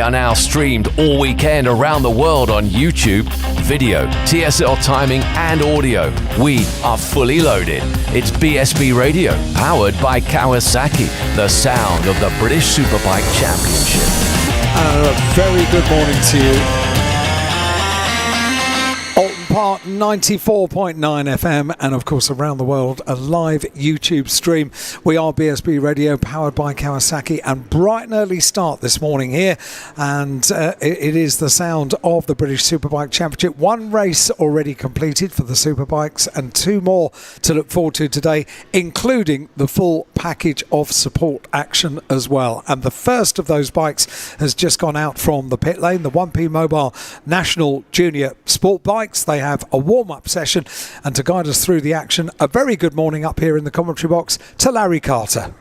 are now streamed all weekend around the world on YouTube, video, TSL timing and audio. We are fully loaded. It's BSB Radio, powered by Kawasaki, the sound of the British Superbike Championship. A very good morning to you. Park 94.9 FM and of course around the world a live YouTube stream. We are BSB Radio, powered by Kawasaki, and bright and early start this morning here, and it is the sound of the British Superbike Championship. One race already completed for the Superbikes and two more to look forward to today, including the full package of support action as well. And the first of those bikes has just gone out from the pit lane, the 1P Mobile National Junior Sport Bikes. They have a warm-up session, and to guide us through the action, a very good morning up here in the commentary box to Larry Carter.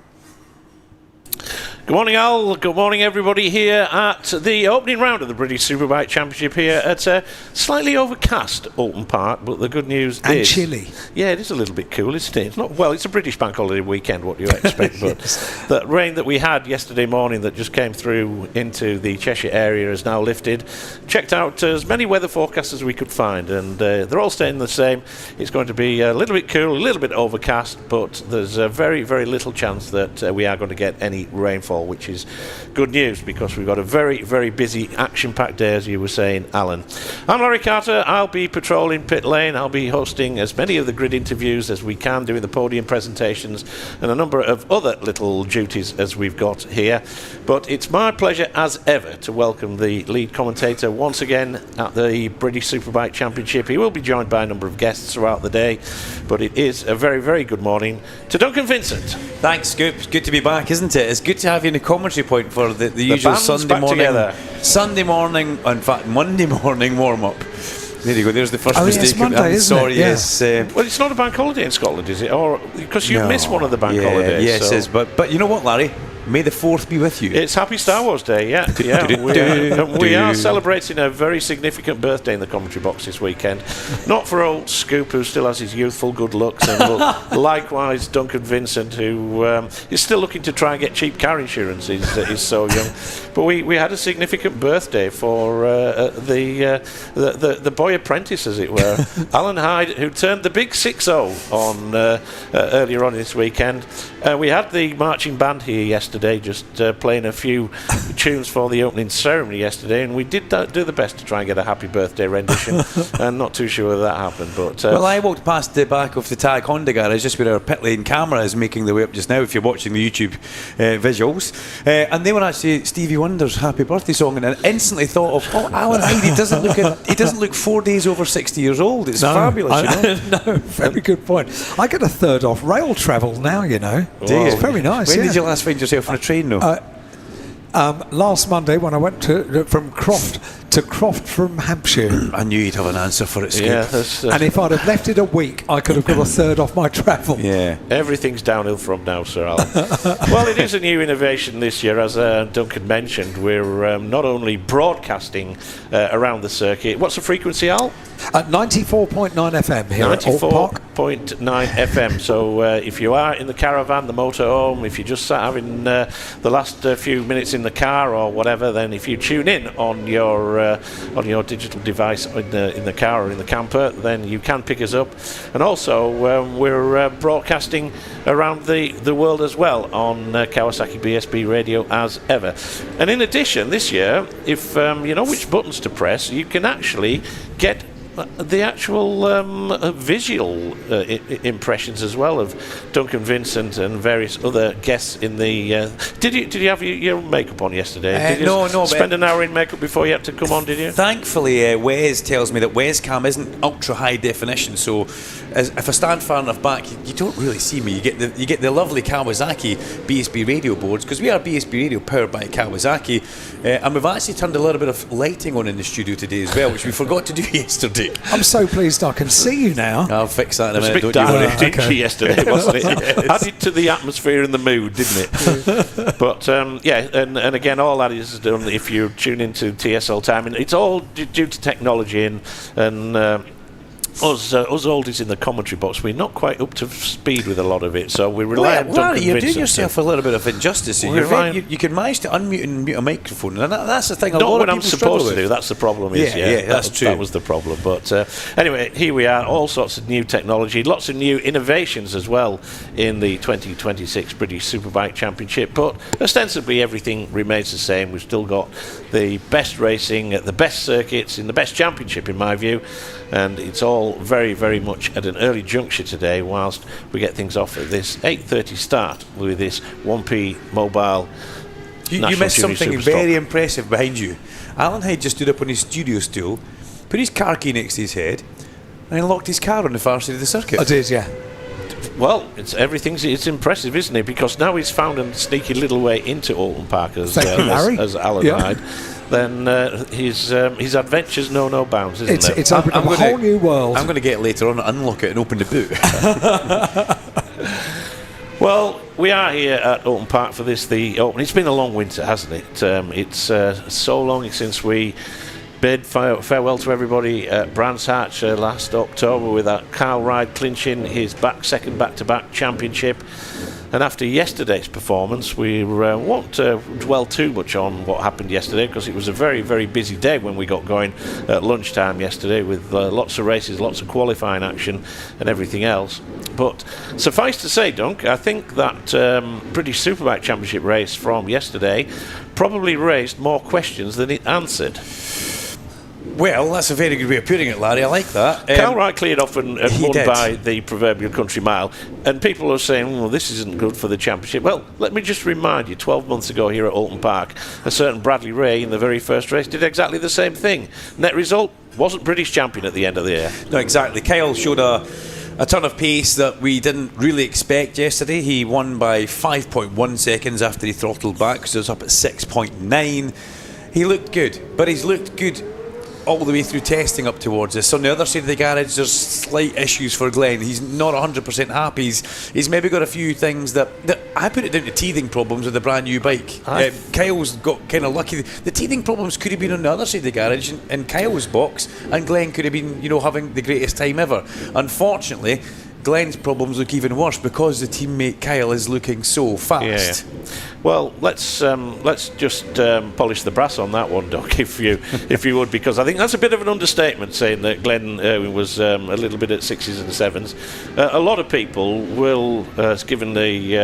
Good morning, Al. Good morning, everybody, here at the opening round of the British Superbike Championship here at a slightly overcast Oulton Park, but the good news is... And chilly. Yeah, it is a little bit cool, isn't it? It's not, well, it's a British bank holiday weekend, what do you expect? But Yes. the rain that we had yesterday morning that just came through into the Cheshire area is now lifted. Checked out as many weather forecasts as we could find, and they're all staying the same. It's going to be a little bit cool, a little bit overcast, but there's a very, very little chance that we are going to get any rainfall, which is good news because we've got a very, very busy action-packed day, as you were saying, Alan. I'm Larry Carter. I'll be patrolling pit lane. I'll be hosting as many of the grid interviews as we can, doing the podium presentations and a number of other little duties as we've got here. But it's my pleasure as ever to welcome the lead commentator once again at the British Superbike Championship. He will be joined by a number of guests throughout the day, but it is a very, very good morning to Duncan Vincent. Thanks, Scoop. It's good to be back, isn't it? It's good to have you in the commentary point for the usual Sunday morning. Together. Sunday morning, in fact, Monday morning warm-up. There you go. There's the first mistake. It's Monday, I'm isn't sorry. it? Yeah. Yes. Well, it's not a bank holiday in Scotland, is it? Or because you missed one of the bank holidays. Yes, so. it is. But you know what, Larry? May the 4th be with you. It's Happy Star Wars Day, yeah. We are celebrating a very significant birthday in the commentary box this weekend. Not for old Scoop, who still has his youthful good looks, and likewise Duncan Vincent, who is still looking to try and get cheap car insurance. He's so young. But we had a significant birthday for the boy apprentice, as it were, Alan Hyde, who turned the big 6-0 on earlier on this weekend. We had the marching band here yesterday, just playing a few tunes for the opening ceremony yesterday, and we did do the best to try and get a happy birthday rendition. And not too sure whether that happened, but well, I walked past the back of the Tag Honda garage, just where our pit lane camera is making the way up just now, if you're watching the YouTube visuals, and they were actually Stevie Wonder's Happy Birthday song, and I instantly thought of, oh, Alan Hyde, he doesn't look 4 days over 60 years old. It's fabulous, you know. No, very good point. I get a third off rail travel now, you know. It's very nice. When did you last find yourself on a train, though? Last Monday when I went from Croft to Croft from Hampshire. I knew you'd have an answer for it, Scoop. yeah, And if I'd have left it a week, I could have got a third off my travel. Yeah. everything's downhill from now, Sir Alan. Well, it is a new innovation this year, as Duncan mentioned. We're not only broadcasting around the circuit. What's the frequency, Al? At 94.9 FM here at Oulton Park. 94.9 FM. So if you are in the caravan, the motorhome, if you just sat having the last few minutes in the car or whatever, then if you tune in on your digital device in the car or in the camper, then you can pick us up. And also we're broadcasting around the world as well on Kawasaki BSB Radio as ever. And in addition, this year, if you know which buttons to press, you can actually get the actual visual impressions as well of Duncan Vincent and various other guests in the... Did you have your makeup on yesterday? Did you no, spend an hour in makeup before you had to come on, did you? Thankfully, Wes tells me that Wescam isn't ultra high definition, so if I stand far enough back, you don't really see me. You get the lovely Kawasaki BSB radio boards, because we are BSB Radio powered by Kawasaki, and we've actually turned a little bit of lighting on in the studio today as well, which we forgot to do yesterday. I'm so pleased I can see you now. I'll fix that in a It was minute. a bit dark, Don't you worry. dingy yesterday, wasn't it? Yes. Added to the atmosphere and the mood, didn't it? But yeah, and again, all that is done if you tune into TSL time, and it's all due to technology and us oldies in the commentary box, we're not quite up to speed with a lot of it, so we rely on Duncan you're Vincent. doing yourself a little bit of injustice. You can manage to unmute and mute a microphone, and that's the thing. Not lot what of I'm people supposed to with. do. That's the problem. That's true. That was the problem. But anyway, here we are. All sorts of new technology, lots of new innovations as well in the 2026 British Superbike Championship. But ostensibly everything remains the same. We've still got the best racing at the best circuits in the best championship, in my view. And it's all very, very much at an early juncture today, whilst we get things off at this 8:30 start with this 1P mobile. You missed something Superstock. very impressive behind you. Alan Hyde just stood up on his studio stool, put his car key next to his head, and he locked his car on the far side of the circuit. I did, yeah. Well, it's impressive, isn't it? Because now he's found a sneaky little way into Alton Park as Alan Hyde. Then his adventures know no bounds, isn't it? It's opened up a whole new world. I'm going to get later on, unlock it and open the boot. Well, we are here at Alton Park for the Open. It's been a long winter, hasn't it? It's so long since we bid farewell to everybody at Brands Hatch last October with that Carl Ryde clinching his second back-to-back championship. And after yesterday's performance, we won't dwell too much on what happened yesterday, because it was a very, very busy day when we got going at lunchtime yesterday with lots of races, lots of qualifying action and everything else. But suffice to say, Dunk, I think that British Superbike Championship race from yesterday probably raised more questions than it answered. Well, that's a very good way of putting it, Larry. I like that. Carl Wright cleared off and won did. by the proverbial country mile. And people are saying, well, this isn't good for the championship. Well, let me just remind you, 12 months ago here at Alton Park, a certain Bradley Ray in the very first race did exactly the same thing. Net result, wasn't British champion at the end of the year. No, exactly. Kyle showed a ton of pace that we didn't really expect yesterday. He won by 5.1 seconds after he throttled back, so it was up at 6.9. He looked good, but he's looked good all the way through testing up towards this. On the other side of the garage, there's slight issues for Glenn. He's not 100% happy. He's maybe got a few things that I put it down to teething problems with the brand new bike. Kyle's got kind of lucky. The teething problems could have been on the other side of the garage in Kyle's box, and Glenn could have been, having the greatest time ever. Unfortunately, Glenn's problems look even worse because the teammate Kyle is looking so fast. Yeah. Well, let's just polish the brass on that one, Doc, if you would, because I think that's a bit of an understatement saying that Glenn Irwin was a little bit at 6s and 7s. A lot of people will, given the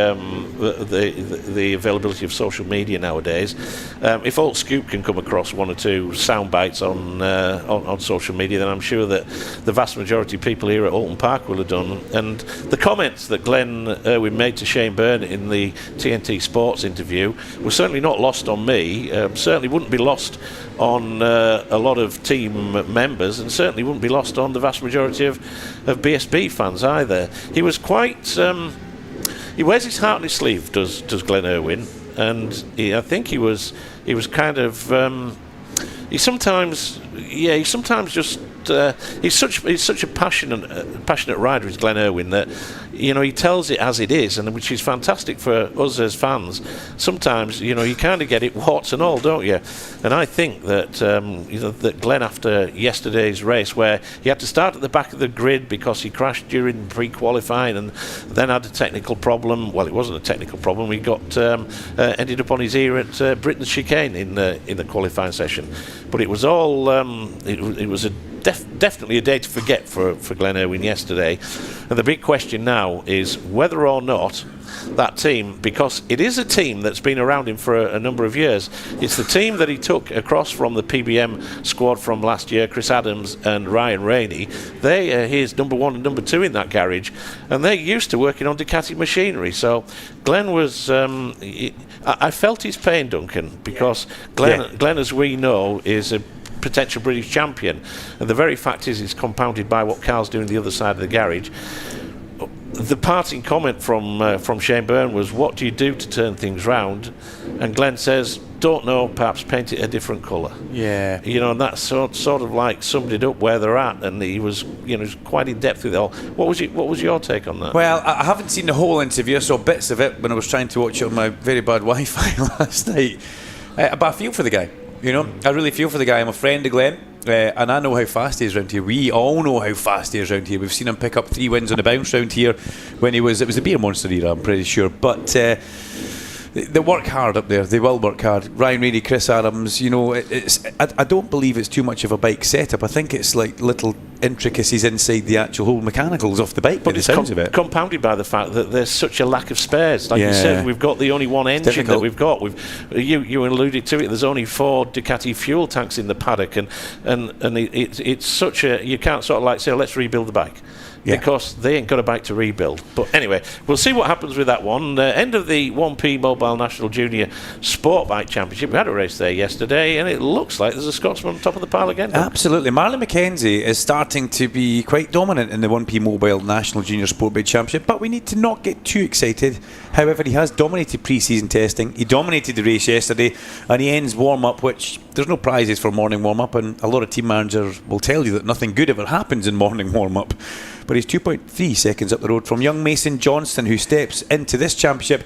availability of social media nowadays, if Alt Scoop can come across one or two sound bites on social media, then I'm sure that the vast majority of people here at Alton Park will have done. And the comments that Glenn Irwin made to Shane Byrne in the TNT Sports interview were certainly not lost on me, certainly wouldn't be lost on a lot of team members, and certainly wouldn't be lost on the vast majority of BSB fans either. He was quite... he wears his heart on his sleeve, does Glenn Irwin, and I think he was kind of... He sometimes just... he's such a passionate rider, is Glenn Irwin, that he tells it as it is, and which is fantastic for us as fans. Sometimes you kind of get it warts and all, don't you? And I think that that Glenn, after yesterday's race, where he had to start at the back of the grid because he crashed during pre-qualifying and then had a technical problem. Well, it wasn't a technical problem. He got ended up on his ear at Britain's chicane in the qualifying session. But it was all it was a definitely a day to forget for Glenn Irwin yesterday. And the big question now is whether or not that team, because it is a team that's been around him for a number of years. It's the team that he took across from the PBM squad from last year, Chris Adams and Ryan Rainey. They are his number 1 and number 2 in that garage, and they're used to working on Ducati machinery. So Glenn was... I felt his pain, Duncan, because Glenn, as we know, is a potential British champion, and the very fact is it's compounded by what Carl's doing the other side of the garage. The parting comment from Shane Byrne was, what do you do to turn things round? And Glenn says, don't know, perhaps paint it a different colour. Yeah. And that's sort of like summed it up where they're at, and he was quite in depth with it all. What was your take on that? Well, I haven't seen the whole interview. I saw bits of it when I was trying to watch it on my very bad Wi-Fi last night. But I feel for the guy. I really feel for the guy. I'm a friend of Glenn. and I know how fast he is around here. We all know how fast he is around here. We've seen him pick up 3 wins on the bounce round here when it was the beer monster era, I'm pretty sure. But they work hard up there. They will work hard. Ryan Rainey, Chris Adams, I don't believe it's too much of a bike setup. I think it's like little intricacies inside the actual whole mechanicals off the bike. But it's compounded by the fact that there's such a lack of spares. Like you said, we've got the only one engine that we've got. You alluded to it. There's only 4 Ducati fuel tanks in the paddock, and it's such a, you can't sort of like say, let's rebuild the bike. Yeah. Because they ain't got a bike to rebuild. But anyway, we'll see what happens with that one. End of the 1P Mobile National Junior Sport Bike Championship. We had a race there yesterday, and it looks like there's a Scotsman on top of the pile again. Absolutely. Marley McKenzie is starting to be quite dominant in the 1P Mobile National Junior Sport Bike Championship, but we need to not get too excited. However, he has dominated pre-season testing. He dominated the race yesterday, and he ends warm-up, which there's no prizes for morning warm-up, and a lot of team managers will tell you that nothing good ever happens in morning warm-up. But he's 2.3 seconds up the road from young Mason Johnston, who steps into this championship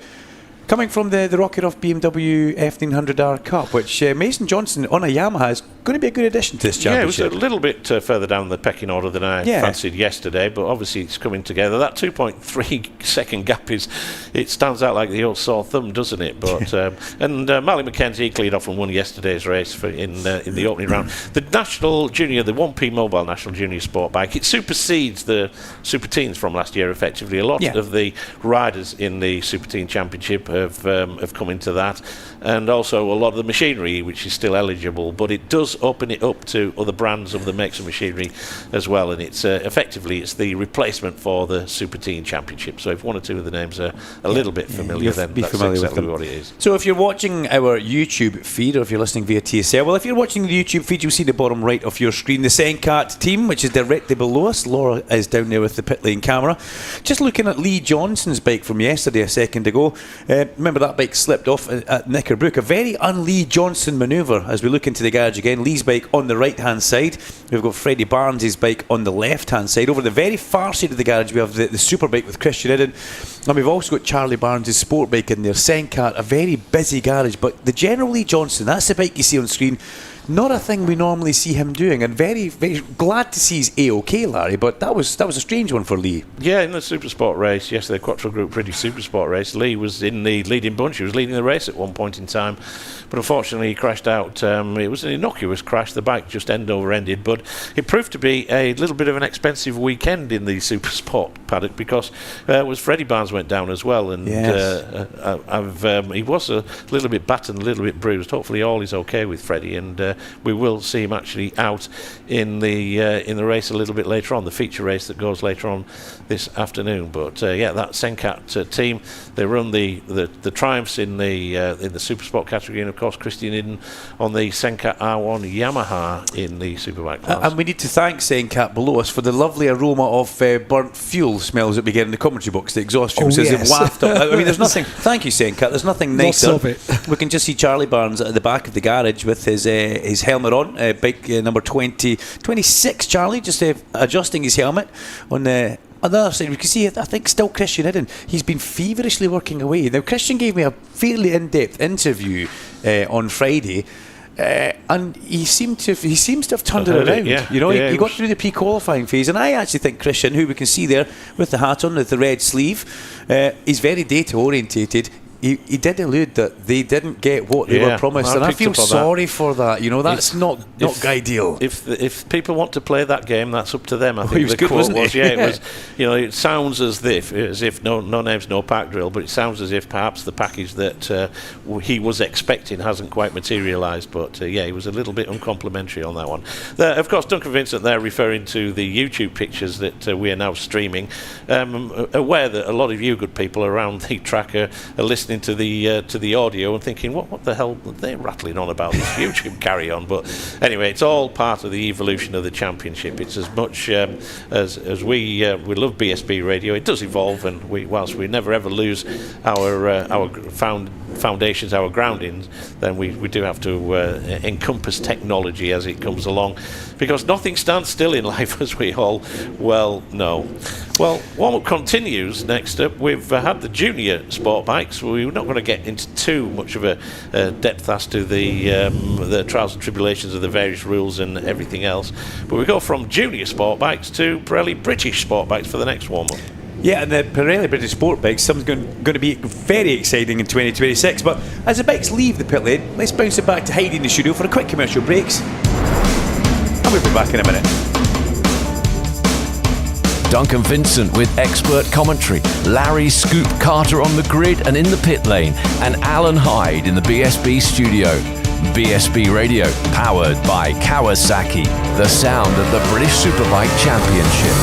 coming from the Rocket Off BMW F900R Cup, which Mason Johnston on a Yamaha is going to be a good addition to this championship. Yeah, it was a little bit further down the pecking order than I fancied yesterday, but obviously it's coming together. That 2.3 second gap it stands out like the old sore thumb, doesn't it? But Marley McKenzie cleared off and won yesterday's race in the opening round. The National Junior, the 1P Mobile National Junior Sport Bike, it supersedes the Super Teens from last year effectively. A lot of the riders in the Super Teen Championship have come into that, and also a lot of the machinery which is still eligible, but it does open it up to other brands of the makes of machinery as well, and it's effectively it's the replacement for the Super Teen Championship. So if one or two of the names are a little bit familiar, then that's exactly what it is. So if you're watching our YouTube feed, or if you're listening via TSL, well, if you're watching the YouTube feed, you'll see the bottom right of your screen the Sencat team, which is directly below us. Laura is down there with the pit lane camera, just looking at Lee Johnson's bike from yesterday a second ago. Remember that bike slipped off at Knickerbrook. A very un-Lee Johnson manoeuvre as we look into the garage again. Lee's bike on the right hand side. We've got Freddie Barnes' bike on the left hand side. Over the very far side of the garage we have the Superbike with Christian Iden, and we've also got Charlie Barnes' sport bike in there. Sencat, a very busy garage, but the General Lee Johnson, that's the bike you see on screen. Not a thing we normally see him doing, and very, very glad to see he's A-OK, Larry, but that was a strange one for Lee. Yeah, in the Supersport race, yesterday, Quattro Group British Supersport race, Lee was in the leading bunch. He was leading the race at one point in time, but unfortunately he crashed out. It was an innocuous crash. The bike just end-over-ended, but it proved to be a little bit of an expensive weekend in the Supersport paddock, because Freddie Barnes went down as well, and he was a little bit battered, a little bit bruised. Hopefully all is okay with Freddie, and we will see him actually out in the race a little bit later on, the feature race that goes later on this afternoon. But that Sencat team, they run the triumphs in the Supersport category, and of course Christian Iden on the Sencat R1 Yamaha in the Superbike class. And we need to thank Sencat below us for the lovely aroma of burnt fuel smells that we get in the commentary box. The exhaust fumes as it waft up. I mean, there's nothing. Thank you, Sencat. There's nothing nicer. Lots of it. We can just see Charlie Barnes at the back of the garage with his helmet on, bike number 26, Charlie, just adjusting his helmet. On the other side, we can see, I think, still Christian Iden. He's been feverishly working away. Now, Christian gave me a fairly in-depth interview on Friday, and he seems to have turned it around. He got through the pre-qualifying phase, and I actually think Christian, who we can see there with the hat on, with the red sleeve, is very data orientated. He did allude that they didn't get what they were promised, and I feel sorry for that. That's not ideal. If people want to play that game, that's up to them. I think the quote was, it was. It sounds as if no names, no pack drill, but it sounds as if perhaps the package that he was expecting hasn't quite materialised. But he was a little bit uncomplimentary on that one. Of course, Duncan Vincent there referring to the YouTube pictures that we are now streaming. Aware that a lot of you good people around the track are listening to the audio and thinking, what the hell are they rattling on about this YouTube carry on? But anyway, it's all part of the evolution of the championship. It's as much as we love BSB radio. It does evolve, and whilst we never ever lose our foundations, our groundings, then we do have to encompass technology as it comes along, because nothing stands still in life, as we all well know. Well, warm-up continues. Next up, we've had the junior sport bikes. We we're not going to get into too much of a depth as to the trials and tribulations of the various rules and everything else. But we go from junior sport bikes to Pirelli British sport bikes for the next warm-up. Yeah, and the Pirelli British Sport bikes, something's going to be very exciting in 2026. But as the bikes leave the pit lane, let's bounce it back to Heidi in the studio for a quick commercial breaks. And we'll be back in a minute. Duncan Vincent with expert commentary, Larry Scoop Carter on the grid and in the pit lane, and Alan Hyde in the BSB studio. BSB Radio, powered by Kawasaki, the sound of the British Superbike Championship.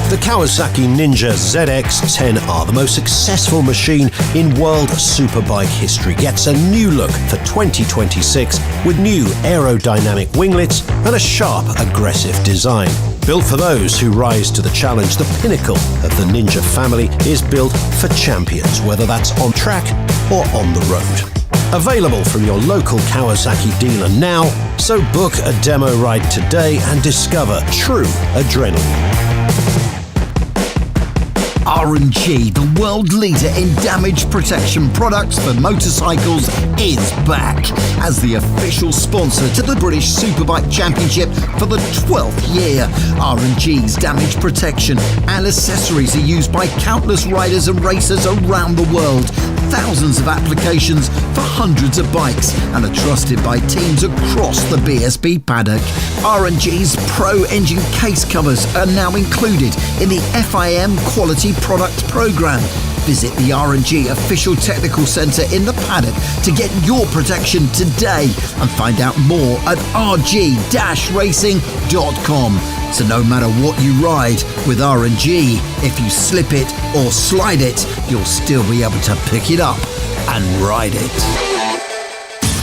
The Kawasaki Ninja ZX-10R, the most successful machine in world superbike history, gets a new look for 2026 with new aerodynamic winglets and a sharp, aggressive design. Built for those who rise to the challenge, the pinnacle of the Ninja family is built for champions, whether that's on track or on the road. Available from your local Kawasaki dealer now, so book a demo ride today and discover true adrenaline. R&G, the world leader in damage protection products for motorcycles, is back as the official sponsor to the British Superbike Championship for the 12th year. R&G's damage protection and accessories are used by countless riders and racers around the world. Thousands of applications for hundreds of bikes and are trusted by teams across the BSB paddock. R&G's Pro Engine case covers are now included in the FIM Quality Product Programme. Visit the R&G official technical centre in the paddock to get your protection today and find out more at rg-racing.com. So no matter what you ride with R&G, if you slip it or slide it, you'll still be able to pick it up and ride it.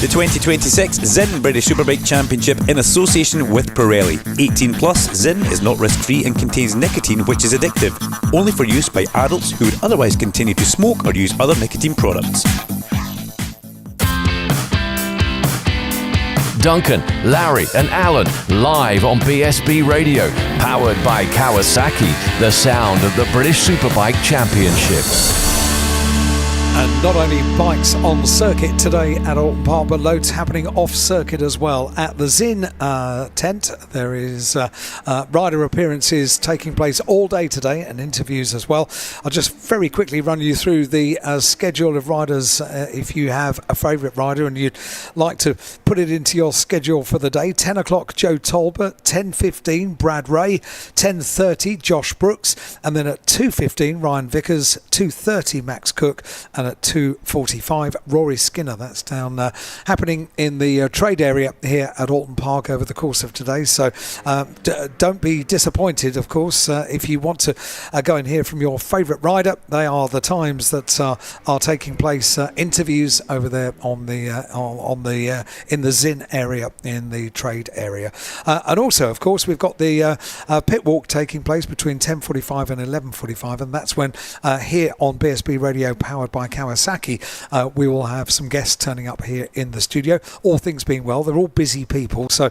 The 2026 Zinn British Superbike Championship in association with Pirelli. 18 plus, Zinn is not risk-free and contains nicotine, which is addictive, only for use by adults who would otherwise continue to smoke or use other nicotine products. Duncan, Larry and Alan live on BSB Radio, powered by Kawasaki, the sound of the British Superbike Championship. And not only bikes on circuit today at Alton Park, but loads happening off circuit as well. At the Zinn tent, there is rider appearances taking place all day today and interviews as well. I'll just very quickly run you through the schedule of riders. If you have a favourite rider and you'd like to put it into your schedule for the day, 10 o'clock Joe Talbot, 10:15 Brad Ray, 10:30 Josh Brooks, and then at 2:15 Ryan Vickers, 2:30 Max Cook, and at 2:45 Rory Skinner. That's down happening in the trade area here at Alton Park over the course of today. So don't be disappointed, of course, if you want to go and hear from your favourite rider. They are the times that are taking place. Interviews over there on the in the Zinn area, in the trade area, and also, of course, we've got the pit walk taking place between 10:45 and 11:45, and that's when here on BSB Radio, powered by Kawasaki, we will have some guests turning up here in the studio. All things being well, they're all busy people, so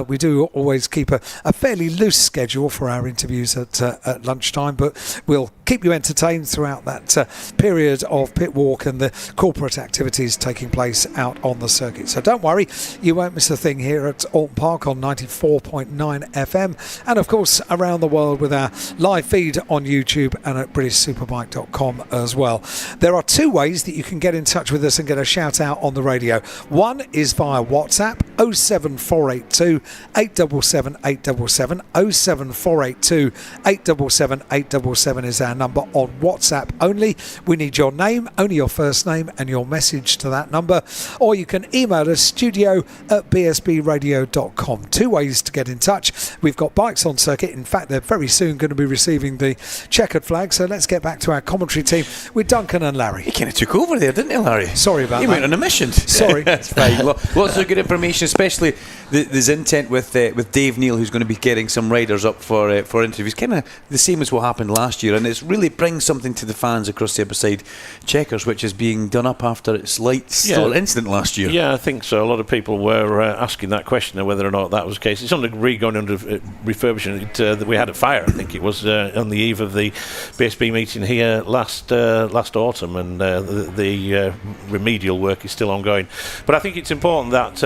we do always keep a fairly loose schedule for our interviews at lunchtime, but we'll keep you entertained throughout that period of pit walk and the corporate activities taking place out on the circuit. So don't worry, you won't miss a thing here at Alton Park on 94.9 FM, and of course around the world with our live feed on YouTube and at BritishSuperbike.com as well. There are two ways that you can get in touch with us and get a shout out on the radio. One is via WhatsApp, 07482 877 877. 07482 877 877 is our number on WhatsApp only. We need your name, only your first name, and your message to that number. Or you can email us, studio@bsbradio.com. Two ways to get in touch. We've got bikes on circuit. In fact, they're very soon going to be receiving the checkered flag. So let's get back to our commentary team with Duncan and Larry. kind of took over there, didn't you, Larry? Sorry about you that. went on a mission. Sorry. That's fine. Lots of good information, especially there's intent with Dave Neal, who's going to be getting some riders up for interviews. Kind of the same as what happened last year, and it's really brings something to the fans across the other side. Chequers, which is being done up after its incident last year. Yeah, I think so. A lot of people were asking that question of whether or not that was the case. It's going under refurbishment that we had a fire. I think it was on the eve of the BSB meeting here last autumn, and the remedial work is still ongoing. But I think it's important that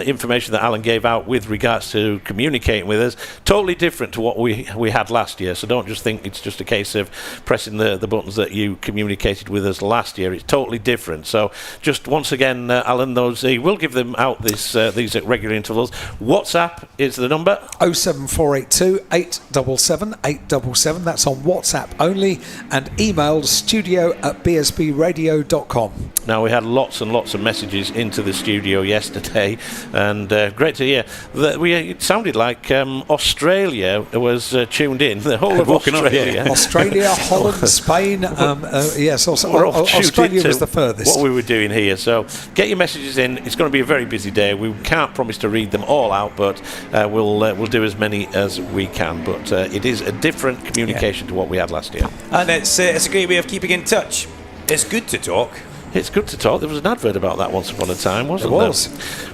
information that Alan gave out with regards to communicating with us, totally different to what we had last year. So don't just think it's just a case of pressing the buttons that you communicated with us last year. It's totally different. So just once again, Alan, we'll give them out these at regular intervals. WhatsApp is the number 07482 877 877. That's on WhatsApp only, and email studio@bsbradio.com. Now, we had lots and lots of messages into the studio yesterday, and great to hear that it sounded like Australia was tuned in. The whole of Australia. Australia, Holland, Spain. Yes, Australia was the furthest. What we were doing here. So get your messages in. It's going to be a very busy day. We can't promise to read them all out, but we'll do as many as we can. But it is a different communication to what we had last year. And it's a great way of keeping in touch. It's good to talk. It's good to talk. There was an advert about that once upon a time, wasn't there? It was.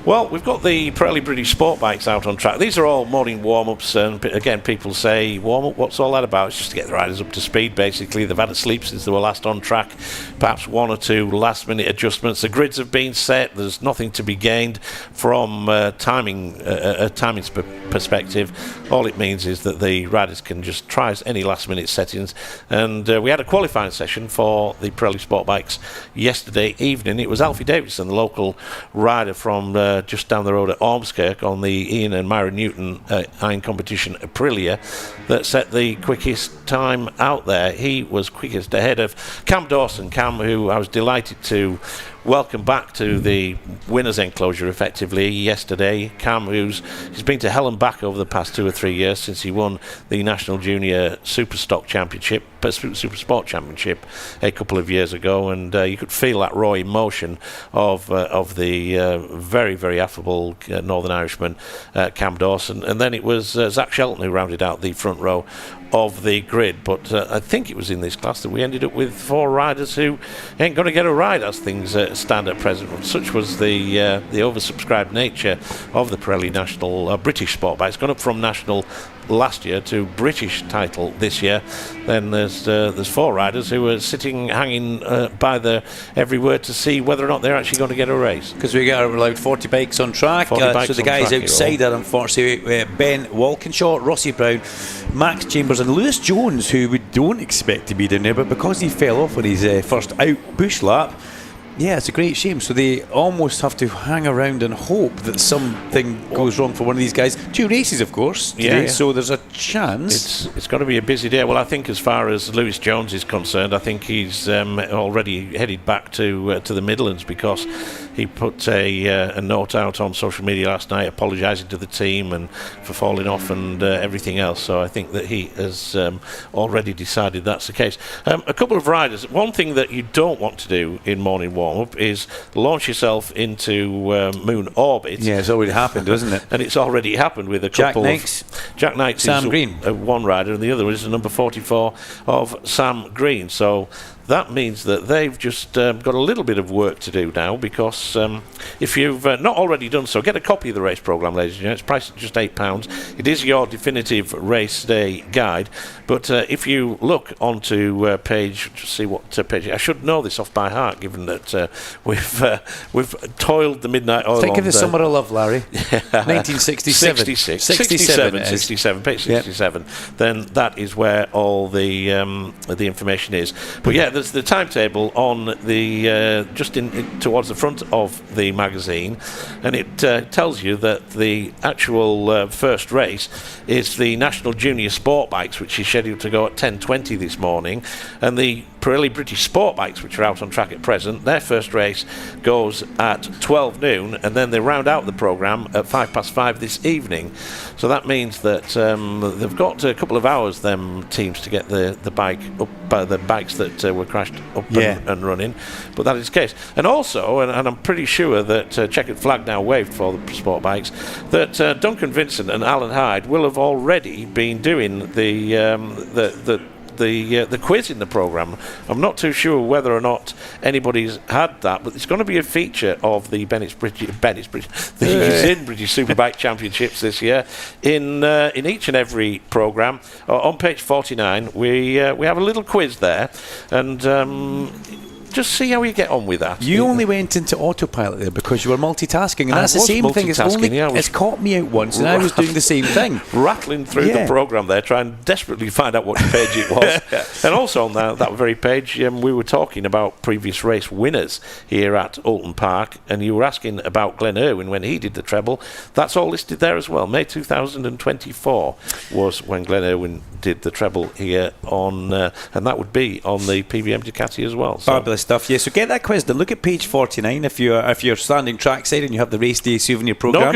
Well, we've got the Pirelli British sport bikes out on track. These are all morning warm-ups, and again, people say, warm-up, what's all that about? It's just to get the riders up to speed, basically. They've had a sleep since they were last on track, perhaps one or two last-minute adjustments. The grids have been set. There's nothing to be gained from a timing perspective. All it means is that the riders can just try any last-minute settings. And we had a qualifying session for the Pirelli sport bikes yesterday evening. It was Alfie Davidson, the local rider from just down the road at Ormskirk, on the Ian and Myra Newton iron competition Aprilia, that set the quickest time out there. He was quickest ahead of Cam Dawson. Cam, who I was delighted to welcome back to the winners' enclosure effectively yesterday. Cam, he's been to hell and back over the past 2 or 3 years since he won the National Junior Superstock Championship, Super Sport Championship a couple of years ago, and you could feel that raw emotion of the very, very affable Northern Irishman Cam Dawson. And then it was Zach Shelton who rounded out the front row of the grid, but I think it was in this class that we ended up with 4 riders who ain't going to get a ride as things stand at present. Such was the oversubscribed nature of the Pirelli National British Sport Bike. It's gone up from National last year to British title this year. Then there's 4 riders who are sitting hanging by the every word to see whether or not they're actually going to get a race, because we got allowed 40 bikes on track. 40 bikes so the on guys track outside are unfortunately Ben Walkinshaw, Rossi Brown, Max Chambers and Lewis Jones, who we don't expect to be down there, but because he fell off on his first out bush lap, yeah, it's a great shame. So they almost have to hang around and hope that something goes wrong for one of these guys. 2 races, of course, today, yeah. So there's a chance. It's got to be a busy day. Well, I think as far as Lewis Jones is concerned, I think he's already headed back to the Midlands, because he put a note out on social media last night apologising to the team and for falling off and everything else. So I think that he has already decided that's the case. A couple of riders. One thing that you don't want to do in morning warm-up is launch yourself into moon orbit. Yeah, it's already happened, hasn't it? And it's already happened with a couple Jack Knight, Sam Green, one rider, and the other is number 44 of Sam Green. So that means that they've just got a little bit of work to do now, because if you've not already done so, get a copy of the race programme, ladies and gentlemen. It's priced at just £8. It is your definitive race day guide. But if you look onto page, just see what page. I should know this off by heart, given that we've toiled the midnight oil. Think of the Summer of Love, Larry. 1967. 67, page 67. Yep. Then that is where all the information is. But yeah, there's the timetable on the just towards the front of the magazine, and it tells you that the actual first race is the National Junior Sport Bikes, which is scheduled to go at 10:20 this morning, and the Pirelli British Sport Bikes, which are out on track at present. Their first race goes at 12 noon, and then they round out the programme at 5:05 this evening. So that means that they've got a couple of hours, them teams, to get the bike up, the bikes that were crashed up and running. But that is the case. And also, and I'm pretty sure that checkered flag now waved for the sport bikes, that Duncan Vincent and Alan Hyde will have already been doing the quiz in the programme. I'm not too sure whether or not anybody's had that, but it's going to be a feature of the Zen British Superbike Championships this year. In each and every programme, on page 49, we have a little quiz there, and just see how you get on with that. You only went into autopilot there because you were multitasking, and that's the same thing. It's caught me out once, and I was doing the same thing, rattling through the programme there, trying desperately to find out what page it was. And also on that very page, we were talking about previous race winners here at Oulton Park, and you were asking about Glenn Irwin when he did the treble. That's all listed there as well. May 2024 was when Glenn Irwin did the treble here on, and that would be on the PVM Ducati as well. So fabulous stuff. Yeah, so get that quiz done. Look at page 49 if you're standing trackside and you have the race day souvenir programme.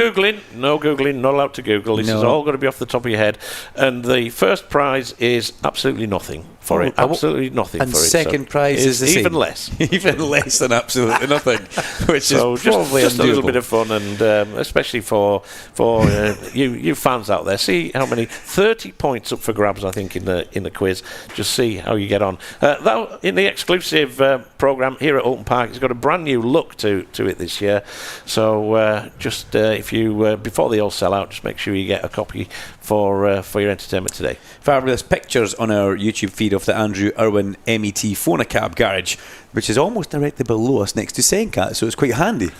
No googling, not allowed to Google. This is all going to be off the top of your head. And the first prize is absolutely nothing for it. Absolutely nothing and for it. And second prize is the even same. less. Even less than absolutely nothing, which so is probably just a little undoable. bit of fun, and especially for you fans out there. See how many 30 points up for grabs, I think, in the quiz. Just see how you get on. That, in the exclusive programme here at Oulton Park, it's got a brand new look to it this year. So if you before they all sell out, just make sure you get a copy for your entertainment today. Fabulous pictures on our YouTube feed of the Andrew Irwin MET Phonacab garage, which is almost directly below us next to Senkat, so it's quite handy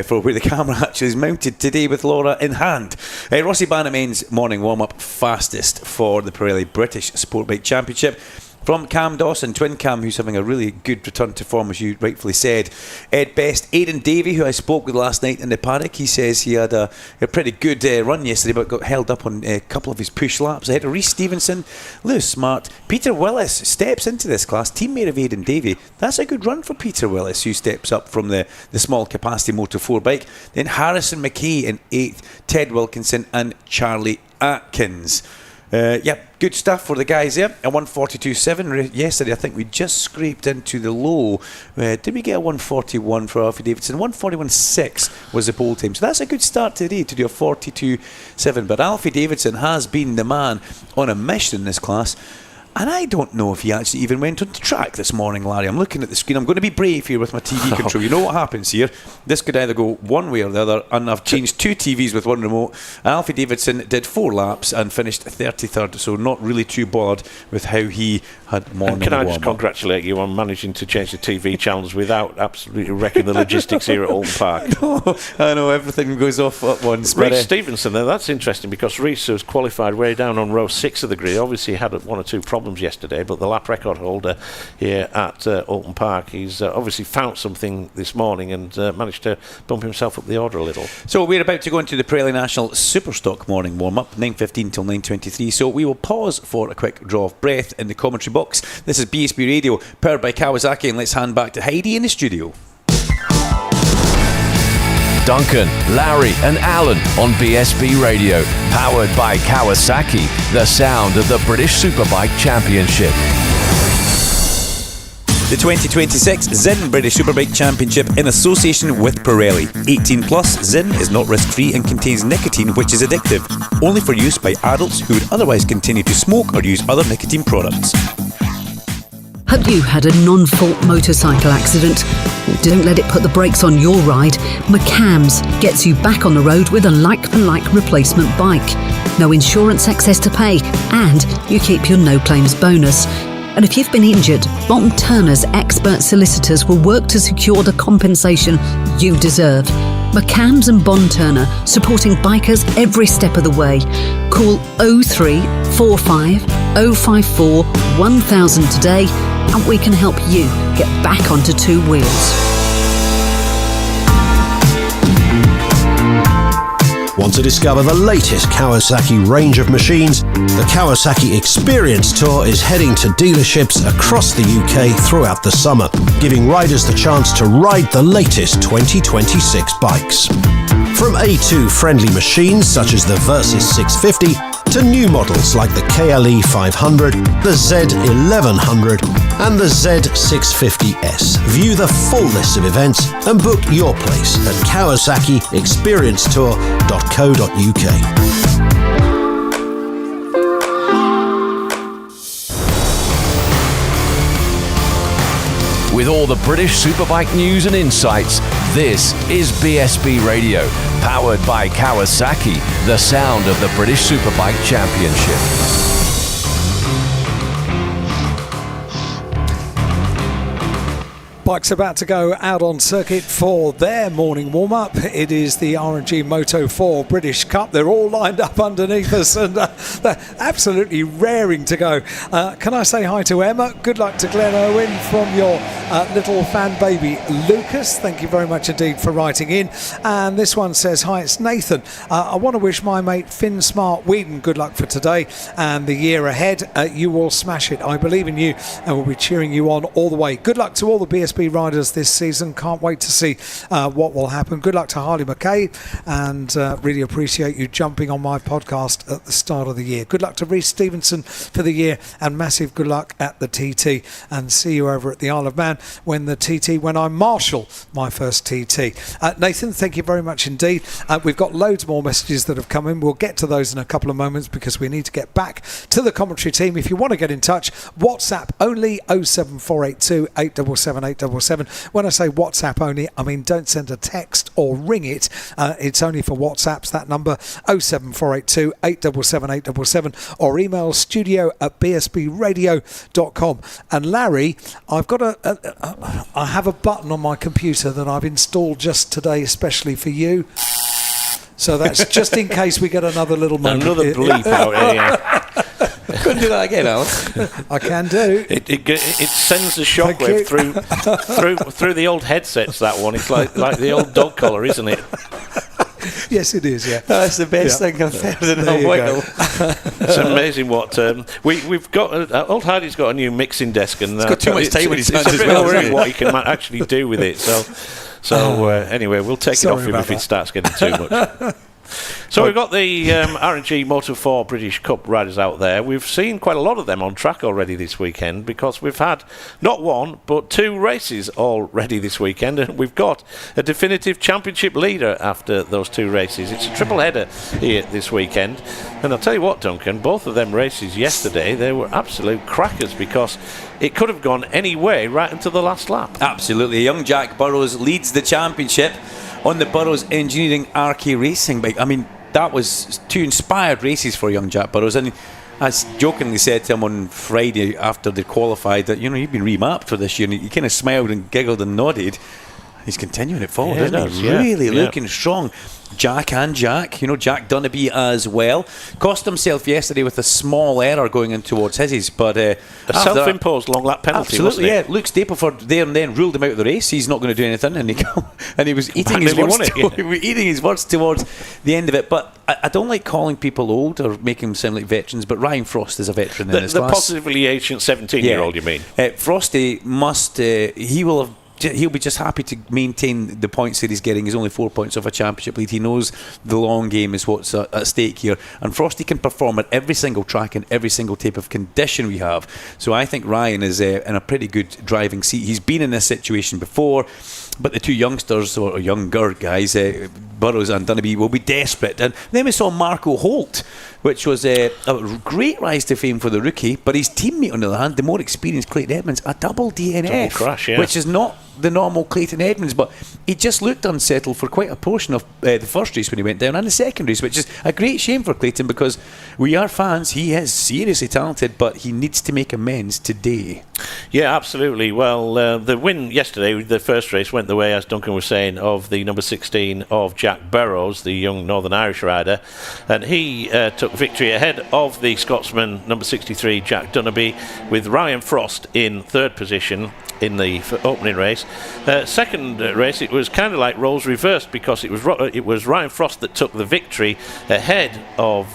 for where the camera actually is mounted today with Laura in hand. Rossi Bannerman's morning warm-up fastest for the Pirelli British Sportbike Championship. From Cam Dawson, Twin Cam, who's having a really good return to form, as you rightfully said. Ed Best, Aidan Davey, who I spoke with last night in the paddock, he says he had a pretty good run yesterday, but got held up on a couple of his push laps. Ahead of Rhys Stevenson, Lewis Smart, Peter Willis steps into this class, teammate of Aidan Davey. That's a good run for Peter Willis, who steps up from the small capacity Moto 4 bike. Then Harrison McKay in 8th, Ted Wilkinson and Charlie Atkins. Good stuff for the guys there. A 142.7 yesterday. I think we just scraped into the low. Did we get a 141 for Alfie Davidson? 141.6 was the pole time. So that's a good start today to do a 42.7. But Alfie Davidson has been the man on a mission in this class. And I don't know if he actually even went on the track this morning, Larry. I'm looking at the screen. I'm going to be brave here with my TV control. You know what happens here? This could either go one way or the other, and I've changed 2 TVs with one remote. Alfie Davidson did 4 laps and finished 33rd, so not really too bothered with how he had morning warm-up. And can I just congratulate you on managing to change the TV channels without absolutely wrecking the logistics here at Oulton Park? I know everything goes off at once. Rhys Stevenson, though, that's interesting because Rhys was qualified way down on row 6 of the grid. Obviously, he had 1 or 2 problems yesterday, but the lap record holder here at Oulton Park, he's obviously found something this morning and managed to bump himself up the order a little. So we're about to go into the Pirelli National Superstock morning warm-up, 9:15 till 9:23, so we will pause for a quick draw of breath in the commentary box. This is BSB Radio, powered by Kawasaki, and let's hand back to Heidi in the studio. Duncan, Larry and Alan on BSB Radio, powered by Kawasaki, the sound of the British Superbike Championship. The 2026 Zin British Superbike Championship in association with Pirelli. 18 plus, Zin is not risk-free and contains nicotine, which is addictive. Only for use by adults who would otherwise continue to smoke or use other nicotine products. Have you had a non-fault motorcycle accident? Don't let it put the brakes on your ride. McCams gets you back on the road with a like-for-like replacement bike. No insurance excess to pay, and you keep your no-claims bonus. And if you've been injured, Bond Turner's expert solicitors will work to secure the compensation you deserve. McCams and Bond Turner, supporting bikers every step of the way. Call 0345 054 1000 today, and we can help you get back onto 2 wheels. Want to discover the latest Kawasaki range of machines? The Kawasaki Experience Tour is heading to dealerships across the UK throughout the summer, giving riders the chance to ride the latest 2026 bikes. From A2 friendly machines such as the Versys 650 to new models like the KLE 500, the Z1100 and the Z650S. View the full list of events and book your place at kawasakiexperiencetour.co.uk. With all the British Superbike news and insights, this is BSB Radio, powered by Kawasaki, the sound of the British Superbike Championship. Bikes about to go out on circuit for their morning warm-up. It is the R&G Moto 4 British Cup. They're all lined up underneath us and they're absolutely raring to go. Can I say hi to Emma? Good luck to Glenn Irwin from your little fan baby Lucas. Thank you very much indeed for writing in. And this one says, hi, it's Nathan. I want to wish my mate Finn Smart Whedon good luck for today and the year ahead. You will smash it. I believe in you and we'll be cheering you on all the way. Good luck to all the BSB riders this season. Can't wait to see what will happen. Good luck to Harley McKay and really appreciate you jumping on my podcast at the start of the year. Good luck to Reece Stevenson for the year and massive good luck at the TT, and see you over at the Isle of Man when I marshal my first TT. Nathan, thank you very much indeed. We've got loads more messages that have come in. We'll get to those in a couple of moments because we need to get back to the commentary team. If you want to get in touch, WhatsApp only 07482 877 877. When I say WhatsApp only, I mean don't send a text or ring it. It's only for WhatsApps, that number 07482 877 877, or email studio@bsbradio.com. And Larry, I've got I have a button on my computer that I've installed just today especially for you. So that's just in case we get another little moment. Another bleep out here. Couldn't do that again, Alan. I can do. It sends a shockwave through the old headsets. That one, it's like the old dog collar, isn't it? Yes, it is. Yeah, that's the best thing I've heard in a while. It's amazing what we've got. Old Hardy's got a new mixing desk, and he's got too much time on his hands as well. What he can actually do with it. So anyway, we'll take it off him if it starts getting too much. So we've got the R&G Moto 4 British Cup riders out there. We've seen quite a lot of them on track already this weekend because we've had not one but two races already this weekend, and we've got a definitive championship leader after those two races. It's a triple header here this weekend, and I'll tell you what, Duncan, both of them races yesterday, they were absolute crackers because it could have gone any way right until the last lap. Absolutely. Young Jack Burrows leads the championship on the Burrows Engineering RK Racing bike. I mean, that was two inspired races for young Jack Burrows, and I jokingly said to him on Friday after they qualified that, you've been remapped for this year, and he kind of smiled and giggled and nodded. He's continuing it forward, isn't he? Really looking strong. Jack, Jack Dunnaby as well. Cost himself yesterday with a small error going in towards his, but a self-imposed long lap penalty. Absolutely, yeah. Luke Stapleford there and then ruled him out of the race. He's not going to do anything, and he was eating his words towards the end of it. But I don't like calling people old or making them sound like veterans. But Ryan Frost is a veteran in this class. The positively ancient 17-year-old, you mean? Frosty must. He'll be just happy to maintain the points that he's getting. He's only 4 points off a championship lead. He knows the long game is what's at stake here, and Frosty can perform at every single track and every single type of condition we have. So I think Ryan is in a pretty good driving seat. He's been in this situation before, but the two youngsters, or younger guys, Burrows and Dunnaby, will be desperate. And then we saw Marco Holt, which was a great rise to fame for the rookie, but his teammate, on the other hand, the more experienced Clayton Edmonds, a double DNF, double crash, which is not the normal Clayton Edmonds, but he just looked unsettled for quite a portion of the first race when he went down, and the second race, which is a great shame for Clayton because we are fans. He is seriously talented, but he needs to make amends today. Yeah, absolutely. Well, the win yesterday, the first race, went the way, as Duncan was saying, of the number 16 of Jack Burrows, the young Northern Irish rider, and he took victory ahead of the Scotsman number 63 Jack Dunnaby, with Ryan Frost in third position in the opening race. race. Second race, it was kind of like roles reversed, because it was Ryan Frost that took the victory ahead of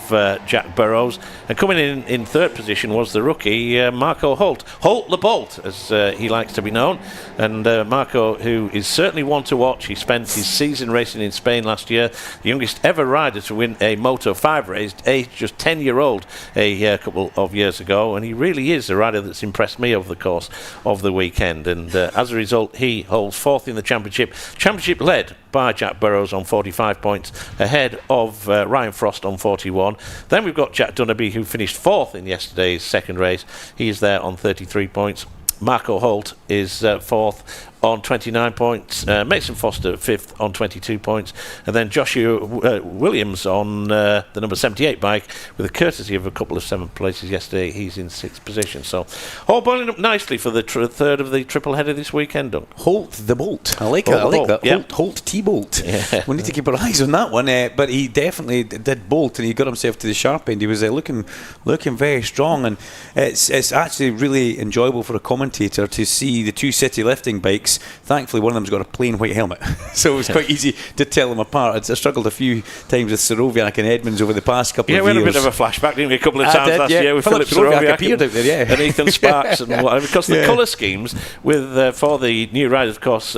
Jack Burrows, and coming in third position was the rookie Marco Holt the Bolt, as he likes to be known. And Marco, who is certainly one to watch, he spent his season racing in Spain last year, the youngest ever rider to win a Moto 5 race, aged just 10-year-old a couple of years ago, and he really is a rider that's impressed me over the course of the weekend. And as a result, he holds fourth in the championship led by Jack Burrows on 45 points, ahead of Ryan Frost on 41. Then we've got Jack Dunnerby, who finished fourth in yesterday's second race. He is there on 33 points. Marco Holt is fourth on 29 points, Mason Foster fifth on 22 points, and then Joshua Williams on the number 78 bike, with a courtesy of a couple of seventh places yesterday. He's in sixth position, so all boiling up nicely for the third of the triple header this weekend. Doug. Holt the Bolt, I like that. Yeah. Holt T-Bolt. Yeah. We need to keep our eyes on that one, but he definitely did bolt, and he got himself to the sharp end. He was looking very strong, and it's actually really enjoyable for a commentator to see the two city lifting bikes. Thankfully, one of them's got a plain white helmet, so it was quite easy to tell them apart. I struggled a few times with Soroviak and Edmonds over the past couple of years. Yeah, we had a bit of a flashback, didn't we, a couple of times last year with Philip Soroviak appeared out there, and Ethan Sparks and whatever, because the colour schemes with for the new riders, of course,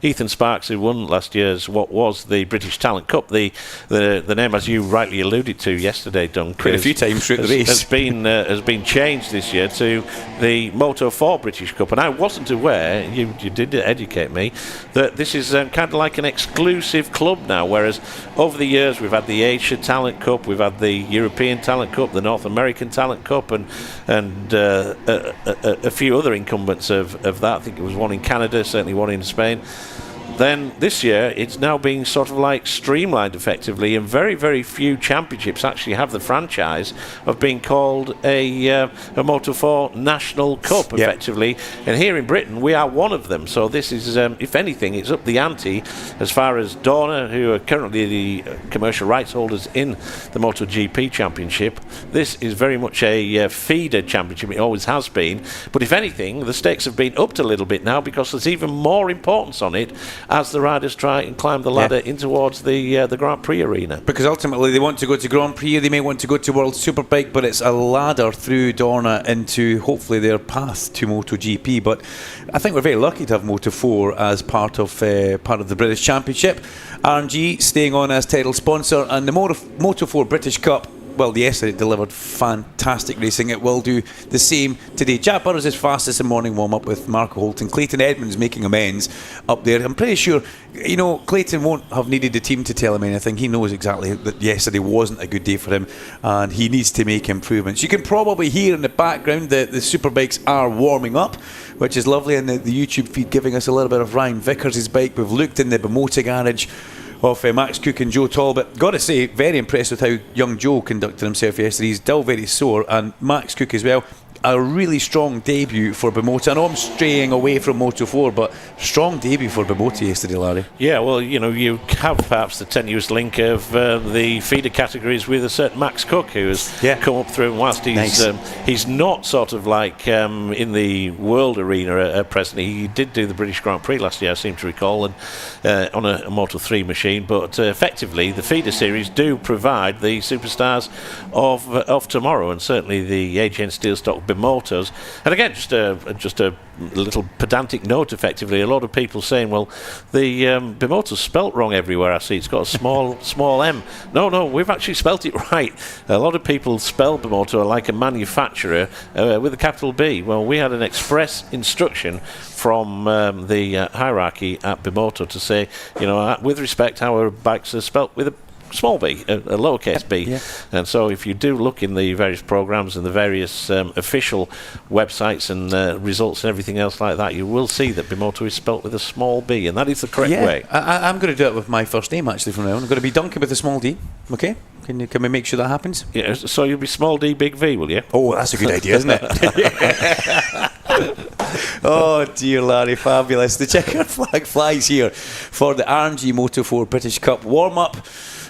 Ethan Sparks, who won last year's what was the British Talent Cup, the name, as you rightly alluded to yesterday, Dunk, quite a few times through the race, has been changed this year to the Moto 4 British Cup, and I wasn't aware, you did educate me, that this is kind of like an exclusive club now, whereas over the years we've had the Asia Talent Cup, we've had the European Talent Cup, the North American Talent Cup, and a few other incumbents of that. I think it was one in Canada, certainly one in Spain. Then this year it's now being sort of like streamlined effectively, and very, very few championships actually have the franchise of being called a Moto 4 National Cup effectively. And here in Britain we are one of them, so this is if anything, it's up the ante as far as Dorna, who are currently the commercial rights holders in the MotoGP Championship. This is very much a feeder championship, it always has been, but if anything the stakes have been upped a little bit now, because there's even more importance on it as the riders try and climb the ladder in towards the Grand Prix arena. Because ultimately they want to go to Grand Prix, they may want to go to World Superbike, but it's a ladder through Dorna into hopefully their path to MotoGP. But I think we're very lucky to have Moto 4 as part of the British Championship. RNG staying on as title sponsor, and the Moto 4 British Cup, well, yesterday it delivered fantastic racing. It will do the same today. Jack Burrows is fastest in morning warm-up with Marco Holt, and Clayton Edmonds making amends up there. I'm pretty sure, Clayton won't have needed the team to tell him anything. He knows exactly that yesterday wasn't a good day for him, and he needs to make improvements. You can probably hear in the background that the Superbikes are warming up, which is lovely, and the YouTube feed giving us a little bit of Ryan Vickers' bike. We've looked in the Bimota garage of Max Cook and Joe Talbot. Got to say, very impressed with how young Joe conducted himself yesterday. He's still very sore, and Max Cook as well. A really strong debut for Bimota. I know I'm straying away from Moto 4, but strong debut for Bimota yesterday, Larry. Yeah, well, you have perhaps the tenuous link of the feeder categories with a certain Max Cook, who has come up through, and whilst he's not sort of like in the world arena at present. He did do the British Grand Prix last year, I seem to recall, and on a Moto 3 machine, but effectively the feeder series do provide the superstars of tomorrow, and certainly the AGN Steelstock Bimotos. And again, just a little pedantic note, effectively, a lot of people saying, well, the Bimoto's spelt wrong everywhere. I see it's got a small M. No, we've actually spelt it right. A lot of people spell Bimoto like a manufacturer with a capital B. Well, we had an express instruction from the hierarchy at Bimoto to say, with respect, our bikes are spelt with a small b, a lowercase b. Yeah. And so if you do look in the various programs and the various official websites and results and everything else like that, you will see that Bimoto is spelt with a small b, and that is the correct way. I'm going to do it with my first name actually from now on. I'm going to be Duncan with a small d. Okay? Can we make sure that happens? Yeah, so you'll be small d, big V, will you? Oh, that's a good idea, isn't it? Oh dear, Larry, fabulous. The checkered flag flies here for the RNG Moto 4 British Cup warm-up.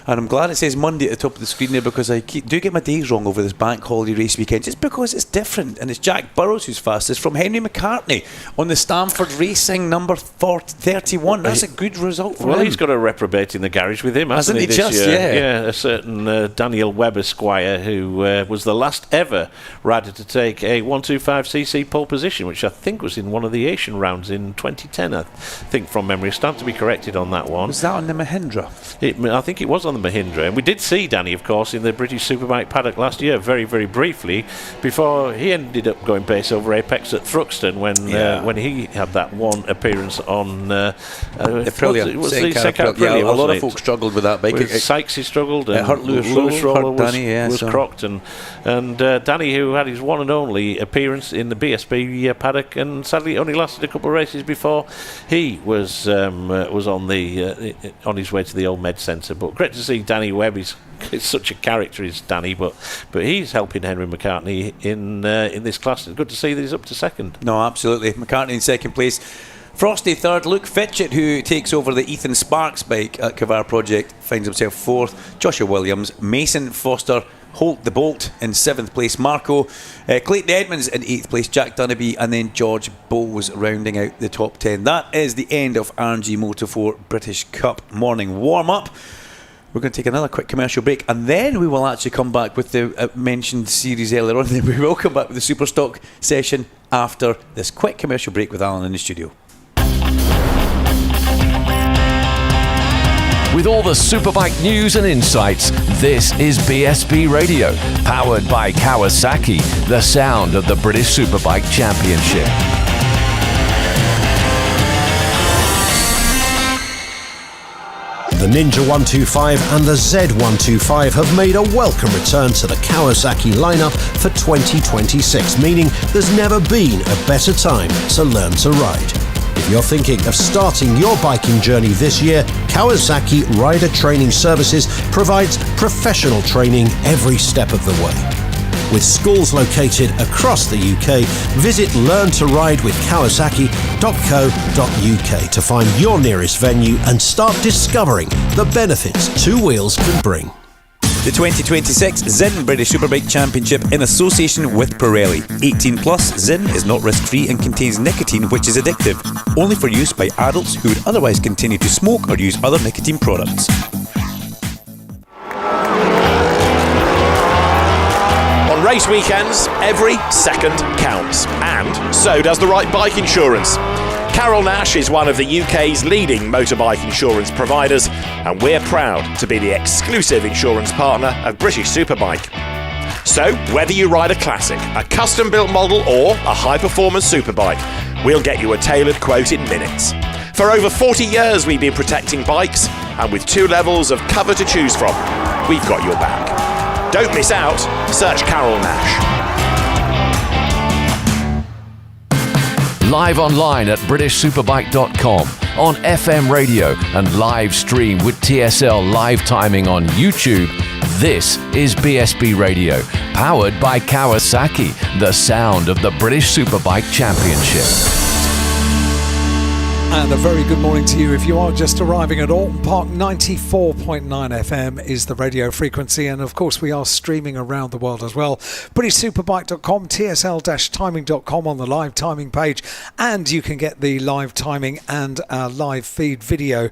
And I'm glad it says Monday at the top of the screen there, because I do get my days wrong over this bank holiday race weekend, just because it's different. And it's Jack Burrows who's fastest from Henry McCartney on the Stamford Racing number 31. That's a good result for him. Well, he's got a reprobate in the garage with him, hasn't he, this just year? Yeah, a certain Daniel Webb Esquire, who was the last ever rider to take a 125cc pole position, which I think was in one of the Asian rounds in 2010, I think, from memory. Stand to be corrected on that one. Was that on the Mahindra? I think it was on the Mahindra, and we did see Danny, of course, in the British Superbike paddock last year, very, very briefly, before he ended up going pace over Apex at Thruxton when he had that one appearance on Aprilia. It was the Seca Aprilia, a lot of folks struggled with that bike. Sykes he struggled, and it hurt Lewis Roller was, Danny, crocked, and Danny, who had his one and only appearance in the BSB paddock, and sadly only lasted a couple of races before he was on his way to the old med centre. But great to see Danny Webb. He's such a character, is Danny, but he's helping Henry McCartney in this class. It's good to see that he's up to second. No, absolutely. McCartney in second place. Frosty third. Luke Fitchett, who takes over the Ethan Sparks bike at Kavar Project, finds himself fourth. Joshua Williams, Mason Foster, Holt the Bolt in seventh place. Marco, Clayton Edmonds in eighth place. Jack Dunnaby, and then George Bowles rounding out the top 10. That is the end of RNG Motor4 British Cup morning warm-up. We're going to take another quick commercial break, and then we will actually come back with the mentioned series earlier on. Then we will come back with the Superstock session after this quick commercial break with Alan in the studio. With all the Superbike news and insights, this is BSB Radio, powered by Kawasaki, the sound of the British Superbike Championship. The Ninja 125 and the Z125 have made a welcome return to the Kawasaki lineup for 2026, meaning there's never been a better time to learn to ride. If you're thinking of starting your biking journey this year, Kawasaki Rider Training Services provides professional training every step of the way. With schools located across the UK, visit learntoridewithkawasaki.co.uk to find your nearest venue and start discovering the benefits two wheels can bring. The 2026 Zinn British Superbike Championship in association with Pirelli. 18 plus, Zinn is not risk-free and contains nicotine, which is addictive. Only for use by adults who would otherwise continue to smoke or use other nicotine products. On race weekends, every second counts, and so does the right bike insurance. Carol Nash is one of the UK's leading motorbike insurance providers, and we're proud to be the exclusive insurance partner of British Superbike. So, whether you ride a classic, a custom-built model or a high-performance superbike, we'll get you a tailored quote in minutes. For over 40 years we've been protecting bikes, and with 2 levels of cover to choose from, we've got your back. Don't miss out. Search Carol Nash. Live online at BritishSuperbike.com, on FM radio, and live stream with TSL live timing on YouTube. This is BSB Radio, powered by Kawasaki, the sound of the British Superbike Championship. And a very good morning to you. If you are just arriving at Alton Park, 94.9 FM is the radio frequency, and of course we are streaming around the world as well. BritishSuperbike.com, TSL-timing.com on the live timing page, and you can get the live timing and our live feed video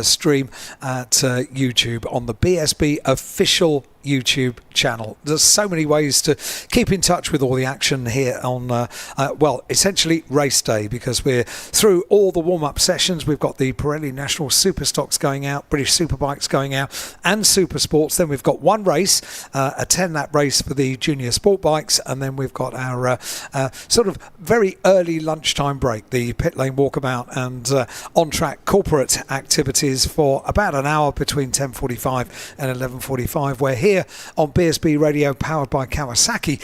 stream at YouTube on the BSB official YouTube channel. There's so many ways to keep in touch with all the action here on essentially race day, because we're through all the warm-up sessions. We've got the Pirelli National Superstocks going out, British Superbikes going out, and Super Sports. Then we've got one race, a 10-lap race for the junior sport bikes, and then we've got our sort of very early lunchtime break, the pit lane walkabout and on-track corporate activities for about an hour between 10:45 and 11:45. We're here on BSB Radio, powered by Kawasaki.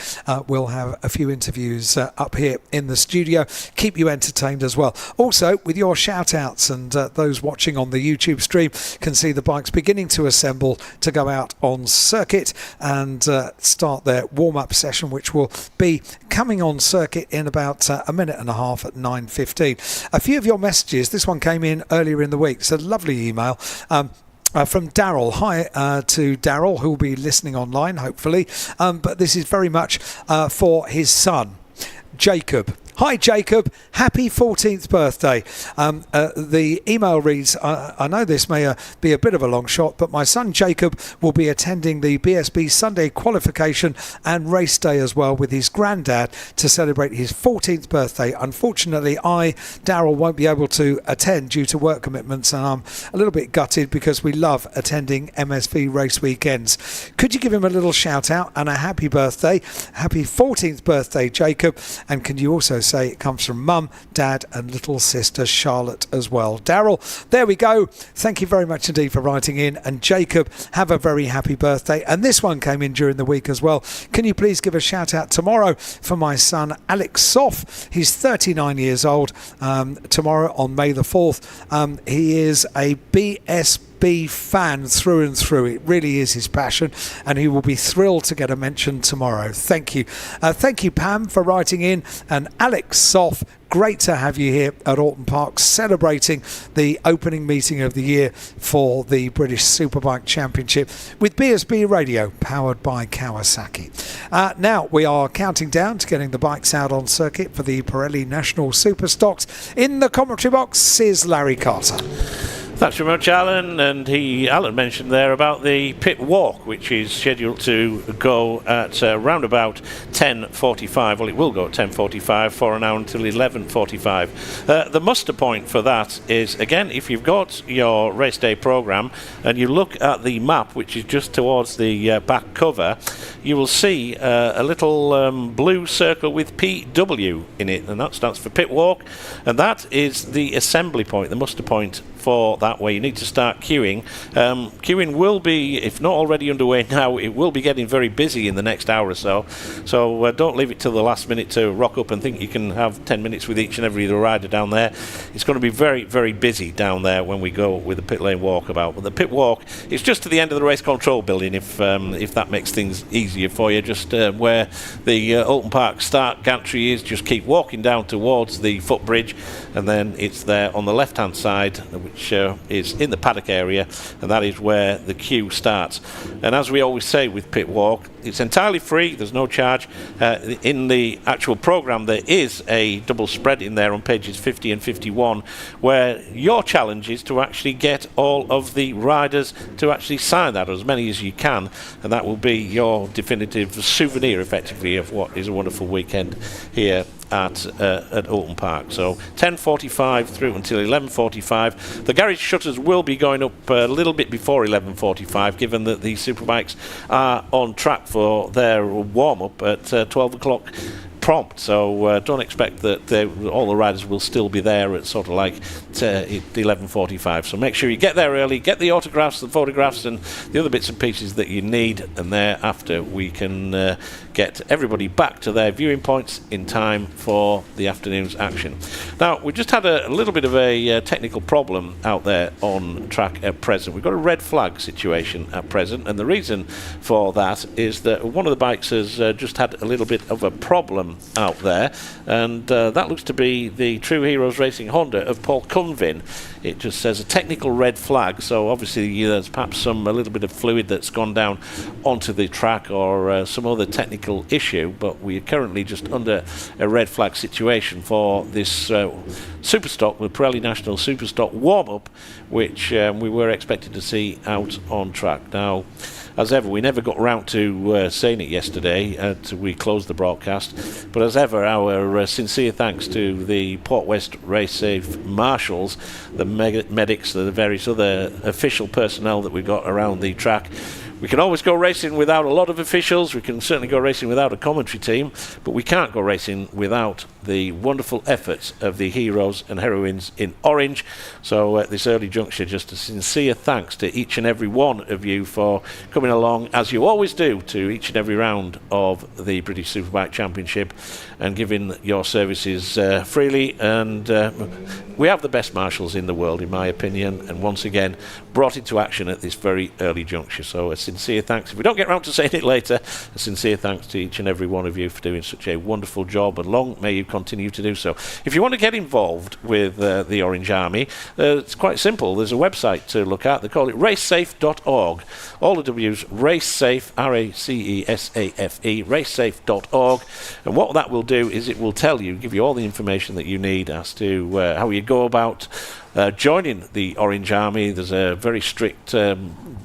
We'll have a few interviews up here in the studio, keep you entertained as well. Also, with your shout-outs, and those watching on the YouTube stream can see the bikes beginning to assemble to go out on circuit and start their warm-up session, which will be coming on circuit in about a minute and a half at 9:15. A few of your messages, this one came in earlier in the week. It's a lovely email. from Daryl. Hi to Daryl, who will be listening online, hopefully. But this is very much for his son, Jacob. Hi Jacob, happy 14th birthday. The email reads, I know this may be a bit of a long shot, but my son Jacob will be attending the BSB Sunday qualification and race day as well with his granddad to celebrate his 14th birthday. Unfortunately, Daryl, won't be able to attend due to work commitments, and I'm a little bit gutted because we love attending MSV race weekends. Could you give him a little shout out and a happy birthday? Happy 14th birthday, Jacob. And can you also say it comes from Mum, Dad and little sister Charlotte as well. Daryl, there we go. Thank you very much indeed for writing in. And Jacob, have a very happy birthday. And this one came in during the week as well. Can you please give a shout out tomorrow for my son Alex Soff? He's 39 years old. Tomorrow on May the 4th. He is a BSB fan through and through. It really is his passion, and he will be thrilled to get a mention tomorrow. Thank you. Thank you, Pam, for writing in. And Alex Soff, great to have you here at Alton Park celebrating the opening meeting of the year for the British Superbike Championship with BSB Radio, powered by Kawasaki. Now we are counting down to getting the bikes out on circuit for the Pirelli National Superstocks. In the commentary box is Larry Carter. Thanks very much, Alan. And Alan mentioned there about the pit walk, which is scheduled to go at round about 10:45. Well, it will go at 10:45 for an hour until 11:45. The muster point for that is, again, if you've got your race day programme and you look at the map, which is just towards the back cover, you will see a little blue circle with PW in it, and that stands for pit walk, and that is the assembly point, the muster point for that way. You need to start queuing. Queuing will be, if not already underway now, it will be getting very busy in the next hour or so. So don't leave it till the last minute to rock up and think you can have 10 minutes with each and every rider down there. It's going to be very, very busy down there when we go with the pit lane walkabout. But the pit walk is just to the end of the race control building, if that makes things easier for you. Just where the Alton Park start gantry is, just keep walking down towards the footbridge, and then it's there on the left hand side, which is in the paddock area, and that is where the queue starts. And as we always say with pit walk, it's entirely free, there's no charge. In the actual programme there is a double spread in there on pages 50 and 51 where your challenge is to actually get all of the riders to actually sign that, or as many as you can, and that will be your definitive souvenir effectively of what is a wonderful weekend here at Alton Park. So 10:45 through until 11:45. The garage shutters will be going up a little bit before 11:45, given that the Superbikes are on track for their warm-up at 12 o'clock prompt, so don't expect that all the riders will still be there at sort of like 11:45. So make sure you get there early, get the autographs, the photographs and the other bits and pieces that you need, and thereafter we can get everybody back to their viewing points in time for the afternoon's action. Now, we just had a little bit of a technical problem out there on track at present. We've got a red flag situation at present, and the reason for that is that one of the bikes has just had a little bit of a problem out there, and that looks to be the True Heroes Racing Honda of Paul Cunvin. It just says a technical red flag, so obviously there's perhaps a little bit of fluid that's gone down onto the track, or some other technical issue, but we are currently just under a red flag situation for this Superstock, the Pirelli National Superstock warm-up, which we were expected to see out on track. Now, as ever, we never got round to saying it yesterday until we closed the broadcast, but as ever, our sincere thanks to the Port West Race Safe marshals, the medics, the various other official personnel that we've got around the track. We can always go racing without a lot of officials, we can certainly go racing without a commentary team, but we can't go racing without the wonderful efforts of the heroes and heroines in orange. So at this early juncture, just a sincere thanks to each and every one of you for coming along, as you always do, to each and every round of the British Superbike Championship and giving your services freely. And we have the best marshals in the world, in my opinion, and once again brought into action at this very early juncture. So a sincere thanks. If we don't get round to saying it later, a sincere thanks to each and every one of you for doing such a wonderful job, and long may you continue to do so. If you want to get involved with the Orange Army, it's quite simple. There's a website to look at. They call it racesafe.org. All the W's, racesafe, RACESAFE, racesafe.org. And what that will do is it will tell you, give you all the information that you need as to how you go about joining the Orange Army. There's a very strict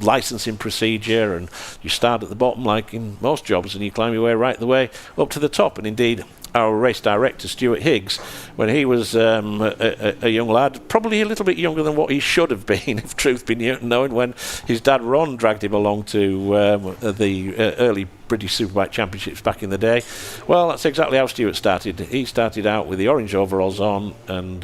licensing procedure, and you start at the bottom like in most jobs, and you climb your way right the way up to the top. And indeed, our race director, Stuart Higgs, when he was a young lad, probably a little bit younger than what he should have been, if truth be known, when his dad Ron dragged him along to the early British Superbike Championships back in the day. Well, that's exactly how Stuart started. He started out with the orange overalls on, and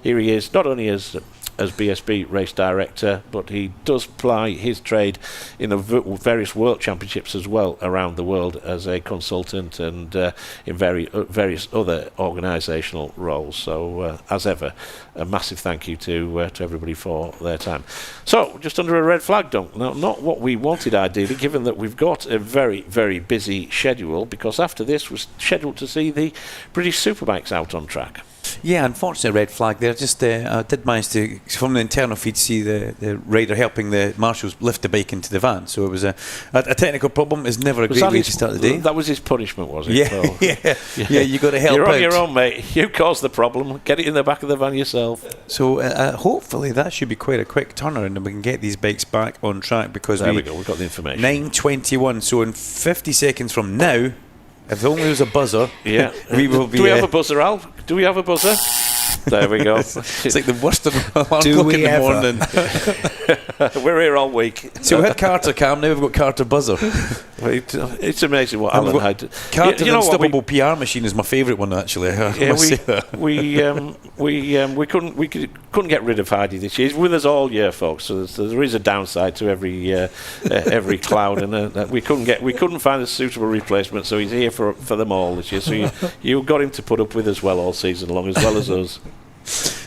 here he is, not only as BSB race director, but he does ply his trade in the various world championships as well around the world as a consultant and in various other organisational roles. So as ever, a massive thank you to everybody for their time. So just under a red flag, Dunk. Now, not what we wanted ideally, given that we've got a very, very busy schedule, because after this we're scheduled to see the British Superbikes out on track. Yeah, unfortunately, red flag there. Just I did manage to, from the internal feed, see the rider helping the marshals lift the bike into the van. So it was a technical problem. Is never a great way to start the day. That was his punishment, was it? Yeah, so, yeah. You got to help. You're on out. your own, mate. You caused the problem. Get it in the back of the van yourself. So hopefully that should be quite a quick turnaround, and we can get these bikes back on track, because there we go. We've got the information. 9:21. So in 50 seconds from now, if only there was a buzzer, yeah, we will be. Do we have a buzzer, Al? Do we have a buzzer? There we go. It's like the worst alarm Do clock we in the ever? morning. We're here all week. So we had Carter Cam, now we've got Carter Buzzer. It's amazing what Alan had. Carter the unstoppable PR machine is my favourite one, actually. We couldn't get rid of Heidi this year. He's with us all year, folks. So there is a downside to every cloud, and we couldn't find a suitable replacement. So he's here for them all this year. So you got him to put up with us well all season long, as well as us.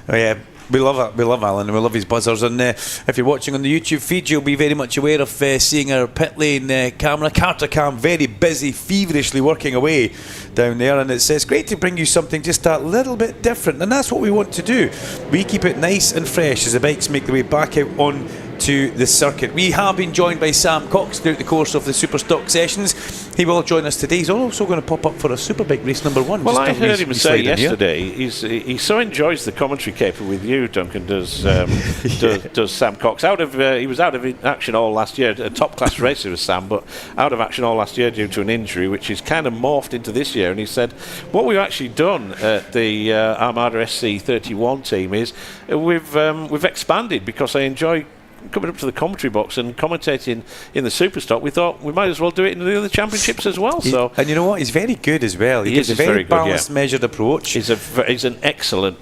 Oh yeah, we love Alan, and we love his buzzers. And if you're watching on the YouTube feed, you'll be very much aware of seeing our pit lane camera, Carter Cam, very busy, feverishly working away down there. And it's great to bring you something just a little bit different, and that's what we want to do. We keep it nice and fresh as the bikes make their way back out on to the circuit. We have been joined by Sam Cox throughout the course of the Superstock sessions. He will join us today. He's also going to pop up for a Superbike race number 1. Well, I heard him say yesterday he so enjoys the commentary caper with you, Duncan, does Sam Cox. He was out of action all last year. A top class racer was Sam, but out of action all last year due to an injury, which is kind of morphed into this year. And he said what we've actually done at the Armada SC31 team is we've expanded, because I enjoy coming up to the commentary box and commentating in the Superstock. We thought we might as well do it in the other championships as well. And you know what? He's very good as well. He gives a very balanced, measured approach. He's an excellent.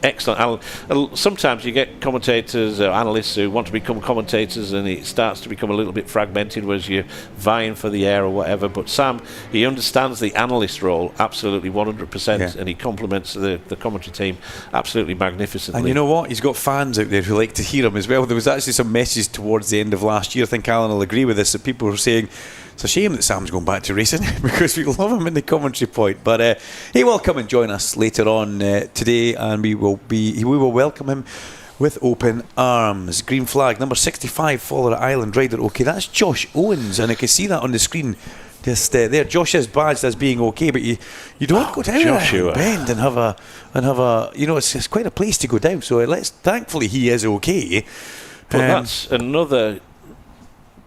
Sometimes you get commentators or analysts who want to become commentators, and it starts to become a little bit fragmented, whereas you're vying for the air or whatever. But Sam, he understands the analyst role absolutely 100%, and he complements the commentary team absolutely magnificently. And you know what? He's got fans out there who like to hear him as well. There was actually some messages towards the end of last year, I think Alan will agree with this, that people were saying it's a shame that Sam's going back to racing because we love him in the commentary point. But he will come and join us later on today, and we will welcome him with open arms. Green flag number 65, follower at Island Rider. Okay, that's Josh Owens, and I can see that on the screen just there. Josh is badged as being okay, but you don't go down a bend and have a it's quite a place to go down. So thankfully he is okay. But that's another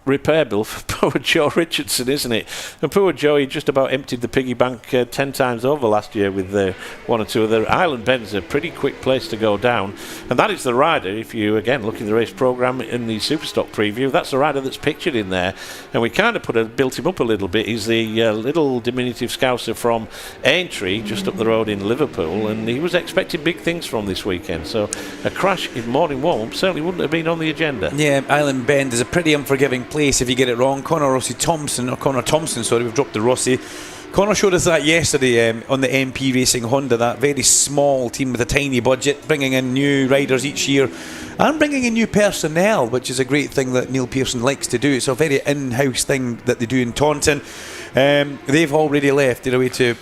repair bill for poor Joe Richardson, isn't it? And poor Joe, he just about emptied the piggy bank 10 times over last year with one or two other. Island Bend's a pretty quick place to go down, and that is the rider. If you again look in the race programme in the Superstock preview, that's the rider that's pictured in there, and we kind of built him up a little bit. He's the little diminutive Scouser from Aintree, just up the road in Liverpool, and he was expecting big things from this weekend. So a crash in morning warm-up certainly wouldn't have been on the agenda. Yeah, Island Bend is a pretty unforgiving place if you get it wrong. Connor Thompson, we've dropped the Rossi. Connor showed us that yesterday on the MP Racing Honda, that very small team with a tiny budget, bringing in new riders each year and bringing in new personnel, which is a great thing that Neil Pearson likes to do. It's a very in-house thing that they do in Taunton. They've already left. Away to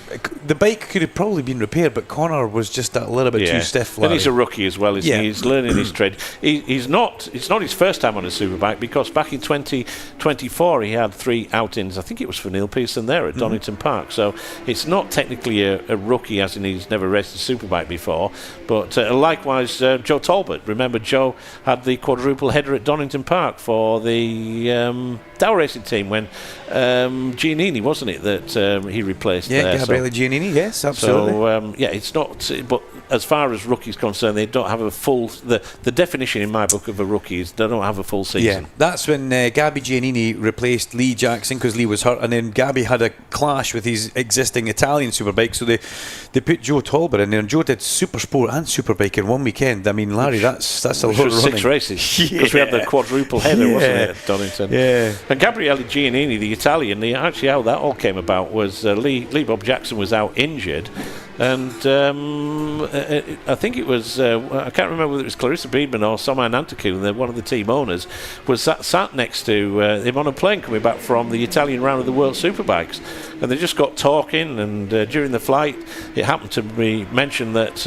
the bike could have probably been repaired, but Connor was just a little bit too stiff. And he's a rookie as well, isn't he? He's learning his trade. It's not his first time on a Superbike, because back in 2024 he had 3 outings. I think it was for Neil Pearson there at Donington Park. So it's not technically a rookie, as in he's never raced a Superbike before. But likewise, Joe Talbot. Remember, Joe had the quadruple header at Donington Park for the Dow Racing team when Giannini, wasn't it, that he replaced there? Yeah, Gabriele Giannini, yes, absolutely. So, it's not... But as far as rookies concerned, they don't have a full... The definition in my book of a rookie is they don't have a full season. Yeah, that's when Gabby Giannini replaced Lee Jackson, because Lee was hurt, and then Gabby had a clash with his existing Italian Superbike, so they put Joe Talbot in there, and Joe did Supersport and Superbike in one weekend. I mean, Larry, that's a lot of running. 6 races, because we had the quadruple header, wasn't it, at Donington? Yeah. And Gabriele Giannini, the Italian, actually how that all came about was Lee Bob Jackson was out injured, and I think it was I can't remember whether it was Clarissa Beedman or Soman Antakun, one of the team owners, was sat next to him on a plane coming back from the Italian round of the World Superbikes, and they just got talking, and during the flight it happened to be mentioned that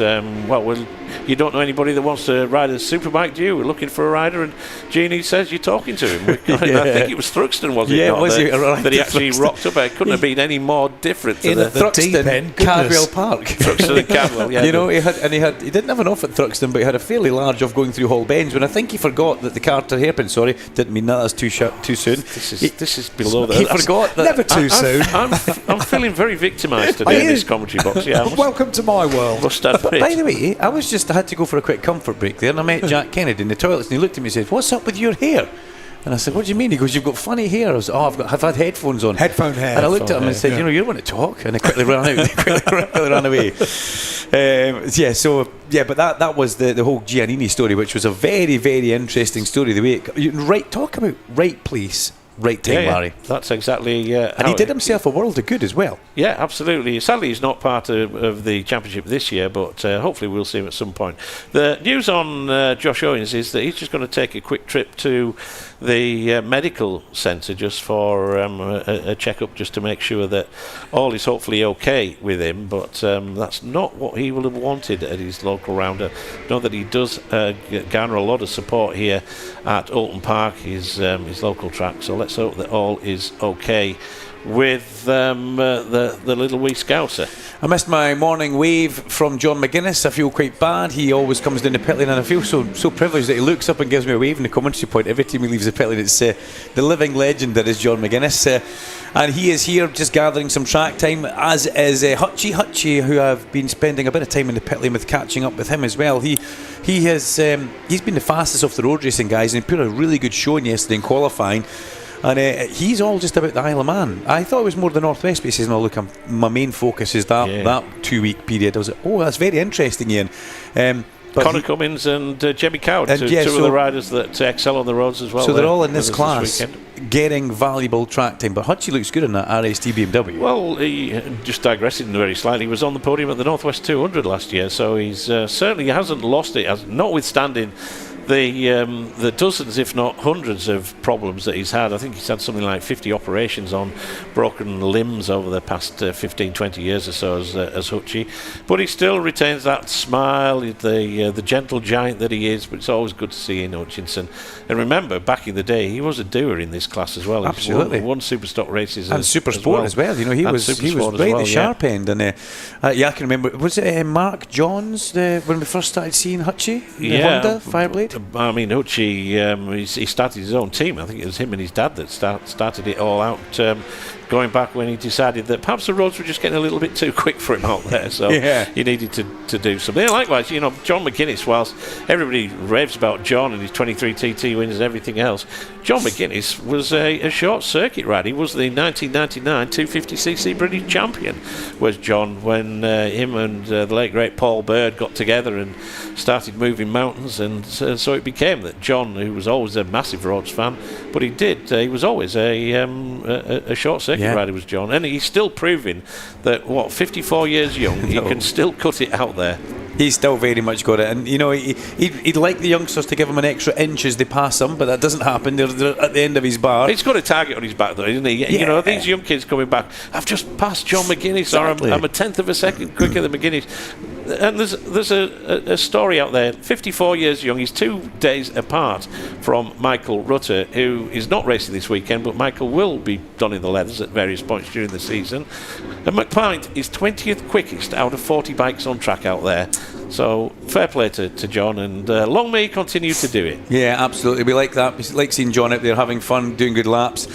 you don't know anybody that wants to ride a Superbike, do you? We're looking for a rider, and Jeannie says you're talking to him. I think it was Thruxton, was it? Yeah, not, was that, it? Right, that he actually rocked up. It couldn't have been any more different to In the Thruxton, Cadwell Park. Thruxton and Cadwell, yeah. You know, he didn't have an off at Thruxton, but he had a fairly large off going through Hall Bends, when I think he forgot that the Carter hairpin, didn't mean that's too soon. This is below that. He forgot that. Never too soon. I'm feeling very victimised today in this commentary box. Yeah, Welcome to my world. must admit. By the way, I had to go for a quick comfort break there, and I met Jack Kennedy in the toilets, and he looked at me and said, "What's up with your hair?" And I said, "What do you mean?" He goes, "You've got funny hair." I was, I've had headphones on. Headphone hair. And I looked at him and said, "You know, you want to talk?" And I quickly ran out. quickly ran away. But that was the whole Giannini story, which was a very, very interesting story. The way talk about right place, right time, Larry. That's exactly. And he did himself a world of good as well. Yeah, absolutely. Sadly, he's not part of the championship this year, but hopefully we'll see him at some point. The news on Josh Owens is that he's just going to take a quick trip to the medical centre just for a check-up, just to make sure that all is hopefully okay with him, but that's not what he will have wanted at his local rounder. Know that he does garner a lot of support here at Oulton Park, his local track, so let's hope that all is okay with the little wee Scouser. I missed my morning wave from John McGuinness. I feel quite bad. He always comes down the pit lane, and I feel so privileged that he looks up and gives me a wave in the commentary point every time he leaves the pit lane. It's the living legend that is John McGuinness, and he is here just gathering some track time, as is Hutchie, who I've been spending a bit of time in the pit lane with, catching up with him as well. He's been the fastest off the road racing guys, and he put a really good showing yesterday in qualifying. And he's all just about the Isle of Man. I thought it was more the Northwest, but he says, "No, look, my main focus is that 2-week period." I was like, "Oh, that's very interesting, Ian." Connor Cummins and Jimmy Cowd, two of the riders that excel on the roads as well. So they're all in this class, getting valuable track time. But Hutchie looks good in that RST BMW. Well, he just digressing very slightly. He was on the podium at the Northwest 200 last year, so he's certainly hasn't lost it, notwithstanding the dozens, if not hundreds, of problems that he's had. I think he's had something like 50 operations on broken limbs over the past 15-20 years or so as Hutchie, but he still retains that smile, the gentle giant that he is. But it's always good to see Ian Hutchinson. And remember, back in the day, he was a doer in this class as well. Absolutely. He won Superstock races and Supersport as well. You know, he was right at the sharp end. And I can remember, was it Mark Johns when we first started seeing Hutchie? Honda Fireblade. I mean, Hutchie, he started his own team. I think it was him and his dad that started it all out, going back when he decided that perhaps the roads were just getting a little bit too quick for him out there, so he needed to do something. Likewise, you know, John McGuinness, whilst everybody raves about John and his 23 TT wins and everything else, John McGuinness was a short circuit rider. He was the 1999 250cc British champion, was John, when him and the late great Paul Bird got together and started moving mountains, and so it became that John, who was always a massive roads fan, but he was always a short circuit circuit rider was John, and he's still proving that 54 years young, he can still cut it out there. He's still very much got it, and he'd like the youngsters to give him an extra inch as they pass him, but that doesn't happen. They're at the end of his bar. He's got a target on his back, though, isn't he? Yeah. These young kids coming back. I've just passed John McGuinness, exactly. or I'm a tenth of a second quicker than McGuinness. And there's a story out there. 54 years young. He's 2 days apart from Michael Rutter, who is not racing this weekend, but Michael will be donning the leathers at various points during the season. And McPint is 20th quickest out of 40 bikes on track out there. So fair play to John, and long may he continue to do it. Yeah, absolutely. We like that. We like seeing John out there having fun, doing good laps.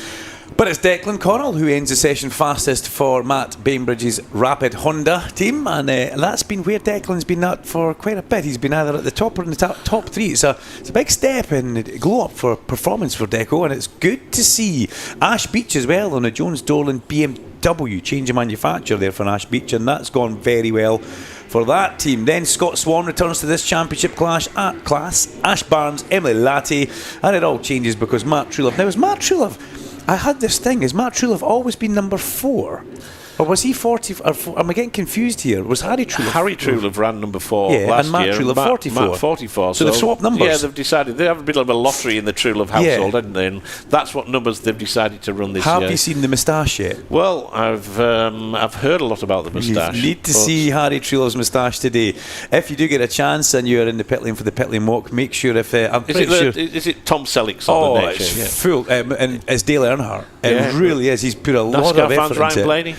But it's Declan Connell who ends the session fastest for Matt Bainbridge's Rapid Honda team, and that's been where Declan's been at for quite a bit. He's been either at the top or in the top three. It's a big step and glow up for performance for Deco, and it's good to see Ash Beach as well on a Jones Dorland BMW change of manufacturer there for Ash Beach, and that's gone very well for that team. Then Scott Swan returns to this championship class. Ash Barnes, Emily Latte, and it all changes because Matt Truelove. Now, is Matt Truelove, I had this thing, has Matt Truelove always been number 4? Or was he 40? Am I getting confused here? Was Harry Truelove? Harry Truelove ran number 4 last and Matt year. Truelove 44. Matt 44. So they've swapped numbers. Yeah, they've decided. They have a bit of a lottery in the Truelove household, haven't they? And that's what numbers they've decided to run this year. Have you seen the moustache yet? Well, I've heard a lot about the moustache. You need to see Harry Truelove's moustache today. If you do get a chance and you're in the pit lane for the pit lane walk, make sure if I'm pretty sure. Is it Tom Selleck sort of nature? It's full, and it's Dale Earnhardt. It really is. He's put a lot of effort into Ryan it. Blaney?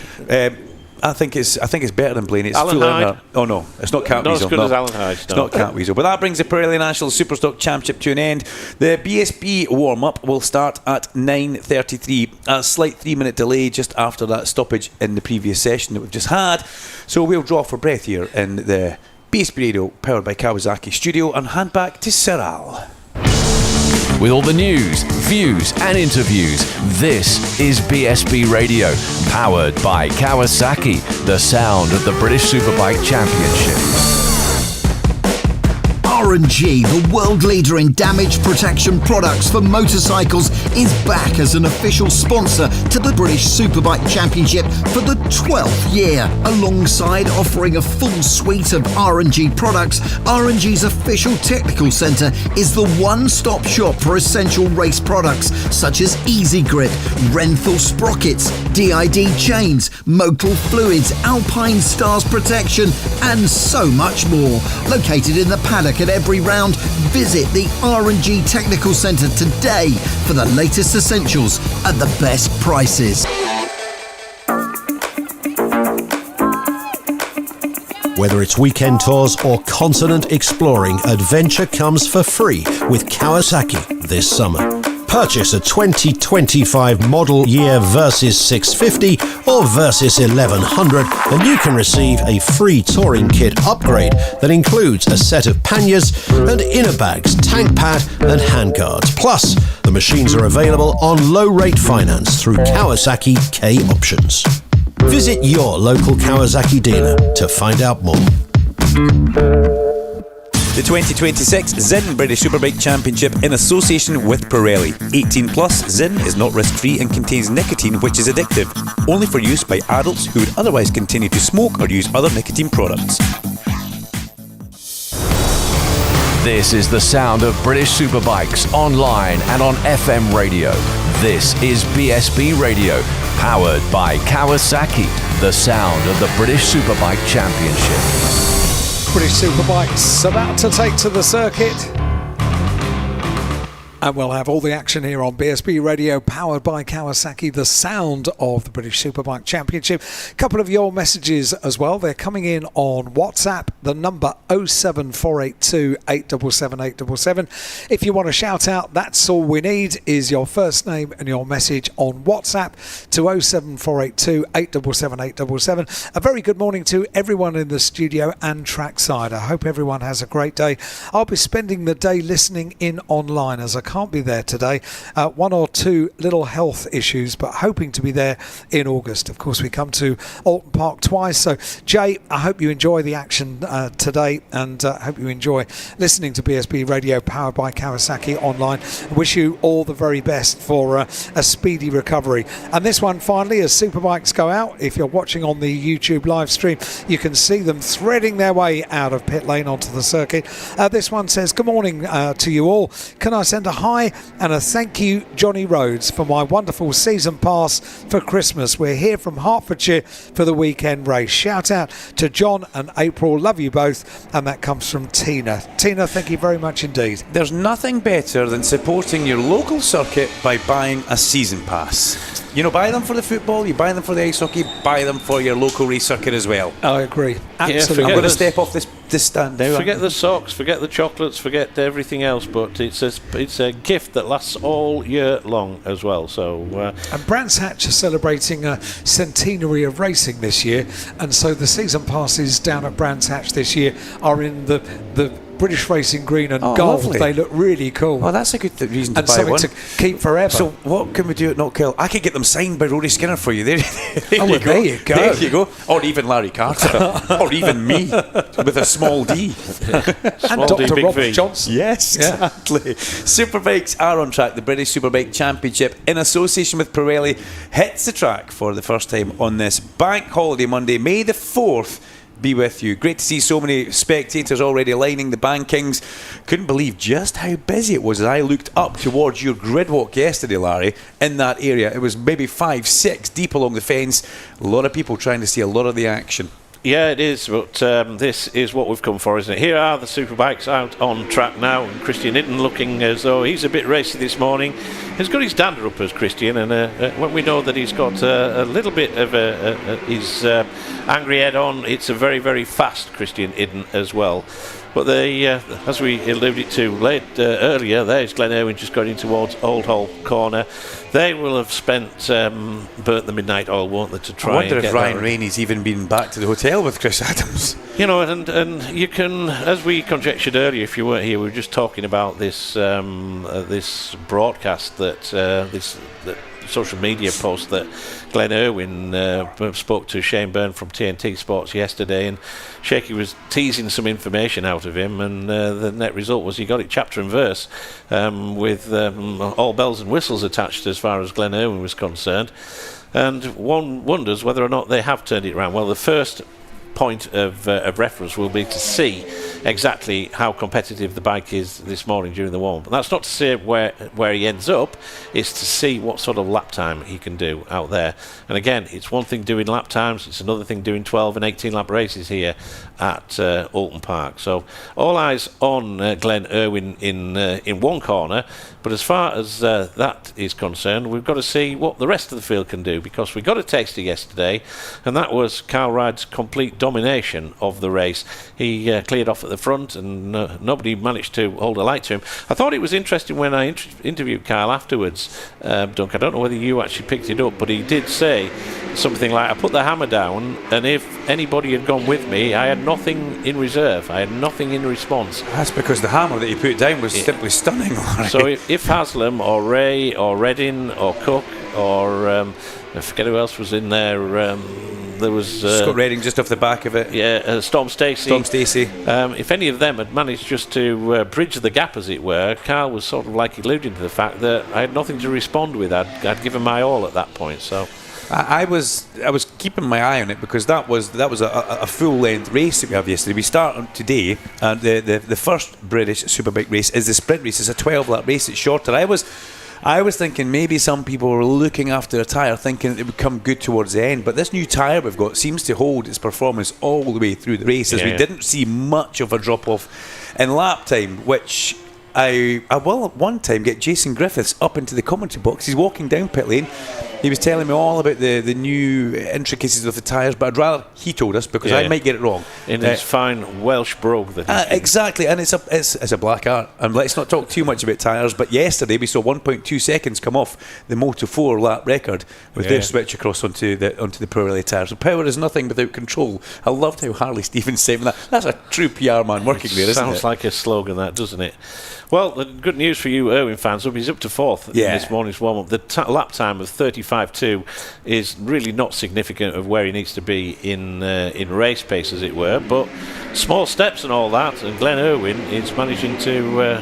I think it's better than Blaney. It's Alan full Hyde? Earnhardt. Oh no, it's not Cat Not Weasel. as good as Alan Hyde. It's not Cat Weasel. But that brings the Pirelli National Superstock Championship to an end. The BSB warm-up will start at 9:33. A slight 3-minute delay just after that stoppage in the previous session that we've just had. So we'll draw for breath here in the BSB Radio powered by Kawasaki studio and hand back to Cyril. With all the news, views and interviews, this is BSB Radio, powered by Kawasaki, the sound of the British Superbike Championship. R&G, the world leader in damage protection products for motorcycles, is back as an official sponsor to the British Superbike Championship for the 12th year. Alongside offering a full suite of R&G products, R&G's official technical centre is the one-stop shop for essential race products such as Easy Grip, Renthal sprockets, DID chains, Motul fluids, Alpine Stars protection, and so much more. Located in the paddock at every round, visit the R&G Technical Centre today for the latest essentials at the best prices. Whether it's weekend tours or continent exploring, adventure comes for free with Kawasaki this summer. Purchase a 2025 model year Versys 650 or Versys 1100 and you can receive a free touring kit upgrade that includes a set of panniers and inner bags, tank pad and handguards. Plus, the machines are available on low-rate finance through Kawasaki K Options. Visit your local Kawasaki dealer to find out more. The 2026 Zinn British Superbike Championship in association with Pirelli. 18 plus, Zinn is not risk-free and contains nicotine which is addictive, only for use by adults who would otherwise continue to smoke or use other nicotine products. This is the sound of British Superbikes online and on FM radio. This is BSB Radio, powered by Kawasaki, the sound of the British Superbike Championship. British Superbikes about to take to the circuit. And we'll have all the action here on BSB Radio, powered by Kawasaki, the sound of the British Superbike Championship. A couple of your messages as well. They're coming in on WhatsApp, the number 07482 877 877. If you want to shout out, that's all we need is your first name and your message on WhatsApp to 07482 877 877. A very good morning to everyone in the studio and trackside. I hope everyone has a great day. I'll be spending the day listening in online as I can't be there today. 1 or 2 little health issues, but hoping to be there in August. Of course, we come to Alton Park twice. So, Jay, I hope you enjoy the action today, and hope you enjoy listening to BSB Radio, powered by Kawasaki Online. Wish you all the very best for a speedy recovery. And this one, finally, as Superbikes go out, if you're watching on the YouTube live stream, you can see them threading their way out of pit lane onto the circuit. This one says, good morning to you all. Can I send a hi and a thank you, Johnny Rhodes, for my wonderful season pass for Christmas. We're here from Hertfordshire for the weekend race. Shout out to John and April. Love you both. And that comes from Tina. Tina, thank you very much indeed. There's nothing better than supporting your local circuit by buying a season pass. You know, buy them for the football, you buy them for the ice hockey, buy them for your local race circuit as well. I agree. Absolutely. I'm going to step off this stand now. Forget the socks, forget the chocolates, forget everything else, but it's a gift that lasts all year long as well. So and Brands Hatch are celebrating a centenary of racing this year, and so the season passes down at Brands Hatch this year are in the British Racing green and gold. Lovely. They look really cool. Oh, that's a good reason to and buy something one. to keep forever. So what can we do at Knockhill? I could get them signed by Rory Skinner for you. There you go. There you go. Or even Larry Carter. Or even me with a small D. And Dr. Robert Johnson. Yes, exactly. Superbikes are on track. The British Superbike Championship, in association with Pirelli, hits the track for the first time on this Bank Holiday Monday, May the 4th. Be with you. Great to see so many spectators already lining the bankings. Couldn't believe just how busy it was as I looked up towards your grid walk yesterday, Larry, in that area. It was maybe 5-6 deep along the fence. A lot of people trying to see a lot of the action. Yeah, it is, but this is what we've come for, isn't it? Here are the Superbikes out on track now, and Christian Itten looking as though he's a bit racy this morning. He's got his dander up as Christian, and when we know that he's got a little bit of his angry head on, it's a very, very fast Christian Itten as well. But they, as we alluded to earlier, there's Glen Irwin just going towards Old Hull Corner. They will have burnt the midnight oil, won't they, to try. I wonder and if Ryan Rainey's even been back to the hotel with Chris Adams. You know, and you can, as we conjectured earlier, if you weren't here, we were just talking about this this broadcast this social media post that Glen Irwin spoke to Shane Byrne from TNT Sports yesterday, and Shaky was teasing some information out of him, and the net result was he got it chapter and verse with all bells and whistles attached as far as Glen Irwin was concerned. And one wonders whether or not they have turned it around. Well, the first point of reference will be to see exactly how competitive the bike is this morning during the warm-up. That's not to say where he ends up, it's to see what sort of lap time he can do out there. And again, it's one thing doing lap times, it's another thing doing 12 and 18 lap races here at Alton Park. So all eyes on Glen Irwin in one corner, but as far as that is concerned, we've got to see what the rest of the field can do, because we got a taster yesterday, and that was Carl Ride's complete domination of the race. He cleared off at the front, and nobody managed to hold a light to him. I thought it was interesting when I interviewed Carl afterwards, Dunk. I don't know whether you actually picked it up, but he did say something like, I put the hammer down, and if anybody had gone with me, I had nothing in reserve. I had nothing in response. That's because the hammer that he put down was simply stunning. So if Haslam or Ray or Reddin or Cook or I forget who else was in there, there was Scott Redding just off the back of it. Yeah, Storm Stacey. If any of them had managed just to bridge the gap, as it were, Carl was sort of like alluding to the fact that I had nothing to respond with. I'd given my all at that point. So I was keeping my eye on it, because that was a full length race that we have yesterday. We start today, and the first British Superbike race is the sprint race. It's a 12-lap race. It's shorter. I was thinking maybe some people were looking after a tyre thinking it would come good towards the end, but this new tyre we've got seems to hold its performance all the way through the race, as we didn't see much of a drop-off in lap time, which I will at one time get Jason Griffiths up into the commentary box. He's walking down pit lane, He was telling me all about the new intricacies of the tyres, but I'd rather he told us, because I might get it wrong. In his fine Welsh brogue that exactly, and it's a black art. And let's not talk too much about tyres, but yesterday we saw 1.2 seconds come off the Moto4 lap record with their switch across onto the Pirelli tyres. So power is nothing without control. I loved how Harley Stevens said that. That's a true PR man working there, isn't it? Sounds like a slogan, that, doesn't it? Well, the good news for you Irwin fans, he's up to fourth in this morning's warm-up. The lap time of 35.2 is really not significant of where he needs to be in race pace, as it were, but small steps and all that, and Glenn Irwin is managing to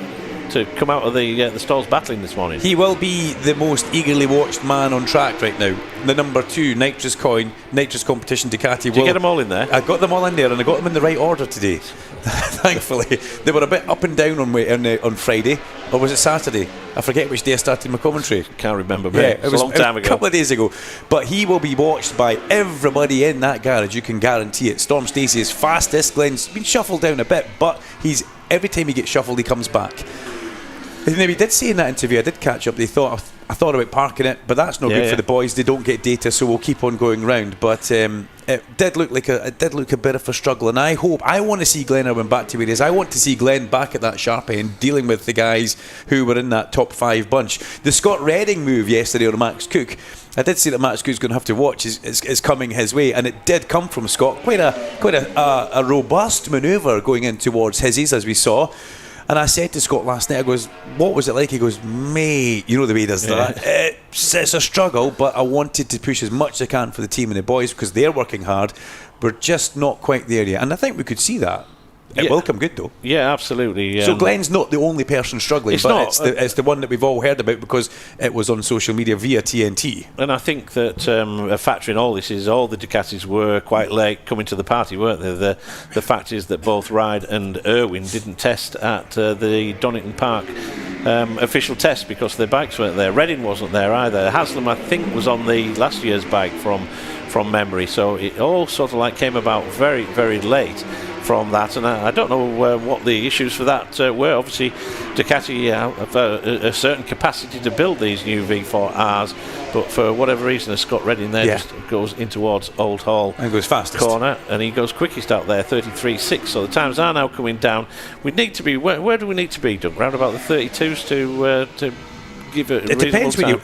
come out of the stalls battling this morning. He will be the most eagerly watched man on track right now. The number 2 nitrous competition Ducati. Did you get them all in there? I got them all in there, and I got them in the right order today. Thankfully, they were a bit up and down on Friday, or was it Saturday? I forget which day I started my commentary. Can't remember. It was a long time ago. A couple of days ago. But he will be watched by everybody in that garage. You can guarantee it. Storm Stacey is fastest. Glenn's been shuffled down a bit, but every time he gets shuffled, he comes back. Now, he did say in that interview, I did catch up, I thought about parking it, but that's no good for the boys. They don't get data, so we'll keep on going round. But it did look like a bit of a struggle, and I want to see Glenn Irwin back to where he is. I want to see Glenn back at that sharp end, dealing with the guys who were in that top 5 bunch. The Scott Redding move yesterday on Max Cook, I did say that Max Cook's going to have to watch is coming his way, and it did come from Scott. Quite a robust manoeuvre going in towards his, as we saw. And I said to Scott last night, I goes, what was it like? He goes, mate, you know the way he does that. It's a struggle, but I wanted to push as much as I can for the team and the boys, because they're working hard. We're just not quite there yet. And I think we could see that. It will come good, though. Yeah, absolutely. So Glenn's not the only person struggling, it's the one that we've all heard about, because it was on social media via TNT. And I think that a factor in all this is all the Ducatis were quite late coming to the party, weren't they? The fact is that both Ride and Irwin didn't test at the Donington Park official test because their bikes weren't there. Redding wasn't there either. Haslam, I think, was on the last year's bike from memory. So it all sort of came about very, very late from that, and I don't know what the issues for that were. Obviously, Ducati have a certain capacity to build these new V4Rs, but for whatever reason, Scott Redding there just goes in towards Old Hall and goes fastest corner, and he goes quickest out there, 33.6. So the times are now coming down. We need to be where do we need to be, Doug? Round about the 32s to give it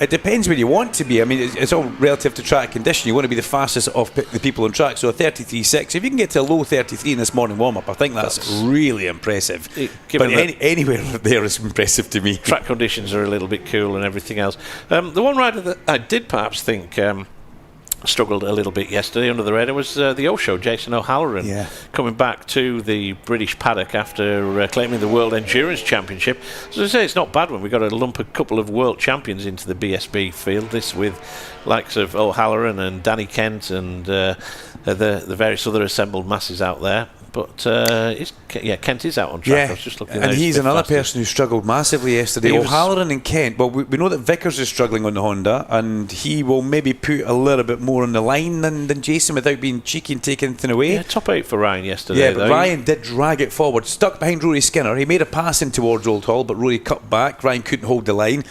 depends where you want to be. I mean, it's all relative to track condition. You want to be the fastest of the people on track. So a 33.6, if you can get to a low 33 in this morning warm-up, I think that's really impressive. But anywhere there is impressive to me. Track conditions are a little bit cool and everything else. The one rider that I did perhaps think struggled a little bit yesterday under the radar was the Osho, Jason O'Halloran, coming back to the British paddock after claiming the World Endurance Championship. As I say, it's not bad when we got to lump a couple of world champions into the BSB field. This with likes of O'Halloran and Danny Kent and the various other assembled masses out there. But Kent is out on track. I was just looking, and he's another person who struggled massively yesterday. O'Halloran and Kent. Well, we know that Vickers is struggling on the Honda, and he will maybe put a little bit more on the line than Jason without being cheeky and taking anything away. Yeah, top 8 for Ryan yesterday. Yeah, but Ryan did drag it forward, stuck behind Rory Skinner. He made a pass in towards Old Hall, but Rory cut back. Ryan couldn't hold the line.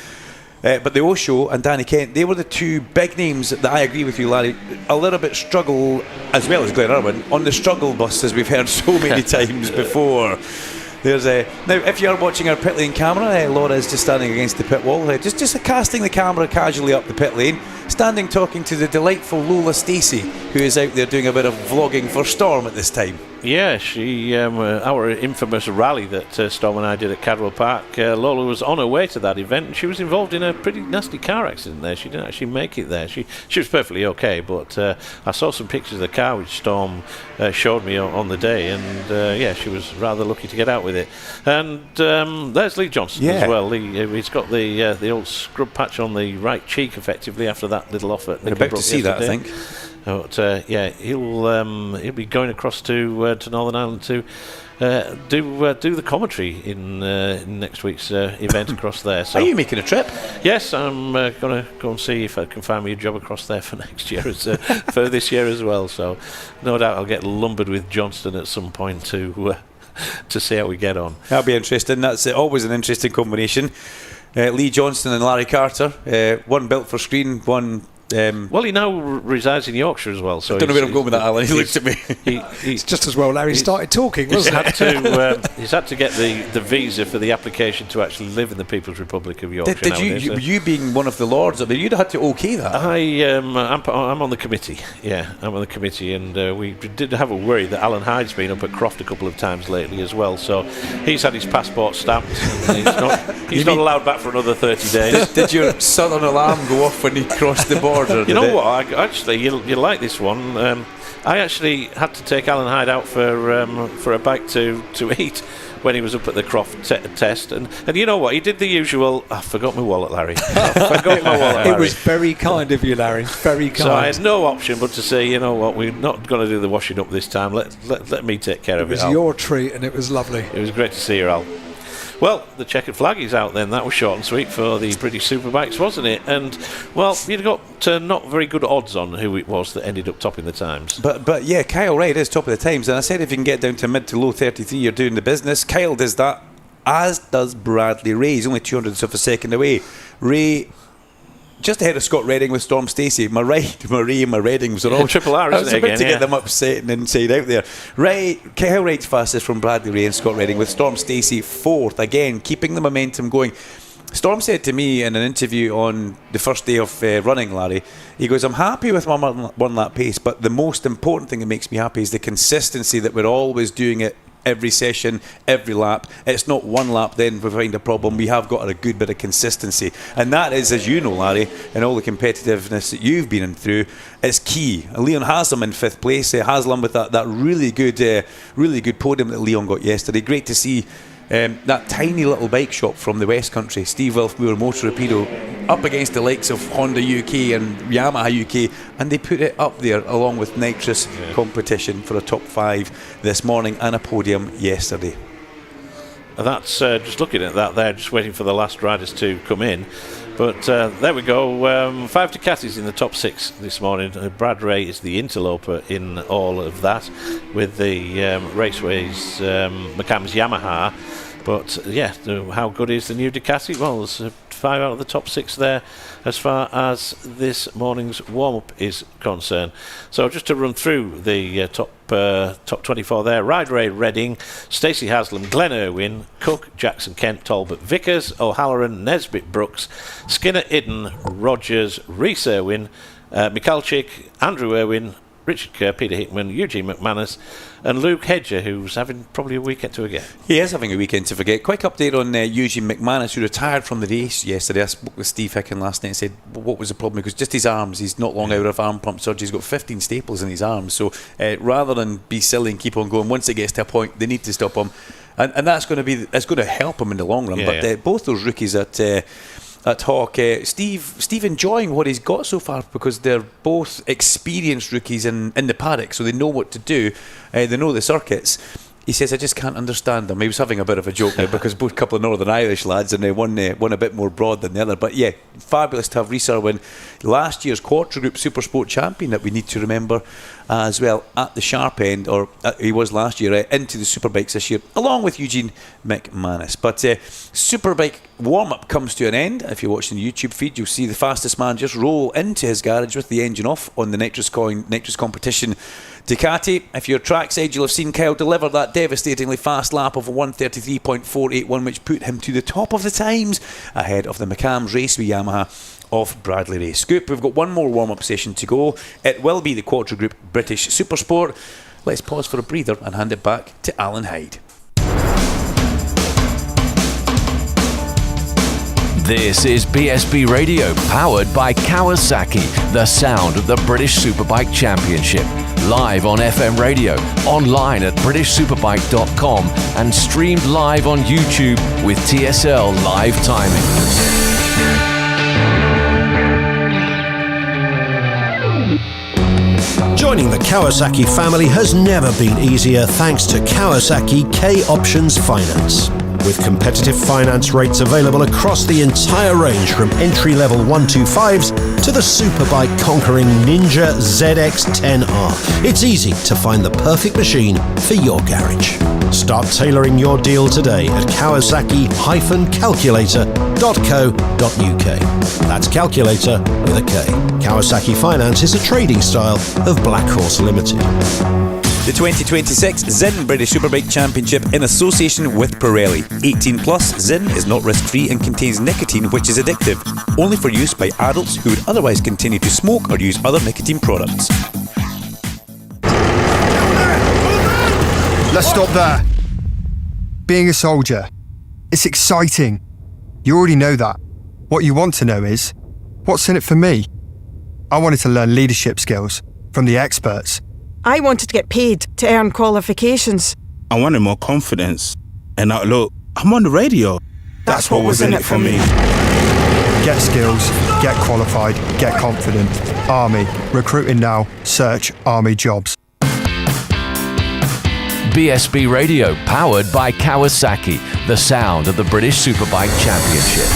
But the Osho and Danny Kent, they were the two big names that I agree with you, Larry, a little bit struggle, as well as Glenn Irwin, on the struggle bus, as we've heard so many times before. There's now, if you're watching our pit lane camera, Laura is just standing against the pit wall, just casting the camera casually up the pit lane, standing talking to the delightful Lola Stacey, who is out there doing a bit of vlogging for Storm at this time. Yeah, she our infamous rally that Storm and I did at Cadwell Park, Lola was on her way to that event, and she was involved in a pretty nasty car accident there. She didn't actually make it there. She was perfectly okay, but I saw some pictures of the car which Storm showed me on the day, and she was rather lucky to get out with it. And there's Lee Johnson as well. He's got the old scrub patch on the right cheek, effectively, after that little off at Nickelbrook. About to see yesterday. That, I think. But he'll be going across to Northern Ireland to do the commentary in next week's event across there. So, are you making a trip? Yes, I'm going to go and see if I can find me a job across there for next year, for this year as well. So, no doubt I'll get lumbered with Johnston at some point to see how we get on. That'll be interesting. That's always an interesting combination. Lee Johnston and Larry Carter, one built for screen, one Well, he now resides in Yorkshire as well. So I don't know where I'm going with that, Alan. He looked at me. It's just as well Larry started talking, wasn't it? He's had to get the visa for the application to actually live in the People's Republic of Yorkshire. Did you being one of the lords, I mean, you'd have had to okay that. I'm on the committee. Yeah, I'm on the committee, and we did have a worry that Alan Hyde's been up at Croft a couple of times lately as well. So he's had his passport stamped. And he's not allowed back for another 30 days. Did your southern alarm go off when he crossed the border? You know what? You'll like this one. I actually had to take Alan Hyde out for a bite to eat when he was up at the Croft test, and you know what? He did the usual. I forgot my wallet, Larry. It was very kind of you, Larry. Very kind. So I had no option but to say, you know what? We're not going to do the washing up this time. Let me take care of it. It was your treat, and it was lovely. It was great to see you, Al. Well, the checkered flag is out then. That was short and sweet for the British Superbikes, wasn't it? And, well, you'd got not very good odds on who it was that ended up topping the times. But yeah, Kyle Wright is top of the times. And I said if you can get down to mid to low 33, you're doing the business. Kyle does that, as does Bradley Ray. He's only 200ths of a second away. Ray, just ahead of Scott Redding with Storm Stacey. My right, my Ray, and my Reddings are all triple R, isn't it? I was about to get them upset and inside out there. Kyle Wright's fastest from Bradley Ray and Scott Redding, with Storm Stacey fourth, again keeping the momentum going. Storm said to me in an interview on the first day of running, Larry, he goes, I'm happy with my one lap pace, but the most important thing that makes me happy is the consistency that we're always doing it every session, every lap. It's not one lap then we find a problem. We have got a good bit of consistency, and that is, as you know, Larry, and all the competitiveness that you've been through, is key. Leon Haslam in fifth place. Haslam with that really good podium that Leon got yesterday. Great to see. That tiny little bike shop from the West Country, Steve Wilfmoor Motor Rapido, up against the likes of Honda UK and Yamaha UK, and they put it up there along with nitrous competition for a top 5 this morning and a podium yesterday. That's just looking at that there, just waiting for the last riders to come in. But there we go. 5 Ducatis in the top 6 this morning. Brad Ray is the interloper in all of that, with the Raceways McCann's Yamaha. But yeah, how good is the new Ducati? Well, there's 5 out of the top 6 there as far as this morning's warm-up is concerned. So just to run through the top 24 there: Ride Ray Redding, Stacey Haslam, Glenn Irwin, Cook, Jackson Kent, Talbot Vickers, O'Halloran, Nesbitt Brooks, Skinner Idden, Rogers, Rhys Irwin, Michalczyk, Andrew Irwin, Richard Kerr, Peter Hickman, Eugene McManus, and Luke Hedger, who's having probably a weekend to forget. He is having a weekend to forget. Quick update on Eugene McManus, who retired from the race yesterday. I spoke with Steve Hicken last night and said, what was the problem? Because just his arms, he's not long out of arm pump surgery. He's got 15 staples in his arms. So rather than be silly and keep on going, once it gets to a point, they need to stop him. And that's going to help him in the long run. Both those rookies at Hawk, Steve enjoying what he's got so far, because they're both experienced rookies in the paddock, so they know what to do, they know the circuits. He says, I just can't understand them. He was having a bit of a joke now, because both couple of Northern Irish lads, and one a bit more broad than the other. But yeah, fabulous to have Rhys Irwin, last year's Quattro Group Supersport champion, that we need to remember as well, at the sharp end, or he was last year, into the Superbikes this year, along with Eugene McManus. But Superbike warm-up comes to an end. If you're watching the YouTube feed, you'll see the fastest man just roll into his garage with the engine off on the nitrous competition Ducati. If you're trackside, you'll have seen Kyle deliver that devastatingly fast lap of 1:33.481, which put him to the top of the times, ahead of the McCams Raceway Yamaha of Bradley Ray. Scoop, we've got one more warm-up session to go. It will be the Quattro Group British Supersport. Let's pause for a breather and hand it back to Alan Hyde. This is BSB Radio, powered by Kawasaki, the sound of the British Superbike Championship. Live on FM radio, online at BritishSuperbike.com, and streamed live on YouTube with TSL live timing. Joining the Kawasaki family has never been easier thanks to Kawasaki K Options Finance. With competitive finance rates available across the entire range from entry-level 125s to the Superbike conquering Ninja ZX10R. It's easy to find the perfect machine for your garage. Start tailoring your deal today at Kawasaki-calculator.co.uk. That's calculator with a K. Kawasaki Finance is a trading style of Black Horse Limited. The 2026 Zinn British Superbike Championship in association with Pirelli. 18 plus, Zinn is not risk-free and contains nicotine which is addictive, only for use by adults who would otherwise continue to smoke or use other nicotine products. Let's stop there. Being a soldier, it's exciting. You already know that. What you want to know is, what's in it for me? I wanted to learn leadership skills from the experts. I wanted to get paid to earn qualifications. I wanted more confidence. And now look, I'm on the radio. That's what was in it for me. Get skills, get qualified, get confident. Army, recruiting now, search Army jobs. BSB Radio, powered by Kawasaki, the sound of the British Superbike Championship.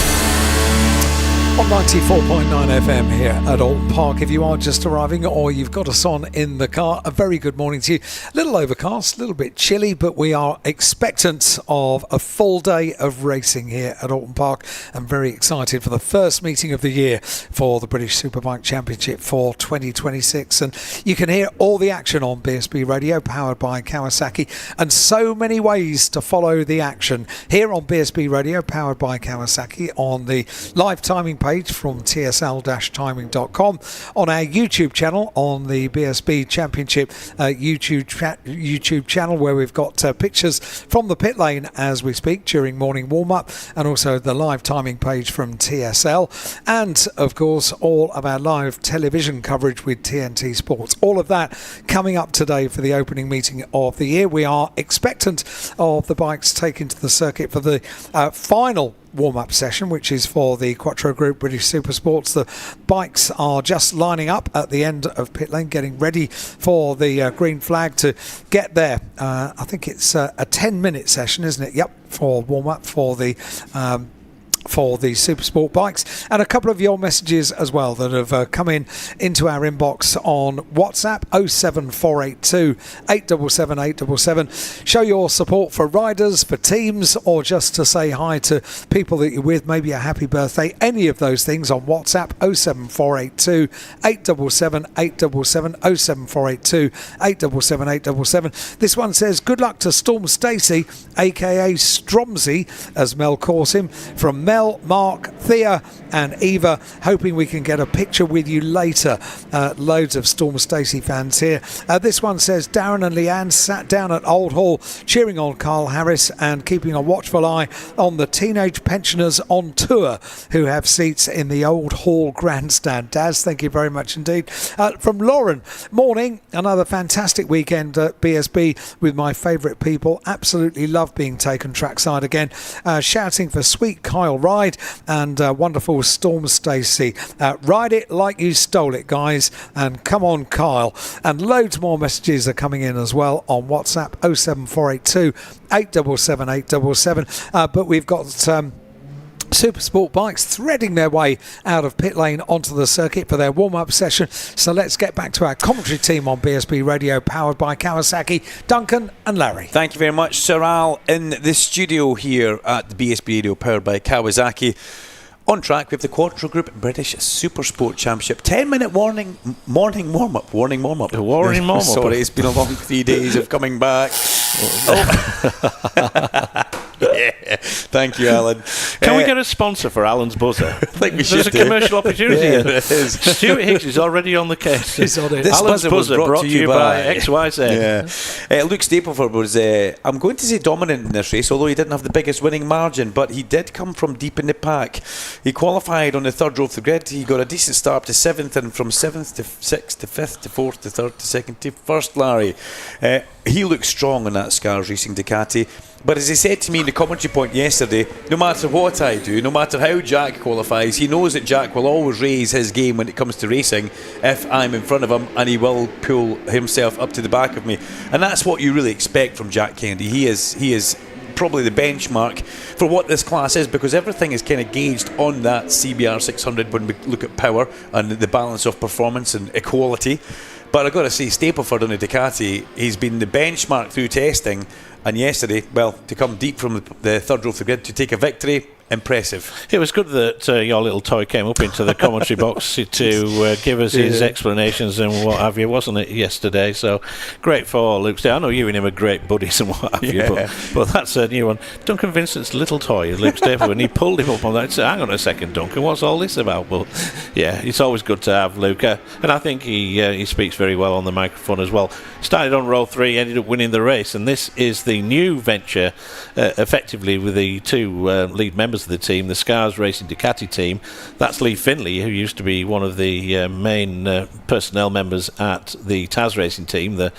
On 94.9 FM here at Alton Park. If you are just arriving or you've got us on in the car, a very good morning to you. A little overcast, a little bit chilly, but we are expectant of a full day of racing here at Alton Park. I'm very excited for the first meeting of the year for the British Superbike Championship for 2026. And you can hear all the action on BSB Radio, powered by Kawasaki, and so many ways to follow the action here on BSB Radio, powered by Kawasaki, on the live timing page from tsl-timing.com, on our YouTube channel, on the BSB Championship YouTube channel, where we've got pictures from the pit lane as we speak during morning warm-up, and also the live timing page from TSL, and of course all of our live television coverage with TNT Sports. All of that coming up today for the opening meeting of the year. We are expectant of the bikes taken to the circuit for the final warm-up session, which is for the Quattro Group British Supersports. The bikes are just lining up at the end of pit lane, getting ready for the green flag to get there. I think it's a 10-minute session, isn't it? Yep, for warm-up for the Supersport bikes, and a couple of your messages as well that have come into our inbox on WhatsApp 07482 877 877. Show your support for riders, for teams, or just to say hi to people that you're with, maybe a happy birthday, any of those things on WhatsApp 07482 877 877 07482 877 877. This one says, good luck to Storm Stacey, aka Stromsy, as Mel calls him, from Mel, Mark, Thea and Eva, hoping we can get a picture with you later. Loads of Storm Stacey fans here. This one says, Darren and Leanne sat down at Old Hall cheering on Carl Harris and keeping a watchful eye on the teenage pensioners on tour who have seats in the Old Hall grandstand. Daz, thank you very much indeed. From Lauren, morning, another fantastic weekend at BSB with my favourite people. Absolutely love being taken trackside again. Shouting for sweet Kyle Ride and wonderful Storm Stacey. Ride it like you stole it, guys, and come on, Kyle. And loads more messages are coming in as well on WhatsApp 07482 877 877. But we've got Supersport bikes threading their way out of pit lane onto the circuit for their warm-up session. So let's get back to our commentary team on BSB Radio, powered by Kawasaki. Duncan and Larry. Thank you very much, Sir Al, in the studio here at the BSB Radio, powered by Kawasaki. On track with the Quattro Group British Supersport Championship. 10-minute morning warm-up. Warning warm-up. Sorry, it's been a long 3 days of coming back. Yeah. Thank you, Alan. Can we get a sponsor for Alan's buzzer? I think we There's should a commercial opportunity here. There is. Stuart Higgs is already on the case. He's on it. This Alan's buzzer was brought to you by XYZ. Yeah. Luke Stapleford was, I'm going to say, dominant in this race, although he didn't have the biggest winning margin, but he did come from deep in the pack. He qualified on the third row of the grid. He got a decent start to 7th, and from 7th to 6th to 5th to 4th to 3rd to 2nd to 1st, Larry. He looks strong on that Scars Racing Ducati. But as he said to me in the commentary point yesterday, no matter what I do, no matter how Jack qualifies, he knows that Jack will always raise his game when it comes to racing if I'm in front of him, and he will pull himself up to the back of me. And that's what you really expect from Jack Kennedy. He is probably the benchmark for what this class is, because everything is kind of gauged on that CBR 600 when we look at power and the balance of performance and equality. But I've got to say, Stapleford on the Ducati, he's been the benchmark through testing, and yesterday, well, to come deep from the third row of the grid to take a victory, impressive. It was good that your little toy came up into the commentary box to give us his explanations and what have you, wasn't it, yesterday? So great for Luke Stapleford. I know you and him are great buddies and what have you, but that's a new one. Duncan Vincent's little toy, Luke Stapleford, and he pulled him up on that and said, hang on a second, Duncan, what's all this about? But yeah, it's always good to have Luke, and I think he speaks very well on the microphone as well. Started on row 3, ended up winning the race, and this is the new venture, effectively, with the two lead members of the team, the Scars Racing Ducati team. That's Lee Finley, who used to be one of the main personnel members at the Taz Racing team, the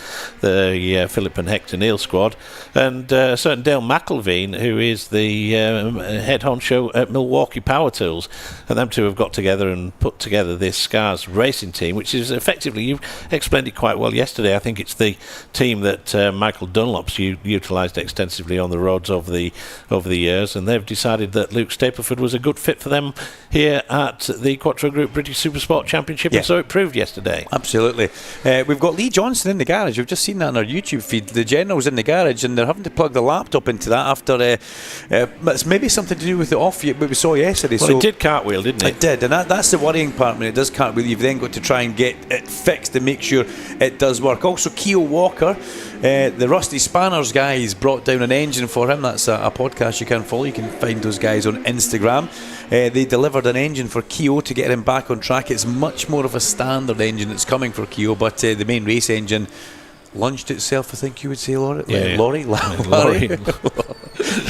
Philip and Hector Neal squad, and a certain Dale McElveen, who is the head honcho at Milwaukee Power Tools, and them two have got together and put together this Scars Racing team, which is effectively, you explained it quite well yesterday, I think it's the team that Michael Dunlop's utilised extensively on the roads over the years, and they've decided that Luke Stapleford was a good fit for them here at the Quattro Group British Supersport Championship, and so it proved yesterday. Absolutely. We've got Lee Johnson in the garage. We've just seen that on our YouTube feed. The General's in the garage, and they're having to plug the laptop into that after it's maybe something to do with the off we saw yesterday. Well, it did cartwheel, didn't it? It did, and that's the worrying part. When it does cartwheel, you've then got to try and get it fixed to make sure it does work. Also, Keogh Walker, the Rusty Spanners guys, brought down an engine for him. That's a podcast you can follow. You can find those guys on Instagram. They delivered an engine for Keogh to get him back on track. It's much more of a standard engine that's coming for Keogh, but the main race engine launched itself, I think you would say, Laurie. Laurie.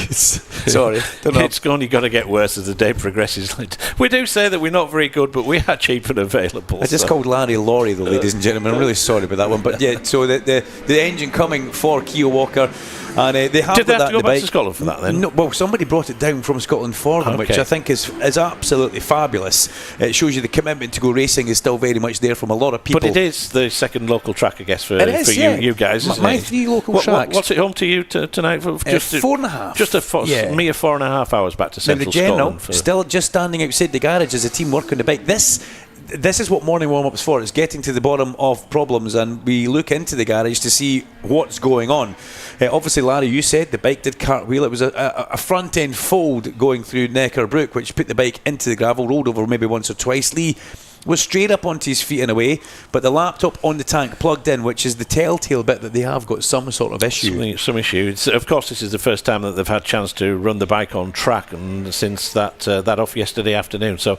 Sorry, it's only going to get worse as the day progresses. We do say that we're not very good, but we are cheap and available. I just called Larry Laurie, though, ladies and gentlemen. I'm really sorry about that one, but yeah. So the engine coming for Keogh Walker. And they have Did they have to go back bike to Scotland for that then? No, well, somebody brought it down from Scotland for them, which I think is absolutely fabulous. It shows you the commitment to go racing is still very much there from a lot of people. But it is the second local track, I guess, for you guys, isn't my it? 3 local tracks. What's it home to you tonight? For just 4.5. Just a mere 4.5 hours back to Central Scotland. Now, the General, still just standing outside the garage as a team working the bike. This is what morning warm-up's for. It's getting to the bottom of problems, and we look into the garage to see what's going on. Obviously, Larry, you said the bike did cartwheel. It was a front-end fold going through Necker Brook, which put the bike into the gravel, rolled over maybe once or twice. Lee was straight up onto his feet in a way, but the laptop on the tank plugged in, which is the telltale bit that they have got some sort of issue. Some issue. Of course, this is the first time that they've had a chance to run the bike on track, and since that off yesterday afternoon. So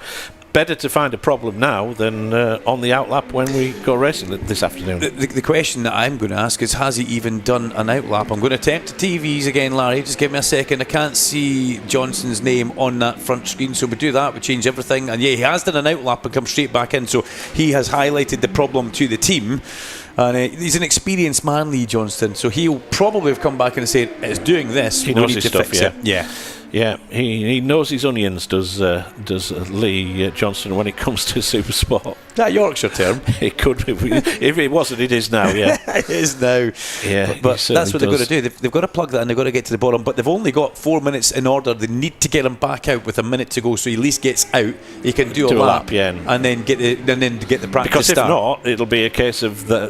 better to find a problem now than on the outlap when we go racing this afternoon. The question that I'm going to ask is, has he even done an outlap? I'm going to attempt the TVs again, Larry. Just give me a second. I can't see Johnson's name on that front screen, so we do that, we change everything. And yeah, he has done an outlap and come straight back in, so he has highlighted the problem to the team. And he's an experienced man, Lee Johnston, so he'll probably have come back and said, it's doing this, he we knows need his to stuff, fix it. Yeah, he knows his onions, does Lee Johnston, when it comes to super sport. That Yorkshire term. It could be. If it wasn't, it is now, yeah. It is now. Yeah, but that's what they've got to do. They've got to plug that in, they've got to get to the bottom, but they've only got 4 minutes in order. They need to get him back out with a minute to go, so he at least gets out. He can do a lap, and then get the practice because start. If not, it'll be a case of the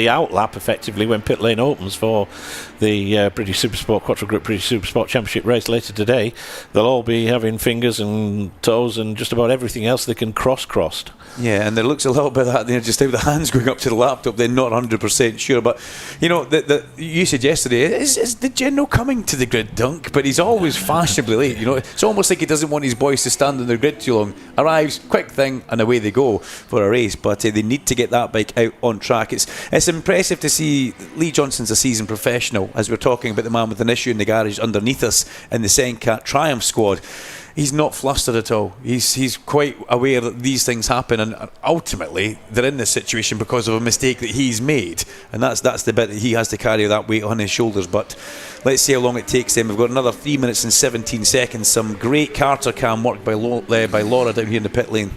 outlap, effectively, when pit lane opens for the British Supersport Quattro Group British Supersport Championship race later today. They'll all be having fingers and toes and just about everything else they can crossed. Yeah, and there looks a little bit of that there, just how the hands going up to the laptop. They're not 100% sure, but you know, you said yesterday, is the General coming to the grid, Dunk? But he's always fashionably late. You know, it's almost like he doesn't want his boys to stand on the grid too long. Arrives, quick thing, and away they go for a race. But they need to get that bike out on track. It's impressive to see. Lee Johnson's a seasoned professional, as we're talking about the man with an issue in the garage underneath us in the Sencat Triumph squad. He's not flustered at all. He's quite aware that these things happen, and ultimately they're in this situation because of a mistake that he's made, and that's the bit that he has to carry that weight on his shoulders. But let's see how long it takes them. We've got another 3 minutes and 17 seconds. Some great Carter cam work by Laura down here in the pit lane.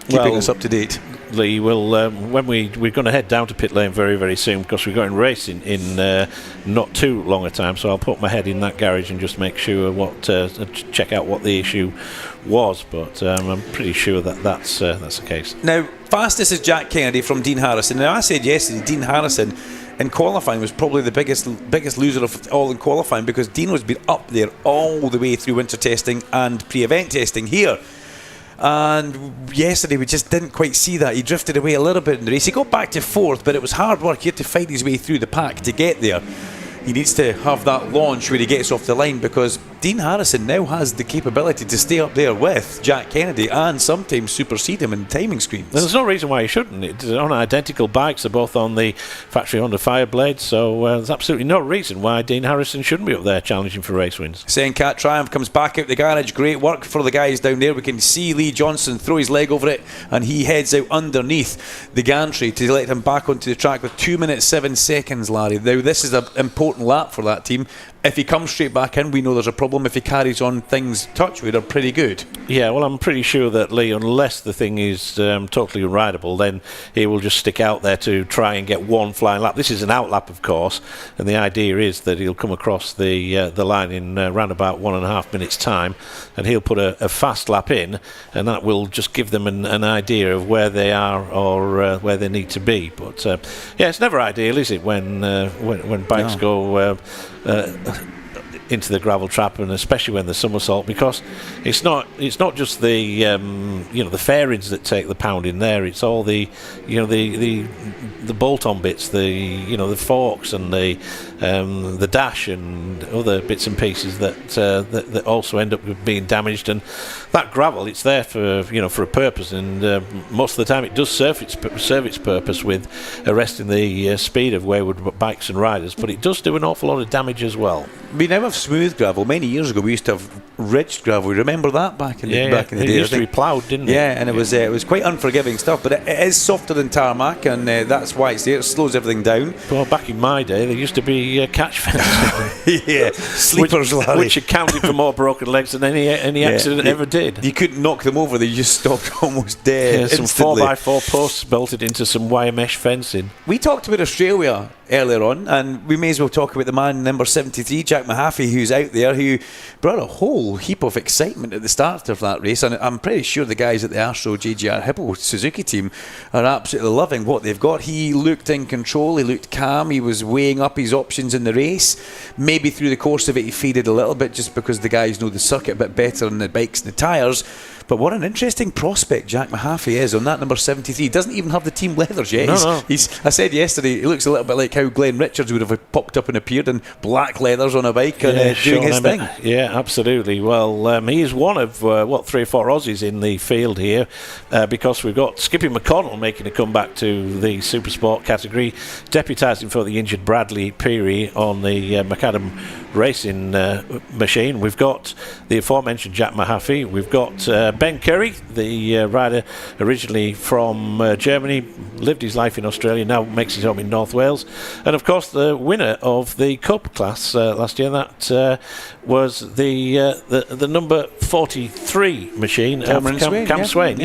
keeping us up to date. Lee, will when we're going to head down to pit lane very, very soon because we're going racing in not too long a time. So I'll put my head in that garage and just make sure check out what the issue was. But I'm pretty sure that's the case. Now, fastest is Jack Kennedy from Dean Harrison. Now, I said yesterday, Dean Harrison in qualifying was probably the biggest loser of all in qualifying, because Dean was been up there all the way through winter testing and pre-event testing here. And yesterday we just didn't quite see that. He drifted away a little bit in the race. He got back to fourth, but it was hard work. He had to fight his way through the pack to get there. He needs to have that launch where he gets off the line, because Dean Harrison now has the capability to stay up there with Jack Kennedy and sometimes supersede him in timing screens. There's no reason why he shouldn't. It's on identical bikes. They're both on the factory Honda Fireblade, so there's absolutely no reason why Dean Harrison shouldn't be up there challenging for race wins. Saying Cat Triumph comes back out the garage. Great work for the guys down there. We can see Lee Johnson throw his leg over it, and he heads out underneath the gantry to let him back onto the track with 2 minutes 7 seconds, Larry. Now, this is an important lap for that team. If he comes straight back in, we know there's a problem. If he carries on, things touchwood are pretty good. Yeah, well, I'm pretty sure that Lee, unless the thing is totally unrideable, then he will just stick out there to try and get one flying lap. This is an out lap, of course, and the idea is that he'll come across the line in around about 1.5 minutes' time, and he'll put a fast lap in, and that will just give them an idea of where they are or where they need to be. But yeah, it's never ideal, is it, when bikes go into the gravel trap, and especially when the somersault, because it's not just the the fairings that take the pound in there. It's all the bolt-on bits, the forks and the dash and other bits and pieces that also end up being damaged. And that gravel, it's there for a purpose, and most of the time it does serve its purpose with arresting the speed of wayward bikes and riders, but it does do an awful lot of damage as well. We now have smooth gravel. Many years ago we used to have ridged gravel. Remember that back in the day? It used to be ploughed, didn't it? Yeah, and it was quite unforgiving stuff, but it is softer than tarmac, and that's why it's there. It slows everything down. Well, back in my day there used to be catch fences. Yeah, sleepers, which accounted for more broken legs than any accident ever did. You couldn't knock them over, they just stopped almost dead. Yeah, some 4x4 posts bolted into some wire mesh fencing. We talked about Australia earlier on, and we may as well talk about the man number 73, Jack Mahaffey, who's out there, who brought a whole heap of excitement at the start of that race. And I'm pretty sure the guys at the Astro JGR Hippo Suzuki team are absolutely loving what they've got. He looked in control, he looked calm, he was weighing up his options in the race. Maybe through the course of it he faded a little bit just because the guys know the circuit a bit better and the bikes and the tyres. But what an interesting prospect Jack Mahaffey is on that number 73. He doesn't even have the team leathers yet. No. I said yesterday, he looks a little bit like how Glenn Richards would have popped up and appeared in black leathers on a bike and doing his thing. Yeah, absolutely. Well, he is one of, 3 or 4 Aussies in the field here, because we've got Skippy McConnell making a comeback to the Supersport category, deputising for the injured Bradley Peary on the Macadam racing machine. We've got the aforementioned Jack Mahaffey. We've got Ben Curry, the rider originally from Germany, lived his life in Australia, now makes his home in North Wales, and of course the winner of the Cup class last year, that was the number 43 machine, Cam Swain,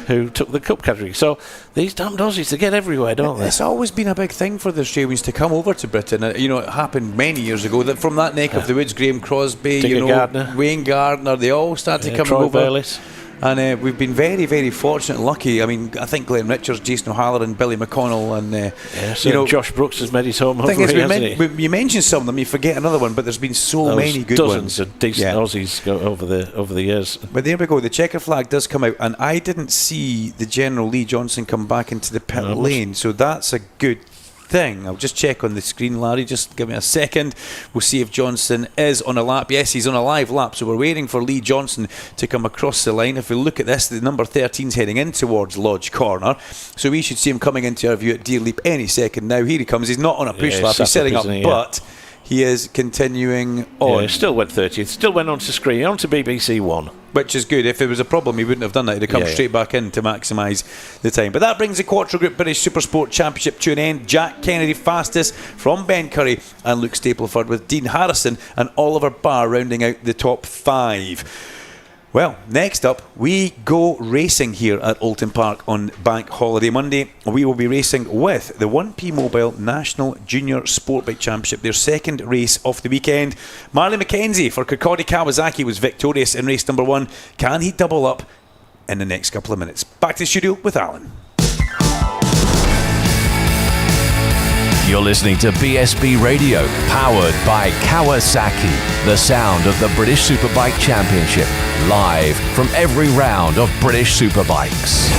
who took the Cup category. So these damned Aussies, they get everywhere, don't they? It's always been a big thing for the Australians to come over to Britain. It happened many years ago that from that neck of the woods, Graham Crosby, Gardner, Wayne Gardner, they all started coming Troy over. Bayliss. And we've been very, very fortunate and lucky. I mean, I think Glenn Richards, Jason O'Halloran, Billy McConnell, and Josh Brooks has made his home over here, hasn't he? You mention some of them, you forget another one, but there's been so many good dozens ones. of decent Aussies go over the years. But there we go. The checker flag does come out, and I didn't see the General Lee Johnson come back into the pit lane, so that's a good thing. I'll just check on the screen, Larry, just give me a second. We'll see if Johnson is on a lap. Yes, he's on a live lap, so we're waiting for Lee Johnson to come across the line. If we look at this, the number 13's heading in towards Lodge Corner, so we should see him coming into our view at Deer Leap any second now. Here he comes. He's not on a push lap, he's setting up, but he is continuing on. Yeah, still went 30th, still went on to screen, on to BBC One. Which is good. If there was a problem, he wouldn't have done that. He'd have come straight back in to maximise the time. But that brings the Quattro Group British Supersport Championship to an end. Jack Kennedy fastest from Ben Curry and Luke Stapleford, with Dean Harrison and Oliver Barr rounding out the top 5. Well, next up, we go racing here at Alton Park on Bank Holiday Monday. We will be racing with the 1P Mobile National Junior Sportbike Championship, their second race of the weekend. Marley McKenzie for Kirkcaldy Kawasaki was victorious in race number 1. Can he double up in the next couple of minutes? Back to the studio with Alan. You're listening to BSB Radio, powered by Kawasaki, the sound of the British Superbike Championship, live from every round of British Superbikes.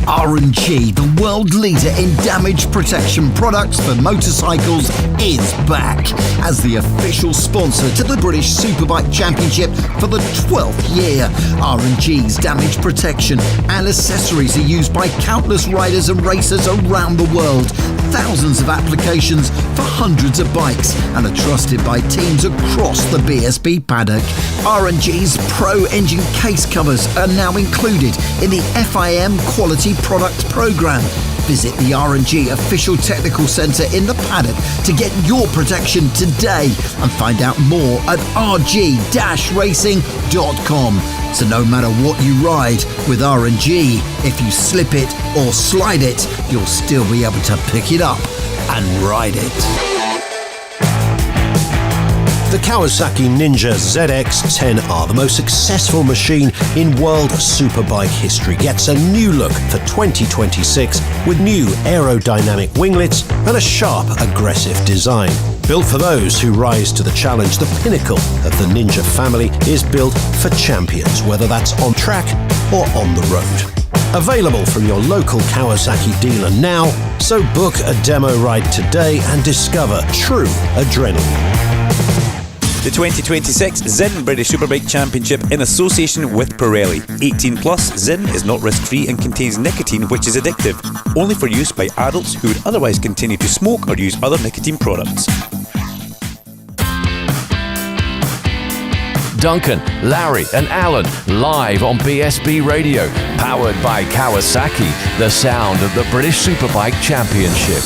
R&G, the world leader in damage protection products for motorcycles, is back as the official sponsor to the British Superbike Championship for the 12th year. R&G's damage protection and accessories are used by countless riders and racers around the world. Thousands of applications for hundreds of bikes and are trusted by teams across the BSB paddock. R&G's Pro Engine case covers are now included in the FIM Quality Products Programme. Visit the R&G official technical centre in the paddock to get your protection today and find out more at rg-racing.com. So no matter what you ride with R&G, if you slip it or slide it, you'll still be able to pick it up and ride it. The Kawasaki Ninja ZX-10R, the most successful machine in world superbike history, gets a new look for 2026 with new aerodynamic winglets and a sharp, aggressive design. Built for those who rise to the challenge, the pinnacle of the Ninja family is built for champions, whether that's on track or on the road. Available from your local Kawasaki dealer now, so book a demo ride today and discover true adrenaline. The 2026 Zinn British Superbike Championship in association with Pirelli. 18 plus, Zinn is not risk-free and contains nicotine, which is addictive, only for use by adults who would otherwise continue to smoke or use other nicotine products. Duncan, Larry and Alan, live on BSB Radio, powered by Kawasaki, the sound of the British Superbike Championship.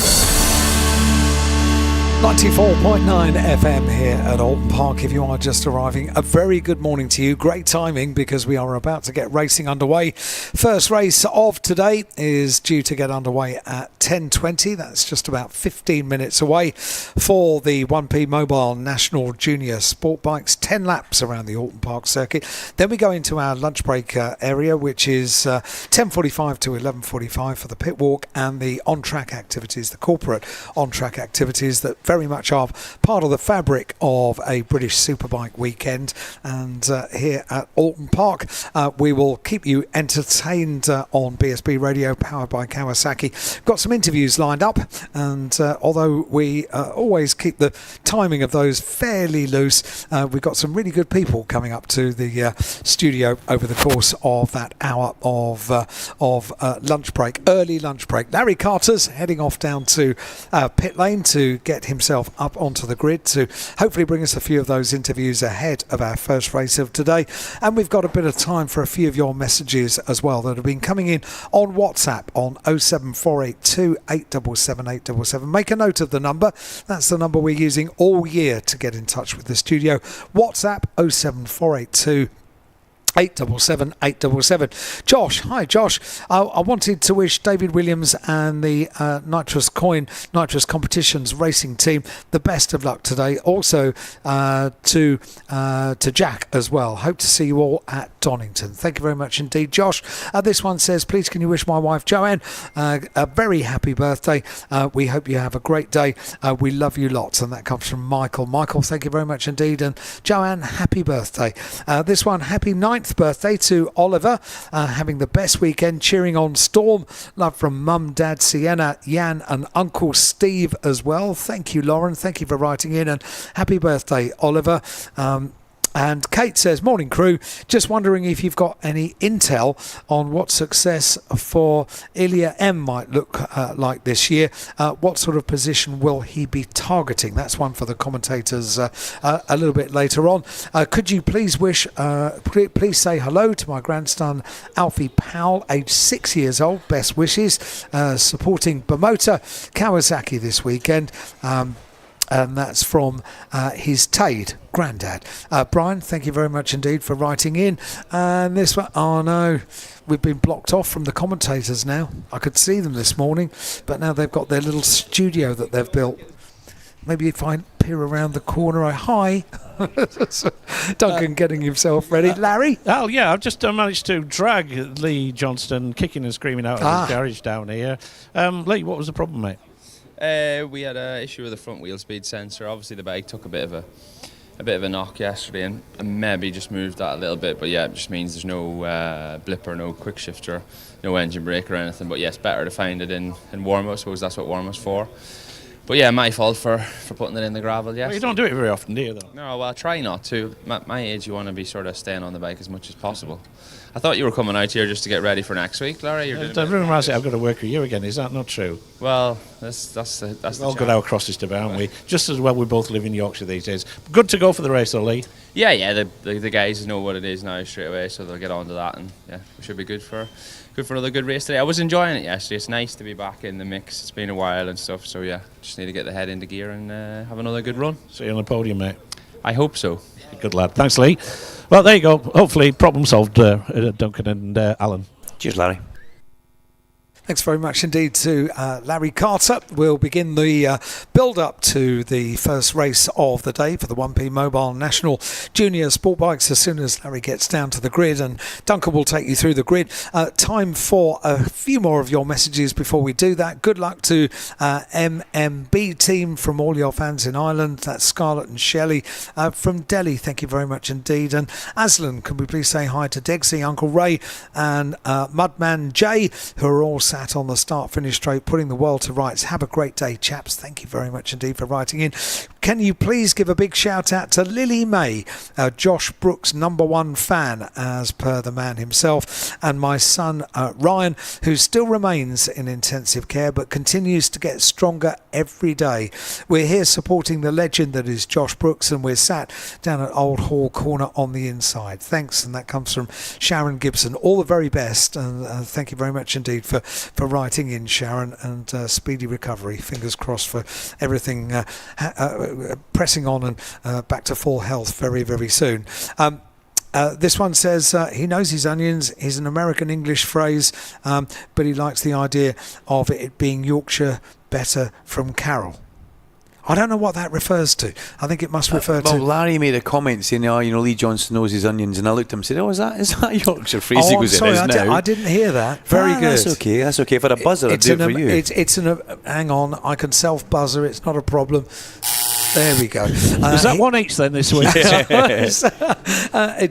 94.9 FM here at Alton Park. If you are just arriving, a very good morning to you. Great timing because we are about to get racing underway. First race of today is due to get underway at 10:20. That's just about 15 minutes away for the 1P Mobile National Junior Sport Bikes. 10 laps around the Alton Park circuit. Then we go into our lunch break area, which is 10:45 to 11:45 for the pit walk and the on-track activities, the corporate on-track activities that very much are part of the fabric of a British Superbike weekend. And here at Alton Park, we will keep you entertained on BSB Radio, powered by Kawasaki. Got some interviews lined up, and although we always keep the timing of those fairly loose, we've got some really good people coming up to the studio over the course of that hour of lunch break, early lunch break. Larry Carter's heading off down to pit lane to get himself up onto the grid to hopefully bring us a few of those interviews ahead of our first race of today. And we've got a bit of time for a few of your messages as well that have been coming in on WhatsApp on 07482 877 877. Make a note of the number. That's the number we're using all year to get in touch with the studio. WhatsApp 07482 877 877. Josh, hi Josh. I wanted to wish David Williams and the Nitrous Competitions racing team the best of luck today. Also to Jack as well. Hope to see you all at Donington. Thank you very much indeed, Josh. This one says, please can you wish my wife Joanne a very happy birthday. We hope you have a great day. We love you lots. And that comes from Michael. Michael, thank you very much indeed. And Joanne, happy birthday. This one, happy 9th birthday to Oliver, having the best weekend, cheering on Storm. Love from Mum, Dad, Sienna, Jan and Uncle Steve as well. Thank you, Lauren. Thank you for writing in, and happy birthday, Oliver. And Kate says, morning crew, just wondering if you've got any intel on what success for Ilya M might look like this year. What sort of position will he be targeting? That's one for the commentators a little bit later on. Could you please please say hello to my grandson Alfie Powell, aged 6 years old. Best wishes. Supporting Bimota Kawasaki this weekend. and that's from his Tade granddad. Brian, thank you very much indeed for writing in. And this one, oh no, we've been blocked off from the commentators now. I could see them this morning, but now they've got their little studio that they've built. Maybe if I peer around the corner, hi. Duncan getting himself ready. Larry? Oh, yeah, I've just managed to drag Lee Johnston kicking and screaming out of his garage down here. Lee, what was the problem, mate? We had an issue with the front wheel speed sensor. Obviously, the bike took a bit of a knock yesterday, and maybe just moved that a little bit. But yeah, it just means there's no blip or no quick shifter, no engine brake or anything. But yeah, it's better to find it in warm-up. I suppose that's what warm-up's for. But yeah, my fault for putting it in the gravel, yes. Well, you don't do it very often, do you, though? No, well, I try not to. My age, you want to be sort of staying on the bike as much as possible. I thought you were coming out here just to get ready for next week, Larry. The rumour has it I've got to work with you again. Is that not true? Well, that's We've all got our crosses to bear, haven't we? Just as well we both live in Yorkshire these days. Good to go for the race, though, Lee. Yeah. The guys know what it is now straight away, so they'll get on to that, and yeah, we should be good for another good race today. I was enjoying it yesterday. It's nice to be back in the mix. It's been a while and stuff, so yeah, just need to get the head into gear and have another good run. See you on the podium, mate. I hope so. Good lad. Thanks, Lee. Well, there you go. Hopefully, problem solved, Duncan and Alan. Cheers, Larry. Thanks very much indeed to Larry Carter. We'll begin the build-up to the first race of the day for the 1P Mobile National Junior Sport Bikes as soon as Larry gets down to the grid, and Duncan will take you through the grid. Time for a few more of your messages before we do that. Good luck to MMB team from all your fans in Ireland. That's Scarlett and Shelley from Delhi. Thank you very much indeed. And Aslan, can we please say hi to Degsy, Uncle Ray and Mudman Jay, who are all sat on the start-finish straight, putting the world to rights. Have a great day, chaps. Thank you very much indeed for writing in. Can you please give a big shout out to Lily May, Josh Brooks' #1 fan, as per the man himself, and my son Ryan, who still remains in intensive care but continues to get stronger every day. We're here supporting the legend that is Josh Brooks, and we're sat down at Old Hall Corner on the inside. Thanks, and that comes from Sharon Gibson. All the very best, and thank you very much indeed for writing in, Sharon, and speedy recovery. Fingers crossed for everything pressing on and back to full health very, very soon. This one says he knows his onions is an American English phrase, but he likes the idea of it being Yorkshire better from Carol. I don't know what that refers to. I think it must refer to... Well, Larry made a comment saying, Lee Johnston knows his onions, and I looked at him and said, is that a Yorkshire phrase? He goes, sorry, now. I didn't hear that. Very good. That's okay. If I had a buzzer, I'd do it for you. Hang on, I can self-buzzer, it's not a problem. There we go. Is that one each then this week? It's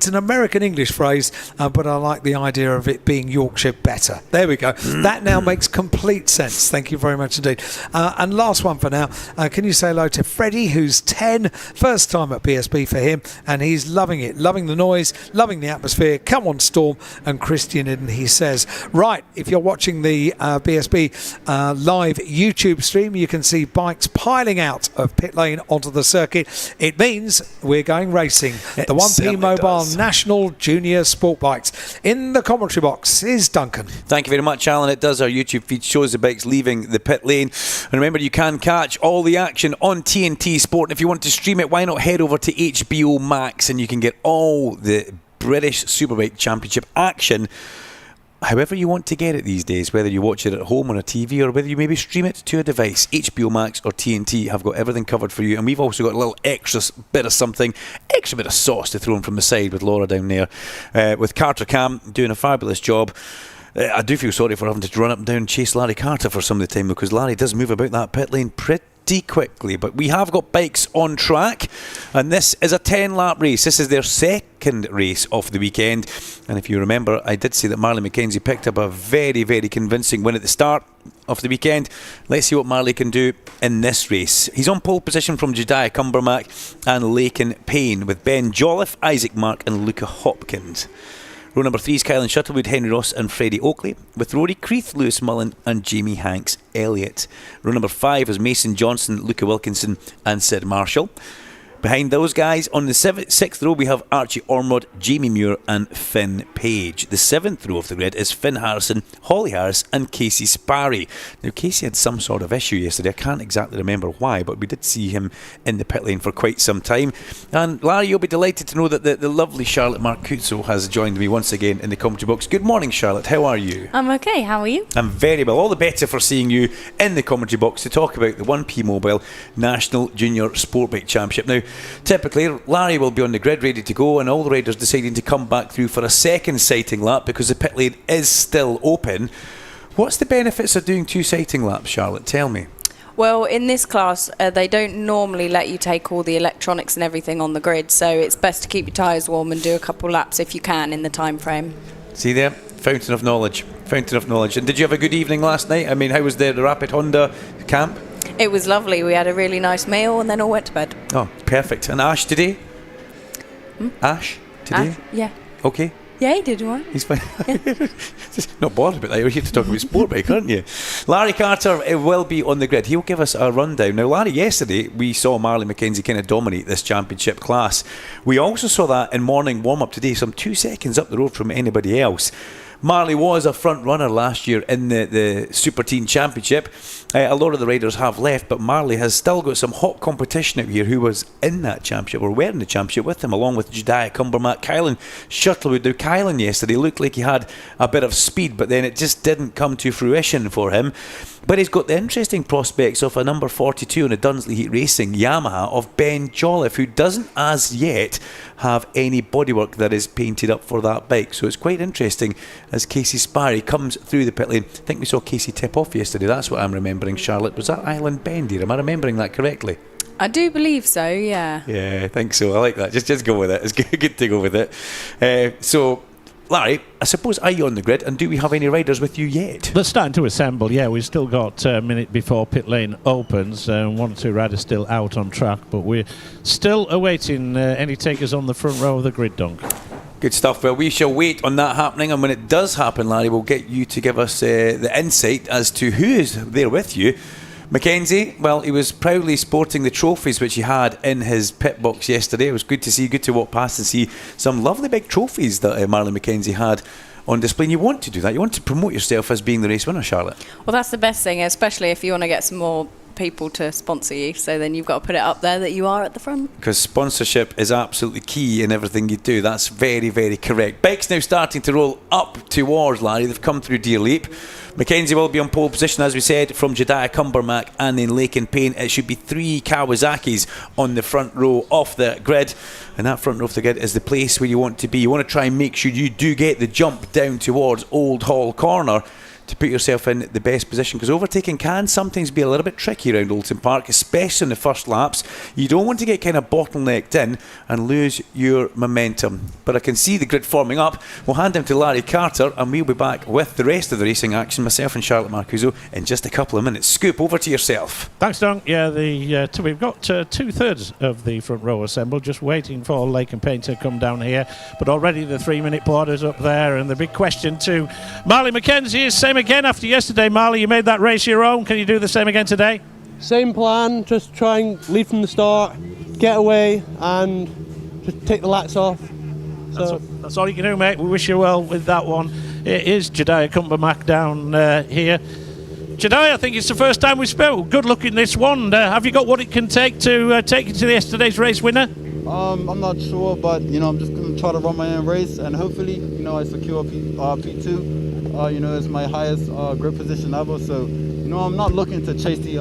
an American English phrase, but I like the idea of it being Yorkshire better. There we go. That now makes complete sense. Thank you very much indeed. And last one for now. Can you say hello to Freddie, who's 10, first time at BSB for him, and he's loving it, loving the noise, loving the atmosphere. Come on, Storm. And Christian, and he says, right, if you're watching the BSB live YouTube stream, you can see bikes piling out of pit lane onto the circuit. It means we're going racing. The 1P Mobile National Junior Sport Bikes. In the commentary box is Duncan. Thank you very much, Alan. It does. Our YouTube feed shows the bikes leaving the pit lane. And remember, you can catch all the action on TNT Sport. And if you want to stream it, why not head over to HBO Max, and you can get all the British Superbike Championship action however you want to get it these days, whether you watch it at home on a TV or whether you maybe stream it to a device. HBO Max or TNT have got everything covered for you, and we've also got a little extra bit of sauce to throw in from the side with Laura down there, with Carter Cam doing a fabulous job. I do feel sorry for having to run up and down and chase Larry Carter for some of the time, because Larry does move about that pit lane pretty quickly. But we have got bikes on track, and this is a 10-lap race. This is their second race of the weekend, and if you remember, I did say that Marley McKenzie picked up a very, very convincing win at the start of the weekend. Let's see what Marley can do in this race. He's on pole position from Jediah Cumbermack and Laken Payne, with Ben Jolliffe, Isaac Mark and Luca Hopkins. Row number 3 is Kylan Shuttlewood, Henry Ross and Freddie Oakley, with Rory Creeth, Lewis Mullen and Jamie Hanks Elliott. Row number 5 is Mason Johnson, Luca Wilkinson and Sid Marshall. Behind those guys, on the 6th row, we have Archie Ormond, Jamie Muir and Finn Page. The 7th row of the grid is Finn Harrison, Holly Harris and Casey Sparry. Now, Casey had some sort of issue yesterday. I can't exactly remember why, but we did see him in the pit lane for quite some time. And Larry, you'll be delighted to know that the lovely Charlotte Marcuzzo has joined me once again in the commentary box. Good morning, Charlotte. How are you? I'm okay. How are you? I'm very well. All the better for seeing you in the commentary box to talk about the 1P Mobile National Junior Sportbike Championship. Now, typically, Larry will be on the grid ready to go, and all the riders deciding to come back through for a second sighting lap because the pit lane is still open. What's the benefits of doing 2 sighting laps, Charlotte? Tell me. Well, in this class, they don't normally let you take all the electronics and everything on the grid, so it's best to keep your tyres warm and do a couple laps if you can in the time frame. See there? Fountain of knowledge. Fountain of knowledge. And did you have a good evening last night? I mean, how was the Rapid Honda camp? It was lovely. We had a really nice meal and then all went to bed. Oh, perfect. And Ash today? Ash today? Yeah. Okay. Yeah, he did one. He's fine. Not bothered about that. You're here to talk about Sportbike, aren't you? Larry Carter will be on the grid. He'll give us a rundown. Now, Larry, yesterday we saw Marley McKenzie kind of dominate this championship class. We also saw that in morning warm-up today, some 2 seconds up the road from anybody else. Marley was a front runner last year in the Super Teen Championship. A lot of the riders have left, but Marley has still got some hot competition out here who was in that championship or were in the championship with him, along with Jediah Cumbermack, Kylan Shuttlewood. Now, Kylan yesterday looked like he had a bit of speed, but then it just didn't come to fruition for him. But he's got the interesting prospects of a number 42 in a Dunsley Heat Racing Yamaha of Ben Jolliffe, who doesn't as yet have any bodywork that is painted up for that bike. So it's quite interesting as Casey Sparry comes through the pit lane. I think we saw Casey tip off yesterday. That's what I'm remembering, Charlotte. Was that Island Bend here? Am I remembering that correctly? I do believe so, yeah. Yeah, I think so. I like that. Just go with it. It's good to go with it. So, Larry, I suppose, are you on the grid, and do we have any riders with you yet? They're starting to assemble, yeah. We've still got a minute before pit lane opens. 1 or 2 riders still out on track, but we're still awaiting any takers on the front row of the grid, Dunk. Good stuff. Well, we shall wait on that happening, and when it does happen, Larry, we'll get you to give us the insight as to who is there with you. Mackenzie, well, he was proudly sporting the trophies which he had in his pit box yesterday. It was good to see, good to walk past and see some lovely big trophies that Marley Mackenzie had on display. And you want to do that. You want to promote yourself as being the race winner, Charlotte. Well, that's the best thing, especially if you want to get some more people to sponsor you. So then you've got to put it up there that you are at the front. Because sponsorship is absolutely key in everything you do. That's very, very correct. Bikes now starting to roll up towards Larry. They've come through Deer Leap. Mackenzie will be on pole position, as we said, from Jediah Cumbermack, and in Lake and Payne it should be 3 Kawasaki's on the front row of the grid. And that front row of the grid is the place where you want to be. You want to try and make sure you do get the jump down towards Old Hall Corner to put yourself in the best position, because overtaking can sometimes be a little bit tricky around Oulton Park, especially in the first laps. You don't want to get kind of bottlenecked in and lose your momentum. But I can see the grid forming up. We'll hand him to Larry Carter, and we'll be back with the rest of the racing action, myself and Charlotte Marcuzzo, in just a couple of minutes. Scoop, over to yourself. Thanks, Don. Yeah, we've got 2/3 of the front row assembled, just waiting for Lake and Payne to come down here. But already the 3-minute border's up there, and the big question to Marley Mackenzie is same again after yesterday. Marley, you made that race your own. Can you do the same again today? Same plan, just try and lead from the start, get away and just take the lats off. So that's all you can do, mate. We wish you well with that one. It is Jediah Cumbermack down here. Jediah, I think it's the first time we've spoke. Good luck in this one. Have you got what it can take to take you to yesterday's race winner? I'm not sure, but I'm just going to try to run my own race, and hopefully, I secure P2. It's my highest grid position ever. So, I'm not looking to chase the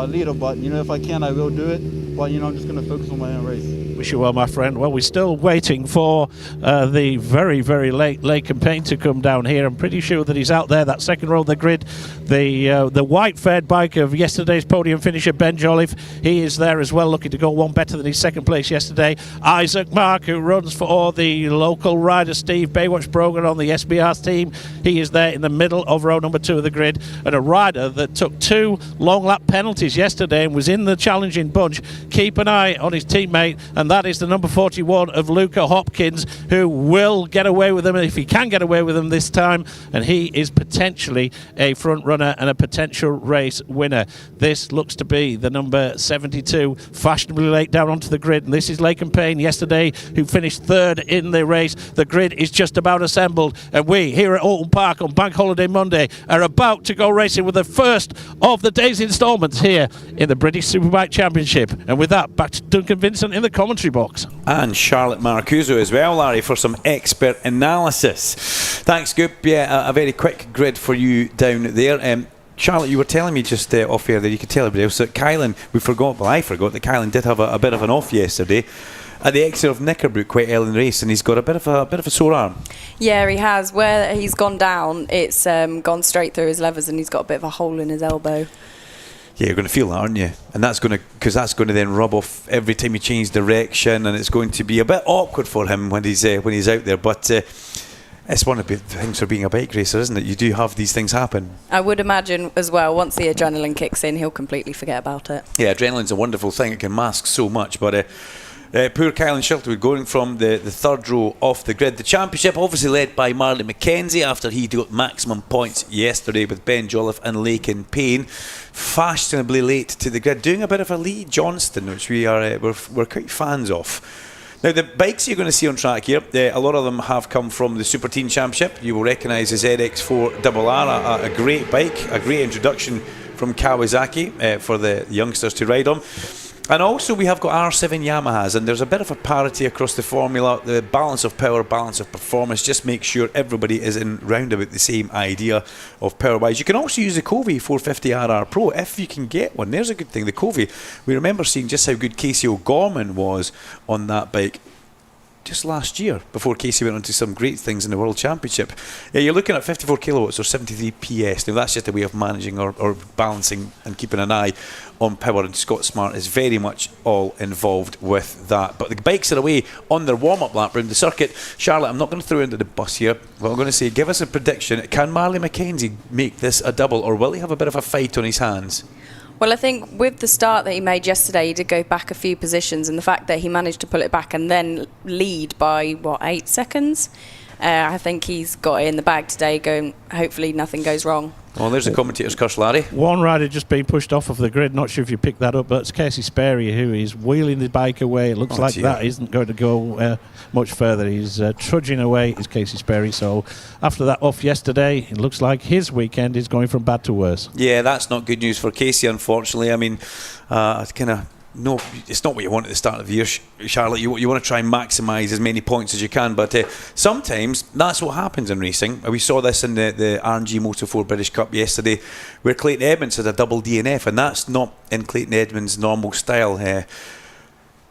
leader, but if I can, I will do it. But I'm just going to focus on my own race. Wish you well, my friend. Well, we're still waiting for the very, very late Lake and Payne to come down here. I'm pretty sure that he's out there, that second row of the grid. The white-fared bike of yesterday's podium finisher, Ben Jolliffe, he is there as well, looking to go one better than his second place yesterday. Isaac Mark, who runs for the local rider Steve Baywatch Brogan on the SBR team, he is there in the middle of row number 2 of the grid. And a rider that took 2 long lap penalties yesterday and was in the challenging bunch. Keep an eye on his teammate, and and that is the number 41 of Luca Hopkins, who will get away with them if he can get away with them this time, and he is potentially a front runner and a potential race winner. This looks to be the number 72, fashionably late down onto the grid, and this is Laken Payne yesterday, who finished third in the race. The grid is just about assembled, and we here at Alton Park on Bank Holiday Monday are about to go racing with the first of the day's instalments here in the British Superbike Championship. And with that, back to Duncan Vincent in the commentary box. And Charlotte Marcuso as well, Larry, for some expert analysis. Thanks, Goop. Yeah, a very quick grid for you down there. Charlotte, you were telling me just off air that you could tell everybody else that Kylan, I forgot that Kylan did have a bit of an off yesterday at the exit of Knickerbrook quite early in the race, and he's got a bit of a sore arm. Yeah, he has. Where he's gone down, it's gone straight through his levers, and he's got a bit of a hole in his elbow. Yeah, you're going to feel that, aren't you? And that's going to then rub off every time you change direction, and it's going to be a bit awkward for him when he's out there. But it's one of the things for being a bike racer, isn't it? You do have these things happen. I would imagine as well, once the adrenaline kicks in, he'll completely forget about it. Yeah, adrenaline's a wonderful thing. It can mask so much. But poor Kylan Shelterwood going from the third row off the grid. The championship obviously led by Marley McKenzie after he got maximum points yesterday with Ben Jolliffe and Laken Payne. Fashionably late to the grid, doing a bit of a Lee Johnston, which we're quite fans of. Now, the bikes you're going to see on track here, a lot of them have come from the Super Teen Championship. You will recognise the ZX4RR, a great bike, a great introduction from Kawasaki for the youngsters to ride on. And also we have got R7 Yamahas, and there's a bit of a parity across the formula. The balance of power, balance of performance, just make sure everybody is in round about the same idea of power-wise. You can also use the Covey 450RR Pro if you can get one. There's a good thing. The Covey, we remember seeing just how good Casey O'Gorman was on that bike just last year, before Casey went on to some great things in the World Championship. Yeah, you're looking at 54 kilowatts or 73 PS. Now that's just a way of managing or balancing and keeping an eye on power, and Scott Smart is very much all involved with that. But the bikes are away on their warm-up lap round the circuit. Charlotte, I'm not going to throw you under the bus here, but I'm going to say, give us a prediction. Can Marley McKenzie make this a double, or will he have a bit of a fight on his hands? Well, I think with the start that he made yesterday, he did go back a few positions, and the fact that he managed to pull it back and then lead by, 8 seconds? I think he's got it in the bag today, going, hopefully nothing goes wrong. Well, there's the commentator's curse, Larry. One rider just being pushed off of the grid. Not sure if you picked that up, but it's Casey Sperry who is wheeling the bike away. It looks like that isn't going to go much further. He's trudging away, is Casey Sperry. So after that off yesterday, it looks like his weekend is going from bad to worse. Yeah, that's not good news for Casey, unfortunately. I mean, no, it's not what you want at the start of the year, Charlotte. You want to try and maximise as many points as you can, but sometimes that's what happens in racing. We saw this in the RNG Moto4 British Cup yesterday, where Clayton Edmonds had a double DNF, and that's not in Clayton Edmonds' normal style.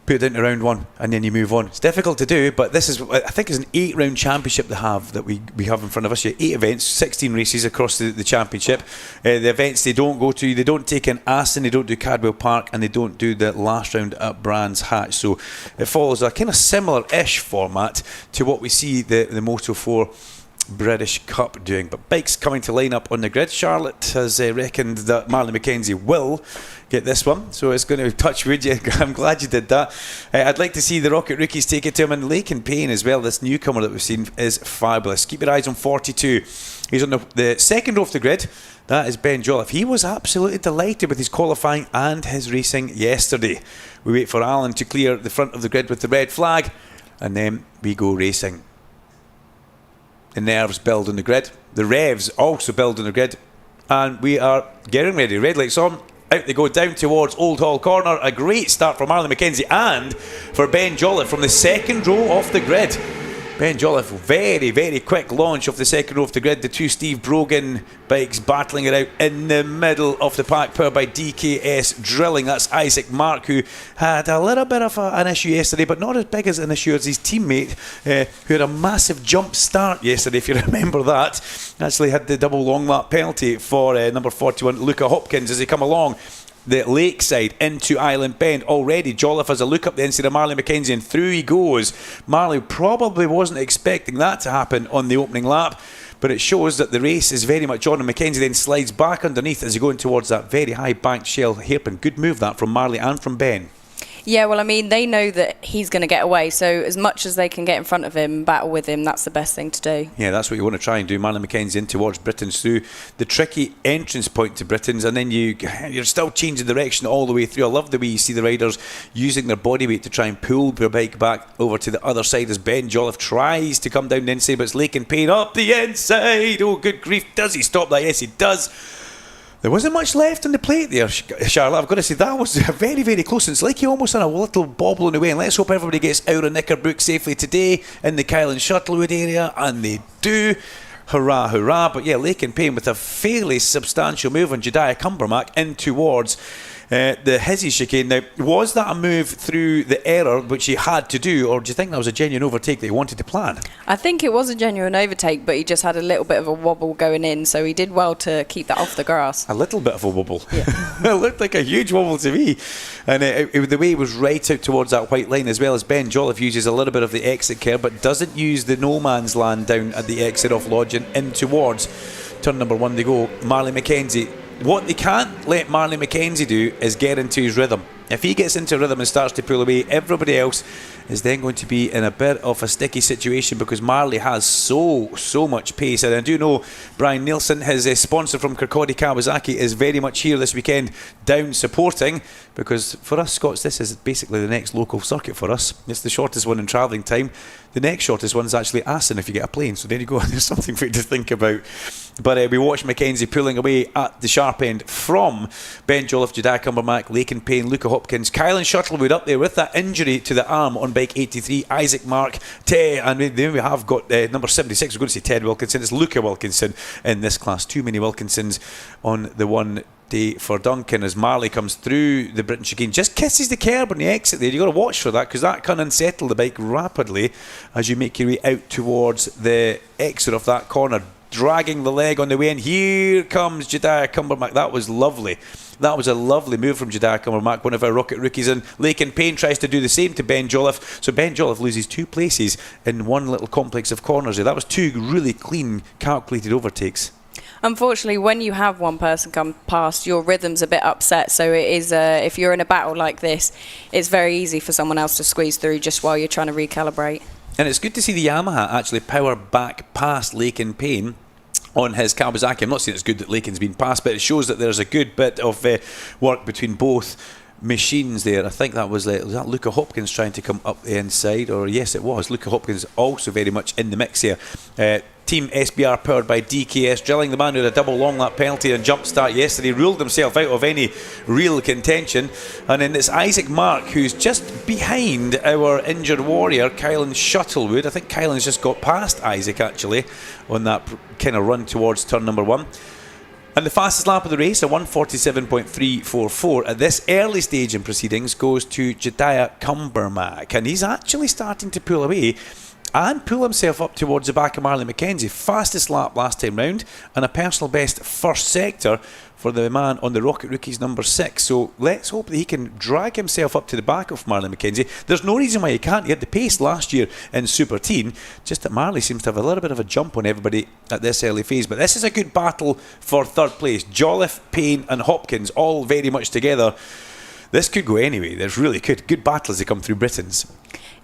Put it into round one and then you move on. It's difficult to do, but this is, I think, it's an 8-round championship that we have in front of us here. 8 events, 16 races across the championship. The events they don't go to, they don't take in Aston, they don't do Cadwell Park, and they don't do the last round at Brands Hatch. So it follows a kind of similar-ish format to what we see the Moto4 British Cup doing. But bikes coming to line up on the grid. Charlotte has reckoned that Marley McKenzie will get this one, so it's going to touch wood. I'm glad you did that. I'd like to see the Rocket Rookies take it to him, and Laken Payne as well. This newcomer that we've seen is fabulous. Keep your eyes on 42. He's on the second row off the grid. That is Ben Jolliffe. He was absolutely delighted with his qualifying and his racing yesterday. We wait for Alan to clear the front of the grid with the red flag, and then we go racing. The nerves build on the grid. The revs also build on the grid, and we are getting ready. Red lights on. Out they go down towards Old Hall Corner. A great start for Marley McKenzie and for Ben Jolliffe from the second row off the grid. Ben Jolliffe, very, very quick launch off the second row of the grid. The two Steve Brogan bikes battling it out in the middle of the pack, powered by DKS Drilling. That's Isaac Mark, who had a little bit of an issue yesterday, but not as big as an issue as his teammate, who had a massive jump start yesterday, if you remember that. Actually had the double long lap penalty for number 41, Luca Hopkins, as he come along the lakeside into Island Bend. Already Jolliffe has a look up the inside of Marley McKenzie, and through he goes. Marley probably wasn't expecting that to happen on the opening lap, but it shows that the race is very much on, and McKenzie then slides back underneath as he going towards that very high banked shell hairpin. Good move that from Marley and from Ben. Yeah, well, I mean, they know that he's going to get away, so as much as they can get in front of him, battle with him, that's the best thing to do. Yeah, that's what you want to try and do. Marley McKenzie in towards Britain's through the tricky entrance point to Britain's, and then you're still changing direction all the way through. I love the way you see the riders using their body weight to try and pull their bike back over to the other side as Ben Jolliffe tries to come down the inside, but it's Lakin Payne up the inside. Oh, good grief. Does he stop that? Yes, he does. There wasn't much left on the plate there, Charlotte. I've got to say, that was very, very close. It's like he almost had a little bobble on the way. And let's hope everybody gets out of Knickerbrook safely today in the Kyle and Shuttlewood area. And they do. Hurrah, hurrah. But yeah, Lakin Payne with a fairly substantial move on Jediah Cumbermack in towards the Hizzy chicane. Now, was that a move through the error which he had to do, or do you think that was a genuine overtake that he wanted to plan? I think it was a genuine overtake, but he just had a little bit of a wobble going in, so he did well to keep that off the grass. A little bit of a wobble. Yeah. It looked like a huge wobble to me. And the way he was right out towards that white line, as well as Ben Jolliffe uses a little bit of the exit curve, but doesn't use the no man's land down at the exit off Lodge and in towards turn number 1 they go. Marley McKenzie. What they can't let Marley McKenzie do is get into his rhythm. If he gets into rhythm and starts to pull away, everybody else is then going to be in a bit of a sticky situation because Marley has so much pace. And I do know Brian Nielsen, his sponsor from Kirkcaldy Kawasaki, is very much here this weekend down supporting, because for us Scots, this is basically the next local circuit for us. It's the shortest one in travelling time. The next shortest one is actually Assen if you get a plane. So there you go. There's something for you to think about. But we watched McKenzie pulling away at the sharp end from Ben Jolliffe, Jediah Cumbermack, Lakin Payne, Luca Hopkins, Kyle and Shuttlewood up there with that injury to the arm on bike 83, Isaac Mark, and then we have got number 76, we're going to say Ted Wilkinson, it's Luca Wilkinson in this class. Too many Wilkinsons on the one day for Duncan as Marley comes through the Britain chicane, just kisses the curb on the exit there. You've got to watch for that because that can unsettle the bike rapidly as you make your way out towards the exit of that corner, dragging the leg on the way in. Here comes Jediah Cumbermack. That was lovely. That was a lovely move from Jediah Cumbermack, one of our rocket rookies. And Lakin Payne tries to do the same to Ben Jolliffe. So Ben Jolliffe loses 2 places in one little complex of corners there. That was 2 really clean, calculated overtakes. Unfortunately, when you have one person come past, your rhythm's a bit upset. So it is, if you're in a battle like this, it's very easy for someone else to squeeze through just while you're trying to recalibrate. And it's good to see the Yamaha actually power back past Lakin Payne on his Kawasaki. I'm not saying it's good that Lakin's been passed, but it shows that there's a good bit of work between both machines there. I think that was that Luca Hopkins trying to come up the inside, or yes it was Luca Hopkins also very much in the mix here. Team SBR powered by DKS Drilling, the man who had a double long lap penalty and jump start yesterday, ruled himself out of any real contention. And then it's Isaac Mark who's just behind our injured warrior Kylan Shuttlewood. I think Kylan's just got past Isaac actually on that kind of run towards turn number 1. And the fastest lap of the race, a 1:47.344 at this early stage in proceedings, goes to Jediah Cumbermack, and he's actually starting to pull away and pull himself up towards the back of Marley McKenzie. Fastest lap last time round and a personal best first sector for the man on the Rocket Rookies number 6. So let's hope that he can drag himself up to the back of Marley McKenzie. There's no reason why he can't. He had the pace last year in Super Teen, just that Marley seems to have a little bit of a jump on everybody at this early phase. But this is a good battle for third place. Jolliffe, Payne and Hopkins all very much together. This could go anyway. There's really good battle as they come through Britain's.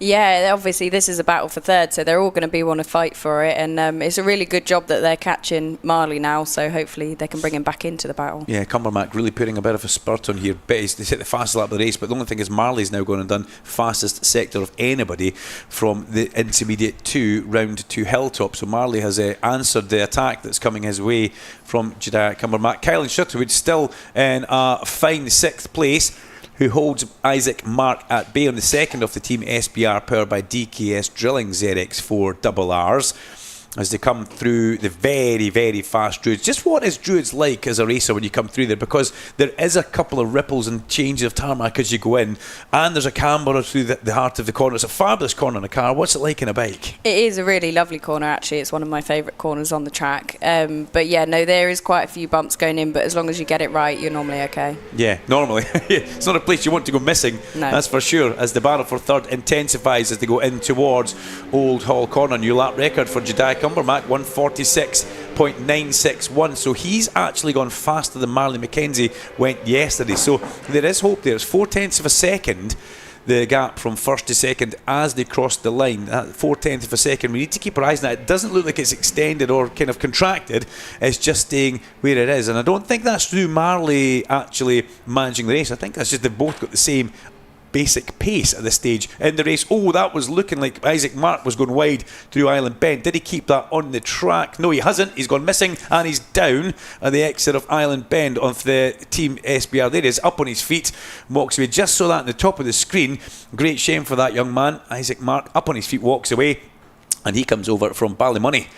Yeah, obviously this is a battle for third, so they're all going to be want to fight for it, and it's a really good job that they're catching Marley now, so hopefully they can bring him back into the battle. Yeah, Cumbermack really putting a bit of a spurt on here. They hit the fastest lap of the race, but the only thing is Marley's now gone and done fastest sector of anybody from the intermediate 2 round to Hilltop. So Marley has answered the attack that's coming his way from Jediah Cumbermack. Kylan Shuttlewood still in a fine 6th place, who holds Isaac Mark at bay on the second of the Team SBR powered by DKS Drilling ZX4 RRs as they come through the very, very fast Druids. Just what is Druids like as a racer when you come through there? Because there is a couple of ripples and changes of tarmac as you go in, and there's a camber through the heart of the corner. It's a fabulous corner in a car. What's it like in a bike? It is a really lovely corner, actually. It's one of my favourite corners on the track. But yeah, no, there is quite a few bumps going in, but as long as you get it right, you're normally okay. Yeah, normally. It's not a place you want to go missing, no. That's for sure, as the battle for third intensifies as they go in towards Old Hall Corner. New lap record for Jediah Cumbermack, 1:46.961. So he's actually gone faster than Marley McKenzie went yesterday. So there is hope there. It's 0.4 of a second the gap from first to second as they crossed the line. That 0.4 of a second. We need to keep our eyes on that. It doesn't look like it's extended or kind of contracted. It's just staying where it is. And I don't think that's through Marley actually managing the race. I think that's just they've both got the same basic pace at this stage in the race. Oh, that was looking like Isaac Mark was going wide through Island Bend. Did he keep that on the track? No, he hasn't. He's gone missing and he's down at the exit of Island Bend of the Team SBR. There he is, up on his feet, walks away. Just saw that on the top of the screen. Great shame for that young man. Isaac Mark up on his feet, walks away, and he comes over from Ballymoney.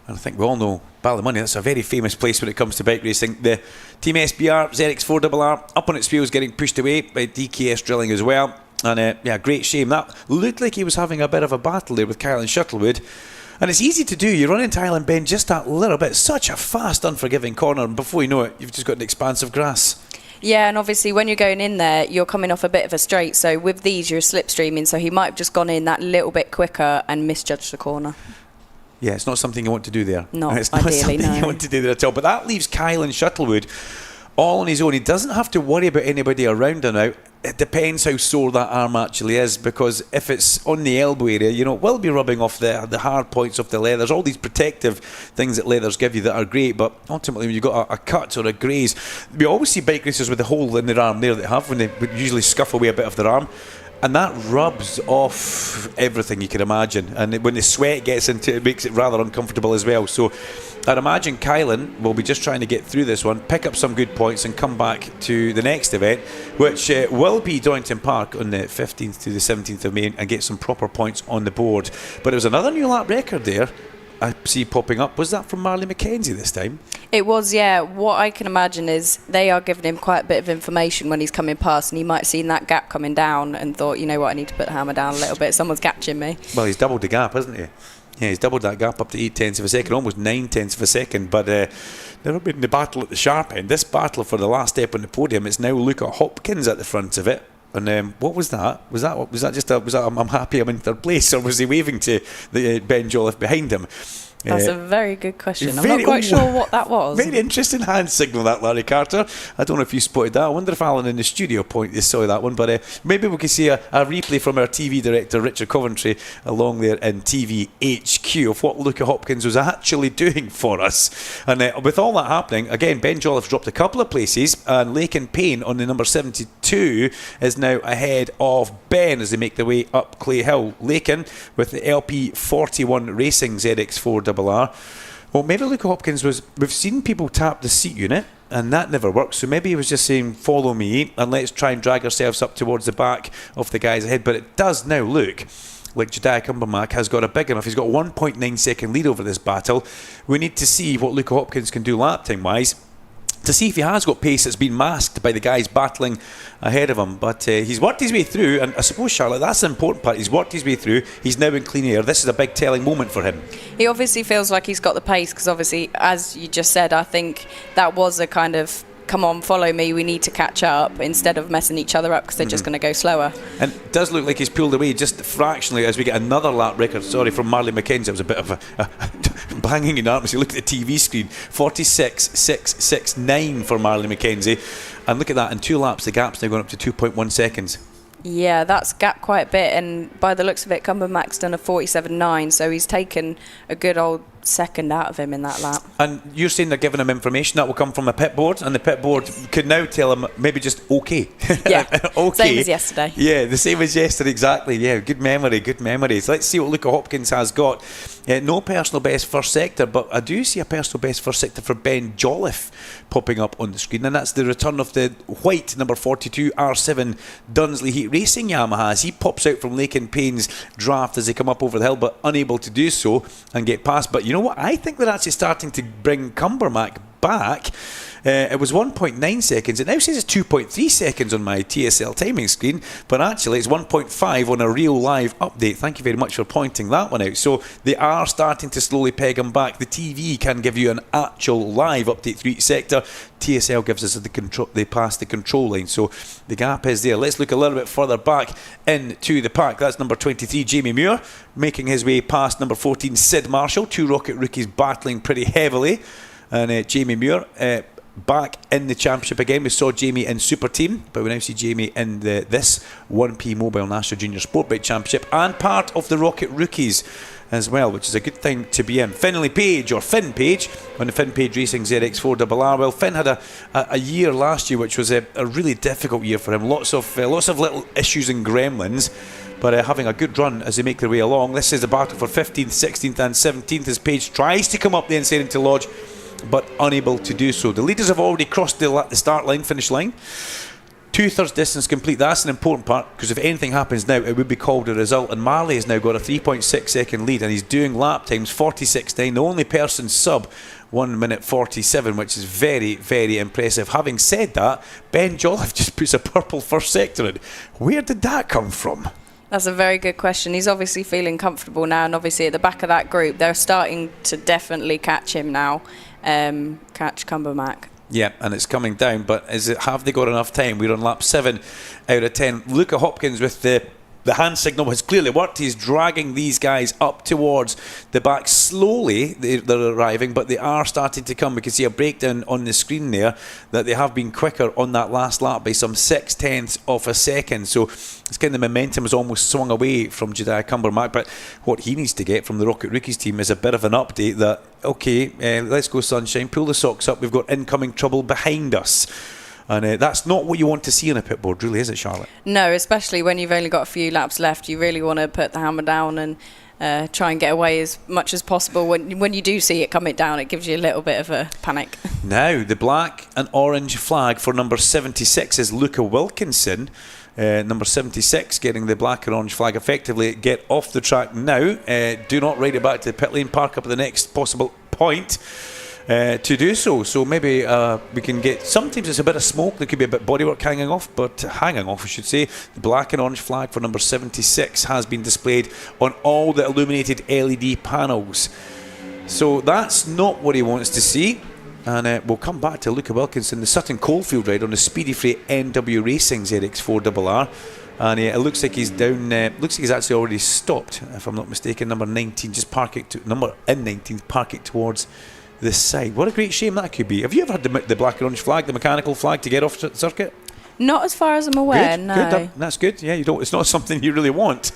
And I think we all know Ballymoney, that's a very famous place when it comes to bike racing. The Team SBR, ZX4RR, up on its wheels, getting pushed away by DKS Drilling as well. And great shame. That looked like he was having a bit of a battle there with Kylan Shuttlewood. And it's easy to do. You run into Island Bend just that little bit. Such a fast, unforgiving corner. And before you know it, you've just got an expanse of grass. Yeah, and obviously when you're going in there, you're coming off a bit of a straight. So with these, you're slipstreaming. So he might have just gone in that little bit quicker and misjudged the corner. Yeah, it's not something you want to do there. No, it's not ideally, something no. you want to do there at all. But that leaves Kylan Shuttlewood all on his own. He doesn't have to worry about anybody around him now. It depends how sore that arm actually is, because if it's on the elbow area, it will be rubbing off the hard points of the leathers. All these protective things that leathers give you that are great, but ultimately when you've got a cut or a graze, we always see bike racers with a hole in their arm there that have when they would usually scuff away a bit of their arm. And that rubs off everything you can imagine. And when the sweat gets into it, it makes it rather uncomfortable as well. So I'd imagine Kylan will be just trying to get through this one, pick up some good points and come back to the next event, which will be Donington Park on the 15th to the 17th of May, and get some proper points on the board. But it was another new lap record there I see popping up. Was that from Marley McKenzie this time? It was, yeah. What I can imagine is they are giving him quite a bit of information when he's coming past, and he might have seen that gap coming down and thought, you know what, I need to put the hammer down a little bit. Someone's catching me. Well, he's doubled the gap, hasn't he? Yeah, he's doubled that gap up to 0.8 of a second, almost 0.9 of a second. But never been in the battle at the sharp end. This battle for the last step on the podium, it's now Luca Hopkins at the front of it. And what was that? Was that just I'm happy I'm in third place, or was he waving to the Ben Jolliffe behind him? That's a very good question. I'm not quite sure what that was. Very interesting hand signal, that, Larry Carter. I don't know if you spotted that. I wonder if Alan in the studio point you saw that one. But maybe we can see a replay from our TV director, Richard Coventry, along there in TV HQ of what Luca Hopkins was actually doing for us. And with all that happening, again, Ben Jolliffe dropped a couple of places, and Lakin Payne on the number 72 is now ahead of Ben as they make their way up Clay Hill. Lakin with the LP41 Racing ZX4RR. Well, maybe Luca Hopkins we've seen people tap the seat unit and that never works, so maybe he was just saying follow me and let's try and drag ourselves up towards the back of the guys ahead. But it does now look like Jediah Cumbermack has got a big enough, he's got a 1.9 second lead over this battle. We need to see what Luca Hopkins can do lap time wise to see if he has got pace that's been masked by the guys battling ahead of him. But he's worked his way through, and I suppose, Charlotte, that's the important part. He's worked his way through. He's now in clean air. This is a big telling moment for him. He obviously feels like he's got the pace, because obviously, as you just said, I think that was a kind of, come on, follow me, we need to catch up, instead of messing each other up because they're just going to go slower. And it does look like he's pulled away just fractionally as we get another lap record, from Marley McKenzie. It was a bit of a banging in arms. You look at the TV screen, 46.669 for Marley McKenzie. And look at that, in 2 laps, the gap's now going up to 2.1 seconds. Yeah, that's gapped quite a bit, and by the looks of it, Cumbermack's done a 47.9, so he's taken a good old second out of him in that lap. And you're saying they're giving him information that will come from a pit board, and the pit board could now tell him maybe just okay. Yeah, okay. Same as yesterday. Yeah, the same as yesterday, exactly. Yeah, good memory, good memories. Let's see what Luca Hopkins has got. No personal best first sector, but I do see a personal best first sector for Ben Jolliffe popping up on the screen, and that's the return of the white number 42 R7 Dunsley Heat Racing Yamahas. He pops out from Lakin Payne's draft as they come up over the hill, but unable to do so and get past. But you know what? I think they're actually starting to bring Cumbermack back. It was 1.9 seconds. It now says it's 2.3 seconds on my TSL timing screen, but actually it's 1.5 on a real live update. Thank you very much for pointing that one out. So they are starting to slowly peg him back. The TV can give you an actual live update through each sector. TSL gives us the control. They pass the control line, so the gap is there. Let's look a little bit further back into the pack. That's number 23 Jamie Muir making his way past number 14 Sid Marshall. 2 Rocket rookies battling pretty heavily, and Jamie Muir back in the championship again. We saw Jamie in Super Team, but we now see Jamie in this 1P Mobile National Junior Sportbike Championship and part of the Rocket Rookies as well, which is a good thing to be in. Finlay Page, or Finn Page, on the Finn Page Racing ZX4RR. Well, Finn had a year last year which was a really difficult year for him. Lots of little issues and gremlins, but having a good run as they make their way along. This is the battle for 15th, 16th and 17th as Page tries to come up the inside into Lodge, but unable to do so. The leaders have already crossed the start line, finish line. 2/3 distance complete. That's an important part, because if anything happens now, it would be called a result. And Marley has now got a 3.6 second lead, and he's doing lap times 46.9. The only person sub 1 minute 47, which is very, very impressive. Having said that, Ben Jolliffe just puts a purple first sector in. Where did that come from? That's a very good question. He's obviously feeling comfortable now, and obviously at the back of that group, they're starting to definitely catch him now. Catch Cumbermack. Yeah, and it's coming down, but have they got enough time? We're on lap 7 out of 10. Luca Hopkins with the hand signal has clearly worked. He's dragging these guys up towards the back. Slowly they're arriving, but they are starting to come. We can see a breakdown on the screen there that they have been quicker on that last lap by some 0.6 of a second. So it's kind of the momentum has almost swung away from Jediah Cumbermack, but what he needs to get from the Rocket Rookies team is a bit of an update that, okay, let's go Sunshine, pull the socks up, we've got incoming trouble behind us. And that's not what you want to see on a pit board, really, is it, Charlotte? No, especially when you've only got a few laps left. You really want to put the hammer down and try and get away as much as possible. When you do see it coming down, it gives you a little bit of a panic. Now, the black and orange flag for number 76 is Luca Wilkinson. Number 76 getting the black and orange flag. Effectively get off the track now. Do not ride it back to the pit lane. Park up at the next possible point to do so. So maybe we can get, sometimes it's a bit of smoke, there could be a bit of bodywork hanging off I should say. The black and orange flag for number 76 has been displayed on all the illuminated LED panels. So that's not what he wants to see. And we'll come back to Luca Wilkinson, the Sutton Coldfield ride on the Speedy Freight NW Racing ZX4RR. And it looks like he's down. Looks like he's actually already stopped, if I'm not mistaken. Number 19, just park it number in 19, park it towards this side. What a great shame that could be. Have you ever had the black and orange flag, the mechanical flag, to get off the circuit? Not as far as I'm aware, no. Good. That's good. Yeah, it's not something you really want.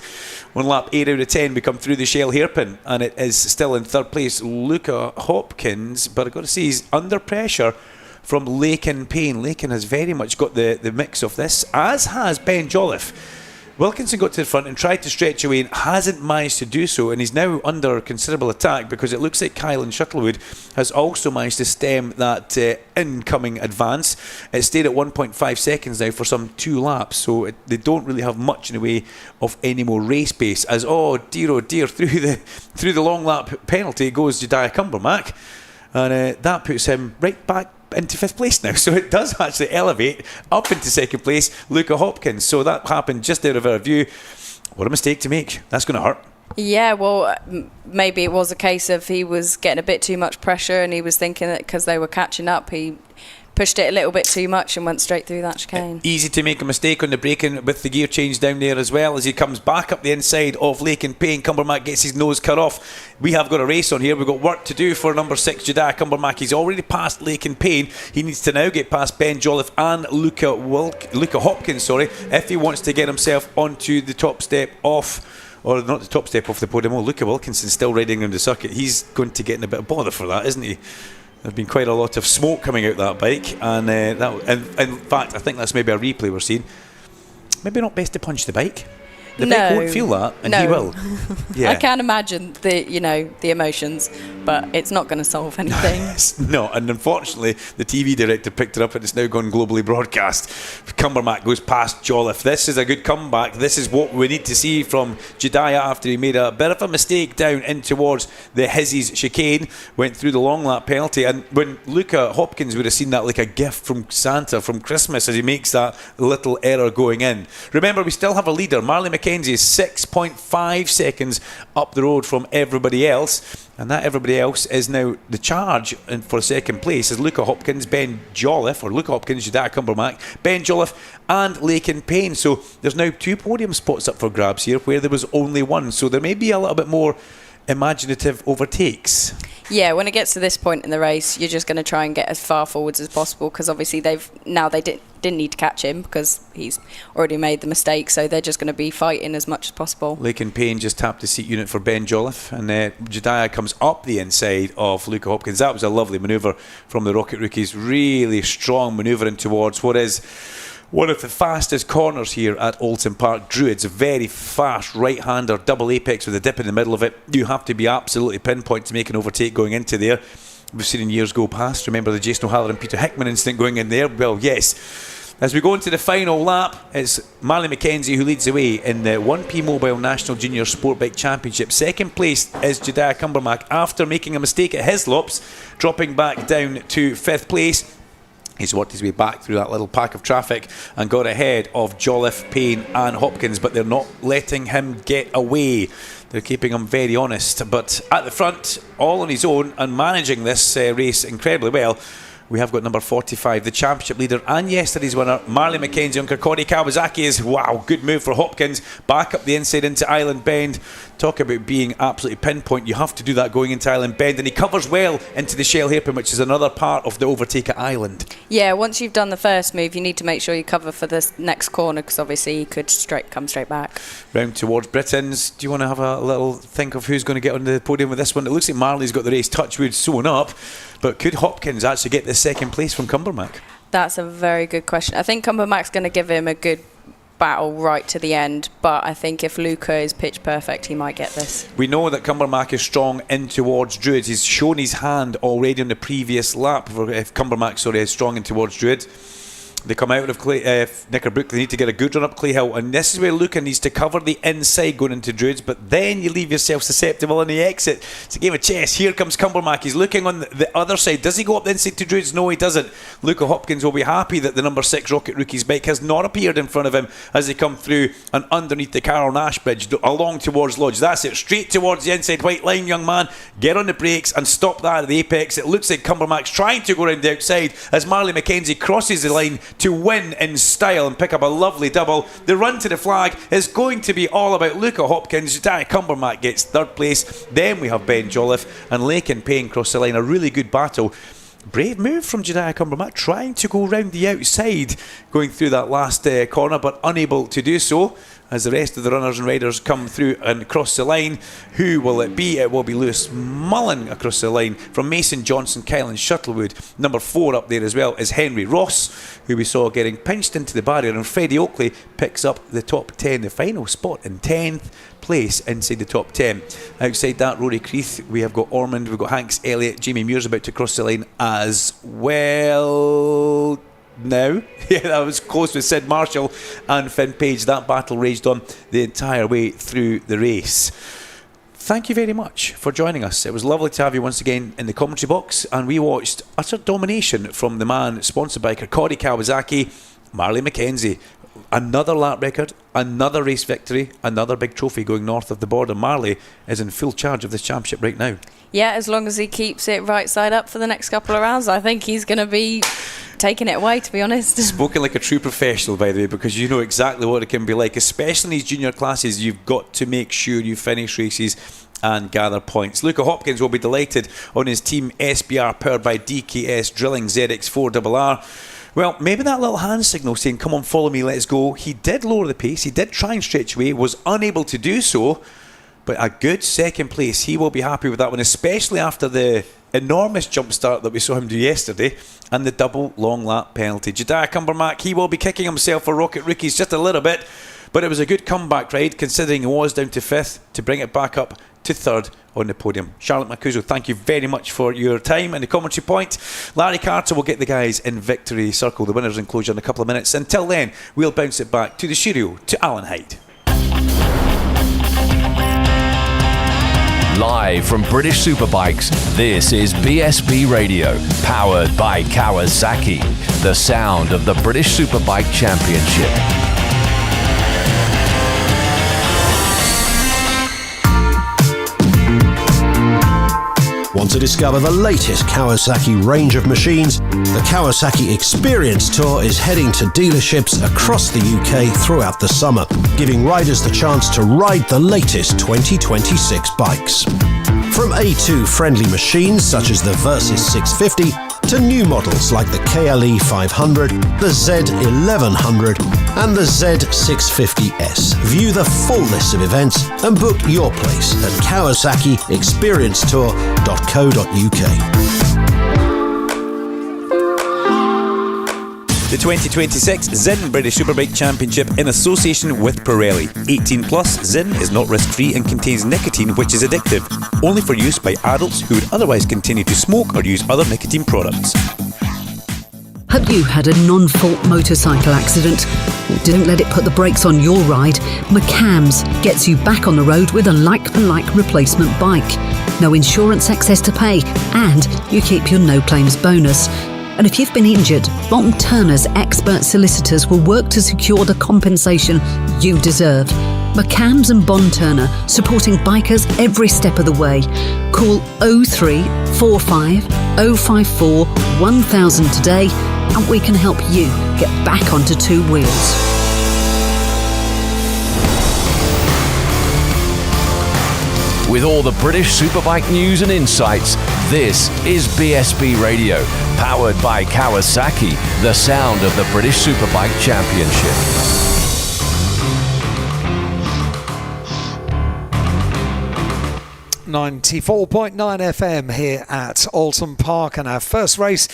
On lap 8 out of 10, we come through the Shell hairpin, and it is still in third place, Luca Hopkins. But I've got to say, he's under pressure from Lakin Payne. Lakin has very much got the mix of this, as has Ben Jolliffe. Wilkinson got to the front and tried to stretch away and hasn't managed to do so, and he's now under considerable attack because it looks like Kylan Shuttlewood has also managed to stem that incoming advance. It stayed at 1.5 seconds now for some 2 laps, so they don't really have much in the way of any more race pace, as oh dear through the long lap penalty goes Jediah Cumbermack, and that puts him right back into 5th place now. So it does actually elevate up into 2nd place Luca Hopkins. So that happened just out of our view. What a mistake to make. That's going to hurt. Yeah, well, maybe it was a case of he was getting a bit too much pressure, and he was thinking that because they were catching up, he pushed it a little bit too much and went straight through that chicane. Easy to make a mistake on the braking with the gear change down there as well, as he comes back up the inside of Lakin Payne. Cumbermack gets his nose cut off. We have got a race on here. We've got work to do for number 6 Jediah Cumbermack. He's already passed Lakin Payne. He needs to now get past Ben Jolliffe and Luca Hopkins, if he wants to get himself onto the top step off, or not the top step off the podium. Luca Wilkinson's still riding around the circuit. He's going to get in a bit of bother for that, isn't he? There's been quite a lot of smoke coming out that bike, and in fact, I think that's maybe a replay we're seeing. Maybe not best to punch the bike. The bike won't feel that, and he will. Yeah. I can't imagine the emotions, but it's not going to solve anything. No, and unfortunately, the TV director picked it up, and it's now gone globally broadcast. Cumbermack goes past Jolliffe. This is a good comeback. This is what we need to see from Jediah after he made a bit of a mistake down in towards the Hizzies chicane, went through the long lap penalty, and when Luca Hopkins would have seen that like a gift from Santa from Christmas as he makes that little error going in. Remember, we still have a leader. Marley McKenzie is 6.5 seconds up the road from everybody else, and that everybody else is now the charge for 2nd place is Luca Hopkins, Ben Jolliffe, or Luca Hopkins, Jediah Cumbermack, Ben Jolliffe and Lakin Payne. So there's now 2 podium spots up for grabs here where there was only 1, so there may be a little bit more imaginative overtakes. Yeah, when it gets to this point in the race, you're just going to try and get as far forwards as possible, because obviously they didn't need to catch him because he's already made the mistake, so they're just going to be fighting as much as possible. Lakin Payne just tapped the seat unit for Ben Jolliffe, and Jediah comes up the inside of Luca Hopkins. That was a lovely manoeuvre from the Rocket Rookies. Really strong manoeuvring towards what is one of the fastest corners here at Oulton Park. Druids, a very fast right-hander, double apex with a dip in the middle of it. You have to be absolutely pinpoint to make an overtake going into there. We've seen in years go past. Remember the Jason O'Halloran and Peter Hickman incident going in there? Well, yes. As we go into the final lap, it's Marley McKenzie who leads the way in the 1P Mobile National Junior Sportbike Championship. Second place is Jediah Cumbermack after making a mistake at Hislops, dropping back down to 5th place. He's worked his way back through that little pack of traffic and got ahead of Jolliffe, Payne and Hopkins, but they're not letting him get away. They're keeping him very honest. But at the front, all on his own and managing this race incredibly well, we have got number 45, the championship leader and yesterday's winner, Marley McKenzie on Kirkcaldy Kawasaki. Is wow, good move for Hopkins. Back up the inside into Island Bend. Talk about being absolutely pinpoint. You have to do that going into Island Bend, and he covers well into the Shell hairpin, which is another part of the overtake at Island. Yeah, once you've done the first move, you need to make sure you cover for this next corner, because obviously he could come straight back. Round towards Britons. Do you want to have a little think of who's going to get on the podium with this one? It looks like Marley's got the race touchwood sewn up, but could Hopkins actually get the second place from Cumbermack? That's a very good question. I think Cumbermack's going to give him a good battle right to the end, but I think if Luca is pitch perfect, he might get this. We know that Cumbermack is strong in towards Druids. He's shown his hand already on the previous lap. If Cumbermack, is strong in towards Druids. They come out of Knickerbrook. They need to get a good run up Clay Hill, and this is where Luca needs to cover the inside going into Druids, but then you leave yourself susceptible in the exit. It's a game of chess. Here comes Cumbermack. He's looking on the other side. Does he go up the inside to Druids? No, he doesn't. Luca Hopkins will be happy that the number 6 Rocket Rookie's bike has not appeared in front of him as they come through and underneath the Carroll Nash Bridge along towards Lodge. That's it, straight towards the inside white line, young man. Get on the brakes and stop that at the apex. It looks like Cumbermack's trying to go around the outside as Marley McKenzie crosses the line to win in style and pick up a lovely double. The run to the flag is going to be all about Luca Hopkins. Jediah Cumbermack gets 3rd place. Then we have Ben Jolliffe and Lakin Payne cross the line. A really good battle. Brave move from Jediah Cumbermack, trying to go round the outside, going through that last corner, but unable to do so as the rest of the runners and riders come through and cross the line. Who will it be? It will be Lewis Mullen across the line from Mason Johnson, Kylan Shuttlewood. Number 4 up there as well is Henry Ross, who we saw getting pinched into the barrier, and Freddie Oakley picks up the top 10, the final spot in 10th place inside the top 10. Outside that, Rory Creeth, we have got Ormond, we've got Hanks Elliott, Jamie Muir's about to cross the line as well. Now, yeah, that was close with Sid Marshall and Finn Page. That battle raged on the entire way through the race. Thank you very much for joining us. It was lovely to have you once again in the commentary box, and we watched utter domination from the man sponsored by Kirkcaldy Kawasaki, Marley McKenzie. Another lap record, another race victory, another big trophy going north of the border. Marley is in full charge of this championship right now. Yeah, as long as he keeps it right side up for the next couple of rounds, I think he's going to be taking it away, to be honest. Spoken like a true professional, by the way, because you know exactly what it can be like, especially in these junior classes. You've got to make sure you finish races and gather points. Luca Hopkins will be delighted on his team SBR powered by DKS Drilling ZX4RR. Well, maybe that little hand signal saying, come on, follow me, let's go. He did lower the pace. He did try and stretch away, was unable to do so. But a good 2nd place. He will be happy with that one, especially after the enormous jump start that we saw him do yesterday and the double long lap penalty. Jediah Cumbermack, he will be kicking himself for Rocket Rookies just a little bit. But it was a good comeback ride, considering he was down to 5th, to bring it back up to 3rd on the podium. Charlotte Macuso, thank you very much for your time and the commentary point. Larry Carter will get the guys in victory circle, the winners' enclosure, in a couple of minutes. Until then, we'll bounce it back to the studio to Alan Hyde. Live from British Superbikes, this is BSB Radio, powered by Kawasaki, the sound of the British Superbike Championship. Want to discover the latest Kawasaki range of machines? The Kawasaki Experience Tour is heading to dealerships across the UK throughout the summer, giving riders the chance to ride the latest 2026 bikes. From A2-friendly machines such as the Versys 650 to new models like the KLE 500, the Z1100 and the Z650S. View the full list of events and book your place at kawasakiexperiencetour.co.uk. The 2026 Zinn British Superbike Championship in association with Pirelli. 18 plus, Zinn is not risk-free and contains nicotine, which is addictive. Only for use by adults who would otherwise continue to smoke or use other nicotine products. Have you had a non-fault motorcycle accident? Don't let it put the brakes on your ride. McCams gets you back on the road with a like-for-like replacement bike. No insurance excess to pay, and you keep your no-claims bonus. And if you've been injured, Bond Turner's expert solicitors will work to secure the compensation you deserve. McCams and Bond Turner, supporting bikers every step of the way. Call 0345 054 1000 today and we can help you get back onto two wheels. With all the British Superbike news and insights, this is BSB Radio, powered by Kawasaki, the sound of the British Superbike Championship. .9 FM here at Alton Park, and our first race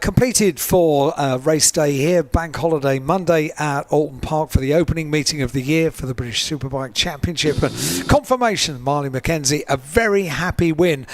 completed for race day here, Bank Holiday Monday at Alton Park for the opening meeting of the year for the British Superbike Championship. And confirmation, Marley McKenzie, a very happy winner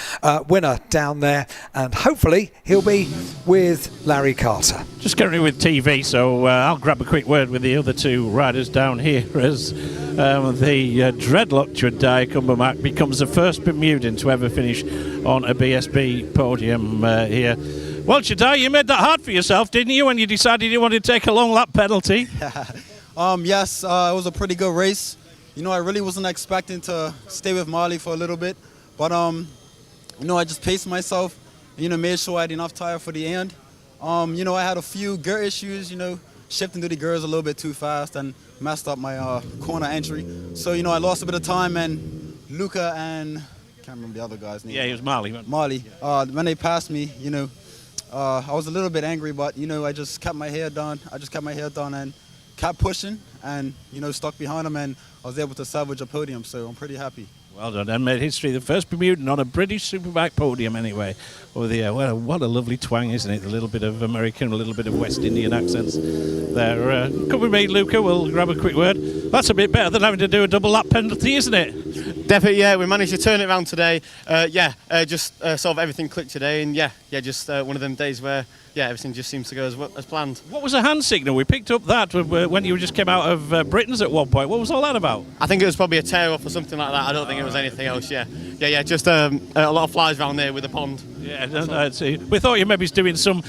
down there, and hopefully he'll be with Larry Carter. Just currently with TV, so I'll grab a quick word with the other two riders down here as the dreadlock Jediah Cumbermack becomes the first Bermudan to ever finish on a BSB podium here. Well, Jediah, you made that hard for yourself, didn't you, when you decided you wanted to take a long lap penalty? Yes, it was a pretty good race. You know, I really wasn't expecting to stay with Marley for a little bit, but you know, I just paced myself, you know, made sure I had enough tire for the end. You know, I had a few gear issues, you know, shifting through the gears a little bit too fast and messed up my corner entry. So, you know, I lost a bit of time, and Luca and, I can't remember the other guy's name. Yeah, it was Marley. Marley. When they passed me, you know, I was a little bit angry, but, you know, I just kept my head down. And kept pushing and, you know, stuck behind them, and I was able to salvage a podium, so I'm pretty happy. Well done, and made history. The first Bermudan on a British Superbike podium anyway. Over the well, what a lovely twang, isn't it? A little bit of American, a little bit of West Indian accents there. Come with me, Luca. We'll grab a quick word. That's a bit better than having to do a double lap penalty, isn't it? Definitely, yeah. We managed to turn it around today. Just sort of everything clicked today, and just one of them days where everything just seems to go as planned. What was a hand signal? We picked up that when you just came out of Britain's at one point. What was all that about? I think it was probably a tear off or something like that. I don't think it was anything else. Just a lot of flies around there with the pond. Yeah, we thought you maybe was doing some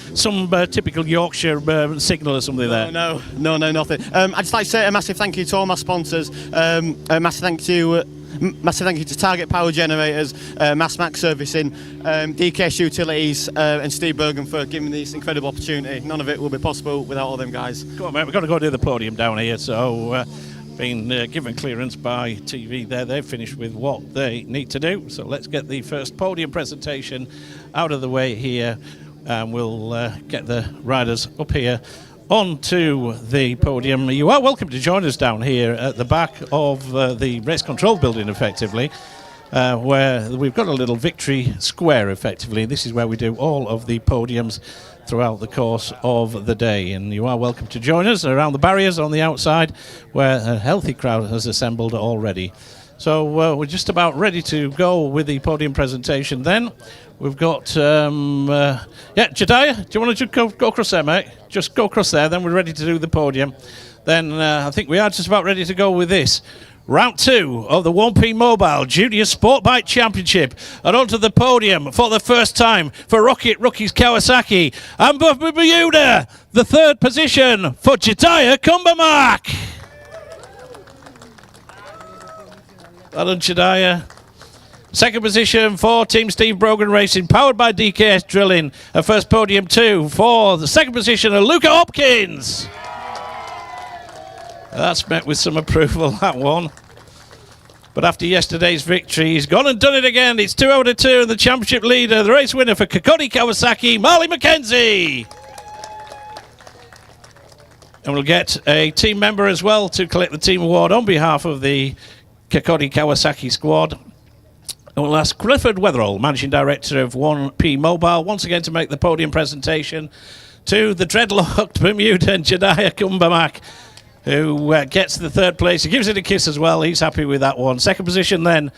typical Yorkshire signal or something there. No, nothing. I'd just like to say a massive thank you to all my sponsors. A massive thank you to Target Power Generators, Massmax Servicing, DKS Utilities, and Steve Bergen for giving me this incredible opportunity. None of it will be possible without all them guys. Come on, mate, we've got to go to the podium down here. So, been given clearance by TV there. They've finished with what they need to do. So let's get the first podium presentation out of the way here, and we'll get the riders up here onto the podium. You are welcome to join us down here at the back of the race control building, effectively, where we've got a little victory square, effectively. This is where we do all of the podiums throughout the course of the day, and you are welcome to join us around the barriers on the outside, where a healthy crowd has assembled already. So we're just about ready to go with the podium presentation then. We've got, Jediah, do you want to just go across there, mate? Just go across there, then we're ready to do the podium. Then I think we are just about ready to go with this. Round 2 of the 1P Mobile Junior Sport Bike Championship. And onto the podium for the first time for Rocket Rookies Kawasaki. And Bermuda, the third position for Jediah Cumbermack. Well done, Jediah. Second position for Team Steve Brogan Racing, powered by DKS Drilling. A first podium 2 for the second position of Luca Hopkins. That's met with some approval, that one. But after yesterday's victory, he's gone and done it again. It's 2 out of 2, and the championship leader, the race winner for Kokori Kawasaki, Marley McKenzie. And we'll get a team member as well to collect the team award on behalf of the Kokori Kawasaki squad. And we'll ask Clifford Weatherall, Managing Director of 1P Mobile, once again to make the podium presentation to the dreadlocked Bermudan Jediah Kumbamak, who gets the third place. He gives it a kiss as well. He's happy with that one. Second position then,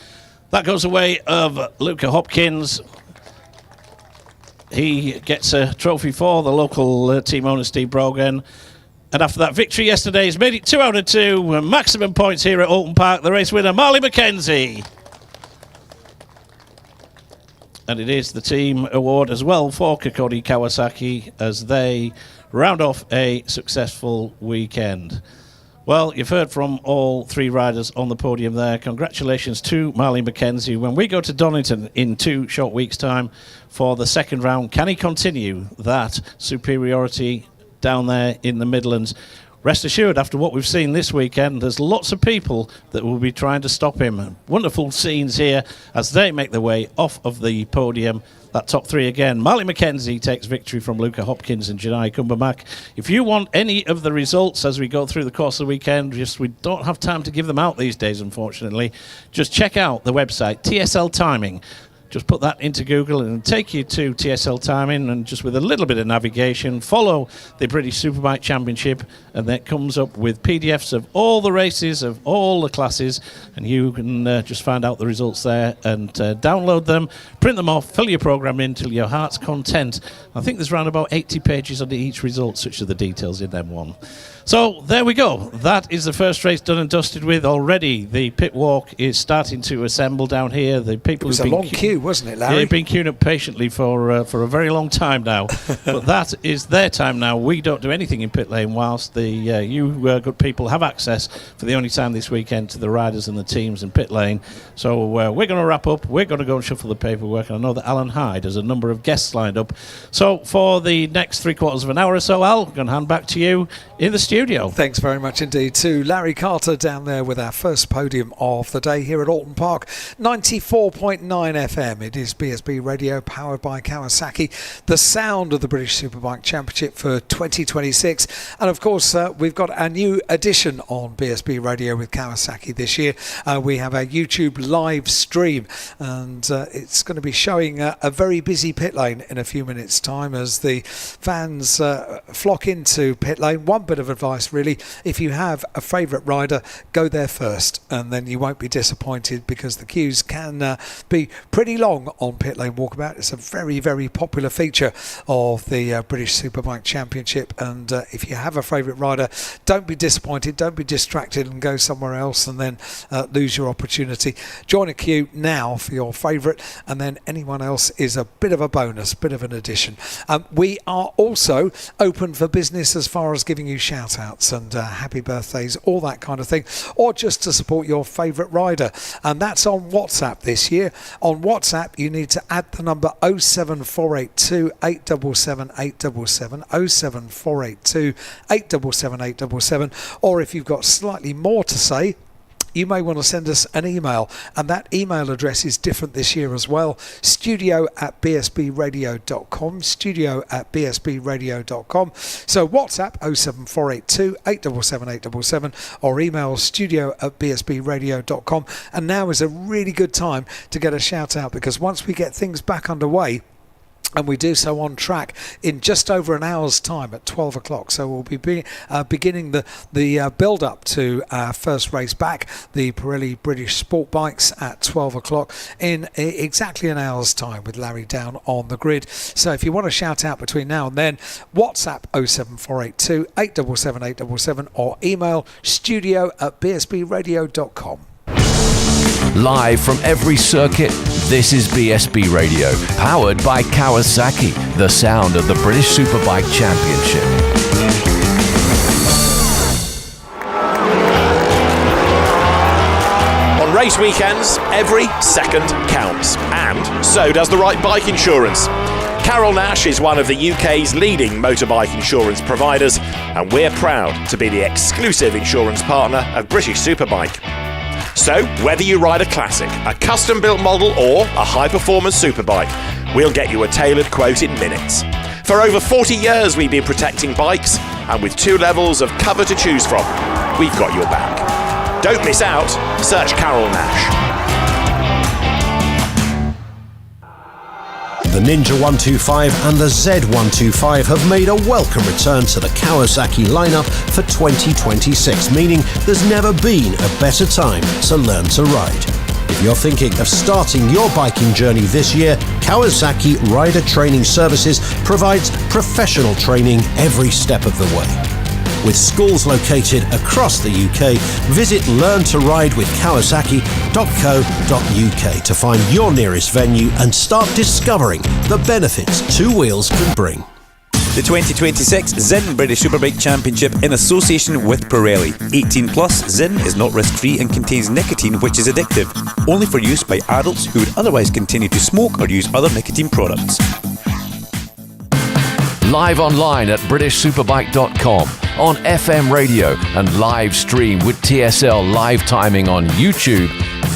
that goes away of Luca Hopkins. He gets a trophy for the local team owner, Steve Brogan. And after that victory yesterday, he's made it 2 out of 2. Maximum points here at Alton Park. The race winner, Marley McKenzie. And it is the team award as well for Kokori Kawasaki as they round off a successful weekend. Well, you've heard from all 3 riders on the podium there. Congratulations to Marley McKenzie. When we go to Donington in 2 short weeks' time for the second round, can he continue that superiority down there in the Midlands? Rest assured, after what we've seen this weekend, there's lots of people that will be trying to stop him. Wonderful scenes here as they make their way off of the podium. That top 3 again. Marley McKenzie takes victory from Luca Hopkins and Jediah Kumbamak. If you want any of the results as we go through the course of the weekend, we don't have time to give them out these days, unfortunately. Just check out the website, TSL Timing. Just put that into Google and it'll take you to TSL Timing, and just with a little bit of navigation, follow the British Superbike Championship, and that comes up with PDFs of all the races, of all the classes, and you can just find out the results there and download them, print them off, fill your program in till your heart's content. I think there's around about 80 pages under each result, such are the details in them one. So there we go. That is the first race done and dusted with already. The pit walk is starting to assemble down here. The people it was a long queue, wasn't it, Larry? They've been queuing up patiently for a very long time now. But that is their time now. We don't do anything in pit lane whilst you good people have access for the only time this weekend to the riders and the teams in pit lane. So we're going to wrap up. We're going to go and shuffle the paperwork. And I know that Alan Hyde has a number of guests lined up. So for the next 3/4 of an hour or so, Al, I'm going to hand back to you in the studio. Thanks very much indeed to Larry Carter down there with our first podium of the day here at Alton Park. 94.9 FM. It is BSB Radio, powered by Kawasaki, the sound of the British Superbike Championship for 2026. And of course, we've got a new edition on BSB Radio with Kawasaki this year. We have a YouTube live stream, and it's going to be showing a very busy pit lane in a few minutes' time as the fans flock into pit lane. One bit of advice, really, if you have a favourite rider, go there first, and then you won't be disappointed, because the queues can be pretty long on pit lane walkabout. It's a very, very popular feature of the British Superbike Championship, and if you have a favourite rider, don't be disappointed, don't be distracted and go somewhere else and then lose your opportunity. Join a queue now for your favourite, and then anyone else is a bit of a bonus, bit of an addition. We are also open for business as far as giving you shout-outs and happy birthdays, all that kind of thing, or just to support your favourite rider. And that's on WhatsApp this year. On WhatsApp, you need to add the number 07482 877 877, 07482 877 877, or if you've got slightly more to say, you may want to send us an email, and that email address is different this year as well. studio@bsbradio.com, studio@bsbradio.com. So WhatsApp 07482 877 877, or email studio@bsbradio.com. And now is a really good time to get a shout out, because once we get things back underway, and we do so on track in just over an hour's time at 12 o'clock. So we'll be beginning the build-up to our first race back, the Pirelli British Sport Bikes, at 12 o'clock in exactly an hour's time, with Larry down on the grid. So if you want to shout out between now and then, WhatsApp 07482 877 877, or email studio@bsbradio.com. Live from every circuit, this is BSB Radio, powered by Kawasaki, the sound of the British Superbike Championship. race weekends, every second counts, and so does the right bike insurance. Carol Nash is one of the UK's leading motorbike insurance providers, and we're proud to be the exclusive insurance partner of British Superbike. So, whether you ride a classic, a custom-built model or a high-performance superbike, we'll get you a tailored quote in minutes. For over 40 years we've been protecting bikes, and with 2 levels of cover to choose from, we've got your back. Don't miss out. Search Carol Nash. The Ninja 125 and the Z125 have made a welcome return to the Kawasaki lineup for 2026, meaning there's never been a better time to learn to ride. If you're thinking of starting your biking journey this year, Kawasaki Rider Training Services provides professional training every step of the way. With schools located across the UK, visit learntoridewithkawasaki.co.uk to find your nearest venue and start discovering the benefits 2 wheels can bring. The 2026 Zin British Superbike Championship in association with Pirelli. 18 plus, Zin is not risk-free and contains nicotine, which is addictive, only for use by adults who would otherwise continue to smoke or use other nicotine products. Live online at BritishSuperbike.com, on FM radio and live stream with TSL live timing on YouTube.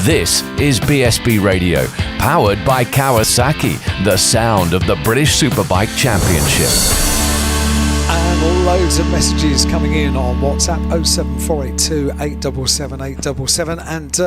This is BSB Radio, powered by Kawasaki, the sound of the British Superbike Championship. And loads of messages coming in on WhatsApp 07482 877 877, and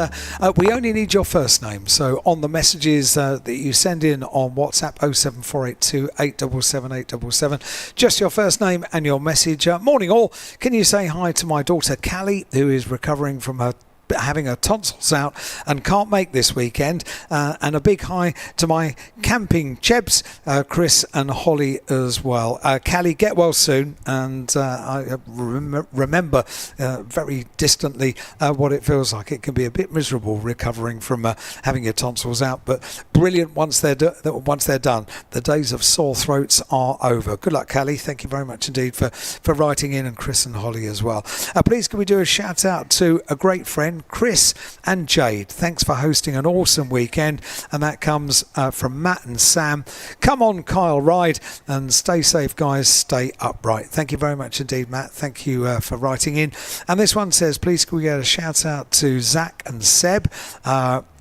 we only need your first name. So on the messages that you send in on WhatsApp 07482 877 877, just your first name and your message. Morning all, can you say hi to my daughter Callie, who is recovering from her having her tonsils out and can't make this weekend, and a big hi to my camping chebs, Chris and Holly as well. Callie, get well soon, and I remember very distantly what it feels like. It can be a bit miserable recovering from having your tonsils out, but brilliant once they're done. The days of sore throats are over. Good luck, Callie. Thank you very much indeed for writing in, and Chris and Holly as well. Please can we do a shout out to a great friend, Chris and Jade. Thanks for hosting an awesome weekend, and that comes from Matt and Sam. Come on, Kyle, ride, and stay safe, guys. Stay upright. Thank you very much indeed, Matt. Thank you for writing in. And this one says, please can we get a shout out to Zach and Seb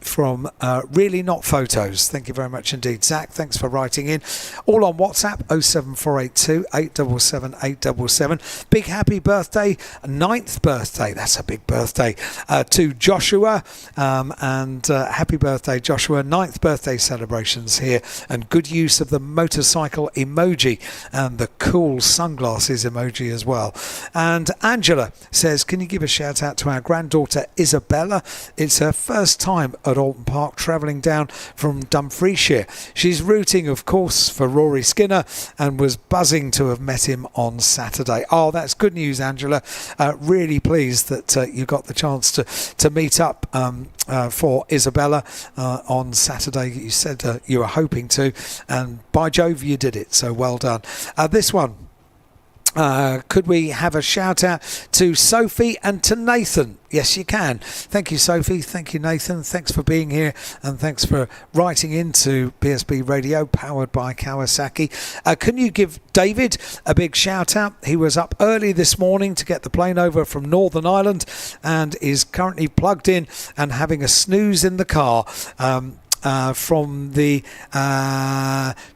from Really Not Photos. Thank you very much indeed, Zach. Thanks for writing in. All on WhatsApp 07482 877 877. Big happy birthday, 9th birthday. That's a big birthday to Joshua, and happy birthday, Joshua. 9th birthday celebrations here, and good use of the motorcycle emoji and the cool sunglasses emoji as well. And Angela says, can you give a shout out to our granddaughter Isabella? It's her first time at Alton Park, travelling down from Dumfriesshire. She's rooting, of course, for Rory Skinner, and was buzzing to have met him on Saturday. Oh, that's good news, Angela. Really pleased that you got the chance to meet up for Isabella on Saturday. You said you were hoping to, and by Jove, you did it. So well done. This one. Could we have a shout out to Sophie and to Nathan? Yes, you can. Thank you, Sophie. Thank you, Nathan. Thanks for being here, and thanks for writing into BSB Radio, powered by Kawasaki. Can you give David a big shout out? He was up early this morning to get the plane over from Northern Ireland, and is currently plugged in and having a snooze in the car. From the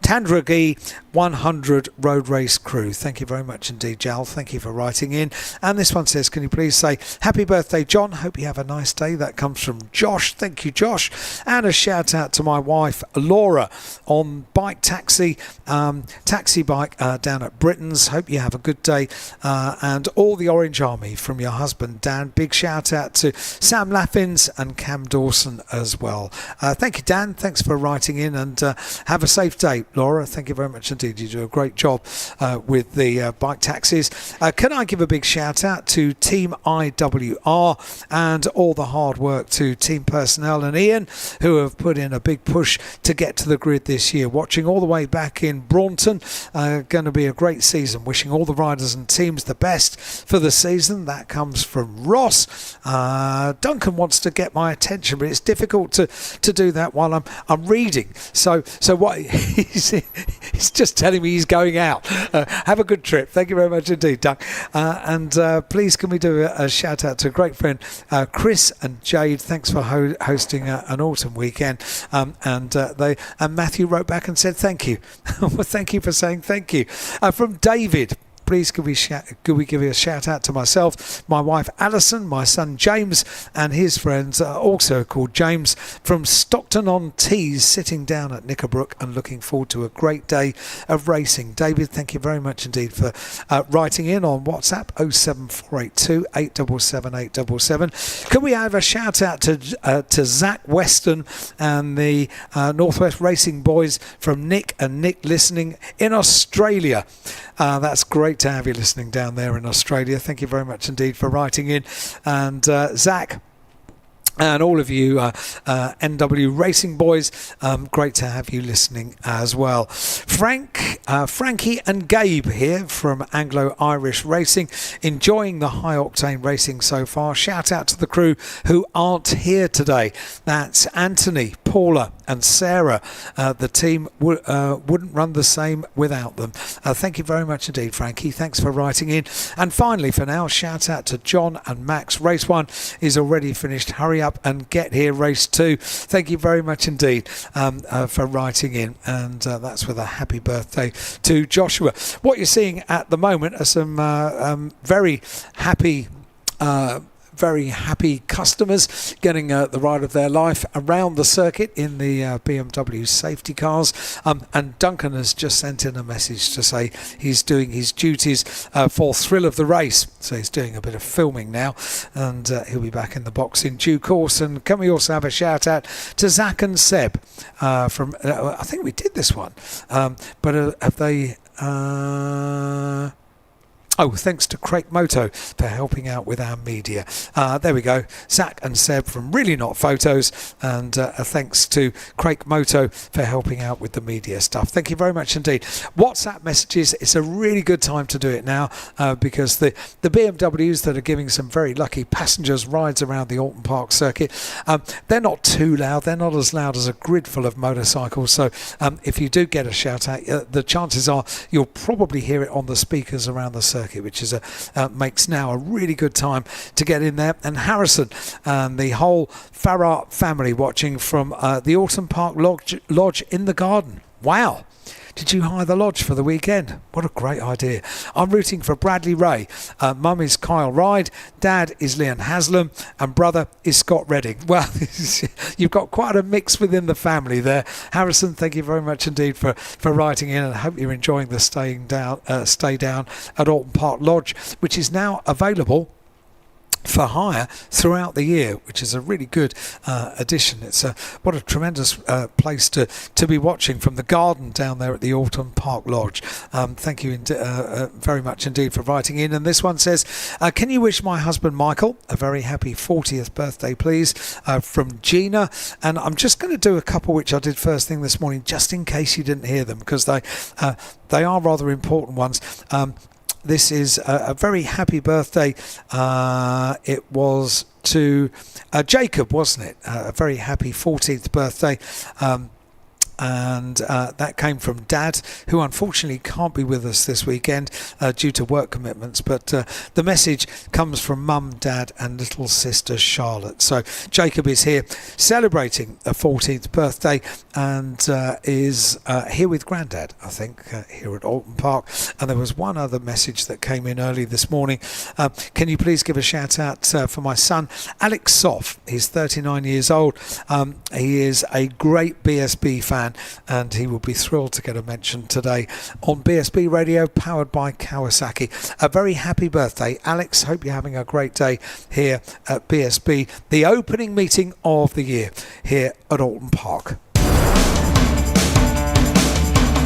Tandragee 100 road race crew. Thank you very much indeed, Jal. Thank you for writing in. And this one says, can you please say happy birthday, John? Hope you have a nice day. That comes from Josh. Thank you, Josh. And a shout out to my wife, Laura, on bike taxi bike down at Britain's. Hope you have a good day. And all the Orange Army from your husband, Dan. Big shout out to Sam Laffins and Cam Dawson as well. Thank you, Dan. Thanks for writing in, and have a safe day, Laura. Thank you very much indeed indeed. You do a great job with the bike taxis. Can I give a big shout out to Team IWR and all the hard work to team personnel and Ian, who have put in a big push to get to the grid this year. Watching all the way back in Braunton, going to be a great season. Wishing all the riders and teams the best for the season. That comes from Ross. Duncan wants to get my attention, but it's difficult to do that while I'm reading. So what he's just telling me he's going out. Have a good trip. Thank you very much indeed, Doug. And please can we do a shout out to a great friend Chris and Jade. Thanks for hosting an autumn weekend. And Matthew wrote back and said thank you. Well, thank you for saying thank you. From David. Please could we give you a shout out to myself, my wife Alison, my son James, and his friends, also called James, from Stockton-on-Tees, sitting down at Knickerbrook and looking forward to a great day of racing. David, thank you very much indeed for writing in on WhatsApp 07482 877 877. Can we have a shout out to Zach Weston and the Northwest Racing Boys from Nick and Nick listening in Australia? That's great to have you listening down there in Australia. Thank you very much indeed for writing in. And Zach and all of you NW Racing Boys, great to have you listening as well. Frankie and Gabe here from Anglo-Irish Racing, enjoying the high-octane racing so far. Shout out to the crew who aren't here today. That's Anthony, Paula and Sarah. The team wouldn't run the same without them. Thank you very much indeed, Frankie. Thanks for writing in. And finally, for now, shout out to John and Max. Race 1 is already finished. Hurry up and get here. Race 2. Thank you very much indeed for writing in. And that's with a happy birthday to Joshua. What you're seeing at the moment are some very happy customers getting the ride of their life around the circuit in the BMW safety cars. And Duncan has just sent in a message to say he's doing his duties for Thrill of the Race. So he's doing a bit of filming now, and he'll be back in the box in due course. And can we also have a shout out to Zach and Seb from, I think we did this one, but have they... Oh, thanks to Craig Moto for helping out with our media. There we go. Zach and Seb from Really Not Photos, and thanks to Craig Moto for helping out with the media stuff. Thank you very much indeed. WhatsApp messages, it's a really good time to do it now because the BMWs that are giving some very lucky passengers rides around the Alton Park circuit, they're not too loud. They're not as loud as a grid full of motorcycles. So if you do get a shout out, the chances are you'll probably hear it on the speakers around the circuit, which is makes now a really good time to get in there. And Harrison and the whole Farrar family watching from the Alton Park Lodge in the garden. Wow. Did you hire the lodge for the weekend? What a great idea. I'm rooting for Bradley Ray. Mum is Kyle Ride, Dad is Leon Haslam, and brother is Scott Redding. Well, you've got quite a mix within the family there. Harrison, thank you very much indeed for writing in, and I hope you're enjoying the stay down at Alton Park Lodge, which is now available for hire throughout the year, which is a really good addition. It's what a tremendous place to be watching from the garden down there at the Alton Park Lodge. Thank you very much indeed for writing in. And this one says, can you wish my husband Michael a very happy 40th birthday, please, from Gina. And I'm just going to do a couple which I did first thing this morning, just in case you didn't hear them, because they are rather important ones. This is a very happy birthday. It was to Jacob, wasn't it? A very happy 14th birthday. And that came from Dad, who unfortunately can't be with us this weekend due to work commitments. But the message comes from Mum, Dad and little sister Charlotte. So Jacob is here celebrating a 14th birthday and is here with Grandad, I think, here at Alton Park. And there was one other message that came in early this morning. Can you please give a shout out for my son, Alex Soff? He's 39 years old. He is a great BSB fan, and he will be thrilled to get a mention today on BSB Radio, powered by Kawasaki. A very happy birthday, Alex. Hope you're having a great day here at BSB, the opening meeting of the year here at Alton Park.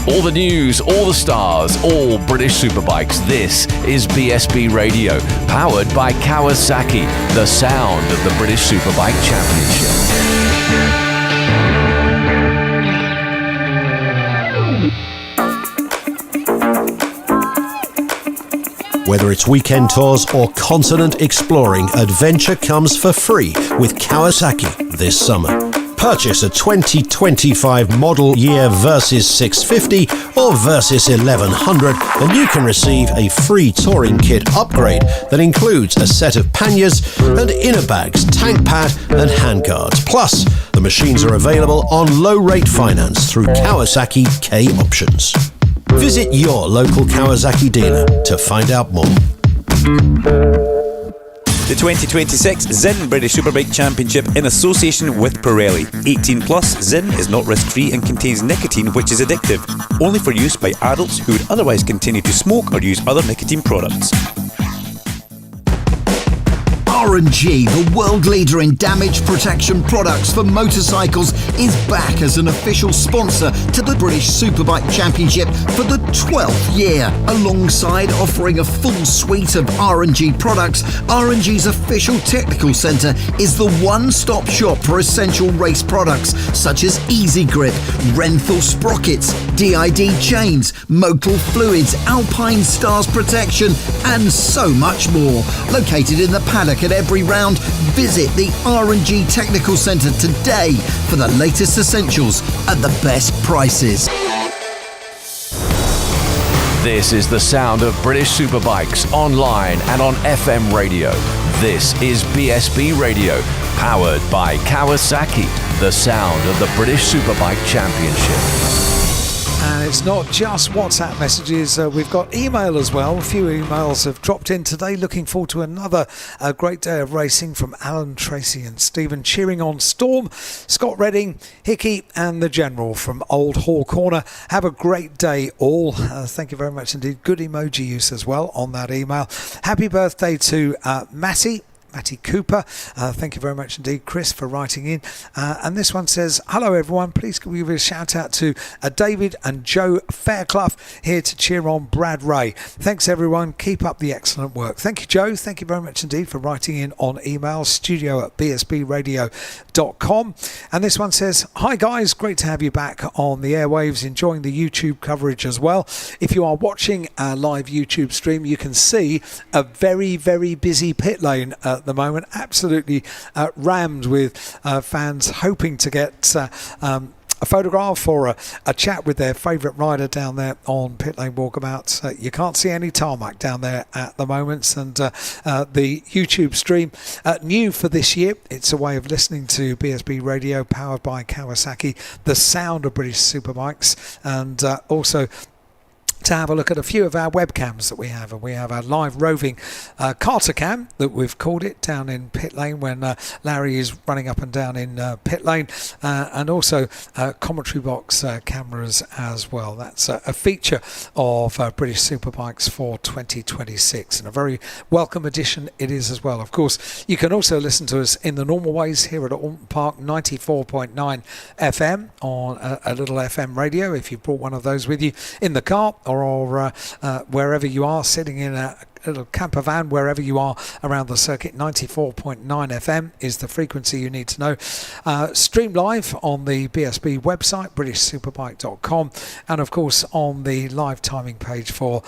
All the news, all the stars, all British Superbikes. This is BSB Radio, powered by Kawasaki, the sound of the British Superbike Championship. Whether it's weekend tours or continent exploring, adventure comes for free with Kawasaki this summer. Purchase a 2025 model year Versys 650 or Versys 1100 and you can receive a free touring kit upgrade that includes a set of panniers and inner bags, tank pad and handguards. Plus, the machines are available on low-rate finance through Kawasaki K Options. Visit your local Kawasaki dealer to find out more. The 2026 Zin British Superbike Championship in association with Pirelli. 18 plus, Zin is not risk-free and contains nicotine which is addictive, only for use by adults who would otherwise continue to smoke or use other nicotine products. R&G, the world leader in damage protection products for motorcycles, is back as an official sponsor to the British Superbike Championship for the 12th year. Alongside offering a full suite of R&G products, R&G's official technical centre is the one-stop shop for essential race products such as Easy Grip, Renthal sprockets, DID chains, Motul fluids, Alpine Stars protection and so much more. Located in the paddock at every round, visit the R&G Technical Centre today for the latest essentials at the best prices. This is the sound of British Superbikes online and on FM radio. This is BSB Radio, powered by Kawasaki, the sound of the British Superbike Championship. And it's not just WhatsApp messages, we've got email as well. A few emails have dropped in today. Looking forward to another great day of racing from Alan, Tracy and Stephen. Cheering on Storm, Scott Redding, Hickey and the General from Old Hall Corner. Have a great day all. Thank you very much indeed. Good emoji use as well on that email. Happy birthday to Matty Cooper. Thank you very much indeed, Chris, for writing in. And this one says, hello everyone, please give a shout out to David and Joe Fairclough here to cheer on Brad Ray. Thanks everyone, keep up the excellent work. Thank you, Joe. Thank you very much indeed for writing in on email, studio@bsbradio.com. And this one says, hi guys, great to have you back on the airwaves, enjoying the YouTube coverage as well. If you are watching our live YouTube stream, you can see a very, very busy pit lane at the moment, absolutely rammed with fans hoping to get a photograph or a chat with their favourite rider down there on pit lane walkabout. You can't see any tarmac down there at the moment, and the YouTube stream new for this year. It's a way of listening to BSB Radio, powered by Kawasaki, the sound of British Superbikes, and also to have a look at a few of our webcams that we have. And we have our live roving Carter cam that we've called it down in pit lane when Larry is running up and down in pit lane, and also commentary box cameras as well. That's a feature of British Superbikes for 2026, and a very welcome addition it is as well. Of course, you can also listen to us in the normal ways here at Alton Park, 94.9 FM on a little FM radio if you brought one of those with you in the car, or wherever you are, sitting in a little camper van, wherever you are around the circuit. 94.9 FM is the frequency you need to know. Stream live on the BSB website, britishsuperbike.com, and of course on the live timing page for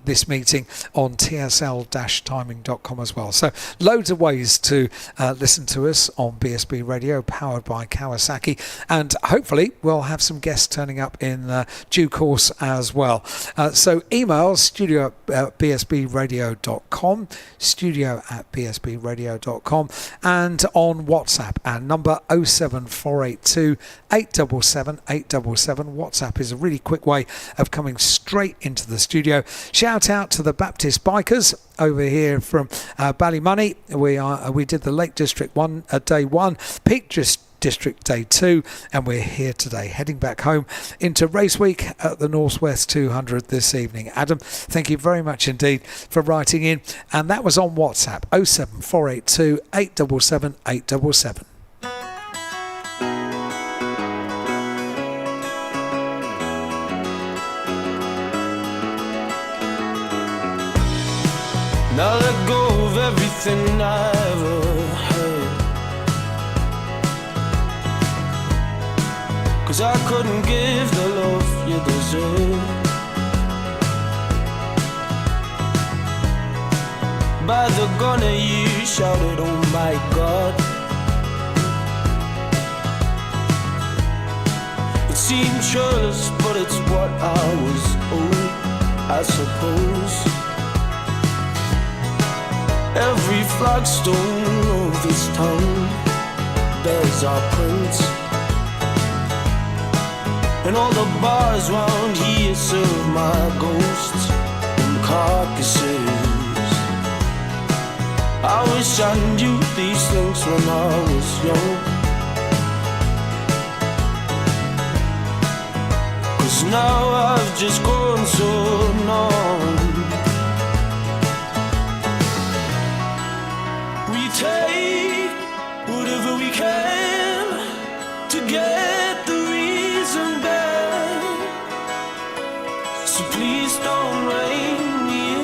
this meeting on tsl-timing.com as well. So loads of ways to listen to us on BSB Radio, powered by Kawasaki, and hopefully we'll have some guests turning up in due course as well. So email studio@bsbradio.com, studio@bsbradio.com, and on WhatsApp, our number 07482 877 877. WhatsApp is a really quick way of coming straight into the studio. Shout out to the Baptist Bikers over here from Ballymoney. We did the Lake District day 1, Peak District Day 2, and we're here today, heading back home into race week at the Northwest 200 this evening. Adam, thank you very much indeed for writing in, and that was on WhatsApp, 07482 877 877. And I let go of everything I ever had, 'cause I couldn't give the love you deserve. By the gunner you shouted, oh my God. It seemed churlish, but it's what I was owed, I suppose. Every flagstone of this town bears our prints, and all the bars round here serve my ghosts and carcasses. I wish I knew these things when I was young, 'cause now I've just grown so numb. We take whatever we can to get the reason back, so please don't rein me in.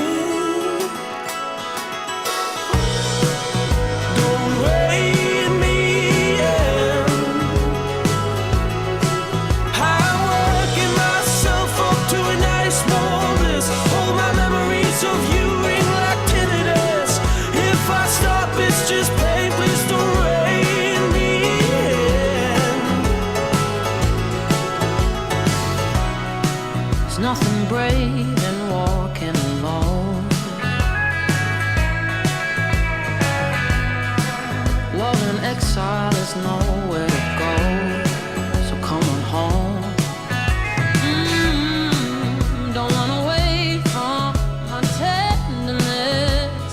Don't rein me in. I'm working myself up to a nice warm bliss. All my memories of you ring like tinnitus. If I stop, it's just pain. Please don't rein me in. There's nothing brave in walking alone. Love in exile is nowhere to go, so come on home. Don't run away from my tenderness.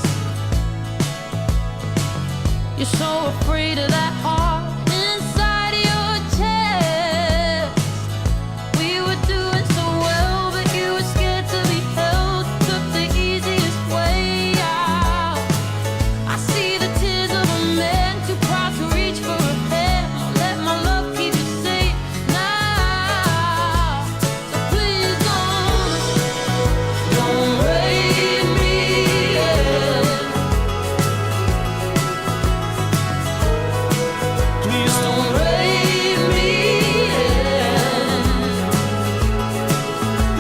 You're so afraid of that heart inside your chest. We were doing so well, but you were scared to be held. Took the easiest way out. I see the tears of a man too proud to reach for a hand. I'll let my love keep you safe now. So please don't rein me in. Please don't rein me in.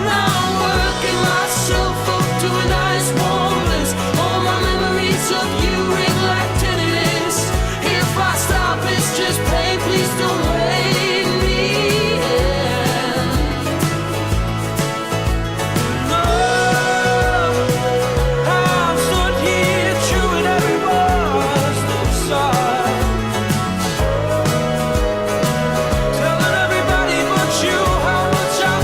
Now I'm working myself up to a nice warm bliss. All my memories of you ring like tinnitus. If I stop, it's just pain. Please don't rein me in. No, I've stood here chewing every word inside, telling everybody but you how much I love.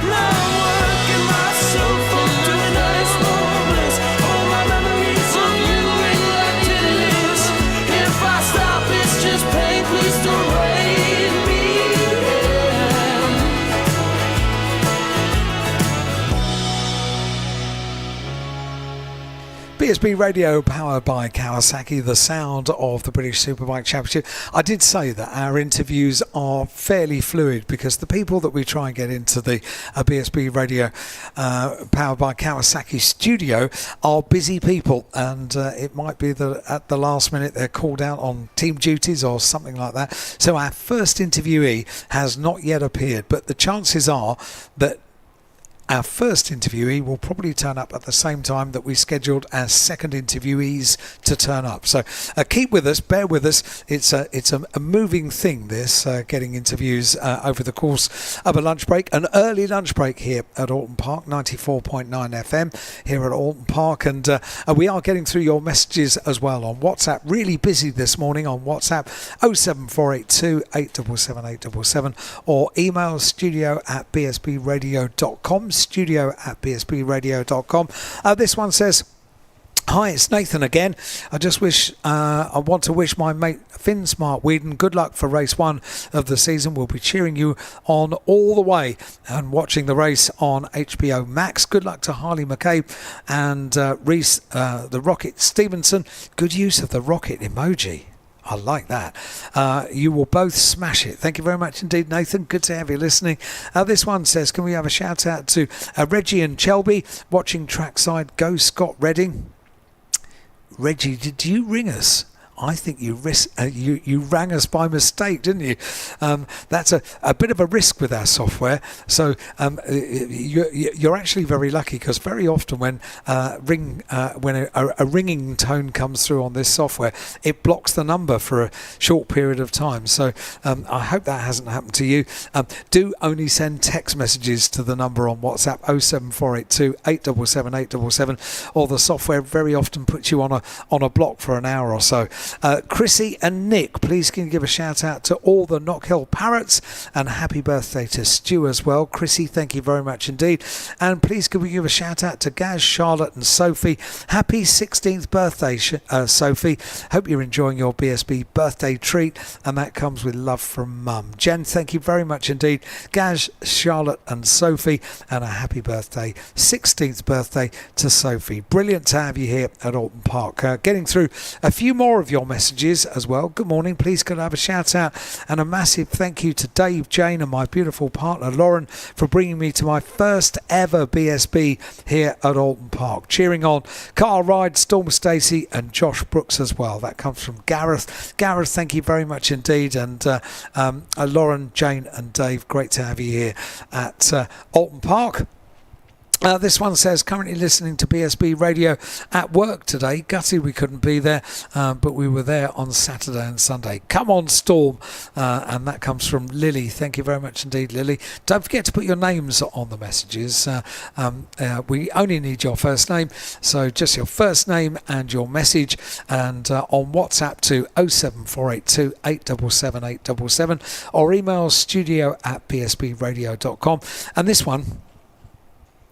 Now I'm working myself up to a nice warm bliss. All my memories of you ring like tinnitus. If I stop, it's just pain. Please don't rein me in. BSB Radio, powered by Kawasaki, the sound of the British Superbike Championship. I did say that our interviews are fairly fluid because the people that we try and get into the BSB Radio powered by Kawasaki studio are busy people, and it might be that at the last minute they're called out on team duties or something like that. So our first interviewee has not yet appeared, but the chances are that our first interviewee will probably turn up at the same time that we scheduled our second interviewees to turn up. So keep with us, bear with us. It's a moving thing, this, getting interviews over the course of a lunch break, an early lunch break here at Alton Park, 94.9 FM here at Alton Park. And we are getting through your messages as well on WhatsApp. Really busy this morning on WhatsApp, 07482 877 877, or email studio@bsbradio.com. studio@bsbradio.com. This one says, Hi, it's Nathan again. I want to wish my mate Finn Smart Whedon good luck for race 1 of the season. We'll be cheering you on all the way and watching the race on HBO Max. Good luck to Harley McCabe and Reese, the Rocket Stevenson. Good use of the rocket emoji. I like that. You will both smash it. Thank you very much indeed, Nathan. Good to have you listening. This one says, can we have a shout out to Reggie and Chelby watching trackside? Go Scott Redding. Reggie, did you ring us? I think you rang us by mistake, didn't you? That's a bit of a risk with our software. So you're actually very lucky, because very often when a ringing tone comes through on this software, it blocks the number for a short period of time. So I hope that hasn't happened to you. Do only send text messages to the number on WhatsApp 07482 877 877, or the software very often puts you on a block for an hour or so. Chrissy and Nick, please can you give a shout out to all the Knockhill Parrots, and happy birthday to Stu as well. Chrissy, thank you very much indeed. And please can we give a shout out to Gaz, Charlotte and Sophie. Happy 16th birthday, Sophie. Hope you're enjoying your BSB birthday treat, and that comes with love from Mum. Jen, thank you very much indeed. Gaz, Charlotte and Sophie, and a happy birthday, 16th birthday to Sophie. Brilliant to have you here at Alton Park. Getting through a few more of your messages as well. Good morning. Please could I have a shout out and a massive thank you to Dave, Jane and my beautiful partner Lauren for bringing me to my first ever BSB here at Alton Park. Cheering on Carl Ride, Storm Stacey and Josh Brooks as well. That comes from Gareth. Gareth, thank you very much indeed. And Lauren, Jane and Dave, great to have you here at Alton Park. This one says, currently listening to BSB radio at work today. Gutty we couldn't be there, but we were there on Saturday and Sunday. Come on, Storm. And that comes from Lily. Thank you very much indeed, Lily. Don't forget to put your names on the messages. We only need your first name, so just your first name and your message, and on WhatsApp to 07482 877 877, or email studio@bsbradio.com. And this one,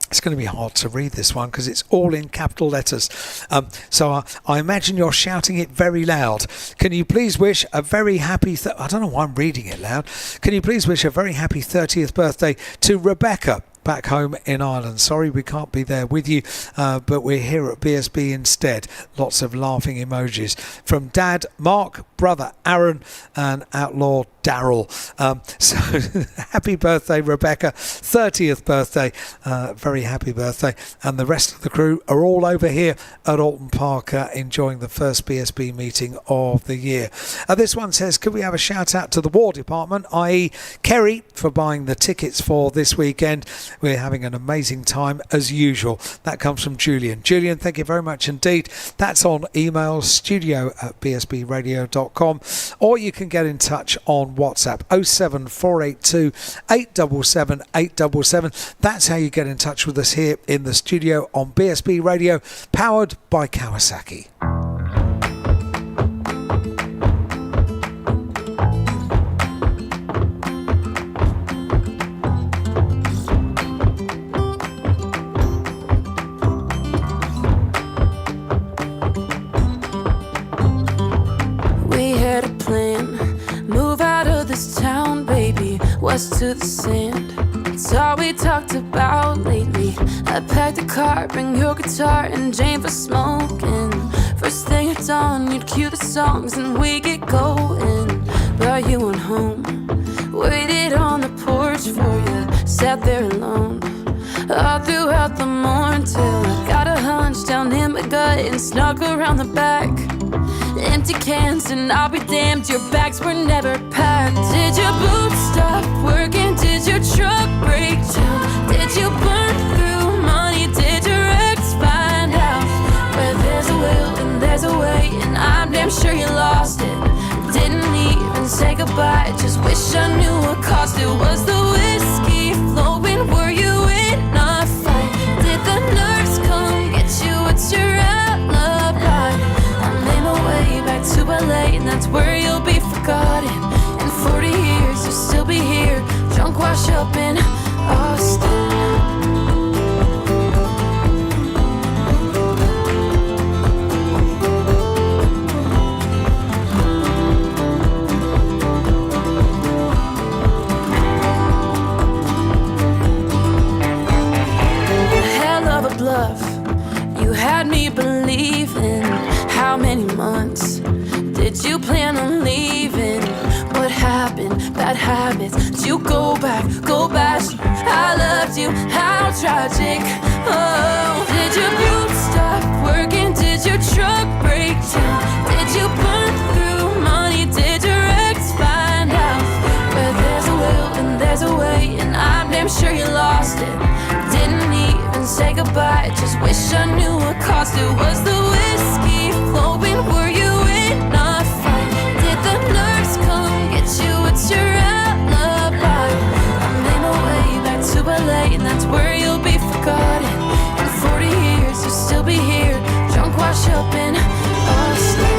it's going to be hard to read this one because it's all in capital letters. So I imagine you're shouting it very loud. Can you please wish a very happy... I don't know why I'm reading it loud. Can you please wish a very happy 30th birthday to Rebecca back home in Ireland? Sorry we can't be there with you, but we're here at BSB instead. Lots of laughing emojis from Dad, Mark, brother Aaron and Outlaw Daryl. So happy birthday, Rebecca. 30th birthday. Very happy birthday. And the rest of the crew are all over here at Alton Park enjoying the first BSB meeting of the year. This one says, could we have a shout out to the War Department, i.e. Kerry, for buying the tickets for this weekend. We're having an amazing time as usual. That comes from Julian. Julian, thank you very much indeed. That's on email studio@bsbradio.com, or you can get in touch on WhatsApp 07482 877 877. That's how you get in touch with us here in the studio on BSB Radio, powered by Kawasaki. Town, baby, west to the sand. It's all we talked about lately. I packed a car, bring your guitar and Jane for smoking. First thing at dawn, you'd cue the songs and we get going. Brought you on home, waited on the porch for you, sat there alone all throughout the morning till I got a hunch down in my gut and snuck around the back. Empty cans and I'll be damned, your bags were never packed. Did your boots stop working? Did your truck break down? Did you burn through money? Did your ex find out? Where there's a will and there's a way, and I'm damn sure you lost it. Didn't even say goodbye, just wish I knew what caused it. Was the whiskey flowing? Were you in a fight? Did the nurse come get you? What's your alibi? Way back to LA, and that's where you'll be forgotten. In 40 years you'll still be here, drunk, wash up in Austin. months. Did you plan on leaving? What happened? Bad habits. Did you go back? I loved you. How tragic. Oh, did your boot stop working? Did your truck break down? Did you burn through money? Did your ex find out? Where there's a will and there's a way, and I'm damn sure you lost it. Didn't even say goodbye. Just wish I knew what cost it. Was the whiskey flowing? Were you in a fight? Did the nurse come get you? What's your alibi? I made my way back to LA, and that's where you'll be forgotten. In 40 years, you'll still be here, drunk, washed up in a sleep.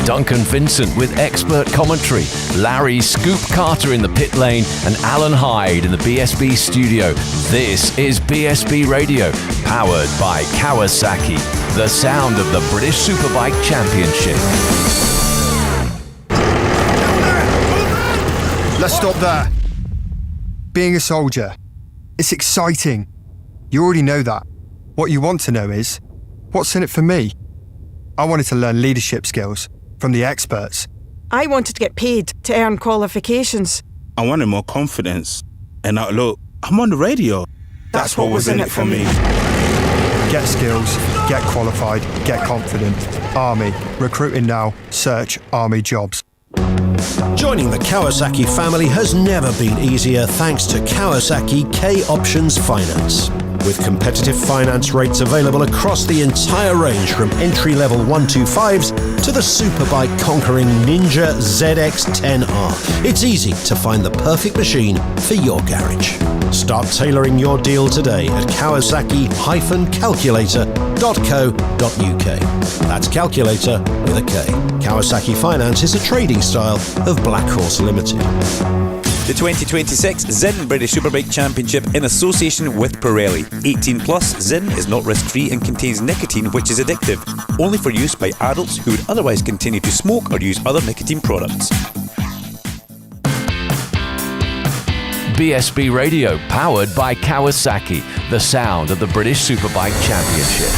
Duncan Vincent with expert commentary, Larry Scoop Carter in the pit lane, and Alan Hyde in the BSB studio. This is BSB Radio, powered by Kawasaki, the sound of the British Superbike Championship. Let's stop there. Being a soldier, it's exciting. You already know that. What you want to know is, what's in it for me? I wanted to learn leadership skills from the experts. I wanted to get paid to earn qualifications. I wanted more confidence. And look, I'm on the radio. That's what was in it for me. Get skills, get qualified, get confident. Army, recruiting now, search Army jobs. Joining the Kawasaki family has never been easier thanks to Kawasaki K-Options Finance. With competitive finance rates available across the entire range from entry-level 125s to the Superbike conquering Ninja ZX10R. It's easy to find the perfect machine for your garage. Start tailoring your deal today at kawasaki-calculator.co.uk. That's calculator with a K. Kawasaki Finance is a trading style of Black Horse Limited. The 2026 Zin British Superbike Championship in association with Pirelli. 18 plus, Zin is not risk-free and contains nicotine which is addictive, only for use by adults who would otherwise continue to smoke or use other nicotine products. BSB Radio, powered by Kawasaki, the sound of the British Superbike Championship.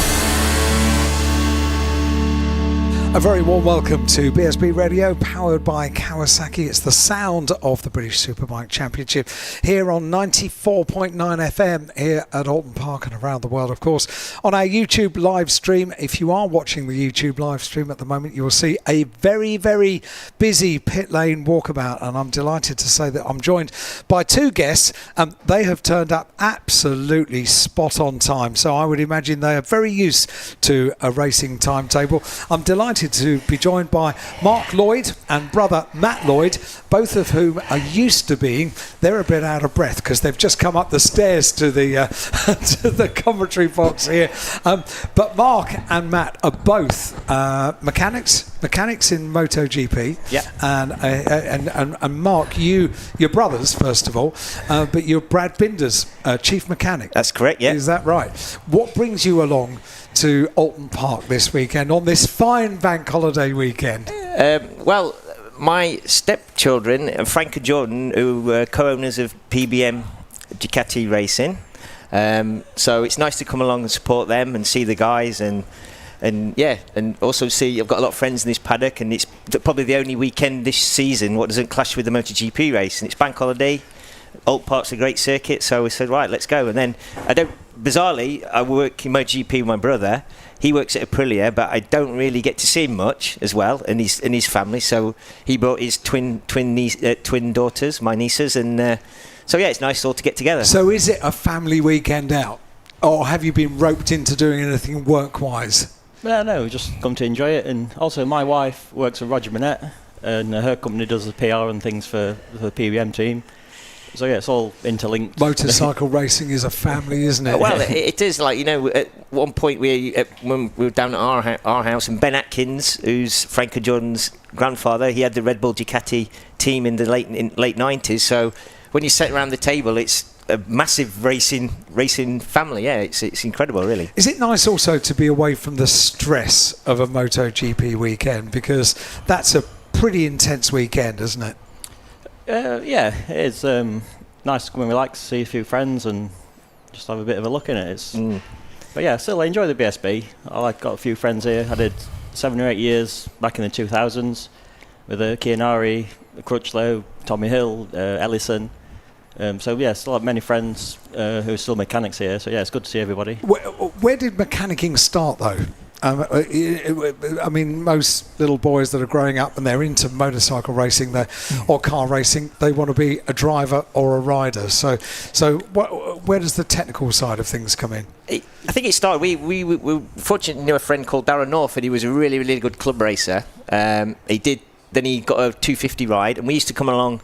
A very warm welcome to BSB Radio, powered by Kawasaki. It's the sound of the British Superbike Championship here on 94.9 FM here at Alton Park and around the world, of course, on our YouTube live stream. If you are watching the YouTube live stream at the moment, you will see a very, very busy pit lane walkabout, and I'm delighted to say that I'm joined by two guests. They have turned up absolutely spot on time, so I would imagine they are very used to a racing timetable. I'm delighted to be joined by Mark Lloyd and brother Matt Lloyd, both of whom are used to being, they're a bit out of breath because they've just come up the stairs to the to the commentary box here. But Mark and Matt are both mechanics in MotoGP. Yeah. And Mark, you're brothers first of all, but you're Brad Binder's chief mechanic. That's correct. Yeah. Is that right? What brings you along to Alton Park this weekend on this fine bank holiday weekend? Well, my stepchildren, Frank and Jordan, who were co-owners of PBM Ducati Racing, so it's nice to come along and support them and see the guys and also see I've got a lot of friends in this paddock, and it's probably the only weekend this season what doesn't clash with the MotoGP race, and it's bank holiday. Alton Park's a great circuit, so we said, right, let's go. And then bizarrely, I work in MotoGP with my brother. He works at Aprilia, but I don't really get to see him much as well, and his family. So he brought his twin daughters, my nieces, and so yeah, it's nice all to get together. So is it a family weekend out, or have you been roped into doing anything work-wise? No, we just come to enjoy it, and also my wife works for Roger Minette, and her company does the PR and things for the PBM team. So yeah, it's all interlinked. Motorcycle racing is a family, isn't it? Well, it is. Like, at one point when we were down at our house, and Ben Atkins, who's Frank and Jordan's grandfather, he had the Red Bull Ducati team in the late 90s. So when you sit around the table, it's a massive racing family. Yeah, it's incredible, really. Is it nice also to be away from the stress of a MotoGP weekend, because that's a pretty intense weekend, isn't it? Yeah, it is nice to come and relax, see a few friends, and just have a bit of a look in it. But yeah, still I enjoy the BSB. Got a few friends here. I did 7 or 8 years back in the 2000s with Chianari, Crutchlow, Tommy Hill, Ellison. So yeah, still have many friends who are still mechanics here. So yeah, it's good to see everybody. Where did mechanicking start, though? I mean, most little boys that are growing up and they're into motorcycle racing or car racing, they want to be a driver or a rider. So where does the technical side of things come in? I think it started. We were fortunate to know a friend called Darren North, and he was a really, really good club racer. Then he got a 250 ride, and we used to come along.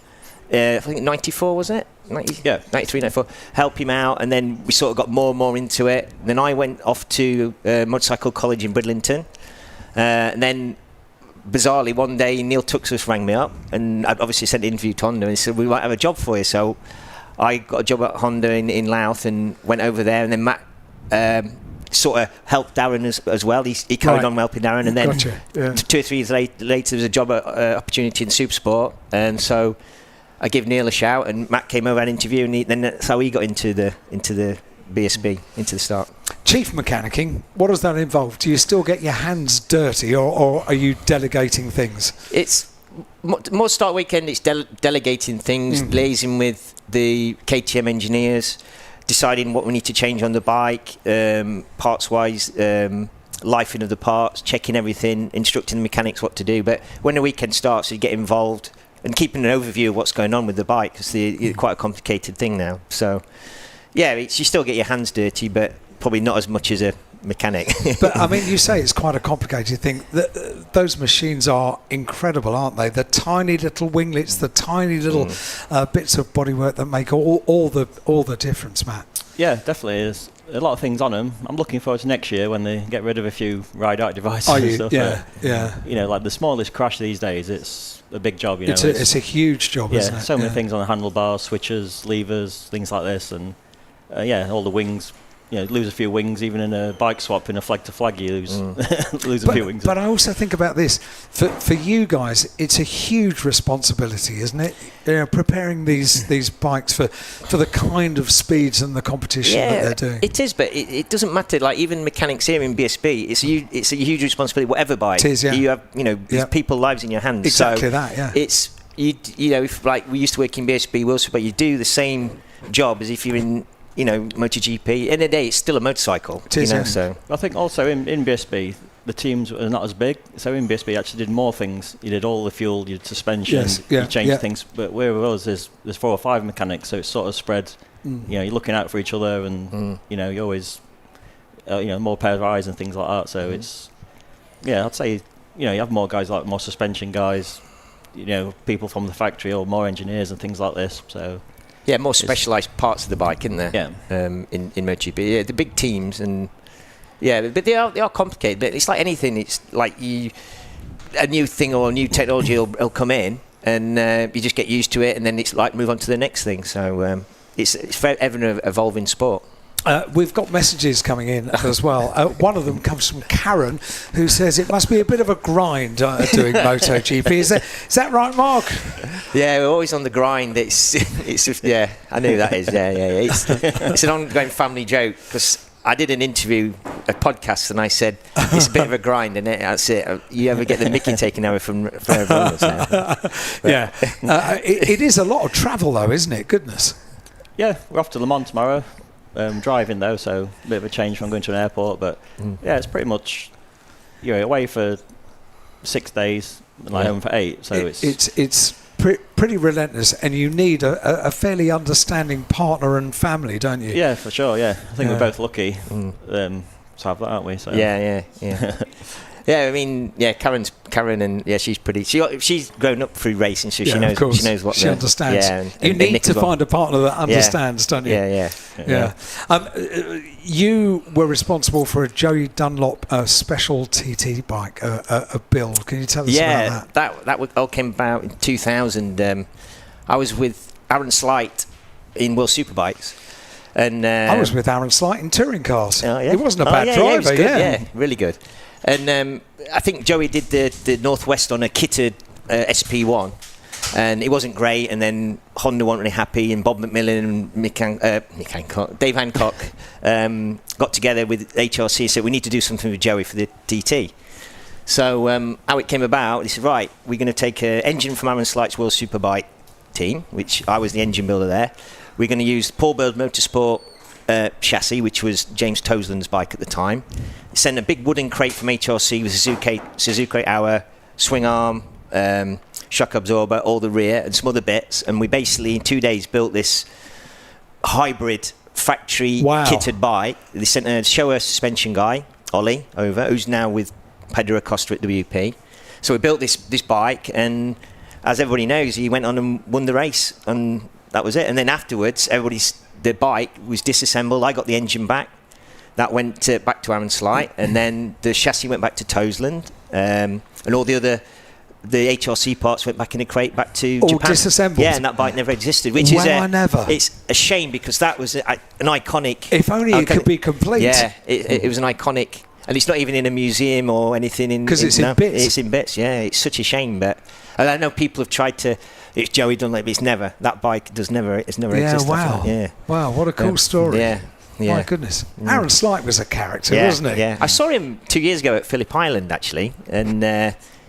I think 94 was it? 93, 94. Help him out, and then we sort of got more and more into it. Then I went off to motorcycle college in Bridlington, and then bizarrely one day Neil Tuxus rang me up, and I obviously sent an interview to Honda, and he said we might have a job for you. So I got a job at Honda in Louth and went over there, and then Matt sort of helped Darren as well. He carried on helping Darren, and then 2 or 3 years later there was a job opportunity in Supersport, and so I gave Neil a shout, and Matt came over and interviewed, and then that's how he got into the BSB, into the start. Chief mechanicking, what does that involve? Do you still get your hands dirty, or are you delegating things? It's more start weekend. It's delegating things, liaising with the KTM engineers, deciding what we need to change on the bike, parts-wise, lifing of the parts, checking everything, instructing the mechanics what to do. But when the weekend starts, you get involved and keeping an overview of what's going on with the bike, because it's quite a complicated thing now. So, yeah, you still get your hands dirty, but probably not as much as a mechanic. But I mean, you say it's quite a complicated thing. Those machines are incredible, aren't they? The tiny little winglets, the tiny little bits of bodywork that make all the difference, Matt. Yeah, definitely. There's a lot of things on them. I'm looking forward to next year when they get rid of a few ride-out devices and stuff. Yeah. You know, like the smallest crash these days, it's a big job. You know, it's a huge job, isn't it? So many things on the handlebars, switches, levers, things like this, and all the wings. You know, lose a few wings, even in a bike swap in a flag to flag, you lose lose a few wings. But I also think about this for you guys, it's a huge responsibility, isn't it? You know, preparing these bikes for the kind of speeds and the competition that they're doing. It is, but it doesn't matter. Like even mechanics here in BSB, it's a huge responsibility. Whatever bike, it is, yeah. You have these people's lives in your hands. Exactly so that. Yeah. It's if like we used to work in BSB, but you do the same job as if you're in MotoGP. In the day, it's still a motorcycle. It is, So I think also in BSB, the teams are not as big. So in BSB, you actually did more things. You did all the fuel, you did suspension, you changed things. But where it was, there's 4 or 5 mechanics, so it's sort of spread. You're looking out for each other, and you always, more pair of eyes and things like that. So it's, I'd say, you have more guys like more suspension guys, people from the factory, or more engineers and things like this. So. Yeah, more specialised parts of the bike, isn't there? Yeah. In MotoGP, yeah, the big teams, and but they are complicated. But it's like anything. It's like a new thing or a new technology will come in, and you just get used to it, and then it's like move on to the next thing. So it's ever an evolving sport. We've got messages coming in as well. One of them comes from Karen, who says it must be a bit of a grind doing MotoGP. Is that right, Mark? Yeah, we're always on the grind. It's just, I knew that is. Yeah. It's an ongoing family joke, because I did an interview, a podcast, and I said it's a bit of a grind, and that's it. You ever get the mickey taken away from everyone else now? It is a lot of travel, though, isn't it? Goodness. Yeah, we're off to Le Mans tomorrow. Driving though, so a bit of a change from going to an airport, but it's pretty much you're away for 6 days and home for 8. So it's pretty relentless, and you need a fairly understanding partner and family, don't you? Yeah, for sure. Yeah, I think we're both lucky to have that, aren't we? So yeah. Yeah, I mean, Karen, and she's pretty. She's grown up through racing, so she knows. She knows what she understands. Yeah, you need to find a partner that understands, don't you? Yeah. You were responsible for a Joey Dunlop special TT bike, a build. Can you tell us about that? That all came about in 2000. I was with Aaron Slight in World Superbikes. And I was with Aaron Slight in touring cars. Oh, yeah. He wasn't a bad driver. Yeah, he was good, yeah, really good. And I think Joey did the Northwest on a kitted SP1, and it wasn't great. And then Honda weren't really happy, and Bob McMillan and Dave Hancock got together with HRC and said, we need to do something with Joey for the DT. So how it came about, they said, right, we're going to take an engine from Aaron Slight's World Superbike team, which I was the engine builder there. We're going to use Paul Bird Motorsport chassis, which was James Tosland's bike at the time. Sent a big wooden crate from HRC with Suzuki Hour, swing arm, shock absorber, all the rear, and some other bits. And we basically, in 2 days, built this hybrid factory kitted bike. They sent a show suspension guy, Ollie, over, who's now with Pedro Acosta at WP. So we built this bike, and as everybody knows, he went on and won the race, and that was it. And then afterwards, the bike was disassembled. I got the engine back. That went back to Aaron Slight, and then the chassis went back to Tosland, and all the HRC parts went back in a crate back to all Japan. Disassembled. Yeah, and that bike never existed, which is it's a shame, because that was an iconic. If only it could be complete. Yeah, it was an iconic, and it's not even in a museum or anything. Because it's in bits. It's in bits. Yeah, it's such a shame, but and I know people have tried to. It's Joey Dunlop, but it's never. That bike it's never existed. Wow. Yeah. Wow, what a cool story. Yeah. Yeah. My goodness. Aaron Slight was a character, wasn't he? Yeah. I saw him 2 years ago at Phillip Island, actually, and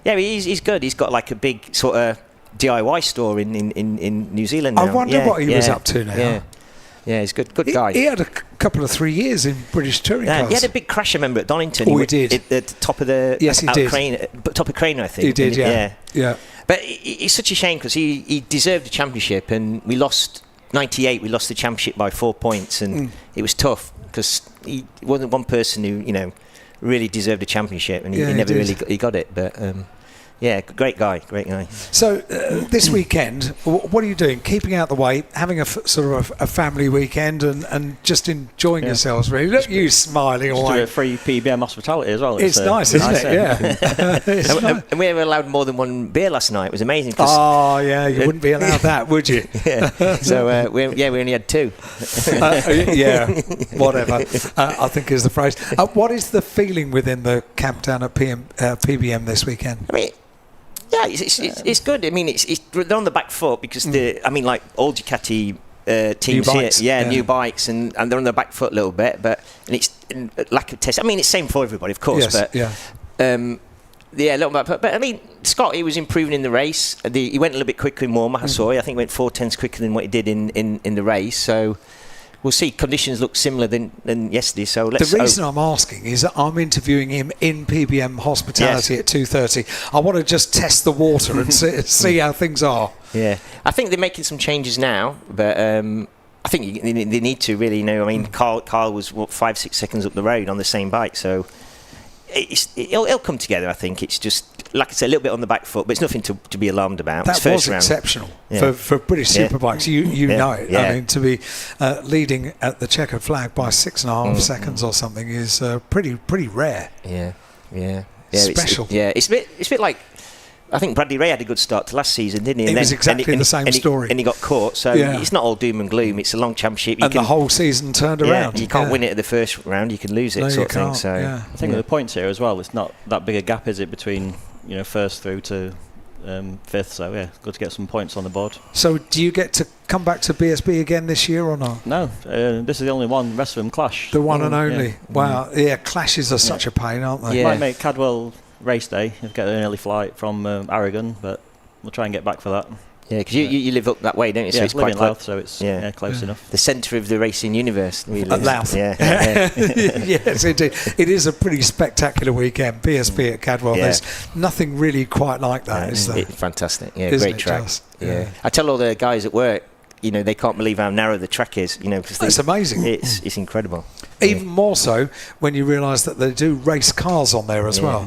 he's good. He's got like a big sort of DIY store in New Zealand now. I wonder what he was up to now. Yeah, he's good guy. He had a couple of 3 years in British touring cars. He had a big crash, I remember, at Donington. Oh, he did. At the top of the top of Crane, I think. He did, yeah. But it's such a shame, because he deserved the championship, and we lost 98. We lost the championship by 4 points, and it was tough, because he wasn't one person who really deserved a championship, and he never really got it. But great guy. So this weekend, what are you doing? Keeping out the way, having a sort of a family weekend, and just enjoying yourselves, really. Look, you smiling away. Just do a free PBM hospitality as well. It's nice, isn't it? Yeah. And we were allowed more than one beer last night. It was amazing. Oh yeah, you wouldn't be allowed that, would you? So we only had 2. Whatever. I think is the phrase. What is the feeling within the camp down at PBM this weekend? I mean, yeah, it's good. I mean, they're on the back foot, because like all Ducati teams here, new bikes, and they're on the back foot a little bit, but it's lack of test. I mean, it's same for everybody, of course, but a little bit. But I mean, Scott, he was improving in the race. He went a little bit quicker in warm-up. I saw. I think he went 4/10 quicker than what he did in the race. So we'll see. Conditions look similar than yesterday. So the reason I'm asking is that I'm interviewing him in PBM Hospitality at 2:30. I want to just test the water and see how things are. Yeah, I think they're making some changes now, but I think they need to really. I mean, Carl was 5-6 seconds up the road on the same bike, so it'll come together. I think it's just, like I said, a little bit on the back foot, but it's nothing to be alarmed about. That was exceptional for British Superbikes. You know it. I mean, to be leading at the checkered flag by 6.5 seconds or something is pretty rare. Yeah. Special. It's a bit like, I think Bradley Ray had a good start to last season, didn't he? It was exactly the same story. And he got caught, so it's not all doom and gloom. It's a long championship. The whole season turned around. You can't win it at the first round, you can lose it, sort of thing. So I think with the points here as well, it's not that big a gap, is it, between first through to fifth? So good to get some points on the board. So do you get to come back to BSB again this year or not? No, this is the only one. The rest of them clash. The one and only. Wow. Clashes are such a pain, aren't they? Might make Cadwell race day, get an early flight from Aragon, but we'll try and get back for that. Yeah, because you live up that way, don't you? So it's quite Louth, so it's close enough. The centre of the racing universe. Louth. Yes, indeed. It is a pretty spectacular weekend. BSB at Cadwell. There's nothing really quite like that, is there? It's fantastic. Yeah, great track. I tell all the guys at work, they can't believe how narrow the track is. Because it's amazing. It's incredible. Even more so when you realise that they do race cars on there as well.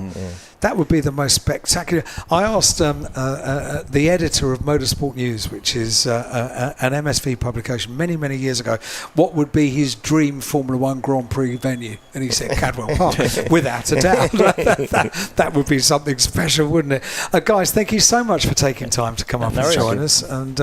That would be the most spectacular. I asked the editor of Motorsport News, which is an MSV publication many, many years ago, what would be his dream Formula One Grand Prix venue. And he said Cadwell Park, without a doubt. that would be something special, wouldn't it? Guys, thank you so much for taking time to come up and join us. And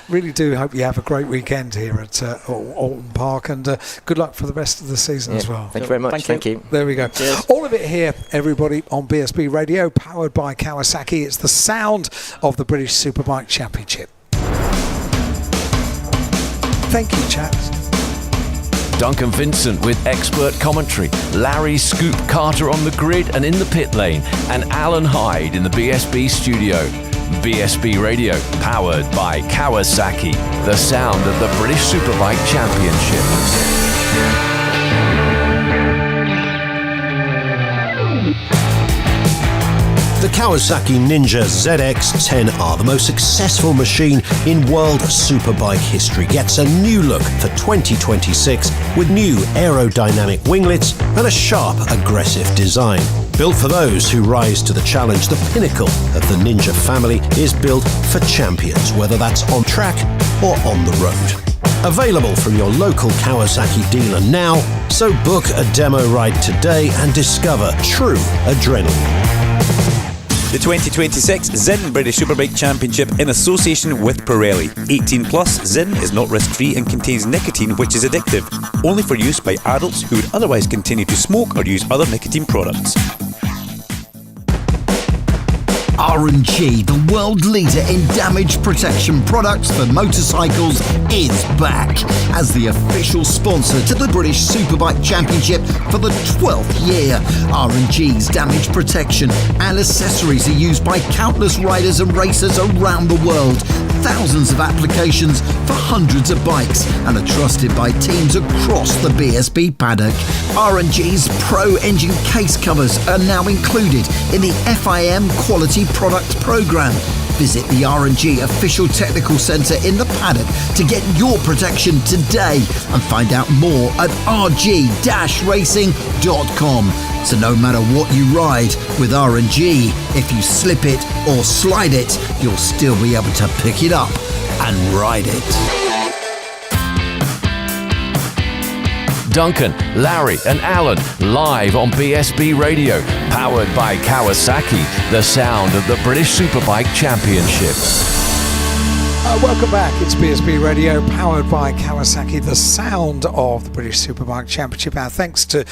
really do hope you have a great weekend here at Alton Park. And good luck for the rest of the season as well. Thank you very much. Thank you. There we go. Cheers. All of it here, everybody, on BSB Radio, powered by Kawasaki. It's the sound of the British Superbike Championship. Thank you, chaps. Duncan Vincent with expert commentary, Larry Scoop Carter on the grid and in the pit lane, and Alan Hyde in the BSB studio. BSB Radio, powered by Kawasaki, the sound of the British Superbike Championship. The Kawasaki Ninja ZX-10R, the most successful machine in world superbike history, gets a new look for 2026 with new aerodynamic winglets and a sharp, aggressive design. Built for those who rise to the challenge, the pinnacle of the Ninja family is built for champions, whether that's on track or on the road. Available from your local Kawasaki dealer now, so book a demo ride today and discover true adrenaline. The 2026 Zin British Superbike Championship in association with Pirelli. 18 plus, Zin is not risk-free and contains nicotine which is addictive. Only for use by adults who would otherwise continue to smoke or use other nicotine products. R&G, the world leader in damage protection products for motorcycles, is back as the official sponsor to the British Superbike Championship for the 12th year. R&G's damage protection and accessories are used by countless riders and racers around the world. Thousands of applications for hundreds of bikes and are trusted by teams across the BSB paddock. R&G's Pro Engine case covers are now included in the FIM Quality Product Programme. Visit the R&G official technical centre in the paddock to get your protection today and find out more at rg-racing.com. So no matter what you ride with R&G, if you slip it or slide it, you'll still be able to pick it up and ride it. Duncan, Larry and Alan live on BSB Radio, powered by Kawasaki, the sound of the British Superbike Championship. Welcome back. It's BSB Radio, powered by Kawasaki, the sound of the British Superbike Championship. Our thanks to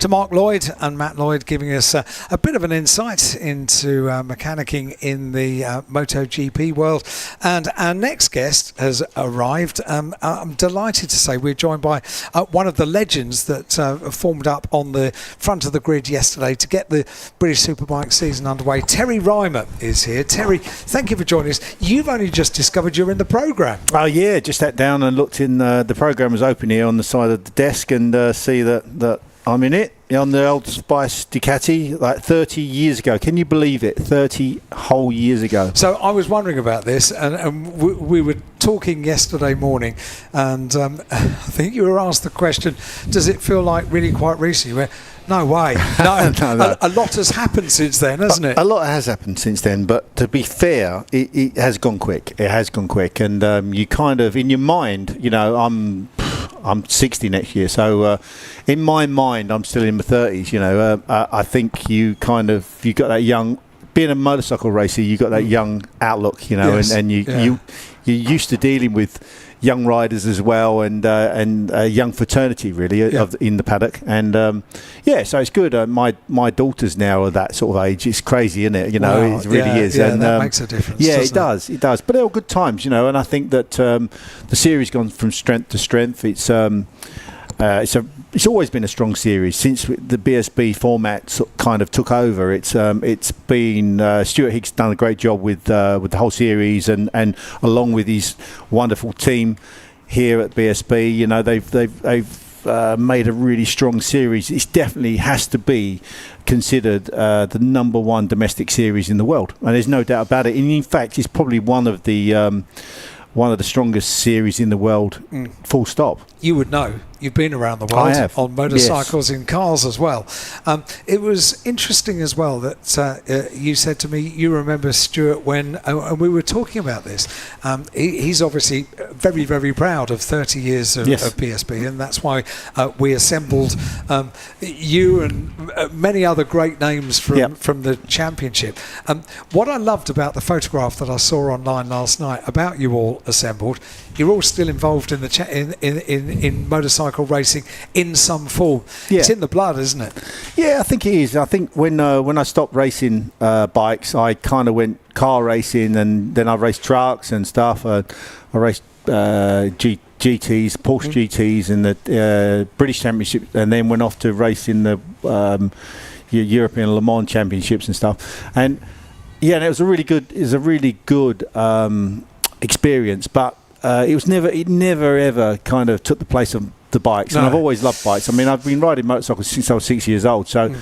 Mark Lloyd and Matt Lloyd giving us a bit of an insight into mechanicking in the MotoGP world. And our next guest has arrived. I'm delighted to say we're joined by one of the legends that formed up on the front of the grid yesterday to get the British Superbike season underway. Terry Reimer is here. Terry, thank you for joining us. You've only just discovered you're in the programme. Oh yeah, just sat down and looked in. The programme was open here on the side of the desk, and see that I'm in it on the old Spice Ducati, like 30 years ago. Can you believe it? 30 whole years ago. So I was wondering about this, and we were talking yesterday morning, and I think you were asked the question, does it feel like really quite recent? You went, no way. No. No. A lot has happened since then, hasn't it? A lot has happened since then, but to be fair, it has gone quick. It has gone quick, and you kind of, in your mind, you know, I'm 60 next year, so in my mind, I'm still in my 30s. You know, I think you got that young. Being a motorcycle racer, you got that young outlook, you know, yes. and you're used to dealing with young riders as well, and a young fraternity really in the paddock, and so it's good. My daughters now are that sort of age. It's crazy, isn't it? You know, wow. It really is. Yeah, and that makes a difference. Yeah, it does. But they're all good times, you know. And I think that the series gone from strength to strength. It's always been a strong series since the BSB format kind of took over. It's been Stuart Higgs done a great job with the whole series, and along with his wonderful team here at BSB, you know, they've made a really strong series. It definitely has to be considered the #1 domestic series in the world, and there's no doubt about it. And in fact, it's probably one of the strongest series in the world, full stop. you would know. You've been around the world I have. on motorcycles, in cars as well. It was interesting as well that you said to me, you remember Stuart when, and we were talking about this, he's obviously very, very proud of 30 years of BSB, and that's why we assembled you and many other great names from the championship. What I loved about the photograph that I saw online last night about you all assembled, you're all still involved in the in motorcycle racing in some form. It's in the blood, isn't it? Yeah, I think it is. I think when I stopped racing bikes, I kind of went car racing, and then I raced trucks and stuff. I raced GTs, Porsche GTs, in the British Championship, and then went off to race in the European Le Mans Championships and stuff. And yeah, and it was a really good experience, but it never ever kind of took the place of the bikes. And I've always loved bikes. I mean, I've been riding motorcycles since I was 6 years old, so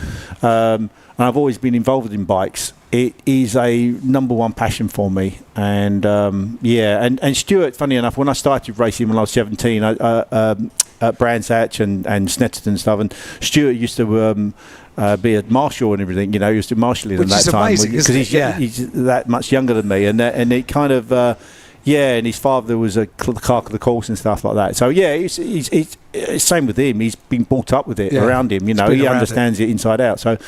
and I've always been involved in bikes. It is a number one passion for me. And and Stuart, funny enough, when I started racing when I was 17 at Brands Hatch and Snetterton and stuff, and Stuart used to be a marshal and everything, he used to marshalling at that time, because he's that much younger than me, and it kind of and his father was a clerk of the course and stuff like that. So it's same with him. He's been brought up with it around him. He understands it inside out. So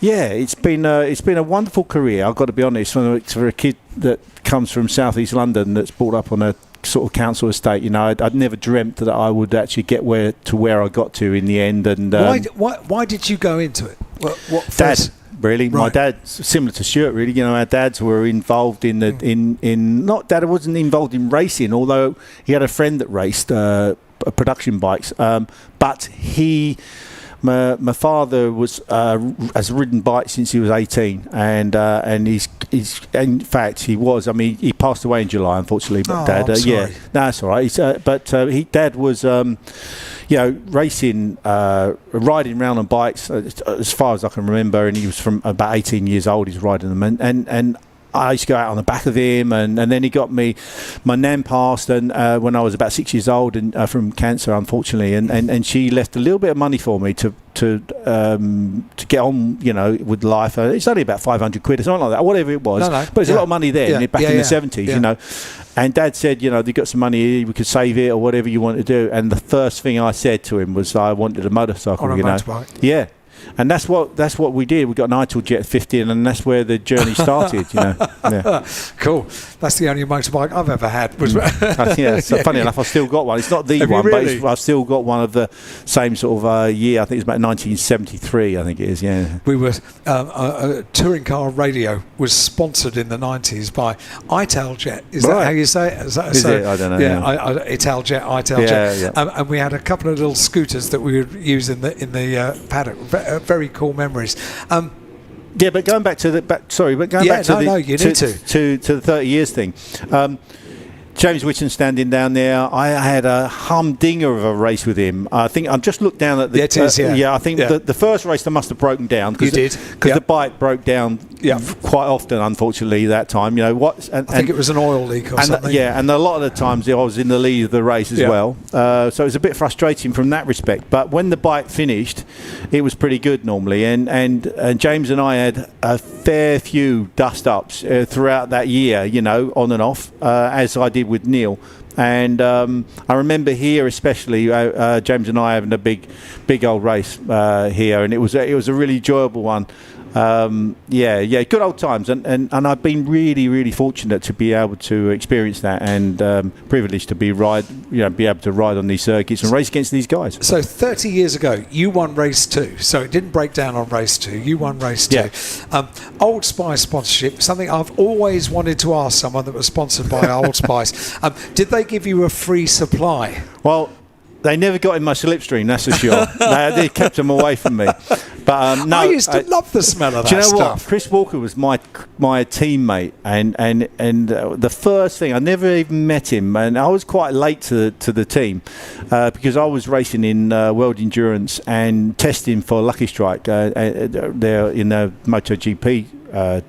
it's been a wonderful career. I've got to be honest. For a kid that comes from South East London, that's brought up on a sort of council estate, I'd never dreamt that I would actually get where I got to in the end. And why did you go into it? What Dad. first? Really, my dad, similar to Stuart, really. Our dads were involved in not Dad wasn't involved in racing, although he had a friend that raced production bikes. But my father has ridden bikes since he was 18, and he's in fact he was. I mean, he passed away in July, unfortunately. But Dad, I'm sorry. That's all right. Dad was. Racing, riding around on bikes as far as I can remember, and he was from about 18 years old. He's riding them, and I used to go out on the back of him, and then he got me. My nan passed, and when I was about 6 years old, and from cancer, unfortunately, and she left a little bit of money for me to get on, with life. It's only about 500 quid or something like that, whatever it was. But it's a lot of money then, back in the 70s, And Dad said, they've got some money here, we could save it or whatever you want to do. And the first thing I said to him was I wanted a motorcycle. On a motorbike? Yeah. And that's what we did. We got an Italjet 15, and that's where the journey started. Cool. That's the only motorbike I've ever had. So funny enough, I've still got one. It's not the Have one, you really? but I've still got one of the same sort of year. I think it's about 1973. I think it is. Yeah. We were a touring car radio was sponsored in the 90s by Italjet. Is that how you say it? Is it? I don't know. Yeah, Italjet. And we had a couple of little scooters that we would use in the paddock. Very cool memories. But going back to the back to the 30 years thing. James Whitton standing down there. I had a humdinger of a race with him. I think I've just looked down at the. I think the first race I must have broken down. You did, because the bike broke down quite often. Unfortunately, that time, I think it was an oil leak or something. And a lot of the times I was in the lead of the race as well. So it was a bit frustrating from that respect. But when the bike finished, it was pretty good normally. And James and I had a fair few dust ups throughout that year. On and off, as I did with Neil. And I remember here especially James and I having a big old race here, and it was a really enjoyable one. Good old times, and I've been really fortunate to be able to experience that, and privileged to be able to ride on these circuits and race against these guys. So 30 years ago, you won race 2, so it didn't break down on race 2. You won race 2. Old Spice sponsorship, something I've always wanted to ask someone that was sponsored by Old Spice. Did they give you a free supply? Well, they never got in my slipstream, that's for sure. They kept them away from me. But no, I used to love the smell of that stuff. Do you know what? Chris Walker was my teammate, and the first thing, I never even met him, and I was quite late to the team because I was racing in World Endurance and testing for Lucky Strike there in the MotoGP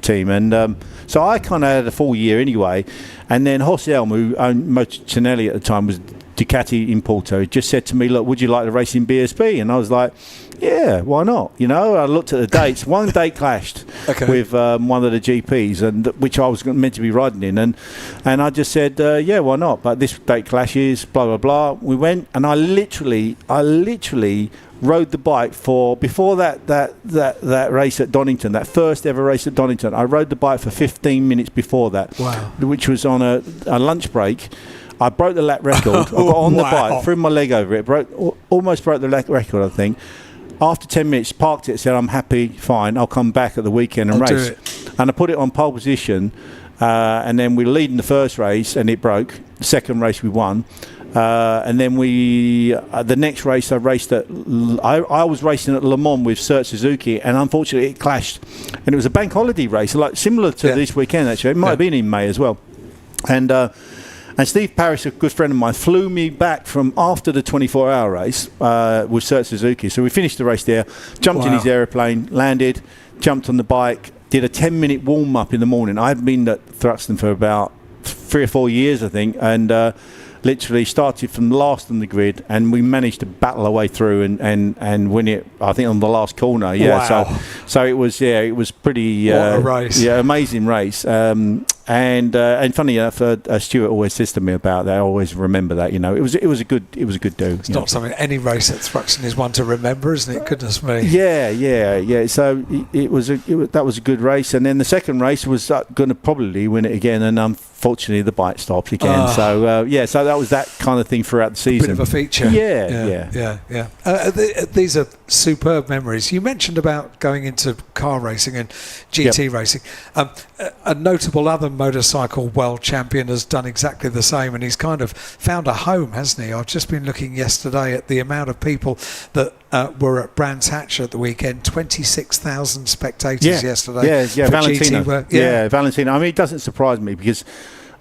team, and so I kind of had a full year anyway. And then Horst Elm, who owned Motor Cinelli at the time, was Ducati importer. He just said to me, look, would you like to race in BSB? And I was like, yeah, why not? You know, I looked at the dates. One date clashed with one of the GPs, and which I was meant to be riding in, and I just said, yeah, why not? But this date clashes, blah blah blah. We went, and I literally rode the bike before that race at Donington, that first ever race at Donington. I rode the bike for 15 minutes before that, which was on a lunch break. I broke the lap record. I got on the bike, threw my leg over it, almost broke the lap record, I think. After 10 minutes, parked it, said, I'm happy, fine, I'll come back at the weekend and race. And I put it on pole position, and then we were leading the first race, and it broke. The second race, we won. And then the next race I raced at, I was racing at Le Mans with Sir Suzuki, and unfortunately it clashed. And it was a bank holiday race, like similar to this weekend actually. It might have been in May as well. And Steve Parrish, a good friend of mine, flew me back from after the 24-hour race with Sir Suzuki. So we finished the race there, jumped in his aeroplane, landed, jumped on the bike, did a 10-minute warm-up in the morning. I hadn't been at Thruxton for about 3 or 4 years, I think, and literally started from last on the grid, and we managed to battle our way through and win it, I think, on the last corner. Yeah, so it was pretty what a race. Yeah, amazing race. And funny enough, Stuart always says to me about that. I always remember that. You know, it was a good do. It's not something any race at Thruxton is one to remember, isn't it? Goodness me. Yeah. So that was a good race, and then the second race was going to probably win it again, and unfortunately the bike stopped again. So so that was that kind of thing throughout the season. A bit of a feature. Yeah. These are superb memories. You mentioned about going into car racing and GT racing. A notable other motorcycle world champion has done exactly the same, and he's kind of found a home, hasn't he? I've just been looking yesterday at the amount of people that were at Brands Hatch at the weekend. 26,000 spectators yesterday. Yeah, Valentino. Valentino. I mean, it doesn't surprise me because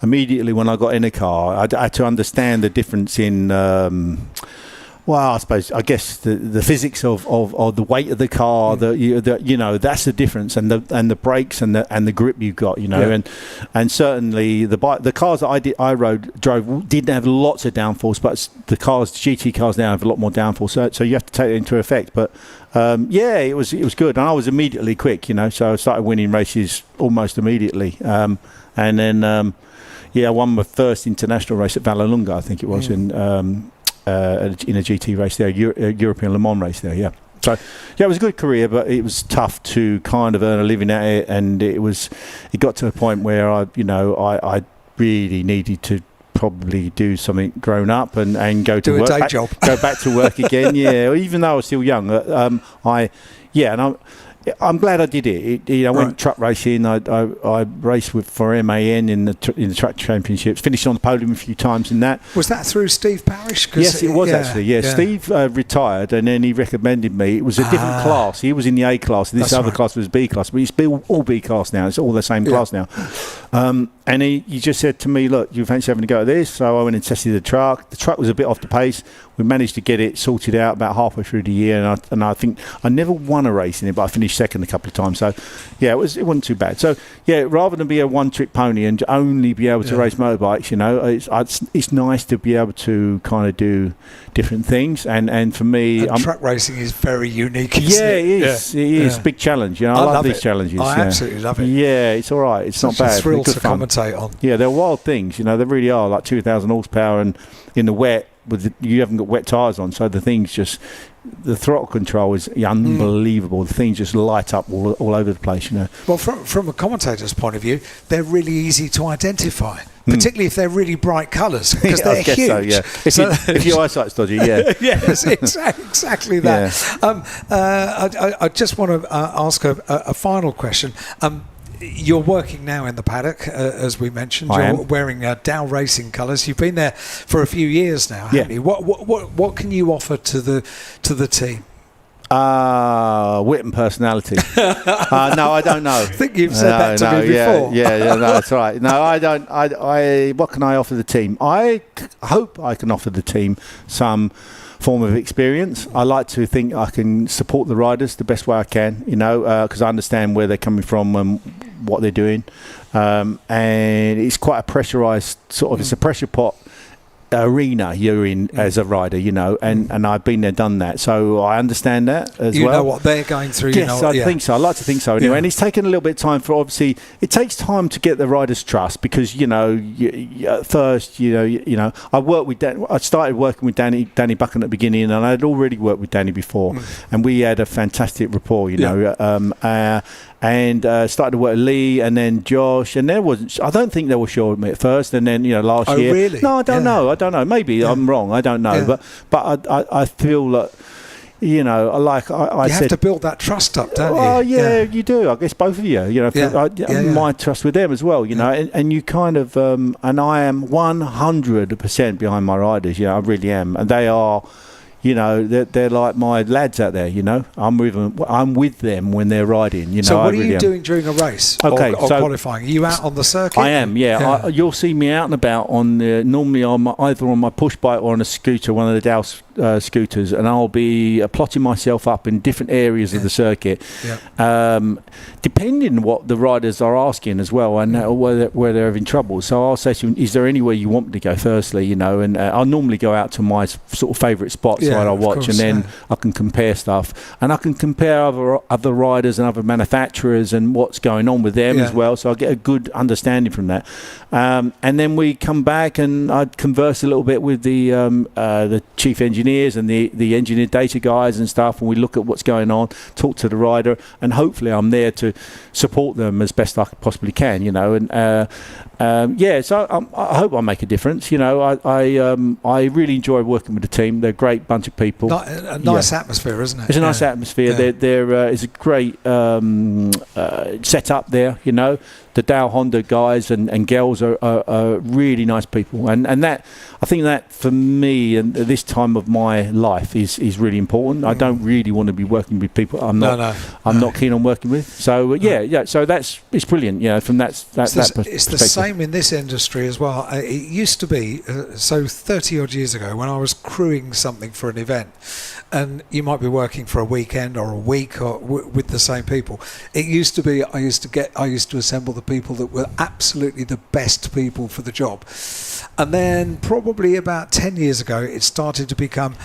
immediately when I got in a car, I had to understand the difference in I guess the physics of the weight of the car, that's the difference, and the brakes and the grip you've got, and certainly the cars that I drove didn't have lots of downforce, but the GT cars now have a lot more downforce, so you have to take it into effect. But it was good, and I was immediately quick, so I started winning races almost immediately, and then I won my first international race at Vallelunga, I think it was in a GT race there, European Le Mans race there, yeah. So, it was a good career, but it was tough to kind of earn a living at it, and it got to a point where I really needed to probably do something grown up and go to work. Do a day job. Go back to work again, even though I was still young. I'm glad I did it. I went truck racing. I raced for MAN in the truck championships. Finished on the podium a few times in that. Was that through Steve Parrish? Yes, it was actually. Yeah. Steve retired, and then he recommended me. It was a different class. He was in the A class. And this other class was B class. But it's all B class now. It's all the same class now. And he just said to me, look, you fancy having to go to this? So I went and tested the truck. The truck was a bit off the pace. We managed to get it sorted out about halfway through the year, and I think I never won a race in it, but I finished second a couple of times. So, it wasn't too bad. So, rather than be a one-trick pony and only be able to race motorbikes, it's nice to be able to kind of do different things. And for me, truck racing is very unique. Isn't it is. It is a big challenge. I love these challenges. I absolutely love it. Yeah, it's all right. It's not bad. It's a thrill to commentate on. Yeah, they're wild things. They really are, like 2,000 horsepower, and in the wet. You haven't got wet tyres on, so the throttle control is unbelievable. The things just light up all over the place, Well, from a commentator's point of view, they're really easy to identify, particularly if they're really bright colours, because they're huge. If your eyesight's dodgy, yes, exactly that. I just want to ask a final question. You're working now in the paddock, as we mentioned. You're wearing Dow Racing colours. You've been there for a few years now, haven't you? What can you offer to the team? Wit and personality. No, I don't know. I think you've said that to me before. No, that's right. No, I don't. What can I offer the team? I hope I can offer the team some form of experience. I like to think I can support the riders the best way I can, because I understand where they're coming from and what they're doing, and it's quite a pressurised it's a pressure pot arena you're in as a rider, you know, and I've been there, done that, so I understand that as you well. know what they're going through. Yes, you know, I think so. I like to think so anyway. And it's taken a little bit of time for, obviously, it takes time to get the riders' trust because, you know, at first, you know, I started working with Danny Buchan at the beginning, and I'd already worked with Danny before, and we had a fantastic rapport, you know. And started to work with Lee and then Josh, and I don't think they were sure of me at first, and then, you know, last year. Oh, really? No, I don't know. Maybe I'm wrong. I don't know. But I feel that, you know, I you said, have to build that trust up, don't you? Oh, yeah, you do. I guess both of you. You know, my trust with them as well. You know, and you kind of, and I am 100% behind my riders. You know, I really am, and they are. You know, they're like my lads out there. You know, I'm with them when they're riding. You know, so what are you doing during a race? Okay, or qualifying? Are you out on the circuit? I am. Yeah, you'll see me out and about normally either on my push bike or on a scooter, one of the Dow scooters, and I'll be plotting myself up in different areas of the circuit, depending on what the riders are asking as well, and where they're having trouble. So I'll say to them, is there anywhere you want me to go firstly, you know, and I'll normally go out to my sort of favourite spots that I watch, and then I can compare stuff, and I can compare other riders and other manufacturers and what's going on with them as well, so I get a good understanding from that. And then we come back and I'd converse a little bit with the chief engineers and the engineer data guys and stuff, and we look at what's going on, talk to the rider, and hopefully I'm there to support them as best I possibly can, you know. And so I hope I make a difference. You know, I really enjoy working with the team. They're a great bunch of people. A nice atmosphere, isn't it? It's a nice atmosphere. There is a great setup there, you know. The Dow Honda guys and girls are really nice people, and that, I think that for me and this time of my life is really important. I don't really want to be working with people I'm not keen on working with. So so it's brilliant. You know, from that perspective. It's the same in this industry as well. It used to be 30 odd years ago when I was crewing something for an event, and you might be working for a weekend or a week or with the same people. It used to be I used to assemble the people that were absolutely the best people for the job, and then probably about 10 years ago it started to become,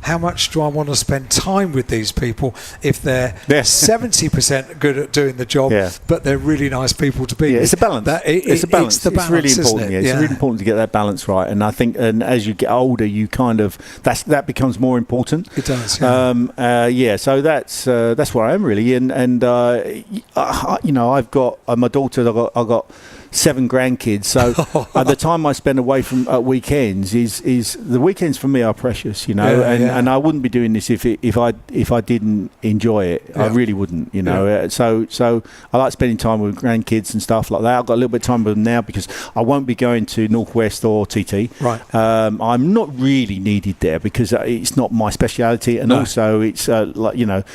how much do I want to spend time with these people if they're 70% good at doing the job, but they're really nice people to be with? It's a balance. It's a balance. It's the balance, really important. isn't it? It's really important to get that balance right. And I think, and as you get older, you kind of that becomes more important. It does. So that's where I am really. And you know, I've got my daughter. I've got 7 grandkids, so the time I spend away from weekends is the weekends for me are precious, you know, and I wouldn't be doing this if I didn't enjoy it. I really wouldn't, you know. So I like spending time with grandkids and stuff like that. I've got a little bit of time with them now because I won't be going to Northwest or TT. Right. I'm not really needed there because it's not my speciality, and also it's like, you know,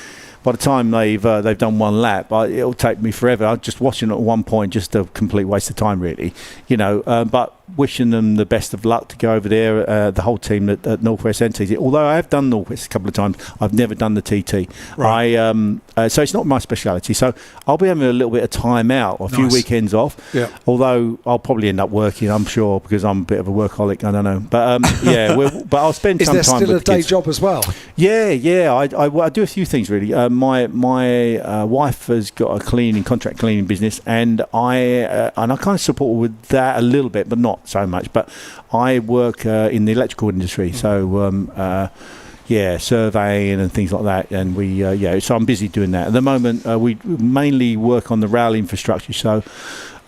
by the time they've done one lap, it'll take me forever. I'm just watching at one point, just a complete waste of time, really. You know, but wishing them the best of luck to go over there, the whole team at Northwest and TT. Although I have done Northwest a couple of times, I've never done the TT. Right. So it's not my speciality. So I'll be having a little bit of time out, a few weekends off. Yeah. Although I'll probably end up working, I'm sure, because I'm a bit of a workaholic. I don't know, but but I'll spend some time with the kids. Is there still a day job as well? Yeah. I do a few things really. My wife has got a contract cleaning business, and I kind of support her with that a little bit, but not so much. But I work in the electrical industry, so surveying and things like that, and we so I'm busy doing that at the moment. We mainly work on the rail infrastructure, so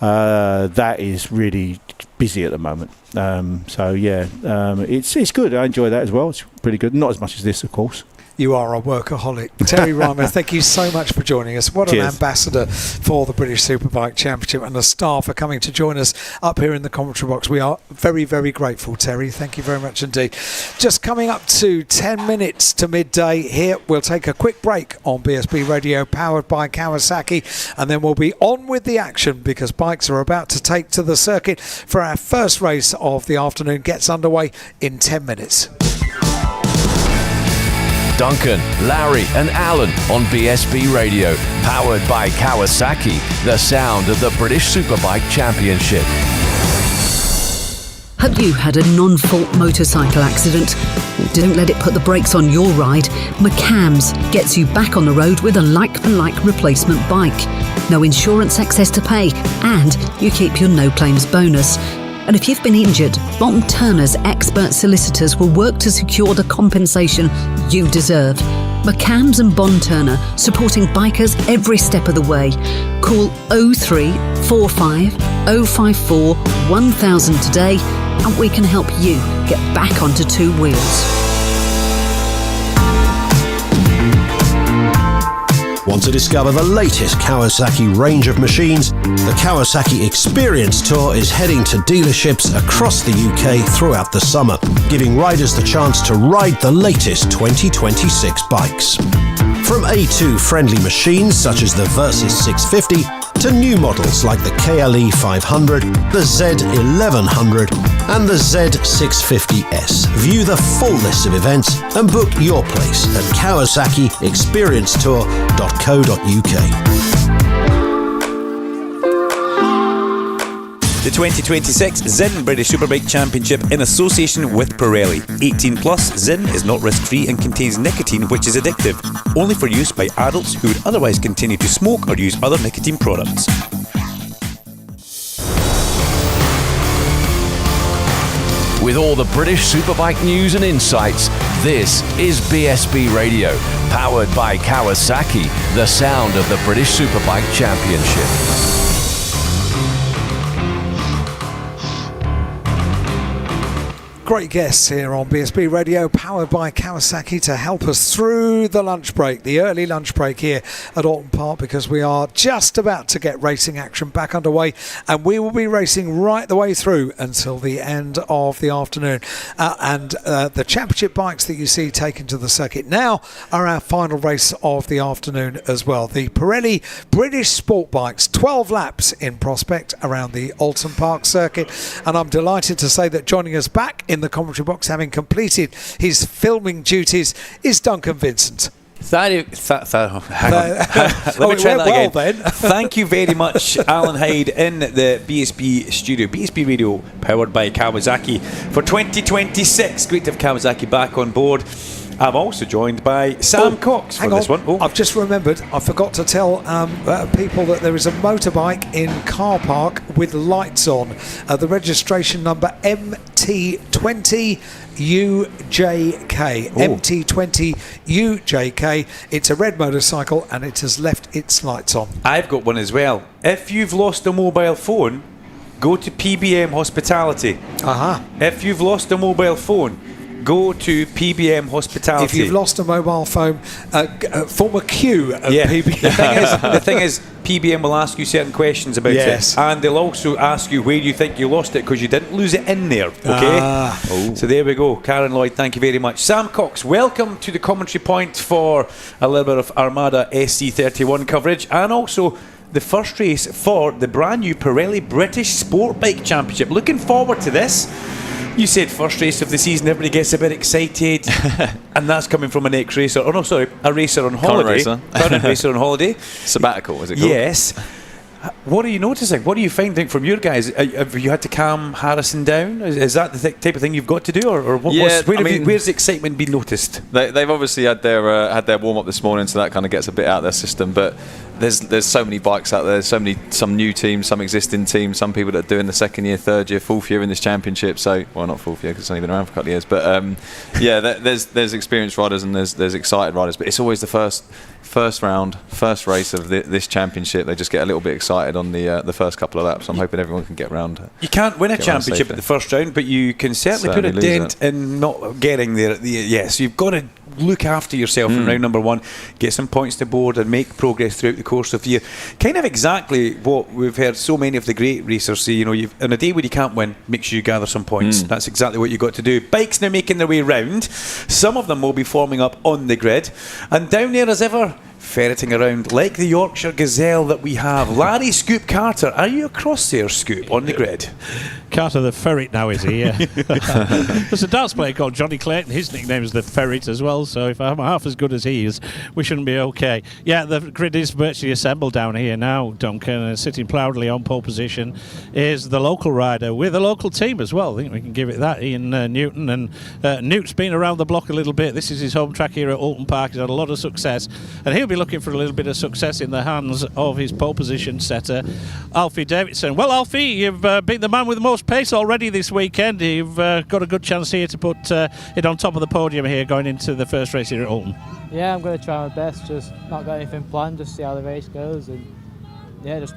that is really busy at the moment. It's good. I enjoy that as well. It's pretty good. Not as much as this, of course. You are a workaholic. Terry Reimer, thank you so much for joining us. What an ambassador for the British Superbike Championship, and the staff for coming to join us up here in the commentary box. We are very, very grateful, Terry. Thank you very much indeed. Just coming up to 10 minutes to midday here. We'll take a quick break on BSB Radio, powered by Kawasaki, and then we'll be on with the action because bikes are about to take to the circuit for our first race of the afternoon. Gets underway in 10 minutes. Duncan, Larry and Alan on BSB Radio, powered by Kawasaki, the sound of the British Superbike Championship. Have you had a non-fault motorcycle accident? Don't let it put the brakes on your ride. McCams gets you back on the road with a like-for-like replacement bike. No insurance excess to pay, and you keep your no-claims bonus. And if you've been injured, Bon Turner's expert solicitors will work to secure the compensation you deserve. McCams and Bon Turner, supporting bikers every step of the way. Call 0345 054 1000 today, and we can help you get back onto two wheels. Want to discover the latest Kawasaki range of machines? The Kawasaki Experience Tour is heading to dealerships across the UK throughout the summer, giving riders the chance to ride the latest 2026 bikes. From A2-friendly machines such as the Versys 650 to new models like the KLE 500, the Z1100 and the Z650S. View the full list of events and book your place at kawasakiexperiencetour.co.uk. The 2026 Zin British Superbike Championship in association with Pirelli. 18 plus, Zin is not risk-free and contains nicotine which is addictive. Only for use by adults who would otherwise continue to smoke or use other nicotine products. With all the British Superbike news and insights, this is BSB Radio, powered by Kawasaki, the sound of the British Superbike Championship. Great guests here on BSB Radio, powered by Kawasaki, to help us through the lunch break, the early lunch break here at Alton Park, because we are just about to get racing action back underway, and we will be racing right the way through until the end of the afternoon. The championship bikes that you see taken to the circuit now are our final race of the afternoon as well. The Pirelli British Sport Bikes, 12 laps in prospect around the Alton Park circuit, and I'm delighted to say that joining us back in the commentary box, having completed his filming duties, is Duncan Vincent. Let me try that again. Then. Thank you very much, Alan Hyde, in the BSB studio. BSB Radio, powered by Kawasaki for 2026. Great to have Kawasaki back on board. I'm also joined by Sam Cox for this one. I've just remembered, I forgot to tell people that there is a motorbike in car park with lights on. The registration number MT20UJK. MT20UJK. It's a red motorcycle and it has left its lights on. I've got one as well. If you've lost a mobile phone, go to PBM Hospitality. If you've lost a mobile phone, go to PBM Hospitality. If you've lost a mobile phone, form a queue at PBM. The thing is, PBM will ask you certain questions about it, and they'll also ask you where you think you lost it, because you didn't lose it in there. Okay. So there we go. Karen Lloyd, thank you very much. Sam Cox, welcome to the commentary point for a little bit of Armada SC31 coverage, and also the first race for the brand new Pirelli British Sport Bike Championship. Looking forward to this. You said first race of the season, everybody gets a bit excited, and that's coming from an ex-racer. Oh no, sorry, a racer on holiday. Current racer on holiday. Sabbatical, is it called? Yes. What are you noticing? What are you finding from your guys? Have you had to calm Harrison down? Is that the type of thing you've got to do, or where's the excitement been noticed? They've obviously had their warm up this morning, so that kind of gets a bit out of their system. But there's so many bikes out there. There's some new teams, some existing teams, some people that are doing the second year, third year, fourth year in this championship. So, well, not fourth year because it's only been around for a couple of years. But there's experienced riders and there's excited riders. But it's always the first race of this championship. They just get a little bit excited on the first couple of laps. I'm hoping everyone can get round. You can't win a championship at the first round, but you can certainly put a dent in not getting there at the so you've got to look after yourself in round number one, get some points to board and make progress throughout the course of the year. Kind of exactly what we've heard so many of the great racers say, on a day when you can't win, make sure you gather some points. That's exactly what you've got to do. Bikes now making their way round. Some of them will be forming up on the grid, and down there as ever, ferreting around like the Yorkshire gazelle that we have. Larry Scoop Carter, are you across there, Scoop, on the grid? Carter the Ferret now, is he? Yeah. There's a darts player called Johnny Clayton. His nickname is the Ferret as well, so if I'm half as good as he is, we shouldn't be okay. Yeah, the grid is virtually assembled down here now, Duncan, and sitting proudly on pole position is the local rider with a local team as well. I think we can give it that, Ian Newton. And Newt's been around the block a little bit. This is his home track here at Alton Park. He's had a lot of success, and he'll be looking for a little bit of success in the hands of his pole position setter, Alfie Davidson. Well, Alfie, you've been the man with the most pace already this weekend. You've got a good chance here to put it on top of the podium here going into the first race here at Alton. Yeah, I'm going to try my best. Just not got anything planned. Just see how the race goes, and yeah, just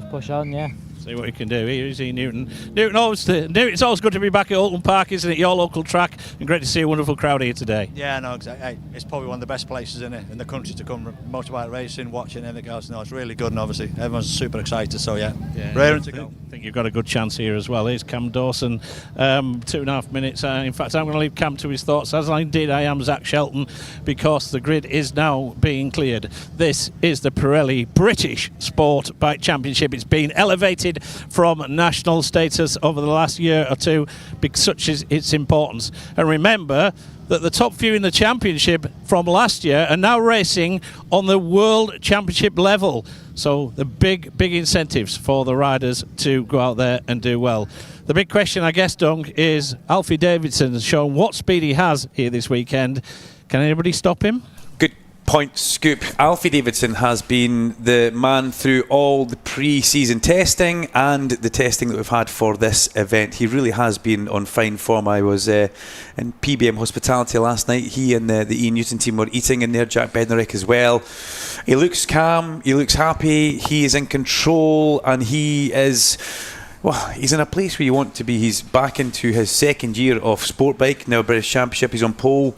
push on. Yeah. See what you can do. Here is Newton. It's always good to be back at Alton Park, isn't it? Your local track, and great to see a wonderful crowd here today. Yeah, no, exactly. Hey, it's probably one of the best places in the country to come motorbike racing, watching everything else. No, it's really good, and obviously everyone's super excited. So yeah, raring to go. I think you've got a good chance here as well. Here's Cam Dawson, 2.5 minutes. In fact, I'm going to leave Cam to his thoughts, as I am Zach Shelton, because the grid is now being cleared. This is the Pirelli British Sport Bike Championship. It's been elevated from national status over the last year or two, because such is its importance. And remember that the top few in the championship from last year are now racing on the World Championship level. So the big incentives for the riders to go out there and do well. The big question, I guess, Dunk, is Alfie Davidson has shown what speed he has here this weekend. Can anybody stop him? Good point, Scoop. Alfie Davidson has been the man through all the pre-season testing and the testing that we've had for this event. He really has been on fine form. I was in PBM Hospitality last night. He and the Ian Newton team were eating in there, Jack Bednarek as well. He looks calm, he looks happy, he is in control, and he is... Well, he's in a place where you want to be. He's back into his second year of Sportbike, now British Championship. He's on pole.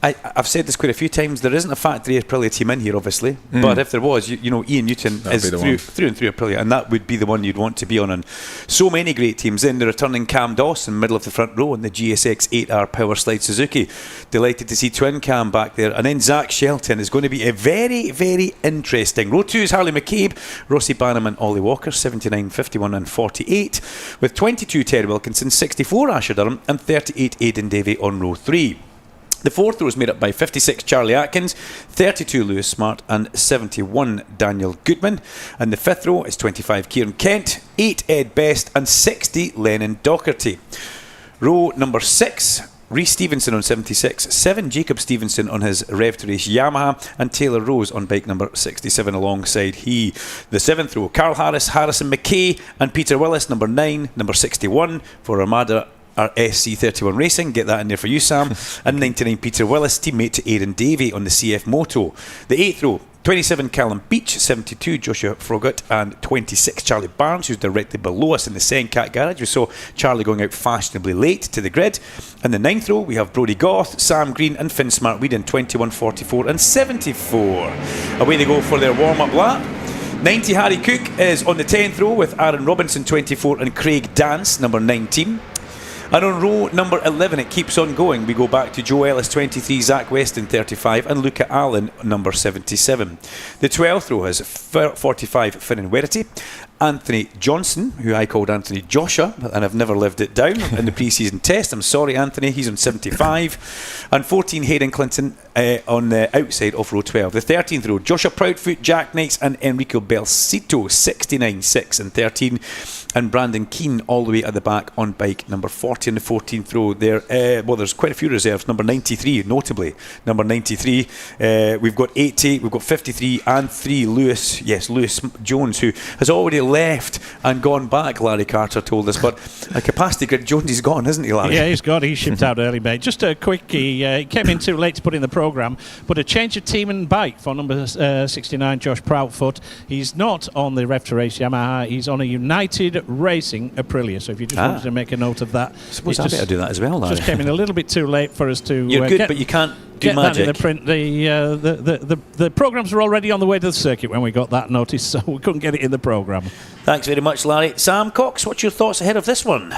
I've said this quite a few times. There isn't a factory Aprilia team in here, obviously. But if there was, you know, Ian Newton is through and through Aprilia, and that would be the one you'd want to be on. And so many great teams in. The returning Cam Dawson, middle of the front row, in the GSX 8R Power Slide Suzuki. Delighted to see Twin Cam back there. And then Zach Shelton is going to be a very, very interesting. Row 2 is Harley McCabe, Rossi Bannerman, Ollie Walker, 79, 51 and 48. With 22 Terry Wilkinson, 64 Asher Durham and 38 Aidan Davey on row 3. The fourth row is made up by 56 Charlie Atkins, 32 Lewis Smart and 71 Daniel Goodman. And the fifth row is 25 Kieran Kent, 8 Ed Best and 60 Lennon Docherty. Row number 6, Rhys Stevenson on 76, 7 Jacob Stevenson on his Rev to Race Yamaha, and Taylor Rose on bike number 67 alongside he. The 7th row, Carl Harris, Harrison McKay and Peter Willis, number 9, number 61 for Armada our SC31 Racing, get that in there for you, Sam. And 99 Peter Willis, teammate to Aaron Davey on the CF Moto. The 8th row, 27 Callum Beach, 72 Joshua Frogut and 26 Charlie Barnes, who's directly below us in the Sencat garage. We saw Charlie going out fashionably late to the grid. And the 9th row, we have Brodie Goth, Sam Green and Finn Smartweed in 21, 44 and 74. Away they go for their warm-up lap. 90 Harry Cook is on the 10th row with Aaron Robinson 24 and Craig Dance number 19. And on row number 11 it keeps on going. We go back to Joe Ellis 23, Zach Weston 35 and Luca Allen number 77. The 12th row has 45 Finn and Werity, Anthony Johnson, who I called Anthony Joshua, and I've never lived it down in the pre-season test. I'm sorry, Anthony, he's on 75. And 14 Hayden Clinton on the outside of row 12. The 13th row, Joshua Proudfoot, Jack Knights and Enrico Belsito, 69, 6 and 13. And Brandon Keane all the way at the back on bike number 40 in the 14th row there. Well, there's quite a few reserves. Number 93, notably. Number 93. We've got 80, we've got 53 and 3 Lewis Jones, who has already left and gone back, Larry Carter told us. But a capacity grid, Jones is gone, isn't he, Larry? Yeah, he's gone. He shipped out early, mate. Just a quick, he came in too late to put in the programme, but a change of team and bike for number 69, Josh Proudfoot. He's not on the Rev to Race Yamaha. He's on a United Racing Aprilia. So if you just wanted to make a note of that, I suppose I better do that as well, Larry. Just came in a little bit too late for us to. You're good, but you can't do get magic. That in the print. The programmes were already on the way to the circuit when we got that notice, so we couldn't get it in the programme. Thanks very much, Larry. Sam Cox, what's your thoughts ahead of this one?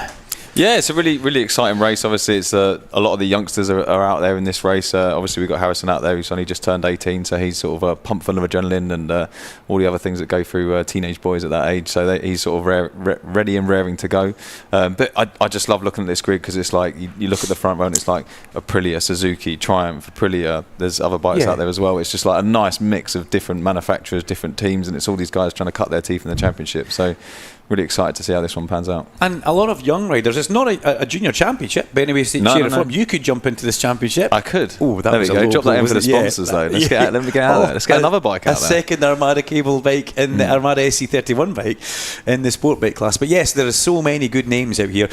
Yeah, it's a really, really exciting race. Obviously, it's a lot of the youngsters are out there in this race. Obviously, we've got Harrison out there who's only just turned 18, so he's sort of pumped full of adrenaline and all the other things that go through teenage boys at that age. So he's sort of ready and raring to go. But I just love looking at this grid because it's like you look at the front row and it's like Aprilia, Suzuki, Triumph, Aprilia. There's other bikes out there as well. It's just like a nice mix of different manufacturers, different teams, and it's all these guys trying to cut their teeth in the championship. So really excited to see how this one pans out. And a lot of young riders. It's not a junior championship, but anyway, you could jump into this championship. I could. Oh, that there was we go. Drop that in for the sponsors, though. Let me get out there. Let's get another bike out there. A second Armada cable bike in the Armada SC31 bike in the sport bike class. But yes, there are so many good names out here.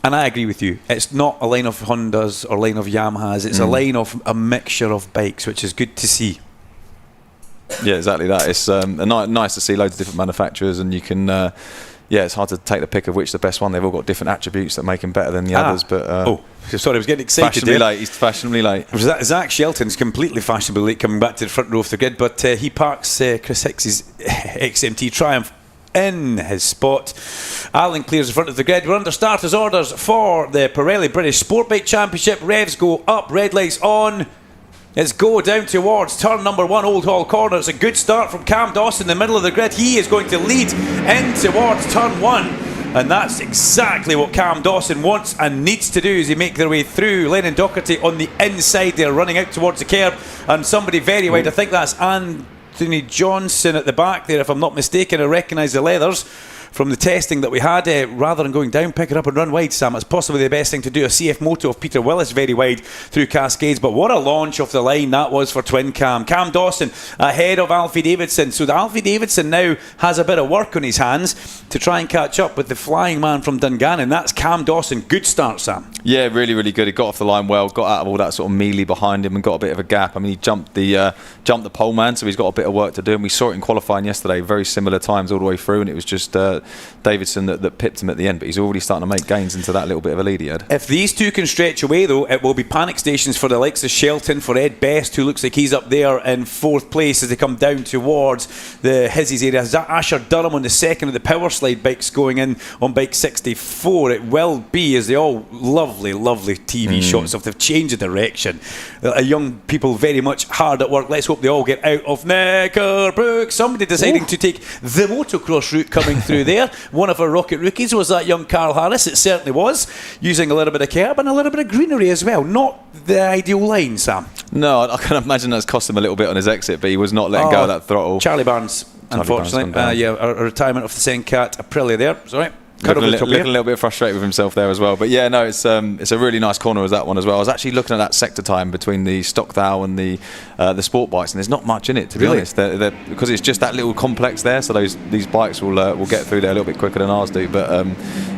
And I agree with you. It's not a line of Hondas or line of Yamahas. It's a line of a mixture of bikes, which is good to see. Yeah, exactly that. It's nice to see loads of different manufacturers, and you can. It's hard to take the pick of which the best one. They've all got different attributes that make them better than the others. But sorry, I was getting excited. Fashionably late. He's fashionably late. Zach Shelton's completely fashionably late coming back to the front row of the grid, but he parks Chris Hicks's XMT Triumph in his spot. Alan clears the front of the grid. We're under starters' orders for the Pirelli British Sportbike Championship. Revs go up, red lights on. Let's go down towards turn number 1, Old Hall Corner. It's a good start from Cam Dawson in the middle of the grid. He is going to lead in towards turn 1. And that's exactly what Cam Dawson wants and needs to do as they make their way through. Lennon Docherty on the inside. They're running out towards the curb. And somebody very wide, I think that's Anthony Johnson at the back there, if I'm not mistaken. I recognise the leathers from the testing that we had. Rather than going down, pick it up and run wide, Sam. It's possibly the best thing to do. A CF Moto of Peter Willis very wide through Cascades, but what a launch off the line that was for Twin Cam. Cam Dawson ahead of Alfie Davidson. So the Alfie Davidson now has a bit of work on his hands to try and catch up with the flying man from Dungannon. That's Cam Dawson. Good start, Sam. Yeah, really, really good. He got off the line well, got out of all that sort of melee behind him and got a bit of a gap. I mean, he jumped the pole man, so he's got a bit of work to do. And we saw it in qualifying yesterday, very similar times all the way through, and it was just Davidson that pipped him at the end, but he's already starting to make gains into that little bit of a lead he had. If these two can stretch away, though, it will be panic stations for the likes of Shelton, for Ed Best, who looks like he's up there in 4th place as they come down towards the Hizzies area. Asher Durham on the second of the power slide bikes going in on bike 64. It will be, as they all lovely TV shots of the change of direction. Young people very much hard at work. Let's hope they all get out of Knickerbrook. Somebody deciding to take the motocross route coming through there. One of our rocket rookies was that young Carl Harris. It certainly was, using a little bit of curb and a little bit of greenery as well. Not the ideal line, Sam. No, I can imagine that's cost him a little bit on his exit, but he was not letting go of that throttle. Charlie Barnes, unfortunately. A retirement of the Sencat Aprilia there. Sorry. Looking a little bit frustrated with himself there as well, but yeah, no, it's a really nice corner as that one as well. I was actually looking at that sector time between the Stockdale and the sport bikes, and there's not much in it, to be honest. They're, because it's just that little complex there, so these bikes will get through there a little bit quicker than ours do. But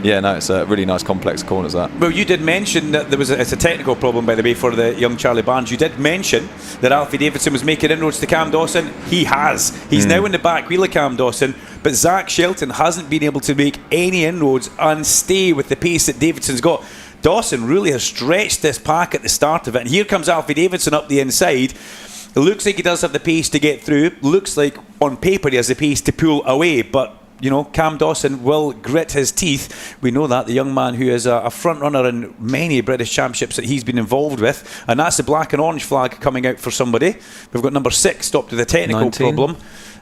yeah, no, it's a really nice complex corners that. Well, you did mention that it's a technical problem, by the way, for the young Charlie Barnes. You did mention that Alfie Davidson was making inroads to Cam Dawson. He has. He's now in the back wheel of Cam Dawson. But Zach Shelton hasn't been able to make any inroads and stay with the pace that Davidson's got. Dawson really has stretched this pack at the start of it. And here comes Alfie Davidson up the inside. It looks like he does have the pace to get through. Looks like on paper he has the pace to pull away. But, you know, Cam Dawson will grit his teeth. We know that. The young man who is a front runner in many British championships that he's been involved with. And that's the black and orange flag coming out for somebody. We've got number 6 stopped with a technical problem.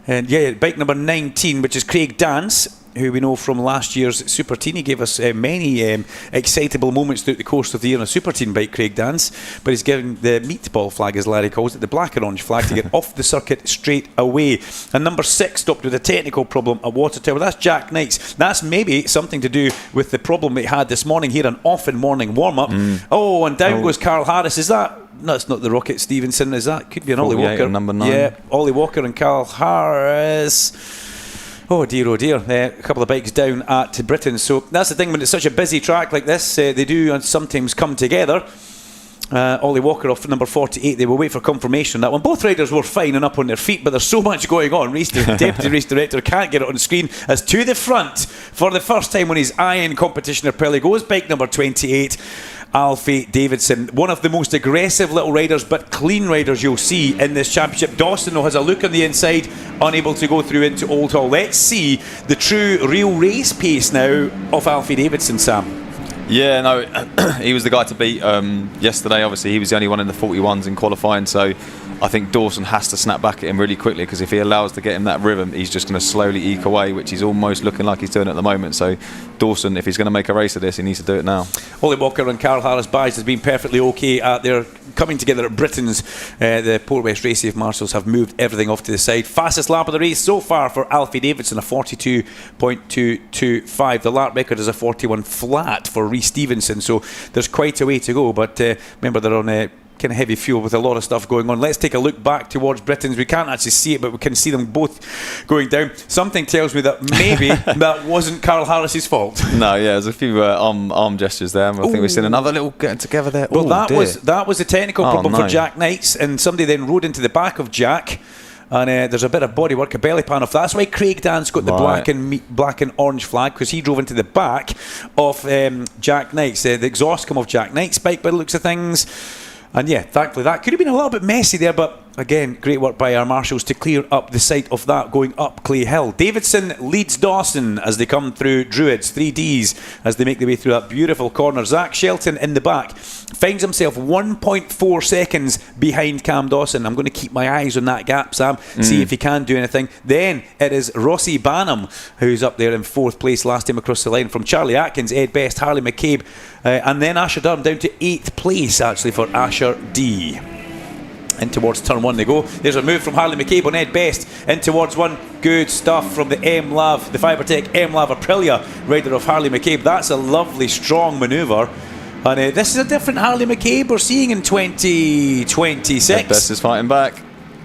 And yeah, bike number 19, which is Craig Dance, who we know from last year's Super Teen. He gave us many excitable moments throughout the course of the year on a Super Teen bike, Craig Dance. But he's given the meatball flag, as Larry calls it, the black and orange flag, to get off the circuit straight away. And number 6 stopped with a technical problem at Water Tower. That's Jack Knights. That's maybe something to do with the problem we had this morning here, an off in morning warm-up. Oh, and down goes Carl Harris. Is that... No, it's not the Rocket Stevenson, is that? Could be an Ollie Walker. Number 9. Yeah, Ollie Walker and Carl Harris. Oh dear, oh dear. A couple of bikes down at Britain. So that's the thing, when it's such a busy track like this, they do sometimes come together. Ollie Walker off number 48. They will wait for confirmation on that one. Both riders were fine and up on their feet, but there's so much going on. Deputy race director can't get it on screen, as to the front for the first time on his Iron competition Aprilia goes bike number 28, Alfie Davidson. One of the most aggressive little riders, but clean riders you'll see in this championship. Dawson, though, has a look on the inside, unable to go through into Old Hall. Let's see the true, real race pace now of Alfie Davidson, Sam. Yeah, no, he was the guy to beat yesterday. Obviously, he was the only one in the 41s in qualifying, so I think Dawson has to snap back at him really quickly, because if he allows to get him that rhythm, he's just going to slowly eke away, which he's almost looking like he's doing at the moment. So Dawson, if he's going to make a race of this, he needs to do it now. Ollie Walker and Carl Harris-Byes has been perfectly okay at their coming together at Britain's. The Port West Race Safe Marshals have moved everything off to the side. Fastest lap of the race so far for Alfie Davidson, a 42.225. The lap record is a 41 flat for Rhys Stevenson, so there's quite a way to go, but remember they're on kind of heavy fuel with a lot of stuff going on. Let's take a look back towards Britain's. We can't actually see it, but we can see them both going down. Something tells me that maybe that wasn't Carl Harris's fault. No, yeah, there's a few arm gestures there. I think we've seen another little getting together there. Well, that was a technical problem for Jack Knights, and somebody then rode into the back of Jack. And there's a bit of bodywork, a belly pan off. That's why Craig Dan's got the black and orange flag, because he drove into the back of Jack Knight's. The exhaust come off Jack Knight's bike by the looks of things. And yeah, thankfully that could have been a little bit messy there, but again, great work by our marshals to clear up the site of that going up Clay Hill. Davidson leads Dawson as they come through Druids, 3Ds, as they make their way through that beautiful corner. Zach Shelton in the back finds himself 1.4 seconds behind Cam Dawson. I'm going to keep my eyes on that gap, Sam, see if he can do anything. Then it is Rossi Banham who's up there in 4th place last time across the line, from Charlie Atkins, Ed Best, Harley McCabe, and then Asher Durham down to 8th place actually for Asher D. In towards turn 1 they go. There's a move from Harley McCabe on Ed Best in towards 1. Good stuff from the M-Lav, the Fibertech M-Lav Aprilia rider of Harley McCabe. That's a lovely strong manoeuvre. And this is a different Harley McCabe we're seeing in 2026. Ed Best is fighting back.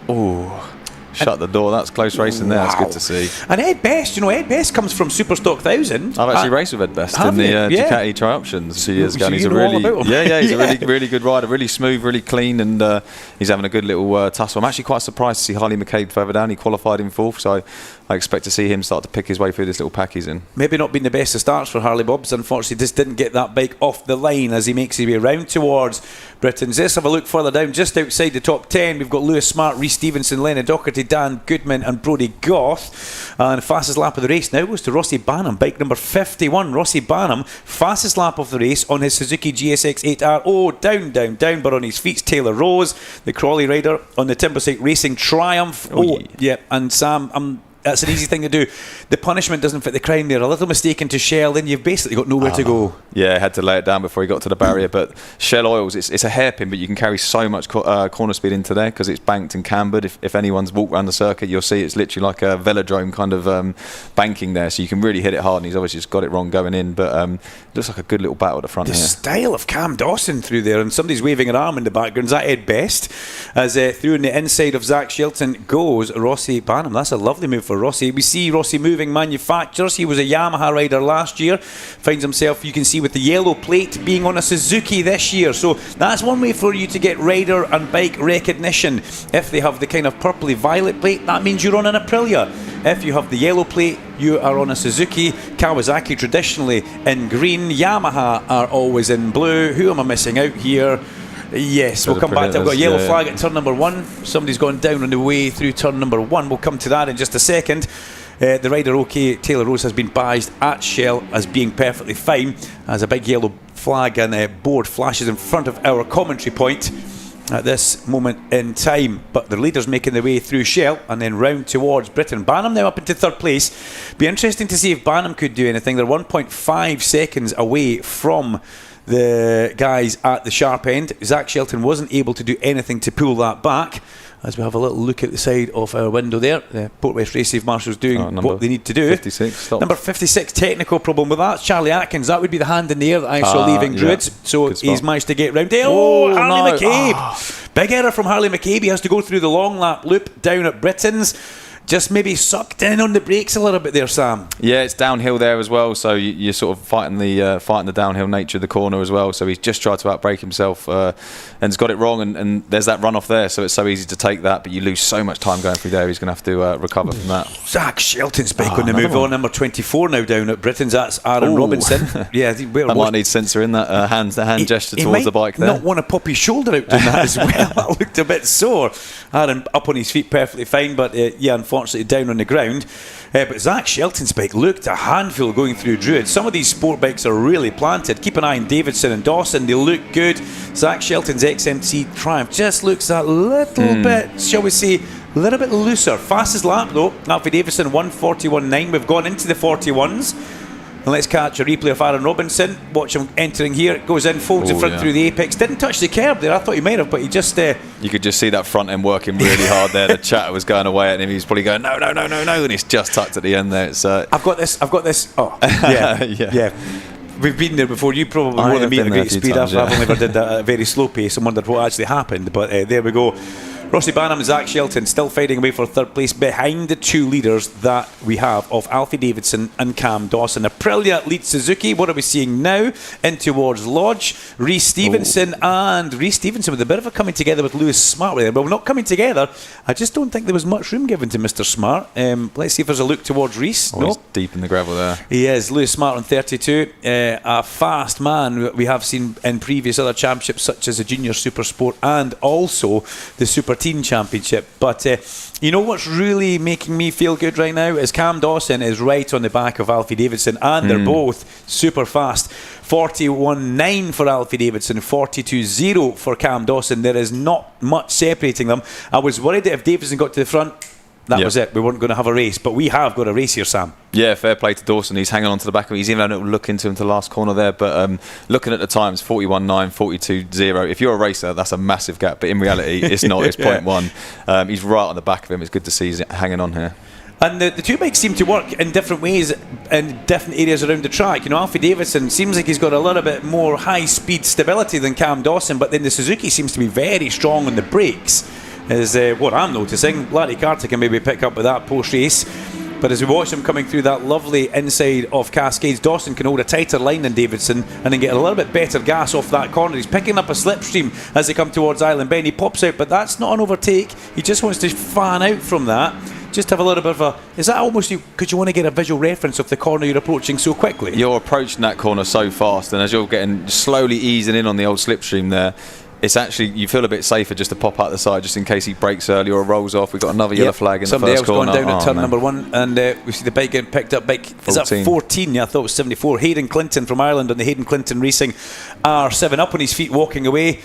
Oh, shut the door. That's close racing there. That's good to see. And Ed Best, Ed Best comes from Superstock 1000. I've actually raced with Ed Best in the Ducati Tri-Options 2 years ago. And he's a really he's a really good rider, really smooth, really clean, and he's having a good little tussle. I'm actually quite surprised to see Harley McCabe further down. He qualified in 4th, so I expect to see him start to pick his way through this little pack he's in. Maybe not been the best of starts for Harley Bobbs. Unfortunately, just didn't get that bike off the line as he makes his way round towards Britain's. Let's have a look further down, just outside the top 10. We've got Lewis Smart, Rhys Stevenson, Lennon Doherty, Dan Goodman and Brodie Goth. And fastest lap of the race now goes to Rossi Banham, bike number 51. Rossi Banham, fastest lap of the race on his Suzuki GSX 8R. Oh, down, but on his feet's Taylor Rose, the Crawley rider on the Timbersake Racing Triumph. And Sam, that's an easy thing to do. The punishment doesn't fit the crime there. A little mistake into Shell, then you've basically got nowhere to go. Yeah, had to lay it down before he got to the barrier. But Shell Oils, it's a hairpin, but you can carry so much corner speed into there because it's banked and cambered. If anyone's walked around the circuit, you'll see it's literally like a velodrome kind of banking there, so you can really hit it hard. And he's obviously just got it wrong going in, but it looks like a good little battle at the front. The style of Cam Dawson through there, and somebody's waving an arm in the background. Is that Ed Best? As through in the inside of Zach Shelton goes Rossi Banham. That's a lovely move for Rossi. We see Rossi moving manufacturers. He was a Yamaha rider last year. Finds himself, you can see, with the yellow plate being on a Suzuki this year. So that's one way for you to get rider and bike recognition. If they have the kind of purpley violet plate, that means you're on an Aprilia. If you have the yellow plate, you are on a Suzuki. Kawasaki traditionally in green. Yamaha are always in blue. Who am I missing out here? Yes, we'll come back to it. I've got a yellow flag at turn number 1. Somebody's gone down on the way through turn number 1. We'll come to that in just a second. The rider, Taylor Rose, has been badged at Shell as being perfectly fine, as a big yellow flag and board flashes in front of our commentary point at this moment in time. But the leaders making their way through Shell and then round towards Britain. Banham now up into 3rd place. Be interesting to see if Banham could do anything. They're 1.5 seconds away from the guys at the sharp end. Zach Shelton wasn't able to do anything to pull that back. As we have a little look at the side of our window there, the Port West Race Safe Marshals doing what they need to do. 56, number 56, technical problem with that. Charlie Atkins, that would be the hand in the air that I saw leaving Druids. So he's managed to get round. Harley McCabe. Big error from Harley McCabe. He has to go through the long lap loop down at Britain's. Just maybe sucked in on the brakes a little bit there, Sam. Yeah, it's downhill there as well, so you're sort of fighting the downhill nature of the corner as well. So he's just tried to outbrake himself and's got it wrong, and there's that runoff there, so it's so easy to take that, but you lose so much time going through there. He's going to have to recover from that. Zach Shelton's bike on the move on, number 24 now down at Britain's. That's Aaron Robinson. Yeah, that might need censoring that hand gesture towards the bike there. He might not want to pop his shoulder out doing that as well. That looked a bit sore. Aaron up on his feet perfectly fine, but unfortunately down on the ground. But Zach Shelton's bike looked a handful going through Druid. Some of these sport bikes are really planted. Keep an eye on Davidson and Dawson. They look good. Zach Shelton's XMC Triumph just looks a little bit, shall we say, a little bit looser. Fastest lap though, Alfie Davidson 1:41.9. We've gone into the 41s. And let's catch a replay of Aaron Robinson. Watch him entering here. Goes in, folds in front through the apex. Didn't touch the curb there. I thought he might have, but he just... You could just see that front end working really hard there. The chatter was going away at him. He was probably going, no. And he's just tucked at the end there. It's, I've got this. Oh, yeah. yeah. We've been there before. You probably more than me at a great speed. I've only ever did that at a very slow pace and wondered what actually happened. But there we go. Rossi Banham and Zach Shelton still fighting away for third place behind the two leaders that we have of Alfie Davidson and Cam Dawson. Aprilia leads Suzuki. What are we seeing now? In towards Lodge, Rhys Stevenson with a bit of a coming together with Lewis Smart there. Well, not coming together. I just don't think there was much room given to Mr. Smart. Let's see if there's a look towards Rhys. He's deep in the gravel there. He is. Lewis Smart on 32. A fast man we have seen in previous other championships such as the Junior Super Sport and also the Super Teen Championship. But you know what's really making me feel good right now is Cam Dawson is right on the back of Alfie Davidson, and they're both super fast. 41.9 for Alfie Davidson, 42.0 for Cam Dawson. There is not much separating them. I was worried that if Davidson got to the front, that was it. We weren't going to have a race, but we have got a race here, Sam. Yeah, fair play to Dawson. He's hanging on to the back of it. He's even had a little look into him to the last corner there. But looking at the times, 41.9, 42.0. If you're a racer, that's a massive gap. But in reality, it's not. It's 0.1. He's right on the back of him. It's good to see he's hanging on here. And the two bikes seem to work in different ways in different areas around the track. You know, Alfie Davidson seems like he's got a little bit more high-speed stability than Cam Dawson, but then the Suzuki seems to be very strong on the brakes, is what I'm noticing. Larry Carter can maybe pick up with that post-race. But as we watch him coming through that lovely inside of Cascades, Dawson can hold a tighter line than Davidson and then get a little bit better gas off that corner. He's picking up a slipstream as they come towards Island Bend. He pops out, but that's not an overtake. He just wants to fan out from that. Just have a little bit of a... Is that almost... Could you want to get a visual reference of the corner you're approaching so quickly? You're approaching that corner so fast, and as you're getting slowly easing in on the old slipstream there, it's actually, you feel a bit safer just to pop out the side just in case he breaks early or rolls off. We've got another yellow flag in the first corner. Somebody else going down at turn number one, and we see the bike getting picked up. Is that 14? Yeah, I thought it was 74. Hayden Clinton from Ireland on the Hayden Clinton Racing R7 up on his feet walking away.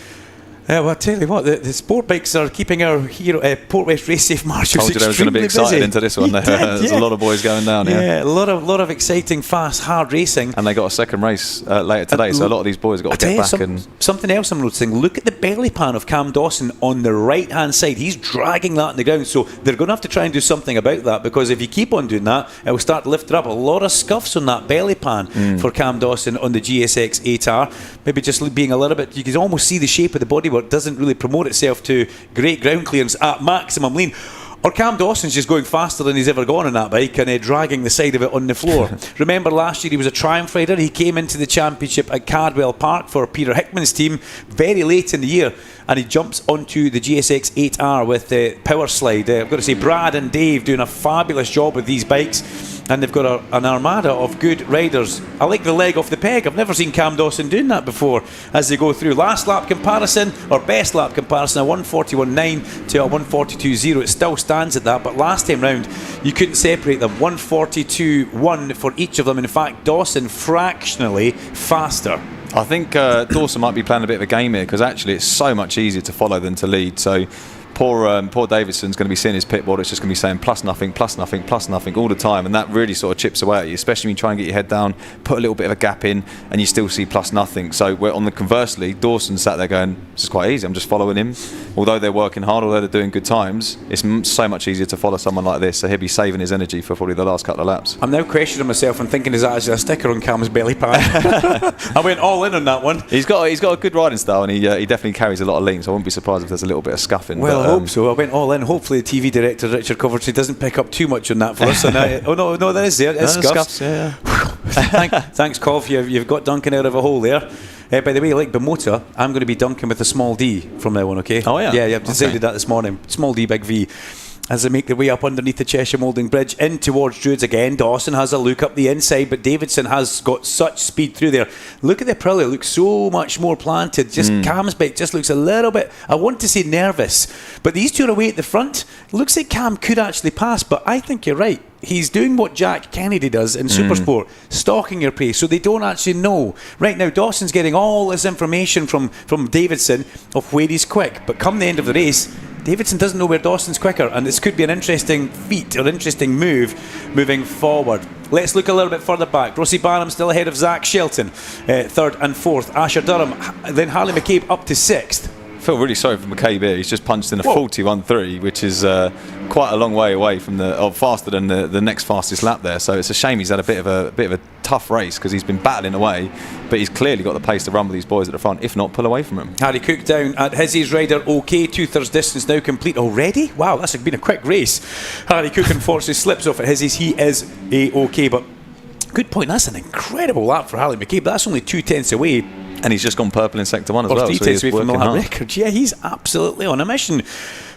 Well, I tell you what, the sport bikes are keeping our hero, Port West Race Safe Marshals extremely busy. Told you they was going to be excited into this one. There's a lot of boys going down here. Yeah, a lot of exciting, fast, hard racing. And they got a second race later today, so a lot of these boys have got to get back. Something else I'm noticing, look at the belly pan of Cam Dawson on the right-hand side. He's dragging that on the ground, so they're going to have to try and do something about that, because if you keep on doing that, it will start lifting up. A lot of scuffs on that belly pan for Cam Dawson on the GSX 8R. Maybe just being a little bit, you can almost see the shape of the bodywork doesn't really promote itself to great ground clearance at maximum lean. Or Cam Dawson's just going faster than he's ever gone on that bike and dragging the side of it on the floor. Remember last year he was a Triumph rider. He came into the championship at Cardwell Park for Peter Hickman's team very late in the year, and he jumps onto the GSX 8R with the power slide. I've got to say, Brad and Dave doing a fabulous job with these bikes, and they've got an armada of good riders. I like the leg off the peg. I've never seen Cam Dawson doing that before as they go through. Last lap comparison, or best lap comparison, a 141.9 to a 142.0. It still stands at that, but last time round you couldn't separate them. 142.1 for each of them. In fact, Dawson fractionally faster. I think Dawson might be playing a bit of a game here, because actually it's so much easier to follow than to lead. So poor Davidson's going to be seeing his pitboard. It's just going to be saying plus nothing all the time, and that really sort of chips away at you, especially when you try and get your head down, put a little bit of a gap in, and you still see plus nothing. So we're on the conversely, Dawson sat there going, this is quite easy, I'm just following him. Although they're working hard, although they're doing good times, it's so much easier to follow someone like this, so he'll be saving his energy for probably the last couple of laps. I'm now questioning myself and thinking, is that actually a sticker on Cam's belly pan? I went all in on that one. He's got a good riding style, and he definitely carries a lot of lean, so I wouldn't be surprised if there's a little bit of scuffing. Well, I hope so. I went all in. Hopefully the TV director Richard Covertree doesn't pick up too much on that for us. And no, that is there. It's scuffs. Yeah. Thanks, Cov. You've got Duncan out of a hole there. By the way, like Bimota, I'm going to be Duncan with a small D from now on, okay? Oh, yeah? Yeah, I've decided that this morning. Small D, big V. As they make their way up underneath the Cheshire Moulding Bridge in towards Druids again. Dawson has a look up the inside, but Davidson has got such speed through there. Look at the Aprilia, looks so much more planted. Just Cam's bike just looks a little bit, I want to say nervous, but these two are away at the front. Looks like Cam could actually pass, but I think you're right. he's doing what Jack Kennedy does in Supersport, stalking your pace, so they don't actually know. Right now, Dawson's getting all this information from Davidson of where he's quick, but come the end of the race, Davidson doesn't know where Dawson's quicker, and this could be an interesting feat or interesting move moving forward. Let's look a little bit further back. Rossi Barnum still ahead of Zach Shelton, 3rd and 4th. Asher Durham, then Harley McCabe up to 6th. I feel really sorry for McCabe here. He's just punched in a 41.3, which is quite a long way away from faster than the next fastest lap there. So it's a shame he's had a bit of a tough race because he's been battling away, but he's clearly got the pace to run with these boys at the front, if not pull away from him. Harry Cook down at his rider, OK, 2/3 distance now complete already. Wow, that's been a quick race. Harry Cook unfortunately slips off at his. He is OK, but good point. That's an incredible lap for Harley McCabe. That's only 2/10 away. And he's just gone purple in sector 1 as well. 3 tenths away from the lap record. Yeah, he's absolutely on a mission.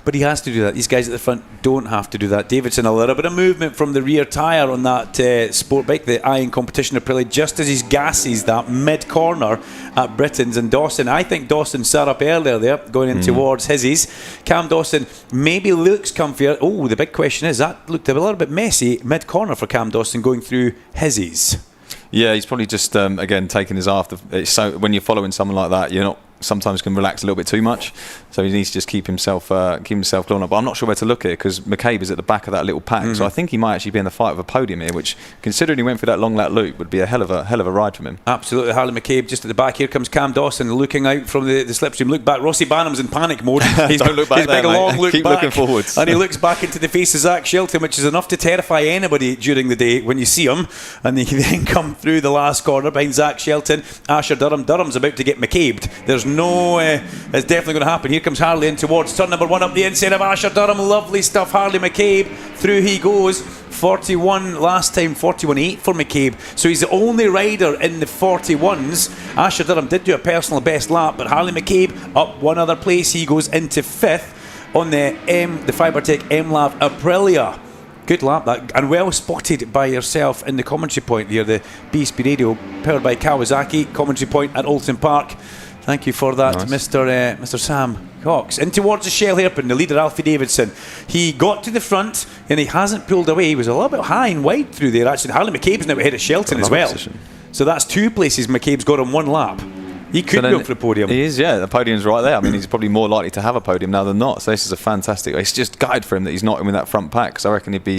But he has to do that. These guys at the front don't have to do that. Davidson, a little bit of movement from the rear tyre on that sport bike, the Iron Competition Aprilia, just as he gasses that mid-corner at Britain's. And Dawson, I think Dawson sat up earlier there, going in towards his. Cam Dawson maybe looks comfier. Oh, the big question is, that looked a little bit messy mid-corner for Cam Dawson going through his. Yeah, he's probably just again taking his after. So when you're following someone like that, you're not sometimes can relax a little bit too much. So he needs to just keep himself drawn up. But I'm not sure where to look at it because McCabe is at the back of that little pack. So I think he might actually be in the fight of a podium here, which, considering he went through that long lap loop, would be a hell of a ride from him. Absolutely. Harley McCabe just at the back. Here comes Cam Dawson looking out from the slipstream. Look back. Rossi Barnum's in panic mode. Don't look back there, mate. Keep looking forwards. And he looks back into the face of Zach Shelton, which is enough to terrify anybody during the day when you see him. And he then come through the last corner behind Zach Shelton. Asher Durham. Durham's about to get McCabed. There's no... it's definitely going to happen. Here comes Harley in towards turn number 1 up the inside of Asher Durham. Lovely stuff. Harley McCabe. Through he goes. 41 last time, 41.8 for McCabe. So he's the only rider in the 41s. Asher Durham did do a personal best lap, but Harley McCabe up one other place. He goes into 5th on the Fibertech MLAV Aprilia. Good lap that, and well spotted by yourself in the commentary point here, the BSB Radio powered by Kawasaki commentary point at Alton Park. Thank you for that, nice. Mr. Sam Cox. In towards the Shell hairpin, the leader Alfie Davidson. He got to the front and he hasn't pulled away. He was a little bit high and wide through there actually. Harley McCabe's now ahead of Shelton as well. Position. So that's 2 places McCabe's got on 1 lap. He could go for the podium. He is, yeah. The podium's right there. I mean, he's probably more likely to have a podium now than not. So this is a fantastic race. It's just gutted for him that he's not in with that front pack. Because I reckon he'd be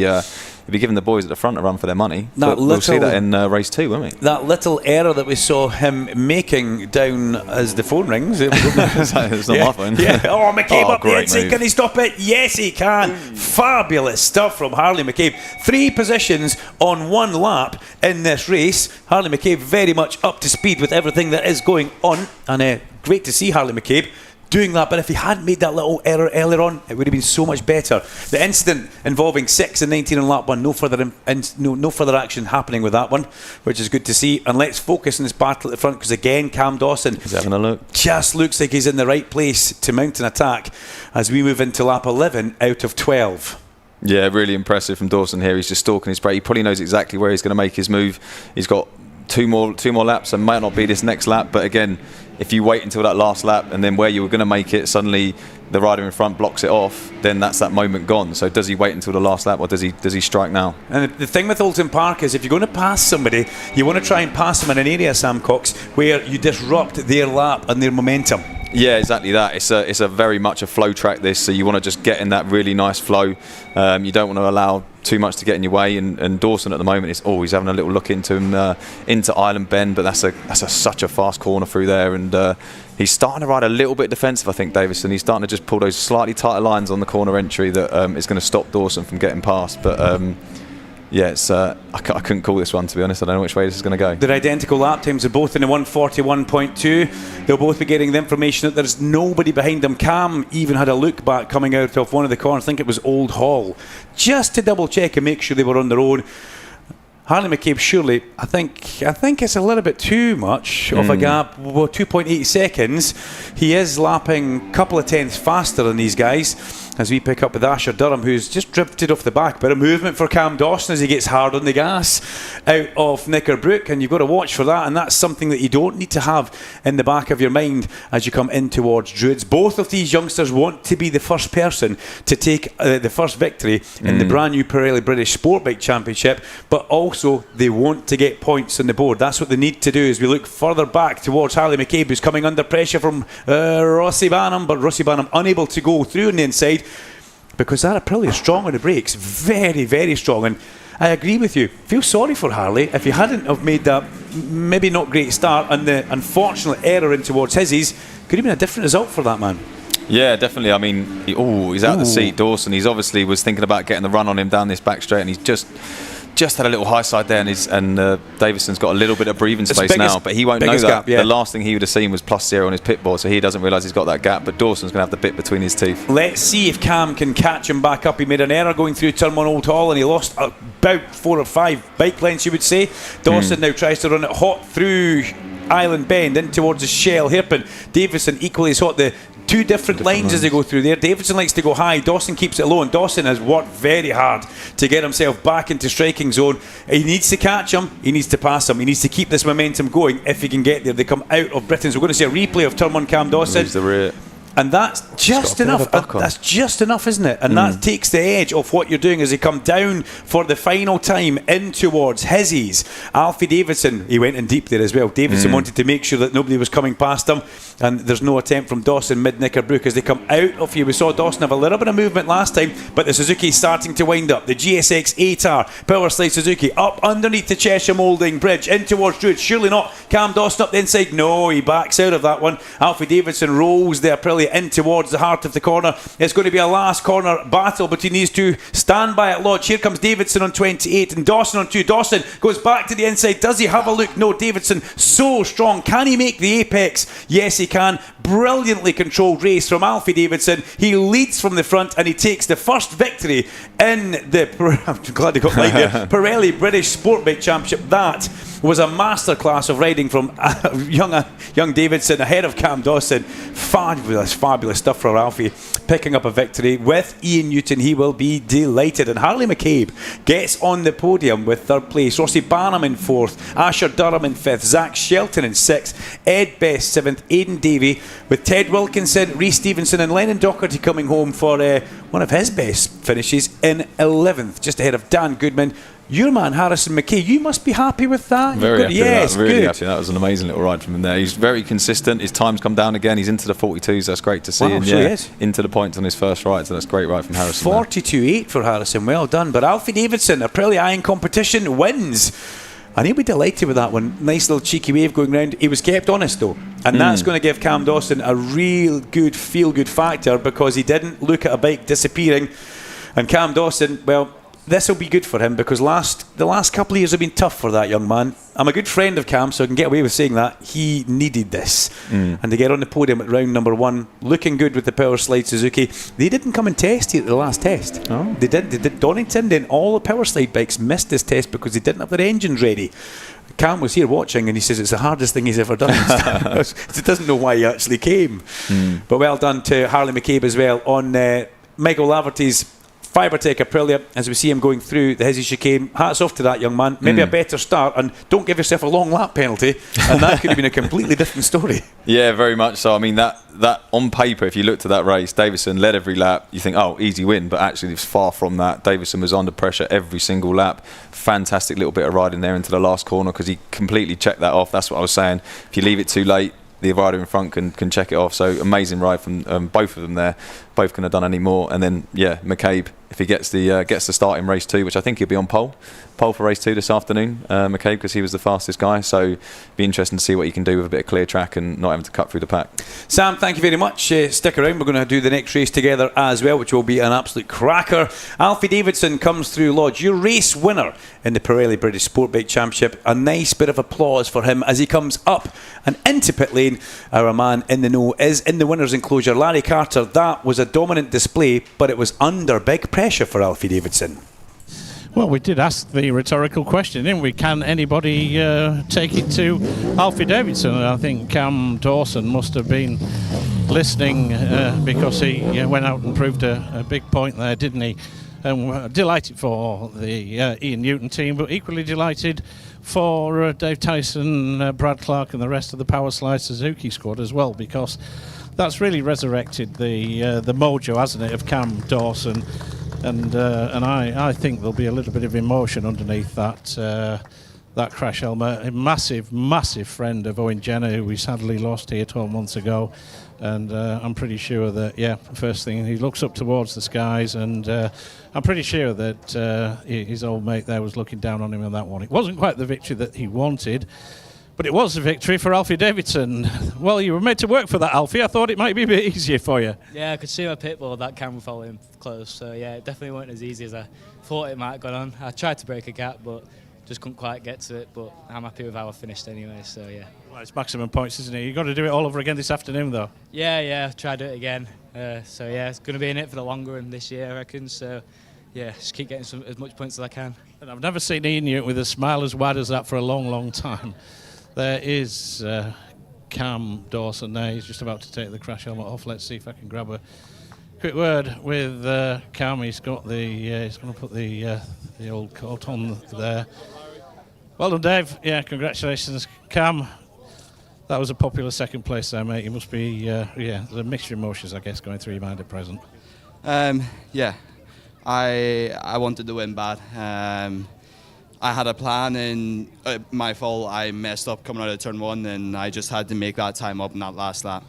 giving the boys at the front a run for their money. We'll see that in race 2, won't we? That little error that we saw him making down as the phone rings. It's not my phone. Yeah. Oh, McCabe up the inside. Can he stop it? Yes, he can. Fabulous stuff from Harley McCabe. 3 positions on 1 lap in this race. Harley McCabe very much up to speed with everything that is going on. And great to see Harley McCabe doing that, but if he hadn't made that little error earlier on, it would have been so much better. The incident involving 6 and 19 on lap 1, no further action happening with that one, which is good to see. And let's focus on this battle at the front, because again, Cam Dawson is having a look. Just looks like he's in the right place to mount an attack as we move into lap 11 out of 12. Yeah, really impressive from Dawson here. He's just stalking his break. He probably knows exactly where he's going to make his move. He's got two more laps, and might not be this next lap, but again, if you wait until that last lap and then where you were going to make it, suddenly the rider in front blocks it off, then that's that moment gone. So does he wait until the last lap, or does he strike now? And the thing with Alton Park is, if you're going to pass somebody, you want to try and pass them in an area, Sam Cox, where you disrupt their lap and their momentum. Yeah, exactly that. It's a very much a flow track, this, so you want to just get in that really nice flow. You don't want to allow too much to get in your way, and Dawson at the moment is always having a little look into him, into Island Bend, but that's such a fast corner through there, and he's starting to ride a little bit defensive, I think, Davison. He's starting to just pull those slightly tighter lines on the corner entry that is going to stop Dawson from getting past, but yeah, it's I couldn't call this one, to be honest. I don't know which way this is going to go. They're identical lap times. They're both in the 1:41.2. They'll both be getting the information that there's nobody behind them. Cam even had a look back coming out of one of the corners. I think it was Old Hall, just to double check and make sure they were on their own. Harley McCabe, surely, I think it's a little bit too much of a gap. Well, 2.8 seconds. He is lapping a couple of tenths faster than these guys. as we pick up with Asher Durham, who's just drifted off the back. Bit of movement for Cam Dawson as he gets hard on the gas out of Knickerbrook, and you've got to watch for that, and that's something that you don't need to have in the back of your mind as you come in towards Druids. Both of these youngsters want to be the first person to take the first victory in the brand new Pirelli British Sportbike Championship, but also they want to get points on the board. That's what they need to do as we look further back towards Harley McCabe, who's coming under pressure from Rossi Banham, but Rossi Banham unable to go through on the inside because that Aprilia is strong on the brakes, very, very strong. And I agree with you, feel sorry for Harley. If he hadn't have made that maybe not great start and the unfortunate error in towards his, could have been a different result for that man. Yeah, definitely. I mean, he's out the seat, Dawson. He's obviously was thinking about getting the run on him down this back straight, and he's just had a little high side there, and Davidson's got a little bit of breathing space now, but he won't know that. Gap, yeah. The last thing he would have seen was +0 on his pit board, so he doesn't realise he's got that gap, but Dawson's going to have the bit between his teeth. Let's see if Cam can catch him back up. He made an error going through turn 1 Old Hall, and he lost about 4 or 5 bike lengths, you would say. Dawson now tries to run it hot through Island Bend in towards the Shell hairpin. Davidson equally is hot. The two different lines as they go through there. Davidson likes to go high, Dawson keeps it low, and Dawson has worked very hard to get himself back into striking zone. He needs to catch him, he needs to pass him, he needs to keep this momentum going if he can get there. They come out of Britain, so we're going to see a replay of turn 1 Cam Dawson. Moves the rear. And that's just enough. That's just enough, isn't it? And that takes the edge off what you're doing as they come down for the final time in towards Hizzies. Alfie Davidson, he went in deep there as well. Davidson wanted to make sure that nobody was coming past him, and there's no attempt from Dawson mid Knickerbrook as they come out of here. We saw Dawson have a little bit of movement last time, but the Suzuki starting to wind up. The GSX 8R Power Slide Suzuki up underneath the Cheshire Moulding Bridge in towards Druid. Surely not. Cam Dawson up the inside. No, he backs out of that one. Alfie Davidson rolls the Aprilia in towards the heart of the corner. It's going to be a last corner battle between these two. Stand by at Lodge. Here comes Davidson on 28 and Dawson on 2. Dawson goes back to the inside. Does he have a look? No. Davidson so strong. Can he make the apex? Yes, he can. Brilliantly controlled race from Alfie Davidson. He leads from the front and he takes the first victory in the I'm glad he got like there Pirelli British Sportbike Championship. That was a masterclass of riding from young Davidson ahead of Cam Dawson. Fabulous stuff for Alfie, picking up a victory with Ian Newton. He will be delighted. And Harley McCabe gets on the podium with third place. Rossi Barnum in fourth, Asher Durham in fifth, Zach Shelton in sixth, Ed Best seventh, Aidan Davey, with Ted Wilkinson, Rhys Stevenson and Lennon Docherty coming home for one of his best finishes in 11th, just ahead of Dan Goodman. Your man Harrison McKay, you must be happy with that. Very happy with that. Really happy. That was an amazing little ride from him there. He's very consistent. His time's come down again. He's into the 42s. That's great to see. Wow, and so he is. Into the points on his first ride. So that's a great ride from Harrison. 42.8 for Harrison. Well done. But Alfie Davidson, Aprilia Iron Competition, wins. And he'll be delighted with that one. Nice little cheeky wave going round. He was kept honest though. And that's going to give Cam Dawson a real good feel-good factor because he didn't look at a bike disappearing. And Cam Dawson, well, this will be good for him because the last couple of years have been tough for that young man. I'm a good friend of Cam, so I can get away with saying that. He needed this. And to get on the podium at round number 1, looking good with the Power Slide Suzuki. They didn't come and test here at the last test. Oh. They did. Donington, then all the Power Slide bikes missed this test because they didn't have their engines ready. Cam was here watching and he says it's the hardest thing he's ever done. He doesn't know why he actually came. But well done to Harley McCabe as well on Michael Laverty's Fibertech Aprilia as we see him going through the Hizzy chicane. Hats off to that young man. Maybe a better start, and don't give yourself a long lap penalty, and that could have been a completely different story. Yeah, very much so. I mean, that on paper, if you looked at that race, Davison led every lap. You think, oh, easy win, but actually it's far from that. Davison was under pressure every single lap. Fantastic little bit of riding there into the last corner because he completely checked that off. That's what I was saying. If you leave it too late, the rider in front can check it off. So amazing ride from both of them there. Both couldn't have done any more. And then McCabe, if he gets the start in race 2, which I think he'll be on pole for race 2 this afternoon, McCabe, because he was the fastest guy. So be interesting to see what he can do with a bit of clear track and not having to cut through the pack. Sam, thank you very much. Stick around. We're going to do the next race together as well, which will be an absolute cracker. Alfie Davidson comes through Lodge, your race winner in the Pirelli British Sportbike Championship. A nice bit of applause for him as he comes up and into pit lane. Our man in the know is in the winner's enclosure, Larry Carter. That was a dominant display, but it was under big pressure for Alfie Davidson. Well, we did ask the rhetorical question, didn't we? Can anybody take it to Alfie Davidson? And I think Cam Dawson must have been listening because he went out and proved a big point there, didn't he? And we're delighted for the Ian Newton team, but equally delighted for Dave Tyson, Brad Clark and the rest of the Power Slide Suzuki squad as well, because that's really resurrected the mojo, hasn't it, of Cam Dawson. And I think there'll be a little bit of emotion underneath that crash helmet. A massive friend of Owen Jenner, who we sadly lost here 12 months ago. And I'm pretty sure that, first thing, he looks up towards the skies, and I'm pretty sure that his old mate there was looking down on him on that one. It wasn't quite the victory that he wanted, but it was a victory for Alfie Davidson. Well, you were made to work for that, Alfie. I thought it might be a bit easier for you. Yeah, I could see my pitbull, that camera following close, so yeah, it definitely wasn't as easy as I thought it might have gone on. I tried to break a gap, but just couldn't quite get to it, but I'm happy with how I finished anyway, so yeah. Well, it's maximum points, isn't it? You've got to do it all over again this afternoon, though. Yeah, try to do it again. So yeah, it's going to be in it for the longer run this year, I reckon, so yeah, just keep getting as much points as I can. And I've never seen Ian Newton with a smile as wide as that for a long time. There is Cam Dawson there. He's just about to take the crash helmet off. Let's see if I can grab a quick word with Cam. He's got the he's going to put the old coat on there. Well done, Dave. Yeah, congratulations, Cam. That was a popular second place there, mate. You must be there's a mixture of emotions, I guess, going through your mind at present. Yeah, I wanted to win bad. I had a plan, and my fault. I messed up coming out of turn one, and I just had to make that time up in that last lap.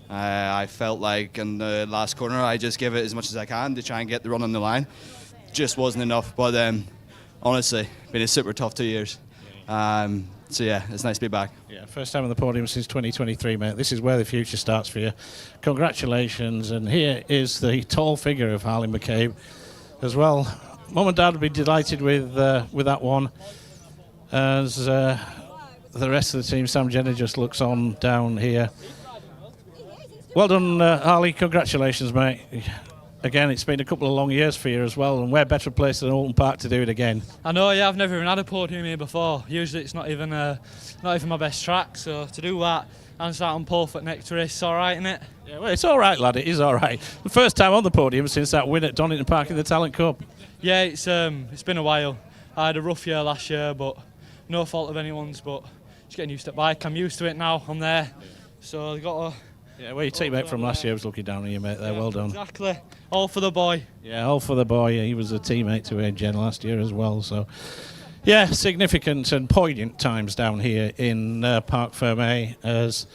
I felt like in the last corner, I just gave it as much as I can to try and get the run on the line. Just wasn't enough, but honestly, been a super tough 2 years. So yeah, it's nice to be back. Yeah, first time on the podium since 2023, mate. This is where the future starts for you. Congratulations, and here is the tall figure of Harley McCabe as well. Mum and Dad would be delighted with that one, as the rest of the team. Sam Jenner just looks on down here. Well done, Harley. Congratulations, mate. Again, it's been a couple of long years for you as well, and where better place than Alton Park to do it again? I know, yeah, I've never even had a podium here before. Usually it's not even my best track, so to do that and start on pole for next race, it's all right, isn't it? Yeah, well, it's all right, lad. It is all right. The first time on the podium since that win at Donington Park in the Talent Cup. Yeah, it's been a while. I had a rough year last year, but no fault of anyone's, but just getting used to the bike. I'm used to it now. I'm there, so I've got to... Yeah, well, your teammate from last year was looking down on you, mate, there. Yeah, well done. Exactly. All for the boy. Yeah, all for the boy. Yeah, he was a teammate to Ian Jen last year as well, so... Yeah, significant and poignant times down here in Parc Fermé as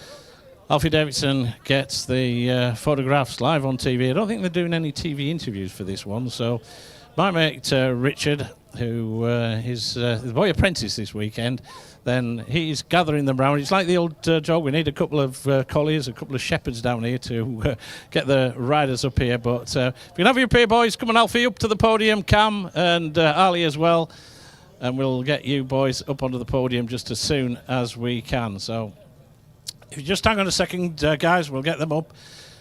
Alfie Davidson gets the photographs live on TV. I don't think they're doing any TV interviews for this one, so my mate Richard, who is the boy apprentice this weekend, then he's gathering them round. It's like the old joke, we need a couple of colliers, a couple of shepherds down here to get the riders up here. But if you can have you up here, boys, come on, Alfie, up to the podium, Cam and Ali as well. And we'll get you boys up onto the podium just as soon as we can. So if you just hang on a second, guys, we'll get them up.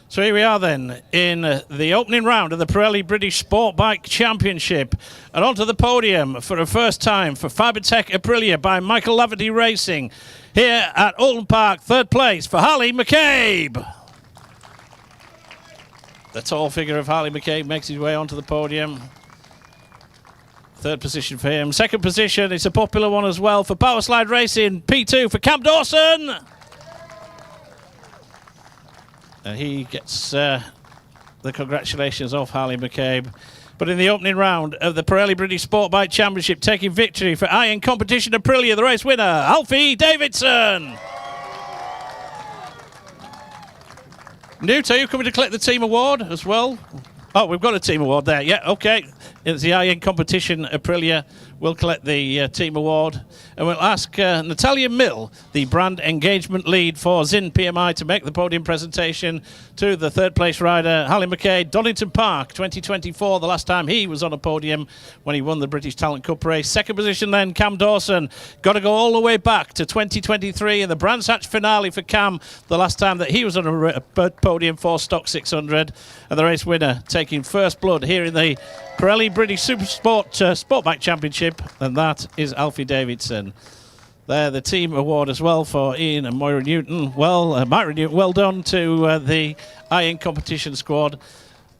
So here we are then in the opening round of the Pirelli British Sport Bike Championship. And onto the podium for the first time for Fibertech Aprilia by Michael Laverty Racing. Here at Alton Park, third place for Harley McCabe. The tall figure of Harley McCabe makes his way onto the podium. Third position for him. Second position, it's a popular one as well for Power Slide Racing. P2 for Cam Dawson. And he gets the congratulations of Harley McCabe. But in the opening round of the Pirelli British Sport Bike Championship, taking victory for Iron Competition Aprilia, the race winner, Alfie Davidson. Newt, are you coming to collect the team award as well? Oh, we've got a team award there. Yeah, okay. It's the Iron Competition Aprilia. We'll collect the team award. And we'll ask Natalia Mill, the brand engagement lead for Zinn PMI, to make the podium presentation to the third place rider, Harley McCabe, Donington Park 2024, the last time he was on a podium when he won the British Talent Cup race. Second position then, Cam Dawson. Got to go all the way back to 2023 in the Brands Hatch finale for Cam, the last time that he was on a podium for Stock 600. And the race winner taking first blood here in the Pirelli British Super Sport Sport Bike Championship, and that is Alfie Davidson. there, the team award as well for Ian and Moira Newton. Well, Moira Newton, well done to the Iron competition squad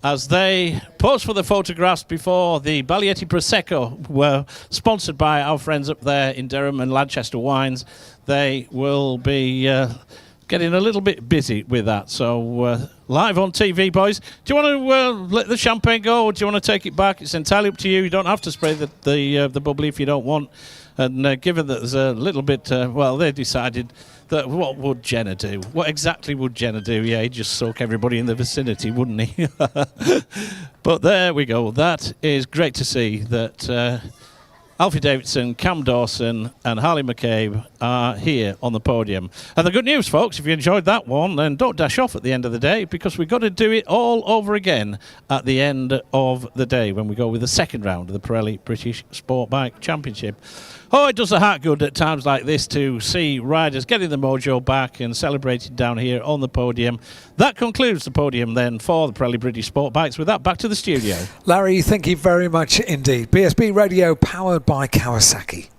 as they posed for the photographs before the Baglietti Prosecco were sponsored by our friends up there in Durham and Lanchester Wines. They will be getting a little bit busy with that. So live on TV, boys. Do you want to let the champagne go, or do you want to take it back? It's entirely up to you. You don't have to spray the bubbly if you don't want. And given that there's a little bit, they decided that what would Jenna do? What exactly would Jenna do? Yeah, he'd just soak everybody in the vicinity, wouldn't he? But there we go. That is great to see that Alfie Davidson, Cam Dawson and Harley McCabe are here on the podium. And the good news, folks, if you enjoyed that one, then don't dash off at the end of the day, because we've got to do it all over again at the end of the day when we go with the second round of the Pirelli British Sport Bike Championship. Oh, it does the heart good at times like this to see riders getting the mojo back and celebrating down here on the podium. That concludes the podium then for the Pirelli British Sport Bikes. With that, back to the studio. Larry, thank you very much indeed. BSB Radio powered by Kawasaki.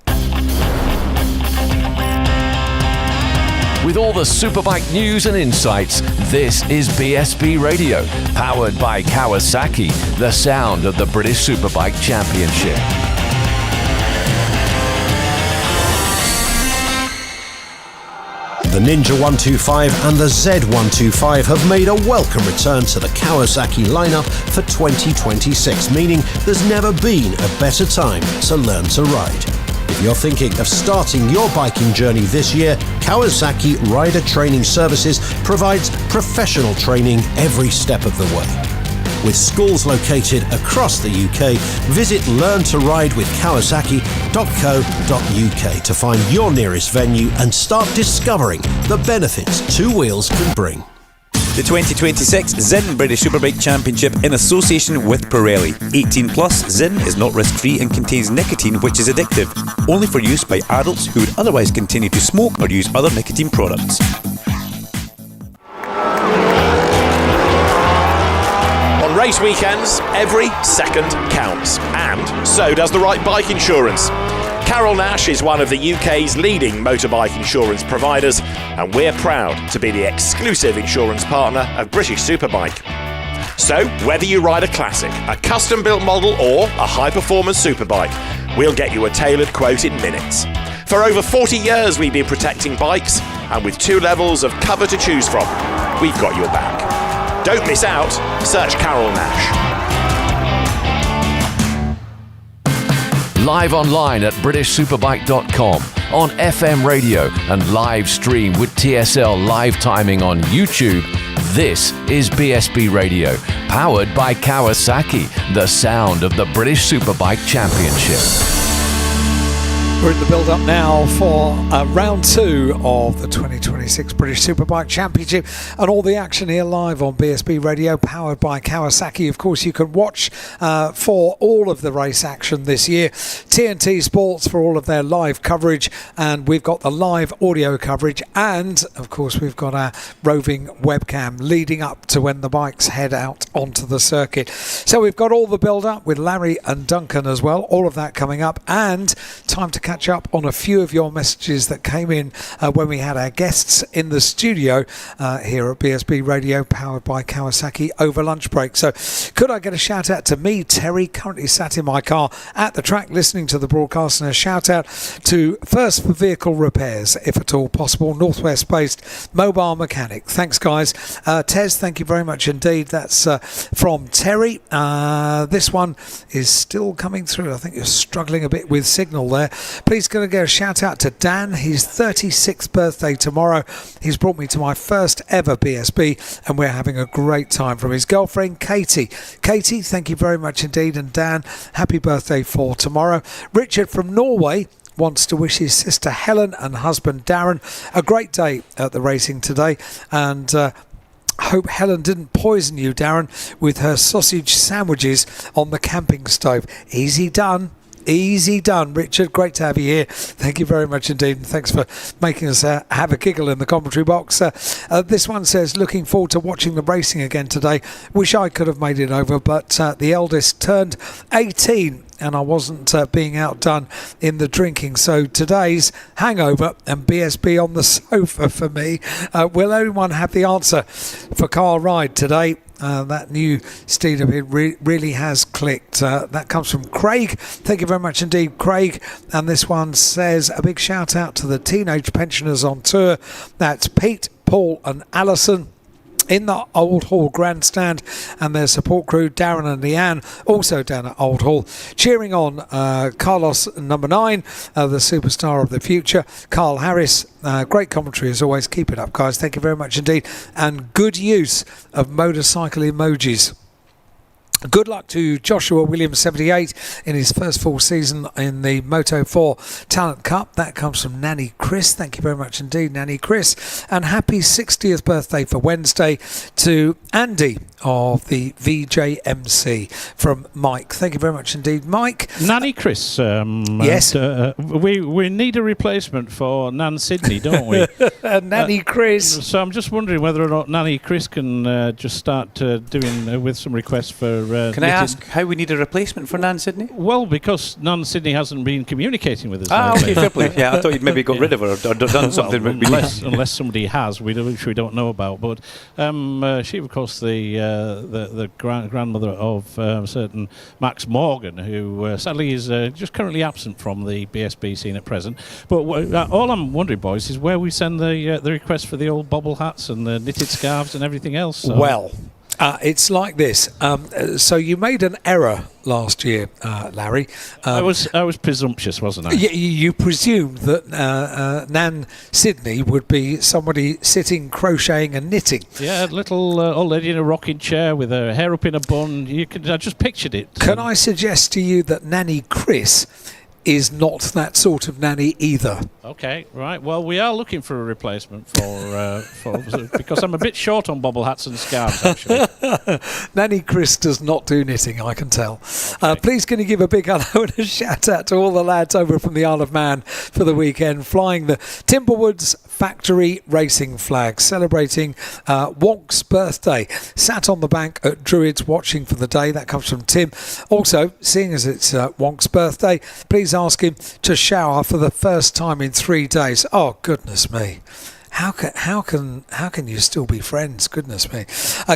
With all the Superbike news and insights, this is BSB Radio, powered by Kawasaki, the sound of the British Superbike Championship. The Ninja 125 and the Z125 have made a welcome return to the Kawasaki lineup for 2026, meaning there's never been a better time to learn to ride. If you're thinking of starting your biking journey this year, Kawasaki Rider Training Services provides professional training every step of the way. With schools located across the UK, visit learntoridewithkawasaki.co.uk to find your nearest venue and start discovering the benefits two wheels can bring. The 2026 Zin British Superbike Championship in association with Pirelli. 18 plus, Zin is not risk-free and contains nicotine which is addictive. Only for use by adults who would otherwise continue to smoke or use other nicotine products. On race weekends, every second counts, and so does the right bike insurance. Carol Nash is one of the UK's leading motorbike insurance providers, and we're proud to be the exclusive insurance partner of British Superbike. So, whether you ride a classic, a custom-built model or a high-performance superbike, we'll get you a tailored quote in minutes. For over 40 years we've been protecting bikes, and with 2 levels of cover to choose from, we've got your back. Don't miss out. Search Carol Nash. Live online at BritishSuperbike.com, on FM radio and live stream with TSL live timing on YouTube. This is BSB Radio, powered by Kawasaki, the sound of the British Superbike Championship. We're in the build-up now for round 2 of the 2026 British Superbike Championship, and all the action here live on BSB Radio, powered by Kawasaki. Of course, you can watch for all of the race action this year. TNT Sports for all of their live coverage, and we've got the live audio coverage, and of course we've got our roving webcam leading up to when the bikes head out onto the circuit. So we've got all the build-up with Larry and Duncan as well, all of that coming up, and time to catch up on a few of your messages that came in when we had our guests in the studio here at BSB Radio, powered by Kawasaki, over lunch break. So could I get a shout out to me, Terry, currently sat in my car at the track listening to the broadcast, and a shout out to First for Vehicle Repairs, if at all possible, Northwest based mobile mechanic. Thanks guys. Tez, thank you very much indeed. That's from Terry. This one is still coming through. I think you're struggling a bit with signal there. Please going to get a shout out to Dan, his 36th birthday tomorrow. He's brought me to my first ever BSB, and we're having a great time. From his girlfriend Katie. Katie, thank you very much indeed, and Dan, happy birthday for tomorrow. Richard from Norway wants to wish his sister Helen and husband Darren a great day at the racing today, and hope Helen didn't poison you, Darren, with her sausage sandwiches on the camping stove. Easy done. Easy done, Richard. Great to have you here. Thank you very much indeed. And thanks for making us have a giggle in the commentary box. This one says, looking forward to watching the racing again today. Wish I could have made it over, but the eldest turned 18 and I wasn't being outdone in the drinking. So today's hangover and BSB on the sofa for me. Will anyone have the answer for Carl Ride today? That new steed of it really has clicked. That comes from Craig. Thank you very much indeed, Craig. And this one says, a big shout out to the teenage pensioners on tour. That's Pete, Paul and Alison in the Old Hall grandstand, and their support crew Darren and Leanne also down at Old Hall cheering on Carlos number 9, the superstar of the future, Carl Harris. Great commentary as always. Keep it up, guys. Thank you very much indeed, and good use of motorcycle emojis. Good luck to Joshua Williams 78 in his first full season in the Moto 4 Talent Cup. That comes from Nanny Chris. Thank you very much indeed, Nanny Chris. And happy 60th birthday for Wednesday to Andy of the VJMC from Mike. Thank you very much indeed, Mike. Nanny Chris. Yes. We need a replacement for Nan Sydney, don't we? Nanny Chris. So I'm just wondering whether or not Nanny Chris can just start doing with some requests for... Can I ask how we need a replacement for Nan Sydney? Well, because Nan Sydney hasn't been communicating with us. Okay, fair play. Yeah, I thought you'd maybe got rid of her or done something. Well, unless somebody has, which we don't know about. But she, of course, the grandmother of certain Max Morgan, who sadly is just currently absent from the BSB scene at present. But all I'm wondering, boys, is where we send the request for the old bobble hats and the knitted scarves and everything else. So. Well, it's like this. So you made an error last year, Larry. I was presumptuous, wasn't I? You presumed that Nan Sydney would be somebody sitting, crocheting and knitting. Yeah, a little old lady in a rocking chair with her hair up in a bun. I just pictured it. Can I suggest to you that Nanny Chris is not that sort of nanny either? Okay, right. Well, we are looking for a replacement for because I'm a bit short on bobble hats and scarves, actually. Nanny Chris does not do knitting, I can tell. Okay. Please can you give a big hello and a shout out to all the lads over from the Isle of Man for the weekend, flying the Timberwoods Factory Racing flag, celebrating Wonk's birthday. Sat on the bank at Druids watching for the day. That comes from Tim. Also, seeing as it's Wonk's birthday, please ask him to shower for the first time in 3 days. Oh, goodness me. How can you still be friends? Goodness me.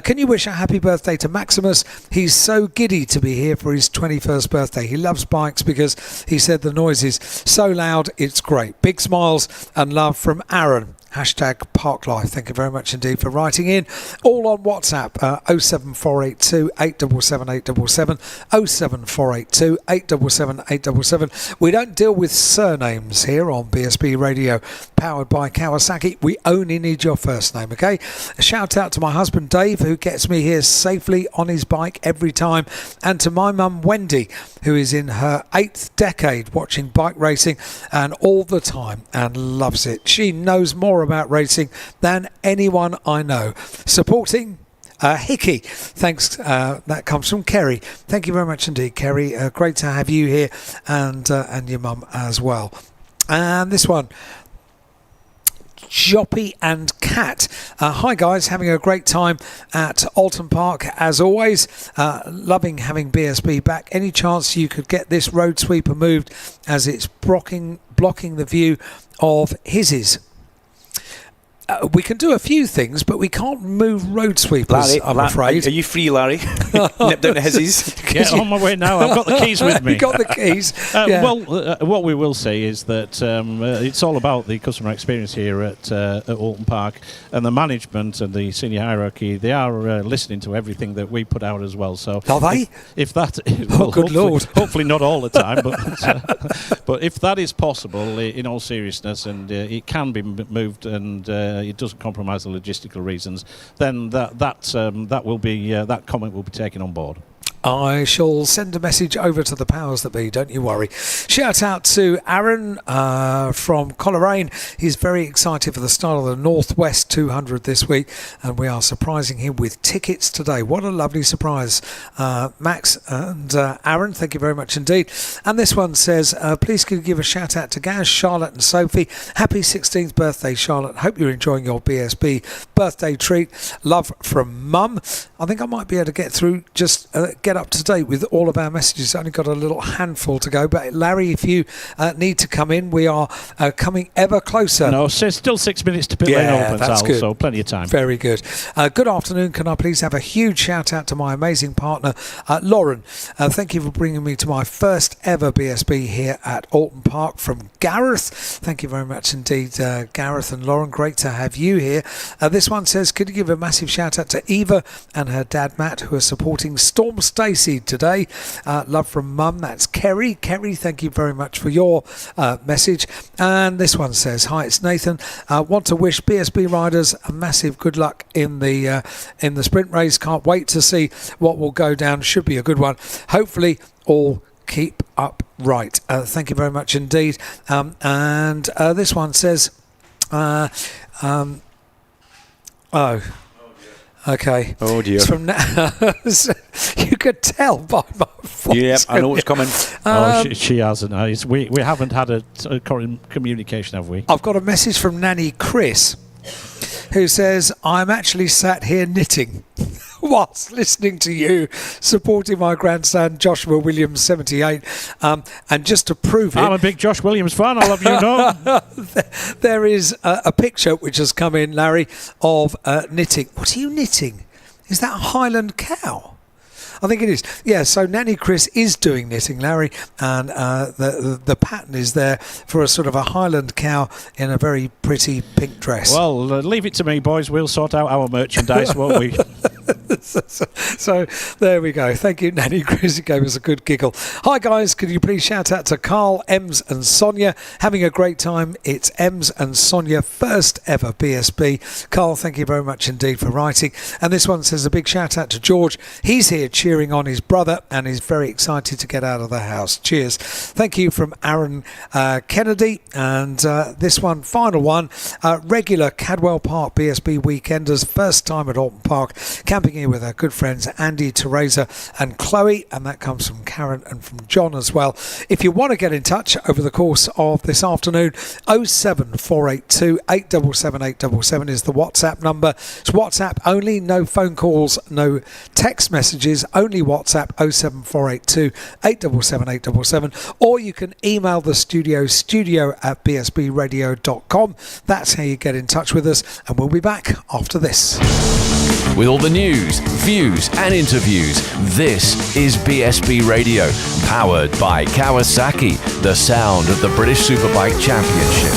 Can you wish a happy birthday to Maximus? He's so giddy to be here for his 21st birthday. He loves bikes because he said the noise is so loud, it's great. Big smiles and love from Aaron. Hashtag Parklife. Thank you very much indeed for writing in. All on WhatsApp, 07482 877 877, 07482 877 877. We don't deal with surnames here on BSB Radio, powered by Kawasaki. We only need your first name, okay? A shout out to my husband Dave, who gets me here safely on his bike every time, and to my mum Wendy, who is in her 8th decade watching bike racing and all the time and loves it. She knows more about racing than anyone I know. Supporting Hickey. Thanks. That comes from Kerry. Thank you very much indeed, Kerry. Great to have you here and your mum as well. And this one, Joppy and Cat. Hi guys, having a great time at Alton Park as always. Loving having BSB back. Any chance you could get this road sweeper moved as it's blocking the view of Hiz's? We can do a few things, but we can't move road sweepers, Larry, I'm afraid. Are you free, Larry? Nip down to Hizzy's. Get on my way now. I've got the keys with me. You got the keys. Yeah. Well, what we will say is that it's all about the customer experience here at Alton Park, and the management and the senior hierarchy, they are listening to everything that we put out as well. So are they? If that, well, good Lord. Hopefully not all the time, but if that is possible, in all seriousness, and it can be moved, and it doesn't compromise the logistical reasons, then that comment will be taken on board. I shall send a message over to the powers that be, don't you worry. Shout out to Aaron from Coleraine. He's very excited for the start of the Northwest 200 this week, and we are surprising him with tickets today. What a lovely surprise. Max and Aaron, thank you very much indeed. And this one says, please could you give a shout out to Gaz, Charlotte and Sophie. Happy 16th birthday, Charlotte. Hope you're enjoying your BSB birthday treat. Love from Mum. I think I might be able to get through, just get up to date with all of our messages. Only got a little handful to go, but Larry, if you need to come in, we are coming ever closer. No, still 6 minutes to pit lane opens, that's good. So plenty of time. Very good. Good afternoon. Can I please have a huge shout out to my amazing partner, Lauren. Thank you for bringing me to my first ever BSB here at Alton Park from Gareth. Thank you very much indeed, Gareth and Lauren. Great to have you here. This one says, could you give a massive shout out to Eva and her dad Matt, who are supporting Storm Stacey today. Love from Mum. That's Kerry. Kerry, thank you very much for your message. And this one says, hi, it's Nathan. Want to wish BSB riders a massive good luck in the sprint race. Can't wait to see what will go down. Should be a good one. Hopefully all keep up right. Thank you very much indeed. And this one says, okay. Oh dear. It's from you could tell by my voice. Yep, I know what's coming. She hasn't. We haven't had a communication, have we? I've got a message from Nanny Chris, who says, I'm actually sat here knitting whilst listening to you, supporting my grandson Joshua Williams 78, and just to prove it, I'm a big Josh Williams fan, I'll have you know. there is a picture which has come in, Larry, of knitting. What are you knitting? Is that a Highland cow? I think it is. Yeah, so Nanny Chris is doing knitting, Larry, and the pattern is there for a sort of a Highland cow in a very pretty pink dress. Well, leave it to me, boys. We'll sort out our merchandise, won't we? So there we go. Thank you, Nanny Chris. It gave us a good giggle. Hi, guys. Could you please shout out to Carl, Ems and Sonia? Having a great time. It's Ems and Sonia, first ever BSB. Carl, thank you very much indeed for writing. And this one says a big shout out to George. He's here cheering on his brother and he's very excited to get out of the house. Cheers. Thank you from Aaron Kennedy. And this one, final one, regular Cadwell Park BSB weekenders, first time at Alton Park, camping here with our good friends Andy, Teresa and Chloe, and that comes from Karen and from John as well. If you want to get in touch over the course of this afternoon, 07482 877 877 is the WhatsApp number. It's WhatsApp only, no phone calls, no text messages, only WhatsApp 07482 877 877, or you can email the studio at bsbradio.com. That's how you get in touch with us, and we'll be back after this. With all the news, views and interviews, this is BSB Radio, powered by Kawasaki, the sound of the British Superbike Championship.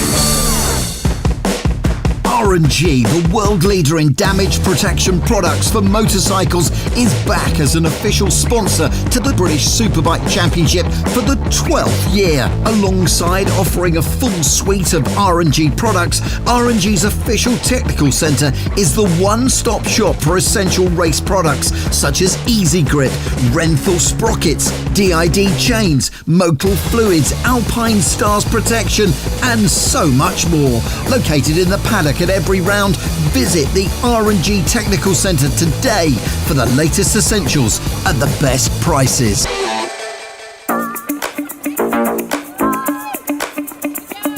R&G, the world leader in damage protection products for motorcycles, is back as an official sponsor to the British Superbike Championship for the 12th year. Alongside offering a full suite of R&G products, R&G's official technical centre is the one-stop shop for essential race products such as Easy Grip, Renthal sprockets, DID chains, Motul fluids, Alpine Stars protection, and so much more. Located in the paddock at every round, visit the R&G Technical Centre today for the latest essentials at the best prices.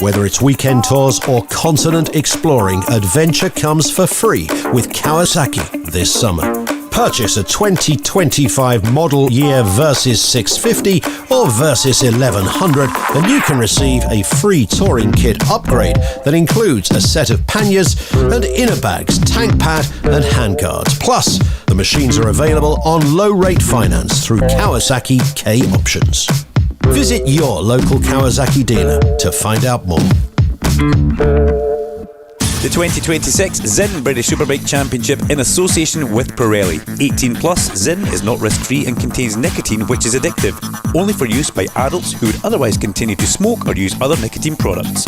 Whether it's weekend tours or continent exploring, adventure comes for free with Kawasaki this summer. Purchase a 2025 model year Versys 650 or Versys 1100 and you can receive a free touring kit upgrade that includes a set of panniers and inner bags, tank pad and handguards. Plus, the machines are available on low-rate finance through Kawasaki K Options. Visit your local Kawasaki dealer to find out more. The 2026 Zinn British Superbike Championship in association with Pirelli. 18 plus, Zinn is not risk-free and contains nicotine which is addictive. Only for use by adults who would otherwise continue to smoke or use other nicotine products.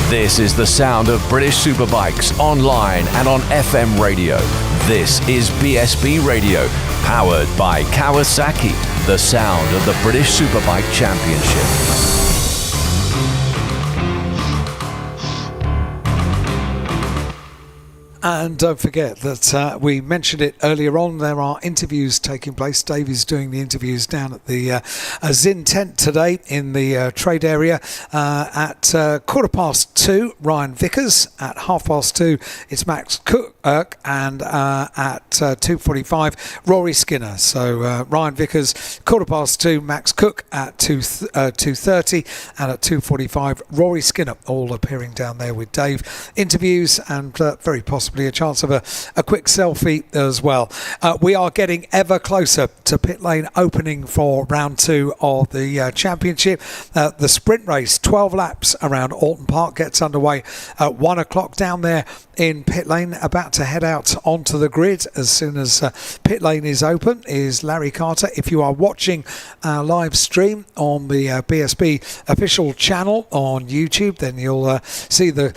This is the sound of British Superbikes online and on FM radio. This is BSB Radio, powered by Kawasaki, the sound of the British Superbike Championship. And don't forget that we mentioned it earlier on, there are interviews taking place. Dave is doing the interviews down at the Zinn tent today in the trade area at 2:15, Ryan Vickers. At 2:30, it's Max Cook, and at 2:45, Rory Skinner. So Ryan Vickers, 2:15, Max Cook at 2:30, and at 2:45, Rory Skinner, all appearing down there with Dave. Interviews and very possibly a chance of a quick selfie as well. We are getting ever closer to pit lane opening for round 2 of the championship. The sprint race, 12 laps around Alton Park, gets underway at 1 o'clock down there in pit lane. About to head out onto the grid as soon as pit lane is open is Larry Carter. If you are watching our live stream on the BSB official channel on YouTube, then you'll see the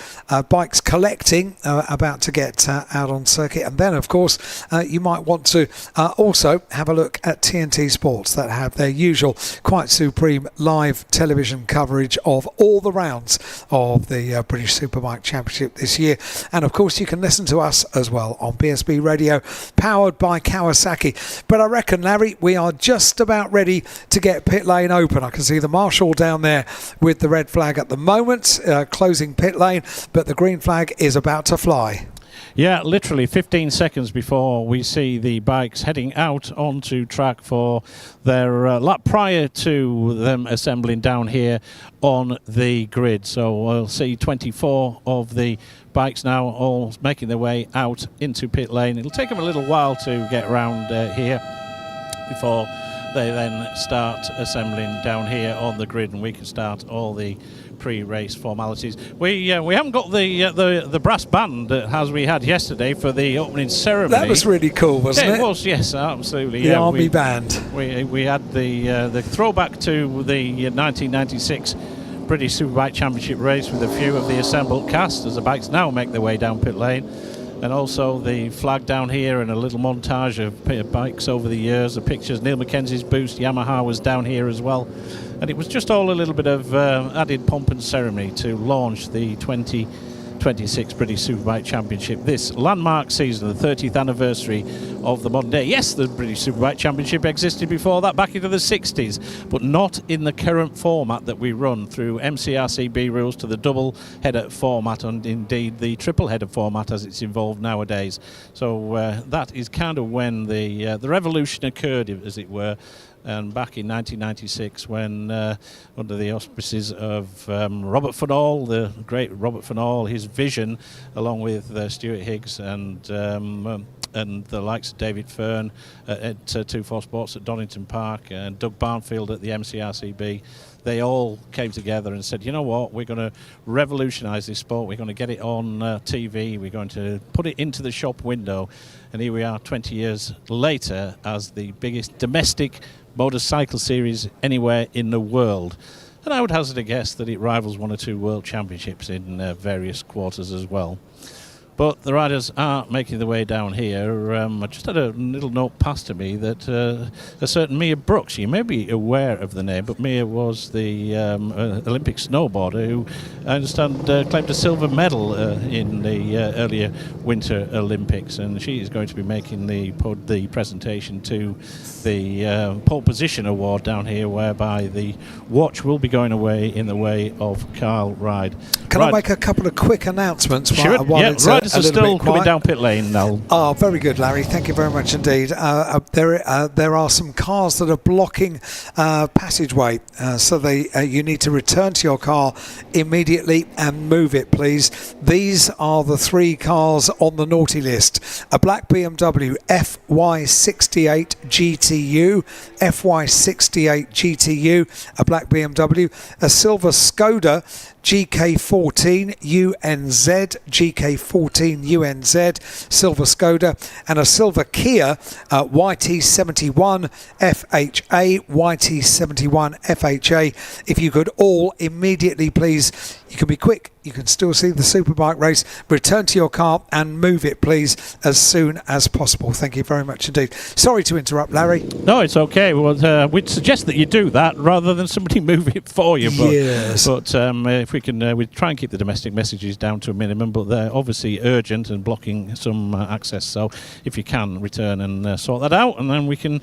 bikes collecting, about to get out on circuit. And then of course you might want to also have a look at TNT Sports, that have their usual quite supreme live television coverage of all the rounds of the British Superbike Championship this year. And of course you can listen to us as well on BSB Radio, powered by Kawasaki. But I reckon, Larry, we are just about ready to get pit lane open. I can see the marshal down there with the red flag at the moment, closing pit lane, but the green flag is about to fly. Yeah, literally 15 seconds before we see the bikes heading out onto track for their lap prior to them assembling down here on the grid. So we'll see 24 of the bikes now all making their way out into pit lane. It'll take them a little while to get round here before they then start assembling down here on the grid, and we can start all the pre-race formalities. We haven't got the brass band as we had yesterday for the opening ceremony. That was really cool, wasn't it? It was, yes, absolutely. The Army Band. We had the throwback to the 1996 British Superbike Championship race with a few of the assembled cast as the bikes now make their way down pit lane. And also the flag down here and a little montage of bikes over the years, the pictures. Neil Mackenzie's boost, Yamaha was down here as well. And it was just all a little bit of added pomp and ceremony to launch the 2026 British Superbike Championship. This landmark season, the 30th anniversary of the modern day. Yes, the British Superbike Championship existed before that, back into the 60s, but not in the current format that we run through MCRCB rules to the double header format, and indeed the triple header format as it's involved nowadays. So that is kind of when the revolution occurred, as it were. And back in 1996, when under the auspices of Robert Furnall, the great Robert Furnall, his vision, along with Stuart Higgs and the likes of David Fern at 24 Sports at Donington Park and Doug Barnfield at the MCRCB, they all came together and said, you know what, we're going to revolutionise this sport, we're going to get it on TV, we're going to put it into the shop window. And here we are 20 years later as the biggest domestic motorcycle series anywhere in the world. And I would hazard a guess that it rivals 1 or 2 world championships in various quarters as well. But the riders are making their way down here. I just had a little note passed to me that a certain Mia Brooks, you may be aware of the name, but Mia was the Olympic snowboarder who, I understand, claimed a silver medal in the earlier Winter Olympics, and she is going to be making the presentation to the pole position award down here, whereby the watch will be going away in the way of Kyle Ryde. Can I make a couple of quick announcements? Sure. Riders are still coming down pit lane now. Oh, very good, Larry. Thank you very much indeed. There are some cars that are blocking passageway, so you need to return to your car immediately and move it, please. These are the 3 cars on the naughty list: a black BMW FY68 GTU, FY68 GTU, a black BMW, a silver Skoda GK14 UNZ, GK14 UNZ, silver Skoda, and a silver Kia YT71 FHA, YT71 FHA. If you could all immediately please You can be quick. You can still see the Superbike race. Return to your car and move it, please, as soon as possible. Thank you very much indeed. Sorry to interrupt, Larry. No, it's okay. Well, we'd suggest that you do that rather than somebody move it for you. But, yes. But if we can, we try and keep the domestic messages down to a minimum, but they're obviously urgent and blocking some access. So if you can, return and sort that out, and then we can...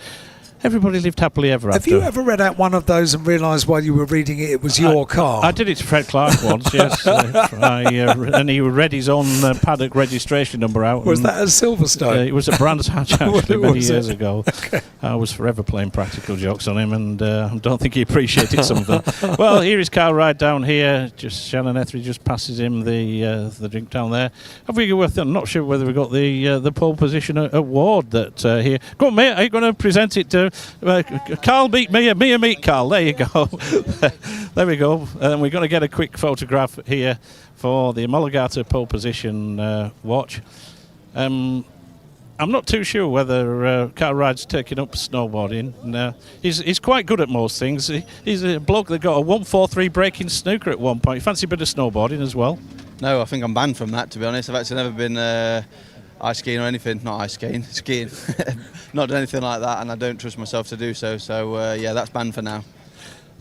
Everybody lived happily ever after. Have you ever read out one of those and realised while you were reading it, it was your car? I did it to Fred Clark once, yes. And he read his own paddock registration number out. Was that at Silverstone? It was at Brands Hatch, actually, many years it? ago. Okay. I was forever playing practical jokes on him, and I don't think he appreciated some of them. Well, here is Carl Ride down here. Just Shannon Etheridge just passes him the drink down there. I'm not sure whether we got the pole position award that here. Go on, mate. Are you going to present it to Carl beat Mia meet Carl? There you go. There we go. We're going to get a quick photograph here for the Homologator pole position watch. I'm not too sure whether Carl Ride's taking up snowboarding. He's quite good at most things. He's a bloke that got a 143 break in snooker at one point. Fancy a bit of snowboarding as well? No, I think I'm banned from that, to be honest. I've actually never been ice skiing or anything. Not ice skiing, skiing. Not done anything like that, and I don't trust myself to do so. So, yeah, that's banned for now.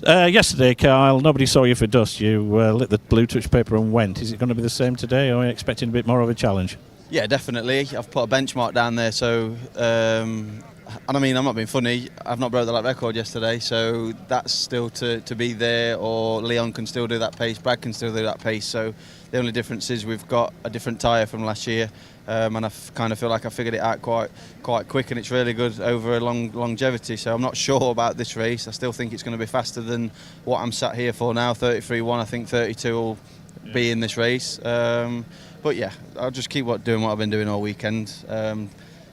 Yesterday, Kyle, nobody saw you for dust. You lit the blue touch paper and went. Is it going to be the same today, or are you expecting a bit more of a challenge? Yeah, definitely. I've put a benchmark down there, so... and I mean, I'm not being funny. I've not broke the lap record yesterday, so that's still to be there, or Leon can still do that pace, Brad can still do that pace. So the only difference is we've got a different tyre from last year, and I kind of feel like I figured it out quite quick, and it's really good over a long longevity. So I'm not sure about this race. I still think it's going to be faster than what I'm sat here for now. 33.1, I think 32 will be in this race. But yeah, I'll just keep doing what I've been doing all weekend.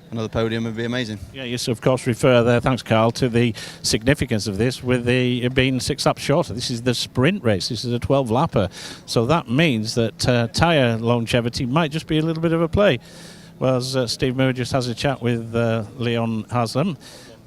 Another podium would be amazing. Yeah, yes, of course, refer there, thanks Carl, to the significance of this with the being 6 laps shorter. This is the sprint race. This is a 12-lapper. So that means that tyre longevity might just be a little bit of a play. Whereas Steve Moore just has a chat with Leon Haslam,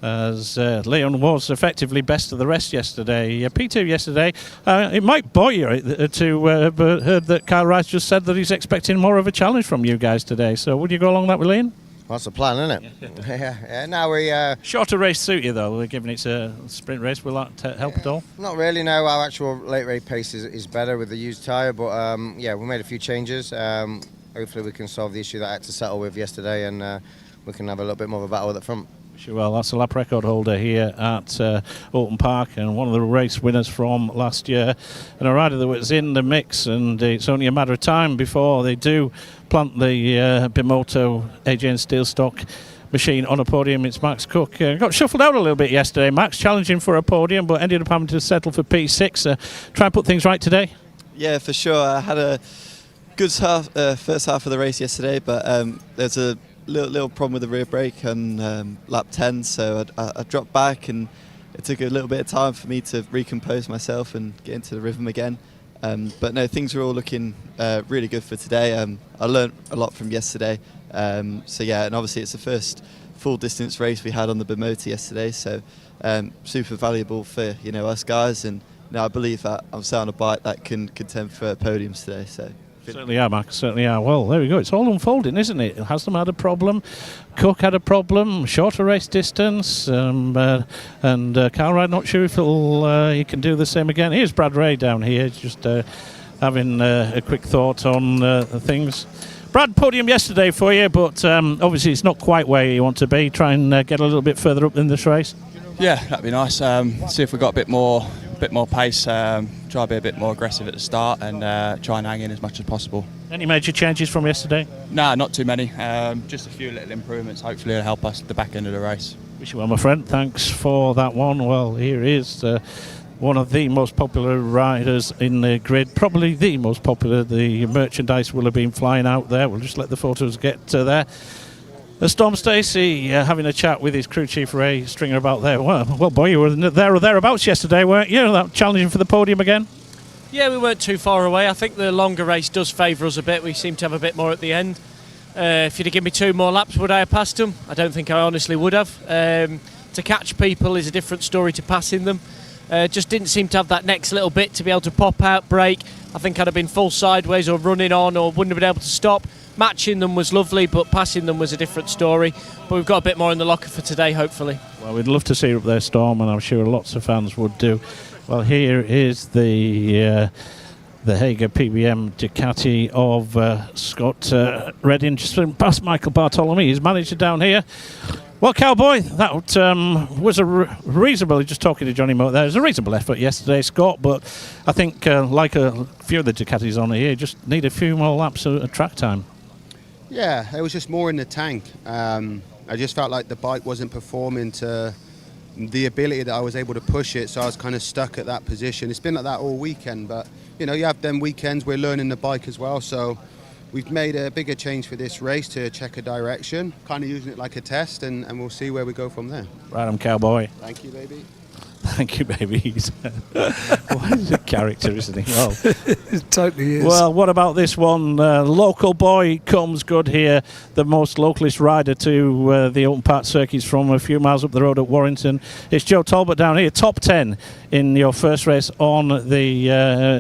as Leon was effectively best of the rest yesterday. P2 yesterday, it might bore you to heard that Kyle Rice just said that he's expecting more of a challenge from you guys today. So would you go along that with Leon? That's the plan, isn't it? Yeah. Now we shorter race suit you though, given it's a sprint race. Will that help at all? Not really. No, our actual late race pace is better with the used tyre, but yeah, we made a few changes. Hopefully we can solve the issue that I had to settle with yesterday, and we can have a little bit more of a battle at the front. Well, that's a lap record holder here at Alton Park, and one of the race winners from last year, and a rider that was in the mix, and it's only a matter of time before they do plant the Bimoto AJN Steelstock machine on a podium. It's Max Cook. Got shuffled out a little bit yesterday. Max challenging for a podium, but ended up having to settle for P6. Try and put things right today? Yeah, for sure. I had a good first half of the race yesterday, but there's a little problem with the rear brake on lap 10, so I dropped back, and it took a little bit of time for me to recompose myself and get into the rhythm again. But no, things are all looking really good for today. I learned a lot from yesterday, so yeah, and obviously it's the first full distance race we had on the Bimoto yesterday, so super valuable for us guys, and I believe that I'm sat on a bike that can contend for podiums today. So. Certainly are, Max, certainly are. Well, there we go. It's all unfolding, isn't it? Haslam had a problem, Cook had a problem, shorter race distance, and Carl Ride, not sure if he can do the same again. Here's Brad Ray down here, just having a quick thought on things. Brad, podium yesterday for you, but obviously it's not quite where you want to be. Try and get a little bit further up in this race. Yeah, that'd be nice. See if we got a bit more pace. Try to be a bit more aggressive at the start, and try and hang in as much as possible. Any major changes from yesterday? Nah, not too many. Just a few little improvements. Hopefully it'll help us at the back end of the race. Wish you well, my friend. Thanks for that one. Well, here is one of the most popular riders in the grid, probably the most popular. The merchandise will have been flying out there. We'll just let the photos get there. Storm Stacey having a chat with his crew chief Ray Stringer about there. Well, boy, you were there or thereabouts yesterday, weren't you? That challenging for the podium again? Yeah, we weren't too far away. I think the longer race does favour us a bit. We seem to have a bit more at the end. If you'd have given me 2 more laps, would I have passed them? I don't think I honestly would have. To catch people is a different story to passing them. Just didn't seem to have that next little bit to be able to pop out, brake, I think I'd have been full sideways or running on or wouldn't have been able to stop. Matching them was lovely, but passing them was a different story. But we've got a bit more in the locker for today, hopefully. Well, we'd love to see you up there, Storm, and I'm sure lots of fans would do. Well, here is the Hager PBM Ducati of Scott Redding, just past Michael Bartolome, his manager down here. Well, Cowboy, that was a reasonable, just talking to Johnny Moat there, it was a reasonable effort yesterday, Scott, but I think like a few of the Ducatis on here, just need a few more laps of track time. Yeah, it was just more in the tank. I just felt like the bike wasn't performing to the ability that I was able to push it, so I was kind of stuck at that position. It's been like that all weekend, but you know, you have them weekends, we're learning the bike as well, so we've made a bigger change for this race to check a direction, kind of using it like a test, and we'll see where we go from there. Right on, Cowboy. Thank you, baby. Thank you, baby. He's a character, isn't he? Well, it totally is. Well, what about this one? Local boy comes good here. The most localist rider to the open part circuits from a few miles up the road at Warrington. It's Joe Talbot down here. Top 10 in your first race on the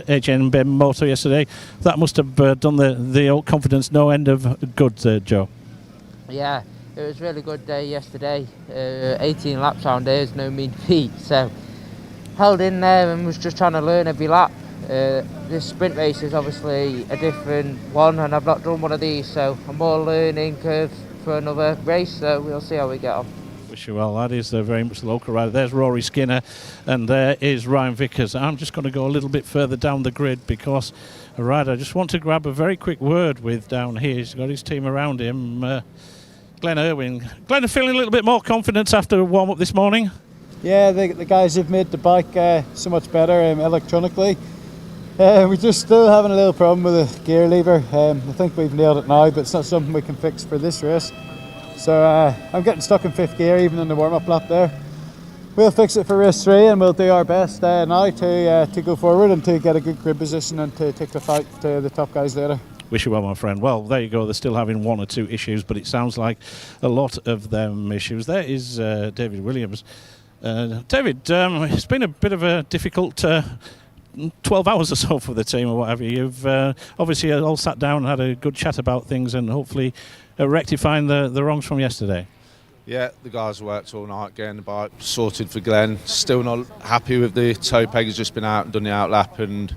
HNB motor yesterday. That must have done the old confidence no end of good, Joe. Yeah. It was a really good day yesterday. 18 laps round here is no mean feat, so held in there and was just trying to learn every lap. This sprint race is obviously a different one, and I've not done one of these, so I'm more learning curve for another race, so we'll see how we get on. Wish you well, that is very much the local rider. There's Rory Skinner and there is Ryan Vickers. I'm just going to go a little bit further down the grid because a rider I just want to grab a very quick word with down here. He's got his team around him. Glenn Irwin. Glenn, feeling a little bit more confidence after warm-up this morning? Yeah, the guys have made the bike so much better electronically. We're just still having a little problem with the gear lever. I think we've nailed it now, but it's not something we can fix for this race. So I'm getting stuck in 5th gear even in the warm-up lap there. We'll fix it for race 3 and we'll do our best now to go forward and to get a good grid position and to take the fight to the top guys later. Wish you well, my friend. Well, there you go. They're still having 1 or 2 issues, but it sounds like a lot of them issues. There is David Williams. David, it's been a bit of a difficult 12 hours or so for the team or whatever. You've obviously all sat down and had a good chat about things and hopefully rectifying the wrongs from yesterday. Yeah, the guys worked all night getting the bike sorted for Glenn. Still not happy with the toe peg. Has just been out and done the outlap, and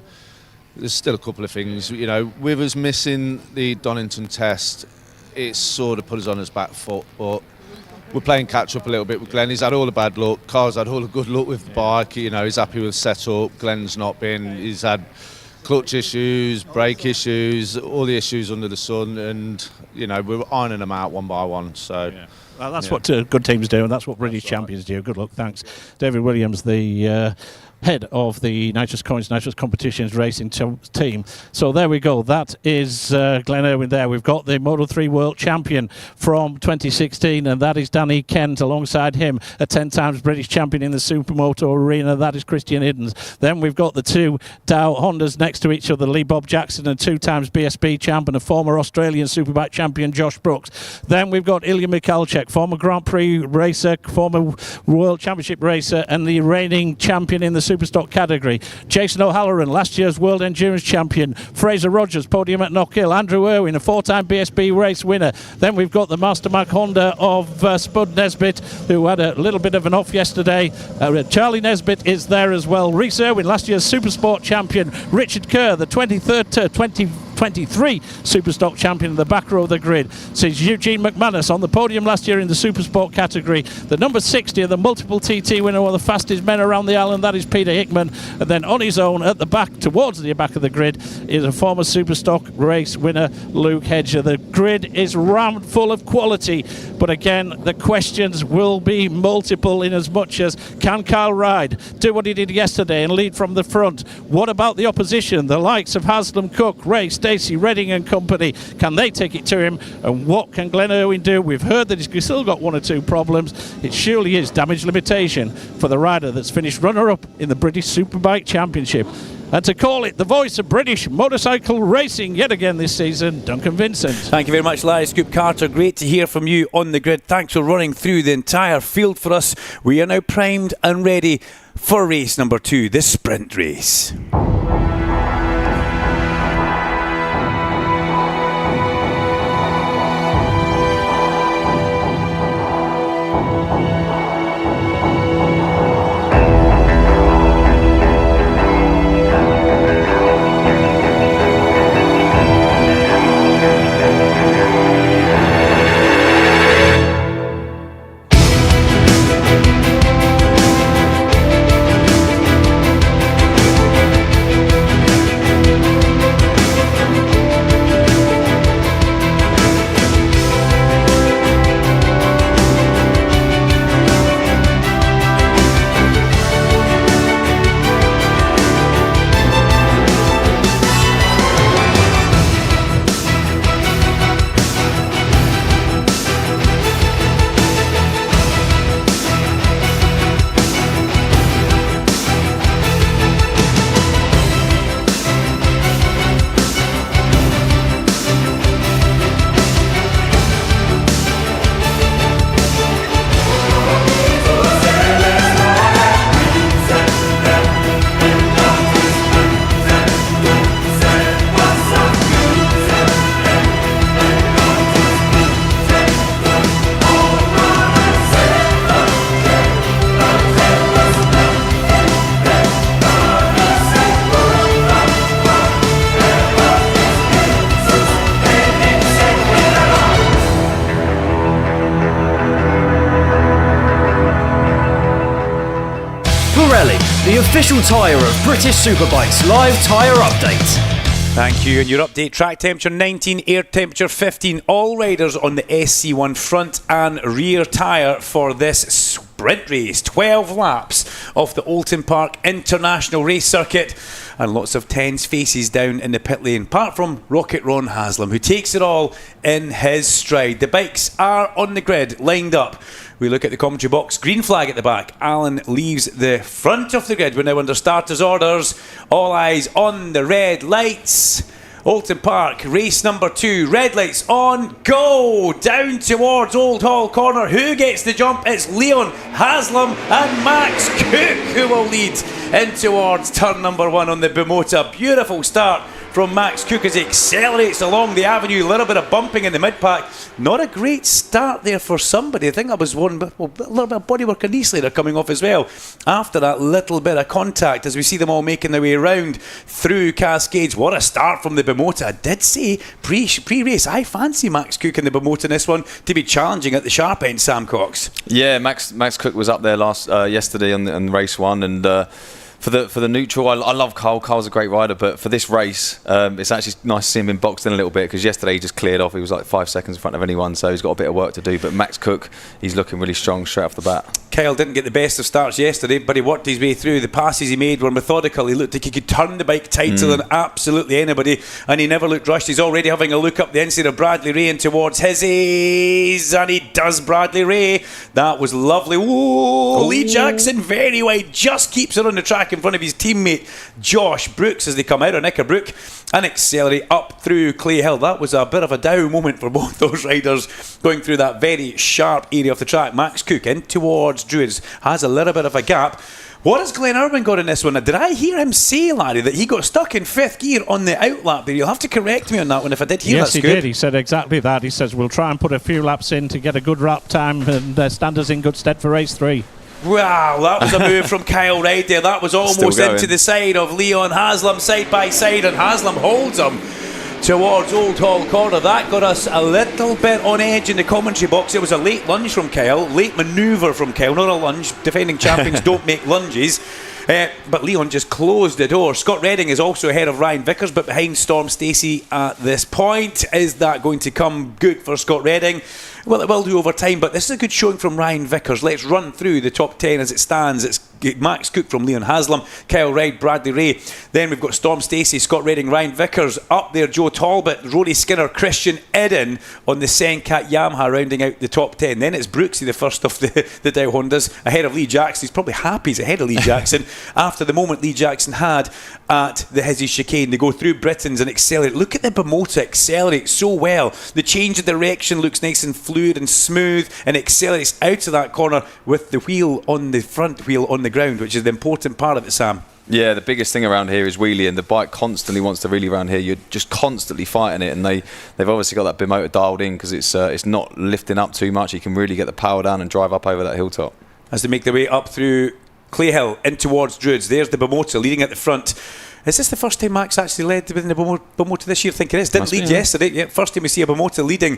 there's still a couple of things, you know, with us missing the Donington test, it's sort of put us on his back foot, but we're playing catch up a little bit with Glenn. He's had all the bad luck, Carl's had all the good luck with the bike, you know, he's happy with the setup, Glenn's not been, he's had clutch issues, brake issues, all the issues under the sun, and, you know, we're ironing them out one by one, so... Yeah. Well, that's what good teams do, and that's what British champions do. Good luck, thanks. David Williams, the head of the Nitrous Coins, Nitrous Competitions racing team. So there we go. That is Glenn Irwin there. We've got the Moto3 World Champion from 2016, and that is Danny Kent. Alongside him, a 10 times British champion in the Supermoto arena. That is Christian Hiddens. Then we've got the 2 Dow Hondas next to each other, Lee Bob Jackson, and 2 times BSB champ and a former Australian Superbike champion, Josh Brooks. Then we've got Ilya Mikhalchik, former Grand Prix racer, former World Championship racer, and the reigning champion in the Superstock category. Jason O'Halloran, last year's World Endurance Champion. Fraser Rogers, podium at Knockhill. Andrew Irwin, a 4-time BSB race winner. Then we've got the Mastermark Honda of Spud Nesbitt, who had a little bit of an off yesterday. Charlie Nesbitt is there as well. Rhys Irwin, last year's Supersport champion. Richard Kerr, the 2023 Superstock champion in the back row of the grid. Says Eugene McManus on the podium last year in the Supersport category. The number 60, the multiple TT winner, one of the fastest men around the island, that is Peter Hickman. And then on his own at the back, towards the back of the grid, is a former Superstock race winner, Luke Hedger. The grid is rammed full of quality, but again, the questions will be multiple in as much as, can Kyle Ryde do what he did yesterday and lead from the front? What about the opposition, the likes of Haslam, Cook, Ray, Stacey, Redding and company? Can they take it to him? And what can Glenn Irwin do? We've heard that he's still got 1 or 2 problems. It surely is damage limitation for the rider that's finished runner-up in the British Superbike Championship. And to call it the voice of British motorcycle racing yet again this season, Duncan Vincent. Thank you very much, Larry Scoop Carter. Great to hear from you on the grid. Thanks for running through the entire field for us. We are now primed and ready for race number 2, the sprint race. official tyre of British Superbike's live tyre update. Thank you. And your update: track temperature 19, air temperature 15. All riders on the SC1 front and rear tyre for this sprint race. 12 laps of the Oulton Park International Race Circuit, and lots of tense faces down in the pit lane, apart from Rocket Ron Haslam, who takes it all in his stride. The bikes are on the grid, lined up. We look at the commentary box. Green flag at the back. Alan leaves the front of the grid. We're now under starters' orders. All eyes on the red lights. Oulton Park, race number 2. Red lights on, go! Down towards Old Hall Corner. Who gets the jump? It's Leon Haslam and Max Cook who will lead in towards turn number 1 on the Bimota. Beautiful start from Max Cook as he accelerates along the avenue. A little bit of bumping in the mid-pack. Not a great start there for somebody. I think that was one, a little bit of bodywork and knee coming off as well after that little bit of contact, as we see them all making their way around through Cascades. What a start from the Bimota. I did say pre-race I fancy Max Cook in the Bimota in this one to be challenging at the sharp end, Sam Cox. Yeah, Max Cook was up there yesterday on race 1, and for the neutral, I love Carl. Carl's a great rider, but for this race, it's actually nice to see him been boxed in a little bit, because yesterday he just cleared off. He was like 5 seconds in front of anyone, so he's got a bit of work to do. But Max Cook, he's looking really strong straight off the bat. Kyle didn't get the best of starts yesterday, but he worked his way through. The passes he made were methodical. He looked like he could turn the bike tighter than absolutely anybody, and he never looked rushed. He's already having a look up the inside of Bradley Ray and towards his, and he does Bradley Ray. That was lovely. Whoa! Lee Jackson very wide, just keeps it on the track in front of his teammate Josh Brooks as they come out of Knickerbrook and accelerate up through Clay Hill. That was a bit of a down moment for both those riders going through that very sharp area of the track. Max Cook in towards Druids has a little bit of a gap. What has Glenn Irwin got in this one? Now, did I hear him say, Larry, that he got stuck in 5th gear on the outlap there? You'll have to correct me on that one if I did hear that. Yes, he did. He said exactly that. He says we'll try and put a few laps in to get a good lap time and stand us in good stead for race 3. Wow, that was a move from Kyle Reid there. That was almost into the side of Leon Haslam, side by side, and Haslam holds him towards Old Hall Corner. That got us a little bit on edge in the commentary box. It was a late lunge from Kyle, late manoeuvre from Kyle, not a lunge. Defending champions don't make lunges. But Leon just closed the door. Scott Redding is also ahead of Ryan Vickers, but behind Storm Stacey at this point. Is that going to come good for Scott Redding? Well, it will do over time, but this is a good showing from Ryan Vickers. Let's run through the top 10 as it stands. It's Max Cook from Leon Haslam, Kyle Reid, Bradley Ray. Then we've got Storm Stacey, Scott Redding, Ryan Vickers. Up there, Joe Talbot, Rory Skinner, Christian Eden on the Senkat Yamaha rounding out the top 10. Then it's Brooksy, the first of the Dow Hondas, ahead of Lee Jackson. He's probably happy he's ahead of Lee Jackson after the moment Lee Jackson had at the Hizzy chicane. They go through Britons and accelerate. Look at the Bimota accelerate so well. The change of direction looks nice and fluid and smooth, and accelerates out of that corner with the wheel on the front wheel on the ground, which is the important part of it, Sam. Yeah, the biggest thing around here is wheelie, and the bike constantly wants to wheelie around here. You're just constantly fighting it, and they've obviously got that Bimota dialed in, because it's not lifting up too much. You can really get the power down and drive up over that hilltop. As they make their way up through Clay Hill in towards Druids, there's the Bimota leading at the front. Is this the first time Max actually led within the Bimota this year? I think it is. Didn't lead yesterday. Yeah, first time we see a Bimota leading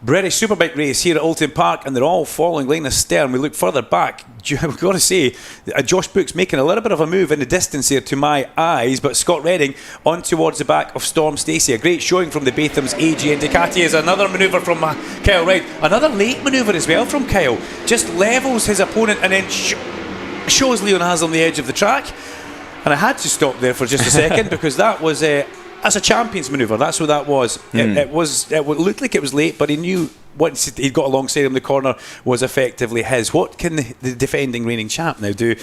British Superbike race here at Oulton Park, and they're all following Linus Stern. We look further back. We've got to say, Josh Brooks making a little bit of a move in the distance here to my eyes, but Scott Redding on towards the back of Storm Stacey. A great showing from the Batham's AG, and Ducati is another manoeuvre from Kyle Reid. Another late manoeuvre as well from Kyle. Just levels his opponent and then shows Leon Haslam the edge of the track. And I had to stop there for just a second because that was as a champion's manoeuvre. That's what that was. It looked like it was late, but he knew once he'd got alongside him, the corner was effectively his. What can the defending reigning champ now do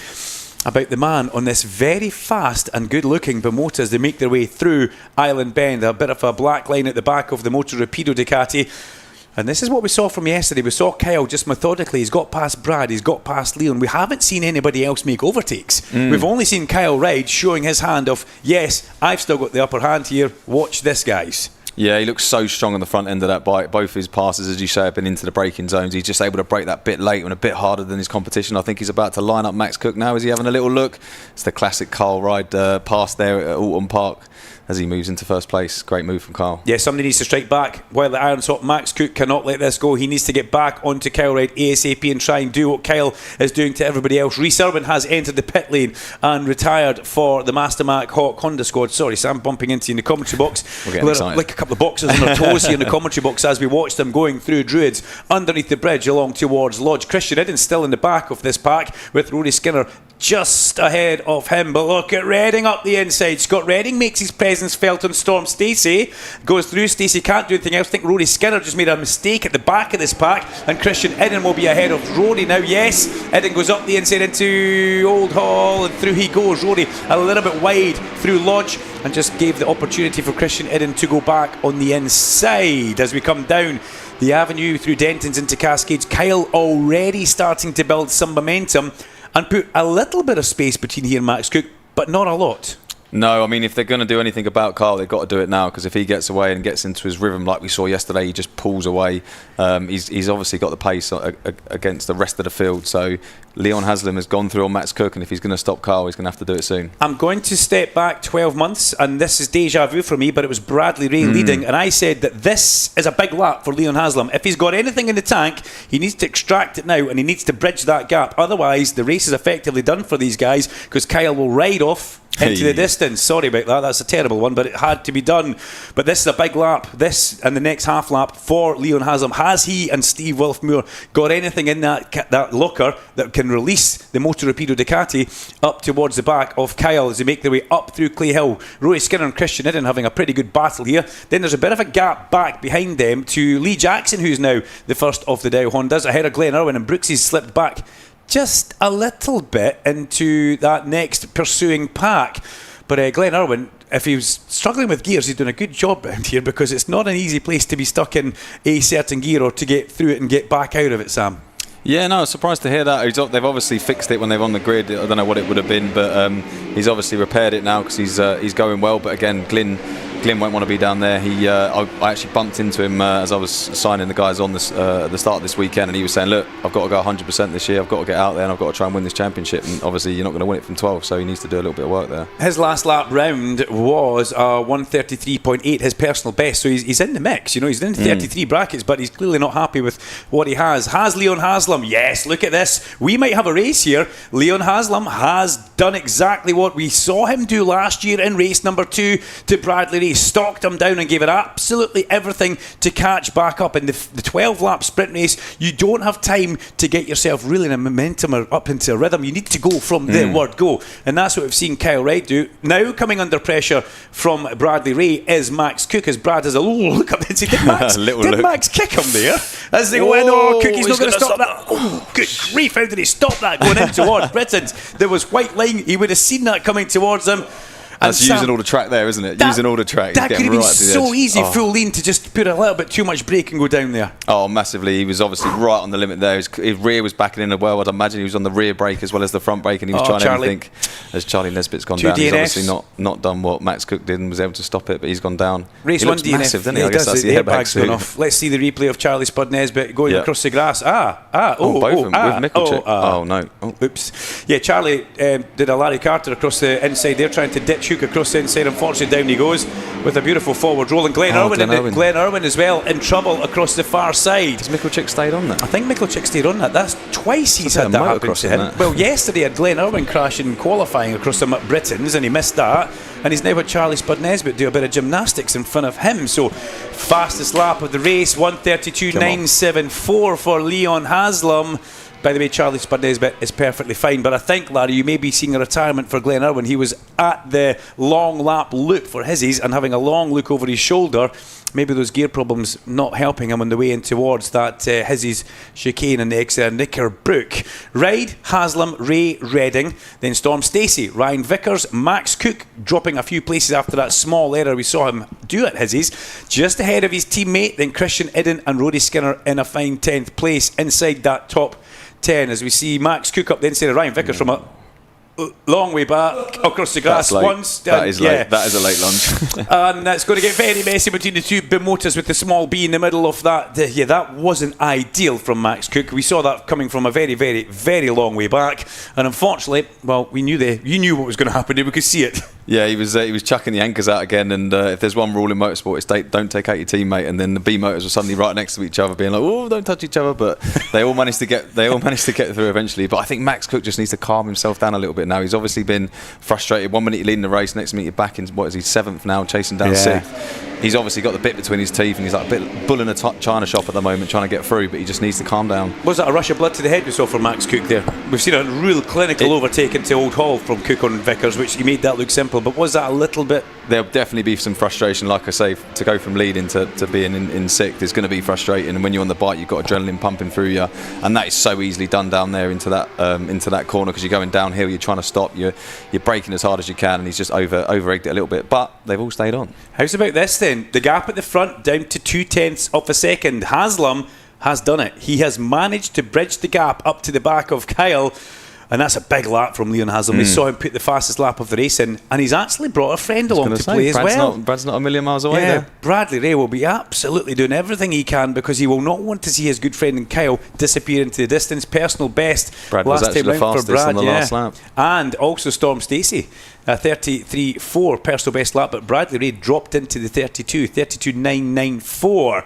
about the man on this very fast and good-looking Bimota as they make their way through Island Bend? A bit of a black line at the back of the Moto Rapido Ducati. And this is what we saw from yesterday. We saw Kyle just methodically. He's got past Brad. He's got past Leon. We haven't seen anybody else make overtakes. We've only seen Kyle Reid showing his hand of, yes, I've still got the upper hand here. Watch this, guys. Yeah, he looks so strong on the front end of that bike. Both his passes, as you say, have been into the braking zones. He's just able to brake that bit late and a bit harder than his competition. I think he's about to line up Max Cook now. Is he having a little look? It's the classic Carl Reid pass there at Oulton Park. as he moves into first place. Great move from Kyle. Yeah, somebody needs to strike back while the iron's hot. Max Cook cannot let this go. He needs to get back onto Kyle Wright ASAP and try and do what Kyle is doing to everybody else. Rhys Irwin has entered the pit lane and retired for the Mastermac Hawk Honda squad. Sorry, Sam, bumping into you in the commentary box. We're getting excited. Like a couple of boxes on their toes here in the commentary box as we watch them going through Druids underneath the bridge along towards Lodge. Christian Idden still in the back of this pack with Rory Skinner just ahead of him. But look at Redding up the inside. Scott Redding makes his presence felt on Storm. Stacey goes through. Stacey can't do anything else. I think Rory Skinner just made a mistake at the back of this pack, and Christian Idden will be ahead of Rory now. Yes, Idden goes up the inside into Old Hall, and through he goes. Rory a little bit wide through Lodge, and just gave the opportunity for Christian Idden to go back on the inside. As we come down the avenue through Dentons into Cascades, Kyle already starting to build some momentum and put a little bit of space between he and Max Cook, but not a lot. No, I mean, if they're going to do anything about Kyle, they've got to do it now, because if he gets away and gets into his rhythm like we saw yesterday, he just pulls away. He's obviously got the pace against the rest of the field. So Leon Haslam has gone through on Max Cook, and if he's going to stop Kyle, he's going to have to do it soon. I'm going to step back 12 months, and this is deja vu for me, but it was Bradley Ray leading, and I said that this is a big lap for Leon Haslam. If he's got anything in the tank, he needs to extract it now, and he needs to bridge that gap. Otherwise, the race is effectively done for these guys, because Kyle will ride off into the distance. Sorry about that, that's a terrible one, but it had to be done. But this is a big lap, this and the next half lap for Leon Haslam. Has he and Steve Wolfmuir got anything in that locker that can release the Motor Rapido Ducati up towards the back of Kyle as they make their way up through Clay Hill? Rory Skinner and Christian Idden having a pretty good battle here. Then there's a bit of a gap back behind them to Lee Jackson, who's now the first of the Dow Hondas, ahead of Glenn Irwin, and Brooksy's slipped back just a little bit into that next pursuing pack. But Glenn Irwin, if he was struggling with gears, he's doing a good job around here, because it's not an easy place to be stuck in a certain gear or to get through it and get back out of it, Sam. Yeah, no, surprised to hear that. They've obviously fixed it when they're on the grid. I don't know what it would have been, but he's obviously repaired it now, because he's going well. But again, Glyn won't want to be down there. I actually bumped into him as I was signing the guys on at the start of this weekend, and he was saying, look, I've got to go 100% this year. I've got to get out there, and I've got to try and win this championship. And obviously you're not going to win it from 12, so he needs to do a little bit of work there. His last lap round was 133.8, his personal best, so he's in the mix. You know, he's in the 33 brackets, but he's clearly not happy with what he has. Has Leon Haslam? Yes, look at this. We might have a race here. Leon Haslam has done exactly what we saw him do last year in race number 2 to Bradley Ray. Stalked him down and gave it absolutely everything to catch back up. In the 12-lap sprint race, you don't have time to get yourself really in a momentum or up into a rhythm. You need to go from the word go, and that's what we've seen Kyle Wright do. Now coming under pressure from Bradley Ray is Max Cook, as Brad has a look up and say, did Max kick him there? As they go in, Cookie's not going to stop that. Oh, good grief, how did he stop that going in towards Britons? There was white line, he would have seen that coming towards him. That's using all the track there, isn't it? Using all the track. That could have been so easy, full lean, to just put a little bit too much brake and go down there. Oh, massively. He was obviously right on the limit there. His rear was backing in as well. I'd imagine he was on the rear brake as well as the front brake, and he was trying everything. As Charlie Nesbitt's gone down, he's obviously not done what Max Cook did and was able to stop it, but he's gone down. Race he looks 1 DNF. Massive, doesn't he? Yeah, I guess that's the airbag's gone off. Let's see the replay of Charlie Spud Nesbitt going across the grass. Both of them with Mickelchik. Oh, no. Oops. Yeah, Charlie did a Larry Carter across the inside. They're trying to ditch Hook across the inside. Unfortunately, down he goes with a beautiful forward roll. And Glenn Irwin as well in trouble across the far side. Has Mickelchik stayed on that? I think Mickelchik stayed on that. That's twice he's had that happen to him. Well, yesterday had Glenn Irwin crashing in qualifying across the Britons, and he missed that. And he's now had Charlie Spud Nesbitt do a bit of gymnastics in front of him. So fastest lap of the race, 1:32.974 for Leon Haslam. By the way, Charlie Spud Nesbitt is perfectly fine, but I think, Larry, you may be seeing a retirement for Glenn Irwin. He was at the long lap loop for his and having a long look over his shoulder. Maybe those gear problems not helping him on the way in towards that his chicane and the exit Knickerbrook. Ride, Haslam, Ray, Redding, then Storm Stacey, Ryan Vickers, Max Cook dropping a few places after that small error we saw him do at his. Just ahead of his teammate, then Christian Idden and Rory Skinner in a fine 10th place inside that top 10, as we see Max Cook up the inside of Ryan Vickers from a long way back across the grass once. That is late. That is a late lunge. And that's going to get very messy between the two motors with the small B in the middle of that. Yeah, that wasn't ideal from Max Cook. We saw that coming from a very, very, very long way back. And unfortunately, well, you knew what was going to happen. We could see it. Yeah, he was chucking the anchors out again, and if there's one rule in motorsport, it's don't take out your teammate. And then the B motors were suddenly right next to each other, being like, "Oh, don't touch each other." But they all managed to get through eventually. But I think Max Cook just needs to calm himself down a little bit now. He's obviously been frustrated. 1 minute you're leading the race, next minute you're back in what is he 7th now, chasing down 6th. He's obviously got the bit between his teeth, and he's like a bit bull in a china shop at the moment, trying to get through. But he just needs to calm down. Was that a rush of blood to the head we saw from Max Cook there? We've seen a real clinical overtake into Old Hall from Cook on Vickers, which he made that look simple. But was that a little bit? There'll definitely be some frustration, like I say, to go from leading to being in 6th is going to be frustrating. And when you're on the bike, you've got adrenaline pumping through you, and that is so easily done down there into that corner, because you're going downhill, you're trying to stop, you're braking as hard as you can, and he's just over-egged it a little bit. But they've all stayed on. How's about this then? The gap at the front down to 0.2 of a second. Haslam has done it. He has managed to bridge the gap up to the back of Kyle. And that's a big lap from Leon Haslam. We saw him put the fastest lap of the race in, and he's actually brought a friend along to play as well. Brad's not a million miles away there. Bradley Ray will be absolutely doing everything he can, because he will not want to see his good friend and Kyle disappear into the distance. Personal best Brad last was actually time the round fastest for Brad, on the last lap. And also Storm Stacey. 33.4 personal best lap, but Bradley Ray dropped into the 32.994.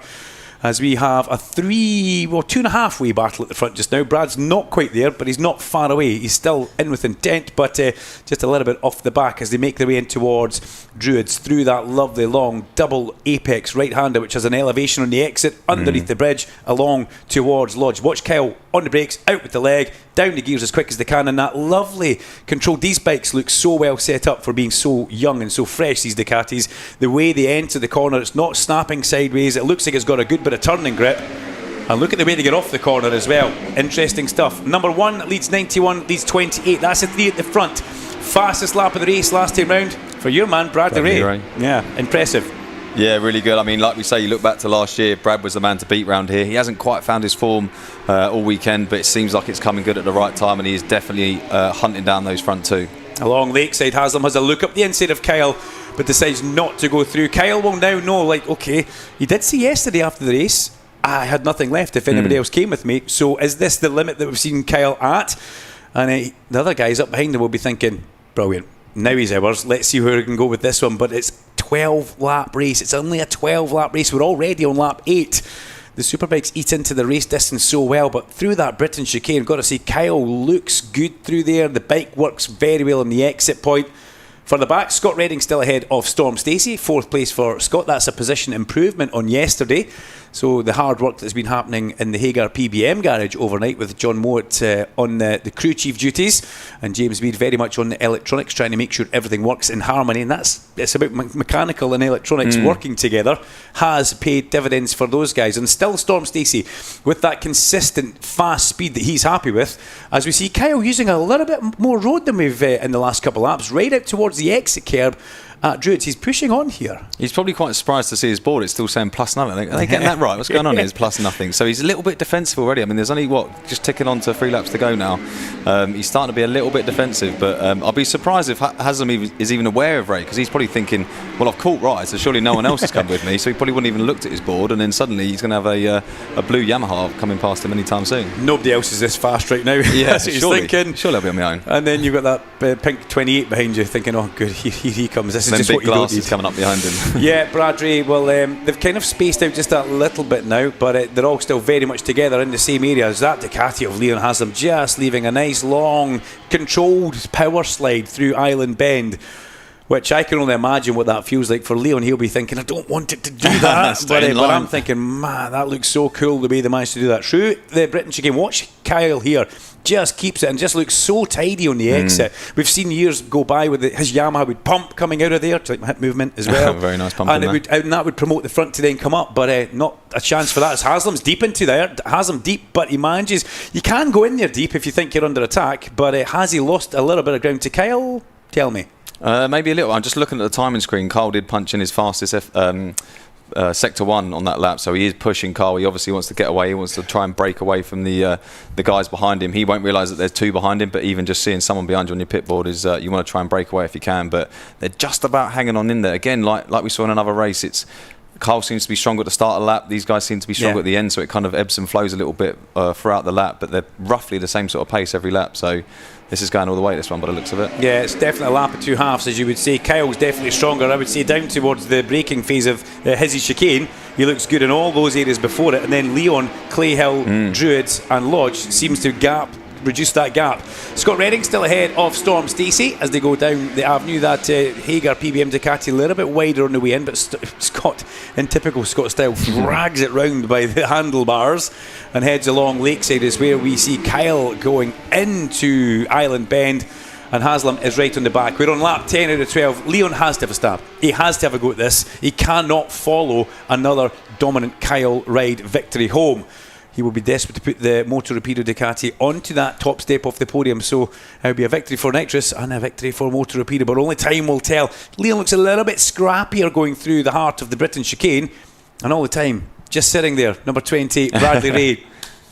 As we have a 2.5 way battle at the front just now. Brad's not quite there, but he's not far away. He's still in with intent, but just a little bit off the back as they make their way in towards Druids through that lovely long double apex right-hander, which has an elevation on the exit underneath the bridge along towards Lodge. Watch Kyle on the brakes, out with the leg, down the gears as quick as they can, and that lovely control. These bikes look so well set up for being so young and so fresh, these Ducatis. The way they enter the corner, it's not snapping sideways. It looks like it's got a good bit of turning grip. And look at the way they get off the corner as well. Interesting stuff. Number 1 leads 91, leads 28. That's a 3 at the front. Fastest lap of the race last time round for your man, Bradley Ray. Yeah, impressive. Yeah, really good. I mean, like we say, you look back to last year, Brad was the man to beat round here. He hasn't quite found his form all weekend, but it seems like it's coming good at the right time, and he is definitely hunting down those front 2. Along Lakeside, Haslam has a look up the inside of Kyle, but decides not to go through. Kyle will now know, like, okay, he did say yesterday after the race, I had nothing left if anybody else came with me. So is this the limit that we've seen Kyle at? And the other guys up behind him will be thinking, brilliant, now he's ours, let's see where we can go with this one. But it's 12 lap race. It's only a 12 lap race. We're already on lap 8. The Superbikes eat into the race distance so well, but through that Britain chicane, got to say, Kyle looks good through there. The bike works very well on the exit point. For the back, Scott Redding still ahead of Storm Stacey. 4th place for Scott. That's a position improvement on yesterday. So the hard work that's been happening in the Hagar PBM garage overnight with John Mowat on the crew chief duties, and James Mead very much on the electronics, trying to make sure everything works in harmony. And it's about mechanical and electronics working together, has paid dividends for those guys. And still Storm Stacey with that consistent fast speed that he's happy with, as we see Kyle using a little bit more road than we've in the last couple of laps, right out towards the exit curb at Druids. He's pushing on here. He's probably quite surprised to see his board. It's still saying plus nothing. Are they getting that right? What's going on here? It's plus nothing. So he's a little bit defensive already. I mean, there's only, just ticking on to 3 laps to go now. He's starting to be a little bit defensive, but I'll be surprised if Haslam is even aware of Ray, because he's probably thinking, well, I've caught right, so surely no one else has come with me, so he probably wouldn't even looked at his board, and then suddenly he's going to have a blue Yamaha coming past him anytime soon. Nobody else is this fast right now. Yeah, that's what he's thinking. Surely I'll be on my own. And then you've got that pink 28 behind you thinking, oh good, here he comes. This is just what you don't need. Coming up behind him. Yeah, Brad Ray, well, they've kind of spaced out just a little bit now, but they're all still very much together in the same area. As that Ducati of Leon Haslam just leaving a nice long controlled power slide through Island Bend, which I can only imagine what that feels like for Leon. He'll be thinking, I don't want it to do that. but I'm thinking, man, that looks so cool the way they managed to do that. Through the Britain chicane, watch Kyle here. Just keeps it and just looks so tidy on the exit. We've seen years go by with his Yamaha would pump coming out of there to like my hip movement as well. Very nice pump. And that would promote the front to then come up, but not a chance for that. As Haslam's deep into there, Haslam deep, but he manages. You can go in there deep if you think you're under attack, but has he lost a little bit of ground to Kyle? Tell me. Maybe a little. I'm just looking at the timing screen. Kyle did punch in his fastest Sector 1 on that lap, so he is pushing Kyle. He obviously wants to get away. He wants to try and break away from the guys behind him. He won't realise that there's 2 behind him, but even just seeing someone behind you on your pit board is you want to try and break away if you can, but they're just about hanging on in there. Again, like we saw in another race, Kyle seems to be stronger at the start of the lap. These guys seem to be stronger at the end, so it kind of ebbs and flows a little bit throughout the lap, but they're roughly the same sort of pace every lap, so this is going all the way, this one, by the looks of it. Yeah, it's definitely a lap of 2 halves, as you would say. Kyle's definitely stronger. I would say down towards the braking phase of Hizzy Chicane, he looks good in all those areas before it. And then Leon, Clayhill, Druids and Lodge seems to reduce that gap. Scott Redding still ahead of Storm Stacey as they go down the avenue. That Hager PBM Ducati a little bit wider on the way in, but Scott, in typical Scott style, drags it round by the handlebars and heads along Lakeside, is where we see Kyle going into Island Bend, and Haslam is right on the back. We're on lap 10 out of 12. Leon has to have a stab. He has to have a go at this. He cannot follow another dominant Kyle ride victory home. He will be desperate to put the Moto Rapido Ducati onto that top step of the podium. So it will be a victory for Nitrous and a victory for Moto Rapido, but only time will tell. Leon looks a little bit scrappier going through the heart of the Britain chicane, and all the time just sitting there, number 20, Bradley Ray.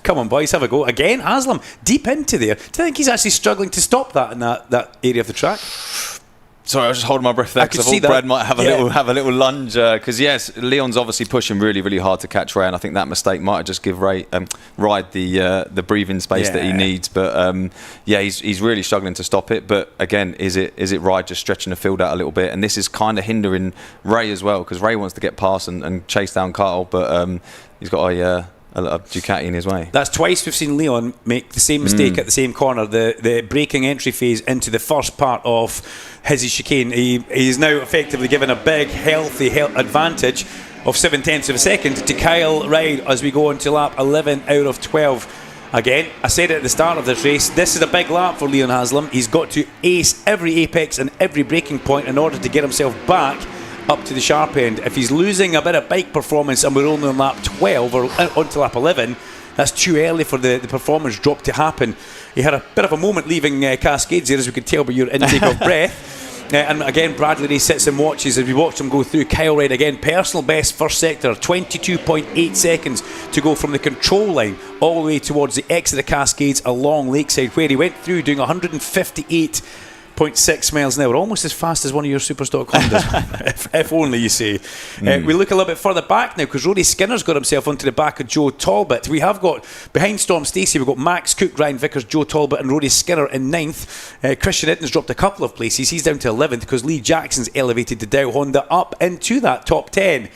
Come on, boys, have a go. Again, Haslam deep into there. Do you think he's actually struggling to stop that in that area of the track? Sorry, I was just holding my breath there because I thought Brad might have a little lunge. Because yes, Leon's obviously pushing really, really hard to catch Ray, and I think that mistake might have just give Ray Ride the breathing space that he needs. But he's really struggling to stop it. But again, is it Ride just stretching the field out a little bit? And this is kind of hindering Ray as well, because Ray wants to get past and chase down Carl, but he's got a Ducati in his way. That's twice we've seen Leon make the same mistake at the same corner. The braking entry phase into the first part of Hizzy Chicane. He's now effectively given a big healthy advantage of 0.7 of a second to Kyle Ride as we go on to lap 11 out of 12. Again, I said it at the start of this race, this is a big lap for Leon Haslam. He's got to ace every apex and every braking point in order to get himself back up to the sharp end. If he's losing a bit of bike performance and we're only on lap 12 or onto lap 11, that's too early for the performance drop to happen. He had a bit of a moment leaving Cascades here, as we could tell by your intake of breath. And again, Bradley Ray sits and watches as we watch him go through. Kyle Ride again, personal best first sector, 22.8 seconds to go from the control line all the way towards the exit of Cascades along Lakeside, where he went through doing 158.6 miles an hour, almost as fast as one of your Superstock Hondas, if only you say. We look a little bit further back now, because Rory Skinner's got himself onto the back of Joe Talbot. We have got, behind Storm Stacey, we've got Max Cook, Ryan Vickers, Joe Talbot and Rory Skinner in 9th. Christian Itten's dropped a couple of places. He's down to 11th because Lee Jackson's elevated the Dow Honda up into that top 10.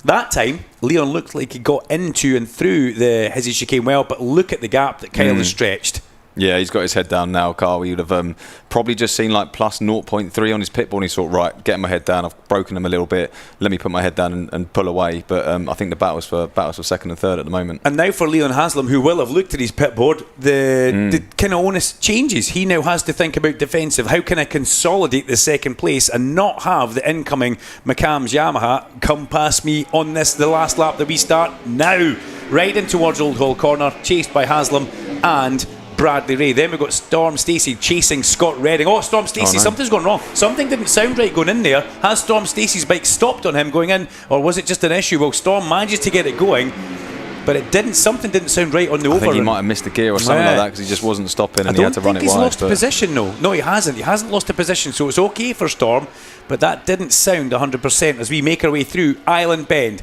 That time, Leon looked like he got into and through the Hizzy Chicane well, but look at the gap that Kyle has stretched. Yeah, he's got his head down now, Carl. You'd have probably just seen like plus 0.3 on his pit bull, and he thought, right, getting my head down, I've broken him a little bit, let me put my head down and pull away. But I think the battle's for second and third at the moment. And now for Leon Haslam, who will have looked at his pit board, the kind of onus changes. He now has to think about defensive. How can I consolidate the second place and not have the incoming McCam's Yamaha come past me on the last lap that we start now? Right in towards Old Hall Corner, chased by Haslam and Bradley Ray. Then we've got Storm Stacey chasing Scott Redding. Oh, Storm Stacey, something's gone wrong. Something didn't sound right going in there. Has Storm Stacey's bike stopped on him going in, or was it just an issue? Well, Storm manages to get it going, but it didn't. Something didn't sound right on the over. I think he might have missed a gear or something like that, because he just wasn't stopping and he had to run it wide. He's lost position, though. No, he hasn't. He hasn't lost a position, so it's okay for Storm, but that didn't sound 100% as we make our way through Island Bend.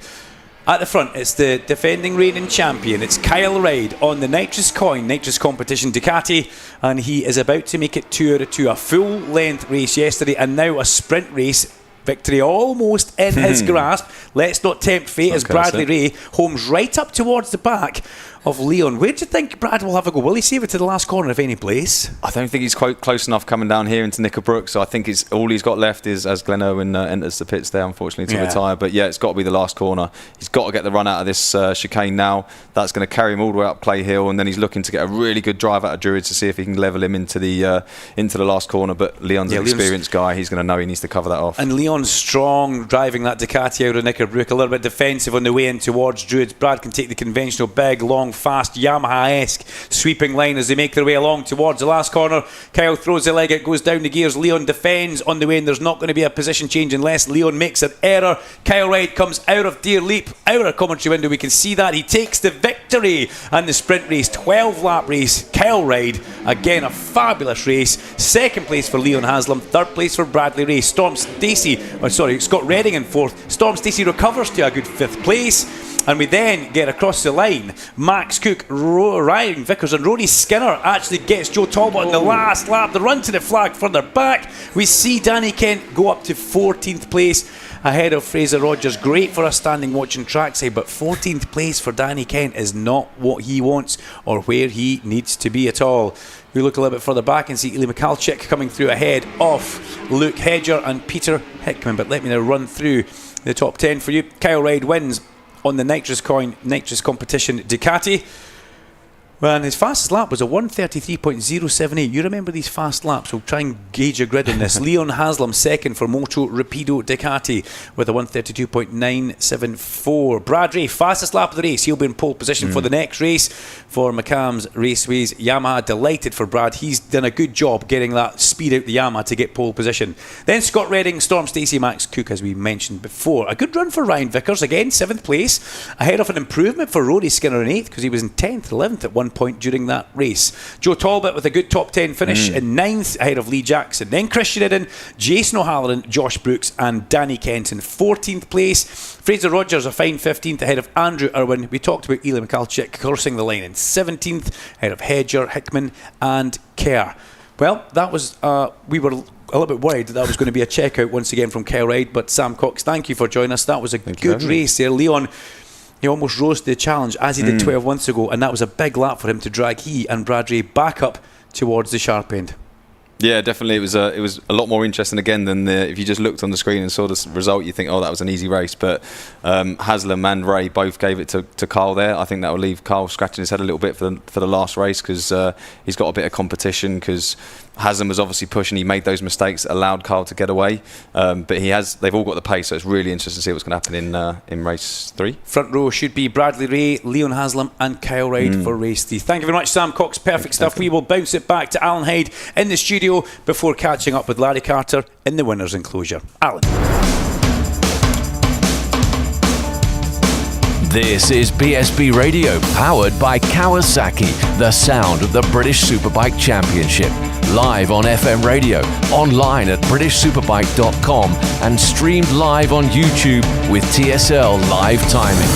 At the front, it's the defending reigning champion. It's Kyle Ride on the Nitrous Coin, Nitrous Competition Ducati, and he is about to make it 2 out of 2. A full-length race yesterday, and now a sprint race. Victory almost in his grasp. Let's not tempt fate as Bradley Ray homes right up towards the back of Leon. Where do you think Brad will have a go? Will he save it to the last corner if any place? I don't think he's quite close enough coming down here into Knickerbrook, so I think all he's got left is as Glenn Irwin enters the pits there, unfortunately, to retire. But yeah, it's got to be the last corner. He's got to get the run out of this chicane now. That's going to carry him all the way up Clay Hill, and then he's looking to get a really good drive out of Druids to see if he can level him into the last corner. But Leon's an experienced guy. He's going to know he needs to cover that off. And Leon's strong, driving that Ducati out of Knickerbrook, a little bit defensive on the way in towards Druids. Brad can take the conventional big, long, fast Yamaha-esque sweeping line as they make their way along towards the last corner. Kyle throws the leg, it goes down the gears. Leon defends on the way, and there's not going to be a position change unless Leon makes an error. Kyle Ride comes out of Deer Leap, out of our commentary window. We can see that he takes the victory and the sprint race, 12-lap race. Kyle Ride, again a fabulous race. Second place for Leon Haslam, third place for Bradley Ray. Scott Redding in fourth. Storm Stacey recovers to a good fifth place. And we then get across the line. Max Cook, Ryan Vickers and Rory Skinner actually gets Joe Talbot in the last lap. The run to the flag further back. We see Danny Kent go up to 14th place ahead of Fraser Rogers. Great for us standing watching trackside, but 14th place for Danny Kent is not what he wants or where he needs to be at all. We look a little bit further back and see Ely Michalczyk coming through ahead of Luke Hedger and Peter Hickman. But let me now run through the top 10 for you. Kyle Reid wins on the nitrous competition Ducati. Well, and his fastest lap was a 1:33.078. You remember these fast laps? We'll try and gauge your grid in this. Leon Haslam second for Moto Rapido Ducati with a 1:32.974. Brad Ray, fastest lap of the race. He'll be in pole position for the next race for McCann's Raceways Yamaha. Delighted for Brad. He's done a good job getting that speed out the Yamaha to get pole position. Then Scott Redding, Storm Stacey, Max Cook, as we mentioned before. A good run for Ryan Vickers, again 7th place, ahead of an improvement for Rory Skinner in 8th, because he was in 10th, 11th at one point during that race. Joe Talbot with a good top 10 finish in 9th, ahead of Lee Jackson. Then Christian Iden, Jason O'Halloran, Josh Brooks and Danny Kent in 14th place. Fraser Rogers a fine 15th, ahead of Andrew Irwin. We talked about Ely Michalczyk crossing the line in 17th, ahead of Hedger, Hickman and Kerr. Well, that was we were a little bit worried that was going to be a checkout once again from Kyle Reid, but Sam Cox, thank you for joining us. That was a good race there. Leon, he almost rose to the challenge as he did 12 months ago, and that was a big lap for him to drag he and Brad Ray back up towards the sharp end. Yeah, definitely. It was a lot more interesting again than if you just looked on the screen and saw the result, you think, oh, that was an easy race. But Haslam and Ray both gave it to Carl there. I think that will leave Carl scratching his head a little bit for the last race, because he's got a bit of competition, because Haslam was obviously pushing. He made those mistakes that allowed Carl to get away. But they've all got the pace, so it's really interesting to see what's going to happen in race 3. Front row should be Bradley Ray, Leon Haslam and Kyle Reid for race 3. Thank you very much, Sam Cox. Perfect stuff. We will bounce it back to Alan Hyde in the studio before catching up with Larry Carter in the winner's enclosure. Alan. This is BSB Radio, powered by Kawasaki, the sound of the British Superbike Championship. Live on FM radio, online at BritishSuperbike.com, and streamed live on YouTube with TSL live timing.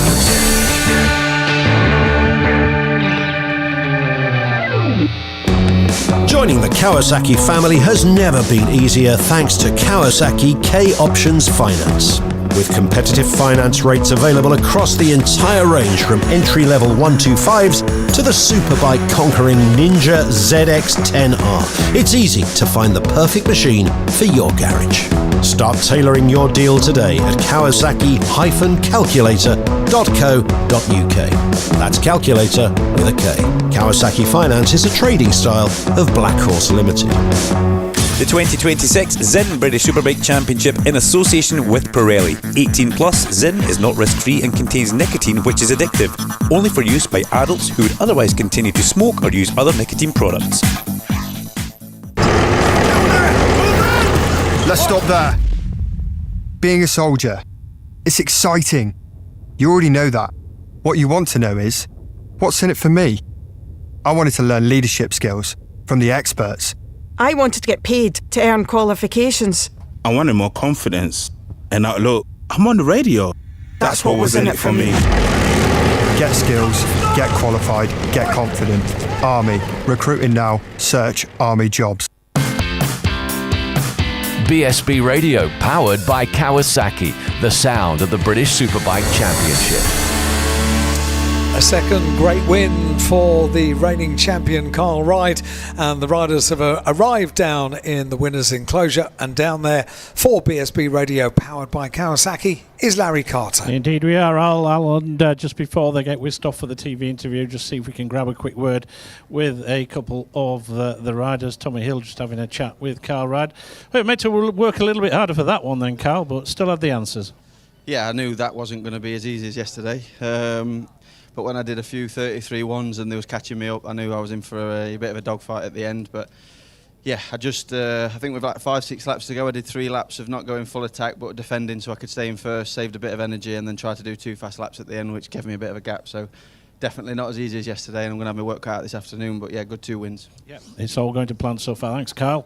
Joining the Kawasaki family has never been easier thanks to Kawasaki K Options Finance. With competitive finance rates available across the entire range from entry-level 125s to the Superbike conquering Ninja ZX-10R. It's easy to find the perfect machine for your garage. Start tailoring your deal today at Kawasaki-calculator.co.uk. That's calculator with a K. Kawasaki Finance is a trading style of Black Horse Limited. The 2026 Zinn British Superbike Championship in association with Pirelli. 18 plus, Zinn is not risk-free and contains nicotine, which is addictive. Only for use by adults who would otherwise continue to smoke or use other nicotine products. Let's stop there. Being a soldier, it's exciting. You already know that. What you want to know is, what's in it for me? I wanted to learn leadership skills from the experts. I wanted to get paid to earn qualifications. I wanted more confidence. And now, look, I'm on the radio. That's what was in it for me. Get skills, get qualified, get confident. Army. Recruiting now. Search Army jobs. BSB Radio, powered by Kawasaki, the sound of the British Superbike Championship. A second great win for the reigning champion Carl Reid, and the riders have arrived down in the winner's enclosure, and down there for BSB Radio powered by Kawasaki is Larry Carter. Indeed we are, Al, and just before they get whisked off for the TV interview, just see if we can grab a quick word with a couple of the riders. Tommy Hill just having a chat with Carl Reid. Well, meant to work a little bit harder for that one then, Carl, but still had the answers. Yeah, I knew that wasn't going to be as easy as yesterday. But when I did a few 33-1s and they was catching me up, I knew I was in for a bit of a dogfight at the end. But yeah, I think with like 5-6 laps to go, I did 3 laps of not going full attack but defending so I could stay in first, saved a bit of energy, and then tried to do 2 fast laps at the end, which gave me a bit of a gap. So definitely not as easy as yesterday, and I'm going to have my work cut out this afternoon. But yeah, good 2 wins. Yeah, it's all going to plan so far. Thanks, Carl.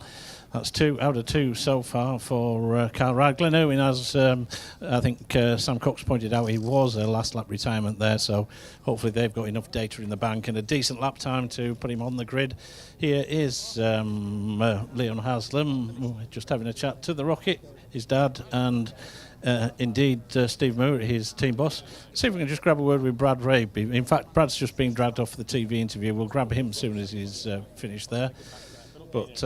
That's 2 out of 2 so far for Kyle Ryde. Glenn Irwin, as I think Sam Cox pointed out, he was a last lap retirement there, so hopefully they've got enough data in the bank and a decent lap time to put him on the grid. Here is Leon Haslam, just having a chat to the Rocket, his dad, and indeed Steve Moore, his team boss. See if we can just grab a word with Brad Ray. In fact, Brad's just being dragged off the TV interview. We'll grab him as soon as he's finished there. But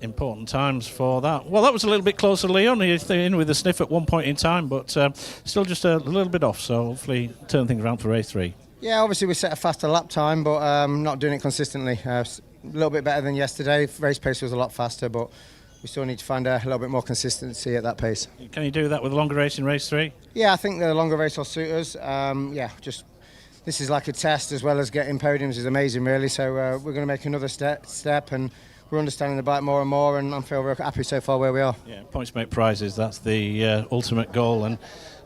important times for that. Well, that was a little bit closer, Leon. He's in with a sniff at one point in time, but still just a little bit off. So hopefully turn things around for race 3. Yeah, obviously we set a faster lap time, but not doing it consistently. A little bit better than yesterday. Race pace was a lot faster, but we still need to find a little bit more consistency at that pace. Can you do that with a longer race in race 3? Yeah, I think the longer race will suit us. This is like a test as well as getting podiums is amazing, really. So we're going to make another step and we're understanding the bike more and more, and I feel very happy so far where we are. Yeah, points make prizes. That's the ultimate goal. And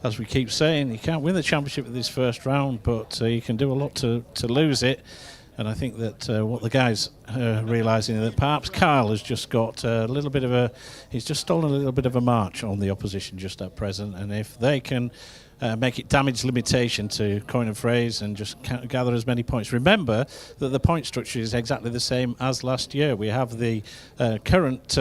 as we keep saying, you can't win the championship with this first round, but you can do a lot to lose it. And I think that what the guys are realising that perhaps Kyle has just got a little bit of he's just stolen a little bit of a march on the opposition just at present. And if they can make it damage limitation, to coin a phrase, and just gather as many points. Remember that the point structure is exactly the same as last year. We have the current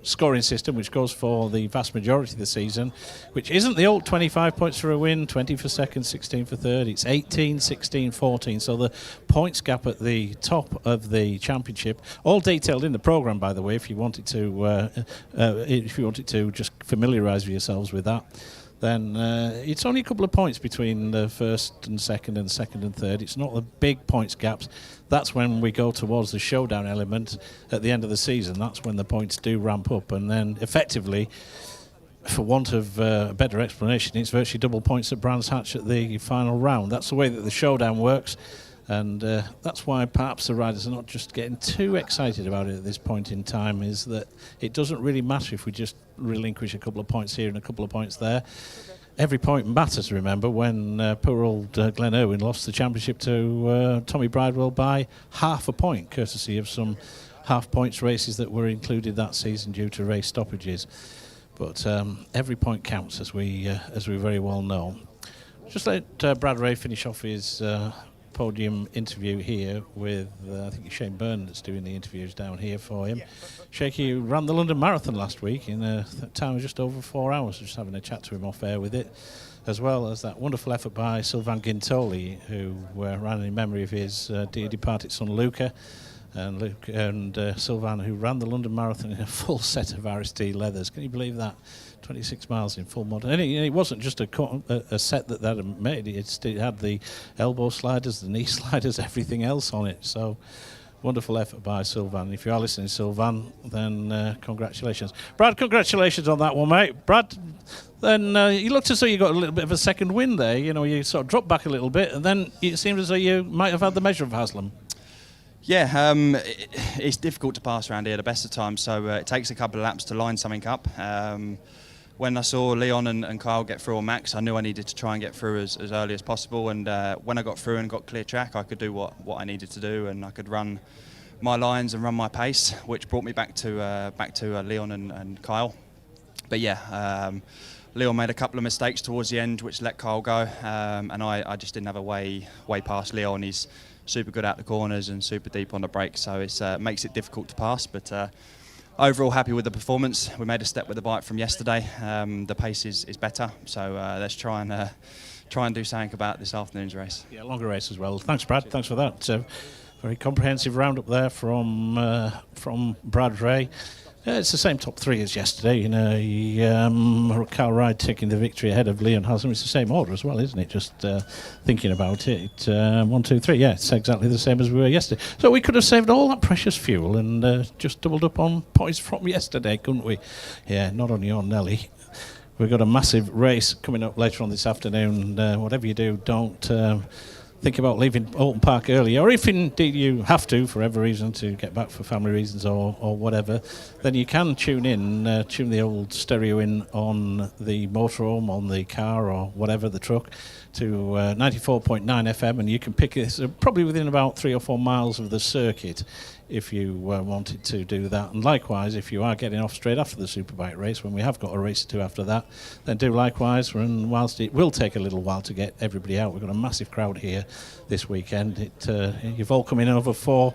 scoring system, which goes for the vast majority of the season, which isn't the old 25 points for a win, 20 for second, 16 for third. It's 18, 16, 14. So the points gap at the top of the championship, all detailed in the programme, by the way, if you wanted to just familiarise yourselves with that. Then it's only a couple of points between the first and second and third. It's not the big points gaps. That's when we go towards the showdown element at the end of the season. That's when the points do ramp up. And then effectively, for want of a better explanation, it's virtually double points at Brands Hatch at the final round. That's the way that the showdown works. And that's why perhaps the riders are not just getting too excited about it at this point in time, is that it doesn't really matter if we just relinquish a couple of points here and a couple of points there. Every point matters, remember, when poor old Glenn Irwin lost the championship to Tommy Bridewell by half a point, courtesy of some half points races that were included that season due to race stoppages. But every point counts, as we very well know. Just let Brad Ray finish off his podium interview here with I think it's Shane Byrne that's doing the interviews down here for him. Shaky ran the London Marathon last week in a time of just over 4 hours, just having a chat to him off air with it, as well as that wonderful effort by Sylvain Gintoli, who ran in memory of his dear departed son Luca, and Sylvain, who ran the London Marathon in a full set of RST leathers. Can you believe that? 26 miles in full model. And it wasn't just a set that had made. It had the elbow sliders, the knee sliders, everything else on it. So wonderful effort by Sylvain. If you are listening, Sylvain, then congratulations. Brad, congratulations on that one, mate. Brad, then you looked as though you got a little bit of a second win there. You know, you sort of dropped back a little bit, and then it seemed as though you might have had the measure of Haslam. Yeah, it's difficult to pass around here the best of times, so it takes a couple of laps to line something up. When I saw Leon and Kyle get through on Max, I knew I needed to try and get through as early as possible, and when I got through and got clear track, I could do what I needed to do, and I could run my lines and run my pace, which brought me back to Leon and Kyle. But yeah, Leon made a couple of mistakes towards the end, which let Kyle go, and I just didn't have a way past Leon. He's super good out the corners and super deep on the brakes, so it makes it difficult to pass. But overall, happy with the performance. We made a step with the bike from yesterday. The pace is better, so let's try and do something about this afternoon's race. Yeah, longer race as well. Thanks, Brad. Thanks for that. Very comprehensive roundup there from Brad Ray. It's the same top three as yesterday. You know, Kyle Ryde taking the victory ahead of Leon Haslam. It's the same order as well, isn't it? Just thinking about it. 1, 2, 3. Yeah, it's exactly the same as we were yesterday. So we could have saved all that precious fuel and just doubled up on points from yesterday, couldn't we? Yeah, not on your Nelly. We've got a massive race coming up later on this afternoon. Whatever you do, don't think about leaving Alton Park early, or if indeed you have to, for every reason, to get back for family reasons or whatever, then you can tune the old stereo in on the motorhome, on the car or whatever, the truck, to 94.9 FM, and you can pick it probably within about 3 or 4 miles of the circuit if you wanted to do that. And likewise, if you are getting off straight after the Superbike race, when we have got a race or two after that, then do likewise. And whilst it will take a little while to get everybody out, we've got a massive crowd here this weekend. You've all come in over 4-5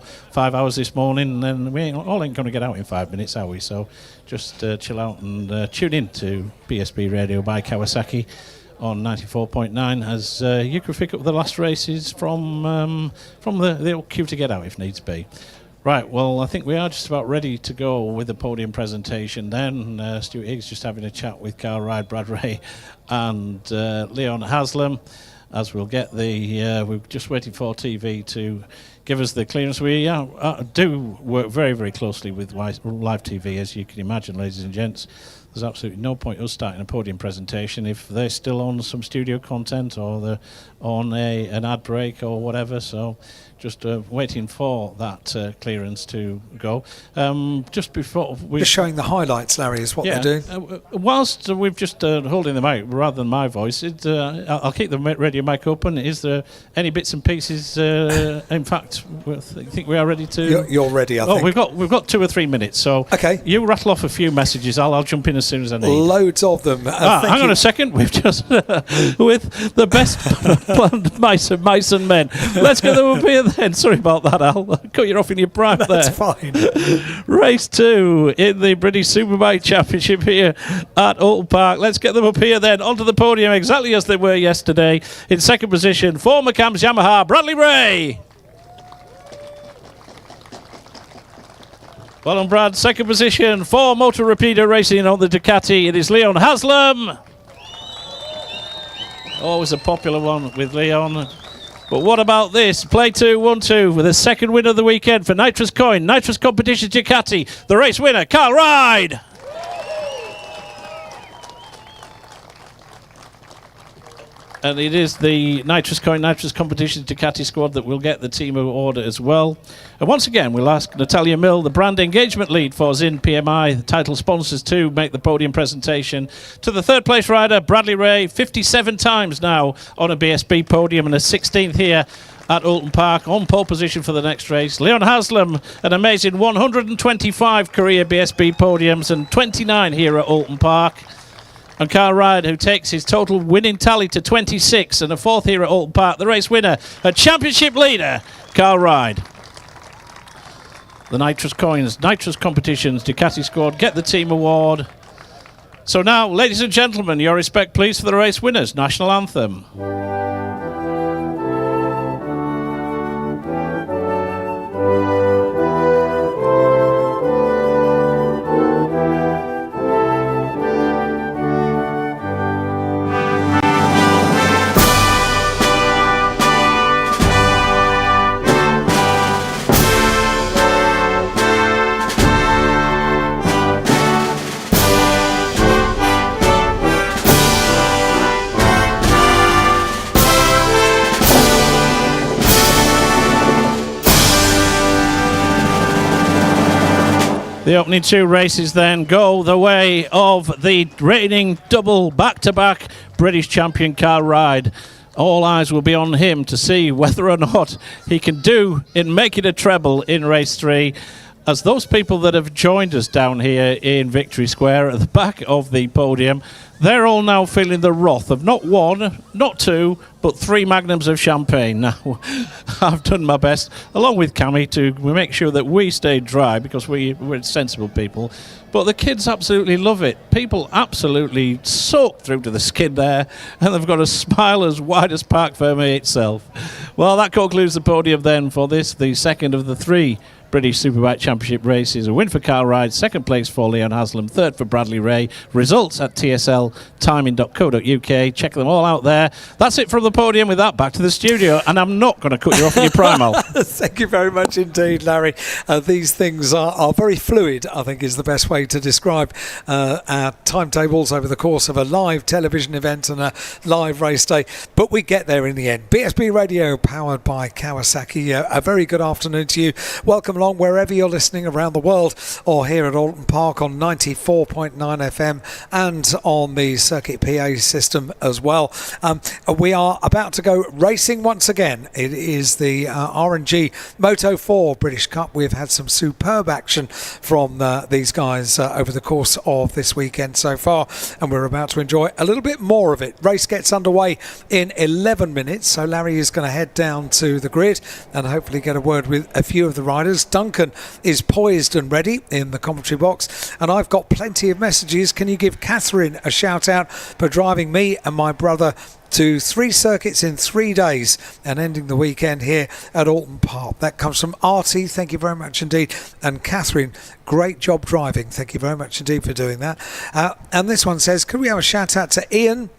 hours this morning, and we ain't going to get out in 5 minutes, are we? So just chill out and tune in to BSB Radio by Kawasaki on 94.9 as you can pick up the last races from the old queue to get out if needs be. Right, well, I think we are just about ready to go with the podium presentation then. Stuart Higgs just having a chat with Carl Ride, Brad Ray and Leon Haslam, as we'll get we're just waiting for TV to give us the clearance. We do work very, very closely with live TV, as you can imagine, ladies and gents. There's absolutely no point us starting a podium presentation if they're still on some studio content or they're on an ad break or whatever. So just waiting for that clearance to go. Just before we're just showing the highlights, Larry, is what they're doing. Whilst we've just holding the mic rather than my voice, I'll keep the radio mic open. Is there any bits and pieces? In fact, I think we are ready to. You're ready, I think. We've got 2 or 3 minutes. So okay, you rattle off a few messages. I'll jump in as soon as I need. Loads of them. Hang on a second. We've just with the best planned mice and men. Let's get them up here then. Sorry about that, Al. I cut you off in your prime there. That's fine. Race 2 in the British Superbike Championship here at Alton Park. Let's get them up here then onto the podium exactly as they were yesterday. In second position for McCann's Yamaha, Bradley Ray. Well done, Brad. Second position for Motor Rapido Racing on the Ducati. It is Leon Haslam. Always a popular one with Leon. But what about this? Play 2, 1-2 with the second win of the weekend for Nitrous Coin. Nitrous Competitions Ducati. The race winner, Carl Ride. And it is the Nitrous Coin, Nitrous Competitions Ducati squad that will get the team award as well. And once again, we'll ask Natalia Mill, the brand engagement lead for Zinn PMI, the title sponsors, to make the podium presentation. To the third place rider, Bradley Ray, 57 times now on a BSB podium and a 16th here at Alton Park, on pole position for the next race. Leon Haslam, an amazing 125 career BSB podiums and 29 here at Alton Park. And Carl Ride, who takes his total winning tally to 26 and a 4th here at Alton Park. The race winner, a championship leader, Carl Ride. The Nitrous Coins, Nitrous Competitions, Ducati squad get the team award. So now, ladies and gentlemen, your respect please for the race winners. National Anthem. The opening 2 races then go the way of the reigning double back-to-back British champion Carl Ride. All eyes will be on him to see whether or not he can do in making a treble in race 3. As those people that have joined us down here in Victory Square at the back of the podium, they're all now feeling the wrath of not 1, not 2, but 3 magnums of champagne. Now, I've done my best, along with Cammy, to make sure that we stay dry because we're sensible people. But the kids absolutely love it. People absolutely soak through to the skin there, and they've got a smile as wide as Parc Fermé itself. Well, that concludes the podium then for this, the second of the 3 British Superbike Championship races. A win for Kyle Ride, second place for Leon Haslam, third for Bradley Ray. Results at tsltiming.co.uk. Check them all out there. That's it from the podium. With that, back to the studio. And I'm not going to cut you off in your primal. Thank you very much indeed, Larry. These things are very fluid, I think is the best way to describe our timetables over the course of a live television event and a live race day. But we get there in the end. BSB Radio, powered by Kawasaki. A very good afternoon to you. Welcome along wherever you're listening around the world, or here at Alton Park on 94.9 FM and on the Circuit PA system as well. We are about to go racing once again. It is the R&G Moto 4 British Cup. We've had some superb action from these guys over the course of this weekend so far, and we're about to enjoy a little bit more of it. Race gets underway in 11 minutes, so Larry is going to head down to the grid and hopefully get a word with a few of the riders. Duncan is poised and ready in the commentary box, and I've got plenty of messages. Can you give Catherine a shout out for driving me and my brother to 3 circuits in 3 days and ending the weekend here at Alton Park? That comes from Artie. Thank you very much indeed. And Catherine, great job driving. Thank you very much indeed for doing that. And this one says, could we have a shout out to Ian?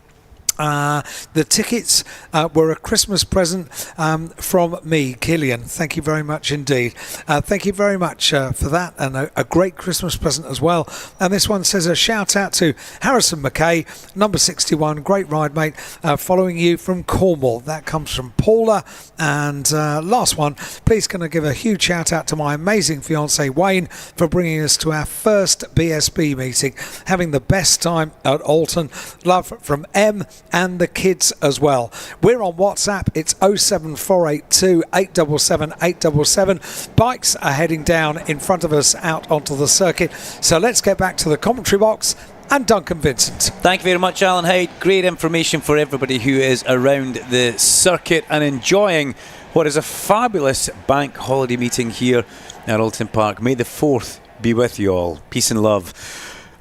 The tickets were a Christmas present from me, Killian. Thank you very much indeed. Thank you very much for that, and a great Christmas present as well. And this one says a shout out to Harrison McKay, number 61. Great ride, mate. Following you from Cornwall. That comes from Paula. And last one, please can I give a huge shout out to my amazing fiance Wayne for bringing us to our first BSB meeting, having the best time at Alton. Love from M and the kids as well. We're on WhatsApp. It's 07482 877 877. Bikes are heading down in front of us out onto the circuit. So let's get back to the commentary box and Duncan Vincent. Thank you very much, Alan Hyde. Great information for everybody who is around the circuit and enjoying what is a fabulous bank holiday meeting here at Alton Park. May the 4th be with you all. Peace and love.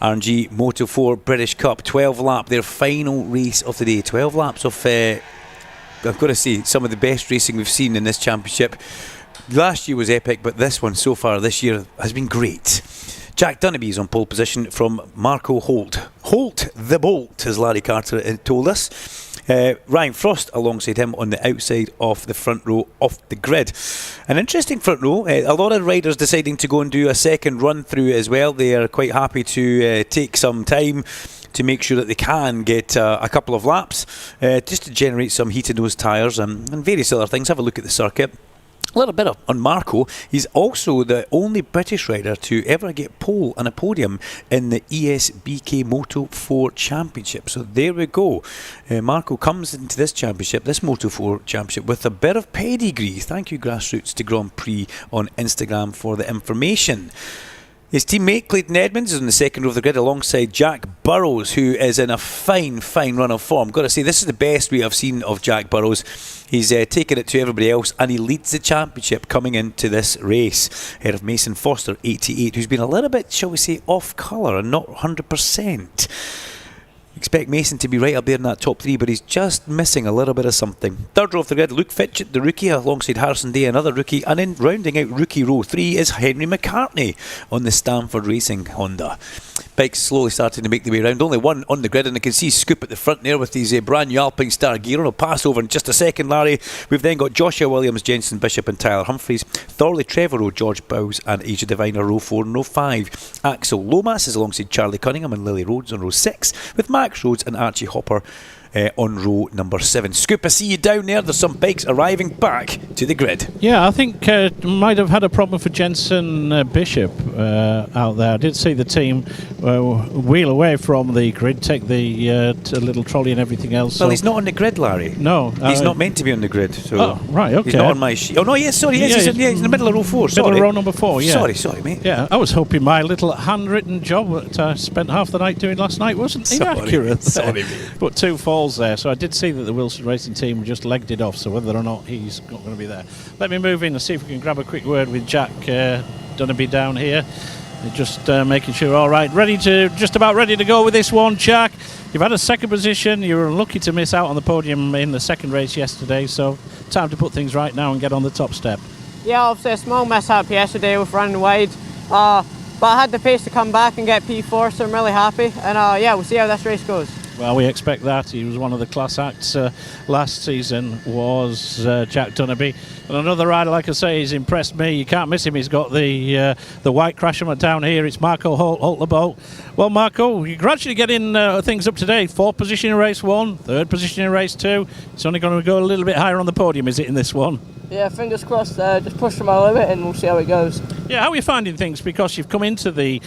R&G Moto 4 British Cup, 12 lap, their final race of the day. 12 laps of, I've got to say, some of the best racing we've seen in this championship. Last year was epic, but this one so far this year has been great. Jack Dunnaby is on pole position from Marco Holt. Holt the Bolt, as Larry Carter told us. Ryan Frost alongside him on the outside of the front row of the grid. An interesting front row. A lot of riders deciding to go and do a second run through as well. They are quite happy to take some time to make sure that they can get a couple of laps just to generate some heated nose tyres and various other things. Have a look at the circuit. A little bit on Marco. He's also the only British rider to ever get pole and a podium in the ESBK Moto 4 Championship. So there we go. Marco comes into this championship, this Moto 4 Championship, with a bit of pedigree. Thank you, Grassroots to Grand Prix on Instagram, for the information. His teammate Clayton Edmonds is on the second row of the grid alongside Jack Burrows, who is in a fine run of form. Got to say, this is the best we have seen of Jack Burrows. He's taken it to everybody else, and he leads the championship coming into this race, ahead of Mason Foster, 88, who's been a little bit, shall we say, off colour and not 100%. Expect Mason to be right up there in that top 3, but he's just missing a little bit of something. Third row of the grid, Luke Fitchett, the rookie, alongside Harrison Day, another rookie. And then rounding out rookie row 3 is Henry McCartney on the Stanford Racing Honda. Bike's slowly starting to make the way around. Only one on the grid, and I can see Scoop at the front there with his brand new Alpine Star gear. I'll pass over in just a second, Larry. We've then got Joshua Williams, Jensen Bishop and Tyler Humphreys. Thorley Trevorrow, George Bowes and Asia Diviner, row 4 and row 5. Axel Lomas is alongside Charlie Cunningham and Lily Rhodes on row 6, with Max Rhodes and Archie Hopper on row number 7. Scoop, I see you down there. There's some bikes arriving back to the grid. Yeah, I think might have had a problem for Jensen Bishop out there. I did see the team wheel away from the grid, take the little trolley and everything else. Well, he's not on the grid, Larry. No. He's not meant to be on the grid. So oh, right, okay. He's not on my sheet. Oh, no, yes, sorry. Yes, he's in the middle of row 4. Middle of row number 4, yeah. Sorry, mate. Yeah, I was hoping my little handwritten job that I spent half the night doing last night wasn't inaccurate. Sorry, mate. But 2 falls there, so I did see that the Wilson Racing team just legged it off, so whether or not he's not going to be there. Let me move in and see if we can grab a quick word with Jack Dunnaby down here. Just making sure, all right, just about ready to go with this one, Jack. You've had a second position. You were unlucky to miss out on the podium in the second race yesterday, so time to put things right now and get on the top step. Yeah, obviously a small mishap yesterday with running wide, but I had the pace to come back and get P4, so I'm really happy. And yeah, we'll see how this race goes. Well, we expect that. He was one of the class acts last season, was Jack Dunnerby. And another rider, like I say, he's impressed me. You can't miss him. He's got the white Crashman down here. It's Marco Holt the Bolt. Well, Marco, you're gradually getting things up today. 4th position in race 1, 3rd position in race 2. It's only going to go a little bit higher on the podium, is it, in this one? Yeah, fingers crossed. Just push for my limit and we'll see how it goes. Yeah, how are you finding things? Because you've come into the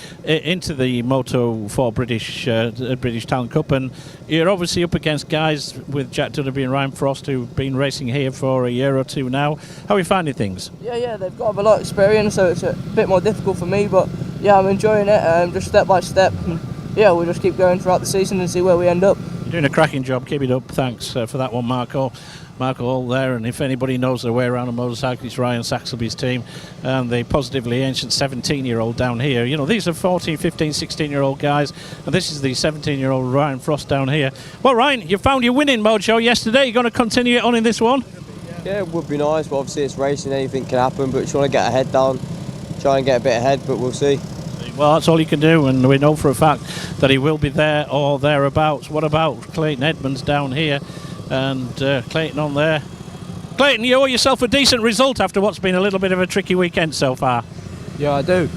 Moto 4 British Talent Cup, and you're obviously up against guys with Jack Dunnerby and Ryan Frost who've been racing here for a year or two now. How are you finding things? Yeah, they've got a lot of experience, so it's a bit more difficult for me, but yeah, I'm enjoying it, just step by step. And yeah, we'll just keep going throughout the season and see where we end up. You're doing a cracking job. Keep it up. Thanks for that one, Marco Hall there. And if anybody knows their way around a motorcycle, it's Ryan Saxelby's team and the positively ancient 17-year-old down here. You know, these are 14, 15, 16-year-old guys, and this is the 17-year-old Ryan Frost down here. Well, Ryan, you found your winning mojo yesterday. You're going to continue it on in this one? Yeah, it would be nice, but obviously it's racing, anything can happen, but just want to get our head down, try and get a bit ahead, but we'll see. Well, that's all you can do, and we know for a fact that he will be there or thereabouts. What about Clayton Edmonds down here? And Clayton on there. Clayton, you owe yourself a decent result after what's been a little bit of a tricky weekend so far. Yeah, I do.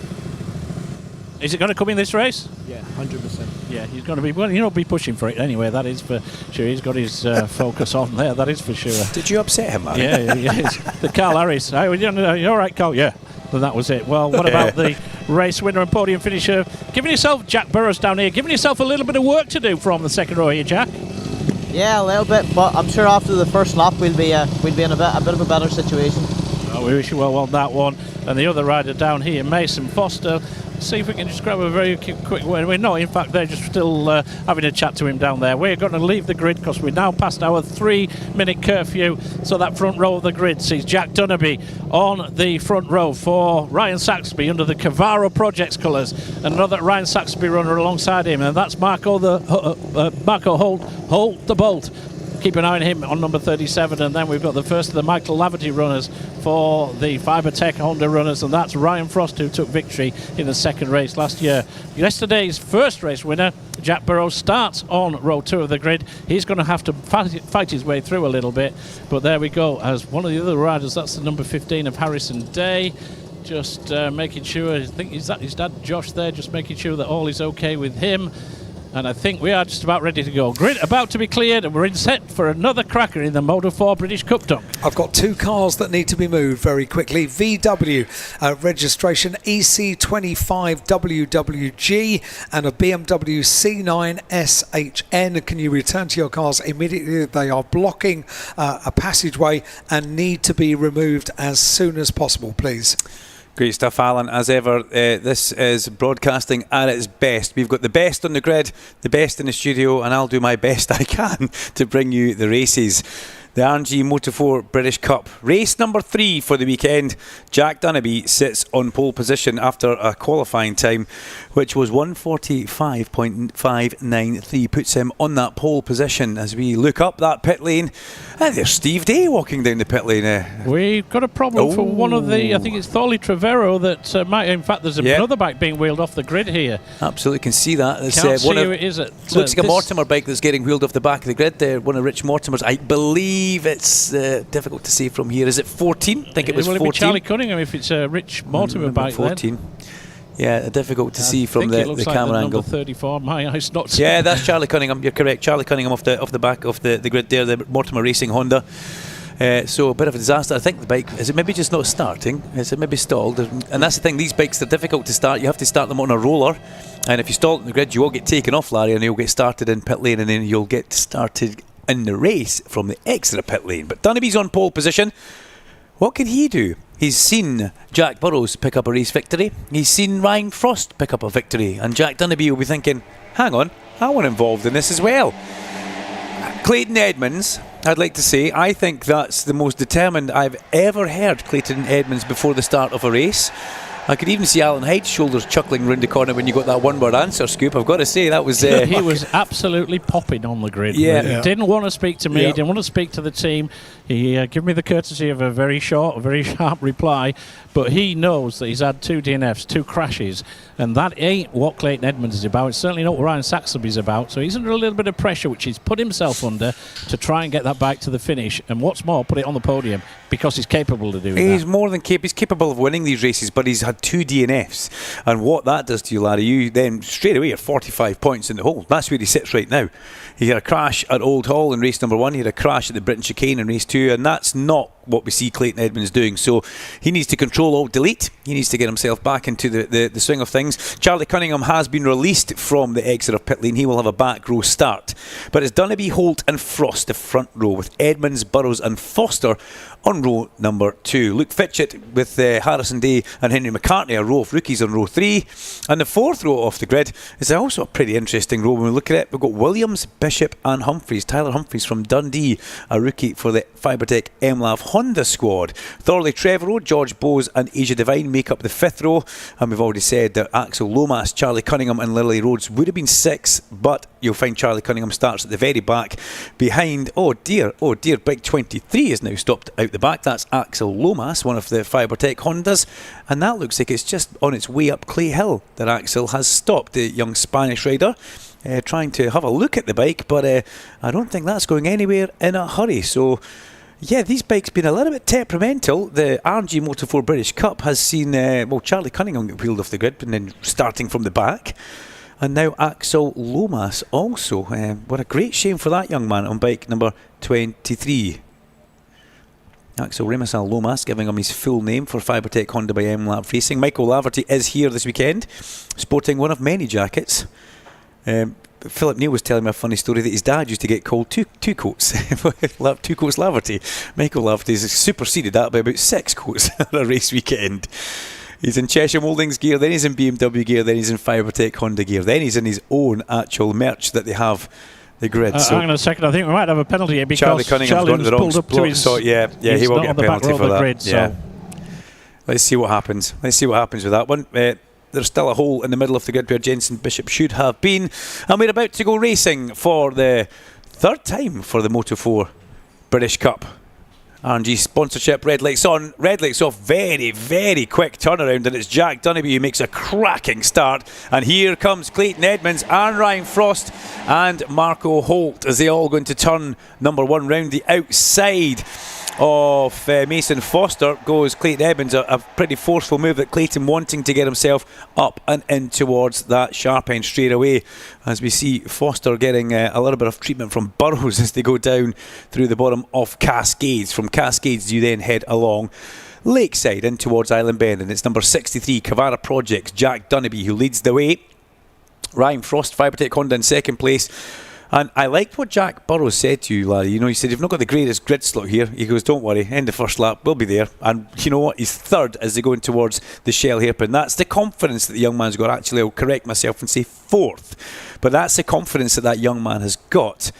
Is it going to come in this race? Yeah, 100%. Yeah, he's going to be, well, you know, be pushing for it anyway, that is for sure. He's got his focus on there, that is for sure. Did you upset him, man? Yeah. The Carl Harris. Hey, you all right, Carl? Yeah. And that was it. Well, what about the race winner and podium finisher? Giving yourself, Jack Burrows down here, giving yourself a little bit of work to do from the second row here, Jack. Yeah, a little bit, but I'm sure after the first lap we'll be in a bit of a better situation. Oh, we wish you well on that one. And the other rider down here, Mason Foster. See if we can just grab a very quick word. We're not, in fact, they're just still having a chat to him down there. We're going to leave the grid because we're now past our 3-minute curfew. So that front row of the grid sees Jack Dunnerby on the front row for Ryan Saxby under the Cavaro Projects colours. Another Ryan Saxby runner alongside him, and that's Marco Holt the Bolt. Keep an eye on him on number 37, and then we've got the first of the Michael Laverty runners for the Fibertech Honda runners, and that's Ryan Frost, who took victory in the second race last year. Yesterday's first race winner, Jack Burrows, starts on row 2 of the grid. He's going to have to fight his way through a little bit, but there we go. As one of the other riders, that's the number 15 of Harrison Day. Just making sure, I think is that his dad Josh there, just making sure that all is okay with him. And I think we are just about ready to go. Grid about to be cleared, and we're in set for another cracker in the Moto 4 British Cup Dunk. I've got 2 cars that need to be moved very quickly. VW registration EC25WWG and a BMW C9 SHN. Can you return to your cars immediately? They are blocking a passageway and need to be removed as soon as possible, please. Great stuff, Alan. As ever, this is broadcasting at its best. We've got the best on the grid, the best in the studio, and I'll do my best I can to bring you the races. The RNG Moto 4 British Cup. Race number 3 for the weekend. Jack Dunnerby sits on pole position after a qualifying time which was 1:45.593. Puts him on that pole position as we look up that pit lane. And there's Steve Day walking down the pit lane. We've got a problem for one of the, I think it's Thorley Trevero that might, in fact there's another bike being wheeled off the grid here. Absolutely can see that. Can't see who it is. Looks like a Mortimer bike that's getting wheeled off the back of the grid there. One of Rich Mortimer's. I believe it's difficult to see from here. Is it 14? I think it was 14. Will it be Charlie Cunningham if it's a Rich Mortimer bike 14. Then? Yeah, difficult to see from the camera like angle. Number 34, my eyes not. Yeah, that's Charlie Cunningham. You're correct. Charlie Cunningham off the back of the grid there, the Mortimer Racing Honda. So a bit of a disaster. I think the bike, is it maybe just not starting? Is it maybe stalled? And that's the thing, these bikes are difficult to start. You have to start them on a roller, and if you stall it in the grid, you will get taken off, Larry, and you'll get started in pit lane, and then you'll get started in the race from the extra pit lane. But Dunnerby's on pole position. What can he do? He's seen Jack Burrows pick up a race victory. He's seen Ryan Frost pick up a victory. And Jack Dunnerby will be thinking, hang on, I want involved in this as well. Clayton Edmonds, I'd like to say, I think that's the most determined I've ever heard Clayton Edmonds before the start of a race. I could even see Alan Hyde's shoulders chuckling round the corner when you got that one-word answer, Scoop. I've got to say, that was... he was absolutely popping on the grid. Yeah. He didn't want to speak to me, didn't want to speak to the team. He gave me the courtesy of a very short, very sharp reply, but he knows that he's had 2 DNFs, 2 crashes, and that ain't what Clayton Edmonds is about. It's certainly not what Ryan Saxelby's about, so he's under a little bit of pressure, which he's put himself under to try and get that bike to the finish, and what's more, put it on the podium, because he's capable of doing that. He's more than capable. He's capable of winning these races, but he's had 2 DNFs, and what that does to you, Larry, you then straight away are 45 points in the hole. That's where he sits right now. He had a crash at Old Hall in race number 1, he had a crash at the Britain Chicane in race 2, and that's not what we see Clayton Edmonds doing. So he needs to control alt delete. He needs to get himself back into the swing of things. Charlie Cunningham has been released from the exit of pit lane. He will have a back row start. But it's Dunnaby, Holt and Frost the front row, with Edmonds, Burrows and Foster on row number 2. Luke Fitchett with Harrison Day and Henry McCartney, a row of rookies on row 3. And the 4th row off the grid is also a pretty interesting row. When we look at it, we've got Williams, Bishop and Humphreys. Tyler Humphreys from Dundee, a rookie for the Fibertech MLAV Honda squad. Thorley Trevorrow, George Bowes and Asia Devine make up the 5th row. And we've already said that Axel Lomas, Charlie Cunningham and Lily Rhodes would have been 6, but you'll find Charlie Cunningham starts at the very back behind, oh dear, big 23 is now stopped out the back. That's Axel Lomas, one of the Fibertech Hondas, and that looks like it's just on its way up Clay Hill that Axel has stopped, the young Spanish rider. Trying to have a look at the bike, but I don't think that's going anywhere in a hurry. So yeah, these bikes been a little bit temperamental. The RG Moto4 British Cup has seen Charlie Cunningham get wheeled off the grid and then starting from the back, and now Axel Lomas also. What a great shame for that young man on bike number 23. Axel Remisal Lomas, giving him his full name for Fibertech Honda by MLAV Racing. Michael Laverty is here this weekend, sporting one of many jackets. Philip Neal was telling me a funny story that his dad used to get called two coats. 2 coats Laverty. Michael Laverty has superseded that by about 6 coats on a race weekend. He's in Cheshire Mouldings gear, then he's in BMW gear, then he's in Fibertech Honda gear, then he's in his own actual merch that they have. The grid. Hang on a second, I think we might have a penalty here because Charlie Cunningham's gone to the wrong spot. So yeah, he will get a penalty for that. Grid, yeah. Let's see what happens. Let's see what happens with that one. There's still a hole in the middle of the grid where Jensen Bishop should have been, and we're about to go racing for the 3rd time for the Moto4 British Cup. RNG sponsorship, red lights on, red lights off, very, very quick turnaround, and it's Jack Dunnaby who makes a cracking start. And here comes Clayton Edmonds and Ryan Frost and Marco Holt as they all go into turn number 1 round the outside of Mason Foster goes Clayton Edmonds, a pretty forceful move that Clayton wanting to get himself up and in towards that sharp end straight away, as we see Foster getting a little bit of treatment from Burrows as they go down through the bottom of Cascades. From Cascades you then head along Lakeside in towards Island Bend, and it's number 63 Cavara Projects Jack Dunnaby who leads the way. Ryan Frost, Fibertech Honda in 2nd place. And I liked what Jack Burrows said to you, Larry. You know, he said, you've not got the greatest grid slot here. He goes, don't worry, end the first lap, we'll be there. And you know what? He's 3rd as they go in towards the Shell hairpin. That's the confidence that the young man's got. Actually, I'll correct myself and say 4th. But that's the confidence that young man has got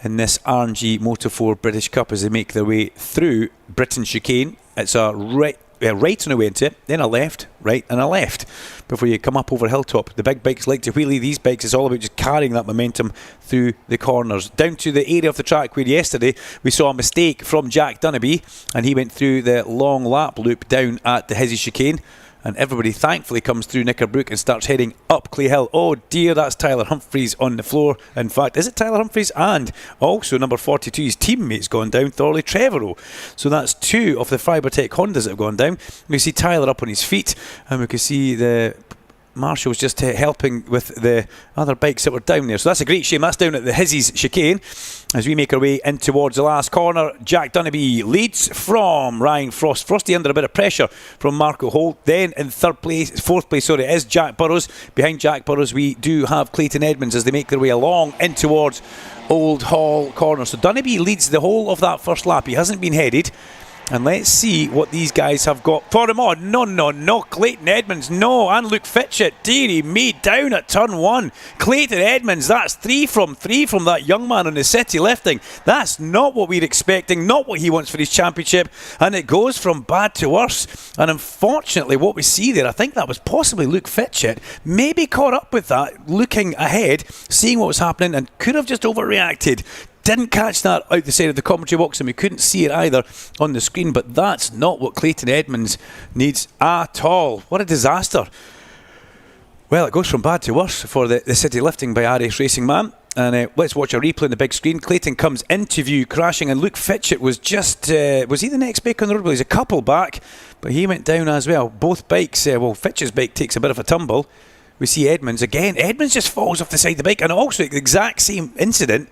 in this RNG Moto4 British Cup as they make their way through Britain Chicane. It's a right on the way into it, then a left, right and a left before you come up over Hilltop. The big bikes like to wheelie. These bikes, it's all about just carrying that momentum through the corners. Down to the area of the track where yesterday we saw a mistake from Jack Dunnaby and he went through the long lap loop down at the Hizzy Chicane. And everybody thankfully comes through Knickerbrook and starts heading up Clay Hill. Oh dear, that's Tyler Humphreys on the floor. In fact, is it Tyler Humphreys? And also number 42, his teammate's gone down, Thorley Trevorrow. So that's 2 of the Fibertech Hondas that have gone down. We see Tyler up on his feet, and we can see the Marshall's just helping with the other bikes that were down there. So that's a great shame. That's down at the Hizzy's Chicane. As we make our way in towards the last corner, Jack Dunnaby leads from Ryan Frost. Frosty under a bit of pressure from Marco Holt. Then in 4th place, is Jack Burrows. Behind Jack Burrows, we do have Clayton Edmonds as they make their way along in towards Old Hall corner. So Dunnaby leads the whole of that first lap. He hasn't been headed. And let's see what these guys have got for him. Oh, no. Clayton Edmonds, no. And Luke Fitchett, dearie me, down at turn 1. Clayton Edmonds, that's 3 from that young man on the city lifting. That's not what we're expecting, not what he wants for his championship. And it goes from bad to worse. And unfortunately, what we see there, I think that was possibly Luke Fitchett, maybe caught up with that, looking ahead, seeing what was happening, and could have just overreacted. Didn't catch that out the side of the commentary box, and we couldn't see it either on the screen, but that's not what Clayton Edmonds needs at all. What a disaster. Well, it goes from bad to worse for the city lifting by RS Racing Man. And let's watch a replay on the big screen. Clayton comes into view, crashing, and Luke Fitchett was just... was he the next bike on the road? Well, he's a couple back, but he went down as well. Both bikes... Fitchett's bike takes a bit of a tumble. We see Edmonds again. Edmonds just falls off the side of the bike, and also the exact same incident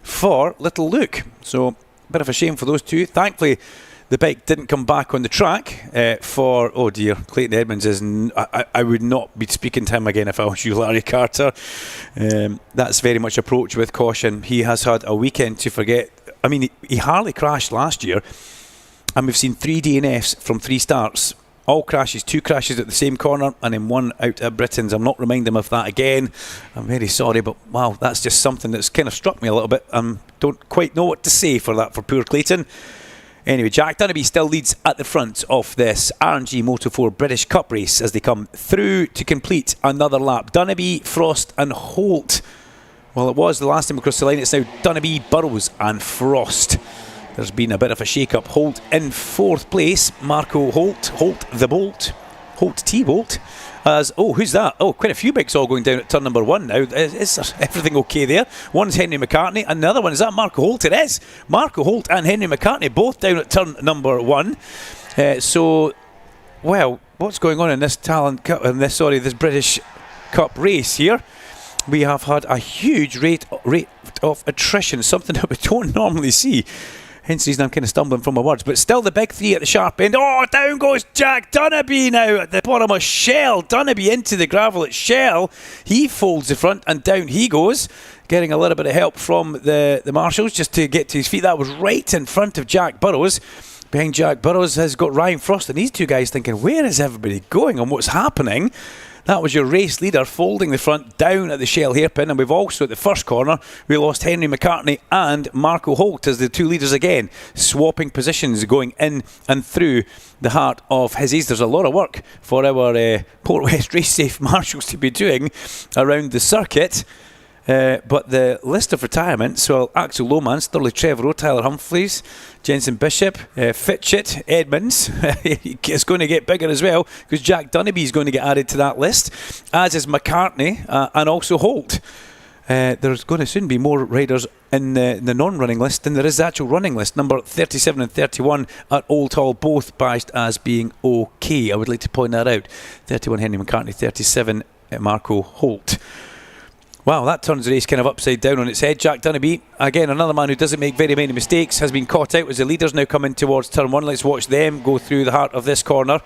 for little Luke. So a bit of a shame for those two. Thankfully the bike didn't come back on the track for, oh dear, Clayton Edmonds is I would not be speaking to him again if I was you, Larry Carter. That's very much approach with caution. He has had a weekend to forget. I mean, he hardly crashed last year, and we've seen 3 DNFs from 3 starts. All crashes, 2 crashes at the same corner, and then 1 out at Britain's. I'm not reminding him of that again. I'm very sorry, but wow, that's just something that's kind of struck me a little bit. Don't quite know what to say for that for poor Clayton. Anyway, Jack Dunnaby still leads at the front of this R&G Moto4 British Cup race as they come through to complete another lap. Dunnaby, Frost and Holt. Well, it was the last time across the line. It's now Dunnaby, Burrows and Frost. There's been a bit of a shake-up. Holt in 4th place. Marco Holt the Bolt, Holt T-Bolt. As, who's that? Quite a few bikes all going down at turn number 1 now. Is everything okay there? One's Henry McCartney, and the other one, is that Marco Holt? It is. Marco Holt and Henry McCartney both down at turn number 1. Well, what's going on in this this British Cup race here? We have had a huge rate of attrition, something that we don't normally see. Hence the reason I'm kind of stumbling from my words. But still the big 3 at the sharp end. Down goes Jack Dunnaby now at the bottom of Shell. Dunnaby into the gravel at Shell. He folds the front and down he goes. Getting a little bit of help from the marshals just to get to his feet. That was right in front of Jack Burrows. Behind Jack Burrows has got Ryan Frost, and these two guys thinking, where is everybody going and what's happening? That was your race leader folding the front down at the Shell hairpin. And we've also, at the first corner, we lost Henry McCartney and Marco Holt as the 2 leaders again, swapping positions, going in and through the heart of Hizzies. There's a lot of work for our Port West Race Safe marshals to be doing around the circuit. But the list of retirements, well, Axel Lohmann, Sturley Trevorrow, Tyler Humphreys, Jensen Bishop, Fitchett, Edmonds is going to get bigger as well, because Jack Dunnaby is going to get added to that list, as is McCartney and also Holt. There's going to soon be more riders in the non-running list than there is the actual running list. Number 37 and 31 at Old Hall, both badged as being okay. I would like to point that out. 31 Henry McCartney, 37 Marco Holt. Wow, that turns the race kind of upside down on its head. Jack Dunnaby, again, another man who doesn't make very many mistakes, has been caught out as the leaders now come in towards turn 1. Let's watch them go through the heart of this corner.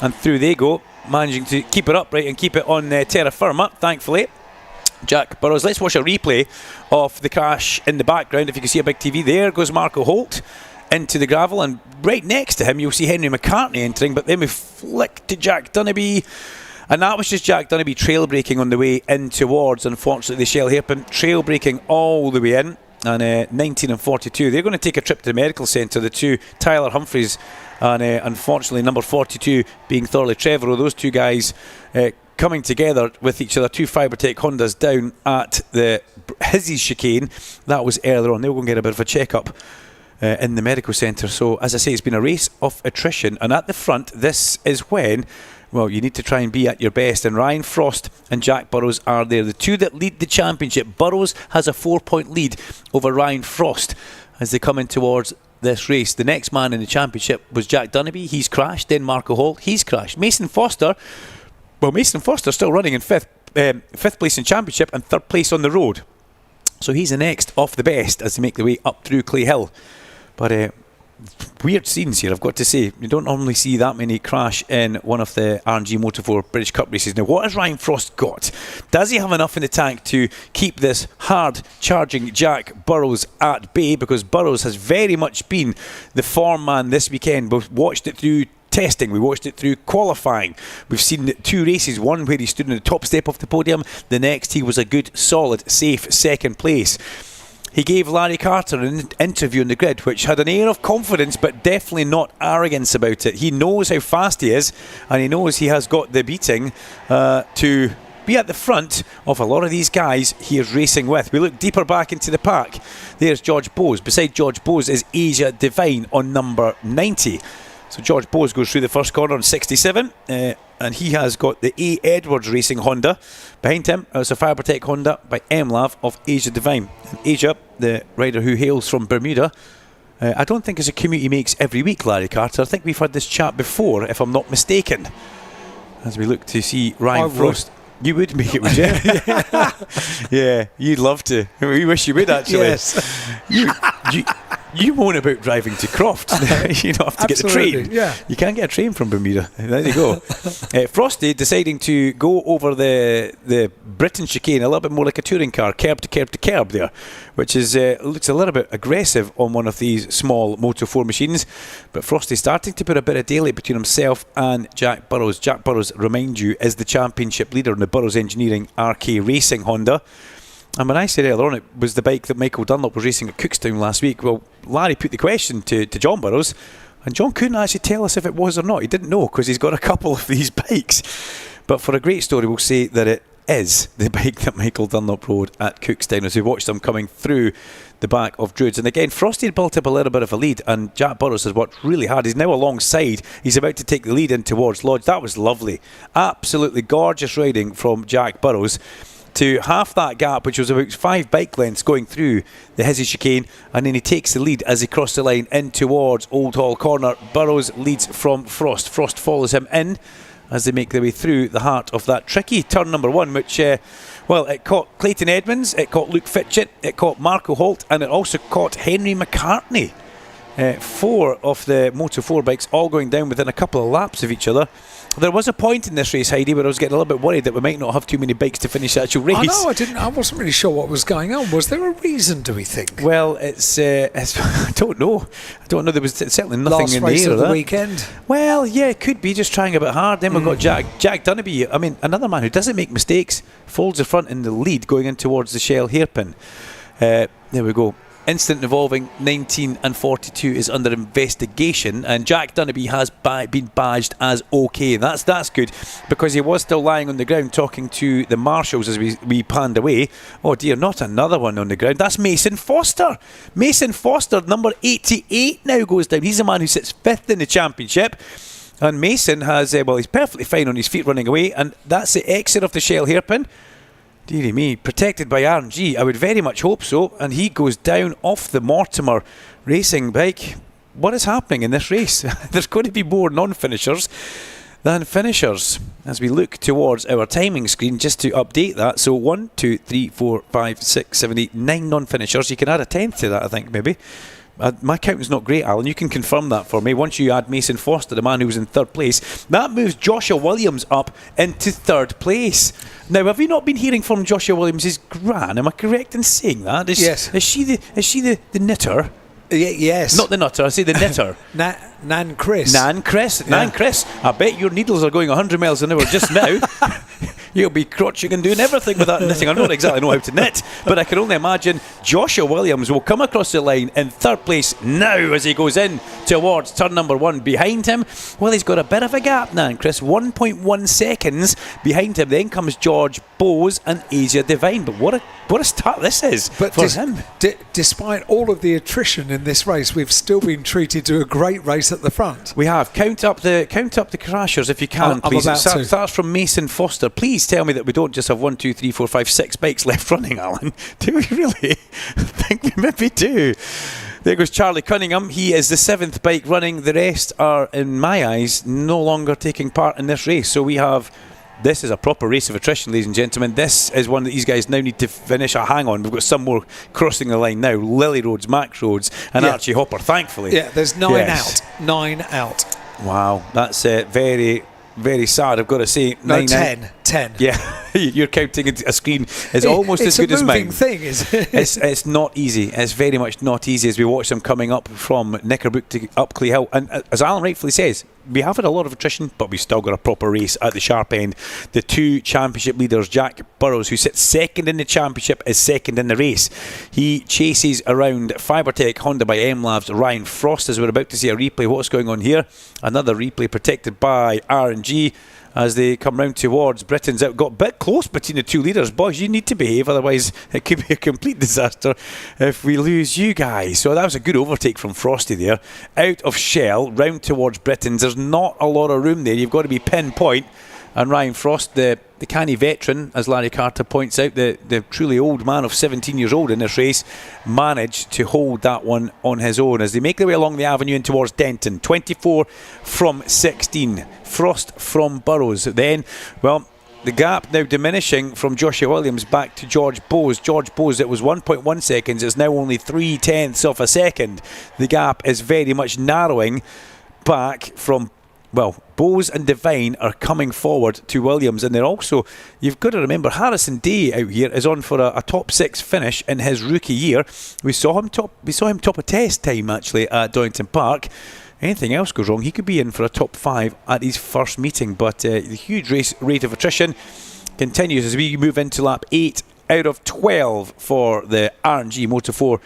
And through they go, managing to keep it upright and keep it on terra firma, thankfully. Jack Burrows. Let's watch a replay of the crash in the background. If you can see a big TV, there goes Marco Holt into the gravel, and right next to him you'll see Henry McCartney entering, but then we flick to Jack Dunnaby. And that was just Jack Dunnaby trail braking on the way in towards, unfortunately, the Shell hairpin. Trail braking all the way in. And 19 and 42, they're going to take a trip to the medical centre. The 2, Tyler Humphreys and unfortunately number 42 being Thorley Trevorrow. Those 2 guys coming together with each other. 2 Fibertech Hondas down at the Hizzies chicane. That was earlier on. They were going to get a bit of a check-up in the medical centre. So, as I say, it's been a race of attrition. And at the front, this is when... well, you need to try and be at your best, and Ryan Frost and Jack Burrows are there. The 2 that lead the championship. Burrows has a 4-point lead over Ryan Frost as they come in towards this race. The next man in the championship was Jack Dunnaby. He's crashed. Then Marco Holt. He's crashed. Mason Foster still running in 5th place in championship and 3rd place on the road. So he's the next off the best as they make their way up through Clay Hill. But weird scenes here, I've got to say. You don't normally see that many crash in one of the RNG Motor4 British Cup races. Now, what has Ryan Frost got? Does he have enough in the tank to keep this hard-charging Jack Burrows at bay? Because Burrows has very much been the form man this weekend. We've watched it through testing, we watched it through qualifying. We've seen 2 races, one where he stood in the top step of the podium, the next he was a good, solid, safe second place. He gave Larry Carter an interview on the grid which had an air of confidence but definitely not arrogance about it. He knows how fast he is, and he knows he has got the beating to be at the front of a lot of these guys he is racing with. We look deeper back into the pack. There's George Bose. Beside George Bose is Asia Divine on number 90. So George Bose goes through the first corner on 67, and he has got the A. Edwards Racing Honda. Behind him is a Fireprotect Honda by MLAV of Asia Divine. And Asia, the rider who hails from Bermuda, I don't think is a commute he makes every week, Larry Carter. I think we've had this chat before, if I'm not mistaken. As we look to see Ryan Frost. You would make it, would you? Yeah, you'd love to. We wish you would, actually. Yes. You moan about driving to Croft. You don't have to get the train. Yeah. You can't get a train from Bermuda. There you go. Frosty deciding to go over the Britain chicane a little bit more like a touring car, curb to curb to curb there, which is looks a little bit aggressive on one of these small Moto4 machines. But Frosty starting to put a bit of daylight between himself and Jack Burrows. Jack Burrows, remind you, is the championship leader in the Burrows Engineering RK Racing Honda. And when I said earlier on it was the bike that Michael Dunlop was racing at Cookstown last week, well, Larry put the question to John Burrows, and John couldn't actually tell us if it was or not. He didn't know because he's got a couple of these bikes. But for a great story, we'll say that it is the bike that Michael Dunlop rode at Cookstown as we watched them coming through the back of Druids. And again, Frosty had built up a little bit of a lead, and Jack Burrows has worked really hard. He's now alongside. He's about to take the lead in towards Lodge. That was lovely. Absolutely gorgeous riding from Jack Burrows to half that gap, which was about 5 bike lengths going through the Hizzy chicane, and then he takes the lead as he crosses the line in towards Old Hall Corner. Burrows leads from Frost. Frost follows him in as they make their way through the heart of that tricky turn number 1, which, it caught Clayton Edmonds, it caught Luke Fitchett, it caught Marco Holt, and it also caught Henry McCartney. 4 of the Moto4 bikes all going down within a couple of laps of each other. There was a point in this race, Heidi, where I was getting a little bit worried that we might not have too many bikes to finish the actual race. I wasn't really sure what was going on. Was there a reason, do we think? Well, it's I don't know. There was certainly nothing Last in the race air of of the that. Weekend. Well, yeah, it could be just trying a bit hard. Then we've got Jack Dunnaby. I mean, another man who doesn't make mistakes, folds the front in the lead going in towards the Shell hairpin. There we go. Incident involving 19 and 42 is under investigation, and Jack Dunnaby has been badged as OK. That's good, because he was still lying on the ground talking to the marshals as we panned away. Oh dear, not another one on the ground. That's Mason Foster. Mason Foster, number 88, now goes down. He's the man who sits 5th in the championship. And Mason has, he's perfectly fine on his feet running away, and that's the exit of the Shell hairpin. Dearie me, protected by RNG, I would very much hope so. And he goes down off the Mortimer racing bike. What is happening in this race? There's going to be more non-finishers than finishers as we look towards our timing screen just to update that. So 1, 2, 3, 4, 5, 6, 7, 8, 9 non-finishers. You can add a 10th to that, I think, maybe. My count is not great, Alan. You can confirm that for me. Once you add Mason Foster, the man who was in 3rd place, that moves Joshua Williams up into 3rd place. Now, have you not been hearing from Joshua Williams' gran? Am I correct in saying that? Yes. Is she the knitter? Yes. Not the nutter, I say the knitter. Nan Chris. Nan Chris. I bet your needles are going 100 miles an hour just now. You'll be crotching and doing everything with that knitting. I don't exactly know how to knit, but I can only imagine Joshua Williams will come across the line in 3rd place now as he goes in towards turn number 1. Behind him, well, he's got a bit of a gap now, Chris. 1.1 seconds behind him. Then comes George Bose and Asia Divine. But what a start this is for him. Despite all of the attrition in this race, we've still been treated to a great race at the front. We have. Count up the crashers if you can, please. It starts from Mason Foster. Please tell me that we don't just have 1, 2, 3, 4, 5, 6 bikes left running, Alan. Do we really? I think we maybe do. There goes Charlie Cunningham. He is the 7th bike running. The rest are, in my eyes, no longer taking part in this race. So we have This is a proper race of attrition, ladies and gentlemen. This is one that these guys now need to finish. Hang on, we've got some more crossing the line now. Lily Rhodes, Max Rhodes, and Archie Hopper, thankfully. Yeah, there's 9 out. 9 out. Wow, that's very, very sad, I've got to say. No, 10. Yeah, you're counting a screen. It's almost as good as mine. It's a moving thing, isn't it? It's not easy. It's very much not easy as we watch them coming up from Knickerbrook to up Clee Hill. And as Alan rightfully says, we have had a lot of attrition, but we've still got a proper race at the sharp end. The 2 championship leaders, Jack Burrows, who sits second in the championship, is second in the race. He chases around Fibertech Honda by MLab's Ryan Frost, as we're about to see a replay. What's going on here? Another replay protected by R&G. As they come round towards Britain's out. Got a bit close between the 2 leaders. Boys, you need to behave, otherwise it could be a complete disaster if we lose you guys. So that was a good overtake from Frosty there. Out of Shell, round towards Britain's. There's not a lot of room there. You've got to be pinpoint. And Ryan Frost, the canny veteran, as Larry Carter points out, the truly old man of 17 years old in this race, managed to hold that one on his own as they make their way along the avenue in towards Denton. 24 from 16. Frost from Burrows. Then, well, the gap now diminishing from Joshua Williams back to George Bowes. George Bowes, it was 1.1 seconds. It's now only 0.3 of a second. The gap is very much narrowing back from, well, Bowes and Devine are coming forward to Williams, and they're also, you've got to remember, Harrison Day out here is on for a top 6 finish in his rookie year. We saw him top a test time actually at Donington Park. Anything else goes wrong, he could be in for a top 5 at his first meeting. But the huge rate of attrition continues as we move into lap 8 out of 12 for the R&G Moto 4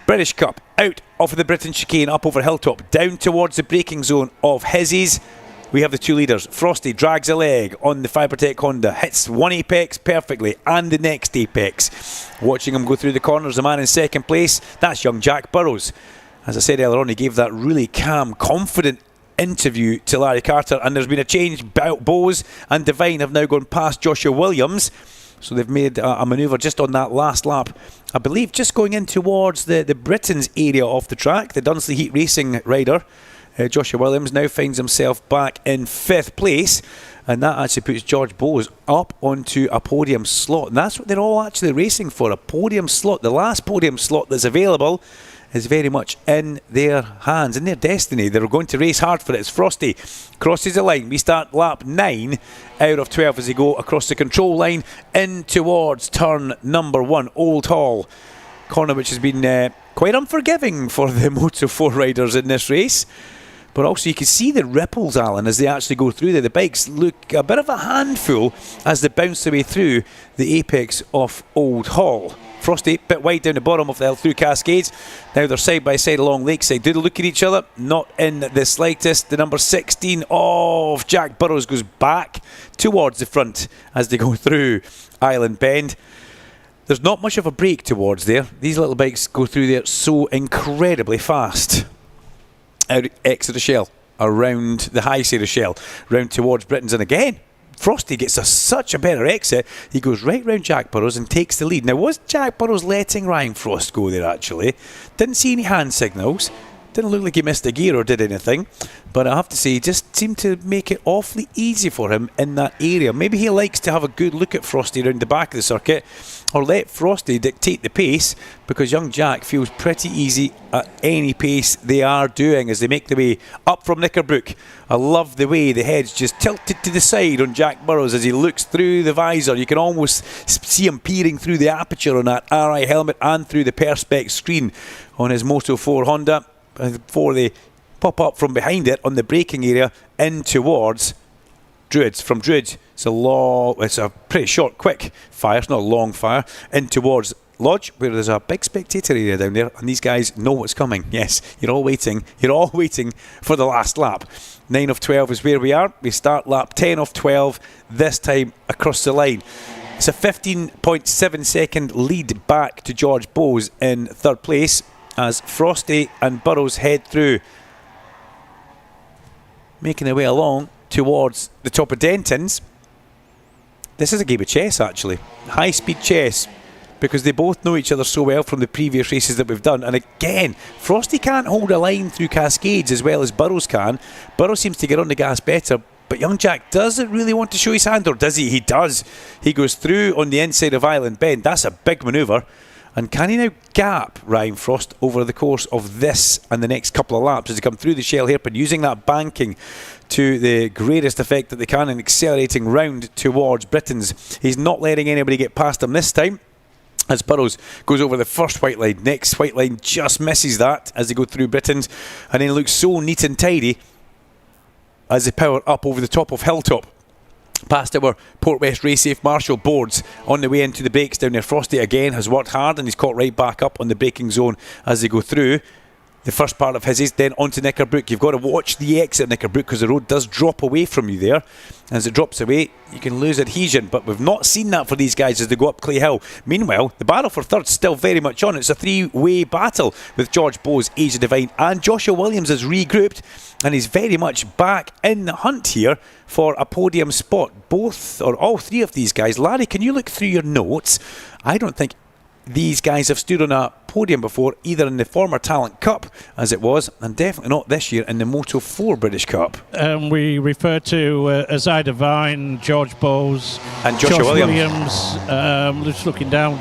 British Cup. Out of the Britain chicane, up over Hilltop, down towards the braking zone of Hizzies. We have the 2 leaders. Frosty drags a leg on the Fibertech Honda, hits one apex perfectly and the next apex. Watching him go through the corners, the man in second place, that's young Jack Burrows. As I said earlier on, he gave that really calm, confident interview to Larry Carter, and there's been a change. Bowes and Devine have now gone past Joshua Williams. So they've made a manoeuvre just on that last lap. I believe just going in towards the Britain's area of the track. The Dunsley Heat Racing rider, Joshua Williams, now finds himself back in 5th place. And that actually puts George Bowes up onto a podium slot. And that's what they're all actually racing for, a podium slot. The last podium slot that's available is very much in their hands, in their destiny. They're going to race hard for it. As Frosty crosses the line, we start lap 9 out of 12 as they go across the control line in towards turn number 1, Old Hall. Corner which has been quite unforgiving for the Moto 4 riders in this race. But also you can see the ripples, Alan, as they actually go through there. The bikes look a bit of a handful as they bounce their way through the apex of Old Hall. Frosty, bit wide down the bottom of the hill through Cascades. Now they're side by side along Lakeside. Do they look at each other? Not in the slightest. The number 16 of Jack Burrows goes back towards the front as they go through Island Bend. There's not much of a break towards there. These little bikes go through there so incredibly fast. Out Exeter Shell, around the high side of Shell, round towards Britain's, and again Frosty gets such a better exit. He goes right round Jack Burrows and takes the lead. Now, was Jack Burrows letting Ryan Frost go there actually? Didn't see any hand signals. Didn't look like he missed a gear or did anything. But I have to say, he just seemed to make it awfully easy for him in that area. Maybe he likes to have a good look at Frosty around the back of the circuit, or let Frosty dictate the pace, because young Jack feels pretty easy at any pace they are doing as they make their way up from Knickerbrook. I love the way the head's just tilted to the side on Jack Burrows as he looks through the visor. You can almost see him peering through the aperture on that RI helmet and through the Perspex screen on his Moto 4 Honda before they pop up from behind it on the braking area in towards Druids. From Druids, it's a pretty short, quick fire. It's not a long fire. In towards Lodge, where there's a big spectator area down there, and these guys know what's coming. Yes, you're all waiting for the last lap. 9 of 12 is where we are. We start lap 10 of 12, this time across the line. It's a 15.7 second lead back to George Bowes in 3rd place as Frosty and Burrows head through, making their way along towards the top of Denton's. This is a game of chess, actually. High-speed chess, because they both know each other so well from the previous races that we've done. And again, Frosty can't hold a line through Cascades as well as Burrows can. Burrows seems to get on the gas better, But young Jack doesn't really want to show his hand, or does he? He does. He goes through on the inside of Island Bend. That's a big manoeuvre. And can he now gap Ryan Frost over the course of this and the next couple of laps as they come through the shell hairpin, using that banking to the greatest effect that they can and accelerating round towards Britain's? He's not letting anybody get past him this time, as Burrows goes over the first white line. Next white line just misses that as they go through Britain's, and then looks so neat and tidy as they power up over the top of Hilltop, past our Port West Race Safe Marshall boards on the way into the brakes down there. Frosty again has worked hard and he's caught right back up on the braking zone as they go through the first part of his, then onto Knickerbrook. You've got to watch the exit of Knickerbrook because the road does drop away from you there. As it drops away, you can lose adhesion, but we've not seen that for these guys as they go up Clay Hill. Meanwhile, the battle for third's still very much on. It's a three-way battle with George Bowes, Age of Divine, and Joshua Williams has regrouped, and he's very much back in the hunt here for a podium spot. Both, or all three of these guys. Larry, can you look through your notes? I don't think these guys have stood on a podium before, either in the former Talent Cup, as it was, and definitely not this year in the Moto 4 British Cup. We refer to Azai Devine, George Bowes, and Joshua Williams. Just looking down,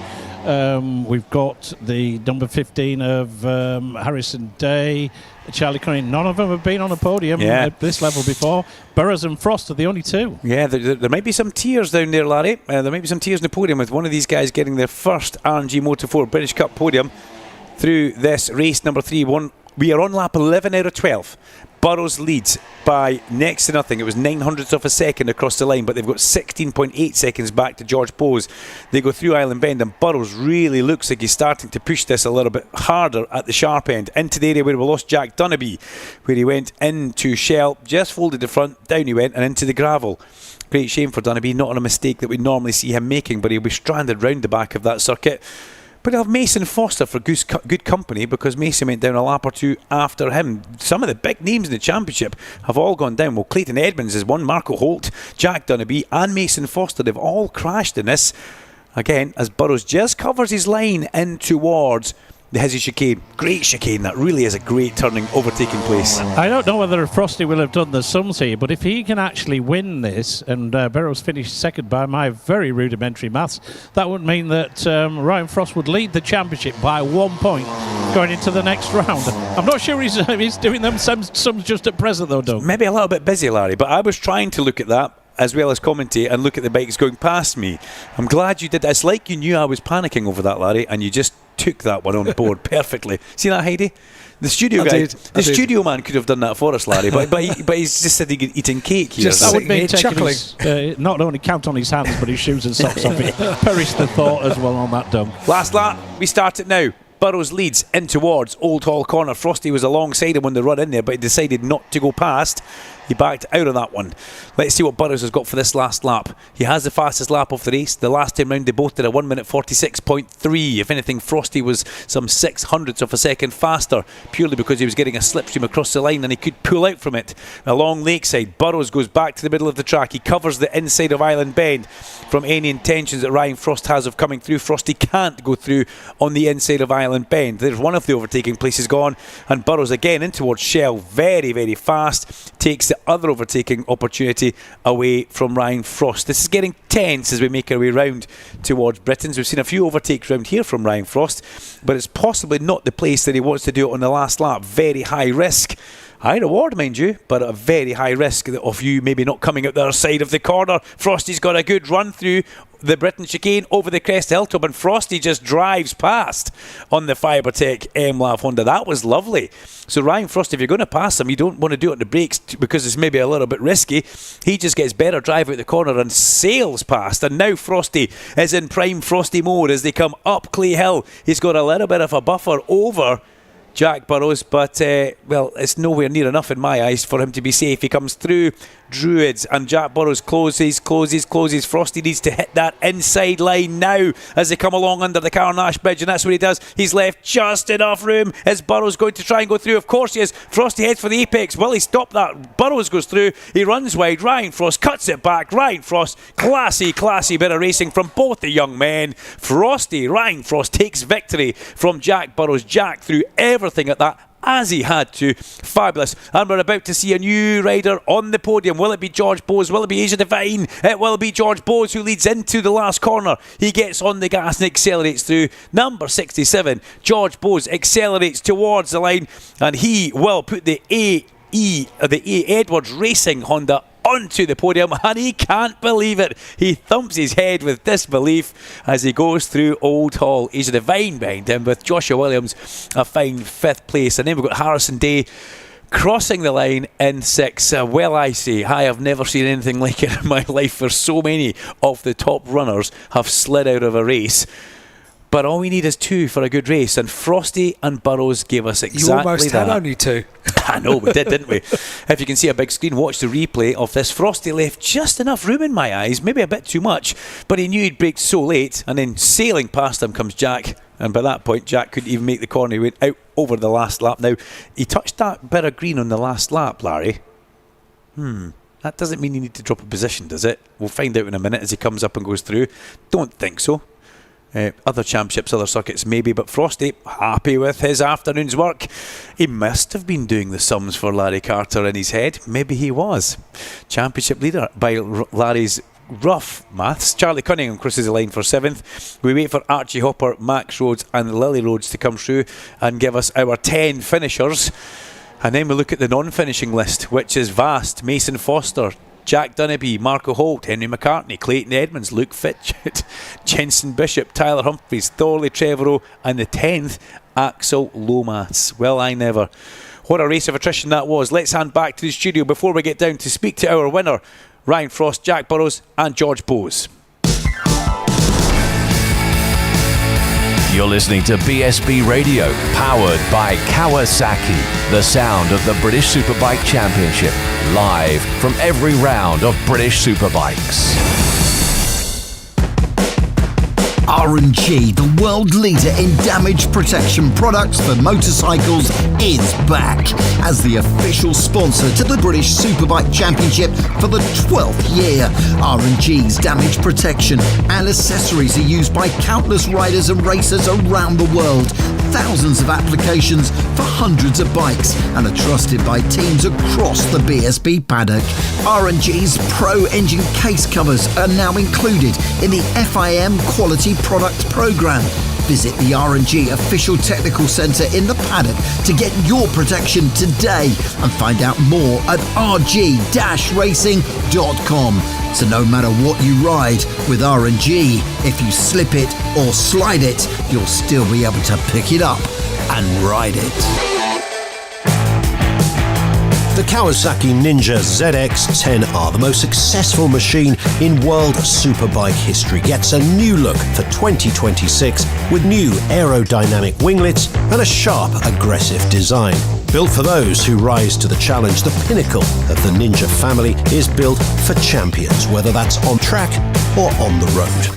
we've got the number 15 of Harrison Day, Charlie Crane. None of them have been on a podium at this level before. Burrows and Frost are the only two. Yeah, there might be some tears down there, Larry. There might be some tears in the podium with one of these guys getting their first RNG Moto 4 British Cup podium through this race number 3. We are on lap 11 out of 12. Burrows leads by next to nothing. It was 900ths of a second across the line, but they've got 16.8 seconds back to George Bowes. They go through Island Bend, and Burrows really looks like he's starting to push this a little bit harder at the sharp end, into the area where we lost Jack Dunnaby, where he went into Shell, just folded the front, down he went, and into the gravel. Great shame for Dunnaby, not on a mistake that we normally see him making, but he'll be stranded round the back of that circuit. But he'll have Mason Foster for good company, because Mason went down a lap or two after him. Some of the big names in the championship have all gone down. Well, Clayton Edmonds is one, Marco Holt, Jack Dunnaby and Mason Foster. They've all crashed in this. Again, as Burrows just covers his line in towards the Hizzy chicane. Great chicane. That really is a great turning, overtaking place. I don't know whether Frosty will have done the sums here, but if he can actually win this, and Burrows finished second by my very rudimentary maths, that would mean that Ryan Frost would lead the championship by 1 point going into the next round. I'm not sure he's doing them sums just at present, though, Doug. Maybe a little bit busy, Larry, but I was trying to look at that as well as commentate and look at the bikes going past me. I'm glad you did that. It's like you knew I was panicking over that, Larry, and you just took that one on board perfectly. See that, Heidi? The studio guy, the studio man could have done that for us, Larry, but he's just sitting eating cake here. Just that would mean taking not only count on his hands, but his shoes and socks off. Perish the thought as well on that, Doug. Last lap, we start it now. Burrows leads in towards Old Hall Corner. Frosty was alongside him when they run in there, but he decided not to go past. He backed out of that one. Let's see what Burrows has got for this last lap. He has the fastest lap of the race. The last time round they both did a 1 minute 46.3. If anything, Frosty was some 600ths of a second faster, purely because he was getting a slipstream across the line and he could pull out from it. Along Lakeside, Burrows goes back to the middle of the track. He covers the inside of Island Bend from any intentions that Ryan Frost has of coming through. Frosty can't go through on the inside of Island Bend. There's one of the overtaking places gone, and Burrows again in towards Shell, very, very fast, takes the other overtaking opportunity away from Ryan Frost. This is getting tense as we make our way round towards Britain's. We've seen a few overtakes round here from Ryan Frost, but it's possibly not the place that he wants to do it on the last lap. Very high risk. High reward, mind you, but a very high risk of you maybe not coming out the other side of the corner. Frosty's got a good run through the Britain chicane over the crest hilltop, and Frosty just drives past on the Fibertech MLAV Honda. That was lovely. So Ryan Frost, if you're going to pass him, you don't want to do it on the brakes because it's maybe a little bit risky. He just gets better drive out the corner and sails past, and now Frosty is in prime Frosty mode as they come up Clay Hill. He's got a little bit of a buffer over Jack Burrows, but well, it's nowhere near enough in my eyes for him to be safe. He comes through Druids and Jack Burrows closes. Frosty needs to hit that inside line now as they come along under the Carnash Bridge, and that's what he does. He's left just enough room. Is Burrows going to try and go through? Of course he is. Frosty heads for the apex. Will he stop that? Burrows goes through. He runs wide. Ryan Frost cuts it back. Ryan Frost, classy bit of racing from both the young men. Ryan Frost takes victory from Jack Burrows. Jack threw everything at that as he had to. Fabulous. And we're about to see a new rider on the podium. Will it be George Bowes? Will it be Asia Divine? It will be George Bowes who leads into the last corner. He gets on the gas and accelerates through. Number 67, George Bowes accelerates towards the line, and he will put the A Edwards Racing Honda onto the podium, and he can't believe it. He thumps his head with disbelief as he goes through Old Hall. Asia Divine behind him with Joshua Williams a fine 5th place, and then we've got Harrison Day crossing the line in 6. Well, I say, I have never seen anything like it in my life, where so many of the top runners have slid out of a race. But all we need is 2 for a good race, and Frosty and Burrows gave us exactly that. You almost had only 2. I know, we did, didn't we? If you can see a big screen, watch the replay of this. Frosty left just enough room in my eyes, maybe a bit too much, but he knew he'd braked so late, and then sailing past him comes Jack, and by that point Jack couldn't even make the corner. He went out over the last lap. Now, he touched that bit of green on the last lap, Larry. That doesn't mean you need to drop a position, does it? We'll find out in a minute as he comes up and goes through. Don't think so. Other championships, other circuits maybe, but Frosty happy with his afternoon's work. He must have been doing the sums for Larry Carter in his head. Maybe he was. Championship leader by Larry's rough maths. Charlie Cunningham crosses the line for 7th. We wait for Archie Hopper, Max Rhodes and Lily Rhodes to come through and give us our 10 finishers. And then we look at the non-finishing list, which is vast. Mason Foster, Jack Dunnaby, Marco Holt, Henry McCartney, Clayton Edmonds, Luke Fitchett, Jensen Bishop, Tyler Humphries, Thorley Trevorrow, and the 10th, Axel Lomas. Well, I never. What a race of attrition that was. Let's hand back to the studio before we get down to speak to our winner, Ryan Frost, Jack Burrows and George Bowes. You're listening to BSB Radio, powered by Kawasaki, the sound of the British Superbike Championship, live from every round of British Superbikes. R&G, the world leader in damage protection products for motorcycles, is back as the official sponsor to the British Superbike Championship for the 12th year. R&G's damage protection and accessories are used by countless riders and racers around the world. Thousands of applications for hundreds of bikes and are trusted by teams across the BSB paddock. R&G's Pro Engine case covers are now included in the FIM Quality Product Programme. Visit the R&G official technical centre in the paddock to get your protection today and find out more at rg-racing.com. So no matter what you ride with R&G, if you slip it or slide it, you'll still be able to pick it up and ride it. The Kawasaki Ninja ZX-10R, the most successful machine in world superbike history, gets a new look for 2026 with new aerodynamic winglets and a sharp, aggressive design. Built for those who rise to the challenge, the pinnacle of the Ninja family is built for champions, whether that's on track or on the road.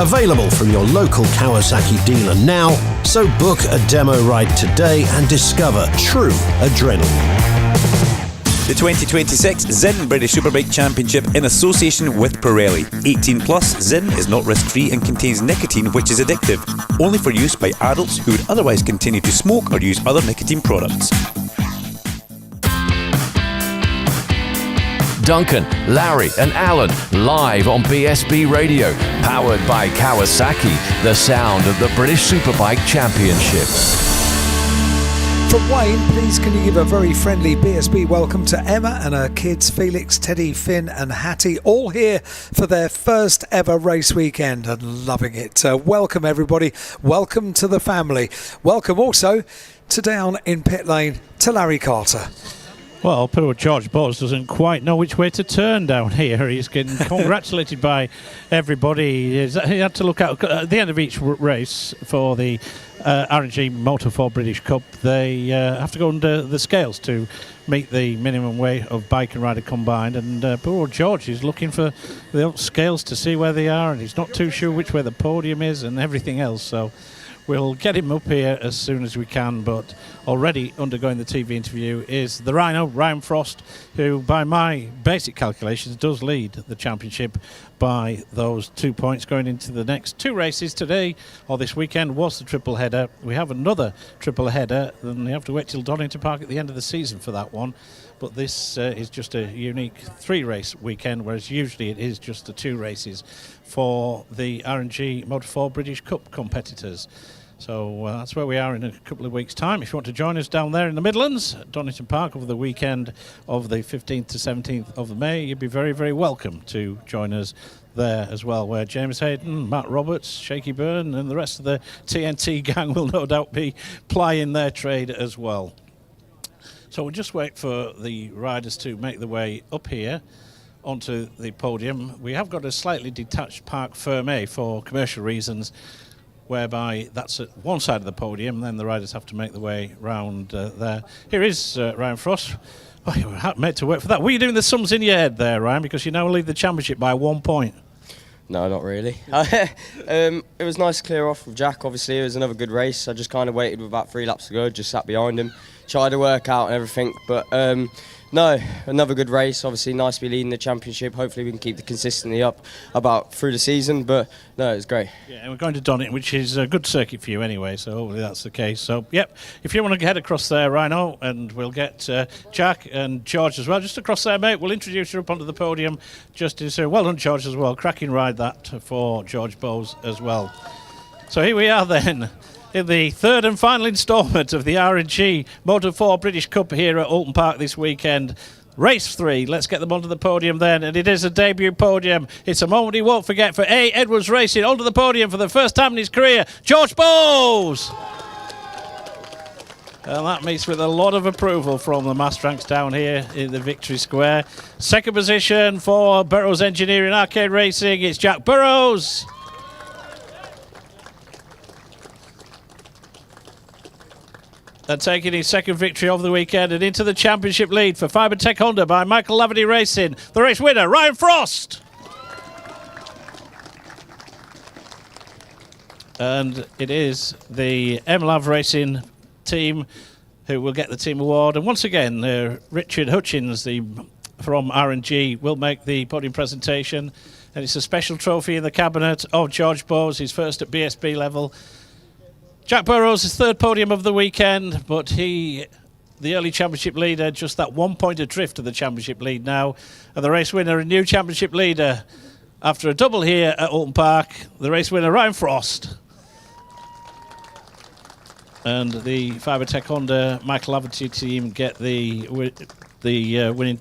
Available from your local Kawasaki dealer now, so book a demo ride today and discover true adrenaline. The 2026 Zin British Superbike Championship in association with Pirelli. 18 plus, Zin is not risk-free and contains nicotine, which is addictive. Only for use by adults who would otherwise continue to smoke or use other nicotine products. Duncan, Larry and Alan, live on BSB Radio, powered by Kawasaki, the sound of the British Superbike Championship. From Wayne, please can you give a very friendly BSB welcome to Emma and her kids, Felix, Teddy, Finn and Hattie, all here for their first ever race weekend and loving it. Welcome everybody, welcome to the family. Welcome also to down in pit lane to Larry Carter. Well, poor George Bowes doesn't quite know which way to turn down here. He's getting congratulated by everybody. He had to look out at the end of each race for the R&G Motor 4 British Cup. They have to go under the scales to meet the minimum weight of bike and rider combined. And poor George is looking for the scales to see where they are, and he's not too sure which way the podium is and everything else. So We'll get him up here as soon as we can, but already undergoing the TV interview is the Rhino, Ryan Frost, who, by my basic calculations, does lead the championship by those 2 points going into the next 2 races. Today, or this weekend, was the triple header. We have another triple header, and you have to wait till Donington Park at the end of the season for that one. But this is just a unique 3-race weekend, whereas usually it is just the 2 races for the R&G Motor4 British Cup competitors. So that's where we are in a couple of weeks' time. If you want to join us down there in the Midlands, at Donington Park, over the weekend of the 15th to 17th of May, you'd be very, very welcome to join us there as well, where James Hayden, Matt Roberts, Shaky Byrne and the rest of the TNT gang will no doubt be plying their trade as well. So we'll just wait for the riders to make their way up here onto the podium. We have got a slightly detached Parc Fermé for commercial reasons, whereby that's at one side of the podium, then the riders have to make their way round there. Here is Ryan Frost. Oh, you were made to work for that. Were you doing the sums in your head there, Ryan, because you now lead the championship by 1 point? No, not really. It was nice to clear off with Jack, obviously. It was another good race. I just kind of waited with about 3 laps to go, just sat behind him, tried to work out and everything. But no, another good race. Obviously, nice to be leading the championship. Hopefully, we can keep the consistency up about through the season. But no, it was great. Yeah, and we're going to Donington, which is a good circuit for you anyway. So hopefully that's the case. So yep, if you want to head across there, Rhino, and we'll get Jack and George as well. Just across there, mate. We'll introduce you up onto the podium. Just to say, well done, George, as well. Cracking ride that for George Bowes as well. So here we are then, in the 3rd and final instalment of the R&G Motor4 British Cup here at Oulton Park this weekend. Race 3, let's get them onto the podium then, and it is a debut podium. It's a moment he won't forget for A. Edwards Racing, onto the podium for the first time in his career, George Bowes! And that meets with a lot of approval from the mass ranks down here in the Victory Square. Second position for Burrows Engineering Arcade Racing, it's Jack Burrows. And taking his second victory of the weekend and into the championship lead for Fibertech Honda by Michael Laverty Racing. The race winner, Ryan Frost. And it is the MLAV Racing team who will get the team award. And once again, Richard Hutchins from R&G will make the podium presentation. And it's a special trophy in the cabinet of George Bowes, his first at BSB level. Jack Burrows, his 3rd podium of the weekend, but he, the early championship leader, just that 1 point adrift of the championship lead now. And the race winner, a new championship leader, after a double here at Oulton Park, the race winner, Ryan Frost. And the Fibertech Honda Michael Laverty team get the winning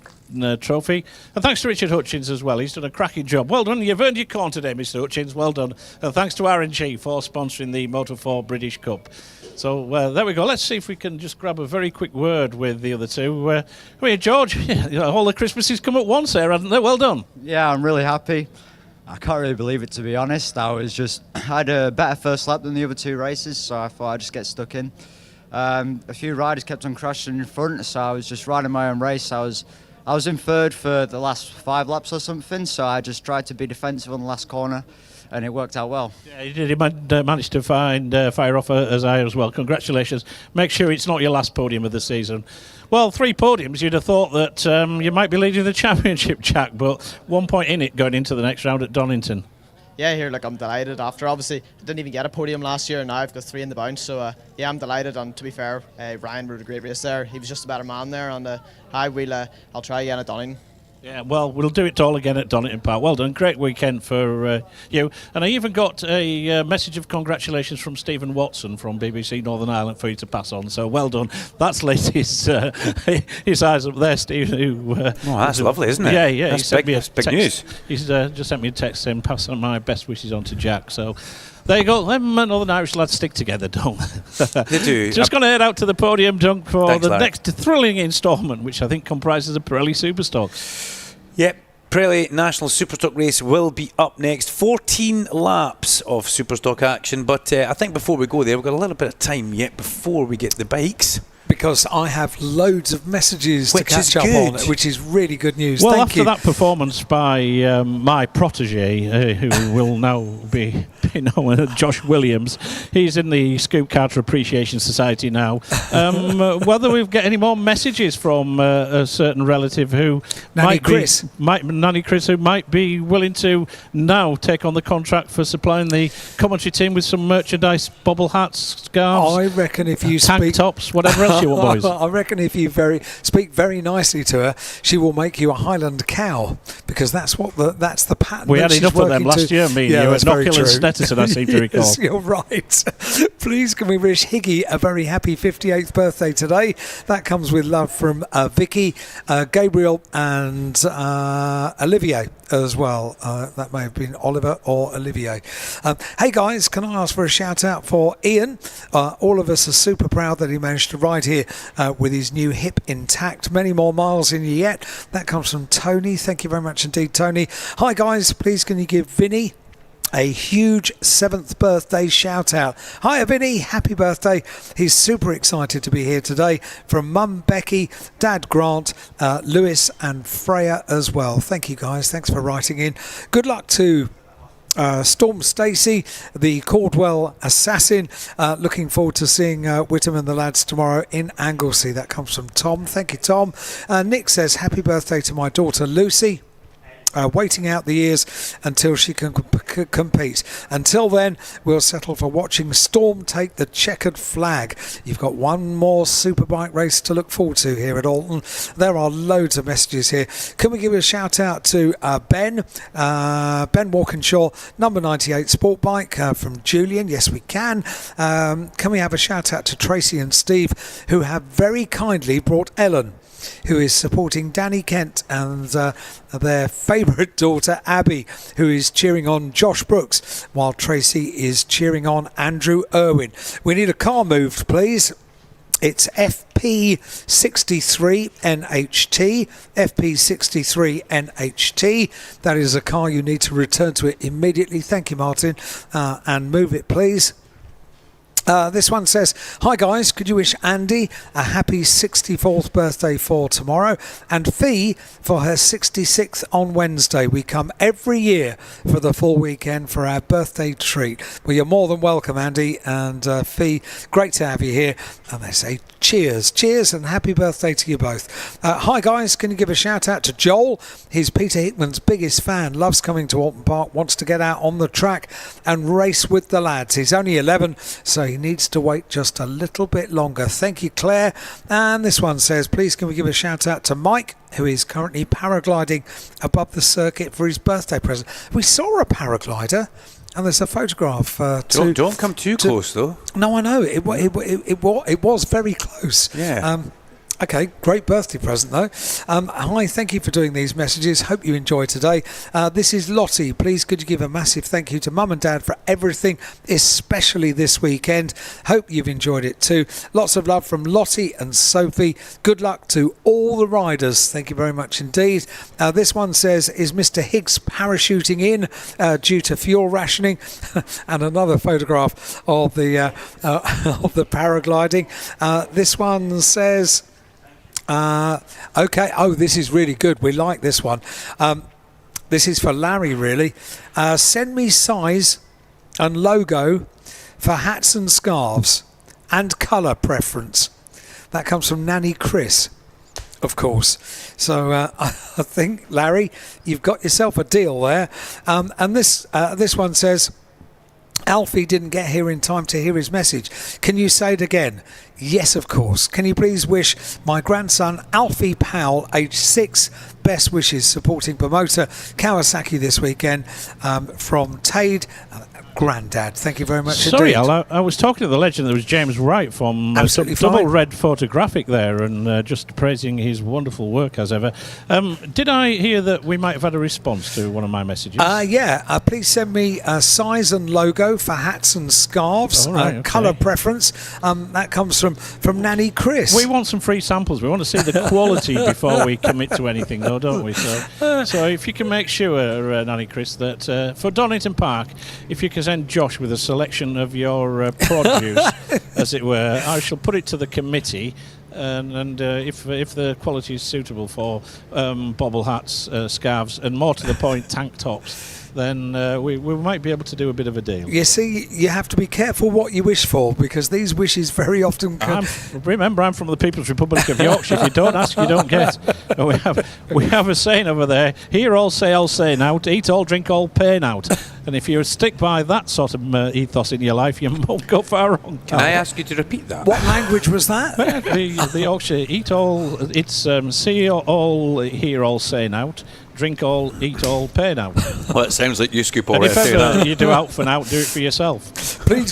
trophy. And thanks to Richard Hutchins as well. He's done a cracking job. Well done. You've earned your corn today, Mr. Hutchins. Well done. And thanks to R&G for sponsoring the Motor4 British Cup. So there we go. Let's see if we can just grab a very quick word with the other two. Here, George. Yeah, all the Christmases come at once there, haven't they? Well done. Yeah, I'm really happy. I can't really believe it, to be honest. I had a better first lap than the other 2 races, so I thought I'd just get stuck in. A few riders kept on crashing in front, so I was just riding my own race. I was in 3rd for the last 5 laps or something, so I just tried to be defensive on the last corner, and it worked out well. Yeah, you did. You managed to fire off as I as well. Congratulations. Make sure it's not your last podium of the season. Well, 3 podiums. You'd have thought that you might be leading the championship, Jack, but 1 point in it going into the next round at Donington. Yeah, here, I'm delighted. After, obviously, I didn't even get a podium last year, and now I've got 3 in the bounce. So, yeah, I'm delighted. And to be fair, Ryan rode a great race there. He was just a better man there. And I'll try again at Donington. Yeah, well, we'll do it all again at Donington Park. Well done. Great weekend for you. And I even got a message of congratulations from Stephen Watson from BBC Northern Ireland for you to pass on. So well done. That's lit his eyes up there, Steve. That's lovely, isn't it? Yeah, yeah. That's big news. He's just sent me a text saying, pass on my best wishes on to Jack. So there you go. Them Northern Irish lads stick together, don't they? They do. Just going to head out to the podium, Dunk, for Thanks, the Larry. next thrilling instalment, which I think comprises a Pirelli Superstock. Yep. Pirelli National Superstock race will be up next. 14 laps of Superstock action, but I think before we go there, we've got a little bit of time yet before we get the bikes. because I have loads of messages to catch up on, which is really good news. Well, Thank after you. that performance by my protege, who will now be known as Josh Williams, he's in the Scoop Carter Appreciation Society now. Whether we get any more messages from a certain relative who Nanny Chris, who might be willing to now take on the contract for supplying the commentary team with some merchandise, bobble hats, scarves. I reckon if you tank tops, whatever else you want, boys. I reckon if you speak very nicely to her, she will make you a Highland cow, because that's the pattern. We that had enough she's of them working last to. year, me and Yeah, you, that's at very Knockhill and true. Stetterson, I seem to recall. Yes, you're right. Please can we wish Higgy a very happy 58th birthday today? That comes with love from Vicky, Gabriel and Olivier as well. That may have been Oliver or Olivier. Hey guys, can I ask for a shout out for Ian? All of us are super proud that he managed to ride here with his new hip intact. Many more miles in you yet. That comes from Tony. Thank you very much indeed, Tony. Hi guys, please can you give Vinny a huge 7th birthday shout out. Hiya Vinny, happy birthday. He's super excited to be here today. From Mum Becky, Dad Grant, Lewis and Freya as well. Thank you guys, thanks for writing in. Good luck to Storm Stacey, the Caldwell assassin. Looking forward to seeing Whittam and the lads tomorrow in Anglesey. That comes from Tom. Thank you, Tom. Nick says, happy birthday to my daughter Lucy. Waiting out the years until she can compete. Until then, we'll settle for watching Storm take the checkered flag. You've got one more Superbike race to look forward to here at Alton. There are loads of messages here. Can we give a shout out to Ben Walkinshaw, number 98 Sport Bike from Julian? Yes, we can. Can we have a shout out to Tracy and Steve, who have very kindly brought Ellen, who is supporting Danny Kent and their favourite daughter Abby, who is cheering on Josh Brooks, while Tracy is cheering on Andrew Irwin. We need a car moved, please. It's FP63 NHT. FP63 NHT. That is a car you need to return to it immediately. Thank you, Martin. And move it, please. This one says, hi guys, could you wish Andy a happy 64th birthday for tomorrow, and Fee for her 66th on Wednesday. We come every year for the full weekend for our birthday treat. Well, you're more than welcome, Andy and Fee. Great to have you here. And they say cheers, cheers, and happy birthday to you both. Hi guys, can you give a shout out to Joel? He's Peter Hickman's biggest fan, loves coming to Alton Park, wants to get out on the track and race with the lads. He's only 11, so he needs to wait just a little bit longer. Thank you, Claire. And this one says, please can we give a shout out to Mike, who is currently paragliding above the circuit for his birthday present. We saw a paraglider, and there's a photograph. Don't come too close, though. No, I know. It was very close. Yeah. Okay, great birthday present though. Hi, thank you for doing these messages. Hope you enjoyed today. This is Lottie. Please could you give a massive thank you to Mum and Dad for everything, especially this weekend. Hope you've enjoyed it too. Lots of love from Lottie and Sophie. Good luck to all the riders. Thank you very much indeed. This one says, is Mr. Higgs parachuting in due to fuel rationing? And another photograph of the paragliding. This one says, okay, oh, this is really good. We like this one. This is for Larry, really. Send me size and logo for hats and scarves and colour preference. That comes from Nanny Chris, of course. So I think, Larry, you've got yourself a deal there. And this one says, Alfie didn't get here in time to hear his message. Can you say it again? Yes, of course. Can you please wish my grandson Alfie Powell, aged 6, best wishes, supporting promoter Kawasaki this weekend, from Tade, Grandad. Thank you very much. Sorry, indeed. Al, I was talking to the legend. There was James Wright from Double Red Photographic there, and just praising his wonderful work as ever. Did I hear that we might have had a response to one of my messages? Yeah. Please send me size and logo for hats and scarves. Okay. Colour preference. That comes from Nanny Chris. We want some free samples. We want to see the quality before we commit to anything, though, don't we? So if you can make sure, Nanny Chris, that for Donington Park, if you can send Josh with a selection of your produce, as it were, I shall put it to the committee, and if the quality is suitable for bobble hats, scarves, and more to the point, tank tops, then we might be able to do a bit of a deal. You see, you have to be careful what you wish for, because these wishes very often come. Remember, I'm from the People's Republic of Yorkshire. If you don't ask, you don't get. We have a saying over there: hear all, say now, eat all, drink all, pay out. And if you stick by that sort of ethos in your life, you won't go far wrong. Can I ask you to repeat that? What language was that? The Yorkshire, eat all, it's see all, hear all, say out. Drink all, eat all, pay now. Well, it sounds like you scoop all and if right. ever you do out for now, do it for yourself. Please,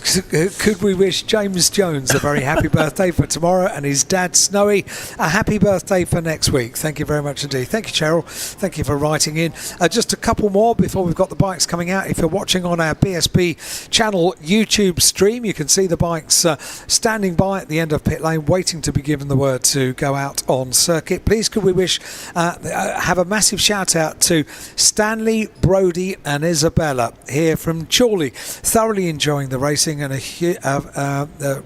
could we wish James Jones a very happy birthday for tomorrow, and his dad Snowy a happy birthday for next week. Thank you very much indeed. Thank you, Cheryl. Thank you for writing in. Just a couple more before we've got the bikes coming out. If you're watching on our BSB channel YouTube stream, you can see the bikes standing by at the end of pit lane, waiting to be given the word to go out on circuit. Please, could we wish have a massive shout out to Stanley, Brody and Isabella here from Chorley, thoroughly enjoying the racing and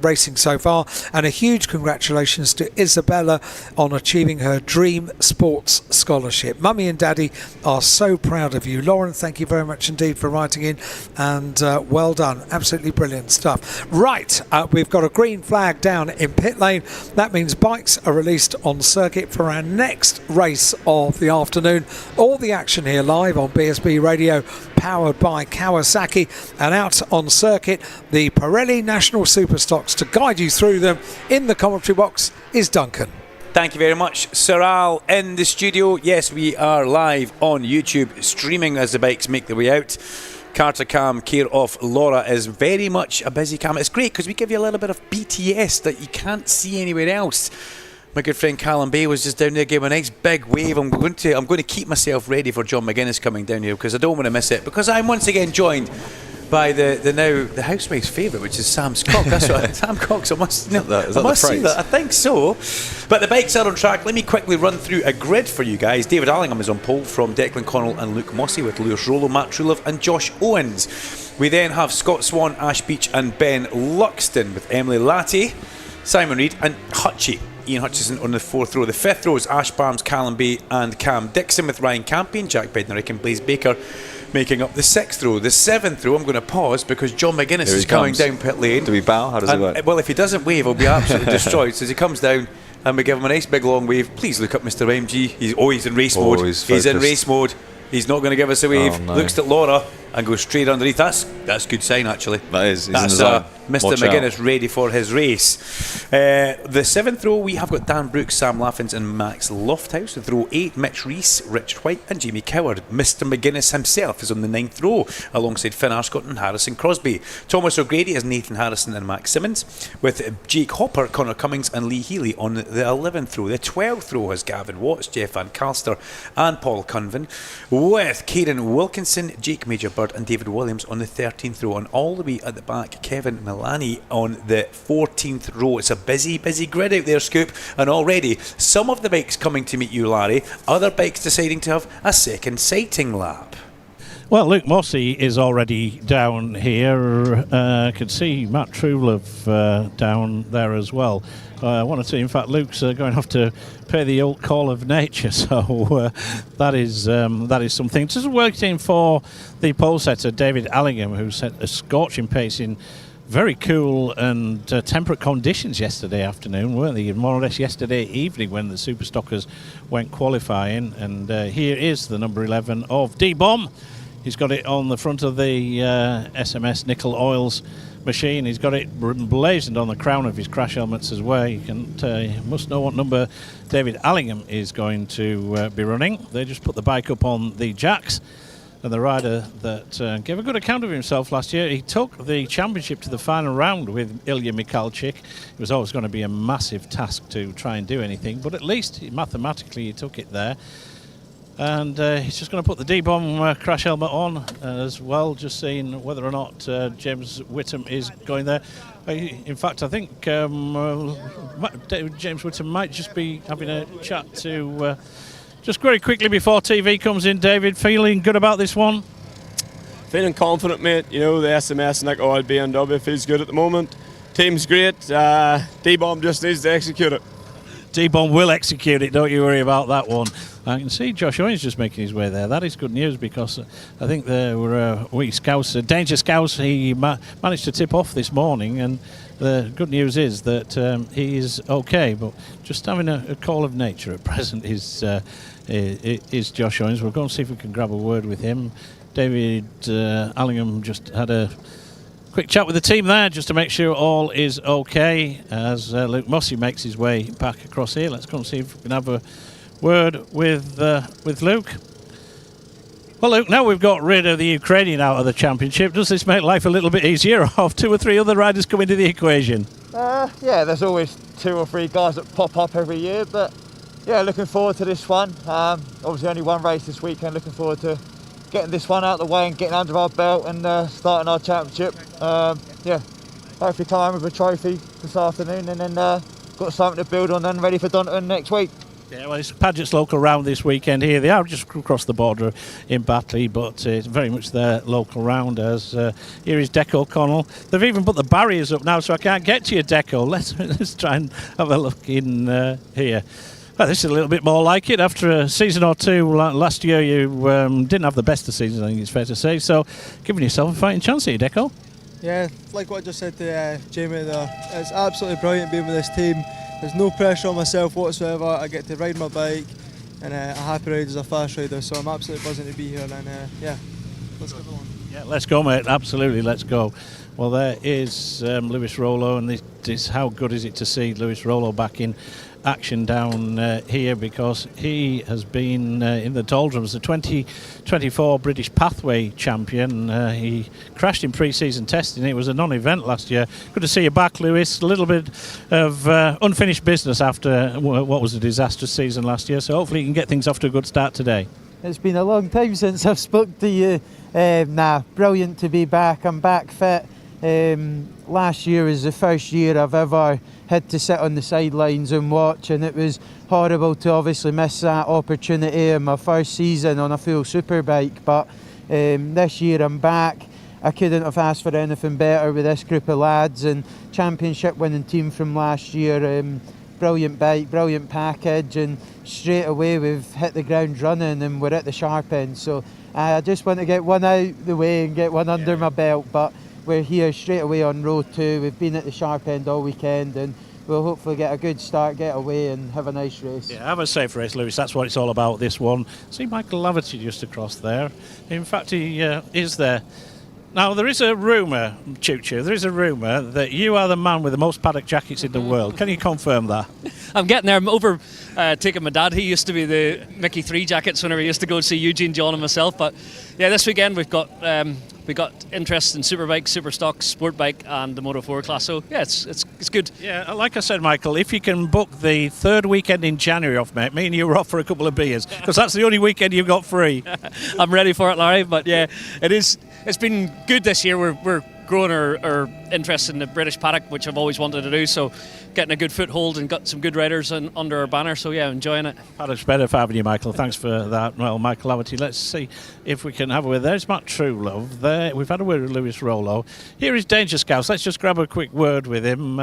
racing so far, and a huge congratulations to Isabella on achieving her dream sports scholarship. Mummy and Daddy are so proud of you. Lauren, thank you very much indeed for writing in, and well done, absolutely brilliant stuff. Right, we've got a green flag down in pit lane. That means bikes are released on circuit for our next race of the afternoon. All the action here live on BSB Radio, powered by Kawasaki, and out on circuit, the Pirelli National Superstocks. To guide you through them in the commentary box is Duncan. Thank you very much, Sir Al, in the studio. Yes, we are live on YouTube, streaming as the bikes make their way out. Carter Cam, care of Laura, is very much a busy cam. It's great because we give you a little bit of BTS that you can't see anywhere else. My good friend Callum Bay was just down there giving a nice big wave. I'm going to keep myself ready for John McGuinness coming down here, because I don't want to miss it, because I'm once again joined by the housewife's favourite, which is Sam Cox. That's right, Sam Cox. I must say that. I think so. But the bikes are on track. Let me quickly run through a grid for you guys. David Allingham is on pole from Declan Connell and Luke Mossey, with Lewis Rollo, Matt Truelove and Josh Owens. We then have Scott Swan, Ash Beach and Ben Luxton, with Emily Latty, Simon Reed and Hutchie. Ian Hutchison on the 4th row. The 5th row is Ash Barnes, Callum Bay and Cam Dixon, with Ryan Campion, Jack Bednarek and Blaze Baker making up the 6th row. The 7th row, I'm going to pause because John McGuinness is coming down pit lane. Do we bow? How does it work? Well, if he doesn't wave, he'll be absolutely destroyed. So as he comes down and we give him a nice big long wave, please look up Mr. MG. He's in race mode. He's in race mode. He's not going to give us a wave. No. Looks at Laura and goes straight underneath. That's a good sign, actually. That is. That's Mr. McGuinness ready for his race. The 7th row, we have got Dan Brooks, Sam Laffins and Max Lofthouse. With row 8, Mitch Rees, Richard White and Jamie Coward. Mr. McGuinness himself is on the 9th row, alongside Finn Arscott and Harrison Crosby. Thomas O'Grady is Nathan Harrison and Max Simmons, with Jake Hopper, Connor Cummings and Lee Healy on the 11th row. The 12th row has Gavin Watts, Jeff Van Calster and Paul Cunvin, with Kieran Wilkinson, Jake Majorbird and David Williams on the 13th row. And all the way at the back, Kevin Milani on the 14th row. It's a busy grid out there, Scoop, and already some of the bikes coming to meet you, Larry, other bikes deciding to have a second sighting lap. Well, Luke Mossey is already down here. I can see Matt Truelove down there as well. One or two. In fact, Luke's going off to pay the old call of nature, so that is something. Just waiting for the pole setter David Allingham, who set a scorching pace in very cool and temperate conditions yesterday afternoon, weren't they? More or less yesterday evening when the Superstockers went qualifying. And here is the number 11 of D-Bomb. He's got it on the front of the SMS Nickel Oils machine. He's got it blazoned on the crown of his crash helmets as well. You must know what number David Allingham is going to be running. They just put the bike up on the jacks. And the rider that gave a good account of himself last year, he took the championship to the final round with Ilya Mikhalchik. It was always going to be a massive task to try and do anything, but at least mathematically he took it there. And he's just going to put the D-Bomb crash helmet on as well, just seeing whether or not James Whittam is going there. In fact, I think James Whittam might just be having a chat to... just very quickly before TV comes in, David, feeling good about this one? Feeling confident, mate. You know, the SMS Nick Oil BMW feels good at the moment. Team's great. D-Bomb just needs to execute it. T-Bone will execute it, don't you worry about that one. I can see Josh Owens just making his way there. That is good news, because I think there were Danger Scouse, he managed to tip off this morning, and the good news is that he is okay, but just having a call of nature at present is Josh Owens. We'll go and see if we can grab a word with him. David Allingham just had a quick chat with the team there just to make sure all is okay as Luke Mossey makes his way back across here. Let's go and see if we can have a word with Luke. Well, Luke, now we've got rid of the Ukrainian out of the championship, does this make life a little bit easier? Have 2 or 3 other riders come into the equation? Yeah, there's always 2 or 3 guys that pop up every year, but yeah, looking forward to this one. Obviously only one race this weekend, looking forward to getting this one out of the way and getting under our belt and starting our championship. Yeah, hopefully come home with a trophy this afternoon, and then got something to build on and ready for Dunton next week. Yeah, well, it's Paget's local round this weekend here. They are just across the border in Batley, but it's very much their local round. As here is Deco Connell. They've even put the barriers up now, so I can't get to you, Deco. Let's try and have a look in here. Well, this is a little bit more like it. After a season or two last year, you didn't have the best of seasons, I think it's fair to say. So, giving yourself a fighting chance here, Deco. Yeah, like what I just said to Jamie there, it's absolutely brilliant being with this team. There's no pressure on myself whatsoever. I get to ride my bike, and a happy ride is a fast rider, so I'm absolutely buzzing to be here, and yeah, let's go on. Yeah, let's go, mate. Absolutely, let's go. Well, there is Lewis Rollo, and this how good is it to see Lewis Rollo back in action down here, because he has been in the doldrums, the 2024 British Pathway champion. He crashed in pre-season testing. It was a non-event last year. Good to see you back, Lewis. A little bit of unfinished business after what was a disastrous season last year, so hopefully you can get things off to a good start today. It's been a long time since I've spoke to you. Brilliant to be back. I'm back fit. Last year was the first year I've ever had to sit on the sidelines and watch, and it was horrible to obviously miss that opportunity in my first season on a full superbike. But this year I'm back. I couldn't have asked for anything better with this group of lads, and championship winning team from last year. Brilliant bike, brilliant package, and straight away we've hit the ground running and we're at the sharp end. So I just want to get one out the way and get one under my belt, but we're here straight away on road 2. We've been at the sharp end all weekend, and we'll hopefully get a good start, get away and have a nice race. Yeah, have a safe race, Lewis. That's what it's all about, this one. See Michael Laverty just across there. In fact, he is there. Now, there is a rumour, Choo-Choo, there is a rumour that you are the man with the most paddock jackets in the world. Can you confirm that? I'm getting there. I'm over taking my dad. He used to be the Mickey 3 jackets whenever he used to go see Eugene, John and myself. But yeah, this weekend we've got interest in Superbike, Superstock, Sportbike and the Moto 4 class. So yeah, it's good. Yeah, like I said, Michael, if you can book the 3rd weekend in January off, mate, me and you are off for a couple of beers, because that's the only weekend you've got free. I'm ready for it, Larry. But yeah, it's been good this year. We're growing our interest in the British paddock, which I've always wanted to do. So getting a good foothold and got some good riders under our banner. So yeah, enjoying it. Paddock's better for having you, Michael. Thanks for that. Well, Michael Laverty, let's see if we can have a word. There's Matt Truelove. There, we've had a word with Lewis Rollo. Here is Danger Scouse. Let's just grab a quick word with him.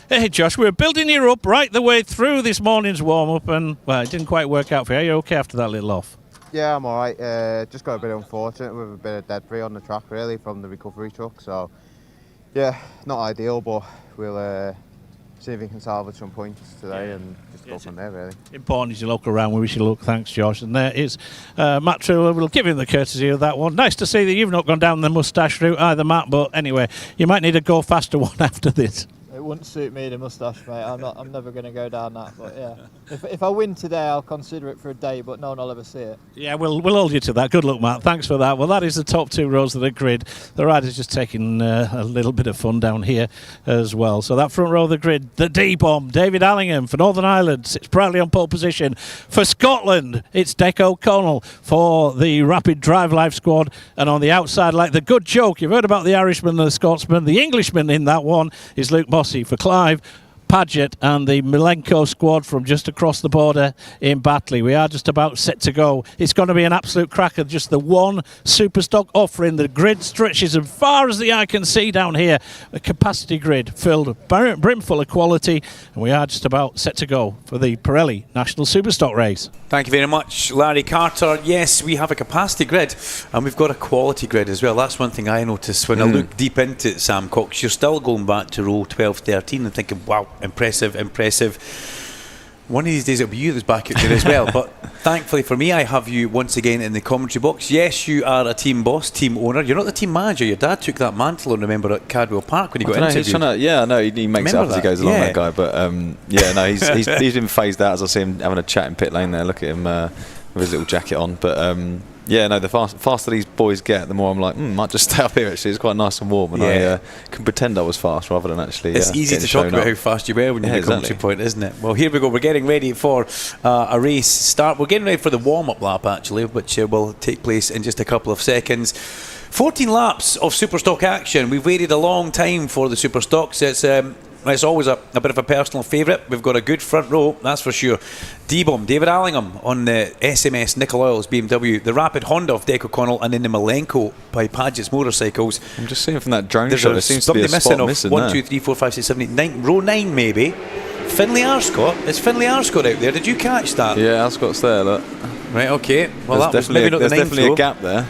Hey, Josh, we're building you up right the way through this morning's warm-up, and well, it didn't quite work out for you. Are you okay after that little off? Yeah, I'm alright. Just got a bit unfortunate with a bit of debris on the track, really, from the recovery truck. So, yeah, not ideal, but we'll see if we can salvage some points today and just go from there, really. Important is your local round. We wish you luck. Thanks, Josh. And there is Matt Truelove. We'll give him the courtesy of that one. Nice to see that you've not gone down the moustache route either, Matt. But anyway, you might need a go faster one after this. It wouldn't suit me, the moustache, mate. I'm never going to go down that. But yeah, if I win today, I'll consider it for a day. But no one will ever see it. Yeah, we'll hold you to that. Good luck, Matt. Thanks for that. Well, that is the top 2 rows of the grid. The riders just taking a little bit of fun down here as well. So that front row of the grid, the D-bomb, David Allingham for Northern Ireland sits proudly on pole position. For Scotland, it's Deco Connell for the Rapid Drive Life squad. And on the outside, like the good joke, you've heard about the Irishman and the Scotsman. The Englishman in that one is Luke Mossey for Clive. Paget and the Milenko squad from just across the border in Batley. We are just about set to go. It's going to be an absolute cracker. Just the one Superstock offering. The grid stretches as far as the eye can see down here. A capacity grid filled brimful of quality. And we are just about set to go for the Pirelli National Superstock race. Thank you very much, Larry Carter. Yes, we have a capacity grid and we've got a quality grid as well. That's one thing I noticed when I look deep into it, Sam Cox. You're still going back to row 12, 13 and thinking, wow, impressive. One of these days it'll be you that's back out there as well. But thankfully for me, I have you once again in the commentary box. Yes, you are a team boss, team owner. You're not the team manager. Your dad took that mantle on, remember, at Cadwell Park when he got interviewed. I know he makes it up as he goes along, that guy. But he's been phased out as I see him having a chat in pit lane there. Look at him with his little jacket on. But the faster these boys get, the more I'm like, might just stay up here actually. It's quite nice and warm, and I can pretend I was fast rather than actually. It's easy to talk about how fast you were when you're in the commentary point, isn't it? Well, here we go. We're getting ready for a race start. We're getting ready for the warm-up lap actually, which will take place in just a couple of seconds. 14 laps of Superstock action. We've waited a long time for the Superstocks. It's always a bit of a personal favourite. We've got a good front row, that's for sure. D-Bomb, David Allingham on the SMS Nickel Oils BMW, the Rapid Honda of Deco Connell, and then the Malenko by Paget's Motorcycles. I'm just seeing from that drone shot, there seems to be a spot missing 1, 2, 3, 4, 5, 6, 7, 8, 9, row 9 maybe. Finlay Arscott, is Finlay Arscott out there? Did you catch that? Yeah, Arscott's there, look. Right, okay. Well, that was maybe not the 9th row. There's definitely a gap there.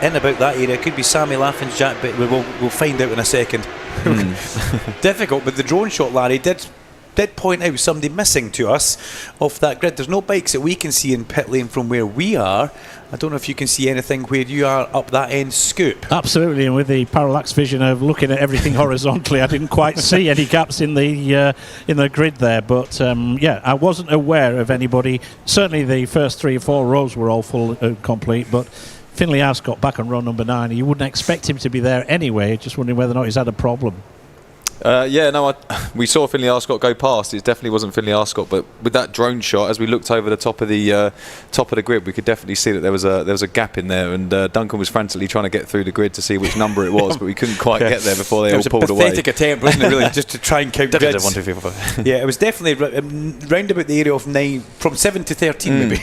In about that area, it could be Sammy Laffin's Jack, but we'll find out in a second. Difficult, but the drone shot, Larry, did point out somebody missing to us off that grid. There's no bikes that we can see in pit lane from where we are. I don't know if you can see anything where you are up that end scoop. Absolutely, and with the parallax vision of looking at everything horizontally, I didn't quite see any gaps in the grid there. But I wasn't aware of anybody. Certainly, the first 3 or 4 rows were all full complete, but Finlay Arscott back on row number 9. You wouldn't expect him to be there anyway. Just wondering whether or not he's had a problem. We saw Finlay Arscott go past. It definitely wasn't Finlay Arscott, but with that drone shot, as we looked over the top of the grid, we could definitely see that there was a gap in there, and Duncan was frantically trying to get through the grid to see which number it was, but we couldn't quite get there before they all pulled away. It was a pathetic attempt, wasn't it, really, just to try and count grids. 1, 2, 3, 4, 5. Yeah, it was definitely round about the area of 9, from 7 to 13 maybe.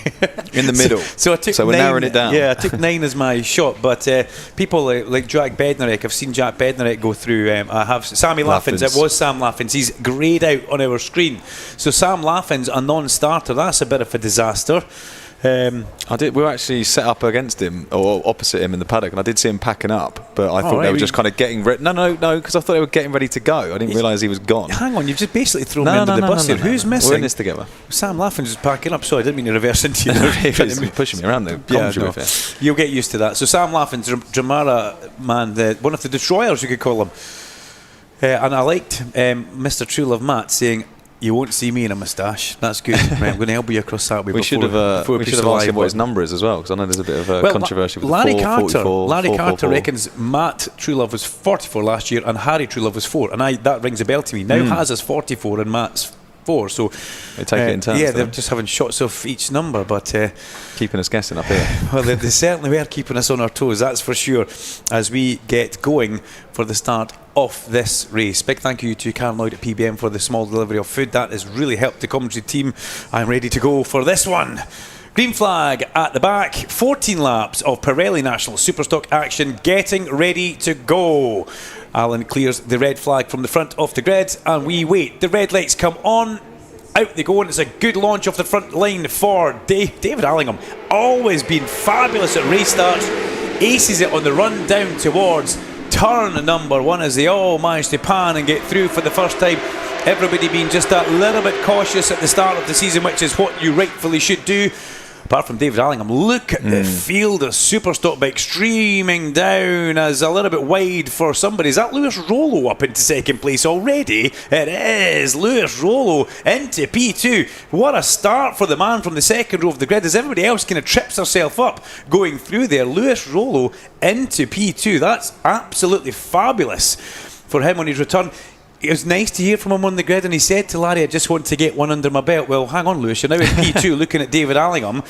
In the middle. So I took we're 9, narrowing it down. Yeah, I took 9 as my shot, but people like Jack Bednarek, I've seen Jack Bednarek go through. I have Sammy Laffins. It was Sam Laffins. He's greyed out on our screen. So Sam Laffins, a non-starter. That's a bit of a disaster. We were actually set up against him or opposite him in the paddock, and I did see him packing up, but I thought they were just kind of getting ready. No, because I thought they were getting ready to go. I didn't realise he was gone. Hang on, you've just basically thrown me under the bus here. Who's missing? We're in this together. Sam Laffins is packing up. Sorry, I didn't mean to reverse into you. He was pushing me around the You'll get used to that. So Sam Laffins, Dramara man, one of the destroyers you could call him. And I liked Mr. True Love Matt saying, "You won't see me in a moustache." That's good. Right, I'm going to elbow you across that way. We should have asked him what his number is as well, because I know there's a bit of controversy with Larry 4, Carter. 44, Larry 4, Carter 4, 4. reckons Matt Truelove was 44 last year and Harry Truelove was 4, and that rings a bell to me. Now Haz is 44 and Matt's 4, so they take it in turns. Yeah, they're just having shots of each number, but keeping us guessing up here. Well, they certainly were keeping us on our toes, that's for sure, as we get going for the start of this race. Big thank you to Karen Lloyd at PBM for the small delivery of food. That has really helped the commentary team. I'm ready to go for this one. Green flag at the back. 14 laps of Pirelli National Superstock action getting ready to go. Alan clears the red flag from the front of the grid and we wait. The red lights come on. Out they go, and it's a good launch off the front line for David Allingham. Always been fabulous at race starts. Aces it on the run down towards turn number 1 as they all manage to pan and get through for the first time. Everybody being just a little bit cautious at the start of the season, which is what you rightfully should do. Apart from David Allingham, look at the field of Superstock bike streaming down as a little bit wide for somebody. Is that Lewis Rollo up into second place already? It is Lewis Rollo into P2. What a start for the man from the second row of the grid, as everybody else kind of trips herself up going through there. Lewis Rollo into P2. That's absolutely fabulous for him on his return. It was nice to hear from him on the grid, and he said to Larry, "I just want to get one under my belt." Well, hang on, Lewis, you're now in P2 looking at David Allingham.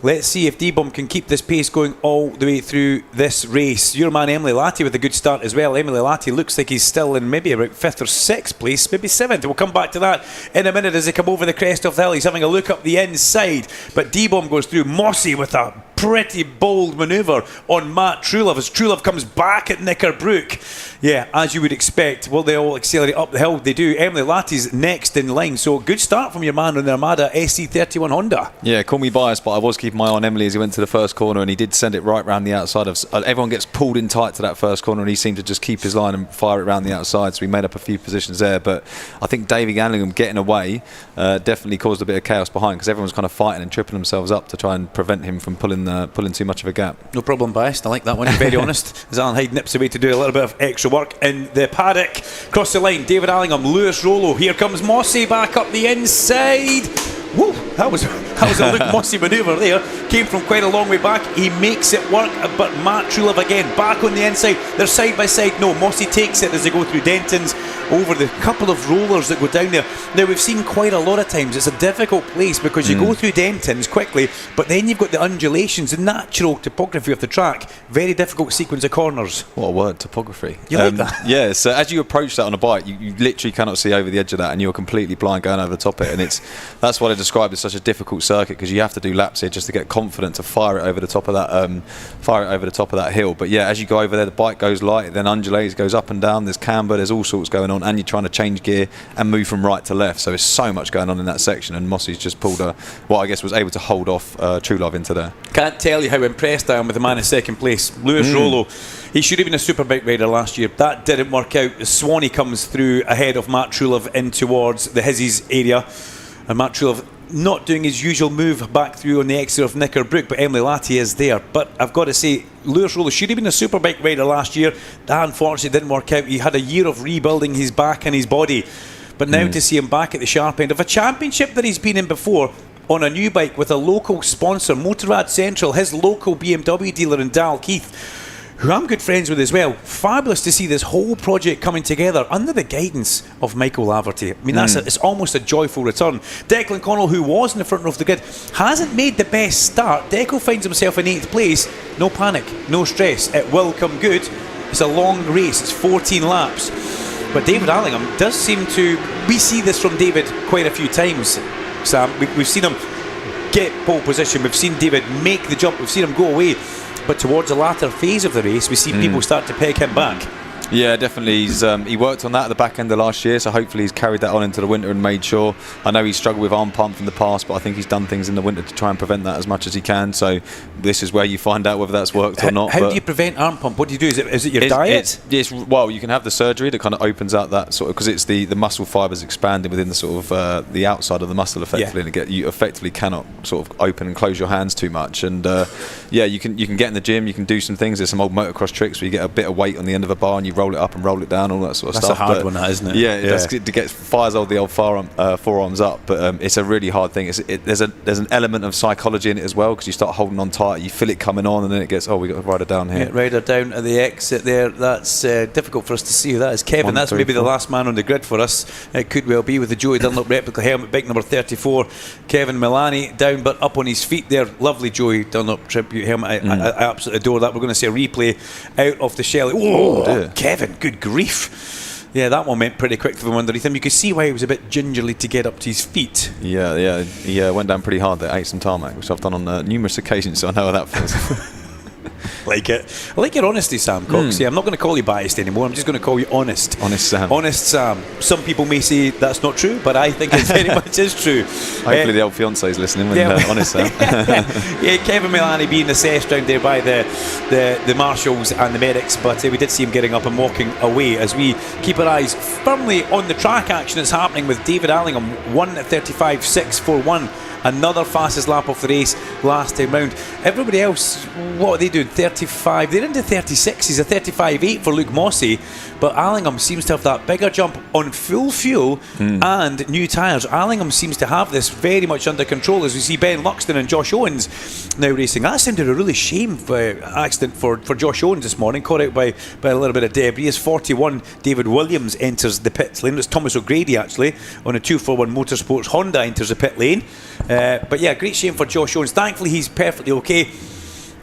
let's see if D-Bomb can keep this pace going all the way through this race. Your man Emily Latty with a good start as well. Emily Latty looks like he's still in maybe about 5th or 6th place, maybe 7th. We'll come back to that in a minute as they come over the crest of the hill. He's having a look up the inside, but D-Bomb goes through. Mossy with a pretty bold manoeuvre on Matt Trulove as Trulove comes back at Knickerbrook. Yeah, as you would expect. Will they all accelerate up the hill? They do. Emily Latty's next in line, so good start from your man on the Armada SC31 Honda. Yeah, call me biased, but I was keeping my eye on Emily as he went to the first corner, and he did send it right round the outside of. Everyone gets pulled in tight to that first corner, and he seemed to just keep his line and fire it round the outside. So he made up a few positions there, but I think Davey Allingham getting away definitely caused a bit of chaos behind, because everyone's kind of fighting and tripping themselves up to try and prevent him from pulling too much of a gap. No problem, biased. I like that one. You're very honest. As Alan Hyde nips away to do a little bit of extra work in the paddock. Across the line, David Allingham, Lewis Rollo. Here comes Mossy back up the inside. Woo, that was a Luke Mossy manoeuvre there. Came from quite a long way back. He makes it work, but Matt Trulove again back on the inside. They're side by side. No, Mossy takes it as they go through Denton's over the couple of rollers that go down there. Now, we've seen quite a lot of times it's a difficult place because you go through Denton's quickly, but then you've got the undulations, the natural topography of the track. Very difficult sequence of corners. What a word, topography. You like that? Yeah, so as you approach that on a bike, you literally cannot see over the edge of that, and you're completely blind going over the top of it, and that's what I describe as such a difficult circuit, because you have to do laps here just to get confident to fire it over the top of that hill. But yeah, as you go over there, the bike goes light, then undulates, goes up and down, there's camber, there's all sorts going on, and you're trying to change gear and move from right to left, so there's so much going on in that section, and Mossy's just pulled what I guess was able to hold off Trulove into there. Can't tell you how impressed I am with the man in second place, Lewis Rollo. He should have been a Superbike rider last year. That didn't work out. Swanee comes through ahead of Matt Trulove in towards the Hizzies area, and Matt Trulove not doing his usual move back through on the exit of Knickerbrook, but Emily Latty is there. But I've got to say, Lewis Rollo should have been a Superbike rider last year. That unfortunately didn't work out. He had a year of rebuilding his back and his body, but now to see him back at the sharp end of a championship that he's been in before on a new bike with a local sponsor, Motorrad Central, his local BMW dealer in Dalkeith, who I'm good friends with as well. Fabulous to see this whole project coming together under the guidance of Michael Laverty. I mean, it's almost a joyful return. Declan Connell, who was in the front row of the grid, hasn't made the best start. Deco finds himself in 8th place. No panic, no stress. It will come good. It's a long race. It's 14 laps. But David Allingham does seem to... We see this from David quite a few times, Sam. We've seen him get pole position. We've seen David make the jump. We've seen him go away. But towards the latter phase of the race, we see people start to peg him back. Yeah, definitely. He worked on that at the back end of last year, so hopefully he's carried that on into the winter and made sure. I know he's struggled with arm pump from the past, but I think he's done things in the winter to try and prevent that as much as he can. So this is where you find out whether that's worked or not. How do you prevent arm pump? What do you do? Is it your diet? Well, you can have the surgery that kind of opens out that sort of, because it's the muscle fibres expanding within the sort of the outside of the muscle effectively, and you effectively cannot sort of open and close your hands too much. And you can get in the gym, you can do some things. There's some old motocross tricks where you get a bit of weight on the end of a bar and you roll it up and roll it down, all that sort of stuff. That's a hard one, that, isn't it? Yeah, that's to get fires the old forearms up, but it's a really hard thing. There's an element of psychology in it as well, because you start holding on tight, you feel it coming on, and then it gets, we got to ride it down here. Yeah, rider down at the exit there. That's difficult for us to see who that is. Kevin, that's maybe the last man on the grid for us. It could well be with the Joey Dunlop replica helmet, bike number 34. Kevin Milani down but up on his feet there. Lovely Joey Dunlop tribute helmet. I absolutely adore that. We're going to see a replay out of the Shelley. Oh, Kevin, good grief. Yeah, that one went pretty quick from underneath him. You could see why he was a bit gingerly to get up to his feet. Yeah, he went down pretty hard there, ate some tarmac, which I've done on numerous occasions, so I know how that feels. Like it. I like your honesty, Sam Cox. Yeah, I'm not going to call you biased anymore. I'm just going to call you honest. Honest Sam. Honest Sam. Some people may say that's not true, but I think it very much is true. Hopefully the old fiancé is listening when honest Sam. Yeah, Kevin Milani being assessed down there by the marshals and the medics, but we did see him getting up and walking away as we keep our eyes firmly on the track action that's happening with David Allingham, 1:35.641. Another fastest lap of the race last time round. Everybody else, what are they doing? 35. They're into 36. He's a 35.8 for Luke Mossy, but Allingham seems to have that bigger jump on full fuel and new tyres. Allingham seems to have this very much under control as we see Ben Luxton and Josh Owens now racing. That sounded a really shame accident for Josh Owens this morning, caught out by a little bit of debris. As 41, David Williams enters the pit lane. It's Thomas O'Grady actually on a 241 Motorsports Honda enters the pit lane. But yeah, great shame for Josh Owens. Thankfully, he's perfectly okay.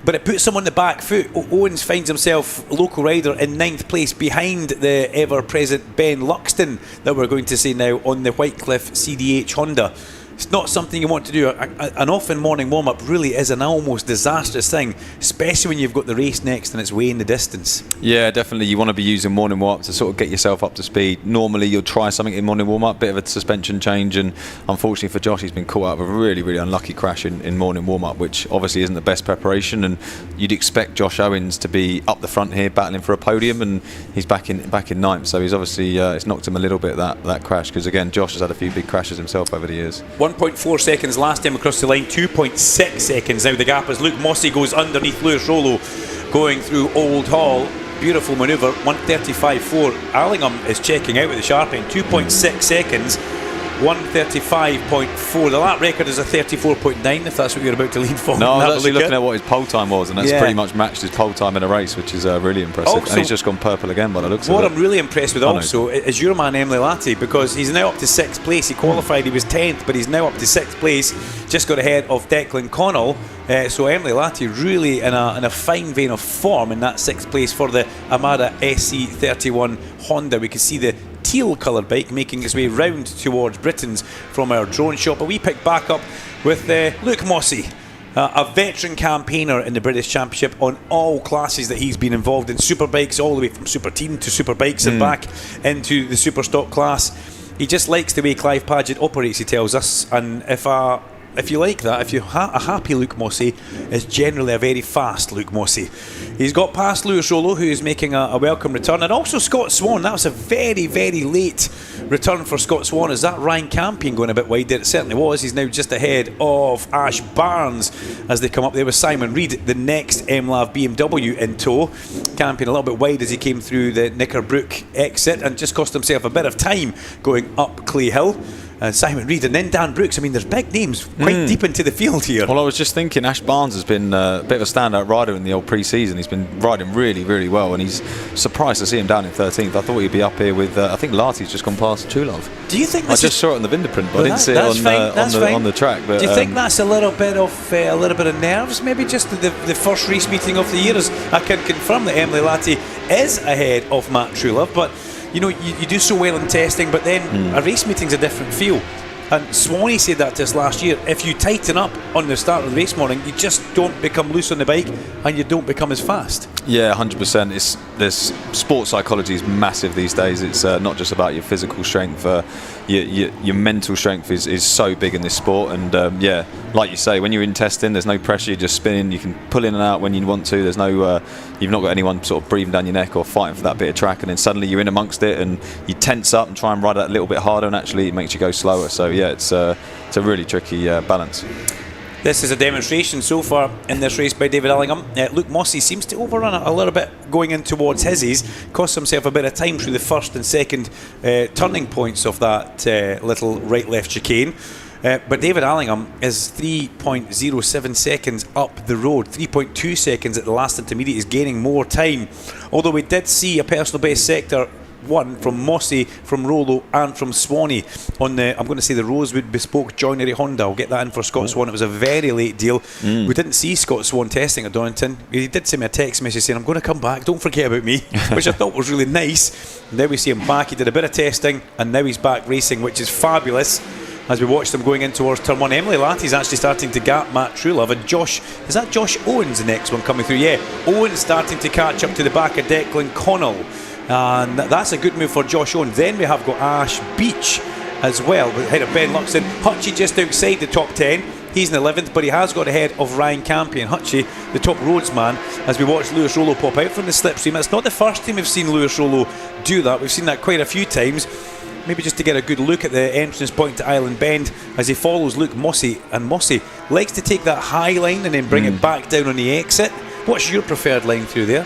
But it puts him on the back foot. Owens finds himself local rider in 9th place behind the ever-present Ben Luxton that we're going to see now on the Whitecliff CDH Honda. It's not something you want to do. An off-in morning warm-up really is an almost disastrous thing, especially when you've got the race next and it's way in the distance. Yeah, definitely. You want to be using morning warm-up to sort of get yourself up to speed. Normally, you'll try something in morning warm-up, bit of a suspension change, and unfortunately for Josh, he's been caught out of a really, really unlucky crash in morning warm-up, which obviously isn't the best preparation. And you'd expect Josh Owens to be up the front here, battling for a podium, and he's back in 9th. So he's obviously it's knocked him a little bit that crash, because again, Josh has had a few big crashes himself over the years. 1.4 seconds last time across the line, 2.6 seconds now the gap as Luke Mossey goes underneath Lewis Rollo going through Old Hall. Beautiful manoeuvre, 135.4. Allingham is checking out with the sharp end, 2.6 seconds, 135.4. The lap record is a 34.9, if that's what you're about to lean for. No, I was actually looking at what his pole time was, and that's pretty much matched his pole time in a race, which is really impressive. Also, and he's just gone purple again by the looks of it. What I'm really impressed with also is your man Emily Latty, because he's now up to 6th place. He qualified, he was 10th, but he's now up to 6th place, just got ahead of Declan Connell. So Emily Latty really in a fine vein of form in that 6th place for the Amada SC31 Honda. We can see the teal coloured bike making its way round towards Britain's from our drone shot. But we pick back up with Luke Mossey, a veteran campaigner in the British Championship on all classes that he's been involved in. Superbikes all the way from Super Team to Superbikes and back into the Superstock class. He just likes the way Clive Paget operates, he tells us, and if you like that, if you're a happy Luke Mossey, is generally a very fast Luke Mossey. He's got past Lewis Rollo, who is making a welcome return, and also Scott Swan. That was a very, very late return for Scott Swan. Is that Ryan Campion going a bit wide there? It certainly was. He's now just ahead of Ash Barnes as they come up there with Simon Reed, the next MLAV BMW in tow. Campion a little bit wide as he came through the Knickerbrook exit and just cost himself a bit of time going up Clay Hill. Simon Reed and then Dan Brooks. I mean, there's big names quite deep into the field here. Well, I was just thinking Ash Barnes has been a bit of a standout rider in the old pre-season. He's been riding really, really well, and he's surprised to see him down in 13th. I thought he'd be up here with, I think Larty's just gone past Chulov. Do you think I just saw it on the Vinderprint, but I didn't see it on the track. But, do you think that's a little bit of nerves, maybe just the first race meeting of the year? As I can confirm that Emily Latty is ahead of Matt Trulove, but you know, you do so well in testing, but then a race meeting's a different feel. And Swanee said that to us last year. If you tighten up on the start of the race morning, you just don't become loose on the bike and you don't become as fast. Yeah, 100%. There's sports psychology is massive these days. It's not just about your physical strength. Your mental strength is so big in this sport. And yeah, like you say, when you're in testing, there's no pressure. You're just spinning. You can pull in and out when you want to. There's no, you've not got anyone sort of breathing down your neck or fighting for that bit of track. And then suddenly you're in amongst it and you tense up and try and ride that a little bit harder, and actually it makes you go slower. So yeah, it's a really tricky balance. This is a demonstration so far in this race by David Allingham. Luke Mossey seems to overrun a little bit going in towards his. Cost himself a bit of time through the first and second turning points of that little right-left chicane. But David Allingham is 3.07 seconds up the road, 3.2 seconds at the last intermediate. Is gaining more time. Although we did see a personal best sector one from Mossey, from Rollo and from Swanee on the, I'm going to say, the Rosewood Bespoke Joinery Honda. I'll get that in for Scott Swan. It was a very late deal. We didn't see Scott Swan testing at Donington. He did send me a text message saying, I'm going to come back, don't forget about me, which I thought was really nice. Now we see him back. He did a bit of testing and now he's back racing, which is fabulous. As we watched him going in towards turn one, Emily Latty's actually starting to gap Matt Trulove, and is that Josh Owens the next one coming through? Yeah, Owens starting to catch up to the back of Declan Connell. And that's a good move for Josh Owens. Then we have got Ash Beach as well, ahead of Ben Luxton. Hutchie just outside the top 10. He's in 11th, but he has got ahead of Ryan Campion. Hutchie, the top roadsman, as we watch Lewis Rollo pop out from the slipstream. It's not the first time we've seen Lewis Rollo do that. We've seen that quite a few times. Maybe just to get a good look at the entrance point to Island Bend as he follows Luke Mossey. And Mossey likes to take that high line and then bring it back down on the exit. What's your preferred line through there?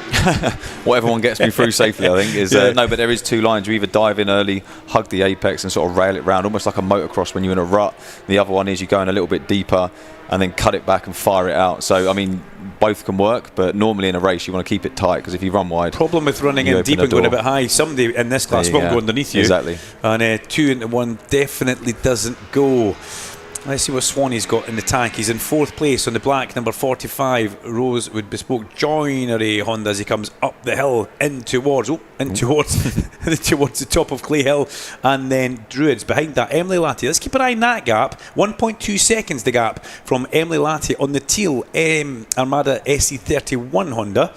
What everyone gets me through safely, I think, is no, but there is two lines. You either dive in early, hug the apex and sort of rail it round, almost like a motocross when you're in a rut. The other one is you go in a little bit deeper and then cut it back and fire it out. So, I mean, both can work, but normally in a race you want to keep it tight, because if you run wide... Problem with running in deep and going a bit high, somebody in this class won't go underneath you. Exactly. And 2 into 1 definitely doesn't go. Let's see what Swanee's got in the tank. He's in 4th place on the black number 45 Rosewood Bespoke Joinery Honda as he comes up the hill towards towards the top of Clay Hill, and then Druids behind that. Emily Latty, let's keep an eye on that gap. 1.2 seconds the gap from Emily Latty on the teal Armada SC31 Honda.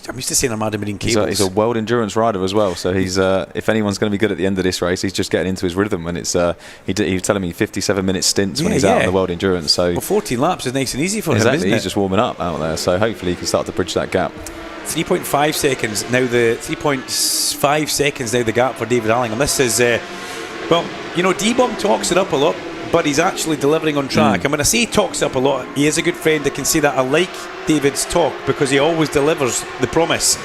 I'm used to saying Armada Marine Cables. He's a world endurance rider as well, so he's if anyone's going to be good at the end of this race, he's just getting into his rhythm. And it's he was telling me 57-minute stints when he's out on the world endurance. So 14 laps is nice and easy for him, isn't it? He's just warming up out there, so hopefully he can start to bridge that gap. 3.5 seconds now. The 3.5 seconds now the gap for David Allingham. This is D-Bomb talks it up a lot, but he's actually delivering on track. And when I say talks up a lot, he is a good friend. I can say that I like David's talk because he always delivers the promise.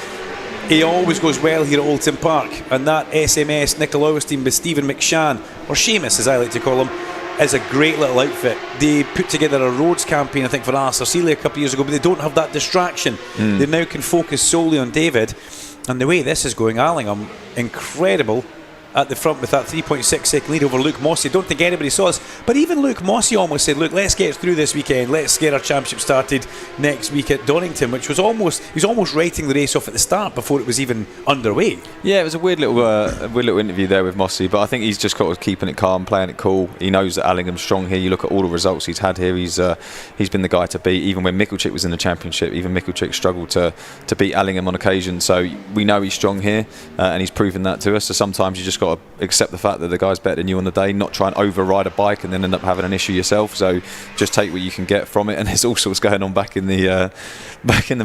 He always goes well here at Oulton Park. And that SMS Nicola Augustein with Stephen McShann, or Seamus as I like to call him, is a great little outfit. They put together a roads campaign, I think, for Alistair Seeley a couple of years ago, but they don't have that distraction. They now can focus solely on David. And the way this is going, Allingham, incredible at the front with that 3.6 second lead over Luke Mossey. Don't think anybody saw us, but even Luke Mossey almost said, look, let's get through this weekend, let's get our championship started next week at Donington, which was almost, he was almost writing the race off at the start before it was even underway. Yeah, it was a weird little interview there with Mossey, but I think he's just got to keeping it calm, playing it cool. He knows that Allingham's strong here. You look at all the results he's had here, he's been the guy to beat. Even when Mickelchick was in the championship, even Mickelchick struggled to beat Allingham on occasion, so we know he's strong here, and he's proven that to us. So sometimes you just got to accept the fact that the guy's better than you on the day, not try and override a bike and then end up having an issue yourself. So just take what you can get from it. And there's all sorts going on back in the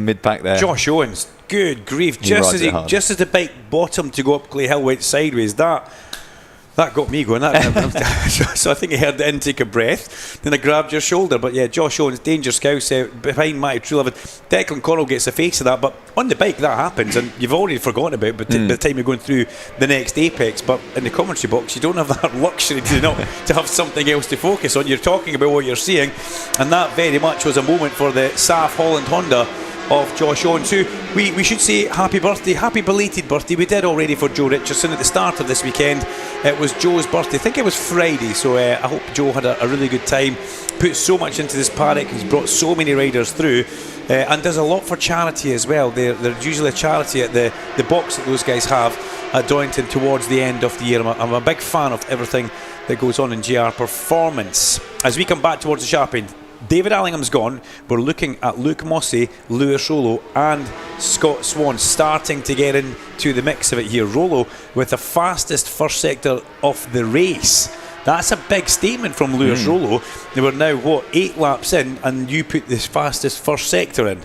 mid pack there. Josh Owens, good grief, just as the bike bottomed to go up Clay Hill, went sideways. That got me going. So I think he heard the intake of breath. Then I grabbed your shoulder. But yeah, Josh Owens, danger scouse behind Matty Truelove. Declan Connell gets a face of that. But on the bike, that happens, and you've already forgotten about it by the time you're going through the next apex. But in the commentary box, you don't have that luxury to have something else to focus on. You're talking about what you're seeing, and that very much was a moment for the SAF Holland Honda of Josh Owens, who we should say happy birthday, happy belated birthday. We did already for Joe Richardson at the start of this weekend. It was Joe's birthday, I think it was Friday, so I hope Joe had a really good time, put so much into this paddock, he's brought so many riders through, and does a lot for charity as well. They're usually a charity at the box that those guys have at Donington towards the end of the year. I'm a big fan of everything that goes on in GR Performance. As we come back towards the sharp end, David Allingham's gone. We're looking at Luke Mossey, Lewis Rollo and Scott Swan starting to get into the mix of it here. Rollo with the fastest first sector of the race. That's a big statement from Lewis Rollo. They were now, 8 laps in, and you put this fastest first sector in.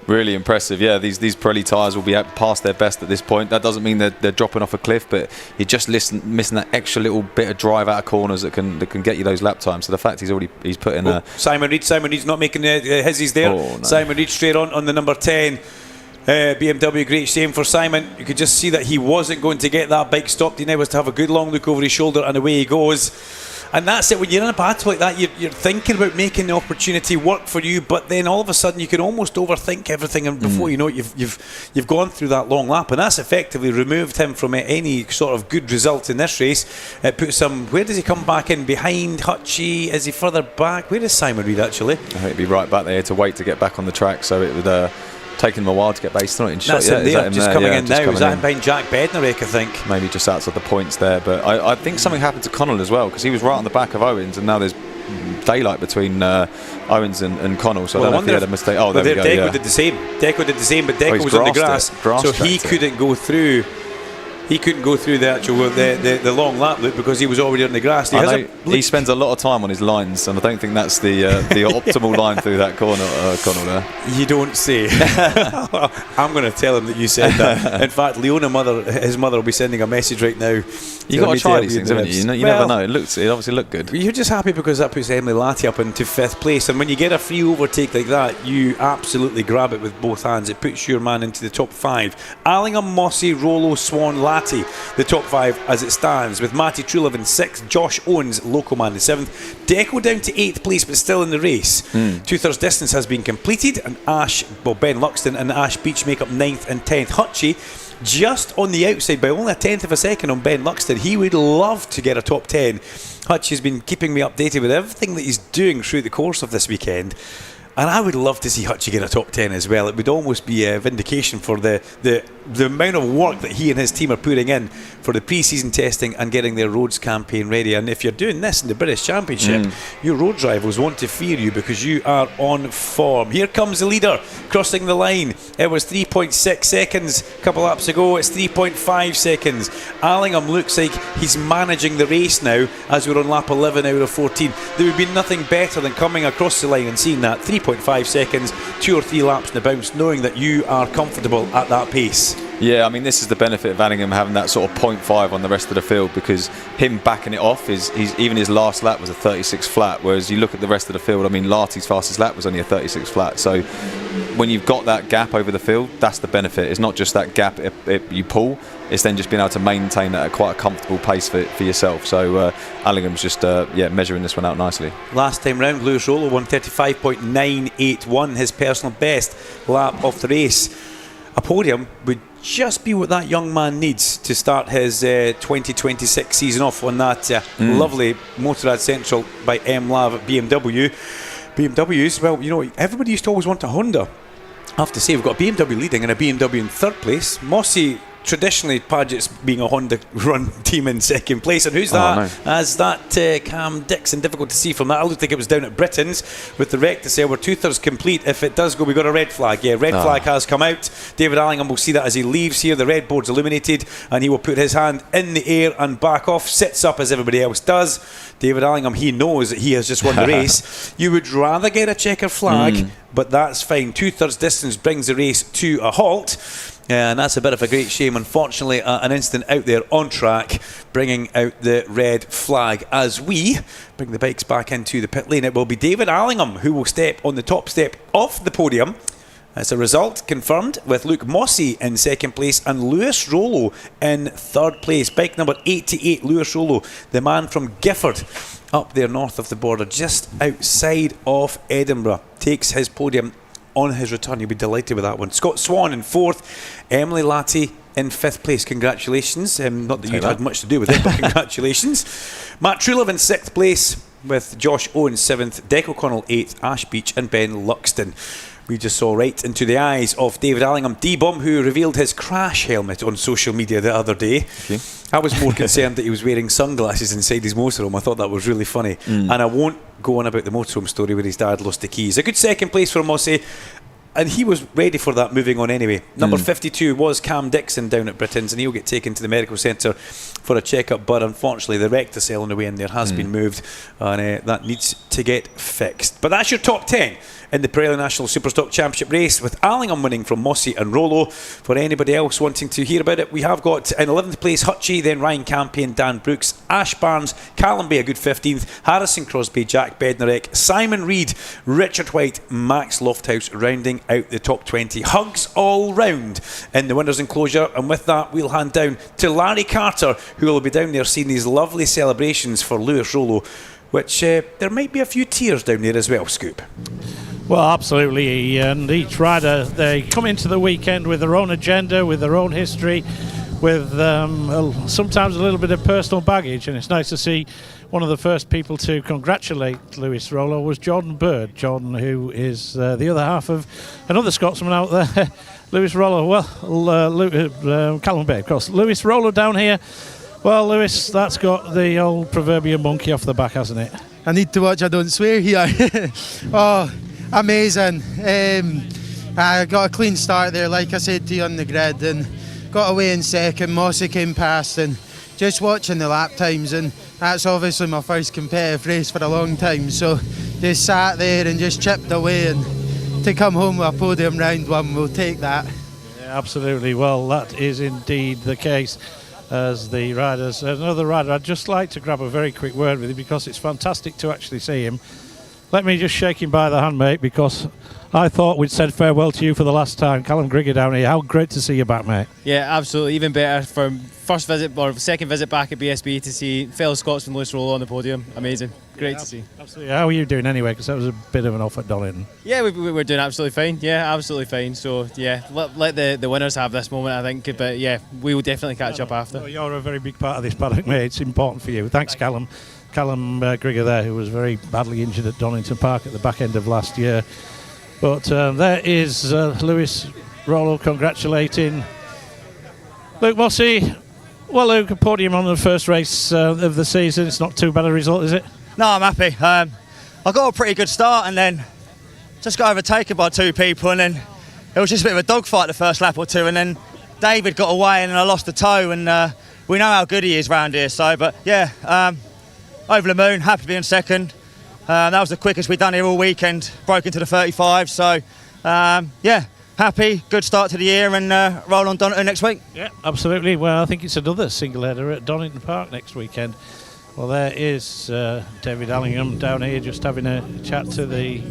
Really impressive. Yeah, these Pirelli tyres will be past their best at this point. That doesn't mean they're dropping off a cliff, but you're just missing that extra little bit of drive out of corners that can get you those lap times. So the fact he's put in Simon Reed's not making his there. No. Simon Reed straight on the number 10 BMW. Great shame for Simon. You could just see that he wasn't going to get that bike stopped. He now has to have a good long look over his shoulder, and away he goes. And that's it. When you're in a battle like that, you're thinking about making the opportunity work for you, but then all of a sudden you can almost overthink everything, and before you know it, you've gone through that long lap, and that's effectively removed him from any sort of good result in this race. It puts him. Where does he come back in? Behind Hutchie? Is he further back? Where is Simon Reed actually? I think he'd be right back there to wait to get back on the track, so it would. Taking him a while to get based on it. That's him there, just coming in now. Is that him behind Jack Bednarek, I think? Maybe just outside the points there, but I think something happened to Connell as well, because he was right on the back of Owens, and now there's daylight between Owens and Connell, so I don't know if he had a mistake. Oh, there we go. Deco did the same. But Deco was on the grass, so he couldn't go through. He couldn't go through the actual the long lap loop because he was already on the grass. He spends a lot of time on his lines, and I don't think that's the optimal line through that corner, Connell there. You don't say. I'm going to tell him that you said that. In fact, his mother will be sending a message right now. You've got to try these things, haven't you? You never know. It obviously looked good. You're just happy because that puts Emily Latty up into 5th place, and when you get a free overtake like that, you absolutely grab it with both hands. It puts your man into the top 5. Allingham, Mossey, Rollo, Swan, Latty, the top 5 as it stands, with Matty Truelove in 6th, Josh Owens, local man, in 7th, Deco down to 8th place but still in the race. 2/3 distance has been completed, and Ben Luxton and Ash Beach make up 9th and 10th. Hutchie just on the outside by only a tenth of a second on Ben Luxton. He would love to get a top 10. Hutch has been keeping me updated with everything that he's doing through the course of this weekend. And I would love to see Hutchie get a top 10 as well. It would almost be a vindication for the amount of work that he and his team are putting in for the pre-season testing and getting their roads campaign ready. And if you're doing this in the British Championship, your road rivals want to fear you because you are on form. Here comes the leader crossing the line. It was 3.6 seconds a couple laps ago. It's 3.5 seconds. Allingham looks like he's managing the race now as we're on lap 11 out of 14. There would be nothing better than coming across the line and seeing that 3.5 seconds, 2 or 3 laps in the bounce, knowing that you are comfortable at that pace. Yeah, I mean, this is the benefit of Allingham having that sort of 0.5 on the rest of the field, because him backing it off even his last lap was a 36 flat, whereas you look at the rest of the field, I mean, Larty's fastest lap was only a 36 flat. So when you've got that gap over the field, that's the benefit. It's not just that gap you pull, it's then just being able to maintain that at quite a comfortable pace for yourself. So Allingham's just measuring this one out nicely. Last time round, Lewis Rollo won 35.981, his personal best lap of the race. A podium would just be what that young man needs to start his 2026 season off on that lovely Motorrad Central by MLav at BMW. BMWs, well, you know, everybody used to always want a Honda. I have to say, we've got a BMW leading and a BMW in third place. Mossy, traditionally, Paget's being a Honda-run team in second place. And who's that? As that Cam Dixon, difficult to see from that. I looked like it was down at Britain's with the wreck to say we're 2/3 complete. If it does go, we've got a red flag. Yeah, red flag has come out. David Allingham will see that as he leaves here. The red board's illuminated and he will put his hand in the air and back off. Sits up as everybody else does. David Allingham, he knows that he has just won the race. You would rather get a checker flag, but that's fine. 2/3 distance brings the race to a halt. And that's a bit of a great shame. Unfortunately, an incident out there on track, bringing out the red flag. As we bring the bikes back into the pit lane, it will be David Allingham who will step on the top step off the podium. As a result, confirmed with Luke Mossy in second place and Lewis Rollo in third place. Bike number 88, Lewis Rollo, the man from Gifford, up there north of the border, just outside of Edinburgh, takes his podium on his return. You'll be delighted with that one. Scott Swan in fourth, Emily Latty in fifth place. Congratulations. Not that you'd had much to do with it, but congratulations. Matt Truelove in sixth place with Josh Owen seventh, Dec O'Connell eighth, Ash Beach and Ben Luxton. We just saw right into the eyes of David Allingham, D-Bomb, who revealed his crash helmet on social media the other day. I was more concerned that he was wearing sunglasses inside his motorhome. I thought that was really funny. And I won't go on about the motorhome story where his dad lost the keys. A good second place for Mossy, and he was ready for that moving on anyway. Number 52 was Cam Dixon down at Britain's, and he'll get taken to the medical centre for a check-up, but unfortunately the rectocell on the way in there has been moved, and that needs to get fixed. But that's your top 10 in the Pirelli National Superstock Championship race, with Allingham winning from Mossy and Rollo. For anybody else wanting to hear about it, we have got in 11th place Hutchie, then Ryan Campion, Dan Brooks, Ash Barnes, Callum Bay a good 15th, Harrison Crosby, Jack Bednarek, Simon Reed, Richard White, Max Lofthouse rounding out the top 20. Hugs all round in the winners' enclosure, and with that we'll hand down to Larry Carter, who will be down there seeing these lovely celebrations for Lewis Rollo, which there might be a few tears down there as well, Scoop. Well, absolutely, and each rider, they come into the weekend with their own agenda, with their own history, with sometimes a little bit of personal baggage, and it's nice to see one of the first people to congratulate Lewis Rollo was Jordan Bird. Jordan, who is the other half of another Scotsman out there, Lewis Rollo. Well, Callum Bay, of course. Lewis Rollo down here. Well, Lewis, that's got the old proverbial monkey off the back, hasn't it? I need to watch I don't swear here. Oh, amazing. I got a clean start there, like I said to you on the grid, and got away in second. Mossy came past, and just watching the lap times, and that's obviously my first competitive race for a long time, so just sat there and just chipped away, and to come home with a podium round one, we'll take that. Yeah, absolutely. Well, that is indeed the case. As the riders, another rider, I'd just like to grab a very quick word with you, because it's fantastic to actually see him. Let me just shake him by the hand, mate, because I thought we'd said farewell to you for the last time. Callum Grigger down here. How great to see you back, mate. Yeah, absolutely. Even better from second visit back at BSB to see fellow Scotsman Lewis Rollo on the podium. Amazing. Great to see. Absolutely. How are you doing anyway? Because that was a bit of an off at Donington. Yeah, we're doing absolutely fine. Yeah, absolutely fine. So, yeah, let the winners have this moment, I think. But, yeah, we will definitely catch up after. Well, you're a very big part of this paddock, mate. It's important for you. Thanks, Callum. Callum Grigger there, who was very badly injured at Donington Park at the back end of last year. But there is Lewis Rollo congratulating Luke Mossey. Well, Luke, a podium on the first race of the season. It's not too bad a result, is it? No, I'm happy. I got a pretty good start and then just got overtaken by two people, and then it was just a bit of a dogfight the first lap or two, and then David got away and then I lost the toe, and we know how good he is round here. So, but yeah, over the moon, happy to be in second. That was the quickest we've done here all weekend, broke into the 35, so yeah, happy, good start to the year, and roll on Donington next week. Yeah, absolutely. Well, I think it's another single header at Donington Park next weekend. Well, there is David Allingham down here just having a chat to the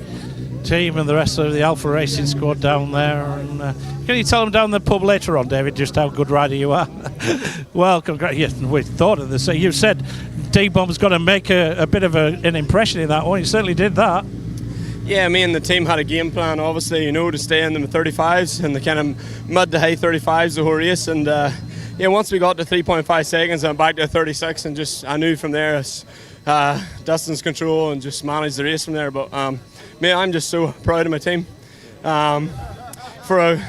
team and the rest of the Alpha Racing squad down there. And can you tell them down the pub later on, David, just how good rider you are? Well, yes, we thought of this. You said D-Bomb's got to make a bit of an impression in that one. He certainly did that. Yeah, me and the team had a game plan, obviously, to stay in the 35s and the kind of mid to high 35s the whole race. And yeah, once we got to 3.5 seconds, I'm back to 36, and just I knew from there distance control and just manage the race from there. But mate, I'm just so proud of my team. For a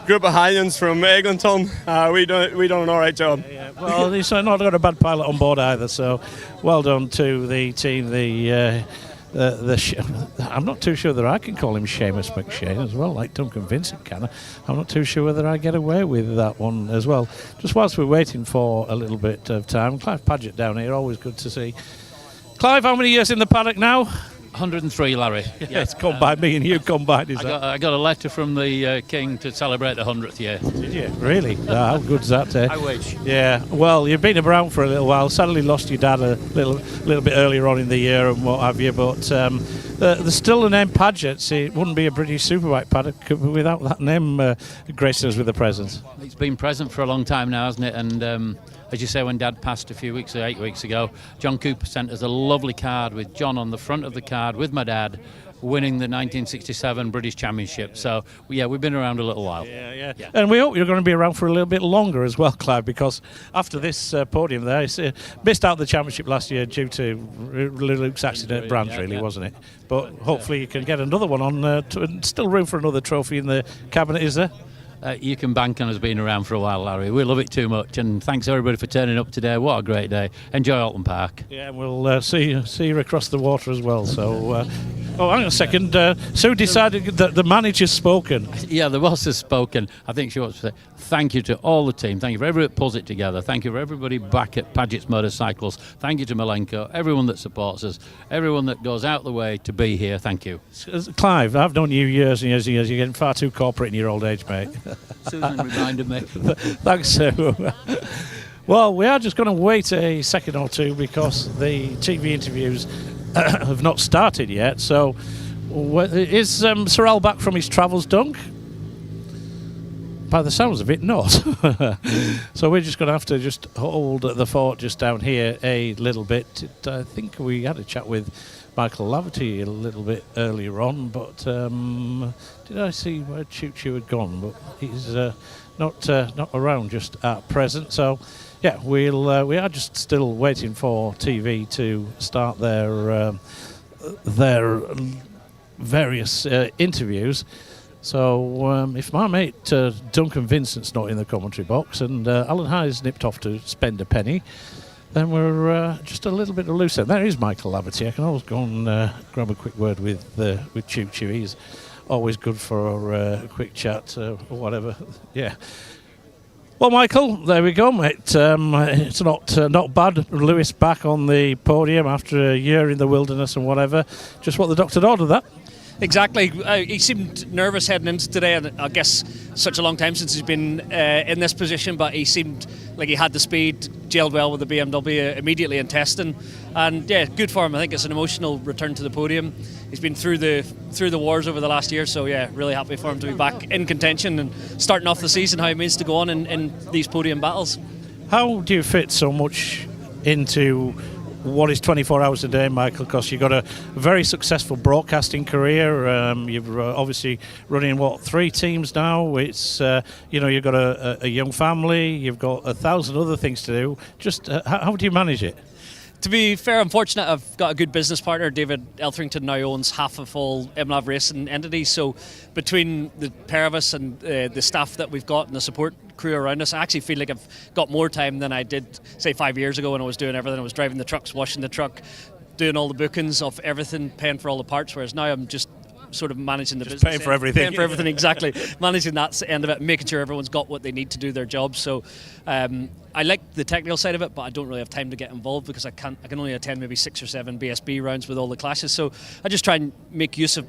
group of Highlands from Eglinton, we done an all right job. Yeah. Well, he's not got a bad pilot on board either, so well done to the team. I'm not too sure that I can call him Seamus McShane as well, like Duncan Vincent can. I'm not too sure whether I get away with that one as well. Just whilst we're waiting for a little bit of time, Clive Paget down here, always good to see. Clive, how many years in the paddock now? 103, Larry. Yeah, it's come by me and you combined. I got a letter from the King to celebrate the 100th year. Did you? Really? How good's that? I wish. Yeah. Well, you've been around for a little while. Sadly, lost your dad a little bit earlier on in the year and what have you. But there's still the name Paget. It wouldn't be a British Superbike paddock without that name gracing us with a presence. It's been present for a long time now, hasn't it? And as you say, when Dad passed 8 weeks ago, John Cooper sent us a lovely card with John on the front of the card with my dad winning the 1967 British Championship. So, yeah, we've been around a little while. Yeah. And we hope you're going to be around for a little bit longer as well, Clive, because after this podium there, missed out the championship last year due to Luke's accident at Brands, really, wasn't it? But hopefully you can get another one on. Still room for another trophy in the cabinet, is there? You can bank on us being around for a while, Larry. We love it too much, and thanks everybody for turning up today. What a great day. Enjoy Alton Park. Yeah, we'll see you across the water as well. So, hang on a second. Sue decided that the manager's spoken. Yeah, the boss has spoken. I think she wants to say thank you to all the team. Thank you for everybody that pulls it together. Thank you for everybody back at Paget's Motorcycles. Thank you to Malenko, everyone that supports us, everyone that goes out the way to be here. Thank you. Clive, I've known you years and years and years. You're getting far too corporate in your old age, mate. Susan reminded me. Thanks, Sue. Well, we are just going to wait a second or two because the TV interviews have not started yet. So, is Sir Al back from his travels, Dunk? By the sounds of it, not. So we're just going to have to just hold the fort just down here a little bit. I think we had a chat with Michael Laverty a little bit earlier on, but did I see where Choo Choo had gone? But he's not around just at present. So yeah, we are just still waiting for TV to start their various interviews. So if my mate Duncan Vincent's not in the commentary box and Alan Hyde's nipped off to spend a penny, then we're just a little bit of loose end. There is Michael Laverty. I can always go and grab a quick word with Choo Choo. He's always good for a quick chat or whatever. Yeah. Well, Michael, there we go, mate. It's not bad. Lewis back on the podium after a year in the wilderness and whatever. Just what the doctor ordered, that. Exactly. He seemed nervous heading into today, and I guess such a long time since he's been in this position, but he seemed like he had the speed, gelled well with the BMW immediately in testing, and yeah, good for him. I think it's an emotional return to the podium. he's been through the wars over the last year. So yeah, really happy for him to be back in contention and starting off the season how he means to go on in these podium battles. How do you fit so much into what is 24 hours a day, Michael? Because you've got a very successful broadcasting career. You're obviously running 3 teams now. It's you've got a young family. You've got 1,000 other things to do. Just how do you manage it? To be fair, I'm fortunate I've got a good business partner. David Eltherington now owns half of all MLAV racing entities. So between the pair of us and the staff that we've got and the support crew around us, I actually feel like I've got more time than I did, say, 5 years ago when I was doing everything. I was driving the trucks, washing the truck, doing all the bookings of everything, paying for all the parts, whereas now I'm just sort of managing the business. Paying for everything. Paying for everything, exactly. Managing that end of it, making sure everyone's got what they need to do their job. So I like the technical side of it, but I don't really have time to get involved because I can only attend maybe 6 or 7 BSB rounds with all the clashes. So I just try and make use of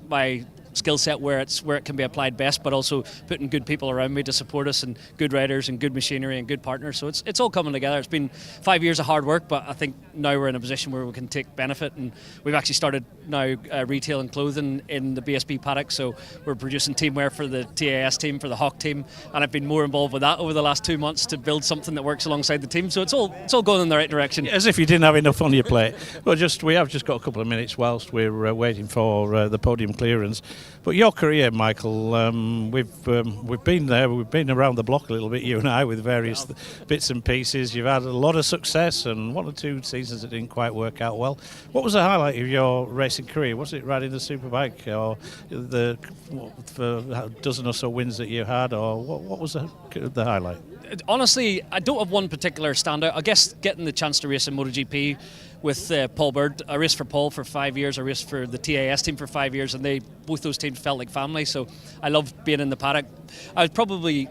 my skill set where it can be applied best, but also putting good people around me to support us and good riders and good machinery and good partners. So it's all coming together. It's been 5 years of hard work, but I think now we're in a position where we can take benefit, and we've actually started now retail and clothing in the BSB paddock. So we're producing teamwear for the TAS team, for the Hawk team, and I've been more involved with that over the last 2 months to build something that works alongside the team. So it's all going in the right direction. As if you didn't have enough on your plate. Well, we have just got a couple of minutes whilst we're waiting for the podium clearance. But your career, Michael, we've been there. We've been around the block a little bit, you and I, with various bits and pieces. You've had a lot of success, and 1 or 2 seasons that didn't quite work out well. What was the highlight of your racing career? Was it riding the Superbike, or the dozen or so wins that you had, or what was the highlight? Honestly, I don't have one particular standout. I guess getting the chance to race in MotoGP with Paul Bird. I raced for Paul for 5 years. I raced for the TAS team for 5 years, and both those teams felt like family. So I loved being in the paddock. I probably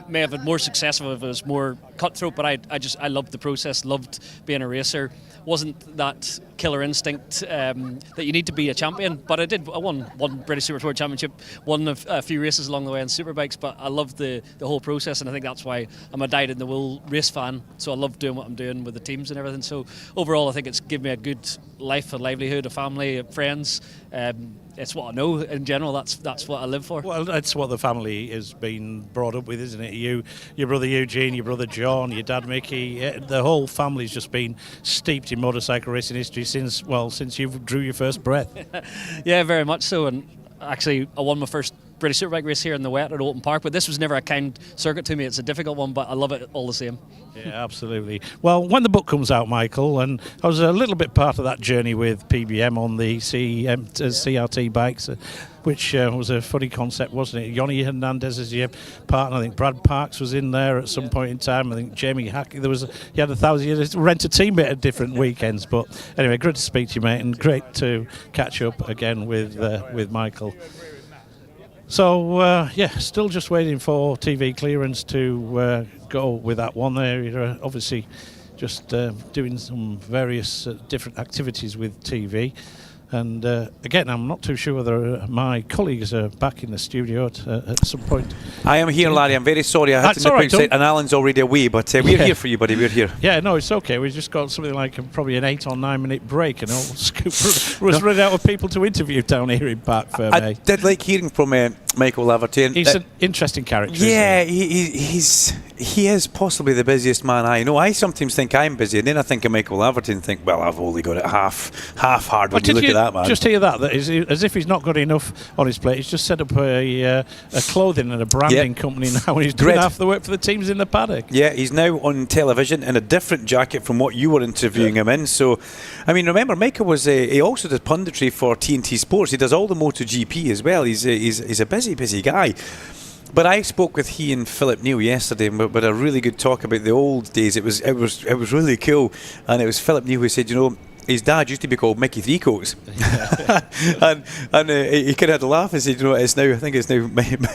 may have had more success if it was more cutthroat, but I loved the process, loved being a racer. Wasn't that killer instinct that you need to be a champion, but I won one British Super Sport Championship, won a few races along the way on Superbikes, but I loved the whole process, and I think that's why I'm a dyed-in-the-wool race fan. So I love doing what I'm doing with the teams and everything. So overall, I think it's given me a good life, a livelihood, a family, friends. It's what I know in general. That's what I live for. Well, that's what the family has been brought up with, isn't it? Your brother Eugene, your brother John, your dad Mickey. The whole family's just been steeped in motorcycle racing history since you drew your first breath. Yeah, very much so. And actually, I won my first British Superbike race here in the wet at Oulton Park, but this was never a kind circuit to me. It's a difficult one, but I love it all the same. Yeah, absolutely. Well, when the book comes out, Michael, and I was a little bit part of that journey with PBM on the CRT bikes, which was a funny concept, wasn't it? Yoni Hernandez as your partner. I think Brad Parks was in there at some point in time. I think Jamie Hackey. You had 1,000. You had to rent a teammate at different weekends. But anyway, good to speak to you, mate, and great to catch up again with Michael. So, still just waiting for TV clearance to go with that one there. You're obviously just doing some various different activities with TV. And again, I'm not too sure whether my colleagues are back in the studio at some point. I am here, Larry. I'm very sorry. I had to nip outside, and Alan's already away, but we're here for you, buddy. We're here. Yeah, no, it's okay. We've just got something like probably an 8 or 9 minute break, and we'll run out of people to interview down here in Park Ferme. I did like hearing from Michael Laverty. He's an interesting character. Yeah, he is possibly the busiest man I know. I sometimes think I'm busy, and then I think of Michael Laverty and think, well, I've only got it half hard when you look at that, man. Just hear that is as if he's not got enough on his plate. He's just set up a clothing and a branding company now, and he's doing half the work for the teams in the paddock. Yeah, he's now on television in a different jacket from what you were interviewing him in. So, I mean, remember, Michael was he also did punditry for TNT Sports. He does all the MotoGP as well. He's a busy guy. But I spoke with he and Philip Neal yesterday, and with a really good talk about the old days. It was really cool, and it was Philip Neal who said, his dad used to be called Mickey Three Coats, and he kind of had a laugh and said, I think it's now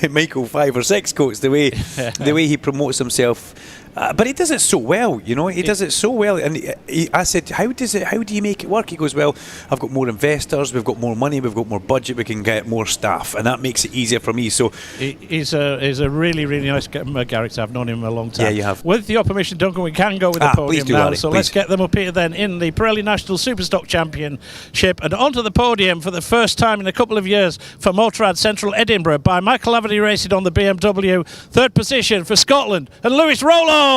Michael 5 or 6 Coats. The way he promotes himself But he does it so well, you know. He does it so well. And I said, how do you make it work? He goes, well, I've got more investors, we've got more money, we've got more budget, we can get more staff, and that makes it easier for me. So he's a really, really nice character. I've known him a long time. Yeah, you have. With your permission, Duncan, we can go with the podium do, now. Larry, so please. Let's get them up here then in the Pirelli National Superstock Championship, and onto the podium for the first time in a couple of years for Motorrad Central Edinburgh by Michael Laverty racing on the BMW. Third position for Scotland and Lewis Rollo.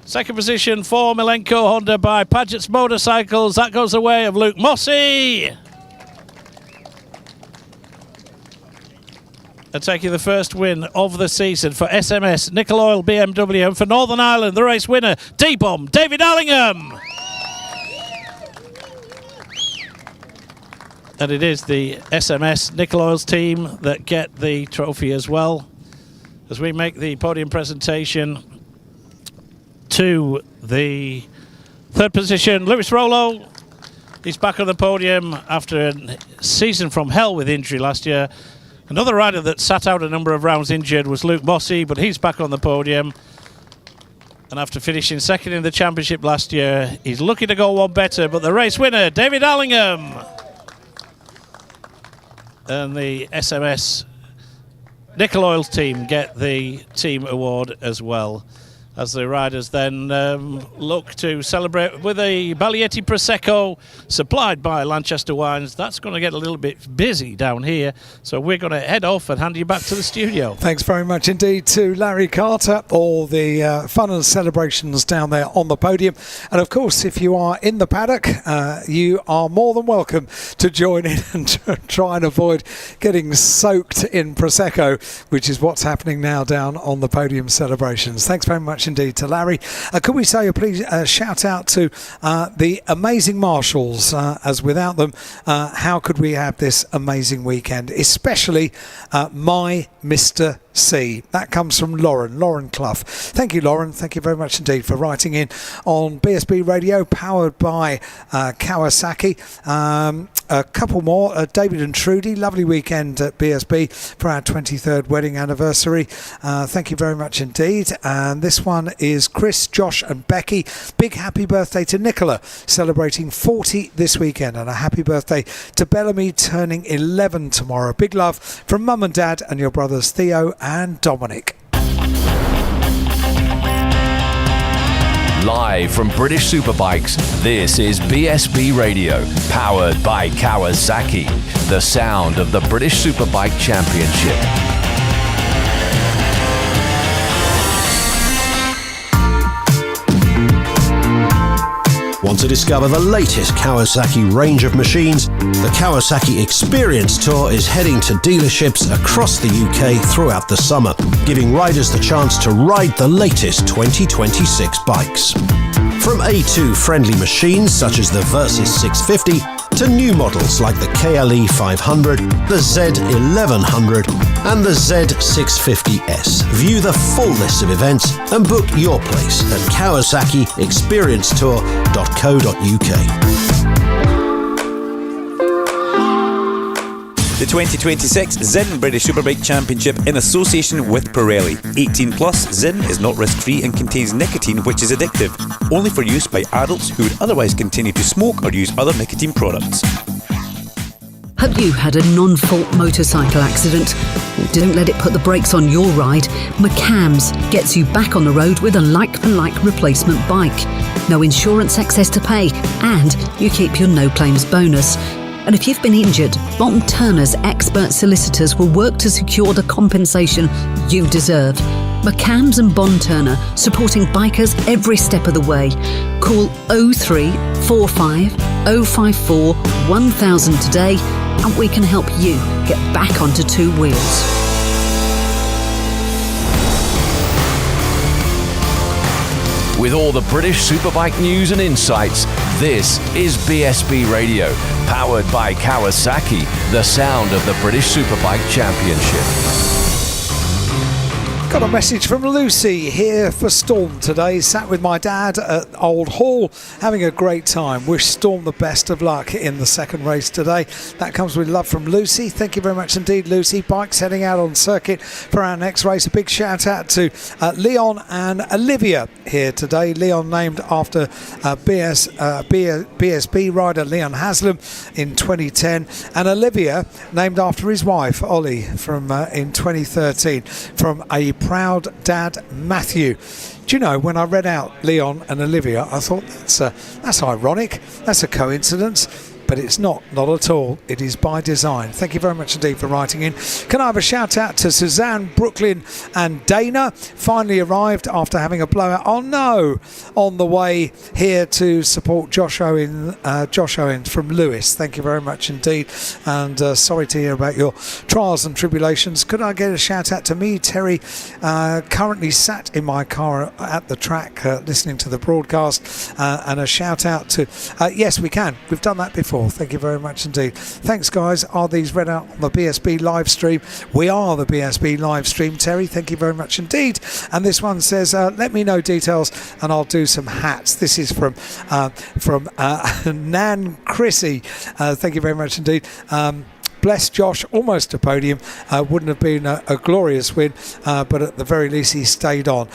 Second position for Milenko Honda by Paget's Motorcycles. That goes the way of Luke Mossey. And taking the first win of the season for SMS, Nickel Oil BMW, and for Northern Ireland, the race winner, D-Bomb, David Allingham. And it is the SMS Nickel Oil's team that get the trophy as well. As we make the podium presentation to the third position, Lewis Rollo. He's back on the podium after a season from hell with injury last year. Another rider that sat out a number of rounds injured was Luke Mossey, but he's back on the podium. And after finishing second in the championship last year, he's looking to go one better, but the race winner, David Allingham. And the SMS Nickel Oil's team get the team award as well, as the riders then look to celebrate with a Baglietti Prosecco supplied by Lanchester Wines. That's going to get a little bit busy down here, so we're going to head off and hand you back to the studio. Thanks very much indeed to Larry Carter. All the fun and celebrations down there on the podium. And of course, if you are in the paddock, you are more than welcome to join in and try and avoid getting soaked in Prosecco, which is what's happening now down on the podium celebrations. Thanks very much indeed to Larry. Could we say a please shout out to the amazing marshals, as without them, how could we have this amazing weekend? Especially my Mr. C. That comes from Lauren Clough. Thank you, Lauren. Thank you very much indeed for writing in on BSB Radio, powered by Kawasaki. A couple more. David and Trudy, lovely weekend at BSB for our 23rd wedding anniversary. Thank you very much indeed. And this one is Chris, Josh and Becky. Big happy birthday to Nicola, celebrating 40 this weekend. And a happy birthday to Bellamy, turning 11 tomorrow. Big love from Mum and Dad and your brothers Theo and Dominic. Live from British Superbikes, this is BSB Radio, powered by Kawasaki, the sound of the British Superbike Championship. Want to discover the latest Kawasaki range of machines? The Kawasaki Experience Tour is heading to dealerships across the UK throughout the summer, giving riders the chance to ride the latest 2026 bikes. From A2 friendly machines such as the Versys 650 to new models like the KLE 500, the Z1100 and the Z650S. View the full list of events and book your place at kawasakiexperiencetour.co.uk. The 2026 Zinn British Superbike Championship in association with Pirelli. 18 plus, Zinn is not risk-free and contains nicotine, which is addictive. Only for use by adults who would otherwise continue to smoke or use other nicotine products. Have you had a non-fault motorcycle accident? Don't let it put the brakes on your ride. McCams gets you back on the road with a like-for-like replacement bike. No insurance excess to pay, and you keep your no-claims bonus. And if you've been injured, Bond Turner's expert solicitors will work to secure the compensation you deserve. McCams and Bond Turner, supporting bikers every step of the way. Call 0345 054 1000 today and we can help you get back onto two wheels. With all the British Superbike news and insights, this is BSB Radio, powered by Kawasaki, the sound of the British Superbike Championship. Got a message from Lucy here for Storm today. Sat with my dad at Old Hall, having a great time. Wish Storm the best of luck in the second race today. That comes with love from Lucy. Thank you very much indeed, Lucy. Bikes heading out on circuit for our next race. A big shout out to Leon and Olivia here today. Leon named after BSB rider Leon Haslam in 2010, and Olivia named after his wife Ollie from in 2013 from a proud dad Matthew. Do you know, when I read out Leon and Olivia, I thought that's ironic, that's a coincidence, but it's not at all. It is by design. Thank you very much indeed for writing in. Can I have a shout out to Suzanne, Brooklyn and Dana? Finally arrived after having a blowout, oh no, on the way here to support Josh Owens from Lewis. Thank you very much indeed, and sorry to hear about your trials and tribulations. Could I get a shout out to me, Terry, currently sat in my car at the track listening to the broadcast, and a shout out to yes, we can, we've done that before. Thank you very much indeed. Thanks guys. Are these read out on the BSB live stream? We are the BSB live stream, Terry. Thank you very much indeed. And this one says, let me know details and I'll do some hats. This is from Nan Chrissy. Thank you very much indeed. Bless Josh, almost a podium. Wouldn't have been a glorious win, but at the very least he stayed on.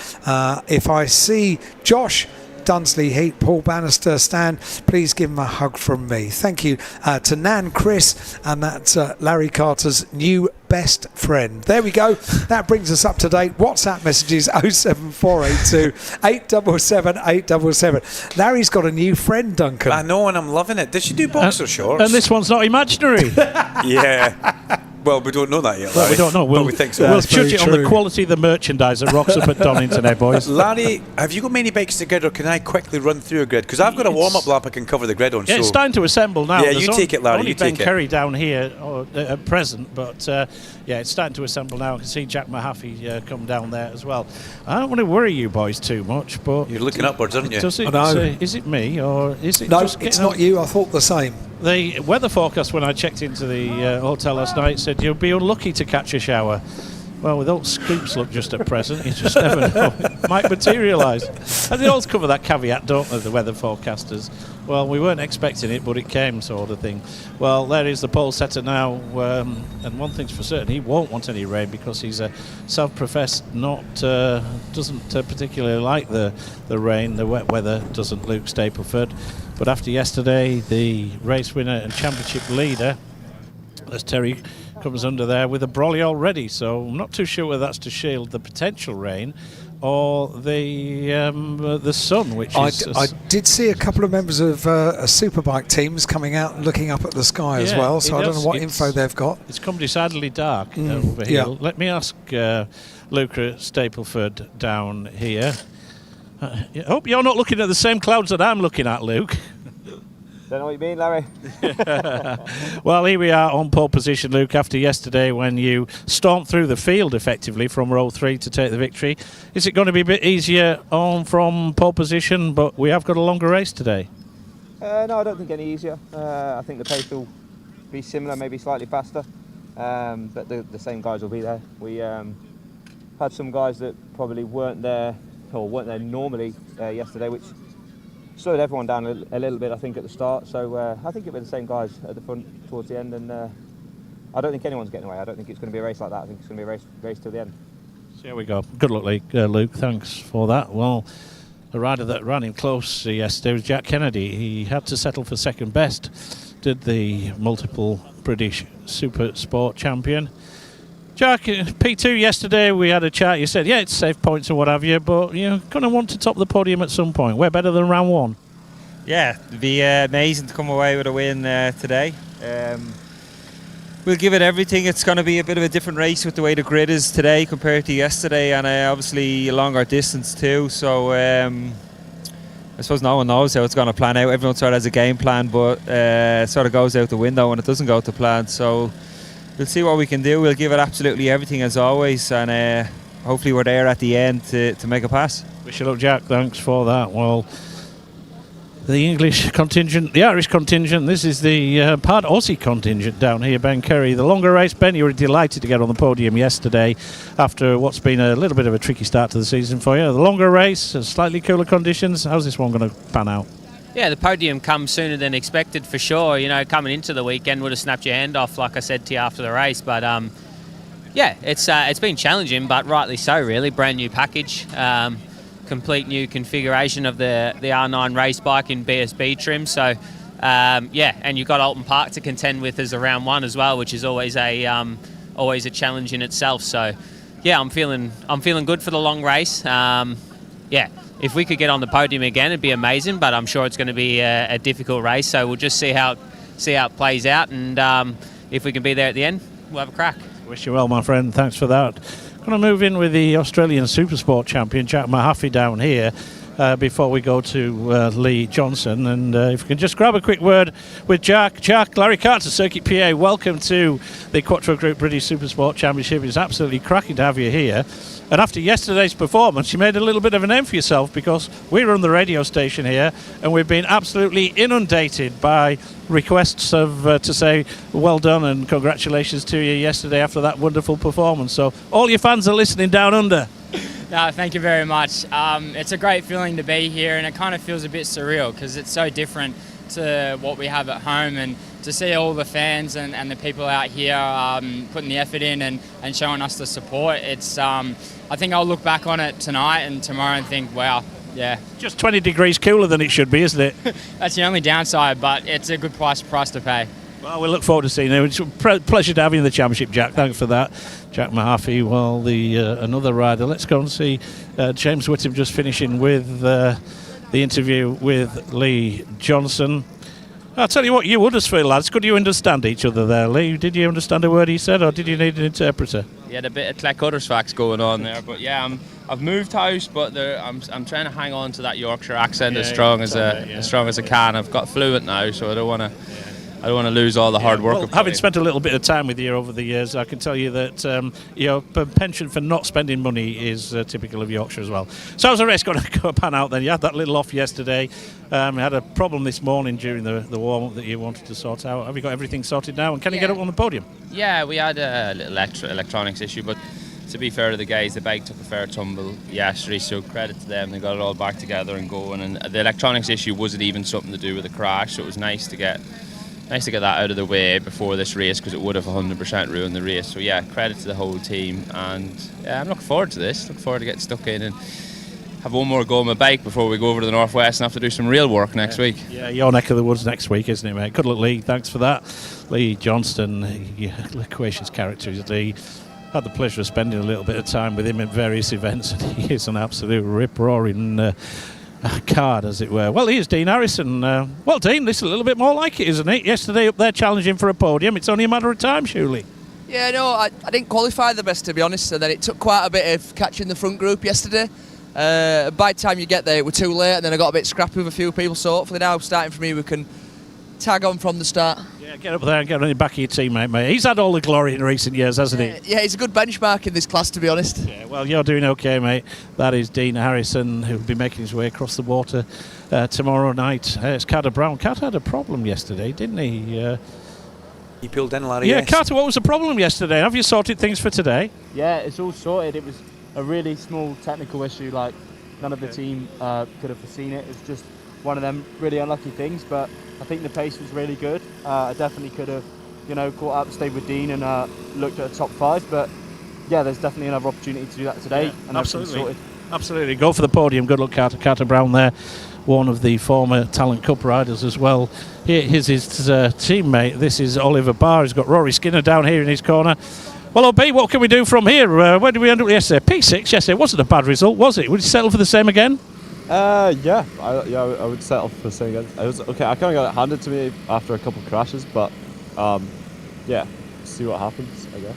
If I see Josh Dunsley Heat, Paul Bannister, Stan, please give him a hug from me. Thank you to Nan Chris, and that's Larry Carter's new best friend. There we go. That brings us up to date. WhatsApp messages 07482 877 877. Larry's got a new friend, Duncan. I know, and I'm loving it. Does she do boxer shorts? And this one's not imaginary. Yeah. Well, we don't know that yet, Larry. Well, we don't know. But we think so. We'll judge it on the quality of the merchandise that rocks up at Donington, eh, boys? Larry, have you got many bikes to grid, or can I quickly run through a grid? Because I've got a warm-up lap I can cover the grid on. Yeah, it's starting to assemble now. Yeah, you take it, Larry. Only You Ben take it. Curry down here at present, but yeah, it's starting to assemble now. I can see Jack Mahaffey come down there as well. I don't want to worry you boys too much, but you're looking upwards, aren't you? Does it, is it me, or is it? No, just it's not you. I thought the same. The weather forecast when I checked into the hotel last night said you'll be unlucky to catch a shower. Well, with all scoops look just at present, you just never know. It might materialise. And they always cover that caveat, don't they, the weather forecasters? Well, we weren't expecting it, but it came, sort of thing. Well, there is the pole setter now, and one thing's for certain, he won't want any rain because he's a self-professed doesn't particularly like the rain, the wet weather, doesn't Luke Stapleford. But after yesterday, the race winner and championship leader, as Terry comes under there with a brolly already, so I'm not too sure whether that's to shield the potential rain or the sun, which I did see a couple of members of a Superbike teams coming out and looking up at the sky as well, so I don't know what info they've got. It's come decidedly dark over here. Yeah. Let me ask Luca Stapleford down here. I hope you're not looking at the same clouds that I'm looking at, Luke. Don't know what you mean, Larry. Well, here we are on pole position, Luke, after yesterday when you stormed through the field effectively from row 3 to take the victory. Is it going to be a bit easier on from pole position, but we have got a longer race today? No, I don't think any easier. I think the pace will be similar, maybe slightly faster, but the same guys will be there. We had some guys that probably weren't there normally yesterday, which slowed everyone down a little bit, I think, at the start. So I think it'll be the same guys at the front towards the end, and I don't think anyone's getting away. I don't think it's going to be a race like that. I think it's going to be a race till the end. So here we go. Good luck, Luke. Thanks for that. Well, the rider that ran him close yesterday was Jack Kennedy. He had to settle for second best. Did the multiple British Super Sport champion. Jack, P2 yesterday we had a chat. You said, yeah, it's safe points or what have you, but you're going to want to top the podium at some point. We're better than round 1. Yeah, it'd be amazing to come away with a win today. We'll give it everything. It's going to be a bit of a different race with the way the grid is today compared to yesterday, and obviously a longer distance too. So I suppose no one knows how it's going to plan out. Everyone sort of has a game plan, but it sort of goes out the window when it doesn't go to plan. So we'll see what we can do. We'll give it absolutely everything as always, and hopefully we're there at the end to make a pass. Wish you luck, Jack. Thanks for that. Well, the English contingent, the Irish contingent. This is the part Aussie contingent down here, Ben Curry. The longer race, Ben, you were delighted to get on the podium yesterday after what's been a little bit of a tricky start to the season for you. The longer race, slightly cooler conditions. How's this one going to pan out? Yeah, the podium comes sooner than expected for sure. You know, coming into the weekend would have snapped your hand off, like I said to you after the race. But yeah, it's been challenging, but rightly so, really. Brand new package. Complete new configuration of the R9 race bike in BSB trim. So yeah, and you've got Alton Park to contend with as a round one as well, which is always a challenge in itself. So yeah, I'm feeling good for the long race. Yeah, if we could get on the podium again, it'd be amazing. But I'm sure it's going to be a difficult race. So we'll just see how it plays out, and if we can be there at the end, we'll have a crack. Wish you well, my friend. Thanks for that. Going to move in with the Australian Supersport champion, Jack Mahaffey, down here before we go to Lee Johnson. And if we can just grab a quick word with Jack. Jack, Larry Carter, Circuit PA, welcome to the Quattro Group British Supersport Championship. It's absolutely cracking to have you here. And after yesterday's performance, you made a little bit of a name for yourself, because we run the radio station here and we've been absolutely inundated by requests to say well done and congratulations to you yesterday after that wonderful performance. So all your fans are listening down under. No, thank you very much. It's a great feeling to be here, and it kind of feels a bit surreal because it's so different to what we have at home, and to see all the fans and the people out here putting the effort in and showing us the support. It's I think I'll look back on it tonight and tomorrow and think, wow, yeah. Just 20 degrees cooler than it should be, isn't it? That's the only downside, but it's a good price to pay. Well, we look forward to seeing you. It's a pleasure to have you in the championship, Jack. Thanks for that. Jack Mahaffey, well, another rider. Let's go and see James Whittam just finishing with the interview with Lee Johnson. I'll tell you what, you Huddersfield lads, could you understand each other there, Lee? Did you understand a word he said, or did you need an interpreter? You had a bit of Clec Huddersfield going on there, but yeah, I've moved house, but I'm trying to hang on to that Yorkshire accent as strong as I can. I've got fluent now, so I don't want to lose all the hard work. Well, having spent a little bit of time with you over the years, I can tell you that your penchant for not spending money is typical of Yorkshire as well. So how's the race going to pan out then? You had that little off yesterday. You had a problem this morning during the warm-up that you wanted to sort out. Have you got everything sorted now? And can you get up on the podium? Yeah, we had a little electronics issue, but to be fair to the guys, the bike took a fair tumble yesterday, so credit to them. They got it all back together and going. And the electronics issue wasn't even something to do with the crash, so it was nice to get that out of the way before this race, because it would have 100% ruined the race. So yeah, credit to the whole team, and yeah, I'm looking forward to this. Looking forward to getting stuck in and have one more go on my bike before we go over to the Northwest and have to do some real work next week. Yeah, your neck of the woods next week, isn't it, mate? Good luck, Lee. Thanks for that. Lee Johnston, loquacious character is Lee. Had the pleasure of spending a little bit of time with him at various events, and he is an absolute rip-roaring card, as it were. Well, here's Dean Harrison. Well, Dean, this is a little bit more like it, isn't it? Yesterday up there challenging for a podium. It's only a matter of time, surely. Yeah, no, I didn't qualify the best, to be honest, and then it took quite a bit of catching the front group yesterday. By the time you get there, it was too late, and then I got a bit scrappy with a few people, so hopefully now, starting from here, we can tag on from the start. Yeah, get up there and get on the back of your teammate, mate. He's had all the glory in recent years, hasn't he? Yeah, he's a good benchmark in this class, to be honest. Yeah, well, you're doing okay, mate. That is Dean Harrison, who'll be making his way across the water tomorrow night. It's Carter Brown. Carter had a problem yesterday, didn't he? He pulled in, Larry. Yeah, yes. Carter, what was the problem yesterday? Have you sorted things for today? Yeah, it's all sorted. It was a really small technical issue, like none of the team could have foreseen it. It's just one of them really unlucky things, but I think the pace was really good. I definitely could have, caught up, stayed with Dean and looked at a top 5, but yeah, there's definitely another opportunity to do that today, and everything's sorted. Absolutely. Go for the podium. Good luck, Carter. Carter Brown there, one of the former Talent Cup riders as well. Here's his teammate. This is Oliver Barr. He's got Rory Skinner down here in his corner. Well, OB, what can we do from here? Where did we end up yesterday? P6 yesterday. It wasn't a bad result, was it? Would you settle for the same again? Yeah, I would settle for the same again. I was okay. I kind of got it handed to me after a couple of crashes, but yeah, see what happens, I guess.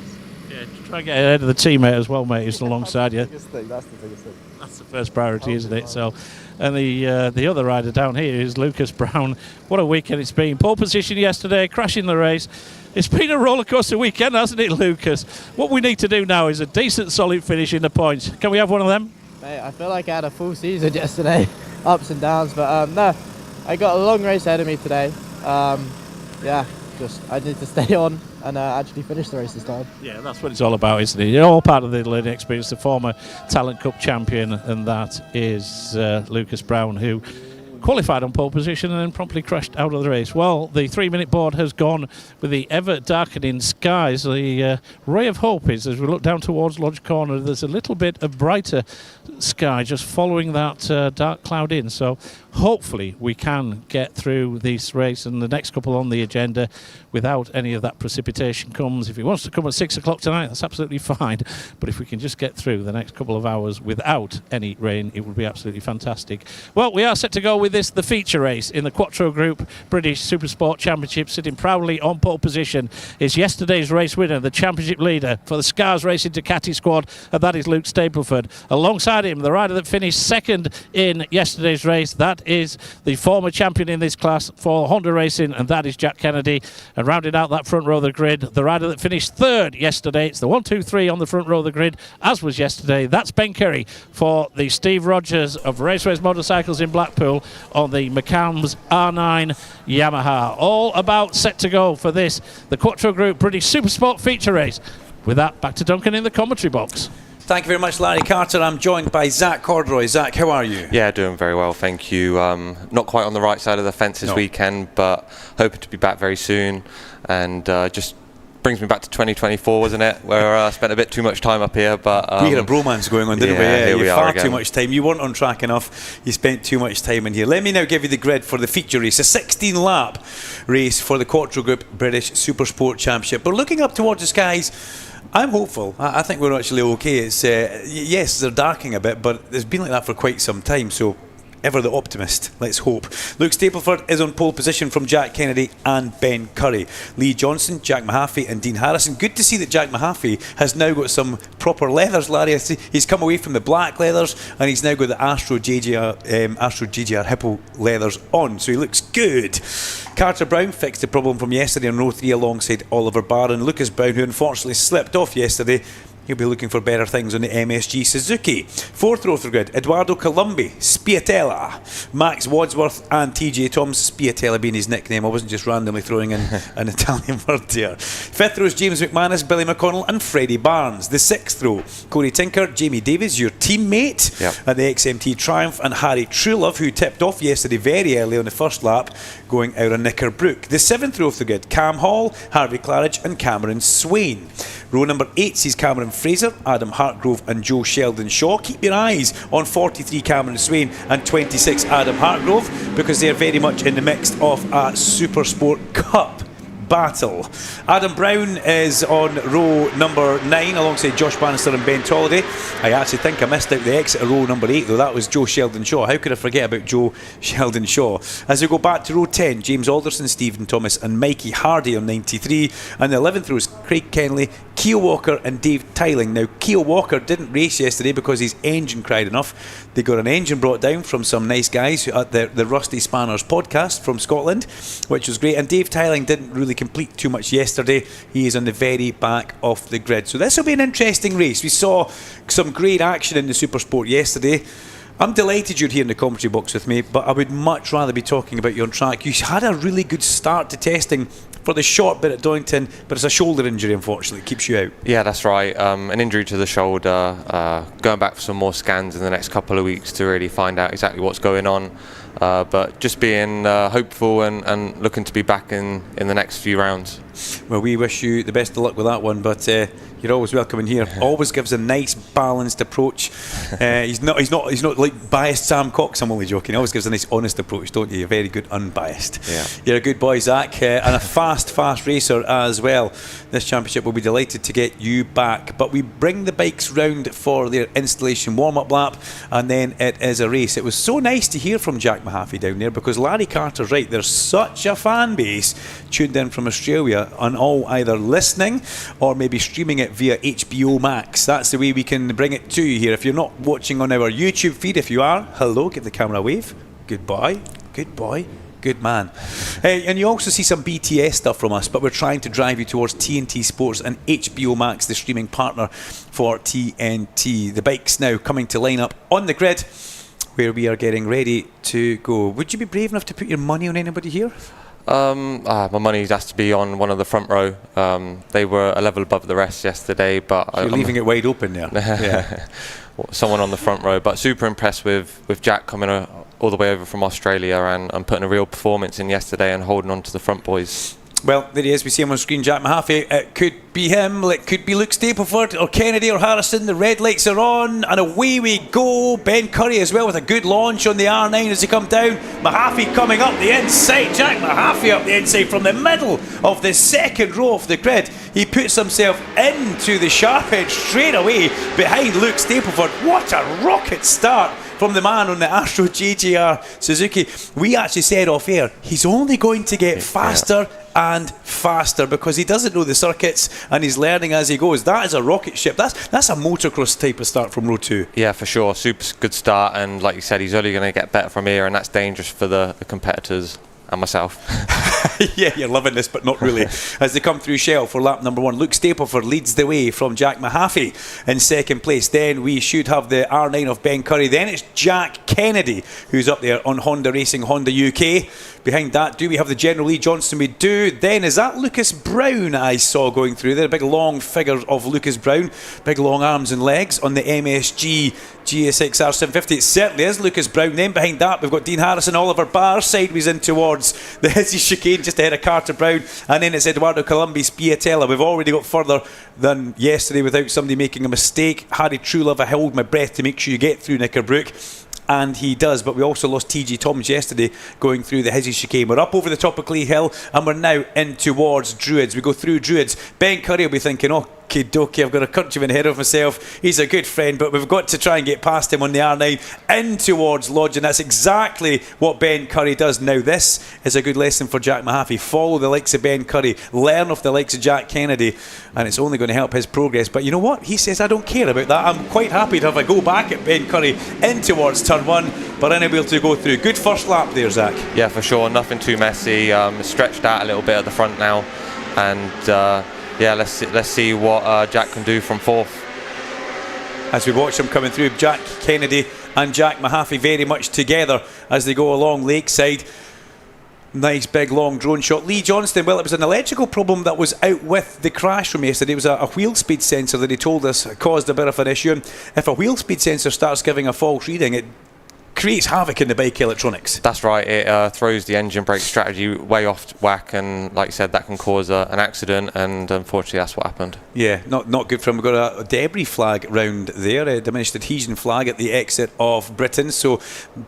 Yeah, try and get ahead of the teammate as well, mate, who's alongside you. That's the biggest thing. That's the first priority, isn't it? So, and the other rider down here is Lucas Brown. What a weekend it's been. Pole position yesterday, crashing the race. It's been a roller coaster weekend, hasn't it, Lucas? What we need to do now is a decent, solid finish in the points. Can we have one of them? Mate, I feel like I had a full season yesterday, ups and downs, but no, I got a long race ahead of me today. I need to stay on and actually finish the race this time. Yeah, that's what it's all about, isn't it? You're all part of the learning experience. The former Talent Cup champion, and that is Lucas Brown, who qualified on pole position and then promptly crashed out of the race. Well, the 3-minute board has gone with the ever darkening skies. The ray of hope is, as we look down towards Lodge Corner, there's a little bit of brighter sky just following that dark cloud in. So hopefully we can get through this race and the next couple on the agenda without any of that precipitation comes. If he wants to come at 6 o'clock tonight, that's absolutely fine. But if we can just get through the next couple of hours without any rain, it would be absolutely fantastic. Well, we are set to go with this, the feature race in the Quattro Group British Supersport Championship. Sitting proudly on pole position is yesterday's race winner, the championship leader for the Scars Racing Ducati squad, and that is Luke Stapleford. Alongside him, the rider that finished second in yesterday's race, that is the former champion in this class for Honda Racing, and that is Jack Kennedy. And rounding out that front row of the grid, the rider that finished third yesterday, it's the 1, 2, 3 on the front row of the grid, as was yesterday. That's Ben Curry for the Steve Rogers of Raceways Motorcycles in Blackpool on the McCams R9 Yamaha. All about set to go for this, the Quattro Group British Supersport feature race. With that, back to Duncan in the commentary box. Thank you very much, Larry Carter. I'm joined by Zach Corduroy. Zach, how are you? Yeah, doing very well, thank you. Not quite on the right side of the fence this weekend, but hoping to be back very soon. And just brings me back to 2024, wasn't it? Where I spent a bit too much time up here. But we had a bromance going on, didn't we? Yeah, here we are far again. Too much time. You weren't on track enough. You spent too much time in here. Let me now give you the grid for the feature race, a 16-lap race for the Quattro Group British Supersport Championship. We're looking up towards the skies. I'm hopeful. I think we're actually okay. It's yes, they're darkening a bit, but it's been like that for quite some time. So ever the optimist, let's hope. Luke Stapleford is on pole position from Jack Kennedy and Ben Curry. Lee Johnson, Jack Mahaffey and Dean Harrison. Good to see that Jack Mahaffey has now got some proper leathers, Larry. I see he's come away from the black leathers and he's now got the Astro GGR Hippo leathers on, so he looks good. Carter Brown fixed the problem from yesterday on row 3 alongside Oliver Barron. Lucas Brown, who unfortunately slipped off yesterday, he'll be looking for better things on the MSG Suzuki. Fourth row of the grid, Eduardo Colombi, Spiatella, Max Wadsworth and TJ Thomas. Spiatella being his nickname, I wasn't just randomly throwing in an Italian word here. Fifth row is James McManus, Billy McConnell and Freddie Barnes. The sixth row, Corey Tinker, Jamie Davies, your teammate at the XMT Triumph, and Harry Truelove, who tipped off yesterday very early on the first lap, going out on Knickerbrook. The seventh row of the grid, Cam Hall, Harvey Claridge and Cameron Swain. Row number 8 sees Cameron Fraser, Adam Hartgrove and Joe Sheldon Shaw. Keep your eyes on 43 Cameron Swain and 26 Adam Hartgrove, because they're very much in the mix of a Supersport Cup battle. Adam Brown is on row number 9 alongside Josh Bannister and Ben Tolliday. I actually think I missed out the exit of row number 8 though. That was Joe Sheldon Shaw. How could I forget about Joe Sheldon Shaw? As we go back to row 10, James Alderson, Stephen Thomas and Mikey Hardy on 93, and the 11th row is Craig Kenley, Keogh Walker and Dave Tyling. Now Keogh Walker didn't race yesterday because his engine cried enough. They got an engine brought down from some nice guys at the Rusty Spanners podcast from Scotland, which was great, and Dave Tyling didn't really complete too much yesterday. He is on the very back of the grid, so this will be an interesting race. We saw some great action in the Supersport yesterday. I'm delighted you're here in the commentary box with me, but I would much rather be talking about you on track. You had a really good start to testing for the short bit at Donington, but it's a shoulder injury, unfortunately. It keeps you out. Yeah, that's right. An injury to the shoulder. Going back for some more scans in the next couple of weeks to really find out exactly what's going on. But just being hopeful and looking to be back in the next few rounds. Well, we wish you the best of luck with that one, but you're always welcome in here. Always gives a nice balanced approach. He's not like biased Sam Cox. I'm only joking. He always gives a nice honest approach, don't you? You're very good unbiased. Yeah. You're a good boy, Zach, and a fast racer as well. This championship will be delighted to get you back. But we bring the bikes round for their installation warm-up lap, and then it is a race. It was so nice to hear from Jack Mahaffey down there, because Larry Carter's right. There's such a fan base tuned in from Australia, and all either listening or maybe streaming it via HBO Max. That's the way we can bring it to you here. If you're not watching on our YouTube feed, if you are, hello, give the camera a wave. Good boy, good man. And you also see some BTS stuff from us, but we're trying to drive you towards TNT Sports and HBO Max, the streaming partner for TNT. The bikes now coming to line up on the grid. where we are getting ready to go. Would you be brave enough to put your money on anybody here? My money has to be on one of the front row. They were a level above the rest yesterday, but You're leaving it wide open there. Yeah. Someone on the front row, but super impressed with Jack coming all the way over from Australia and putting a real performance in yesterday and holding on to the front boys. Well, there he is. We see him on screen, Jack Mahaffey. It could be him, it could be Luke Stapleford or Kennedy or Harrison. The red lights are on, and away we go. Ben Curry as well with a good launch on the R9 as he come down. Mahaffey coming up the inside. Jack Mahaffey up the inside from the middle of the second row of the grid. He puts himself into the sharp edge straight away behind Luke Stapleford. What a rocket start from the man on the Astro JGR Suzuki. We actually said off air, he's only going to get faster and faster because he doesn't know the circuits and he's learning as he goes. That is a rocket ship. That's a motocross type of start from row 2. Yeah, for sure. Super good start, and like you said, he's only going to get better from here, and that's dangerous for the competitors and myself. Yeah, you're loving this, but not really. As they come through Shell for lap number 1, Luke Stapleford leads the way from Jack Mahaffey in second place. Then we should have the R9 of Ben Curry. Then it's Jack Kennedy who's up there on Honda Racing, Honda UK. Behind that, do we have the General Lee Johnston? We do. Then is that Lucas Brown I saw going through there? A big long figure of Lucas Brown, big long arms and legs on the MSG GSX-R 750. It certainly is Lucas Brown. Then behind that, we've got Dean Harrison, Oliver Barr sideways in towards the Hizzy chicane just ahead of Carter Brown, and then it's Eduardo Colombi Spiatella. We've already got further than yesterday without somebody making a mistake. Harry Truelove, I held my breath to make sure you get through Knickerbrook, and he does. But we also lost TG Toms yesterday going through the Hizzy chicane. We're up over the top of Clay Hill and we're now in towards Druids. We go through Druids. Ben Curry will be thinking, okie dokie, I've got a countryman ahead of myself. He's a good friend, but we've got to try and get past him on the R9 in towards Lodge, and that's exactly what Ben Curry does. Now this is a good lesson for Jack Mahaffey. Follow the likes of Ben Curry, learn off the likes of Jack Kennedy, and it's only going to help his progress. But you know what? He says, I don't care about that. I'm quite happy to have a go back at Ben Curry in towards turn 1, but unable to go through. Good first lap there, Zach. Yeah, for sure. Nothing too messy. Stretched out a little bit at the front now, and yeah, let's see what Jack can do from 4th. As we watch them coming through, Jack Kennedy and Jack Mahaffey very much together as they go along Lakeside. Nice big long drone shot. Lee Johnston, well, it was an electrical problem that was out with the crash from yesterday. It was a wheel speed sensor that he told us caused a bit of an issue. If a wheel speed sensor starts giving a false reading, it creates havoc in the bike electronics. That's right, it throws the engine brake strategy way off whack, and like you said, that can cause an accident, and unfortunately that's what happened. Yeah, not good for him. We've got a debris flag round there, a diminished adhesion flag at the exit of Britain, so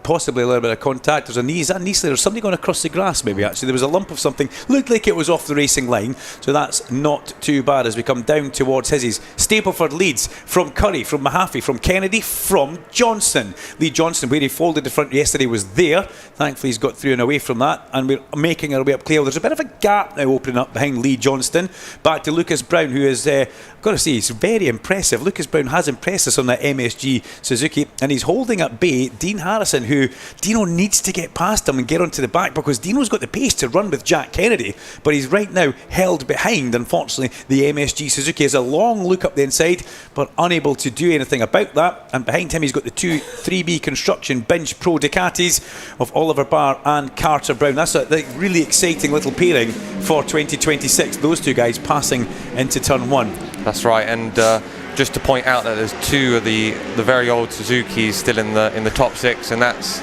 possibly a little bit of contact. There's a knee, is that a knee slid or somebody going across the grass maybe actually? There was a lump of something, looked like it was off the racing line, so that's not too bad as we come down towards Hizzies. Stapleford leads from Curry, from Mahaffey, from Kennedy, from Johnson. Lee Johnston, where he folded the front yesterday, was there. Thankfully he's got through and away from that, and we're making our way up Clay. There's a bit of a gap now opening up behind Lee Johnston. Back to Lucas Brown, who is I've got to say, he's very impressive. Lucas Brown has impressed us on that MSG Suzuki, and he's holding at bay Dean Harrison, who Dino needs to get past him and get onto the back, because Dino's got the pace to run with Jack Kennedy, but he's right now held behind. Unfortunately, the MSG Suzuki has a long look up the inside, but unable to do anything about that. And behind him he's got the two 3B Construction Binge Pro Ducatis of Oliver Barr and Carter Brown. That's a really exciting little pairing for 2026, those two guys passing into turn 1. That's right, and just to point out that there's two of the very old Suzukis still in the top 6, and that's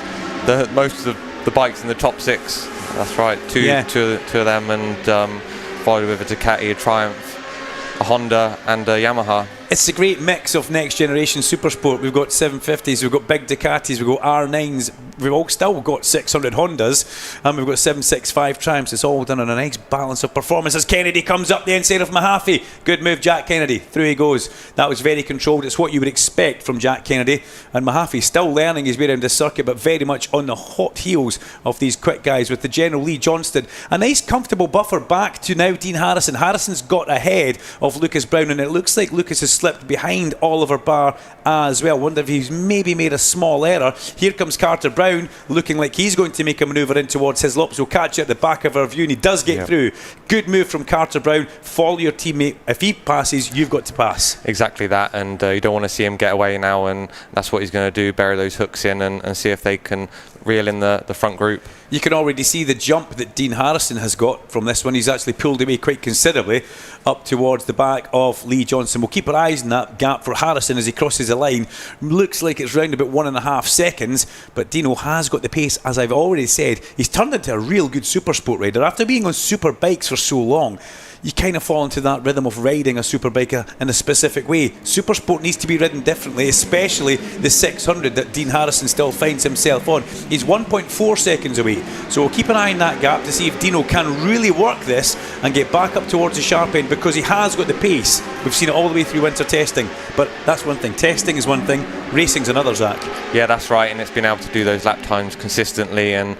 most of the bikes in the top 6. That's right, two of them, and followed with a Ducati, a Triumph, a Honda, and a Yamaha. It's a great mix of next generation Supersport. We've got 750s, we've got big Ducatis, we've got R9s, we've all still got 600 Hondas, and we've got 765 Triumphs. It's all done on a nice balance of performance as Kennedy comes up the inside of Mahaffey. Good move, Jack Kennedy. Through he goes. That was very controlled. It's what you would expect from Jack Kennedy. And Mahaffey still learning his way around the circuit, but very much on the hot heels of these quick guys with the General Lee Johnston. A nice comfortable buffer back to now Dean Harrison. Harrison's got ahead of Lucas Brown, and it looks like Lucas is slipped behind Oliver Barr as well. Wonder if he's maybe made a small error. Here comes Carter Brown, looking like he's going to make a manoeuvre in towards Hislop. We'll catch it at the back of our view, and he does get through. Good move from Carter Brown. Follow your teammate. If he passes, you've got to pass. Exactly that, and you don't want to see him get away now, and that's what he's going to do, bury those hooks in and see if they can reel in the front group. You can already see the jump that Dean Harrison has got from this one. He's actually pulled away quite considerably up towards the back of Lee Johnson. We'll keep our eyes on that gap for Harrison as he crosses the line. Looks like it's round about 1.5 seconds, but Dino has got the pace, as I've already said. He's turned into a real good super sport rider. After being on super bikes for so long, you kind of fall into that rhythm of riding a superbike in a specific way. Supersport needs to be ridden differently, especially the 600 that Dean Harrison still finds himself on. He's 1.4 seconds away, so we'll keep an eye on that gap to see if Dino can really work this and get back up towards the sharp end, because he has got the pace. We've seen it all the way through winter testing, but that's one thing. Testing is one thing, racing's another, Zach. Yeah, that's right, and it's been able to do those lap times consistently, and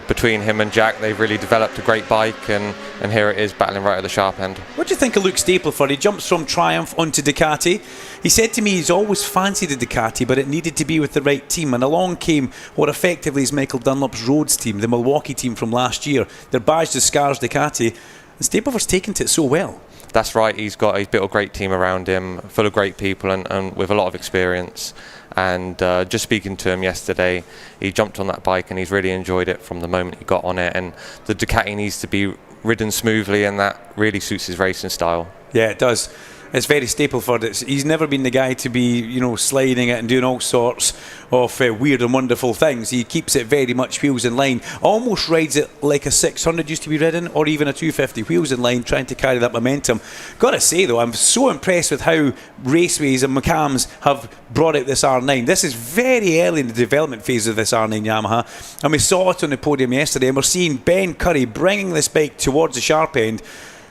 between him and Jack, they've really developed a great bike, and here it is battling right at the sharp end. What do you think of Luke Stapleford? He jumps from Triumph onto Ducati. He said to me he's always fancied the Ducati, but it needed to be with the right team, and along came what effectively is Michael Dunlop's Rhodes team, the Milwaukee team from last year. They're badged as Scars Ducati, and Stapleford's taken to it so well. That's right, he's built a great team around him, full of great people and with a lot of experience. And just speaking to him yesterday, he jumped on that bike and he's really enjoyed it from the moment he got on it, and the Ducati needs to be ridden smoothly, and that really suits his racing style. Yeah, it does. It's very Stapleford. He's never been the guy to be, sliding it and doing all sorts of weird and wonderful things. He keeps it very much wheels in line. Almost rides it like a 600 used to be ridden, or even a 250, wheels in line, trying to carry that momentum. Gotta say though, I'm so impressed with how Raceways and McCams have brought out this R9. This is very early in the development phase of this R9 Yamaha, and we saw it on the podium yesterday, and we're seeing Ben Curry bringing this bike towards the sharp end,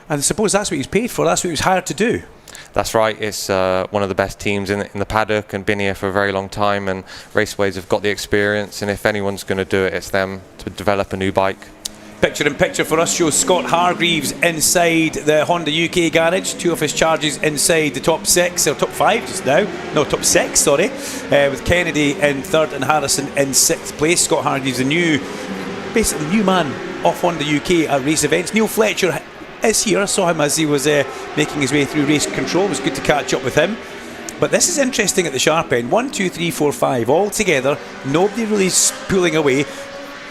and I suppose that's what he was paid for. That's what he was hired to do. That's right, it's one of the best teams in the paddock and been here for a very long time, and Raceways have got the experience, and if anyone's going to do it, it's them to develop a new bike. Picture in picture for us shows Scott Hargreaves inside the Honda UK garage. 2 of his charges inside the top 6, or top 5 just now. No, top 6, sorry. With Kennedy in 3rd and Harrison in 6th place. Scott Hargreaves, basically new man off Honda UK at race events. Neil Fletcher is here. I saw him as he was making his way through race control. It was good to catch up with him. But this is interesting at the sharp end. 1, 2, 3, 4, 5 all together. Nobody really pulling away.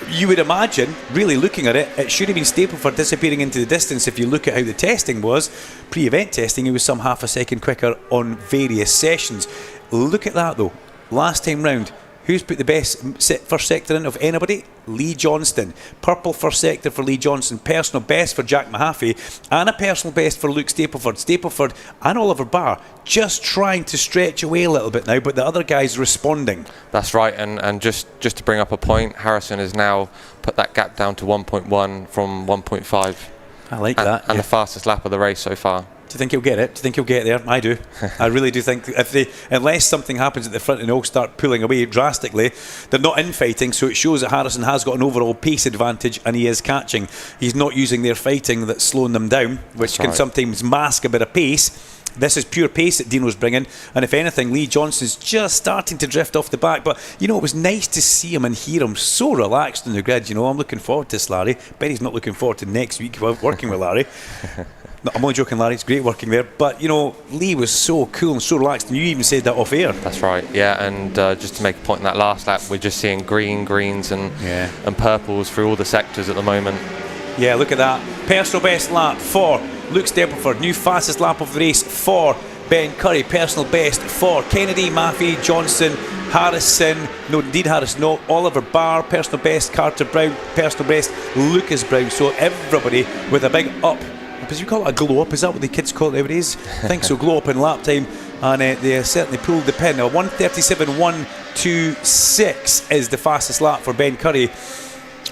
You would imagine, really looking at it, it should have been Stapleford disappearing into the distance. If you look at how the testing was, pre-event testing, he was some half a second quicker on various sessions. Look at that though. Last time round, who's put the best first sector in of anybody? Lee Johnston. Purple first sector for Lee Johnston. Personal best for Jack Mahaffey. And a personal best for Luke Stapleford. Stapleford and Oliver Barr just trying to stretch away a little bit now, but the other guy's responding. That's right, and just to bring up a point, Harrison has now put that gap down to 1.1 from 1.5. I like that. And the fastest lap of the race so far. Do you think he'll get it? Do you think he'll get there? I do. I really do think unless something happens at the front and they all start pulling away drastically, they're not infighting, so it shows that Harrison has got an overall pace advantage and he is catching. He's not using their fighting that's slowing them down, which can sometimes mask a bit of pace. This is pure pace that Dino's bringing, and if anything, Lee Johnson's just starting to drift off the back. But it was nice to see him and hear him so relaxed on the grid. I'm looking forward to this, Larry. Benny's not looking forward to next week working with Larry. No, I'm only joking, Larry. It's great working there. But Lee was so cool and so relaxed, and you even said that off air. That's right. Yeah, and just to make a point in that last lap, we're just seeing greens and purples through all the sectors at the moment. Yeah, look at that. Personal best lap for Luke Stapleford. New fastest lap of the race for Ben Curry. Personal best for Kennedy, Maffey, Johnson, Harrison. No, indeed Harrison. No, Oliver Barr. Personal best Carter Brown. Personal best Lucas Brown. So everybody with a big up. Because you call it a glow up, is that what the kids call it nowadays? I think so, glow up in lap time, and they certainly pulled the pin. Now 1:37.126 is the fastest lap for Ben Curry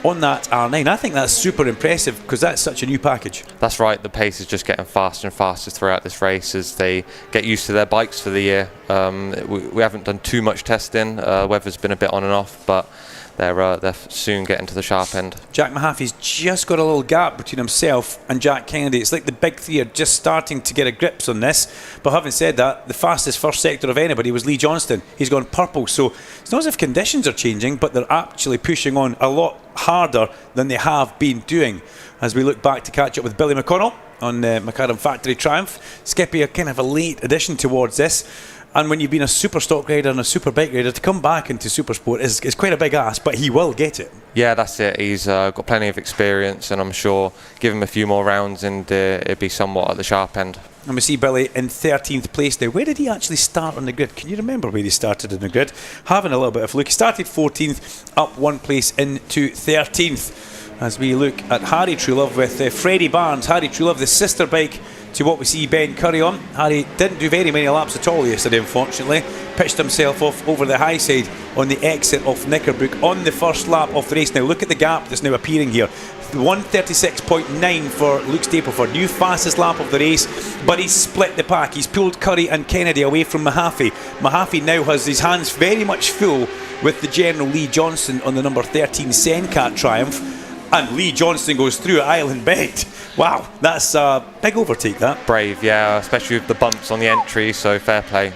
on that R9. I think that's super impressive because that's such a new package. That's right, the pace is just getting faster and faster throughout this race as they get used to their bikes for the year. We haven't done too much testing, weather's been a bit on and off, but they're soon getting to the sharp end. Jack Mahaffey's just got a little gap between himself and Jack Kennedy. It's like the big three are just starting to get a grips on this. But having said that, the fastest first sector of anybody was Lee Johnston. He's gone purple. So it's not as if conditions are changing, but they're actually pushing on a lot harder than they have been doing. As we look back to catch up with Billy McConnell on McLaren Factory Triumph. Skippy, a kind of a late addition towards this. And when you've been a Superstock rider and a Superbike rider, to come back into Supersport is quite a big ask, but he will get it. Yeah, that's it. He's got plenty of experience, and I'm sure give him a few more rounds and it'd be somewhat at the sharp end. And we see Billy in 13th place now. Where did he actually start on the grid? Can you remember where he started on the grid? Having a little bit of a look. He started 14th, up one place into 13th. As we look at Harry Truelove with Freddie Barnes. Harry Truelove, the sister bike to what we see Ben Curry on. Harry didn't do very many laps at all yesterday, unfortunately. Pitched himself off over the high side on the exit of Knickerbrook on the first lap of the race. Now look at the gap that's now appearing here. 1:36.9 for Luke Stapleford, new fastest lap of the race, but he's split the pack. He's pulled Curry and Kennedy away from Mahaffey. Mahaffey now has his hands very much full with the General Lee Johnson on the number 13 Sencat Triumph, and Lee Johnson goes through at Island Bend. Wow, that's a big overtake, that. Brave, yeah, especially with the bumps on the entry, so fair play.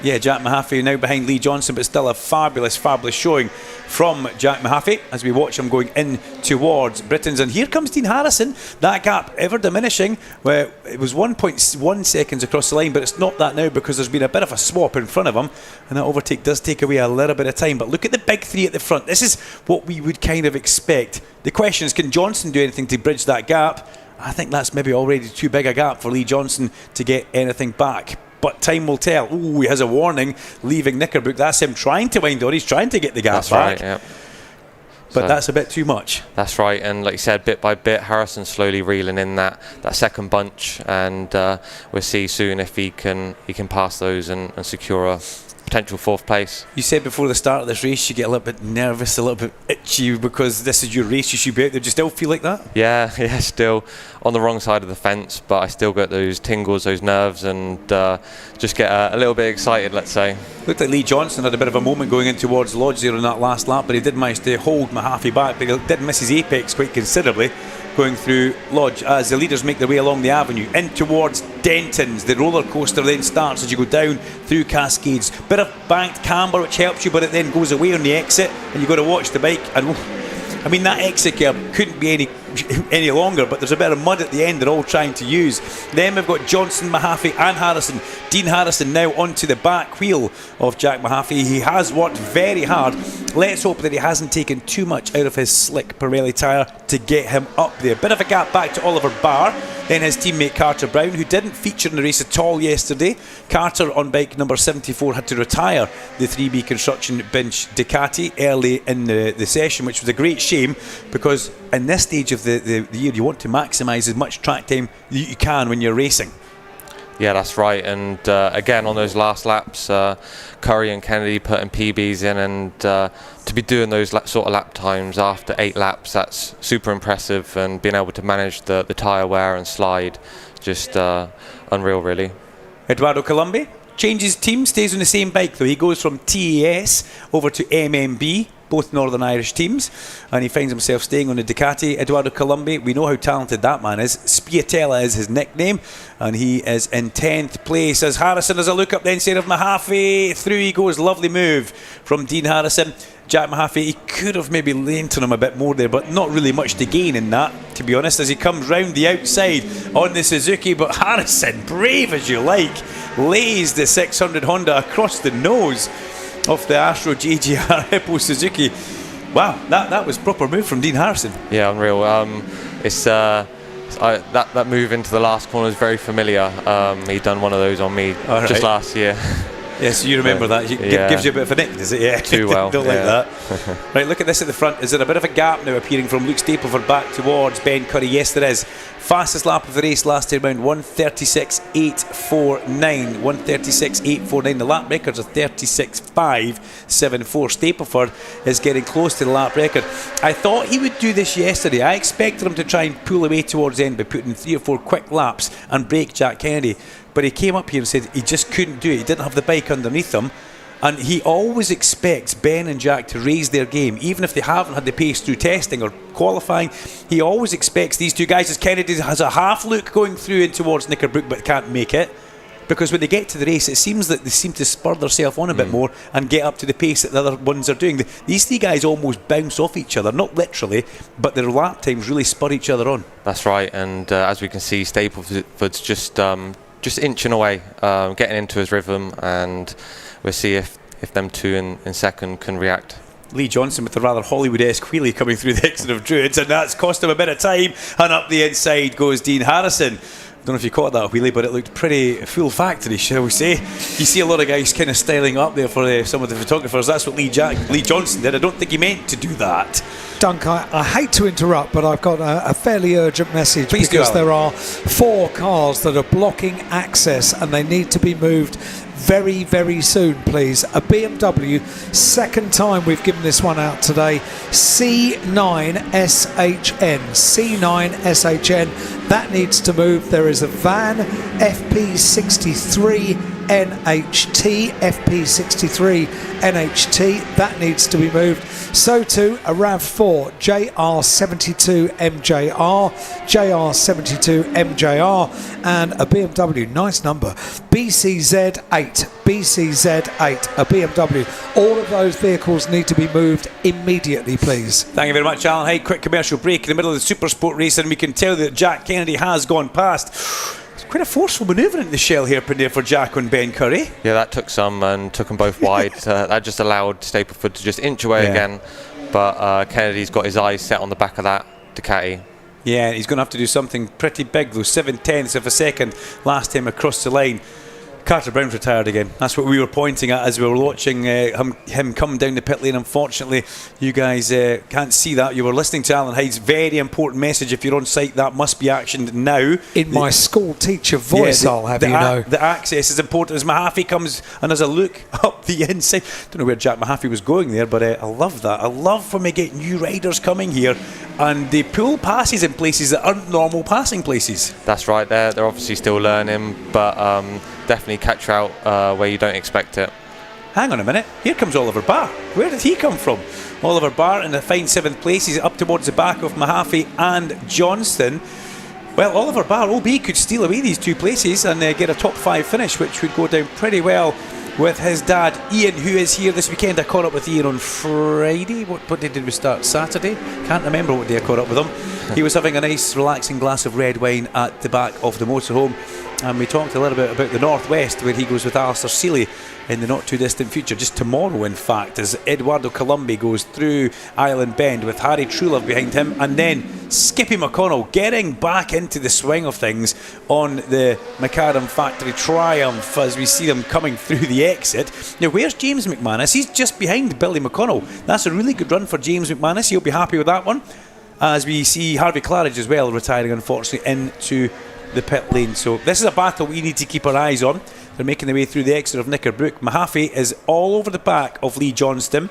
Yeah, Jack Mahaffey now behind Lee Johnson, but still a fabulous showing from Jack Mahaffey as we watch him going in towards Britain's. And here comes Dean Harrison. That gap ever diminishing. Where it was 1.1 seconds across the line, but it's not that now because there's been a bit of a swap in front of him, and that overtake does take away a little bit of time. But look at the big three at the front. This is what we would kind of expect. The question is, can Johnson do anything to bridge that gap? I think that's maybe already too big a gap for Lee Johnson to get anything back. But time will tell. Ooh, he has a warning leaving Knickerbrook. That's him trying to wind on. He's trying to get the gap back. That's right, yeah. But So that's a bit too much. That's right, and like you said, bit by bit, Harrison's slowly reeling in that second bunch, and we'll see soon if he can pass those and secure a potential fourth place. You said before the start of this race you get a little bit nervous, a little bit itchy because this is your race, you should be out there. Do you still feel like that? Yeah, still on the wrong side of the fence, but I still get those tingles, those nerves, and just get a little bit excited, let's say. Looked like Lee Johnson had a bit of a moment going in towards Lodge there on that last lap, but he did manage to hold Mahaffey back, but he did miss his apex quite considerably going through Lodge as the leaders make their way along the avenue in towards Denton's. The roller coaster then starts as you go down through Cascades. Bit of banked camber which helps you, but it then goes away on the exit and you've got to watch the bike. And I mean, that exit curve couldn't be any longer, but there's a bit of mud at the end they're all trying to use. Then we've got Johnson, Mahaffey and Harrison. Dean Harrison now onto the back wheel of Jack Mahaffey. He has worked very hard. Let's hope that he hasn't taken too much out of his slick Pirelli tyre to get him up there. Bit of a gap back to Oliver Barr. Then his teammate Carter Brown, who didn't feature in the race at all yesterday. Carter on bike number 74 had to retire the 3B Construction Bench Ducati early in the session, which was a great shame because in this stage of the year you want to maximise as much track time you can when you're racing. Yeah, that's right, and again on those last laps, Curry and Kennedy putting PBs in, and to be doing those sort of lap times after 8 laps, that's super impressive, and being able to manage the tyre wear and slide, just unreal really. Eduardo Colombi changes team, stays on the same bike though. He goes from TAS over to MMB, both Northern Irish teams, and he finds himself staying on the Ducati. Eduardo Colombi, we know how talented that man is. Spiatella is his nickname, and he is in 10th place as Harrison has a look up the inside of Mahaffey. Through he goes, lovely move from Dean Harrison. Jack Mahaffey, he could have maybe leaned on him a bit more there, but not really much to gain in that, to be honest, as he comes round the outside on the Suzuki. But Harrison, brave as you like, lays the 600 Honda across the nose of the Astro GGR Hippo Suzuki. Wow, that was proper move from Dean Harrison. Yeah, unreal. That move into the last corner is very familiar. He'd done one of those on me just last year. Yes, you remember that. Gives you a bit of a nick, does it? Yeah. Too well. Don't like that. Right, look at this at the front. Is there a bit of a gap now appearing from Luke Stapleford back towards Ben Curry? Yes, there is. Fastest lap of the race last time round, 1:36.849. 1:36.849. The lap records are 36.574. Stapleford is getting close to the lap record. I thought he would do this yesterday. I expected him to try and pull away towards the end by putting 3 or 4 quick laps and break Jack Kennedy. But he came up here and said he just couldn't do it. He didn't have the bike underneath him. And he always expects Ben and Jack to raise their game, even if they haven't had the pace through testing or qualifying. He always expects these two guys, as Kennedy has a half look going through in towards Knickerbrook but can't make it, because when they get to the race it seems that they seem to spur themselves on a bit more and get up to the pace that the other ones are doing. These three guys almost bounce off each other, not literally, but their lap times really spur each other on. That's right, and as we can see, Stapleford's just inching away, getting into his rhythm, and we'll see if them two in second can react. Lee Johnson with a rather Hollywood-esque wheelie coming through the exit of Druids, and that's cost him a bit of time, and up the inside goes Dean Harrison. I don't know if you caught that wheelie, but it looked pretty full factory, shall we say. You see a lot of guys kind of styling up there for some of the photographers. That's what Lee Johnson did. I don't think he meant to do that. Dunk, I hate to interrupt, but I've got a fairly urgent message. Please because do, there are 4 cars that are blocking access and they need to be moved very, very soon, please. A BMW, second time we've given this one out today, C9SHN. C9SHN, that needs to move. There is a van, FP63 NHT, FP63 NHT, that needs to be moved. So too a RAV4 JR72 MJR, JR72 MJR, and a BMW, nice number, BCZ8, BCZ8, a BMW. All of those vehicles need to be moved immediately, please. Thank you very much, Alan. Hey, quick commercial break in the middle of the Super Sport race, and we can tell that Jack Kennedy has gone past. It's quite a forceful manoeuvre into the shell hairpin there for Jack on Ben Curry. Yeah, that took some and took them both wide. That just allowed Stapleford to just inch away again. But Kennedy's got his eyes set on the back of that Ducati. Yeah, he's going to have to do something pretty big though. 7/10 of a second last time across the line. Carter Brown's retired again. That's what we were pointing at as we were watching him come down the pit lane. Unfortunately, you guys can't see that. You were listening to Alan Hyde's very important message. If you're on site, that must be actioned now. In my school teacher voice, I'll have you know. The access is important as Mahaffey comes and has a look up the inside. Don't know where Jack Mahaffey was going there, but I love that. I love when we get new riders coming here and they pull passes in places that aren't normal passing places. That's right. They're obviously still learning, but definitely catch out where you don't expect it. Hang on a minute, here comes Oliver Barr. Where did he come from? Oliver Barr in the fine 7th place. He's up towards the back of Mahaffey and Johnston. Well, Oliver Barr, OB, could steal away these 2 places and get a top 5 finish, which would go down pretty well with his dad Ian, who is here this weekend. I caught up with Ian on Friday. What day did we start? Saturday? Can't remember what day I caught up with him. He was having a nice relaxing glass of red wine at the back of the motorhome, and we talked a little bit about the Northwest, where he goes with Alistair Seeley in the not too distant future, just tomorrow in fact, as Eduardo Colombi goes through Island Bend with Harry Truelove behind him, and then Skippy McConnell getting back into the swing of things on the Macadam Factory Triumph as we see them coming through the exit. Now where's James McManus? He's just behind Billy McConnell. That's a really good run for James McManus. He'll be happy with that one, as we see Harvey Claridge as well retiring unfortunately into the pit lane. So this is a battle we need to keep our eyes on. They're making their way through the exit of Knickerbrook. Mahaffey is all over the back of Lee Johnston,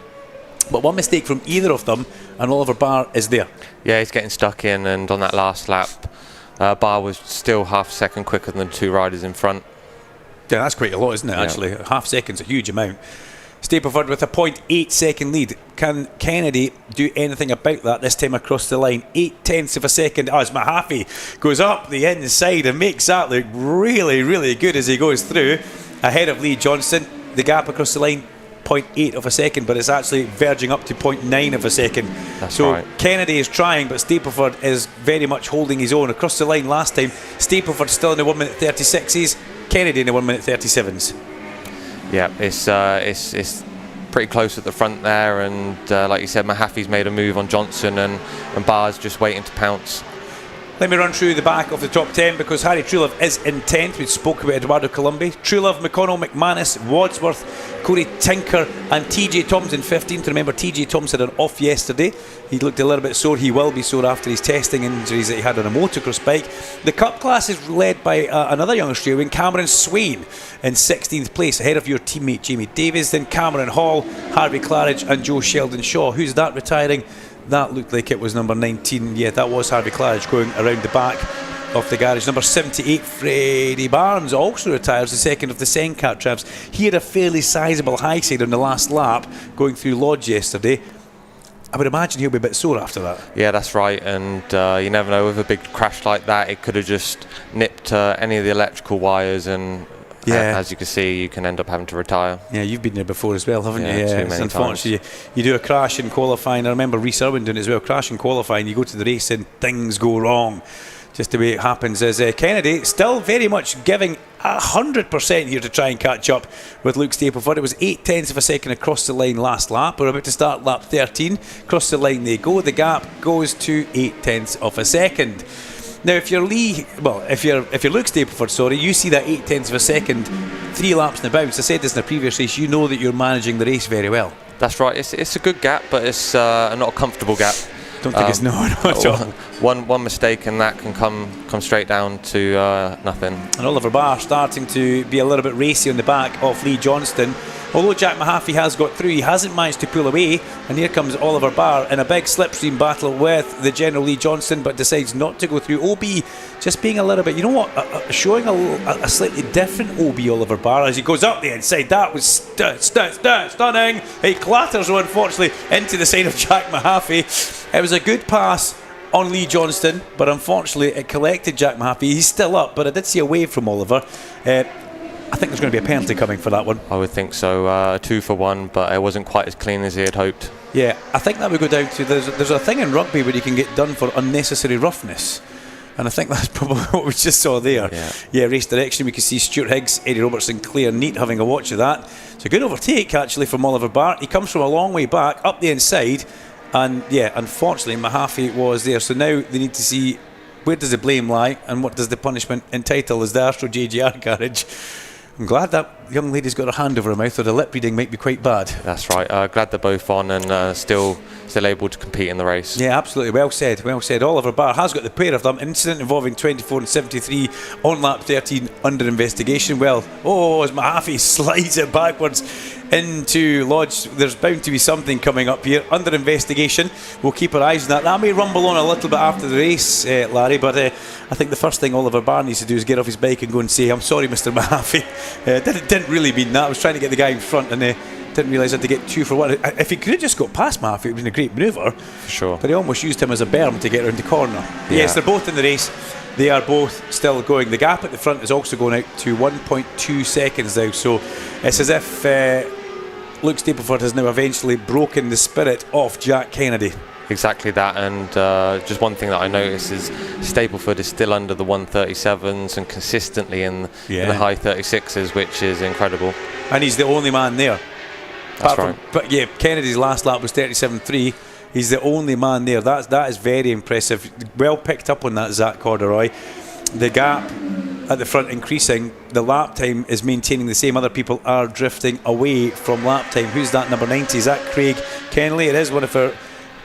but one mistake from either of them and Oliver Barr is there. Yeah, he's getting stuck in, and on that last lap Barr was still half a second quicker than the 2 riders in front. Yeah, that's quite a lot, isn't it? Actually, half second's a huge amount. Stapleford with a 0.8 second lead. Can Kennedy do anything about that this time across the line? 0.8 of a second as Mahaffey goes up the inside and makes that look really, really good as he goes through ahead of Lee Johnson. The gap across the line, 0.8 of a second, but it's actually verging up to 0.9 of a second. That's right. Kennedy is trying, but Stapleford is very much holding his own. Across the line last time, Stapleford still in the 1 minute 36s, Kennedy in the 1 minute 37s. Yeah, it's pretty close at the front there, and like you said, Mahaffey's made a move on Johnson, and Barr's just waiting to pounce. Let me run through the back of the top 10 because Harry Truelove is in 10th. We spoke about Eduardo Colombi. Truelove, McConnell, McManus, Wadsworth, Corey Tinker and TJ Thompson 15th. Remember, TJ Thompson had an off yesterday. He looked a little bit sore. He will be sore after his testing injuries that he had on a motocross bike. The Cup class is led by another young Australian, Cameron Swain, in 16th place, ahead of your teammate Jamie Davies. Then Cameron Hall, Harvey Claridge and Joe Sheldon Shaw. Who's that retiring? That looked like it was number 19. Yeah, that was Harvey Claridge going around the back. off the garage. Number 78, Freddie Barnes, also retires, the second of the Senkat tramps. He had a fairly sizable high side on the last lap going through Lodge yesterday. I would imagine he'll be a bit sore after that. Yeah, that's right, and you never know, with a big crash like that, it could have just nipped any of the electrical wires, and as you can see, you can end up having to retire. Yeah, you've been there before as well, haven't you? Yeah, too many unfortunately, you do a crash in qualifying. I remember Rhys Irwin doing it as well, crash in qualifying, you go to the race and things go wrong. Just the way it happens. As Kennedy still very much giving 100% here to try and catch up with Luke Stapleford. It was 0.8 of a second across the line last lap. We're about to start lap 13. Across the line they go. The gap goes to 0.8 of a second. Now, if you're if you're Luke Stapleford, you see that 0.8 of a second, 3 laps in the bounce. I said this in a previous race. You know that you're managing the race very well. That's right. It's a good gap, but it's not a comfortable gap. Don't think it's not at all. One mistake and that can come straight down to nothing. And Oliver Barr starting to be a little bit racy on the back of Lee Johnston. Although Jack Mahaffey has got through, he hasn't managed to pull away, and here comes Oliver Barr in a big slipstream battle with the General Lee Johnston, but decides not to go through. OB just being a little bit, you know what, showing a slightly different OB Oliver Barr as he goes up the inside. That was stunning. He clatters, unfortunately, into the side of Jack Mahaffey. It was a good pass on Lee Johnston, but unfortunately it collected Jack Mahaffey. He's still up, but I did see a wave from Oliver. I think there's going to be a penalty coming for that one. I would think so. 2 for 1, but it wasn't quite as clean as he had hoped. Yeah, I think that would go down to there's a thing in rugby where you can get done for unnecessary roughness, and I think that's probably what we just saw there. Yeah, race direction. We can see Stuart Higgs, Eddie Robertson, Claire Neat having a watch of that. It's a good overtake actually from Oliver Barr. He comes from a long way back up the inside, and yeah, unfortunately Mahaffey was there. So now they need to see where does the blame lie and what does the punishment entitle as the Astro JGR garage. I'm glad that young lady's got her hand over her mouth, or the lip reading might be quite bad. That's right. Glad they're both on and still able to compete in the race. Yeah, absolutely. Well said. Well said. Oliver Barr has got the pair of them. Incident involving 24 and 73 on lap 13 under investigation. Well, as Mahaffey slides it backwards into Lodge, there's bound to be something coming up here under investigation. We'll keep our eyes on that. That may rumble on a little bit after the race, Larry, but I think the first thing Oliver Barr needs to do is get off his bike and go and say, I'm sorry, Mr. Mahaffey. Didn't really mean that. I was trying to get the guy in front and didn't realise I had to get 2 for 1. If he could have just got past Mahaffey, it would have been a great manoeuvre. For sure. But he almost used him as a berm to get around the corner. Yeah. Yes, they're both in the race. They are both still going. The gap at the front is also going out to 1.2 seconds now. So it's as if Luke Stapleford has now eventually broken the spirit of Jack Kennedy. Exactly that, and just one thing that I noticed is Stapleford is still under the 137s and consistently in the high 36s, which is incredible. And he's the only man there. That's right. But yeah, Kennedy's last lap was 37.3. He's the only man there. That is very impressive. Well picked up on that, Zach Corduroy. The gap at the front increasing. The lap time is maintaining the same. Other people are drifting away from lap time. Who's that number 90? Is that Craig Kennelly? It is one of our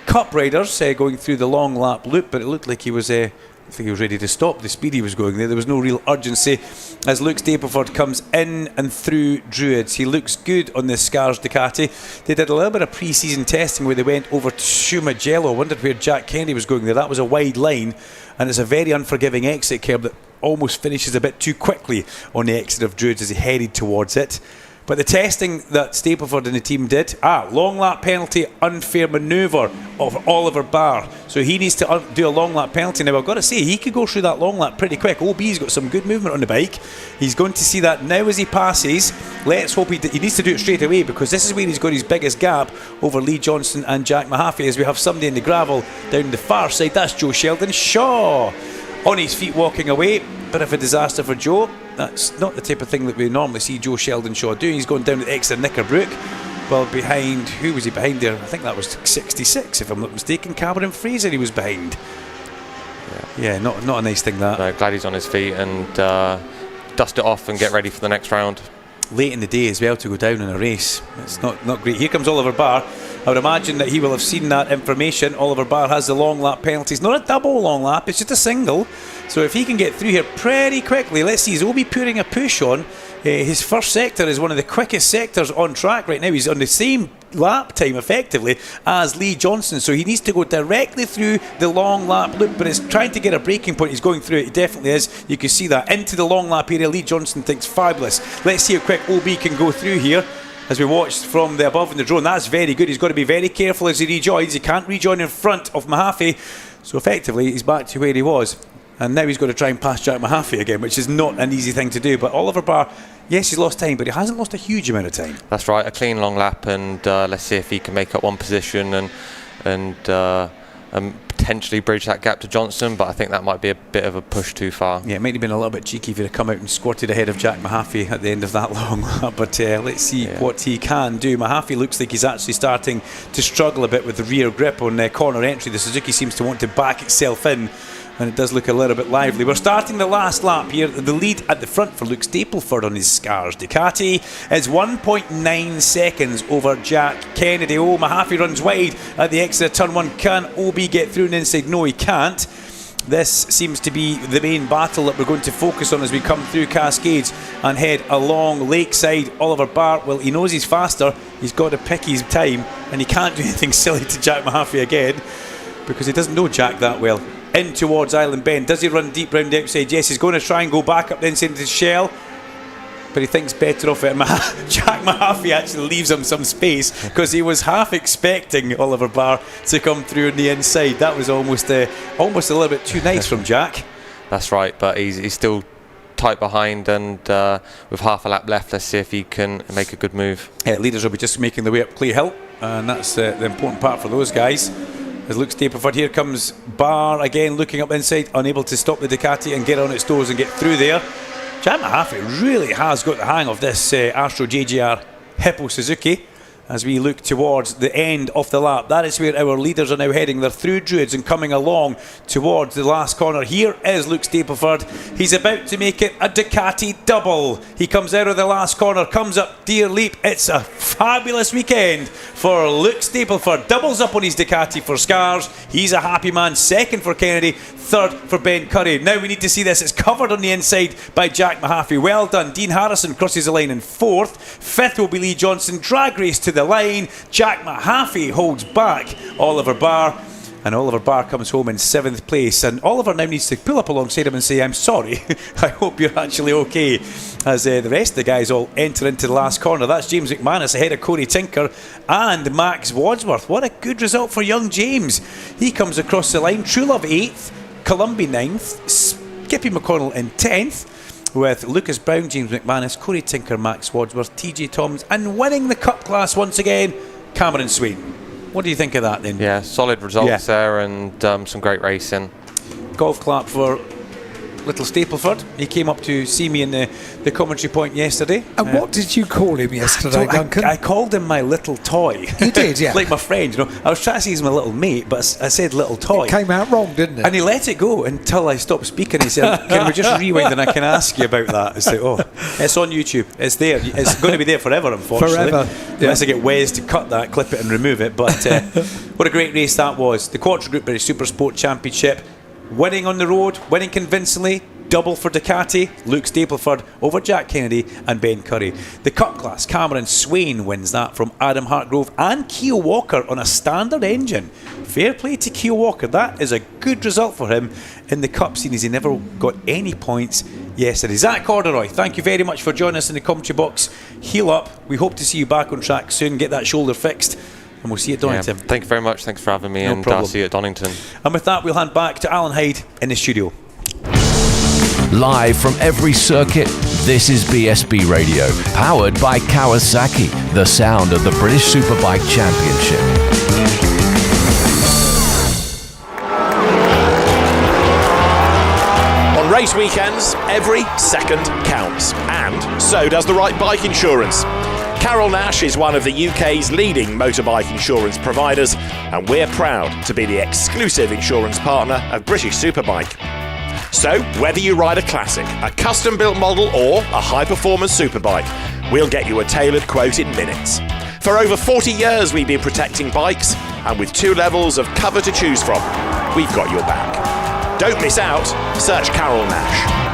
Cup riders going through the long lap loop, but it looked like he was I think he was ready to stop the speed he was going there. There was no real urgency as Luke Stapleford comes in and through Druids. He looks good on the Scars Ducati. They did a little bit of pre-season testing where they went over to Shumagello. I wondered where Jack Kennedy was going there. That was a wide line, and it's a very unforgiving exit curb that almost finishes a bit too quickly on the exit of Druids as he headed towards it. But the testing that Stapleford and the team did, long lap penalty, unfair manoeuvre of Oliver Barr. So he needs to do a long lap penalty. Now I've got to say, he could go through that long lap pretty quick. OB's got some good movement on the bike. He's going to see that now as he passes. Let's hope he needs to do it straight away, because this is where he's got his biggest gap over Lee Johnston and Jack Mahaffey, as we have somebody in the gravel down the far side. That's Joe Sheldon Shaw on his feet walking away. Bit of a disaster for Joe. That's not the type of thing that we normally see Joe Sheldon Shaw doing. He's going down to the exit of Knickerbrook. Well, behind, who was he behind there? I think that was 66, if I'm not mistaken. Cameron Fraser he was behind. Yeah, not a nice thing that. No, glad he's on his feet and dust it off and get ready for the next round. Late in the day as well to go down in a race. It's not great. Here comes Oliver Barr. I would imagine that he will have seen that information. Oliver Barr has the long lap penalty. It's not a double long lap, it's just a single. So if he can get through here pretty quickly, let's see, is Obi putting a push on? His first sector is one of the quickest sectors on track right now. He's on the same lap time effectively as Lee Johnson, so he needs to go directly through the long lap loop, but it's trying to get a breaking point. He's going through it, he definitely is. You can see that into the long lap area. Lee Johnson thinks fabulous. Let's see how quick OB can go through here. As we watched from the above in the drone, that's very good. He's got to be very careful as he rejoins. He can't rejoin in front of Mahaffey, so effectively he's back to where he was. And now he's got to try and pass Jack Mahaffey again, which is not an easy thing to do. But Oliver Barr, yes, he's lost time, but he hasn't lost a huge amount of time. That's right, a clean long lap, and let's see if he can make up one position and potentially bridge that gap to Johnson, but I think that might be a bit of a push too far. Yeah, it might have been a little bit cheeky if he'd have come out and squatted ahead of Jack Mahaffey at the end of that long lap, but let's see what he can do. Mahaffey looks like he's actually starting to struggle a bit with the rear grip on corner entry. The Suzuki seems to want to back itself in, and it does look a little bit lively. We're starting the last lap here. The lead at the front for Luke Stapleford on his Scars Ducati is 1.9 seconds over Jack Kennedy. Oh, Mahaffey runs wide at the exit of turn 1. Can OB get through and inside? No, he can't. This seems to be the main battle that we're going to focus on as we come through Cascades and head along Lakeside. Oliver Barr, well, he knows he's faster. He's got to pick his time, and he can't do anything silly to Jack Mahaffey again because he doesn't know Jack that well. In towards Island Bend. Does he run deep round the outside? Yes, he's going to try and go back up the inside of the shell, but he thinks better of it. Jack Mahaffey actually leaves him some space because he was half expecting Oliver Barr to come through on the inside. That was almost a little bit too nice from Jack. That's right, but he's still tight behind, and with half a lap left, let's see if he can make a good move. Leaders will be just making their way up Clay Hill, and that's the important part for those guys. As Luke Stapleford, here comes Barr again, looking up inside, unable to stop the Ducati and get on its toes and get through there. Jack Mahaffey really has got the hang of this Astro JGR Hippo Suzuki. As we look towards the end of the lap, that is where our leaders are now heading. They're through Druids and coming along towards the last corner. Here is Luke Stapleford. He's about to make it a Ducati double. He comes out of the last corner, comes up Deer Leap. It's a fabulous weekend for Luke Stapleford. Doubles up on his Ducati for Scars. He's a happy man. Second for Kennedy, third for Ben Curry. Now we need to see this. It's covered on the inside by Jack Mahaffey. Well done. Dean Harrison crosses the line in fourth. Fifth will be Lee Johnson. Drag race to the line. Jack Mahaffey holds back Oliver Barr, and Oliver Barr comes home in 7th place, and Oliver now needs to pull up alongside him and say, I'm sorry, I hope you're actually okay, as the rest of the guys all enter into the last corner. That's James McManus ahead of Corey Tinker and Max Wadsworth. What a good result for young James. He comes across the line. True Love 8th, Columbia 9th, Skippy McConnell in 10th, with Lucas Brown, James McManus, Corey Tinker, Max Wadsworth, TJ Toms, and winning the Cup class once again, Cameron Swain. What do you think of that then? Yeah, solid results there, and some great racing. Golf clap for little Stapleford. He came up to see me in the commentary point yesterday. And what did you call him yesterday, Duncan? I called him my little toy. You did, yeah. Like my friend, you know. I was trying to say he's my little mate, but I said little toy. It came out wrong, didn't it? And he let it go until I stopped speaking. He said, can we just rewind and I can ask you about that? I said, oh, it's on YouTube. It's there. It's going to be there forever, unfortunately. Forever. Unless I get Wes to cut that, clip it and remove it. But what a great race that was. The Quattro Group British Super Sport Championship. Winning on the road, winning convincingly. Double for Ducati, Luke Stapleford over Jack Kennedy and Ben Curry. The Cup class, Cameron Swain wins that from Adam Hartgrove and Keogh Walker on a standard engine. Fair play to Keogh Walker. That is a good result for him in the Cup series. He never got any points yesterday. Zach Corduroy, thank you very much for joining us in the commentary box. Heal up. We hope to see you back on track soon. Get that shoulder fixed. And we'll see you at Donington. Yeah, thank you very much. Thanks for having me, and I'll see you at Donington. And with that, we'll hand back to Alan Hyde in the studio. Live from every circuit, this is BSB Radio, powered by Kawasaki, the sound of the British Superbike Championship. On race weekends, every second counts, and so does the right bike insurance. Carol Nash is one of the UK's leading motorbike insurance providers, and we're proud to be the exclusive insurance partner of British Superbike. So, whether you ride a classic, a custom-built model or a high-performance superbike, we'll get you a tailored quote in minutes. For over 40 years we've been protecting bikes, and with 2 levels of cover to choose from, we've got your back. Don't miss out. Search Carol Nash.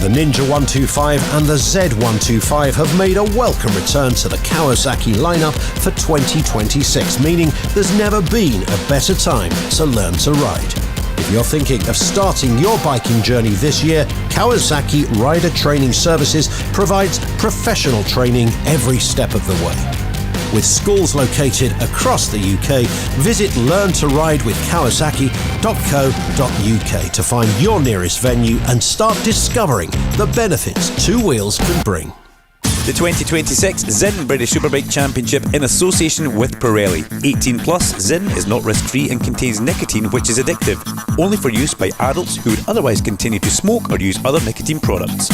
The Ninja 125 and the Z125 have made a welcome return to the Kawasaki lineup for 2026, meaning there's never been a better time to learn to ride. If you're thinking of starting your biking journey this year, Kawasaki Rider Training Services provides professional training every step of the way. With schools located across the UK, visit learntoridewithkawasaki.co.uk to find your nearest venue and start discovering the benefits two wheels can bring. The 2026 Zin British Superbike Championship in association with Pirelli. 18 plus, Zin is not risk-free and contains nicotine which is addictive, only for use by adults who would otherwise continue to smoke or use other nicotine products.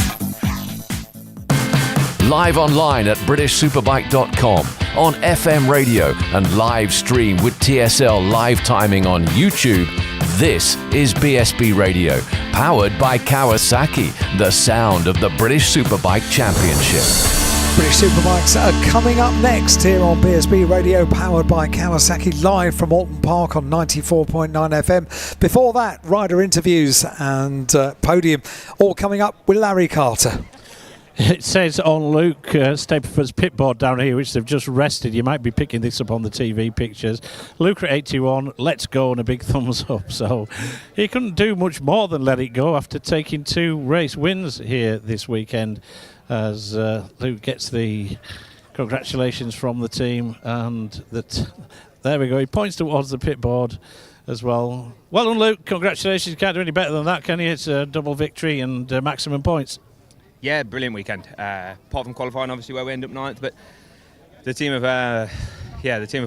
Live online at BritishSuperbike.com, on FM radio and live stream with TSL live timing on YouTube. This is BSB Radio, powered by Kawasaki, the sound of the British Superbike Championship. British Superbikes are coming up next here on BSB Radio, powered by Kawasaki, live from Alton Park on 94.9 FM. Before that, rider interviews and podium, all coming up with Larry Carter. It says on Luke Stapleford's pitboard down here, which they've just rested. You might be picking this up on the TV pictures. Luke at 81, let's go, and a big thumbs up. So he couldn't do much more than let it go after taking 2 race wins here this weekend, as Luke gets the congratulations from the team. And there we go. He points towards the pitboard as well. Well done, Luke. Congratulations. You can't do any better than that, can you? It's a double victory and maximum points. Yeah, brilliant weekend. Apart from qualifying, obviously, where we end up 9th, but the team have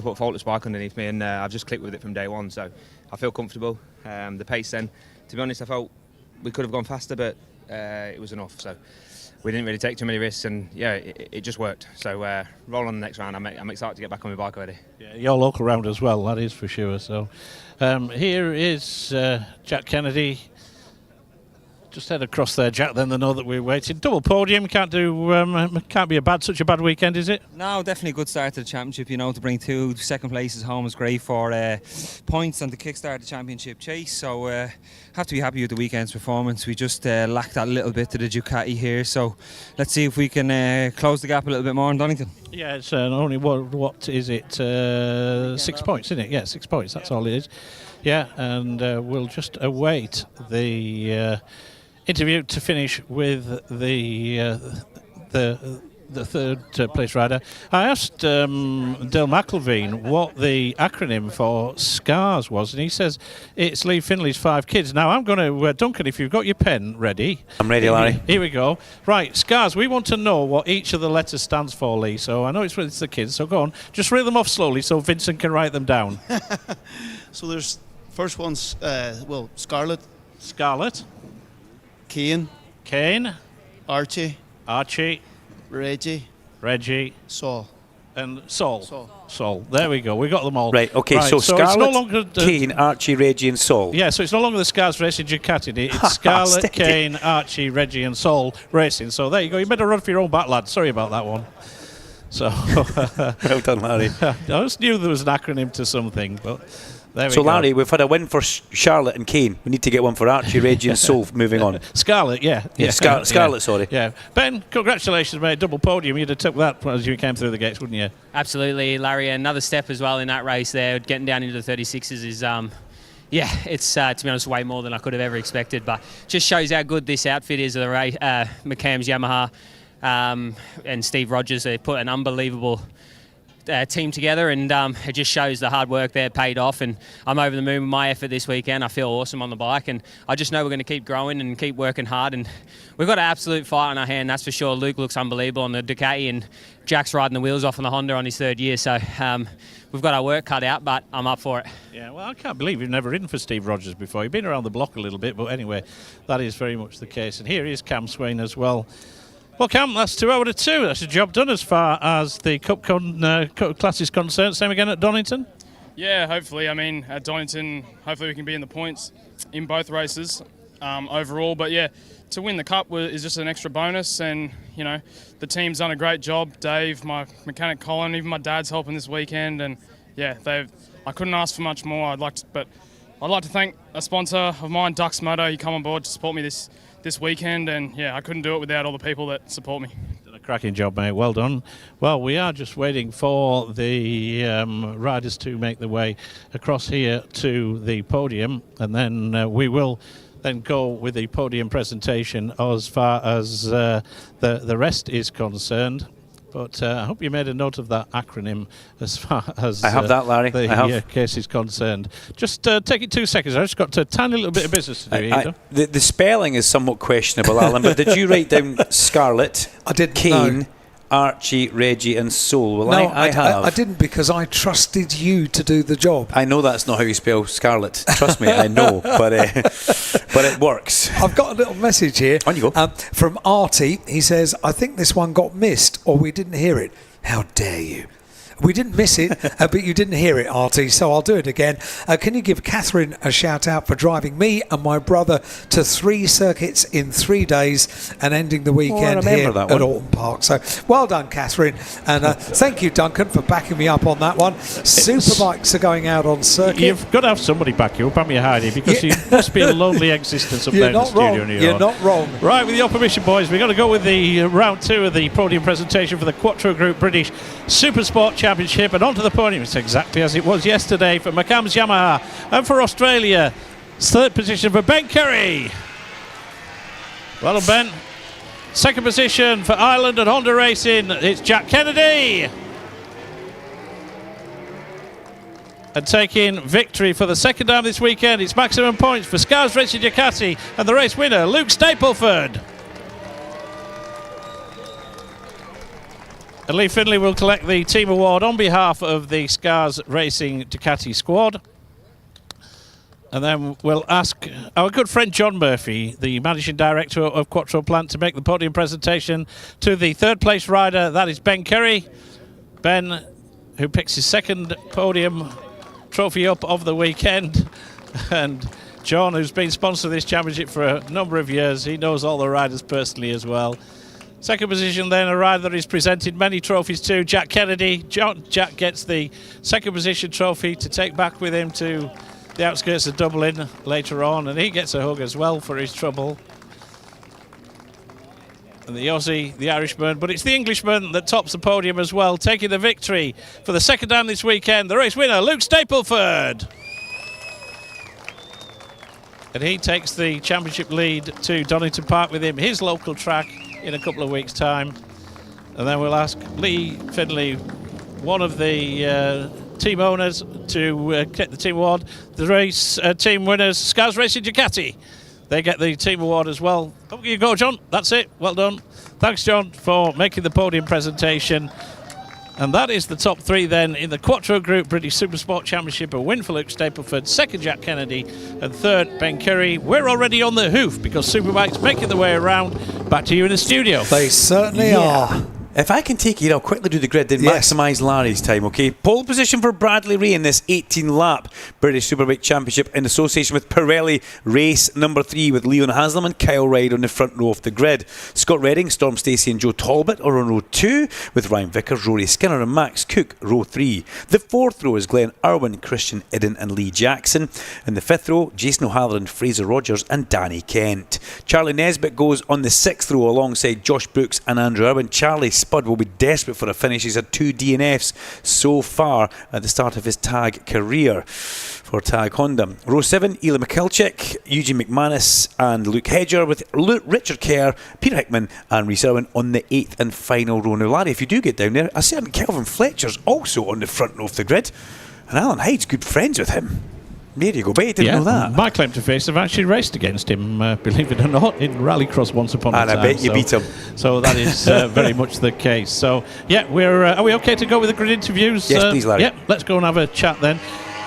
put faultless bike underneath me, and I've just clicked with it from day one. So I feel comfortable. The pace, then, to be honest, I felt we could have gone faster, but it was enough. So we didn't really take too many risks, and yeah, it just worked. So roll on the next round. I'm excited to get back on my bike already. Yeah, your local round as well, that is for sure. So here is Jack Kennedy. Just head across there, Jack. Then they know that we're waiting. Double podium. Can't be such a bad weekend, is it? No, definitely a good start to the championship. You know, to bring 2 second places home is great for points and to kickstart the championship chase. So have to be happy with the weekend's performance. We just lacked that little bit to the Ducati here. So let's see if we can close the gap a little bit more in Donington. Yeah, it's only what is it? 6 points, isn't it? Yeah, 6 points. That's all it is. Yeah, and we'll just await the interview to finish with the third place rider. I asked Dale McElveen what the acronym for SCARS was, and he says it's Lee Finley's 5 kids. Now I'm going to, Duncan, if you've got your pen ready. I'm ready, Larry. Here we go. Right, SCARS, we want to know what each of the letters stands for, Lee. So I know it's the kids, so go on. Just read them off slowly so Vincent can write them down. So there's, first one's, Scarlet. Scarlet. Kane. Archie. Reggie. Saul. And Saul. There we go. We got them all. Right, okay, so Scarlet, it's no longer Kane, Archie, Reggie and Saul. Yeah, so it's no longer the Scars Racing Ducati. It's Scarlet, Kane, Archie, Reggie and Saul Racing. So there you go. You better run for your own back, lad. Sorry about that one. So well done, Larry. I just knew there was an acronym to something, but there we go. So, Larry, we've had a win for Charlotte and Kane. We need to get one for Archie, Reggie and Saul. Moving on. Scarlet, yeah. Scarlet, sorry. Yeah. Ben, congratulations, mate. Double podium. You'd have took that as you came through the gates, wouldn't you? Absolutely, Larry. Another step as well in that race there. Getting down into the 36s is, it's, to be honest, way more than I could have ever expected. But just shows how good this outfit is of the race. McCam's Yamaha and Steve Rogers. They put an unbelievable team together, and it just shows the hard work there paid off, and I'm over the moon with my effort this weekend. I feel awesome on the bike, and I just know we're going to keep growing and keep working hard, and we've got an absolute fight on our hand, that's for sure. Luke looks unbelievable on the Ducati, and Jack's riding the wheels off on the Honda on his 3rd year, so we've got our work cut out, but I'm up for it. Yeah, well, I can't believe you've never ridden for Steve Rogers before. You've been around the block a little bit, but anyway, that is very much the case. And here is Cam Swain as well. Well, Cam, that's 2 out of 2. That's a job done as far as the Cup class is concerned. Same again at Donington? Yeah, hopefully. I mean, at Donington, hopefully we can be in the points in both races overall. But, yeah, to win the Cup is just an extra bonus. And, you know, the team's done a great job. Dave, my mechanic Colin, even my dad's helping this weekend. And, yeah, I couldn't ask for much more. I'd like to thank a sponsor of mine, Dux Moto. He come on board to support me this this weekend, and yeah, I couldn't do it without all the people that support me. Done a cracking job, mate. Well done. Well, we are just waiting for the riders to make their way across here to the podium, and then we will then go with the podium presentation as far as the rest is concerned. But I hope you made a note of that acronym as far as I have that, Larry. the case is concerned. Just take it 2 seconds. I've just got a tiny little bit of business to do here. The spelling is somewhat questionable, Alan, but did you write down Scarlett, I did, Kane, no. Archie, Reggie and Sol? Well, No, I have. I didn't, because I trusted you to do the job. I know that's not how you spell Scarlett. Trust me, I know, but it works. I've got a little message here. On you go. From Artie. He says, I think this one got missed, or we didn't hear it. How dare you? We didn't miss it, but you didn't hear it, Artie, so I'll do it again. Can you give Catherine a shout out for driving me and my brother to 3 circuits in 3 days and ending the weekend here at Alton Park? So well done, Catherine, and thank you, Duncan, for backing me up on that one. Superbikes are going out on circuit. You've got to have somebody back you up, haven't you, Heidi? Because you must be a lonely existence up there in the studio. You're not wrong. Right, with your permission, boys, we've got to go with the round 2 of the podium presentation for the Quattro Group British Supersport Championship, and onto the podium. It's exactly as it was yesterday for McCann's Yamaha, and for Australia, 3rd position for Ben Curry. Well done, Ben. 2nd position for Ireland and Honda Racing, it's Jack Kennedy. And taking victory for the 2nd time this weekend, it's maximum points for Scars Racing Ducati and the race winner, Luke Stapleford. And Lee Finlay will collect the team award on behalf of the Scars Racing Ducati squad. And then we'll ask our good friend John Murphy, the managing director of Quattro Plant, to make the podium presentation to the 3rd place rider. That is Ben Curry. Ben, who picks his 2nd podium trophy up of the weekend. And John, who's been sponsor of this championship for a number of years, he knows all the riders personally as well. 2nd position then, a rider that he's presented many trophies to, Jack Kennedy. Jack gets the 2nd position trophy to take back with him to the outskirts of Dublin later on, and he gets a hug as well for his trouble. And the Aussie, the Irishman, but it's the Englishman that tops the podium as well, taking the victory for the 2nd time this weekend, the race winner, Luke Stapleford. And he takes the championship lead to Donington Park with him, his local track, in a couple of weeks' time. And then we'll ask Lee Finlay, one of the team owners, to get the team award. The race team winners, Scars Racing Ducati. They get the team award as well. Up you go, John. That's it. Well done. Thanks, John, for making the podium presentation. And that is the top 3 then in the Quattro Group British Supersport Championship. A win for Luke Stapleford, 2nd Jack Kennedy, and 3rd Ben Curry. We're already on the hoof because Superbike's making their way around. Back to you in the studio. They certainly are. If I can take it, I'll quickly do the grid, then maximise Larry's time, okay? Pole position for Bradley Ray in this 18-lap British Superbike Championship in association with Pirelli. Race number 3 with Leon Haslam and Kyle Ryde on the front row of the grid. Scott Redding, Storm Stacey and Joe Talbot are on row 2, with Ryan Vickers, Rory Skinner and Max Cook, row 3. The 4th row is Glenn Irwin, Christian Idden and Lee Jackson. In the 5th row, Jason O'Halloran, Fraser Rogers and Danny Kent. Charlie Nesbitt goes on the 6th row alongside Josh Brooks and Andrew Irwin. Charlie Spud will be desperate for a finish. He's had 2 DNFs so far at the start of his tag career for Tag Honda. Row 7, Eli McKelchick, Eugene McManus and Luke Hedger, with Richard Kerr, Peter Hickman and Rhys Irwin on the 8th and final row. Now, Larry, if you do get down there, a certain Kelvin Fletcher's also on the front row of the grid, and Alan Hyde's good friends with him. There you go, but you didn't know that. My claim to face, I've actually raced against him, believe it or not, in Rallycross once upon a time. And I bet you beat him. So that is very much the case. So, yeah, are we okay to go with the grid interviews? Yes, please, Larry. Yeah, let's go and have a chat then.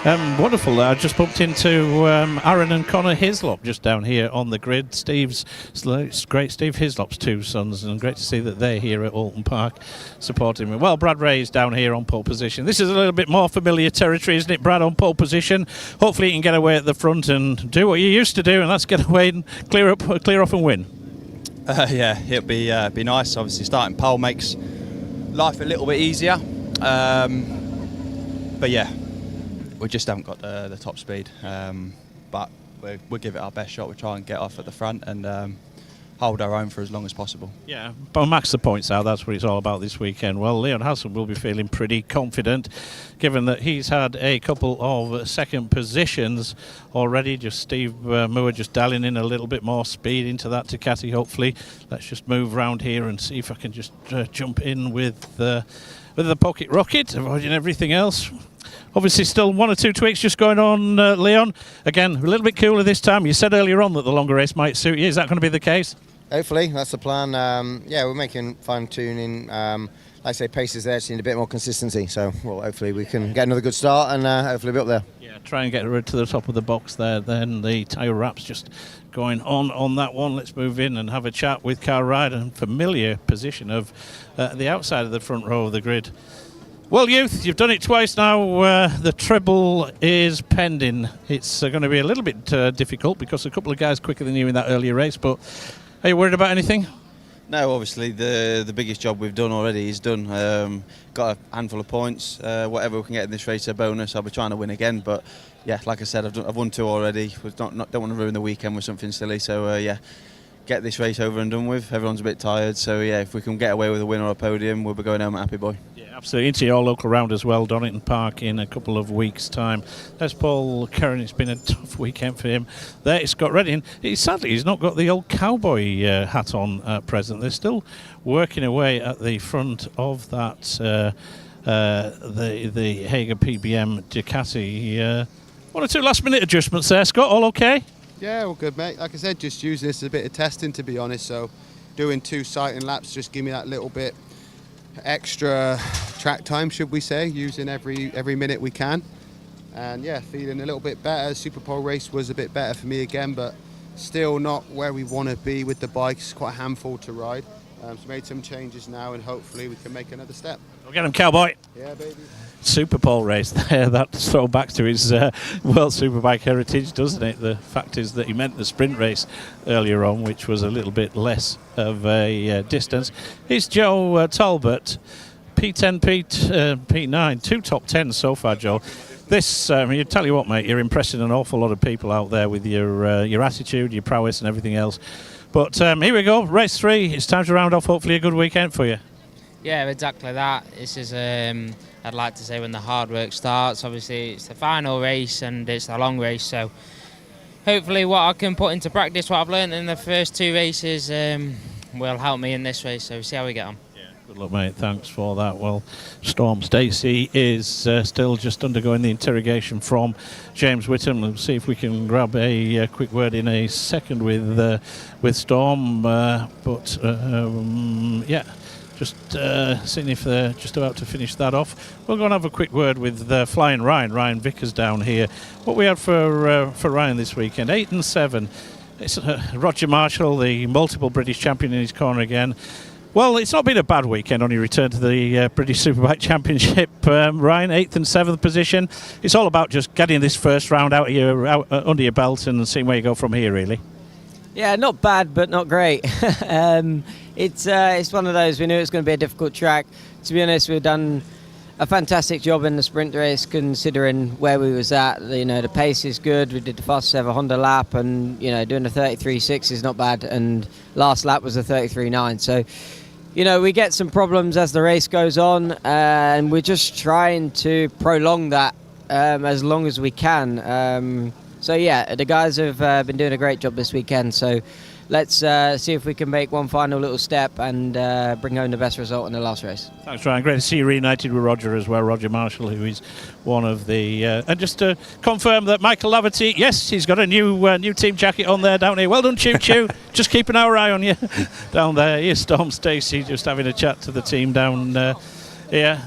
Wonderful. I just bumped into Aaron and Connor Hislop just down here on the grid. It's great. Steve Hislop's 2 sons, and great to see that they're here at Alton Park supporting me. Well, Brad Ray's down here on pole position. This is a little bit more familiar territory, isn't it, Brad, on pole position? Hopefully you can get away at the front and do what you used to do, and that's get away and clear off and win. Yeah, it'll be nice. Obviously, starting pole makes life a little bit easier. But yeah, we just haven't got the top speed. But we'll give it our best shot. We'll try and get off at the front and hold our own for as long as possible. Yeah, but Max the points out, that's what it's all about this weekend. Well, Leon Hassan will be feeling pretty confident, given that he's had a couple of second positions already. Just Steve Moore just dialing in a little bit more speed into that Ducati, hopefully. Let's just move around here and see if I can just jump in with the pocket rocket, avoiding everything else. Obviously still 1 or 2 tweaks just going on, Leon. Again, a little bit cooler this time. You said earlier on that the longer race might suit you. Is that going to be the case? Hopefully, that's the plan. Yeah, we're making fine-tuning. Like I say, pace is there, just need a bit more consistency. So, well, hopefully we can get another good start and hopefully be up there. Yeah, try and get to the top of the box there. Then the tyre wraps just going on that one. Let's move in and have a chat with Kyle Ryder in familiar position of the outside of the front row of the grid. Well, youth, you've done it twice now. The treble is pending. It's going to be a little bit difficult because a couple of guys quicker than you in that earlier race, but are you worried about anything? No, obviously the biggest job we've done already is done. Got a handful of points. Whatever we can get in this race is a bonus. I'll be trying to win again, but yeah, like I said, I've won 2 already. Don't want to ruin the weekend with something silly, so yeah, get this race over and done with. Everyone's a bit tired, so yeah, if we can get away with a win or a podium, we'll be going home a happy boy. Absolutely, into your local round as well, Donington Park, in a couple of weeks' time. There's Paul Curran. It's been a tough weekend for him. There is Scott Redding. Sadly, he's not got the old cowboy hat on at present. They're still working away at the front of that, the Hager PBM Ducati. 1 or 2 last-minute adjustments there, Scott. All okay? Yeah, all good, mate. Like I said, just using this as a bit of testing, to be honest. So doing 2 sighting laps just give me that little bit extra track time, should we say, using every minute we can. And yeah, feeling a little bit better. Super Pole race was a bit better for me again, but still not where we want to be with the bikes. Quite a handful to ride. So made some changes now, and hopefully we can make another step. We'll get him, cowboy. Yeah, baby. Super Pole race there. That throw back to his World Superbike heritage, doesn't it? The fact is that he meant the sprint race earlier on, which was a little bit less of a distance. Here's Joe Talbot, P10, P9, 2 top 10s so far, Joe. This, you tell you what, mate, you're impressing an awful lot of people out there with your attitude, your prowess, and everything else. But here we go, race 3. It's time to round off hopefully a good weekend for you. Yeah, exactly that. This is, I'd like to say, when the hard work starts. Obviously, it's the final race and it's a long race, so hopefully what I can put into practice, what I've learned in the first 2 races, will help me in this race, so we'll see how we get on. Good luck, mate. Thanks for that. Well, Storm Stacey is still just undergoing the interrogation from James Whittam. We'll see if we can grab a quick word in a second with Storm. Yeah, just seeing if they're just about to finish that off. We'll go and have a quick word with Flying Ryan Vickers down here. What we had for Ryan this weekend, 8 and 7. It's Roger Marshall, the multiple British champion, in his corner again. Well, it's not been a bad weekend on your return to the British Superbike Championship, Ryan. 8th and 7th position. It's all about just getting this first round out under your belt and seeing where you go from here, really. Yeah, not bad, but not great. It's one of those. We knew it was going to be a difficult track. To be honest, we've done a fantastic job in the sprint race, considering where we was at. You know, the pace is good. We did the fastest ever Honda lap, and you know, doing a 33.6 is not bad. And last lap was a 33.9. So, you know, we get some problems as the race goes on, and we're just trying to prolong that as long as we can. So yeah, the guys have been doing a great job this weekend. So let's see if we can make one final little step and bring home the best result in the last race. Thanks, Ryan. Great to see you reunited with Roger as well, Roger Marshall, who is one of the... and just to confirm that Michael Laverty, yes, he's got a new team jacket on there down here. Well done, Choo Choo. Just keeping our eye on you down there. Here's Storm Stacey just having a chat to the team down here.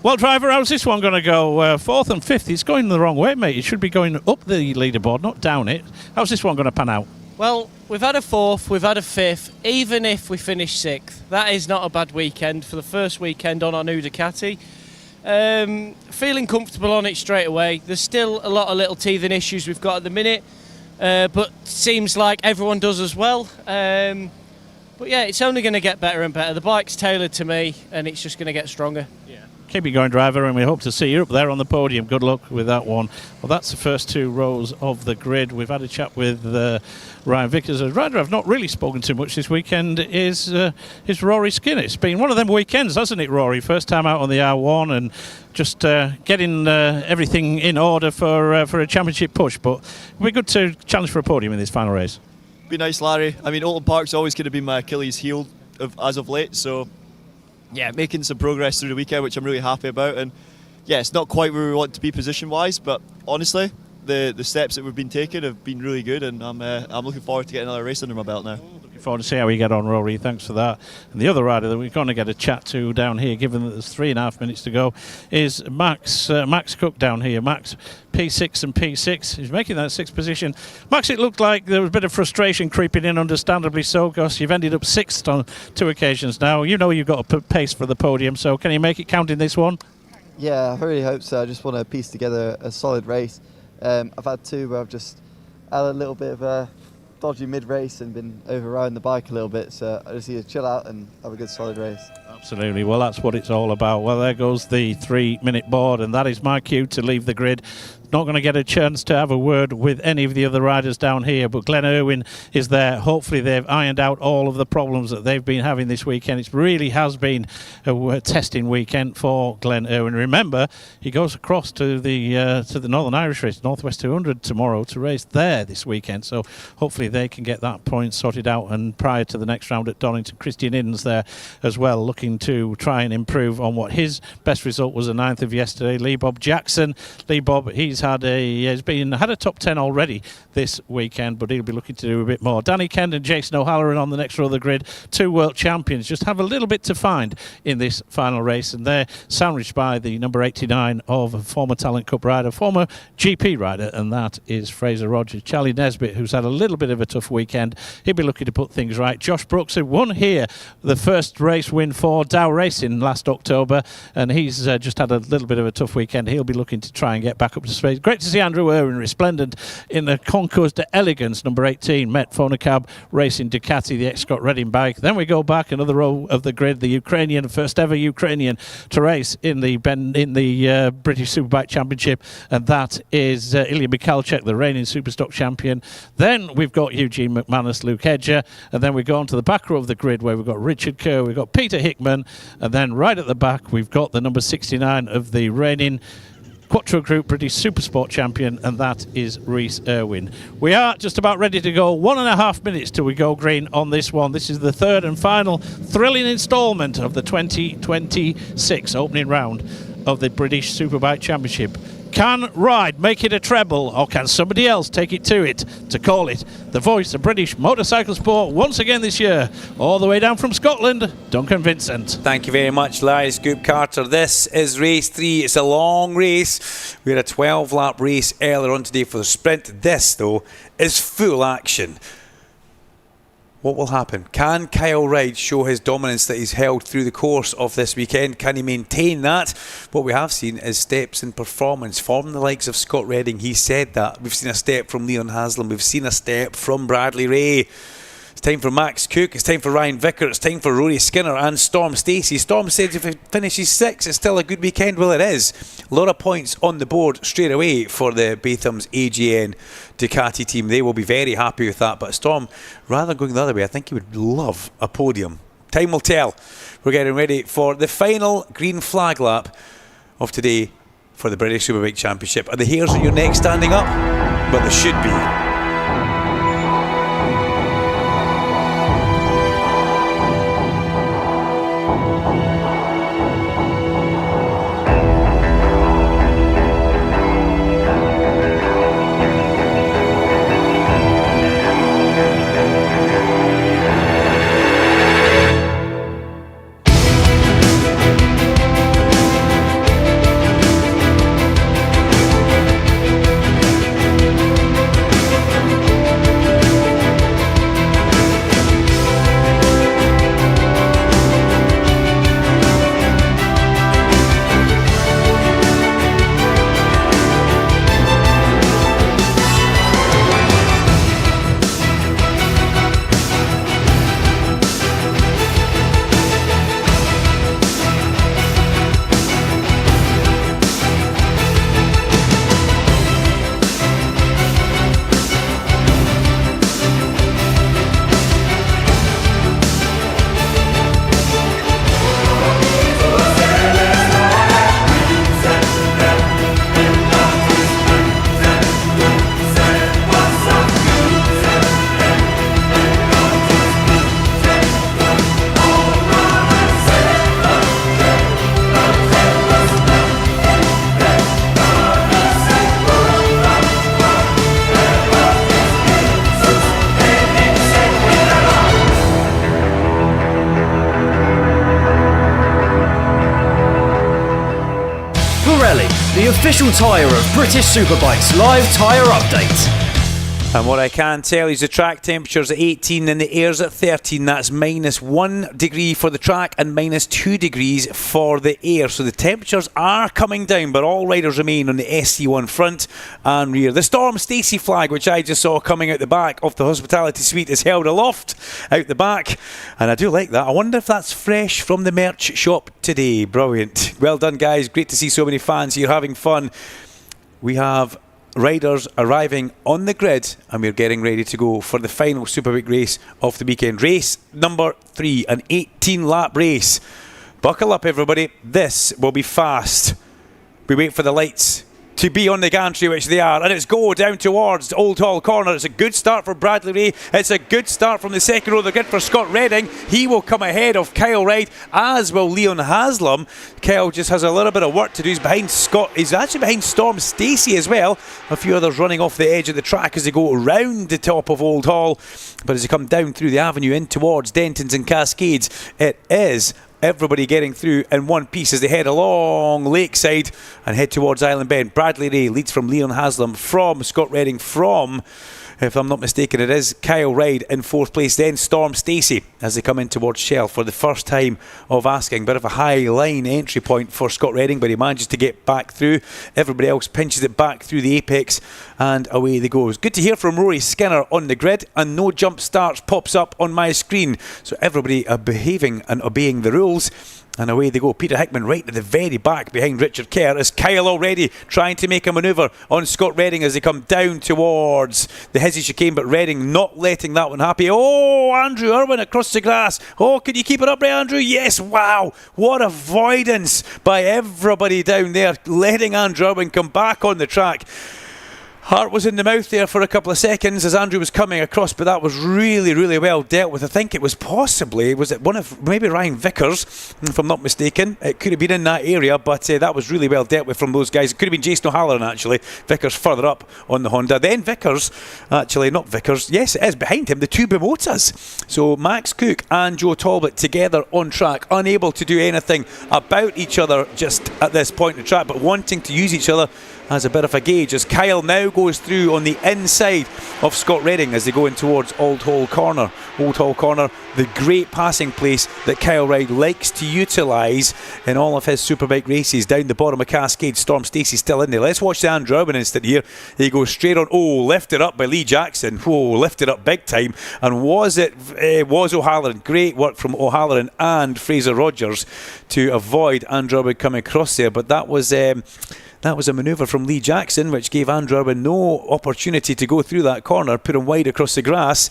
Well, driver, how's this one going to go? 4th and 5th. It's going the wrong way, mate. It should be going up the leaderboard, not down it. How's this one going to pan out? Well, we've had a 4th, we've had a 5th. Even if we finish 6th, that is not a bad weekend for the first weekend on our new Ducati. Feeling comfortable on it straight away. There's still a lot of little teething issues we've got at the minute, but seems like everyone does as well. But yeah, it's only going to get better and better. The bike's tailored to me, and it's just going to get stronger. Yeah. Keep it going, driver, and we hope to see you up there on the podium. Good luck with that one. Well, that's the first 2 rows of the grid. We've had a chat with Ryan Vickers. A rider I've not really spoken to much this weekend is Rory Skinner. It's been one of them weekends, hasn't it, Rory? First time out on the R1 and just getting everything in order for a championship push. But it'll be good to challenge for a podium in this final race. Be nice, Larry. I mean, Oulton Park's always going to be my Achilles heel as of late, so yeah, making some progress through the weekend, which I'm really happy about. And yeah, it's not quite where we want to be position-wise, but honestly, the steps that we've been taking have been really good, and I'm looking forward to getting another race under my belt now. Looking forward to see how we get on, Rory. Thanks for that. And the other rider that we're going to get a chat to down here, given that there's 3.5 minutes to go, is Max Cook down here. Max, P6 and P6. He's making that 6th position. Max, it looked like there was a bit of frustration creeping in, understandably so, because you've ended up 6th on 2 occasions now. You know you've got to put pace for the podium, so can you make it count in this one? Yeah, I really hope so. I just want to piece together a solid race. I've had 2 where I've just had a little bit of a dodgy mid-race and been overriding the bike a little bit, so I just need to chill out and have a good solid race. Absolutely. Well, that's what it's all about. Well, there goes the 3-minute board, and that is my cue to leave the grid. Not going to get a chance to have a word with any of the other riders down here, but Glenn Irwin is there. Hopefully they've ironed out all of the problems that they've been having this weekend. It really has been a testing weekend for Glenn Irwin. Remember, he goes across to the Northern Irish race, Northwest 200 tomorrow, to race there this weekend. So hopefully they can get that point sorted out. And prior to the next round at Donington, Christian Innes there as well, looking to try and improve on what his best result was, the 9th of yesterday. Lee Bob Jackson. Lee Bob, he's had a top 10 already this weekend, but he'll be looking to do a bit more. Danny Kent and Jason O'Halloran on the next row of the grid, 2 world champions, just have a little bit to find in this final race, and they're sandwiched by the number 89 of a former Talent Cup rider, former GP rider, and that is Fraser Rogers. Charlie Nesbitt, who's had a little bit of a tough weekend, he'll be looking to put things right. Josh Brooks, who won here the first race win for Dow Racing last October, and he's just had a little bit of a tough weekend. He'll be looking to try and get back up to speed. Great to see Andrew Irwin resplendent in the Concours d'Elegance, number 18, Met Phonacab racing Ducati, the ex-Scott Redding bike. Then we go back another row of the grid, the Ukrainian, first ever Ukrainian to race in the British Superbike Championship, and that is Ilya Mikhalchuk, the reigning Superstock champion. Then we've got Eugene McManus, Luke Hedger, and then we go on to the back row of the grid where we've got Richard Kerr, we've got Peter Hickman, and then right at the back we've got the number 69 of the reigning Quattro Group British Supersport champion, and that is Rhys Irwin. We are just about ready to go. 1.5 minutes till we go green on this one. This is the 3rd and final thrilling instalment of the 2026 opening round of the British Superbike Championship. Can Ride make it a treble, or can somebody else take it to call it the voice of British motorcycle sport once again this year? All the way down from Scotland, Duncan Vincent. Thank you very much, Larry Scoop Carter. This is race 3. It's a long race. We had a 12-lap race earlier on today for the sprint. This, though, is full action. What will happen? Can Kyle Ride show his dominance that he's held through the course of this weekend? Can he maintain that? What we have seen is steps in performance from the likes of Scott Redding. He said that. We've seen a step from Leon Haslam. We've seen a step from Bradley Ray. It's time for Max Cook. It's time for Ryan Vickers. It's time for Rory Skinner and Storm Stacey. Storm says if he finishes 6th, it's still a good weekend. Well, it is. A lot of points on the board straight away for the Batham's AGN Ducati team. They will be very happy with that. But Storm, rather than going the other way, I think he would love a podium. Time will tell. We're getting ready for the final green flag lap of today for the British Superbike Championship. Are the hairs on your neck standing up? But they should be. the official tyre of British Superbike's live tyre update. And what I can tell you is the track temperature's at 18 and the air's at 13. That's -1 degree for the track and -2 degrees for the air. So the temperatures are coming down, but all riders remain on the SC1 front and rear. The Storm Stacey flag, which I just saw coming out the back of the hospitality suite, is held aloft out the back. And I do like that. I wonder if that's fresh from the merch shop today. Brilliant. Well done, guys. Great to see so many fans here having fun. We have riders arriving on the grid and we're getting ready to go for the final Superbike race of the weekend. Race number 3, an 18-lap race. Buckle up, everybody. This will be fast. We wait for the lights to be on the gantry, which they are, and it's go down towards Old Hall Corner. It's a good start for Bradley Ray. It's a good start from the second row of the grid for Scott Redding. He will come ahead of Kyle Wright, as will Leon Haslam. Kyle just has a little bit of work to do. He's behind Scott. He's actually behind Storm Stacey as well. A few others running off the edge of the track as they go around the top of Old Hall. But as they come down through the avenue in towards Dentons and Cascades, it is everybody getting through in one piece as they head along Lakeside and head towards Island Bend. Bradley Ray leads from Leon Haslam, from Scott Redding, from, if I'm not mistaken, it is Kyle Ryde in 4th place. Then Storm Stacey as they come in towards Shell for the first time of asking. Bit of a high line entry point for Scott Redding, but he manages to get back through. Everybody else pinches it back through the apex and away they go. It's good to hear from Rory Skinner on the grid, and no jump starts pops up on my screen. So everybody are behaving and obeying the rules. And away they go. Peter Hickman right at the very back behind Richard Kerr as Kyle already trying to make a manoeuvre on Scott Redding as they come down towards the Hizzy chicane, but Redding not letting that one happen. Oh, Andrew Irwin across the grass. Oh, can you keep it up there, Andrew? Yes, wow. What avoidance by everybody down there, letting Andrew Irwin come back on the track. Heart was in the mouth there for a couple of seconds as Andrew was coming across, but that was really, really well dealt with. I think it was possibly, was it one of, maybe Ryan Vickers, if I'm not mistaken. It could have been in that area, but that was really well dealt with from those guys. It could have been Jason O'Halloran, actually. Vickers further up on the Honda. Then Vickers, actually, not Vickers, yes, it is behind him, the two Bimotas. So Max Cook and Joe Talbot together on track, unable to do anything about each other just at this point in the track, but wanting to use each other as a bit of a gauge as Kyle now goes through on the inside of Scott Redding as they go in towards Old Hall Corner. Old Hall Corner, the great passing place that Kyle Wright likes to utilise in all of his Superbike races. Down the bottom of Cascade, Storm Stacey still in there. Let's watch the Andrew Irwin incident here. He goes straight on. Oh, lifted up by Lee Jackson. Oh, lifted up big time. And was O'Halloran. Great work from O'Halloran and Fraser Rogers to avoid Andrew Irwin coming across there. But that was a manoeuvre from Lee Jackson, which gave Andrew Irwin no opportunity to go through that corner, put him wide across the grass,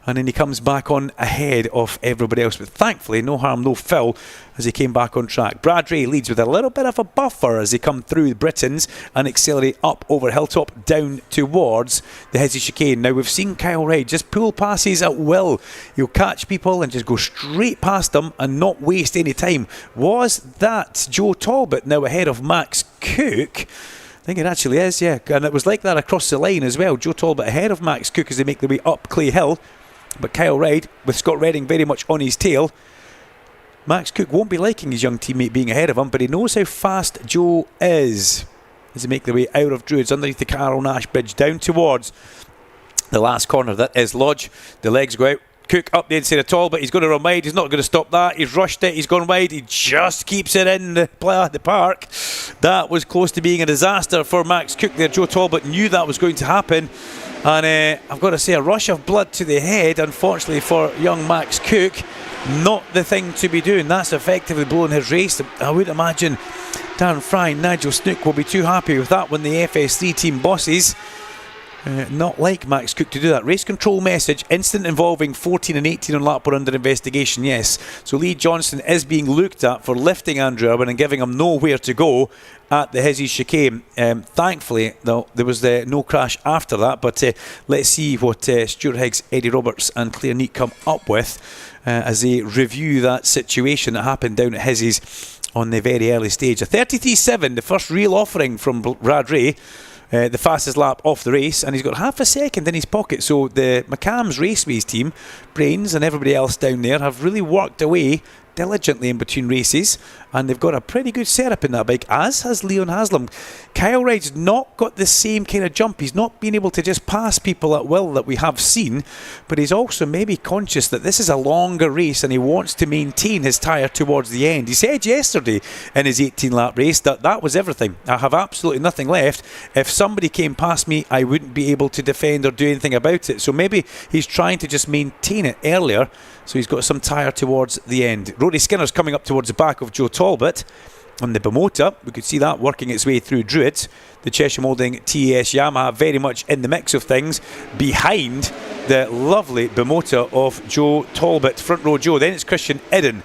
and then he comes back on ahead of everybody else. But thankfully, no harm, no foul, as he came back on track. Brad Ray leads with a little bit of a buffer as they come through the Britons and accelerate up over Hilltop down towards the Hizzy chicane. Now, we've seen Kyle Wright just pull passes at will. He'll catch people and just go straight past them and not waste any time. Was that Joe Talbot now ahead of Max Cook? I think it actually is, yeah. And it was like that across the line as well. Joe Talbot ahead of Max Cook as they make their way up Clay Hill. But Kyle Wright, with Scott Redding very much on his tail. Max Cook won't be liking his young teammate being ahead of him, but he knows how fast Joe is as they make their way out of Druids underneath the Carroll Nash Bridge down towards the last corner. That is Lodge. The legs go out. Cook up the inside of Talbot. He's going to run wide. He's not going to stop that. He's rushed it. He's gone wide. He just keeps it in the park. That was close to being a disaster for Max Cook there. Joe Talbot knew that was going to happen. And I've got to say, a rush of blood to the head, unfortunately, for young Max Cook. Not the thing to be doing. That's effectively blowing his race. I would imagine Darren Fry and Nigel Snook will be too happy with that when the FS3 team bosses. Not like Max Cook to do that. Race control message, incident involving 14 and 18 on lap 1 under investigation, yes. So Lee Johnson is being looked at for lifting Andrew Irwin and giving him nowhere to go at the Hizzy chicane. Thankfully, though, there was no crash after that, but let's see what Stuart Higgs, Eddie Roberts and Claire Neat come up with as they review that situation that happened down at Hizzy's on the very early stage. A 33.7, the first real offering from Brad Ray. The fastest lap off the race, and he's got half a second in his pocket. So the McCams Raceways team, Brains and everybody else down there have really worked away diligently in between races, and they've got a pretty good setup in that bike, as has Leon Haslam. Kyle Wright's not got the same kind of jump. He's not been able to just pass people at will that we have seen, but he's also maybe conscious that this is a longer race and he wants to maintain his tyre towards the end. He said yesterday in his 18-lap race that was everything. I have absolutely nothing left. If somebody came past me, I wouldn't be able to defend or do anything about it. So maybe he's trying to just maintain it earlier, so he's got some tyre towards the end. Rory Skinner's coming up towards the back of Joe Talbot on the Bimota. We could see that working its way through Druids. The Cheshire Moulding TAS Yamaha very much in the mix of things behind the lovely Bimota of Joe Talbot, front row Joe. Then it's Christian Idden.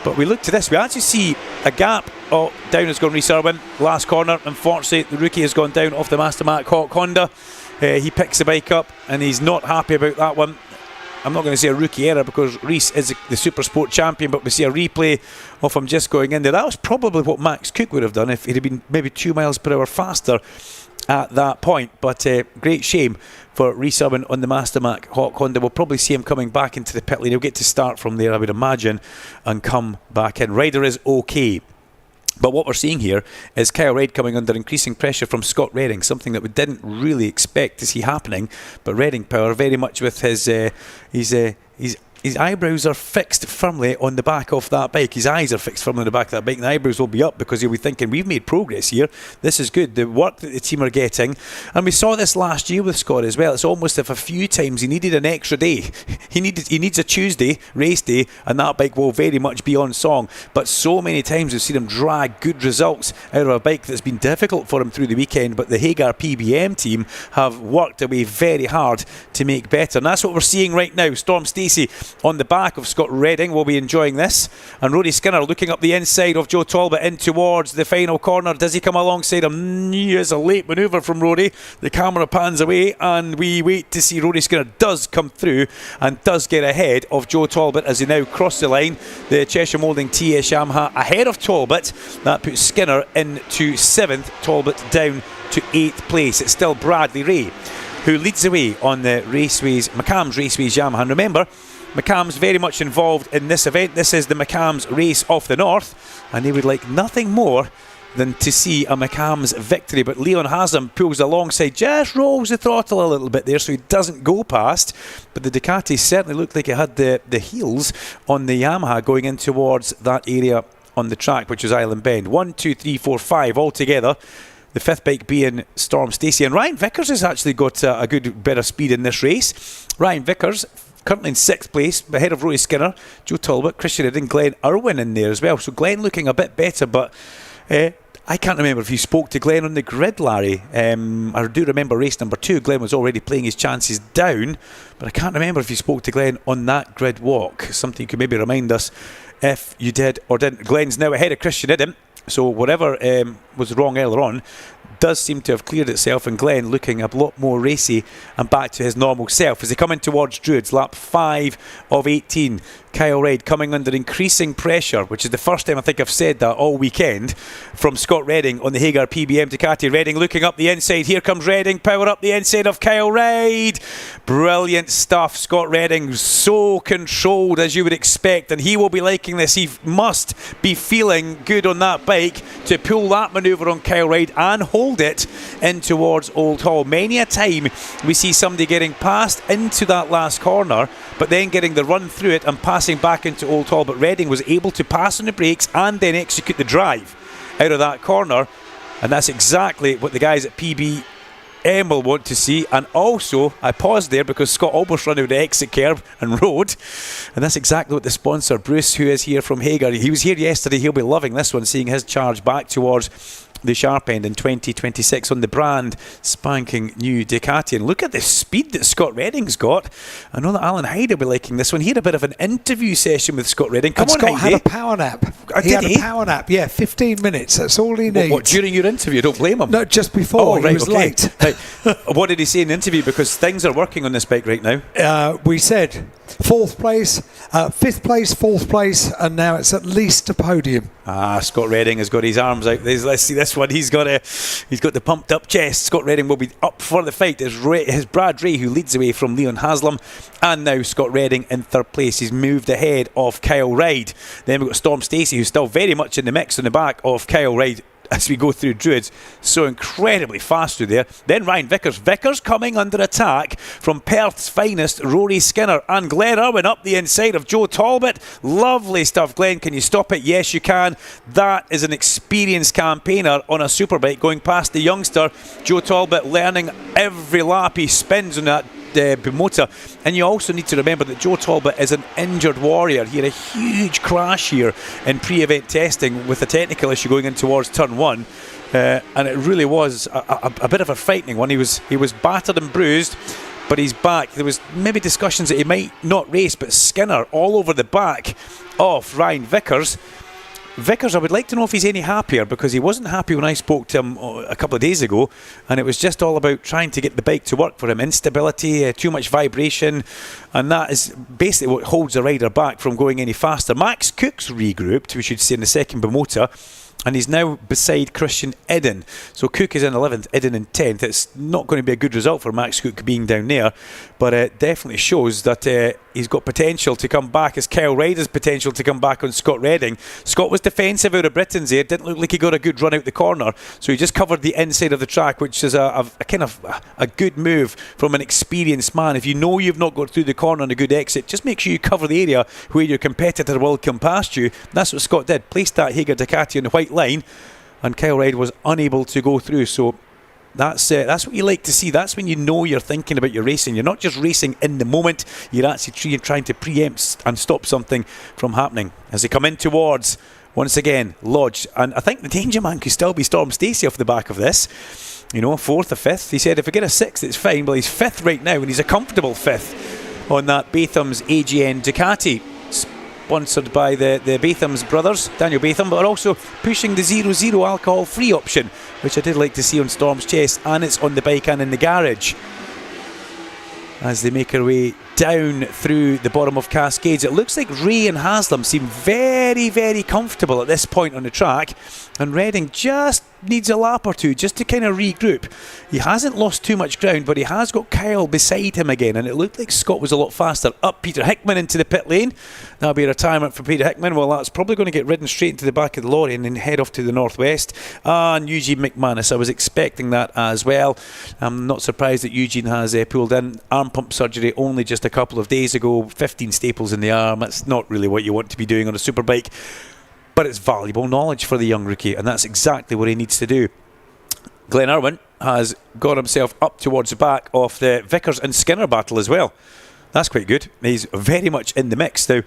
But we look to this, we actually see a gap. Oh, down has gone Rhys Irwin, last corner. Unfortunately, the rookie has gone down off the Mastermark Hawk Honda. He picks the bike up and he's not happy about that one. I'm not going to say a rookie error because Rhys is the Super Sport champion, but we see a replay of him just going in there. That was probably what Max Cook would have done if he'd have been maybe 2 miles per hour faster at that point. But great shame for Rhys Irwin on the Mastermark Hawk Honda. We'll probably see him coming back into the pit lane. He'll get to start from there, I would imagine, and come back in. Ryder is okay. But what we're seeing here is Kyle Reid coming under increasing pressure from Scott Redding, something that we didn't really expect to see happening. But Redding Power very much with his eyebrows are fixed firmly on the back of that bike. His eyes are fixed firmly on the back of that bike, and the eyebrows will be up because he'll be thinking, we've made progress here. This is good. The work that the team are getting. And we saw this last year with Scott as well. It's almost if a few times he needed an extra day. He needs a Tuesday, race day, and that bike will very much be on song. But so many times we've seen him drag good results out of a bike that's been difficult for him through the weekend, but the Hagar PBM team have worked away very hard to make better. And that's what we're seeing right now. Storm Stacey on the back of Scott Redding will be enjoying this, and Rory Skinner looking up the inside of Joe Talbot in towards the final corner. Does he come alongside him? It's a late manoeuvre from Rory. The camera pans away and we wait to see Rory Skinner does come through and does get ahead of Joe Talbot as he now cross the line. The Cheshire Moulding TS Yamaha ahead of Talbot. That puts Skinner into 7th, Talbot down to 8th place. It's still Bradley Ray who leads the way on the McCamm's Raceways Yamaha. And remember, McCamm's very much involved in this event. This is the McCamm's Race of the North, and they would like nothing more than to see a McCamm's victory. But Leon Haslam pulls alongside, just rolls the throttle a little bit there so he doesn't go past. But the Ducati certainly looked like it had the heels on the Yamaha going in towards that area on the track, which is Island Bend. 1, 2, 3, 4, 5 all together. The 5th bike being Storm Stacey. And Ryan Vickers has actually got a good bit of speed in this race. Ryan Vickers currently in 6th place, ahead of Rory Skinner, Joe Talbot, Christian Idden, Glenn Irwin in there as well. So Glenn looking a bit better, but I can't remember if you spoke to Glenn on the grid, Larry. I do remember race number 2. Glenn was already playing his chances down, but I can't remember if you spoke to Glenn on that grid walk. Something you could maybe remind us if you did or didn't. Glenn's now ahead of Christian Idden, so whatever was wrong earlier on does seem to have cleared itself, and Glenn looking a lot more racy and back to his normal self as they come in towards Druids. Lap 5 of 18. Kyle Reid coming under increasing pressure, which is the first time I think I've said that all weekend, from Scott Redding on the Hagar PBM Ducati. Redding looking up the inside. Here comes Redding, power up the inside of Kyle Reid. Brilliant stuff. Scott Redding so controlled as you would expect, and he will be liking this. He must be feeling good on that bike to pull that manoeuvre on Kyle Reid and hold it in towards Old Hall. Many a time we see somebody getting past into that last corner, but then getting the run through it and passing back into Old Hall. But Redding was able to pass on the brakes and then execute the drive out of that corner, and that's exactly what the guys at PBM will want to see. And also, I paused there because Scott almost ran out the exit curb and rode, and that's exactly what the sponsor, Bruce, who is here from Hagar, he was here yesterday, he'll be loving this one, seeing his charge back towards the sharp end in 2026 on the brand spanking new Ducati. And look at the speed that Scott Redding's got. I know that Alan Hyde will be liking this one. He had a bit of an interview session with Scott Redding. Come on, Scott Heidi. had a power nap. He had a power nap, yeah, 15 minutes. That's all he needs. What, during your interview? Don't blame him. No, just before. He was late. Right. What did he say in the interview? Because things are working on this bike right now. We said 4th place, 5th place, 4th place, and now it's at least a podium. Scott Redding has got his arms out. Let's see this one. He's got the pumped up chest. Scott Redding will be up for the fight. It's Brad Ray who leads away from Leon Haslam, and now Scott Redding in 3rd place. He's moved ahead of Kyle Ryde. Then we've got Storm Stacey, who's still very much in the mix in the back of Kyle Ryde as we go through Druids. So incredibly fast through there. Then Ryan Vickers. Vickers coming under attack from Perth's finest, Rory Skinner, and Glenn Irwin up the inside of Joe Talbot. Lovely stuff. Glenn, can you stop it? Yes, you can. That is an experienced campaigner on a superbike going past the youngster. Joe Talbot learning every lap he spins on that Bimota. And you also need to remember that Joe Talbot is an injured warrior. He had a huge crash here in pre-event testing with a technical issue going in towards turn 1, and it really was a bit of a frightening one. He was battered and bruised, but he's back. There was maybe discussions that he might not race, but Skinner all over the back of Ryan Vickers. Vickers, I would like to know if he's any happier, because he wasn't happy when I spoke to him a couple of days ago, and it was just all about trying to get the bike to work for him. Instability, too much vibration, and that is basically what holds a rider back from going any faster. Max Cook's regrouped, we should say, in the second Bimota, and he's now beside Christian Eden. So Cook is in 11th, Eden in 10th. It's not going to be a good result for Max Cook being down there, but it definitely shows that he's got potential to come back, as Kyle Ryde has potential to come back on Scott Redding. Scott was defensive out of Britain's there. Didn't look like he got a good run out the corner, so he just covered the inside of the track, which is a kind of a good move from an experienced man. If you know you've not got through the corner on a good exit, just make sure you cover the area where your competitor will come past you. That's what Scott did. Placed that Hager Ducati on the white line, and Kyle Ryde was unable to go through. So that's what you like to see. That's when you know you're thinking about your racing. You're not just racing in the moment, you're actually trying to preempt and stop something from happening. As they come in towards, once again, Lodge, and I think the danger man could still be Storm Stacey off the back of this. 4th or 5th. He said if we get a 6th it's fine, but he's 5th right now, and he's a comfortable 5th on that Batham's AGN Ducati, sponsored by the Batham's brothers, Daniel Batham, but also pushing the 0-0 alcohol free option, which I did like to see on Storm's chest, and it's on the bike and in the garage. As they make their way down through the bottom of Cascades, it looks like Ray and Haslam seem very, very comfortable at this point on the track, and Redding just needs a lap or two just to kind of regroup. He hasn't lost too much ground, but he has got Kyle beside him again, and it looked like Scott was a lot faster. Up Peter Hickman into the pit lane. That'll be a retirement for Peter Hickman. Well, that's probably going to get ridden straight into the back of the lorry and then head off to the northwest. And Eugene McManus, I was expecting that as well. I'm not surprised that Eugene has pulled in arm pump surgery only just a couple of days ago. 15 staples in the arm. That's not really what you want to be doing on a superbike, but it's valuable knowledge for the young rookie, and that's exactly what he needs to do. Glenn Irwin has got himself up towards the back of the Vickers and Skinner battle as well. That's quite good. He's very much in the mix now.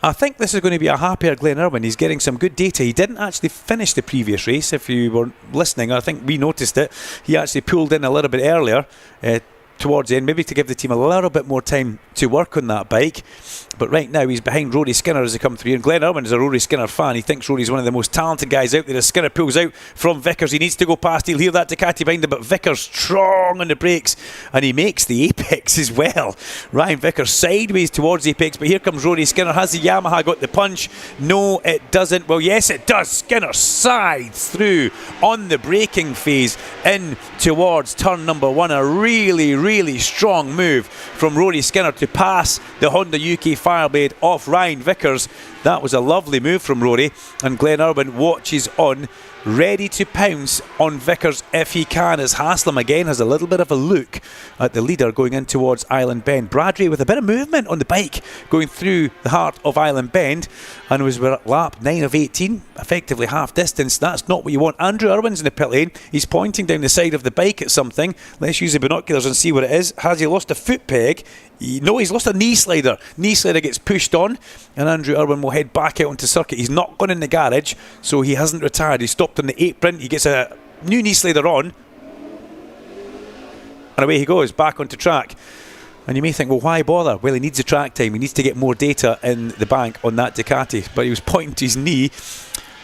I think this is going to be a happier Glenn Irwin. He's getting some good data. He didn't actually finish the previous race. If you were listening, I think we noticed it. He actually pulled in a little bit earlier towards the end, maybe to give the team a little bit more time to work on that bike. But right now he's behind Rory Skinner as they come through, and Glenn Irwin is a Rory Skinner fan. He thinks Rory's one of the most talented guys out there. As Skinner pulls out from Vickers, he needs to go past. He'll hear that Ducati behind him, but Vickers strong on the brakes, and he makes the apex as well. Ryan Vickers sideways towards the apex, but here comes Rory Skinner. Has the Yamaha got the punch? No, it doesn't. Well, yes, it does. Skinner sides through on the braking phase in towards turn number 1. A really, really strong move from Rory Skinner to pass the Honda UK Fireblade off Ryan Vickers. That was a lovely move from Rory, and Glenn Irwin watches on, ready to pounce on Vickers if he can, as Haslam again has a little bit of a look at the leader going in towards Island Bend. Bradley with a bit of movement on the bike going through the heart of Island Bend, and was at lap 9 of 18, effectively half distance. That's not what you want. Andrew Irwin's in the pit lane. He's pointing down the side of the bike at something. Let's use the binoculars and see what it is. Has he lost a foot peg? No, he's lost a knee slider. Knee slider gets pushed on, and Andrew Irwin will head back out onto circuit. He's not gone in the garage, so he hasn't retired. He stopped on the apron. He gets a new knee slider on, and away he goes back onto track. And you may think, well, why bother? Well, he needs the track time. He needs to get more data in the bank on that Ducati. But he was pointing to his knee.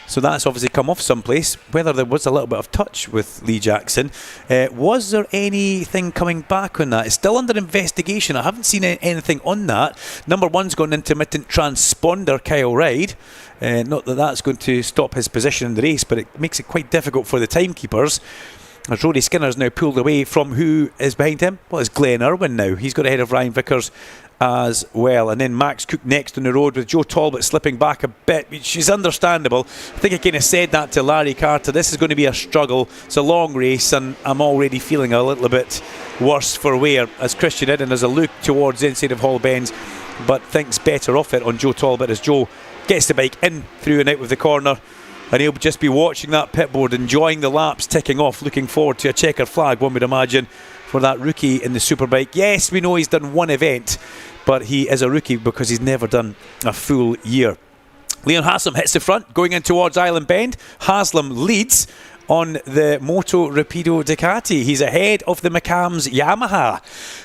So that's obviously come off someplace. Whether there was a little bit of touch with Lee Jackson, was there anything coming back on that? It's still under investigation. I haven't seen anything on that. Number 1's got an intermittent transponder, Kyle Ryde. Not that that's going to stop his position in the race, but it makes it quite difficult for the timekeepers. As Rory Skinner's now pulled away from who is behind him. Well, it's Glenn Irwin now. He's got ahead of Ryan Vickers as well. And then Max Cook next on the road with Joe Talbot slipping back a bit, which is understandable. I think I kind of said that to Larry Carter. This is going to be a struggle. It's a long race, and I'm already feeling a little bit worse for wear as Christian Eden has a look towards the inside of Hall Bends, but thinks better of it on Joe Talbot as Joe gets the bike in, through and out of the corner. And he'll just be watching that pitboard, enjoying the laps ticking off, looking forward to a checkered flag, one would imagine, for that rookie in the Superbike. Yes, we know he's done one event, but he is a rookie because he's never done a full year. Leon Haslam hits the front, going in towards Island Bend. Haslam leads on the Moto Rapido Ducati. He's ahead of the McCams Yamaha.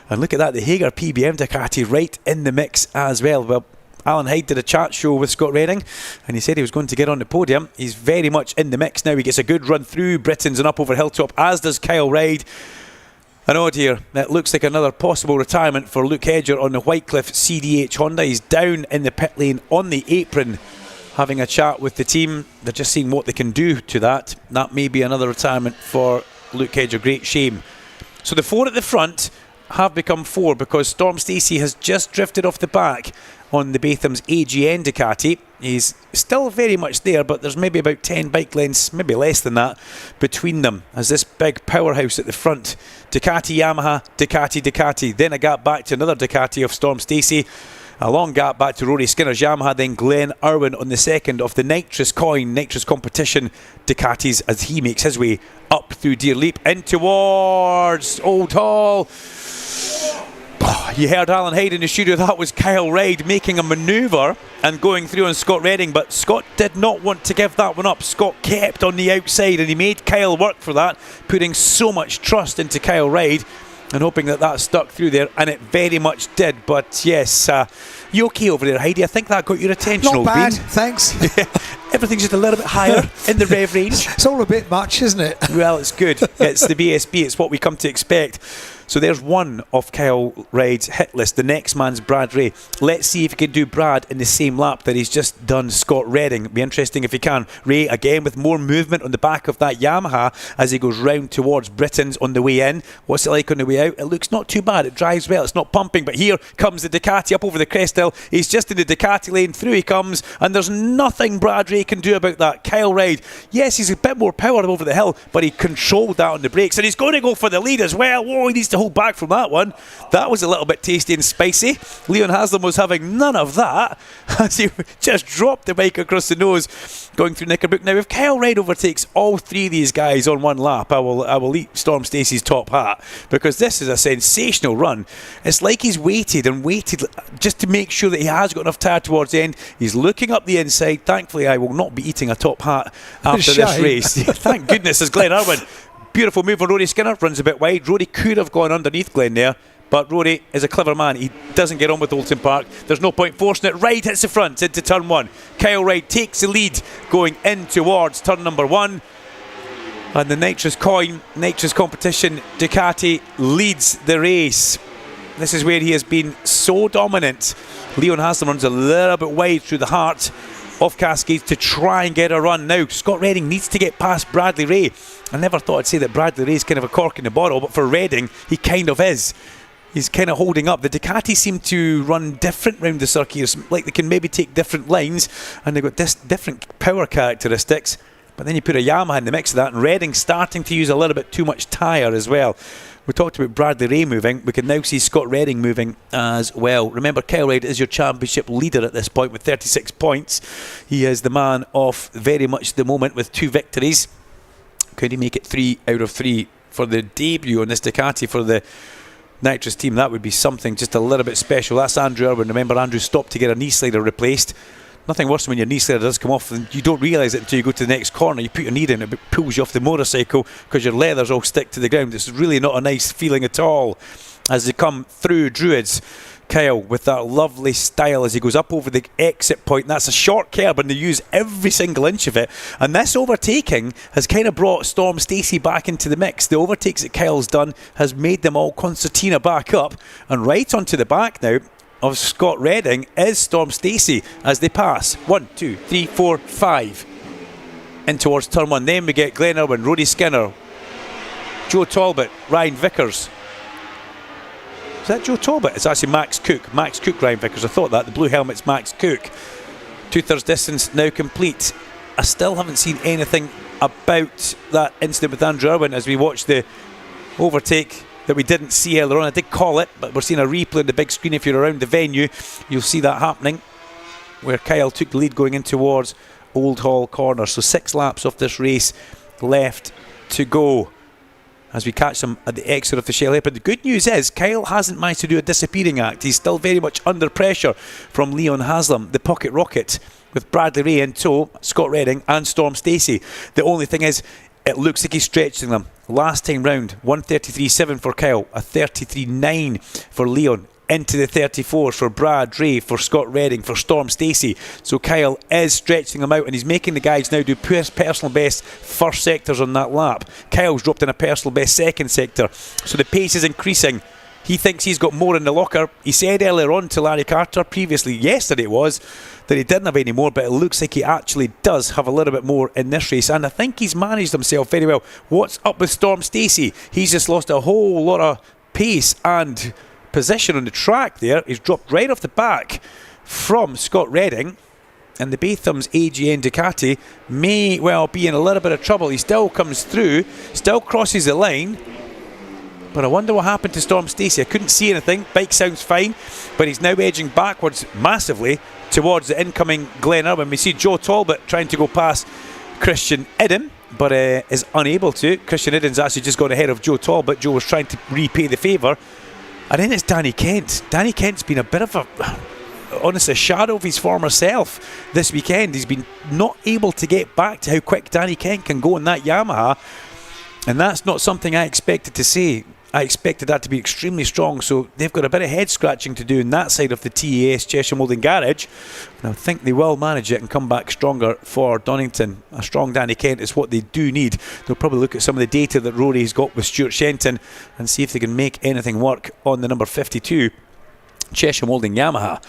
And look at that, the Hager PBM Ducati right in the mix as well. Well, Alan Hyde did a chat show with Scott Redding and he said he was going to get on the podium. He's very much in the mix now. He gets a good run through Britons and up over Hilltop, as does Kyle Ryde. And oh dear, that looks like another possible retirement for Luke Hedger on the Whitecliff CDH Honda. He's down in the pit lane on the apron having a chat with the team. They're just seeing what they can do to that. That may be another retirement for Luke Hedger. Great shame. So the 4 at the front have become 4 because Storm Stacey has just drifted off the back on the Batham's AGN Ducati. He's still very much there, but there's maybe about 10 bike lengths, maybe less than that, between them as this big powerhouse at the front. Ducati, Yamaha, Ducati, Ducati. Then a gap back to another Ducati of Storm Stacey. A long gap back to Rory Skinner's Yamaha, then Glenn Irwin on the second of the Nitrous Competition Ducatis as he makes his way up through Deer Leap in towards Old Hall. You heard Alan Hyde in the studio. That was Kyle Ryde making a manoeuvre and going through on Scott Redding, but Scott did not want to give that one up. Scott kept on the outside and he made Kyle work for that, putting so much trust into Kyle Ryde and hoping that that stuck through there, and it very much did. But yes, you okay over there, Heidi? I think that got your attention. Not bad, thanks. Everything's just a little bit higher in the rev range. It's all a bit much, isn't it? Well, it's good. It's the BSB. It's what we come to expect. So there's one of Kyle Ryde's hit list. The next man's Brad Ray. Let's see if he can do Brad in the same lap that he's just done Scott Redding. It'd be interesting if he can. Ray, again, with more movement on the back of that Yamaha as he goes round towards Britons on the way in. What's it like on the way out? It looks not too bad. It drives well. It's not pumping. But here comes the Ducati up over the crest hill. He's just in the Ducati lane. Through he comes. And there's nothing Brad Ray can do about that. Kyle Ryde, yes, he's a bit more power over the hill, but he controlled that on the brakes. And he's going to go for the lead as well. Whoa, he needs to hold back from that one. That was a little bit tasty and spicy. Leon Haslam was having none of that as he just dropped the bike across the nose going through Knickerbrook. Now if Kyle Ryde overtakes all 3 of these guys on one lap, I will eat Storm Stacey's top hat, because this is a sensational run. It's like he's waited and waited just to make sure that he has got enough tire towards the end. He's looking up the inside. Thankfully I will not be eating a top hat after this race. Thank goodness, as Glenn Irwin. Beautiful move on Rory Skinner, runs a bit wide. Rory could have gone underneath Glenn there, but Rory is a clever man. He doesn't get on with Oulton Park. There's no point forcing it. Ryde hits the front into turn 1. Kyle Ryde takes the lead going in towards turn number 1. And the Nitrous Competition Ducati leads the race. This is where he has been so dominant. Leon Haslam runs a little bit wide through the heart of Cascades to try and get a run. Now Scott Redding needs to get past Bradley Ray. I never thought I'd say that Bradley Ray's kind of a cork in the bottle, but for Redding he kind of is. He's kind of holding up. The Ducati seem to run different round the circuit, like they can maybe take different lines and they've got different power characteristics. But then you put a Yamaha in the mix of that, and Redding starting to use a little bit too much tyre as well. We talked about Bradley Ray moving. We can now see Scott Redding moving as well. Remember, Kyle Ryde is your championship leader at this point with 36 points. He is the man of very much the moment with 2 victories. Could he make it 3 out of 3 for the debut on this Ducati for the Nitrous team? That would be something just a little bit special. That's Andrew Irwin. Remember, Andrew stopped to get a knee slider replaced. Nothing worse than when your knee slider does come off and you don't realise it until you go to the next corner. You put your knee in, it pulls you off the motorcycle because your leathers all stick to the ground. It's really not a nice feeling at all. As they come through Druids, Kyle with that lovely style as he goes up over the exit point. That's a short curb and they use every single inch of it. And this overtaking has kind of brought Storm Stacey back into the mix. The overtakes that Kyle's done has made them all concertina back up. And right onto the back now of Scott Redding is Storm Stacey as they pass 1, 2, 3, 4, 5 in towards turn 1. Then we get Glenn Irwin, Roddy Skinner, Joe Talbot, Ryan Vickers. Is that Joe Talbot? It's actually Max Cook, Ryan Vickers. I thought that. The blue helmet's Max Cook. 2/3 distance now complete. I still haven't seen anything about that incident with Andrew Irwin as we watch the overtake that we didn't see earlier on. I did call it, but we're seeing a replay on the big screen. If you're around the venue, you'll see that happening, where Kyle took the lead going in towards Old Hall Corner. So 6 laps of this race left to go as we catch them at the exit of the Shell Hairpin. The good news is Kyle hasn't managed to do a disappearing act. He's still very much under pressure from Leon Haslam, the pocket rocket, with Bradley Ray in tow, Scott Redding and Storm Stacey. The only thing is, it looks like he's stretching them. Last time round, 1:33.7 for Kyle, a 33.9 for Leon. Into the 34s for Brad Ray, for Scott Redding, for Storm Stacey. So Kyle is stretching them out and he's making the guys now do personal best first sectors on that lap. Kyle's dropped in a personal best second sector. So the pace is increasing. He thinks he's got more in the locker. He said earlier on to Larry Carter, previously yesterday it was, that he didn't have any more, but it looks like he actually does have a little bit more in this race, and I think he's managed himself very well. What's up with Storm Stacey? He's just lost a whole lot of pace and position on the track there. He's dropped right off the back from Scott Redding, and the Batham's AGN Ducati may well be in a little bit of trouble. He still comes through, still crosses the line, but I wonder what happened to Storm Stacey. I couldn't see anything. Bike sounds fine, but he's now edging backwards massively towards the incoming Glen Irwin. We see Joe Talbot trying to go past Christian Idden, but is unable to. Christian Idden's actually just gone ahead of Joe Talbot. Joe was trying to repay the favour. And then it's Danny Kent. Danny Kent's been a bit of a shadow of his former self this weekend. He's been not able to get back to how quick Danny Kent can go in that Yamaha. And that's not something I expected to see. I expected that to be extremely strong, so they've got a bit of head scratching to do on that side of the TAS Cheshire Moulding Garage, and I think they will manage it and come back stronger for Donington. A strong Danny Kent is what they do need. They'll probably look at some of the data that Rory's got with Stuart Shenton and see if they can make anything work on the number 52 Cheshire Moulding Yamaha.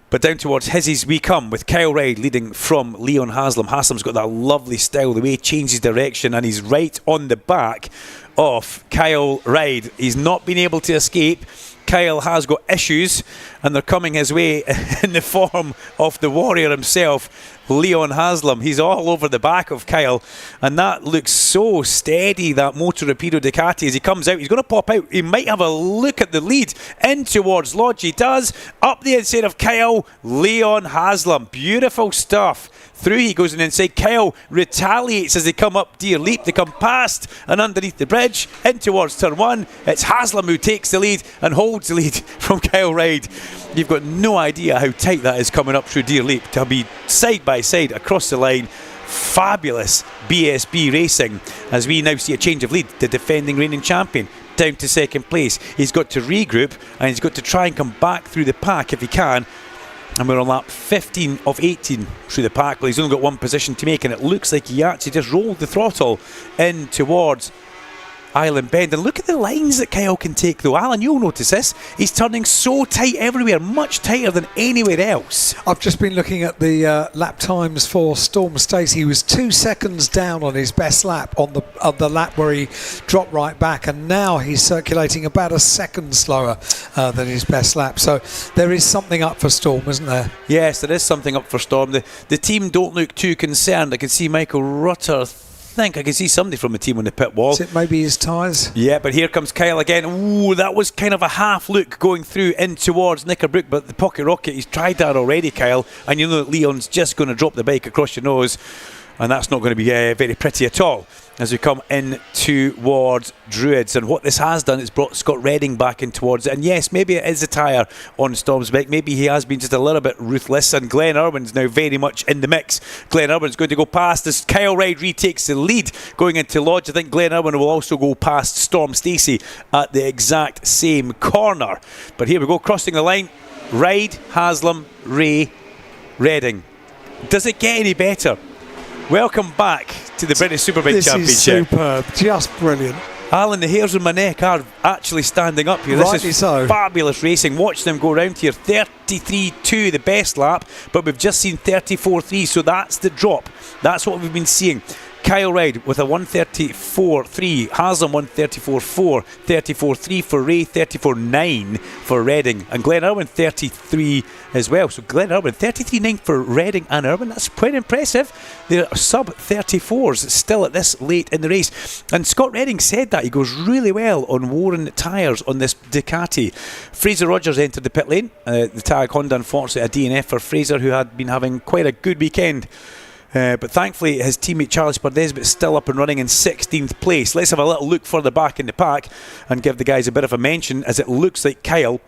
But down towards Hizzies we come, with Kyle Ride leading from Leon Haslam. Haslam's got that lovely style, the way he changes direction, and he's right on the back of Kyle Ride. He's not been able to escape. Kyle has got issues, and they're coming his way in the form of the warrior himself, Leon Haslam. He's all over the back of Kyle, and that looks so steady, that Moto Rapido Ducati. As he comes out, he's going to pop out. He might have a look at the lead in towards Lodge. He does. Up the inside of Kyle, Leon Haslam. Beautiful stuff. Through he goes, and inside Kyle retaliates as they come up Deer Leap. They come past and underneath the bridge in towards turn 1. It's Haslam who takes the lead and holds the lead from Kyle Ride. You've got no idea how tight that is coming up through Deer Leap to be side by side across the line. Fabulous BSB racing as we now see a change of lead. The defending reigning champion down to second place. He's got to regroup and he's got to try and come back through the pack if he can. And we're on lap 15 of 18 through the pack. Well, he's only got one position to make, and it looks like he actually just rolled the throttle in towards Island Bend. And look at the lines that Kyle can take, though. Alan, you'll notice this. He's turning so tight everywhere, much tighter than anywhere else. I've just been looking at the lap times for Storm Stacey. He was 2 seconds down on his best lap on the lap where he dropped right back, and now he's circulating about a second slower than his best lap. So there is something up for Storm, isn't there? Yes, there is something up for Storm. The team don't look too concerned. I can see Michael Rutter. I can see somebody from the team on the pit wall. Is it maybe his tyres? Yeah, but here comes Kyle again. Ooh, that was kind of a half look going through in towards Knickerbrook, but the pocket rocket, he's tried that already, Kyle, and you know that Leon's just going to drop the bike across your nose. and that's not going to be very pretty at all as we come in towards Druids. And what this has done is brought Scott Redding back in towards it. And yes, maybe it is a tyre on Storm's bike. Maybe he has been just a little bit ruthless, and Glenn Irwin's now very much in the mix. Glenn Irwin's going to go past as Kyle Ryde retakes the lead going into Lodge. I think Glenn Irwin will also go past Storm Stacey at the exact same corner. But here we go, crossing the line. Ryde, Haslam, Ray, Redding. Does it get any better? Welcome back to the British Superbike Championship. This is superb, just brilliant. Alan, the hairs on my neck are actually standing up here. Rightly this is so. Fabulous racing. Watch them go round here. 33.2 the best lap, but we've just seen 34.3, so that's the drop. That's what we've been seeing. Kyle Ryde with a 134.3, Haslam 134.4, 34.3 for Ray, 34.9 for Redding, and Glenn Irwin 33 as well. So Glenn Irwin 33.9 for Redding and Irwin. That's quite impressive. They're sub 34s still at this late in the race. And Scott Redding said that he goes really well on Warren tyres on this Ducati. Fraser Rogers entered the pit lane. The Tag Honda, unfortunately, a DNF for Fraser, who had been having quite a good weekend. But thankfully his teammate Charles Spardes is still up and running in 16th place. Let's have a little look further back in the pack and give the guys a bit of a mention, as it looks like Kyle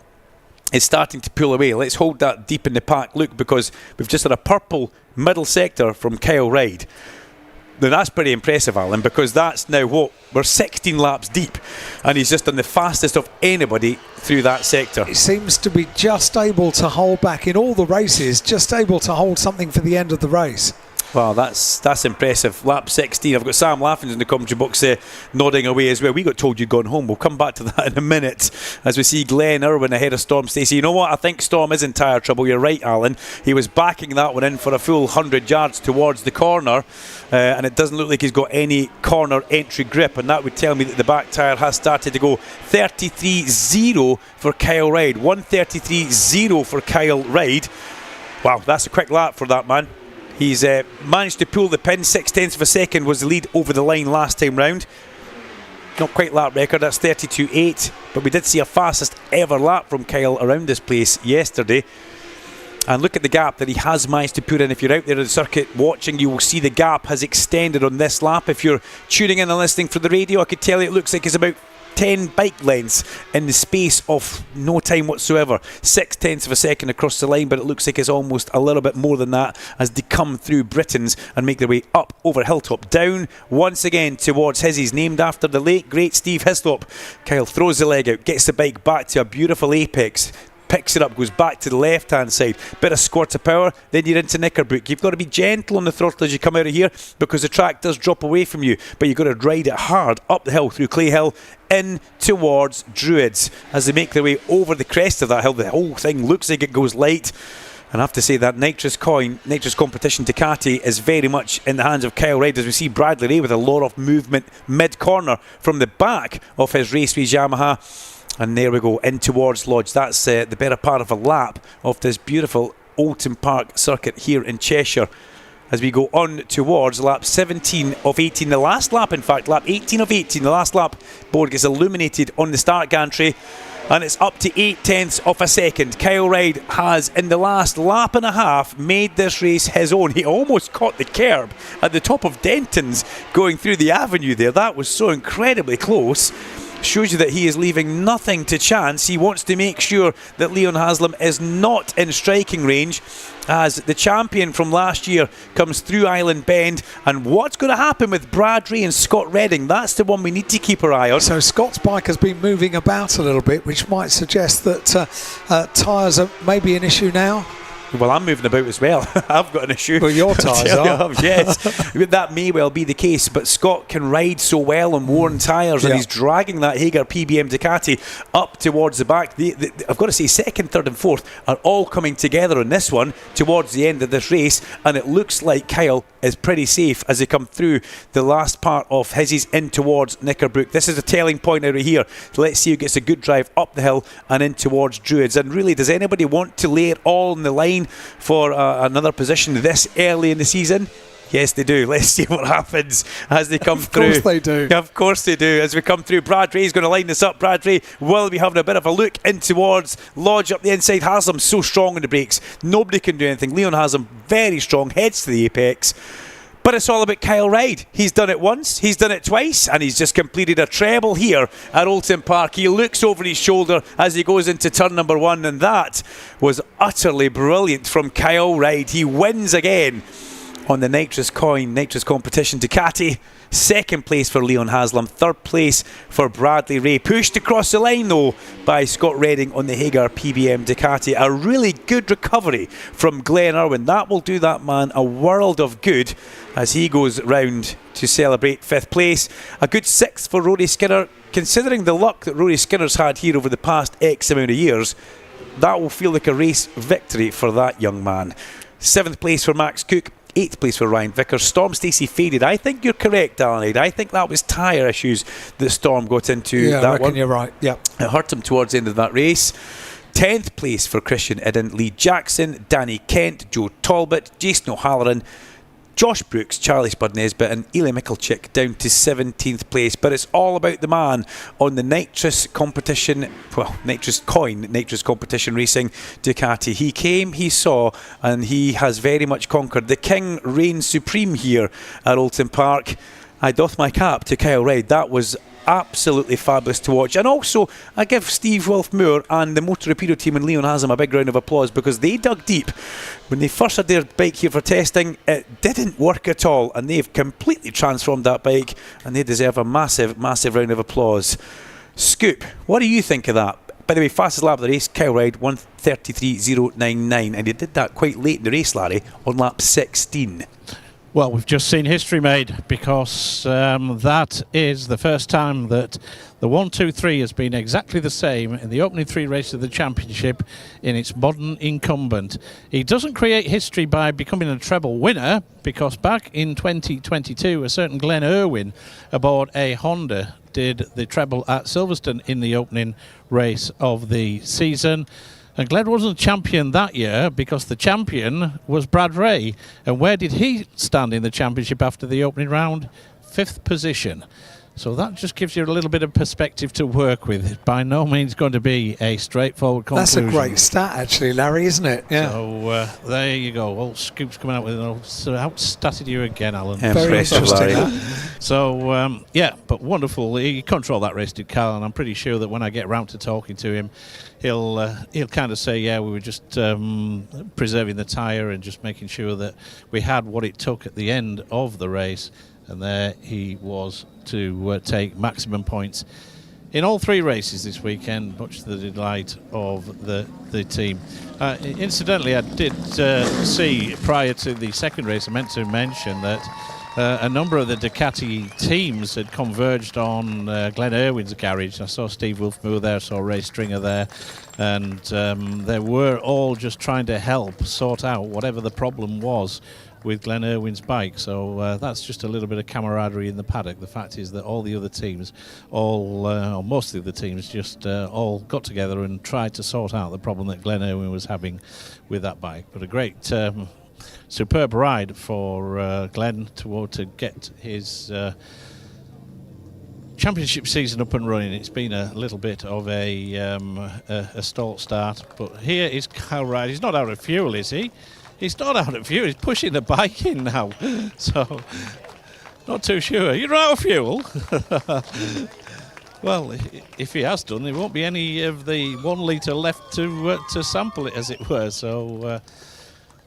is starting to pull away. Let's hold that deep in the pack look, because we've just had a purple middle sector from Kyle Ryde. Now that's pretty impressive, Alan, because that's now what? We're 16 laps deep, and he's just done the fastest of anybody through that sector. He seems to be just able to hold back in all the races, just able to hold something for the end of the race. Wow, that's impressive. Lap 16. I've got Sam Laffins in the commentary box nodding away as well. We got told you'd gone home. We'll come back to that in a minute as we see Glenn Irwin ahead of Storm Stacey. You know what? I think Storm is in tyre trouble. You're right, Alan. He was backing that one in for a full 100 yards towards the corner, and it doesn't look like he's got any corner entry grip, and that would tell me that the back tyre has started to go. 33.0 for Kyle Ryde. 133.0 for Kyle Ryde. Wow, that's a quick lap for that man. He's managed to pull the pin. 0.6 of a second was the lead over the line last time round. Not quite lap record, that's 32.8. But we did see a fastest ever lap from Kyle around this place yesterday. And look at the gap that he has managed to put in. If you're out there at the circuit watching, you will see the gap has extended on this lap. If you're tuning in and listening for the radio, I could tell you it looks like it's about 10 bike lengths in the space of no time whatsoever. 0.6 of a second across the line, but it looks like it's almost a little bit more than that as they come through Britons and make their way up over Hilltop, down once again towards Hizzies, named after the late great Steve Hislop. Kyle throws the leg out, gets the bike back to a beautiful apex, picks it up, goes back to the left hand side, bit of squirt of power, then you're into Knickerbrook. You've got to be gentle on the throttle as you come out of here, because the track does drop away from you, but you've got to ride it hard up the hill through Clay Hill in towards Druids. As they make their way over the crest of that hill, the whole thing looks like it goes light. And I have to say that Nitrous Competition Ducati is very much in the hands of Kyle Ryde, as we see Bradley Ray with a lot of movement mid-corner from the back of his Raceway Yamaha. And there we go, in towards Lodge. That's the better part of a lap of this beautiful Oulton Park circuit here in Cheshire, as we go on towards lap 17 of 18. The last lap, in fact, lap 18 of 18. The last lap board gets illuminated on the start gantry, and it's up to 0.8 of a second. Kyle Ryde has, in the last lap and a half, made this race his own. He almost caught the curb at the top of Denton's going through the avenue there. That was so incredibly close. Shows you that he is leaving nothing to chance. He wants to make sure that Leon Haslam is not in striking range, as the champion from last year comes through Island Bend. And what's going to happen with Brad Ray and Scott Redding? That's the one we need to keep our eye on. So Scott's bike has been moving about a little bit, which might suggest that tyres are maybe an issue now. Well, I'm moving about as well. I've got an issue. Well, your tyres are. Yes, that may well be the case, but Scott can ride so well on worn tyres, and he's dragging that Hager PBM Ducati up towards the back. I've got to say, second, third and fourth are all coming together on this one towards the end of this race, and it looks like Kyle is pretty safe as they come through the last part of Hizzies in towards Knickerbrook. This is a telling point out of here. So let's see who gets a good drive up the hill and in towards Druids. And really, does anybody want to lay it all on the line for another position this early in the season? Yes, they do. Let's see what happens as they come through. Of course they do. Of course they do. As we come through, Brad Ray's going to line this up. Brad Ray will be having a bit of a look in towards Lodge up the inside. Haslam so strong on the brakes. Nobody can do anything. Leon Haslam very strong, heads to the apex. But it's all about Kyle Ryde. He's done it once, he's done it twice, and he's just completed a treble here at Oulton Park. He looks over his shoulder as he goes into turn number 1, and that was utterly brilliant from Kyle Ryde. He wins again on the Nitrous Competition Ducati. Second place for Leon Haslam, third place for Bradley Ray. Pushed across the line though by Scott Redding on the Hagar PBM Ducati. A really good recovery from Glenn Irwin. That will do that man a world of good as he goes round to celebrate 5th place. A good 6th for Rory Skinner. Considering the luck that Rory Skinner's had here over the past X amount of years, that will feel like a race victory for that young man. 7th place for Max Cook. 8th place for Ryan Vickers. Storm Stacey faded. I think you're correct, Alan. I think that was tyre issues that Storm got into. Yeah, that I reckon one. you're right. Yeah. It hurt him towards the end of that race. 10th place for Christian Eden, Lee Jackson, Danny Kent, Joe Talbot, Jason O'Halloran, Josh Brooks, Charlie Spud Nesbitt and Eli Michalczyk down to 17th place. But it's all about the man on the Nitrous Competition Racing Ducati. He came, he saw, and he has very much conquered. The king reigns supreme here at Oulton Park. I doff my cap to Kyle Ryde. That was absolutely fabulous to watch. And also, I give Steve Wolf-Moore and the Motor Rapido team and Leon Haslam a big round of applause because they dug deep. When they first had their bike here for testing, it didn't work at all, and they've completely transformed that bike, and they deserve a massive, massive round of applause. Scoop, what do you think of that? By the way, fastest lap of the race, Kyle Ryde, 1:33.099, and he did that quite late in the race, Larry, on lap 16. Well, we've just seen history made because that is the first time that the 1-2-3 has been exactly the same in the opening 3 races of the championship in its modern incumbent. He doesn't create history by becoming a treble winner because back in 2022 a certain Glenn Irwin aboard a Honda did the treble at Silverstone in the opening race of the season. And Glenn wasn't champion that year because the champion was Brad Ray. And where did he stand in the championship after the opening round? 5th position. So that just gives you a little bit of perspective to work with. It's by no means going to be a straightforward conclusion. That's a great stat, actually, Larry, isn't it? Yeah. So there you go. Old Scoop's coming out with an old outstatted you again, Alan. Very interesting. So, yeah, but wonderful. He controlled that race, did Cal, and I'm pretty sure that when I get round to talking to him, he'll kind of say, yeah, we were just preserving the tyre and just making sure that we had what it took at the end of the race. And there he was to take maximum points in all 3 races this weekend, much to the delight of the team. Incidentally, I did see prior to the second race, I meant to mention that a number of the Ducati teams had converged on Glenn Irwin's garage. I saw Steve Wolf-Moore there, I saw Ray Stringer there, and they were all just trying to help sort out whatever the problem was with Glenn Irwin's bike. So that's just a little bit of camaraderie in the paddock. The fact is that all the other teams, or most of the teams, just all got together and tried to sort out the problem that Glenn Irwin was having with that bike. But a great superb ride for Glenn to get his championship season up and running. It's been a little bit of a stalled start, but here is Kyle Ryde. He's not out of fuel, is he? He's not out of fuel, he's pushing the bike in now. So, not too sure. You're out of fuel? Well, if he has done, there won't be any of the 1 litre left to sample it, as it were. So,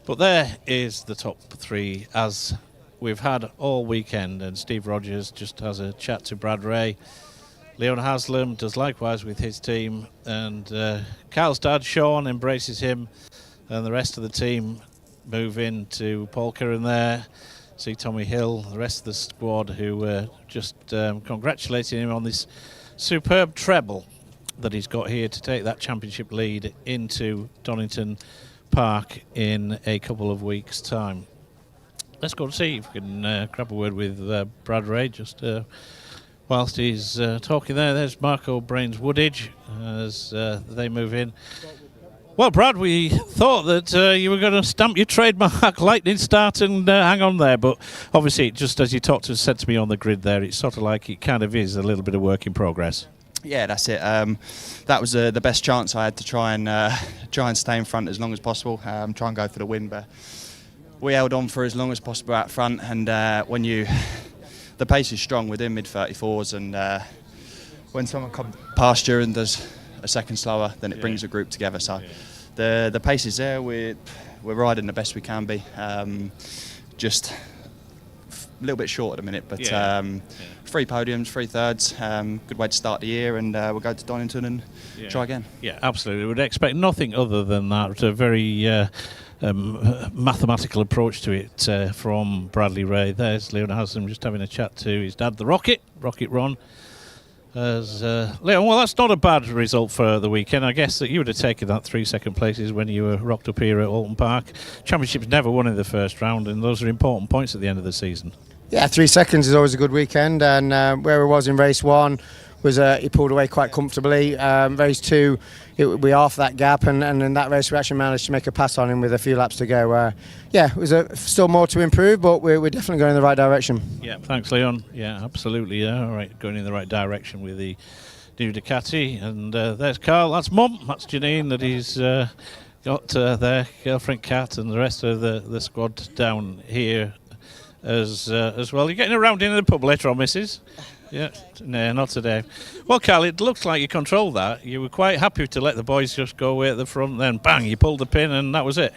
but there is the top 3 as we've had all weekend. And Steve Rogers just has a chat to Brad Ray. Leon Haslam does likewise with his team. And Kyle's dad, Sean, embraces him. And the rest of the team move into Paul Curran there. See Tommy Hill, the rest of the squad who were just congratulating him on this superb treble that he's got here to take that championship lead into Donington Park in a couple of weeks' time. Let's go and see if we can grab a word with Brad Ray just whilst he's talking there. There's Marco Brains Woodage as they move in. Well, Brad, we thought that you were going to stamp your trademark lightning start and hang on there, but obviously, just as you said to me on the grid there, it's sort of like it kind of is a little bit of work in progress. Yeah, that's it. That was the best chance I had to try and stay in front as long as possible, try and go for the win. But we held on for as long as possible out front, and the pace is strong. We're doing mid 34s, and when someone comes past you and does a second slower, then it brings the group together. So the pace is there. We're riding the best we can be. Just a little bit short at the minute, but 3 podiums, 3 thirds. Good way to start the year, and we'll go to Donington and try again. Yeah, absolutely. We'd expect nothing other than that. A very mathematical approach to it from Bradley Ray. There's Leon Haslam just having a chat to his dad, the Rocket Ron. As Leon, well, that's not a bad result for the weekend. I guess that you would have taken that 3 second places when you were rocked up here at Alton Park. Championship's never won in the first round, and those are important points at the end of the season. Yeah, 3 seconds is always a good weekend, and where it was in race 1 was he pulled away quite comfortably. Race 2, we half that gap, and in that race we actually managed to make a pass on him with a few laps to go. It was still more to improve, but we're definitely going in the right direction. Yeah, thanks, Leon. Yeah, absolutely. All right, going in the right direction with the new Ducati. And there's Carl. That's Mum. That's Janine. That he's got their girlfriend Kat and the rest of the squad down here as well. You're getting around in the pub later on, Mrs. Yeah, no, not today. Well, Carl, it looks like you controlled that. You were quite happy to let the boys just go away at the front, then bang, you pulled the pin, and that was it.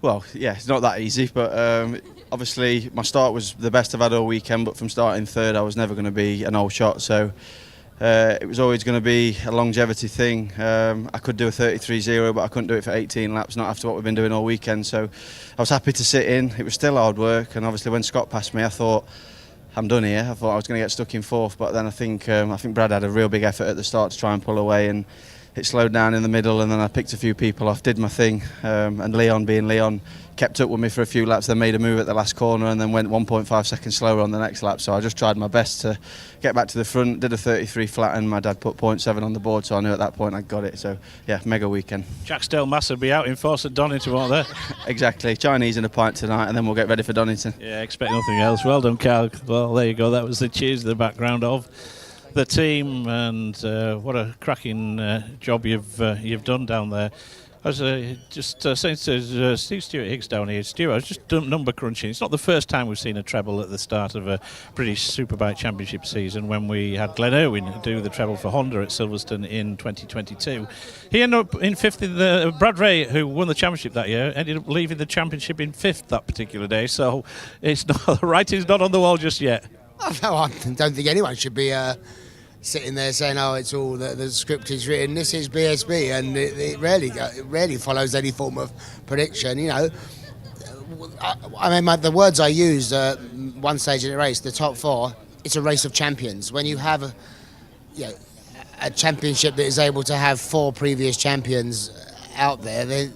Well, yeah, it's not that easy, but obviously my start was the best I've had all weekend, but from starting third I was never going to be an old shot, so it was always going to be a longevity thing. I could do a 33.0, but I couldn't do it for 18 laps, not after what we've been doing all weekend, so I was happy to sit in. It was still hard work, and obviously when Scott passed me I thought, I'm done here. I thought I was going to get stuck in 4th, but then I think Brad had a real big effort at the start to try and pull away, and it slowed down in the middle, and then I picked a few people off, did my thing, and Leon, being Leon, kept up with me for a few laps, then made a move at the last corner and then went 1.5 seconds slower on the next lap, so I just tried my best to get back to the front, did a 33 flat, and my dad put 0.7 on the board, so I knew at that point I'd got it. So yeah, mega weekend. Jack Stelmass will be out in force at Donington, won't they? Exactly, Chinese and a pint tonight, and then we'll get ready for Donington. Yeah, expect nothing else. Well done, Carl. Well, there you go, that was the cheers in the background of the team, and what a cracking job you've done down there. I was just saying to Steve Stewart Hicks down here, Stewart, I was just number crunching. It's not the first time we've seen a treble at the start of a British Superbike Championship season, when we had Glenn Irwin do the treble for Honda at Silverstone in 2022. He ended up in 5th in the... Brad Ray, who won the championship that year, ended up leaving the championship in 5th that particular day, so it's not, the writing's not on the wall just yet. No, I don't think anyone should be sitting there saying, "Oh, it's all the script is written." This is BSB, and it rarely follows any form of prediction. You know, I mean, the words I used one stage in the race, the top 4. It's a race of champions. When you have a championship that is able to have 4 previous champions out there,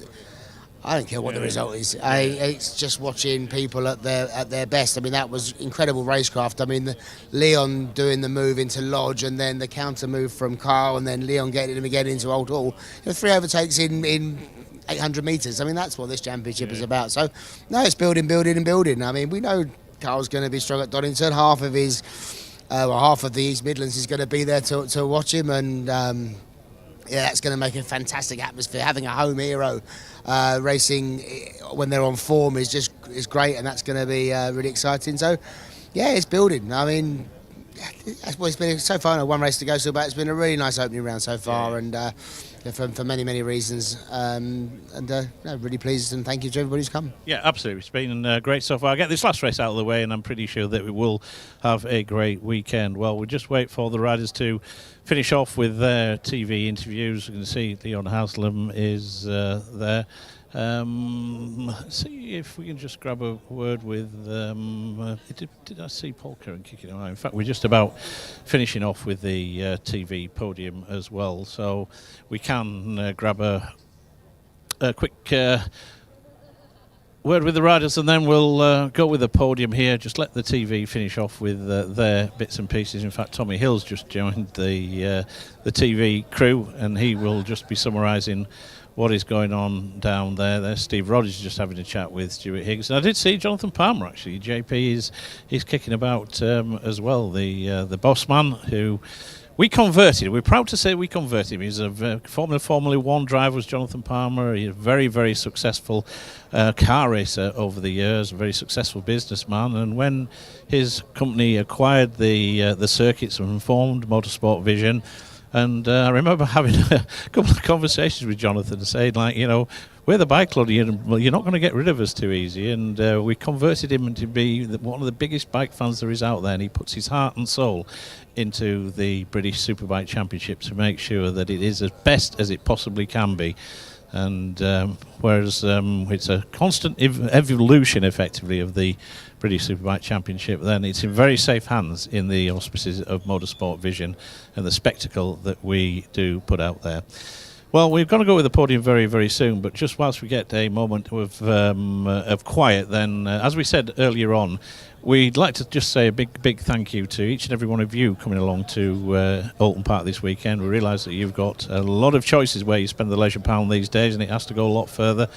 I don't care what the result is. It's just watching people at their best. I mean, that was incredible racecraft. I mean, Leon doing the move into Lodge, and then the counter move from Carl, and then Leon getting him again into Old Hall. 3 overtakes in 800 metres. I mean, that's what this championship is about. So, no, it's building. I mean, we know Carl's going to be strong at Donington. Half of the East Midlands is going to be there to watch him, and that's going to make a fantastic atmosphere. Having a home hero racing when they're on form is great, and that's going to be really exciting. So, yeah, it's building. I mean, it's been so far. One race to go still, but it's been a really nice opening round so far, and for many reasons. Really pleased, and thank you to everybody who's come. Yeah, absolutely. It's been great so far. I'll get this last race out of the way, and I'm pretty sure that we will have a great weekend. Well, we'll just wait for the riders to finish off with their TV interviews. You can see Leon Haslam is there. See if we can just grab a word with... did I see Paul Curran kicking around? In fact, we're just about finishing off with the TV podium as well, so we can grab a quick word with the riders, and then we'll go with the podium here. Just let the TV finish off with their bits and pieces. In fact, Tommy Hill's just joined the TV crew, and he will just be summarising what is going on down there. There's Steve Rogers just having a chat with Stuart Higgs. And I did see Jonathan Palmer, actually. JP is kicking about as well, the boss man who we converted. We're proud to say we converted him. He's a Formula 1 driver, was Jonathan Palmer. He's a very, very successful car racer over the years, a very successful businessman. And when his company acquired the circuits and formed Motorsport Vision, and I remember having a couple of conversations with Jonathan saying, like, you know, we're the bike club, you're not going to get rid of us too easy. And we converted him to be one of the biggest bike fans there is out there, and he puts his heart and soul into the British Superbike Championship to make sure that it is as best as it possibly can be. And whereas it's a constant evolution, effectively, of the British Superbike Championship, then it's in very safe hands in the auspices of Motorsport Vision and the spectacle that we do put out there. Well, we're going to go with the podium very, very soon, but just whilst we get a moment of quiet, then, as we said earlier on, we'd like to just say a big thank you to each and every one of you coming along to Alton Park this weekend. We realise that you've got a lot of choices where you spend the leisure pound these days, and it has to go a lot further.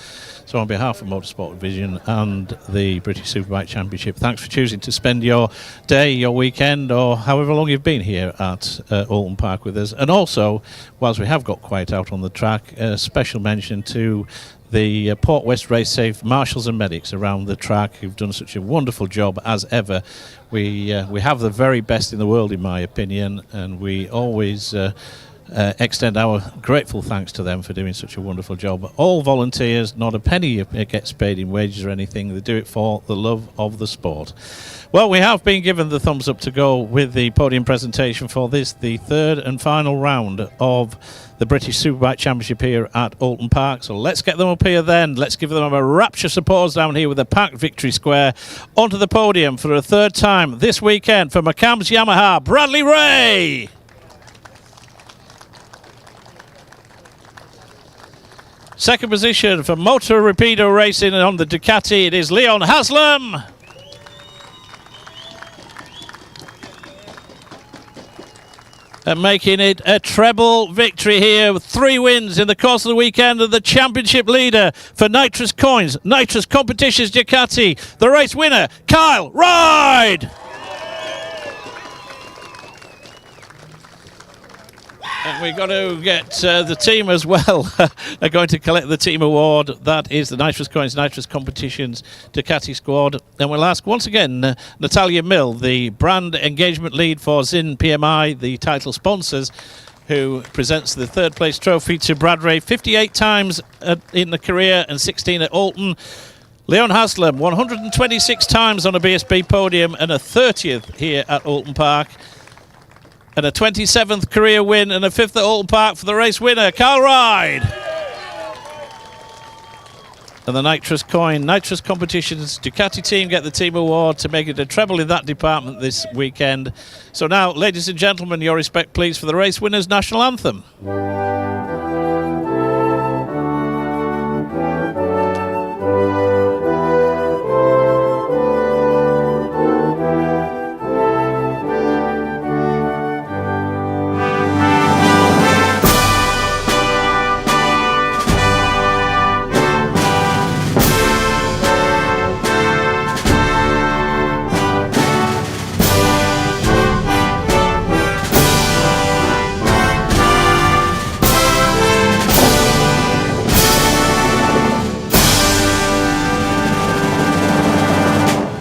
So on behalf of Motorsport Vision and the British Superbike Championship, thanks for choosing to spend your day, your weekend, or however long you've been here at Alton Park with us. And also, whilst we have got quiet out on the track, a special mention to the Port West Race Safe marshals and medics around the track, who've done such a wonderful job as ever. We have the very best in the world, in my opinion, and we always extend our grateful thanks to them for doing such a wonderful job. All volunteers, not a penny gets paid in wages or anything. They do it for the love of the sport. Well, we have been given the thumbs up to go with the podium presentation for this, the third and final round of the British Superbike Championship here at Alton Park. So let's get them up here then. Let's give them a rapturous applause down here with the packed Victory Square. Onto the podium for a third time this weekend for McCann's Yamaha, Bradley Ray. Second position for Motor Rapido Racing on the Ducati, it is Leon Haslam. And making it a treble victory here with 3 wins in the course of the weekend, and the championship leader for Nitrous Coins, Nitrous Competitions Ducati, the race winner, Kyle Ride. And we've got to get the team as well. Are going to collect the team award. That is the Nitrous Coins, Nitrous Competitions Ducati squad. And we'll ask once again Natalia Mill, the brand engagement lead for Zinn PMI, the title sponsors, who presents the third place trophy to Brad Ray 58 times in the career and 16 at Alton. Leon Haslam 126 times on a BSB podium and a 30th here at Alton Park. And a 27th career win and a 5th at Alton Park for the race winner, Kyle Ride. And the Nitrous Coin, Nitrous Competitions Ducati team get the team award to make it a treble in that department this weekend. So now, ladies and gentlemen, your respect please for the race winner's national anthem.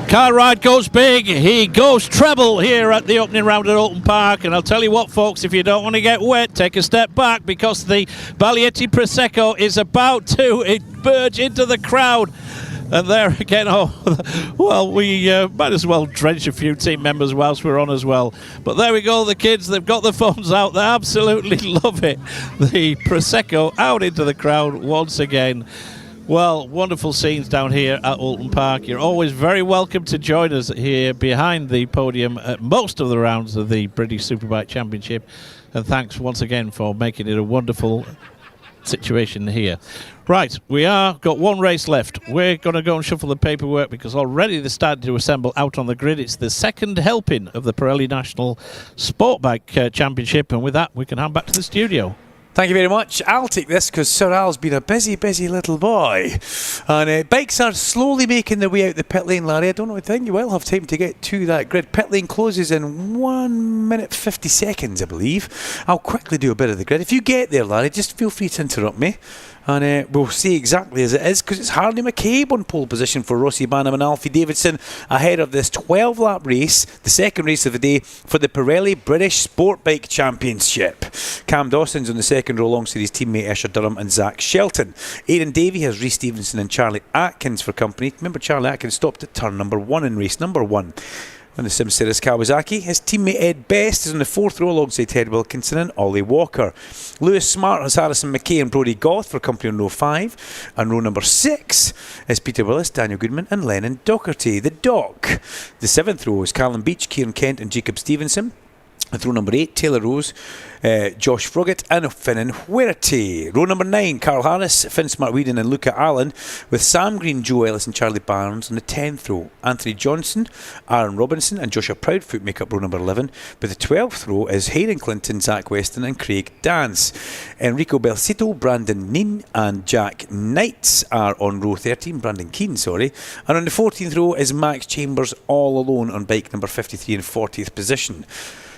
Kyle Ride goes big, he goes treble here at the opening round at Alton Park, and I'll tell you what folks, if you don't want to get wet, take a step back, because the Baglietti Prosecco is about to emerge into the crowd. And there again, well, we might as well drench a few team members whilst we're on as well. But there we go, the kids, they've got the phones out, they absolutely love it. The Prosecco out into the crowd once again. Well, wonderful scenes down here at Alton Park. You're always very welcome to join us here behind the podium at most of the rounds of the British Superbike Championship. And thanks once again for making it a wonderful situation here. Right, we are got one race left. We're going to go and shuffle the paperwork because already they're starting to assemble out on the grid. It's the second helping of the Pirelli National Sportbike Championship. And with that, we can hand back to the studio. Thank you very much. I'll take this because Sir Al's been a busy, busy little boy. And bikes are slowly making their way out the pit lane, Larry. I don't know, I think you will have time to get to that grid. Pit lane closes in 1 minute 50 seconds, I believe. I'll quickly do a bit of the grid. If you get there, Larry, just feel free to interrupt me. And we'll see exactly as it is, because it's Harley McCabe on pole position for Rossi Banham and Alfie Davidson ahead of this 12-lap race, the second race of the day for the Pirelli British Sportbike Championship. Cam Dawson's on the second row alongside his teammate Escher Durham and Zach Shelton. Aidan Davey has Rhys Stevenson and Charlie Atkins for company. Remember, Charlie Atkins stopped at turn number 1 in race number 1. On the Simceris Kawasaki, his teammate Ed Best is on the fourth row alongside Ted Wilkinson and Ollie Walker. Lewis Smart has Harrison McKay and Brodie Goth for company on row 5. And row number 6 is Peter Willis, Daniel Goodman and Lennon Docherty, the Doc. The 7th row is Callum Beach, Kieran Kent and Jacob Stevenson. At row number 8, Taylor Rose, Josh Froggatt and Finnan Huerty. Row number 9, Carl Harris, Finn Smart-Whedon and Luca Allen, with Sam Green, Joe Ellis and Charlie Barnes on the 10th row. Anthony Johnson, Aaron Robinson and Joshua Proudfoot make up row number 11, but the 12th row is Hayden Clinton, Zach Weston and Craig Dance. Enrico Belcito, Brandon Neen and Jack Knights are on row 13, Brandon Keane, sorry. And on the 14th row is Max Chambers all alone on bike number 53 in 40th position.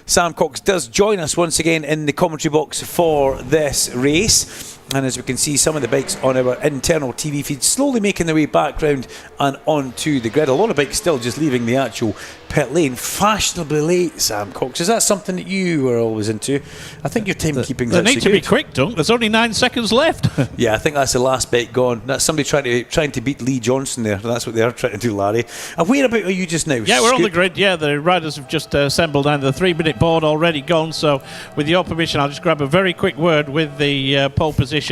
Sam Cox does join us once again in the commentary box for this race, and as we can see, some of the bikes on our internal TV feed slowly making their way back round and onto the grid. A lot of bikes still just leaving the actual pit lane fashionably late. Sam Cox, is that something that you were always into? I think your timekeeping They need to be quick, Dunk. There's only 9 seconds left. Yeah, I think that's the last bit gone. That's somebody trying to beat Lee Johnson there. That's what they are trying to do, Larry. And where about are you just now? Yeah, we're on the grid. Yeah, the riders have just assembled and the 3-minute board already gone. So with your permission, I'll just grab a very quick word with the pole position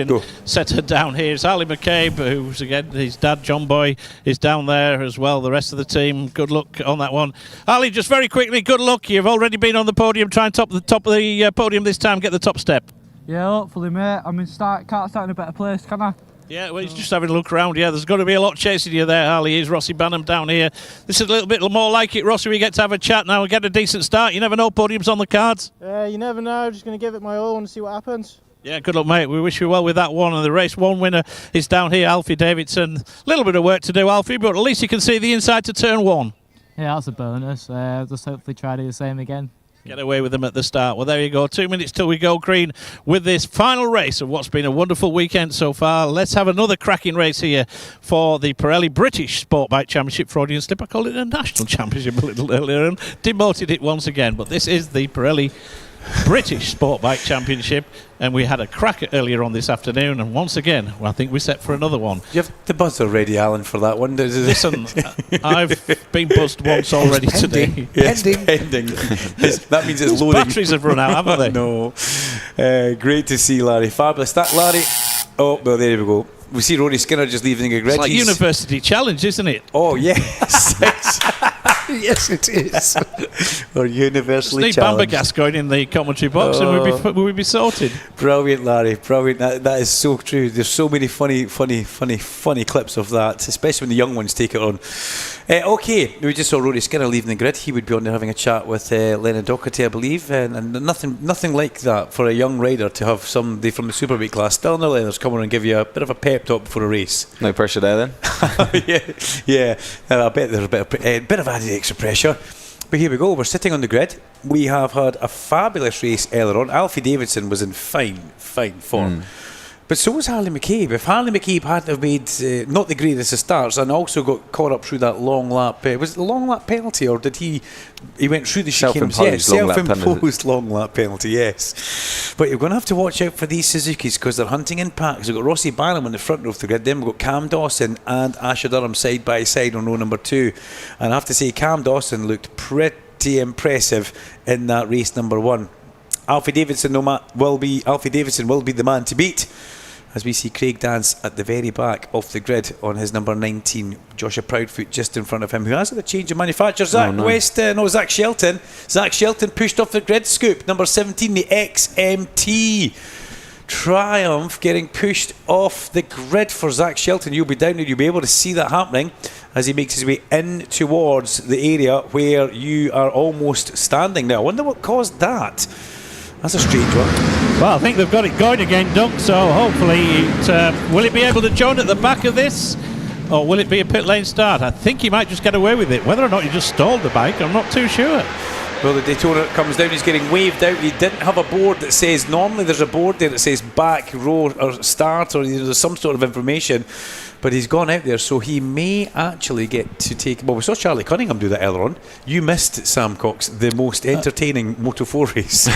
setter down here. It's Harley McCabe, who's again, his dad John Boy is down there as well. The rest of the team, good luck on that one. Harley, just very quickly, good luck. You've already been on the podium. Try and top of the podium this time. Get the top step. Yeah, hopefully, mate. I mean, can't start in a better place, can I? Yeah, well, he's just having a look around. Yeah, there's got to be a lot chasing you there, Harley. Here's Rossi Banham down here. This is a little bit more like it, Rossi. We get to have a chat now and get a decent start. You never know, podium's on the cards. Yeah, you never know. Just going to give it my all and see what happens. Yeah, good luck, mate. We wish you well with that one. And the race 1 winner is down here, Alfie Davidson. A little bit of work to do, Alfie, but at least you can see the inside to turn 1. Yeah, that's a bonus. Just hopefully try to do the same again. Get away with them at the start. Well, there you go. 2 minutes till we go green with this final race of what's been a wonderful weekend so far. Let's have another cracking race here for the Pirelli British Sportbike Championship. Freudian slip. I called it a national championship a little earlier and demoted it once again. But this is the Pirelli British Sportbike Championship, and we had a cracker earlier on this afternoon, and once again I think we're set for another one. Do you have the buzzer ready, Alan, for that one? Listen, I've been buzzed once already today. Yes, pending. That means it's loading. Batteries have run out, haven't they? No. Great to see Larry. Fabulous. That Larry. Oh, well, there we go. We see Rory Skinner just leaving a grid. It's like University Challenge, isn't it? Oh, yes. Yes, it is. Or Universally Challenge. Challenge. Bambergas going in the commentary box and we'd be sorted. Brilliant, Larry. Brilliant. That is so true. There's so many funny clips of that, especially when the young ones take it on. Okay, we just saw Rory Skinner leaving the grid. He would be on there having a chat with Lennon Docherty, I believe, and nothing like that for a young rider to have somebody from the Superbike class still in their leathers come on and give you a bit of a pep talk before a race. No pressure there then. yeah. I bet there's a bit of added extra pressure. But here we go. We're sitting on the grid. We have had a fabulous race earlier on. Alfie Davidson was in fine form. But so was Harley McCabe. If Harley McCabe hadn't have made not the greatest of starts and also got caught up through that long lap, was it the long lap penalty, or did he went through the chicanes? Yes, self-imposed long lap penalty, yes. But you're going to have to watch out for these Suzukis because they're hunting in packs. We've got Rossi Banham on the front row of the grid, then we've got Cam Dawson and Escher Durham side by side on row number 2. And I have to say, Cam Dawson looked pretty impressive in that race number 1. Alfie Davidson will be the man to beat, as we see Craig Dance at the very back off the grid on his number 19. Joshua Proudfoot just in front of him, who has had a change of manufacturer. Zach Shelton. Zach Shelton pushed off the grid scoop. Number 17, the XMT. Triumph getting pushed off the grid for Zach Shelton. You'll be down there, you'll be able to see that happening as he makes his way in towards the area where you are almost standing now. I wonder what caused that. That's a strange one. Well, I think they've got it going again, Dunk, so hopefully will he be able to join at the back of this? Or will it be a pit lane start? I think he might just get away with it. Whether or not he just stalled the bike, I'm not too sure. Well, the Daytona comes down, he's getting waved out. He didn't have a board that says, normally there's a board there that says back, row, or start, or there's some sort of information. But he's gone out there, so he may actually get to take... Well, we saw Charlie Cunningham do that earlier on. You missed, Sam Cox, the most entertaining Moto4 race.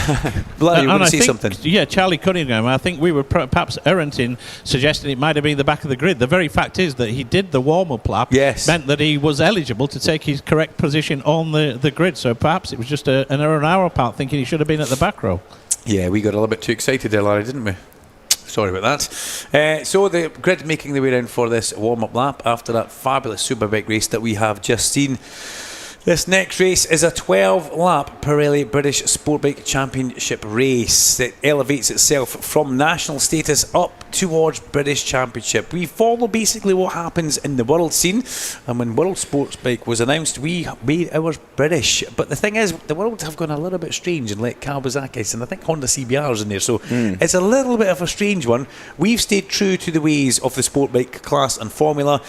Larry, you want to say something? Yeah, Charlie Cunningham. I think we were perhaps errant in suggesting it might have been the back of the grid. The very fact is that he did the warm-up lap. Yes. Meant that he was eligible to take his correct position on the grid. So perhaps it was just an error on our part, thinking he should have been at the back row. Yeah, we got a little bit too excited there, Larry, didn't we? Sorry about that. So the grid making their way around for this warm-up lap after that fabulous Superbike race that we have just seen. This next race is a 12-lap Pirelli British Sportbike Championship race that elevates itself from national status up towards British Championship. We follow basically what happens in the world scene, and when World Sportsbike was announced, we made ours British. But the thing is, the world have gone a little bit strange and let Kawasaki's and I think Honda CBR's in there, so it's a little bit of a strange one. We've stayed true to the ways of the Sportbike class and formula,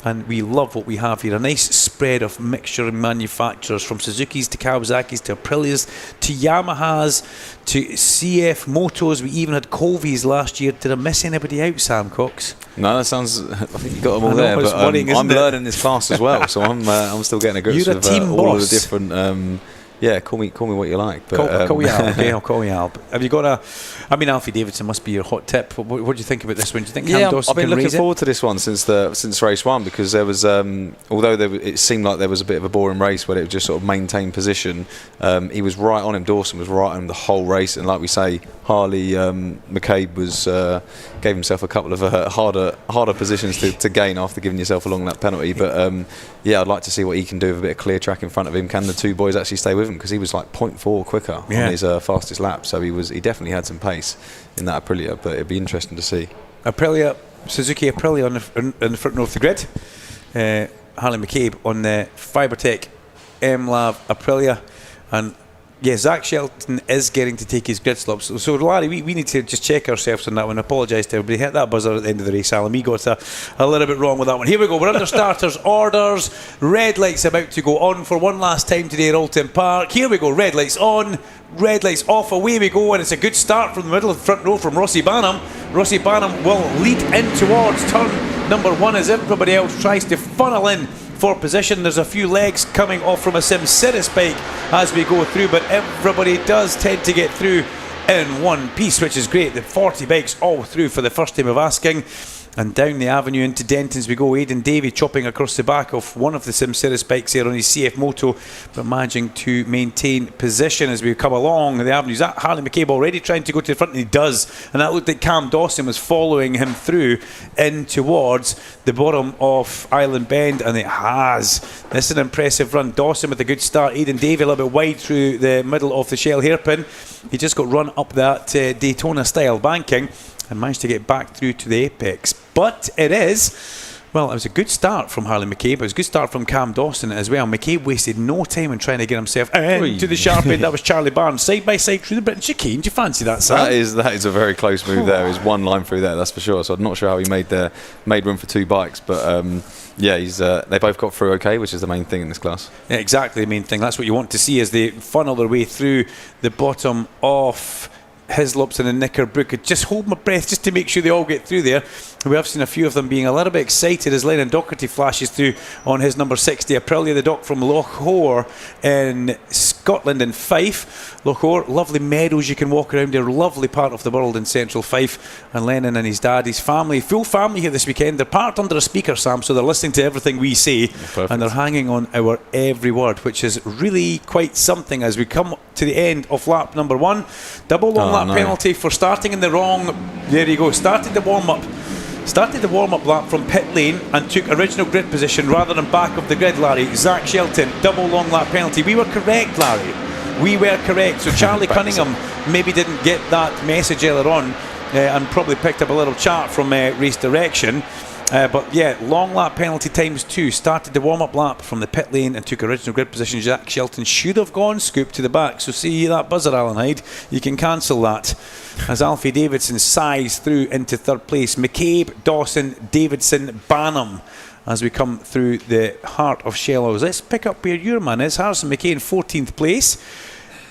and we love what we have here. A nice spread of mixture and manufacturers, from Suzuki's to Kawasaki's to Aprilia's to Yamaha's to CF Motos. We even had Colby's last year. Did I miss anybody out, Sam Cox? No, that sounds... I think you got them all there, but I'm learning this class as well, so I'm still getting a grip with all of the different... yeah, call me what you like. But, call you Al, okay, I'll call you Al. Have you got a... I mean, Alfie Davidson must be your hot tip. What do you think about this one? Do you think Cam Dawson I've been can looking raise forward to this one since race one, because there was, although it seemed like there was a bit of a boring race where it just sort of maintained position, he was right on him. Dawson was right on him the whole race, and like we say, Harley McCabe was gave himself a couple of harder positions to gain after giving yourself a long lap penalty. But yeah, I'd like to see what he can do with a bit of clear track in front of him. Can the two boys actually stay with him? Because he was like 0.4 quicker on his fastest lap, so he definitely had some pace in that Aprilia. But it'd be interesting to see. Suzuki Aprilia in the front row of the grid. Harley McCabe on the Fibertech MLav Aprilia, and yeah, Zach Shelton is getting to take his grid stops. So Larry, we need to just check ourselves on that one. Apologise to everybody. Hit that buzzer at the end of the race, Alan. We got a little bit wrong with that one. Here we go. We're under starters orders. Red lights about to go on for one last time today at Alton Park. Here we go. Red lights on. Red lights off. Away we go, and it's a good start from the middle of the front row from Rossi Banham. Rossi Banham will lead in towards turn number one as everybody else tries to funnel in for position. There's a few legs coming off from a SimCity's bike as we go through, but everybody does tend to get through in one piece, which is great. The 40 bikes all through for the first time of asking. And down the avenue into Denton's we go. Aidan Davey chopping across the back of one of the SimCity's bikes here on his CF Moto, but managing to maintain position as we come along the avenues. That Harley McCabe already trying to go to the front, and he does, and that looked like Cam Dawson was following him through in towards the bottom of Island Bend, and it has. This is an impressive run. Dawson with a good start. Aidan Davey a little bit wide through the middle of the Shell hairpin. He just got run up that Daytona style banking and managed to get back through to the apex. But it was a good start from Harley McCabe. It was a good start from Cam Dawson as well. McCabe wasted no time in trying to get himself into the sharp end. That was Charlie Barnes side by side through the Britain chicane. Do you fancy that, Sam? That is a very close move there. Is one line through there, that's for sure. So I'm not sure how he made room for two bikes, but yeah, they both got through okay, which is the main thing in this class. Yeah, exactly the main thing. That's what you want to see as they funnel their way through the bottom of Hislops and the Knickerbocker. Just hold my breath just to make sure they all get through there. We have seen a few of them being a little bit excited as Lennon Docherty flashes through on his number 60 Aprilia, the dock from Lochore in Scotland and Fife. Lochore, lovely meadows you can walk around there, lovely part of the world in central Fife. And Lennon and his dad, his family, full family here this weekend. They're parked under a speaker, Sam, so they're listening to everything we say. Perfect. And they're hanging on our every word, which is really quite something as we come to the end of lap number one. Double long lap penalty for starting in the wrong. There you go. Started the warm-up lap from pit lane and took original grid position rather than back of the grid, Larry. Zach Shelton, double long lap penalty. We were correct, Larry. We were correct. So Charlie Cunningham maybe didn't get that message earlier on and probably picked up a little chat from race direction. But yeah, long lap penalty ×2. Started the warm-up lap from the pit lane and took original grid position. Zach Shelton should have gone scoop to the back. So see that buzzer, Alan Hyde. You can cancel that. As Alfie Davidson sighs through into third place. McCabe, Dawson, Davidson, Banham. As we come through the heart of Shellows. Let's pick up where your man is. Harrison McKay in 14th place.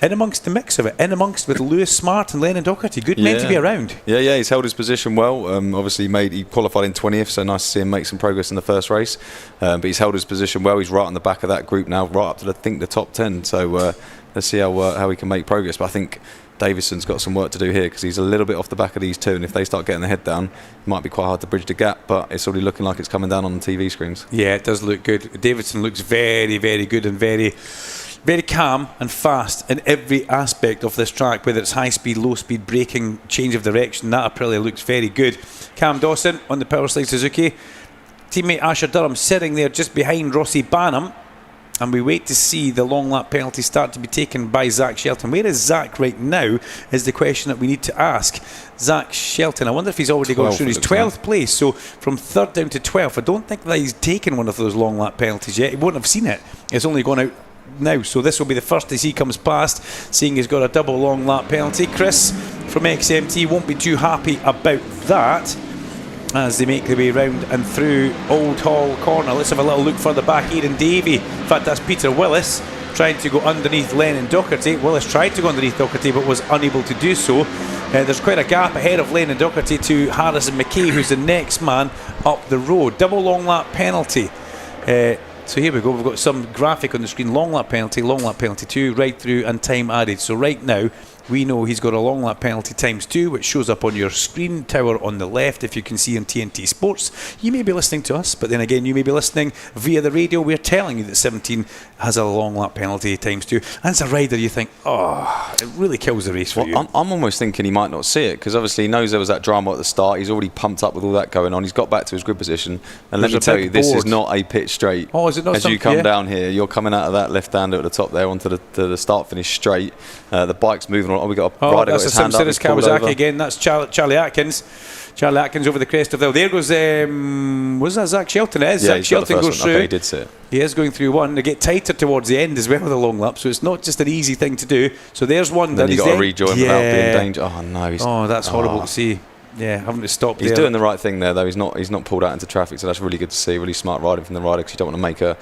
In amongst the mix of it, in amongst with Lewis Smart and Lennon Doherty. Good men to be around. Yeah, he's held his position well. Obviously, he qualified in 20th, so nice to see him make some progress in the first race. But he's held his position well. He's right on the back of that group now, right up to the top 10. So let's see how he can make progress. But I think Davidson's got some work to do here because he's a little bit off the back of these two, and if they start getting their head down, it might be quite hard to bridge the gap. But it's already looking like it's coming down on the TV screens. Yeah, it does look good. Davidson looks very, very good and very calm and fast in every aspect of this track, whether it's high speed, low speed, braking, change of direction. That Aprilia looks very good. Cam Dawson on the Powerslide Suzuki. Teammate Asher Durham sitting there just behind Rossi Banham. And we wait to see the long lap penalty start to be taken by Zach Shelton. Where is Zach right now is the question that we need to ask. Zach Shelton, I wonder if he's already gone through his 12th place. So from 3rd down to 12th, I don't think that he's taken one of those long lap penalties yet. He won't have seen it. It's only gone out now, so this will be the first as he comes past, seeing he's got a double long lap penalty. Chris from XMT won't be too happy about that as they make their way round and through Old Hall Corner. Let's have a little look further back. Aidan Davey, in fact that's Peter Willis, trying to go underneath Lennon Doherty. Willis tried to go underneath Doherty but was unable to do so. There's quite a gap ahead of Lennon Doherty to Harrison McKay, who's the next man up the road. Double long lap penalty. So here we go, we've got some graphic on the screen. Long lap penalty 2, right through and time added. So right now we know he's got a long lap penalty ×2, which shows up on your screen tower on the left if you can see on TNT Sports. You may be listening to us, but then again you may be listening via the radio. We're telling you that 17 has a long lap penalty ×2, and it's a rider you think, oh, it really kills the race for you. I'm almost thinking he might not see it because obviously he knows there was that drama at the start. He's already pumped up with all that going on. He's got back to his grid position, and let me tell you, this is not a pit straight. Oh, is it not? As you come down here, you're coming out of that left-hander at the top there onto the start-finish straight. The bike's moving on. We got a rider got his hand up. That's a Kawasaki again. That's Charlie Atkins. Charlie Atkins over the crest of the hill. There goes, was that Zach Shelton? It is. Yeah, Zach Shelton goes through. Okay, he did see it. He is going through one. They get tighter towards the end as well with the long lap, so it's not just an easy thing to do. So there's one. Then you got to rejoin without being danger. Oh no! That's horrible to see. Yeah, having to stop. He's doing the right thing there, though. He's not pulled out into traffic, so that's really good to see. Really smart riding from the rider because you don't want to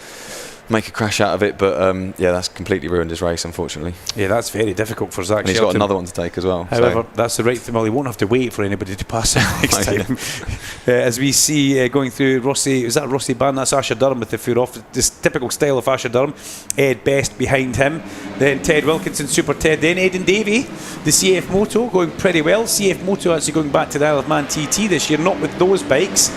make a crash out of it. But yeah, that's completely ruined his race, unfortunately. Yeah, that's very difficult for Zach. And he's Shelton. got another one to take as well. However, that's the right thing. Well, he won't have to wait for anybody to pass him next time. As we see going through Rossi, is that Rossi Ban? That's Asher Durham with the foot off. This typical style of Asher Durham. Ed Best behind him. Then Ted Wilkinson, Super Ted. Then Aidan Davey, the CF Moto, going pretty well. CF Moto actually going back to the Isle of Man TT this year, not with those bikes.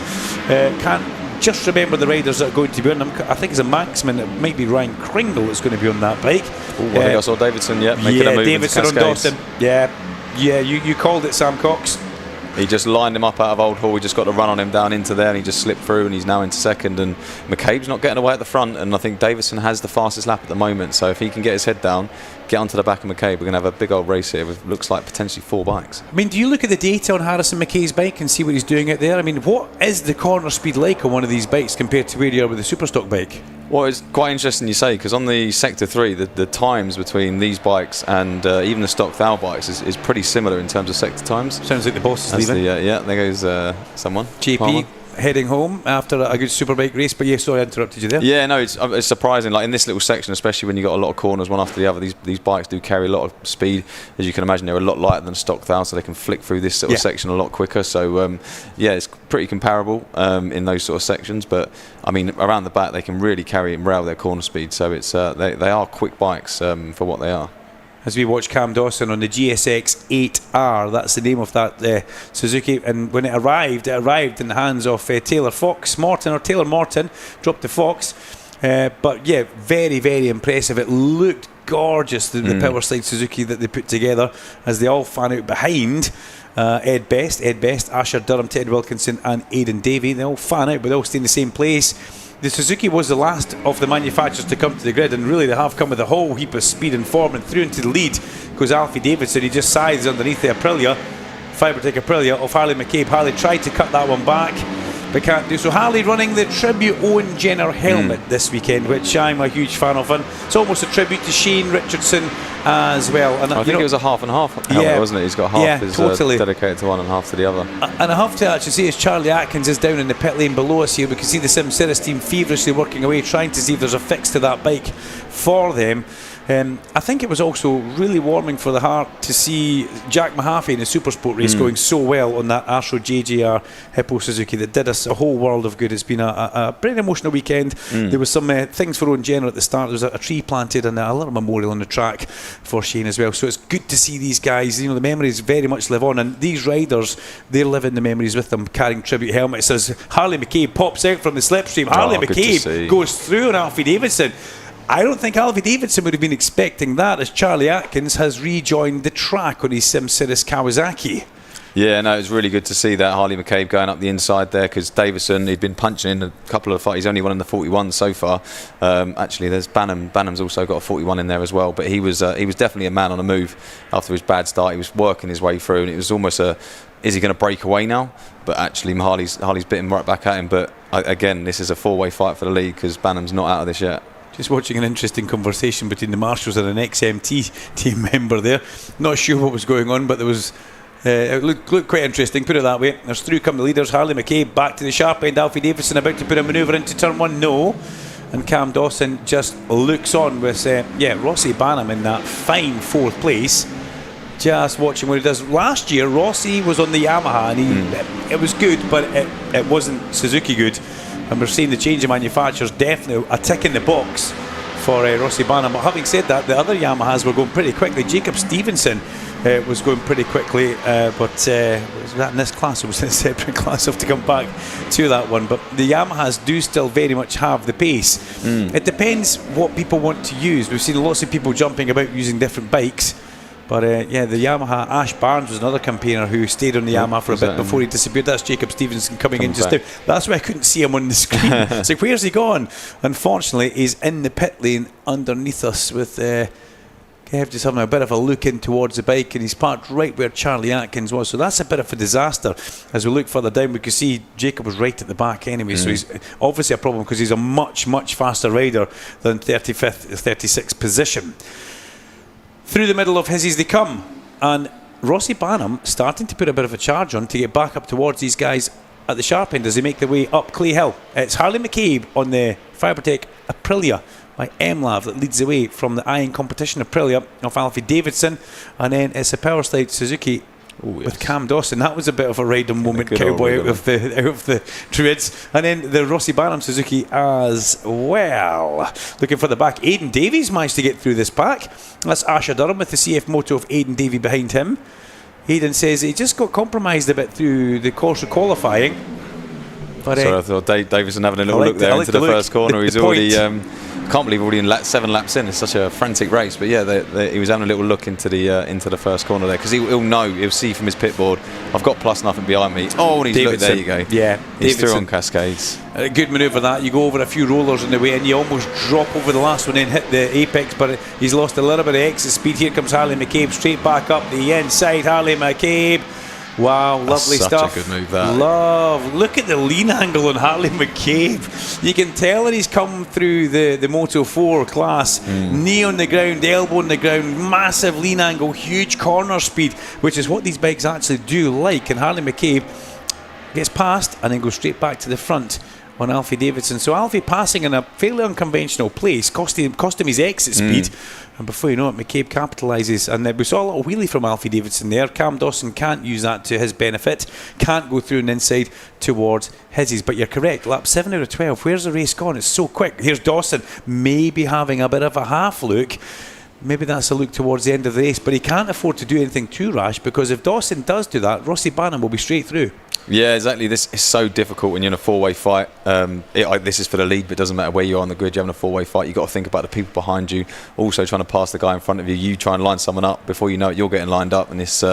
Can't just remember the riders that are going to be on them. I think it's a Maxman. It might be Ryan Kringle that's going to be on that bike. I think I saw Davidson, making a move Davidson into on Dawson. Yeah, you called it, Sam Cox. He just lined him up out of Old Hall. He just got to run on him down into there, and he just slipped through, and he's now into second. And McCabe's not getting away at the front, and I think Davidson has the fastest lap at the moment. So if he can get his head down, get onto the back of McCabe, we're going to have a big old race here with looks like potentially 4 bikes. I mean, do you look at the data on Harrison McKay's bike and see what he's doing out there? I mean, what is the corner speed like on one of these bikes compared to where you are with the Superstock bike? Well, it's quite interesting you say, because on the Sector 3, the times between these bikes and even the stock Thal bikes is pretty similar in terms of sector times. Sounds like the boss is leaving. Yeah, there goes someone. JP Palmer. heading home after a good Superbike race, but yeah, sorry I interrupted you there. Yeah, no, it's surprising. Like in this little section, especially when you got a lot of corners one after the other, these bikes do carry a lot of speed. As you can imagine, they're a lot lighter than stock Thal, so they can flick through this sort of section a lot quicker. So yeah, it's pretty comparable in those sort of sections. But I mean, around the back, they can really carry and rail their corner speed. So it's they are quick bikes for what they are. As we watch Cam Dawson on the GSX 8R, that's the name of that Suzuki, and when it arrived in the hands of Taylor Morton, dropped the Fox, but yeah, very, very impressive. It looked gorgeous, the Powerslide Suzuki that they put together, as they all fan out behind Ed Best, Asher Durham, Ted Wilkinson and Aidan Davey. They all fan out, but they all stay in the same place. The Suzuki was the last of the manufacturers to come to the grid, and really they have come with a whole heap of speed and form, and through into the lead goes Alfie Davidson. He just sides underneath the Aprilia, Fibertech Aprilia of Harley McCabe. Harley tried to cut that one back, but can't do so. Harley running the tribute Owen Jenner helmet this weekend, which I'm a huge fan of, and it's almost a tribute to Shane Richardson as well. And I think it was a half and half helmet, wasn't it? He's got half is totally dedicated to one and half to the other. And I have to actually say, as Charlie Atkins is down in the pit lane below us here, we can see the SimCity's team feverishly working away, trying to see if there's a fix to that bike for them. I think it was also really warming for the heart to see Jack Mahaffey in the Supersport race going so well on that Astro JGR Hippo Suzuki that did us a whole world of good. It's been a pretty emotional weekend. There was some things for Owen Jenner at the start. There was a tree planted and a little memorial on the track for Shane as well. So it's good to see these guys. The memories very much live on, and these riders, they're living the memories with them, carrying tribute helmets. As Harley McCabe pops out from the slipstream, Harley McCabe goes through on Alfie Davidson. I don't think Alfie Davidson would have been expecting that, as Charlie Atkins has rejoined the track on his SimCity's Kawasaki. Yeah, no, it was really good to see that Harley McCabe going up the inside there, because Davison, he'd been punching in a couple of fights. He's only won in the 41 so far. Actually, there's Banham's also got a 41 in there as well, but he was definitely a man on the move after his bad start. He was working his way through, and it was almost is he going to break away now? But actually, Harley's bitten right back at him. But again, this is a four-way fight for the lead, because Banham's not out of this yet. Just watching an interesting conversation between the marshals and an XMT team member there. Not sure what was going on, but there was it looked quite interesting, put it that way. There's through come the leaders. Harley McCabe back to the sharp end. Alfie Davidson about to put a manoeuvre into turn one. No. And Cam Dawson just looks on with Rossi Banham in that fine fourth place. Just watching what he does. Last year Rossi was on the Yamaha and it was good, but it wasn't Suzuki good. And we're seeing the change of manufacturers, definitely a tick in the box for Rossi Banham. But having said that, the other Yamahas were going pretty quickly. Jacob Stevenson was going pretty quickly, but was that in this class or was it a separate class? I have to come back to that one. But the Yamahas do still very much have the pace. It depends what people want to use. We've seen lots of people jumping about using different bikes. But the Yamaha, Ash Barnes was another campaigner who stayed on the Yamaha for a bit before he disappeared. That's Jacob Stevenson coming in just now. That's why I couldn't see him on the screen. So where's he gone? Unfortunately, he's in the pit lane underneath us with Kev just having a bit of a look in towards the bike, and he's parked right where Charlie Atkins was. So that's a bit of a disaster. As we look further down, we can see Jacob was right at the back anyway. So he's obviously a problem because he's a much, much faster rider than 35th, 36th position. Through the middle of his they come, and Rossi Banham starting to put a bit of a charge on to get back up towards these guys at the sharp end as they make their way up Clay Hill. It's Harley McCabe on the Fibertech Aprilia by MLAV that leads the way from the Iron Competition Aprilia of Alfie Davidson, and then it's a Powerslide Suzuki with Cam Dawson. That was a bit of a rider moment, cowboy out of the Druids. And then the Rossi Banham Suzuki as well. Looking for the back, Aidan Davies managed to get through this pack. That's Asher Durham with the CF Moto of Aidan Davey behind him. Aidan says he just got compromised a bit through the course of qualifying. But sorry, I thought Davison having a little look there into the first corner. He's already can't believe already in 7 laps in. It's such a frantic race, but yeah, he was having a little look into the first corner there, because he'll see from his pit board, I've got plus nothing behind me. Oh, and he's looked, there you go. Yeah, he's through on Cascades. A good manoeuvre that. You go over a few rollers on the way and you almost drop over the last one and hit the apex, but he's lost a little bit of exit speed. Here comes Harley McCabe straight back up the inside. Harley McCabe. Wow, lovely stuff. Such a good move, that. Look at the lean angle on Harley McCabe. You can tell that he's come through the Moto 4 class. Knee on the ground, elbow on the ground, massive lean angle, huge corner speed, which is what these bikes actually do like. And Harley McCabe gets past and then goes straight back to the front on Alfie Davidson. So Alfie passing in a fairly unconventional place, cost him his exit speed. And before you know it, McCabe capitalises, and we saw a little wheelie from Alfie Davidson there. Cam Dawson can't use that to his benefit, can't go through and inside towards his. But you're correct, lap 7 out of 12, where's the race gone? It's so quick. Here's Dawson maybe having a bit of a half look. Maybe that's a look towards the end of the race, but he can't afford to do anything too rash, because if Dawson does do that, Rossi Banham will be straight through. Yeah, exactly. This is so difficult when you're in a four-way fight. This is for the lead, but it doesn't matter where you are on the grid. You're having a four-way fight. You've got to think about the people behind you, also trying to pass the guy in front of you. You try and line someone up. Before you know it, you're getting lined up, and it's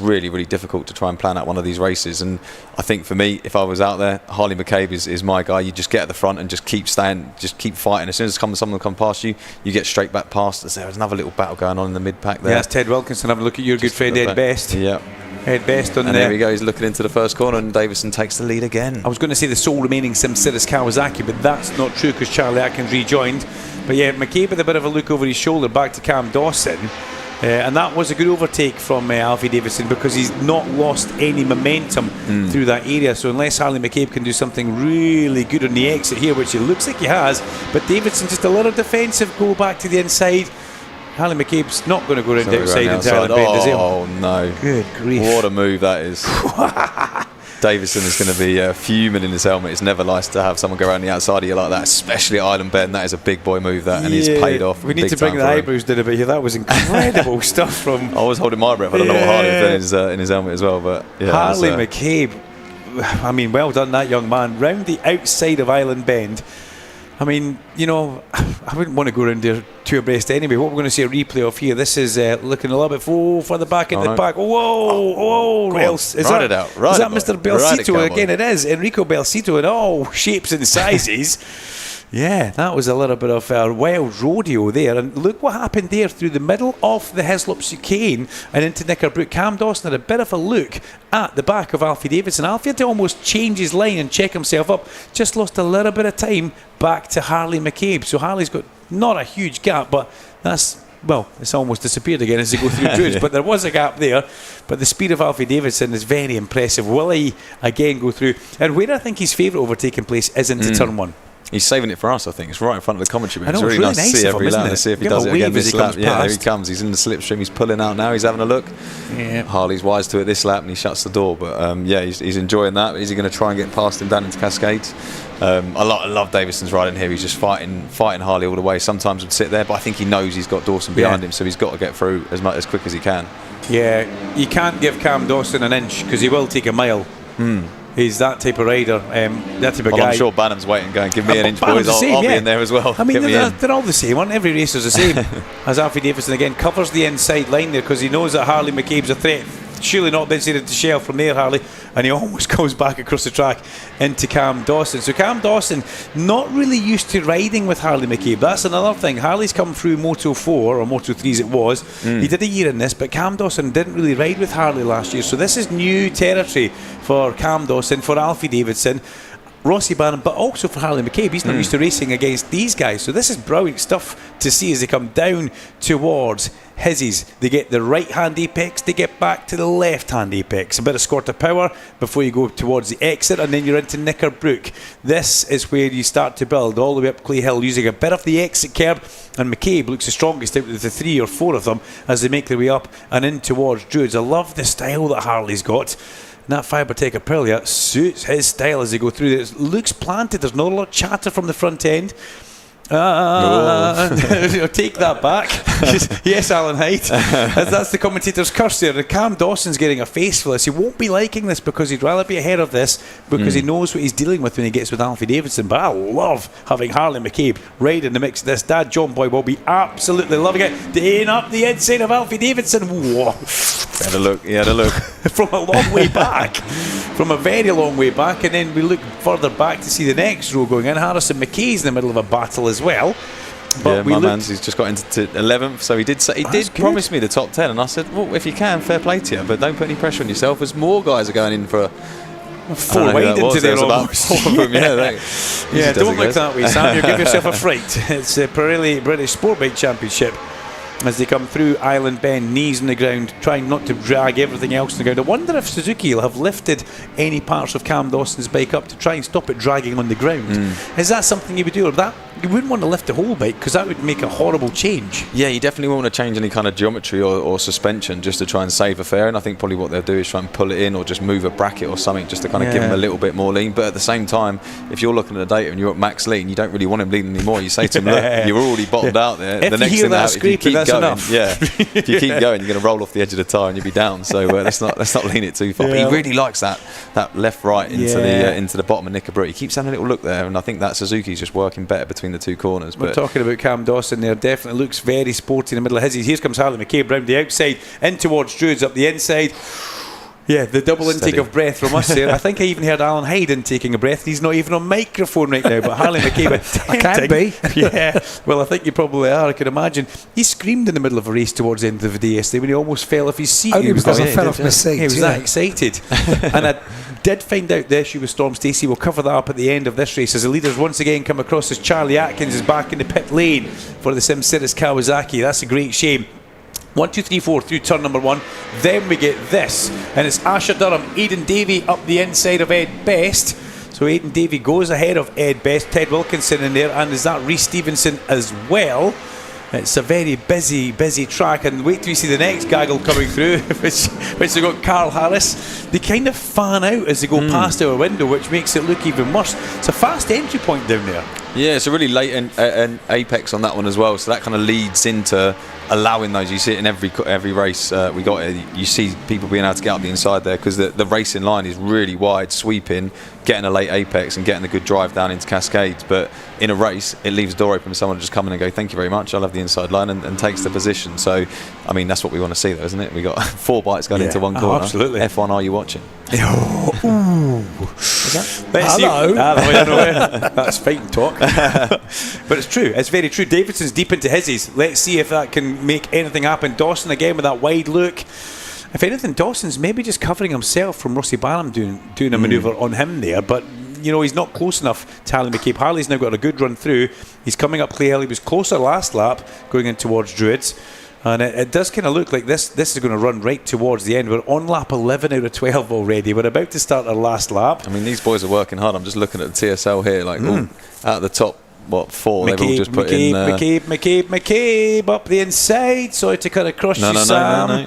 really, really difficult to try and plan out one of these races. And I think for me, if I was out there, Harley McCabe is my guy. You just get at the front and just keep staying, just keep fighting. As soon as someone comes past you, you get straight back past. There's another little battle going on in the mid-pack there. Yeah, it's Ted Wilkinson having a look at your good friend Ed Best. Yeah. Head best on and there. there we go. He's looking into the first corner, and Davison takes the lead again. I was going to say the sole remaining Simsir is Kawasaki, but that's not true because Charlie Atkins rejoined. But yeah, McCabe with a bit of a look over his shoulder back to Cam Dawson. And that was a good overtake from Alfie Davidson because he's not lost any momentum through that area. So unless Harley McCabe can do something really good on the exit here, which it looks like he has, but Davidson just a little defensive, go back to the inside. Harley McCabe's not going to go around the outside into Island Bend, is he? Oh no. Good grief. What a move that is. Davison is going to be fuming in his helmet. It's never nice to have someone go around the outside of you like that, especially at Island Bend. That is a big boy move, that, and he's paid off. We need to bring the eyebrows down a bit here. That was incredible stuff from... I was holding my breath. I don't know what Harley has done in his helmet as well. But yeah, Harley McCabe, I mean, well done that young man. Round the outside of Island Bend. I mean, you know, I wouldn't want to go around there two abreast anyway. What we're going to see a replay of here. This is looking a little bit further back into the back. Whoa! Is that Mr. Belsito again? It is Enrico Belsito in all shapes and sizes. Yeah, that was a little bit of a wild rodeo there. And look what happened there through the middle of the Hislop chicane and into Knickerbrook. Cam Dawson had a bit of a look at the back of Alfie Davidson. Alfie had to almost change his line and check himself up. Just lost a little bit of time back to Harley McCabe. So Harley's got not a huge gap, but that's... Well, it's almost disappeared again as they go through Druids, but there was a gap there. But the speed of Alfie Davidson is very impressive. Will he again go through? And where I think his favourite overtaking place is into turn one. He's saving it for us, I think. It's right in front of the commentary room. It's really nice to see every lap. Let's see if he does it again this lap. Yeah, there he comes. He's in the slipstream. He's pulling out now. He's having a look. Yeah. Harley's wise to it this lap, and he shuts the door. But yeah, he's enjoying that. Is he going to try and get past him down into Cascades? I love Davidson's riding here. He's just fighting Harley all the way. Sometimes would sit there, but I think he knows he's got Dawson behind him, so he's got to get through as quick as he can. Yeah, you can't give Cam Dawson an inch because he will take a mile. He's that type of rider, that type of guy. I'm sure Bannon's waiting, going, give me an inch, boys. I'll be in there as well. I mean, they're all the same, aren't every racer's the same. As Alfie Davidson again covers the inside line there because he knows that Harley McCabe's a threat. Surely not then into Shell from there, Harley, and he almost goes back across the track into Cam Dawson. So Cam Dawson not really used to riding with Harley McCabe. That's another thing. Harley's come through Moto 4 or Moto 3 as it was. He did a year in this, but Cam Dawson didn't really ride with Harley last year. So this is new territory for Cam Dawson, for Alfie Davidson, Rossi Bannon, but also for Harley McCabe. He's not used to racing against these guys, so this is brilliant stuff to see as they come down towards Hizzies. They get the right hand apex, they get back to the left hand apex, a bit of squirt of power before you go towards the exit, and then you're into Knickerbrook. This is where you start to build all the way up Clay Hill using a bit of the exit curb, and McCabe looks the strongest out of the 3 or 4 of them as they make their way up and in towards Druids. I love the style that Harley's got. And that Fibertech Aprilia suits his style as they go through. It looks planted. There's not a lot of chatter from the front end. Take that back. Yes, Alan Hyde. That's the commentator's curse there. And Cam Dawson's getting a face for this. He won't be liking this because he'd rather be ahead of this because he knows what he's dealing with when he gets with Alfie Davidson. But I love having Harley McCabe right in the mix of this. Dad John Boy will be absolutely loving it. In up the inside of Alfie Davidson. Whoa. He had a look. From a long way back. From a very long way back. And then we look further back to see the next row going in. Harrison McKay's in the middle of a battle as well. But yeah, my man's he's just got into 11th, so he did promise me the top 10, and I said, well, if you can, fair play to you, but don't put any pressure on yourself, as more guys are going in for 4 wide into there almost. About 4 of them, don't look that way, Sam. You'll give yourself a fright. It's the Pirelli British Sportbike Championship as they come through Island Bend, knees on the ground, trying not to drag everything else on the ground. I wonder if Suzuki will have lifted any parts of Cam Dawson's bike up to try and stop it dragging on the ground. Is that something you would do? Or that you wouldn't want to lift the whole bike because that would make a horrible change. Yeah, you definitely won't want to change any kind of geometry or suspension just to try and save a fare, and I think probably what they'll do is try and pull it in or just move a bracket or something just to kind of give him a little bit more lean. But at the same time, if you're looking at the data and you're at max lean, you don't really want him lean anymore. You say to him, look, you're already bottomed out there. If the next you hear thing that scraping, that's enough. If you keep going, you're going to roll off the edge of the tyre and you'll be down. So let's not lean it too far. But he really likes that left right into the bottom of Knickerbrook. He keeps having a little look there, and I think that Suzuki's just working better between the two corners. We're talking about Cam Dawson there. Definitely looks very sporty in the middle of his. Here comes Harley McCabe round the outside in towards Druids up the inside. Yeah, the double intake Steady. of breath from us there. I think I even heard Alan Hayden taking a breath. He's not even on microphone right now, but Harley McCabe I can be. Yeah, well, I think you probably are. I can imagine. He screamed in the middle of a race towards the end of the day yesterday when he almost fell off his seat. Only He was because I like- fell off my seat, He was yeah. that excited. And I did find out the issue with Storm Stacey. We'll cover that up at the end of this race as the leaders once again come across as Charlie Atkins is back in the pit lane for the Simceris Kawasaki. That's a great shame. 1, 2, 3, 4 through turn number 1. Then we get this, and it's Asher Durham, Aidan Davey up the inside of Ed Best. So Aidan Davey goes ahead of Ed Best, Ted Wilkinson in there, and is that Rhys Stevenson as well. It's a very busy track, and wait till you see the next gaggle coming through, which they've got Carl Harris. They kind of fan out as they go past our window, which makes it look even worse. It's a fast entry point down there. Yeah, it's a really late an apex on that one as well, so that kind of leads into allowing those. You see it in every race we got it. You see people being able to get up the inside there because the racing line is really wide, sweeping, getting a late apex and getting a good drive down into Cascades. But in a race, it leaves the door open for someone to just come in and go, thank you very much, I love the inside line, and takes the position. So, I mean, that's what we want to see though, isn't it? We got 4 bikes going into one corner. Absolutely. F1, are you watching? Hello. That's fighting talk. But it's true. It's very true. Davidson's deep into his. Let's see if that can make anything happen. Dawson again with that wide look. If anything, Dawson's maybe just covering himself from Rossi Barham doing a manoeuvre on him there. But, you know, he's not close enough to Harley McCabe. Harley's now got a good run through. He's coming up Clay Hill. He was closer last lap going in towards Druids. And it does kind of look like this is going to run right towards the end. We're on lap 11 out of 12 already. We're about to start our last lap. I mean, these boys are working hard. I'm just looking at the TSL here, like all out of the top, 4? They've all just put in... McCabe up the inside. Sorry to cut across you, Sam. No.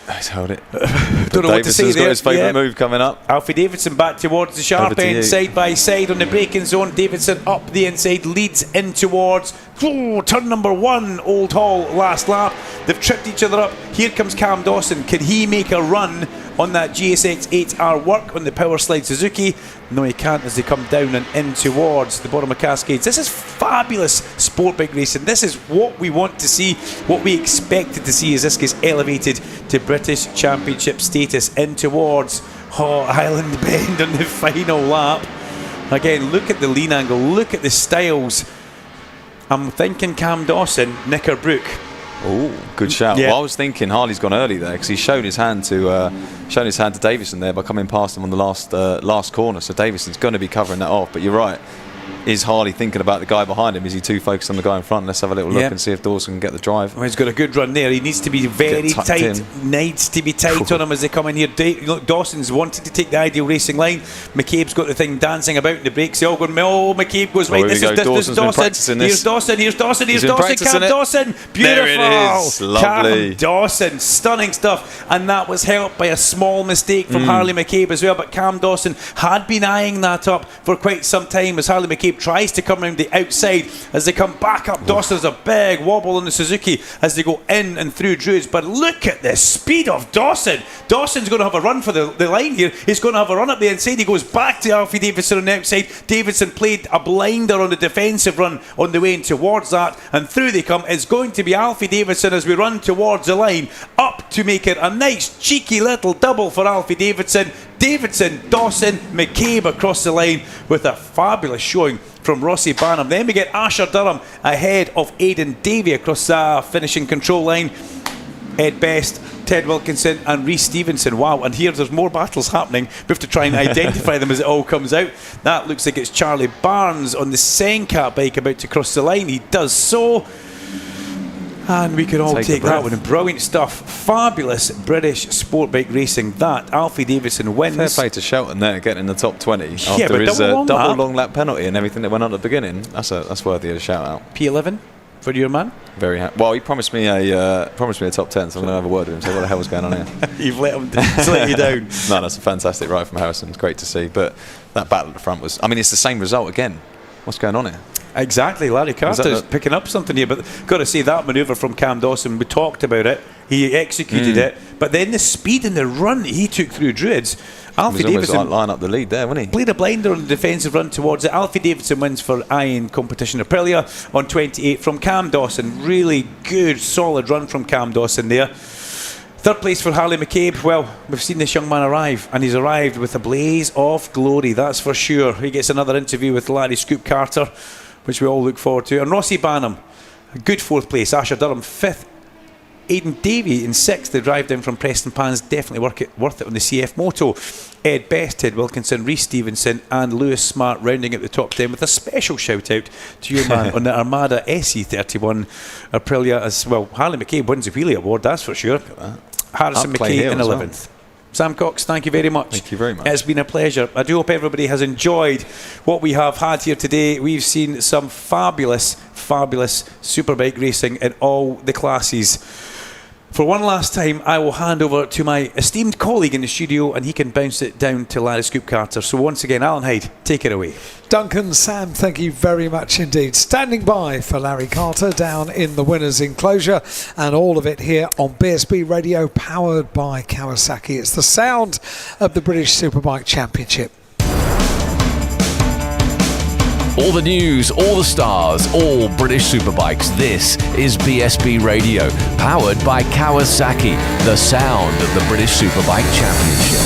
Let's hold it. Don't know what to say Davidson's got there. his favourite move coming up. Alfie Davidson back towards the sharp Over to end, you. side by side on the braking zone. Davidson up the inside, leads in towards turn number 1, Old Hall, last lap. They've tripped each other up. Here comes Cam Dawson. Can he make a run on that GSX 8R work on the Power Slide Suzuki? No, he can't as they come down and in towards the bottom of Cascades. This is fabulous sport bike racing. This is what we want to see, what we expected to see as this gets elevated to British Championship status in towards Highland Bend on the final lap. Again, look at the lean angle, look at the styles. I'm thinking Cam Dawson, Knickerbrook. Oh, good shout. Yeah. Well, I was thinking Harley's gone early there because he's shown his hand to Davison there by coming past him on the last corner. So Davison's going to be covering that off. But you're right. Is Harley thinking about the guy behind him? Is he too focused on the guy in front? Let's have a little look and see if Dawson can get the drive. Well, he's got a good run there. He needs to be very tight. Needs to be tight on him as they come in here. Look, Dawson's wanted to take the ideal racing line. McCabe's got the thing dancing about in the brakes. They all going, McCabe goes right. This is Dawson's been practicing this. Here's Dawson. He's been Cam practicing it. Dawson. Beautiful. There it is. Lovely. Cam Dawson. Stunning stuff. And that was helped by a small mistake from Harley McCabe as well. But Cam Dawson had been eyeing that up for quite some time as Harley McCabe tries to come around the outside as they come back up. Dawson's a big wobble on the Suzuki as they go in and through Druids. But look at the speed of Dawson. Dawson's going to have a run for the line here. He's going to have a run up the inside. He goes back to Alfie Davidson on the outside. Davidson played a blinder on the defensive run on the way in towards that, and through they come. It's going to be Alfie Davidson as we run towards the line, up to make it a nice cheeky little double for Alfie Davidson. Davidson, Dawson, McCabe across the line with a fabulous showing from Rossi Barnum. Then we get Asher Durham ahead of Aidan Davey across the finishing control line. Ed Best, Ted Wilkinson and Rhys Stevenson. Wow, and here there's more battles happening. We have to try and identify them as it all comes out. That looks like it's Charlie Barnes on the Sencat bike about to cross the line. He does so. And we can all take that one. Brilliant stuff. Fabulous British sport bike racing. That Alfie Davidson wins. Fair play to Shelton there, getting in the top 20 Yeah, after but his double long lap penalty and everything that went on at the beginning. That's worthy of a shout out. P11 for your man. Very happy. Well, he promised me a top 10, so I'm going to have a word with him. So what the hell was going on here? You've let him let you down. No, that's a fantastic ride from Harrison. It's great to see. But that battle at the front was. I mean, it's the same result again. What's going on here? Exactly, Larry Carter's picking up something here, but got to say that manoeuvre from Cam Dawson, we talked about it, he executed it, but then the speed and the run he took through Druids, Alfie Davidson like line up the lead there, wasn't he? Played a blinder on the defensive run towards it. Alfie Davidson wins for Iron Competition Aprilia on 28 from Cam Dawson. Really good, solid run from Cam Dawson there. Third place for Harley McCabe. Well, we've seen this young man arrive, and he's arrived with a blaze of glory, that's for sure. He gets another interview with Larry Scoop Carter, which we all look forward to. And Rossi Banham, a good fourth place. Asher Durham, fifth. Aidan Davey in sixth. The drive down from Preston Pans, definitely worth it on the CF Moto. Ed Best, Ted Wilkinson, Rhys Stevenson and Lewis Smart rounding out the top 10, with a special shout out to your man on the Armada SE31 Aprilia as well. Harley McCabe wins the Wheelie Award, that's for sure. Harrison McKay in 11th. Sam Cox, thank you very much. Thank you very much. It's been a pleasure. I do hope everybody has enjoyed what we have had here today. We've seen some fabulous Superbike racing in all the classes. For one last time, I will hand over to my esteemed colleague in the studio, and he can bounce it down to Larry Scoop Carter. So once again, Alan Hyde, take it away. Duncan, Sam, thank you very much indeed. Standing by for Larry Carter down in the winner's enclosure, and all of it here on BSB Radio, powered by Kawasaki. It's the sound of the British Superbike Championship. All the news, all the stars, all British Superbikes. This is BSB Radio, powered by Kawasaki, the sound of the British Superbike Championship.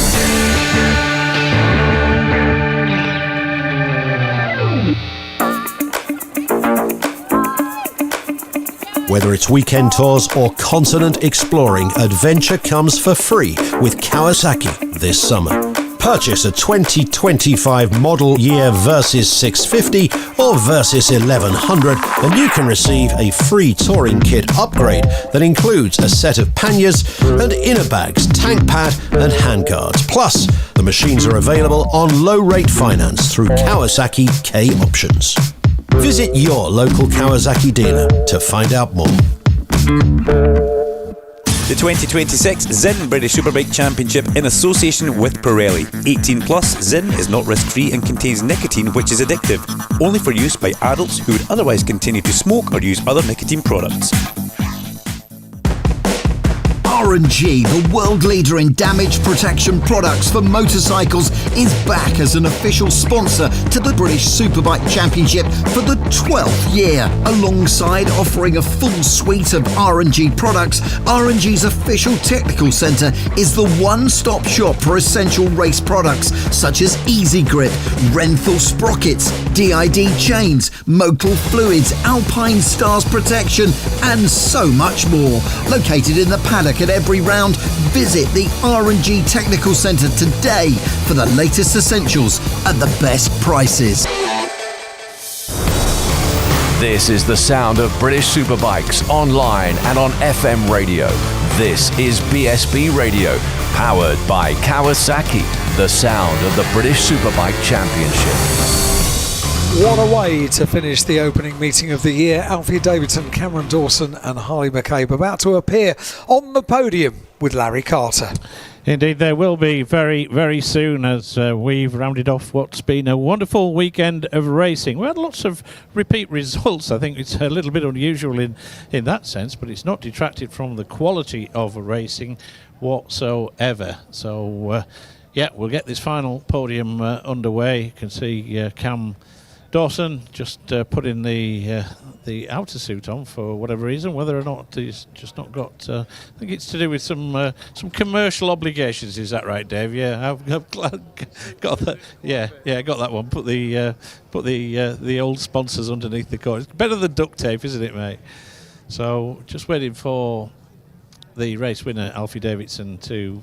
Whether it's weekend tours or continent exploring, adventure comes for free with Kawasaki this summer. Purchase a 2025 model year Versys 650 or Versys 1100 and you can receive a free touring kit upgrade that includes a set of panniers and inner bags, tank pad and handguards. Plus, the machines are available on low-rate finance through Kawasaki K Options. Visit your local Kawasaki dealer to find out more. The 2026 Zinn British Superbike Championship in association with Pirelli. 18 plus, Zinn is not risk-free and contains nicotine which is addictive. Only for use by adults who would otherwise continue to smoke or use other nicotine products. R&G, the world leader in damage protection products for motorcycles, is back as an official sponsor to the British Superbike Championship for the 12th year. Alongside offering a full suite of R&G products, R&G's official technical centre is the one-stop shop for essential race products such as Easy Grip, Renthal sprockets, DID chains, Motul fluids, Alpine Stars protection and so much more. Located in the paddock at every round, visit the R&G Technical Centre today for the latest essentials at the best prices. This is the sound of British Superbikes online and on FM radio. This is BSB Radio, powered by Kawasaki, the sound of the British Superbike Championship. What a way to finish the opening meeting of the year. Alfie Davidson, Cameron Dawson and Harley McCabe about to appear on the podium with Larry Carter. Indeed, there will be very, very soon as we've rounded off what's been a wonderful weekend of racing. We had lots of repeat results. I think it's a little bit unusual in that sense, but it's not detracted from the quality of racing whatsoever. So, yeah, we'll get this final podium underway. You can see Cam Dawson just putting the outer suit on for whatever reason, whether or not he's just not got. I think it's to do with some commercial obligations. Is that right, Dave? Yeah, I've got that. Yeah, got that one. Put the old sponsors underneath the cord. It's better than duct tape, isn't it, mate? So just waiting for the race winner Alfie Davidson to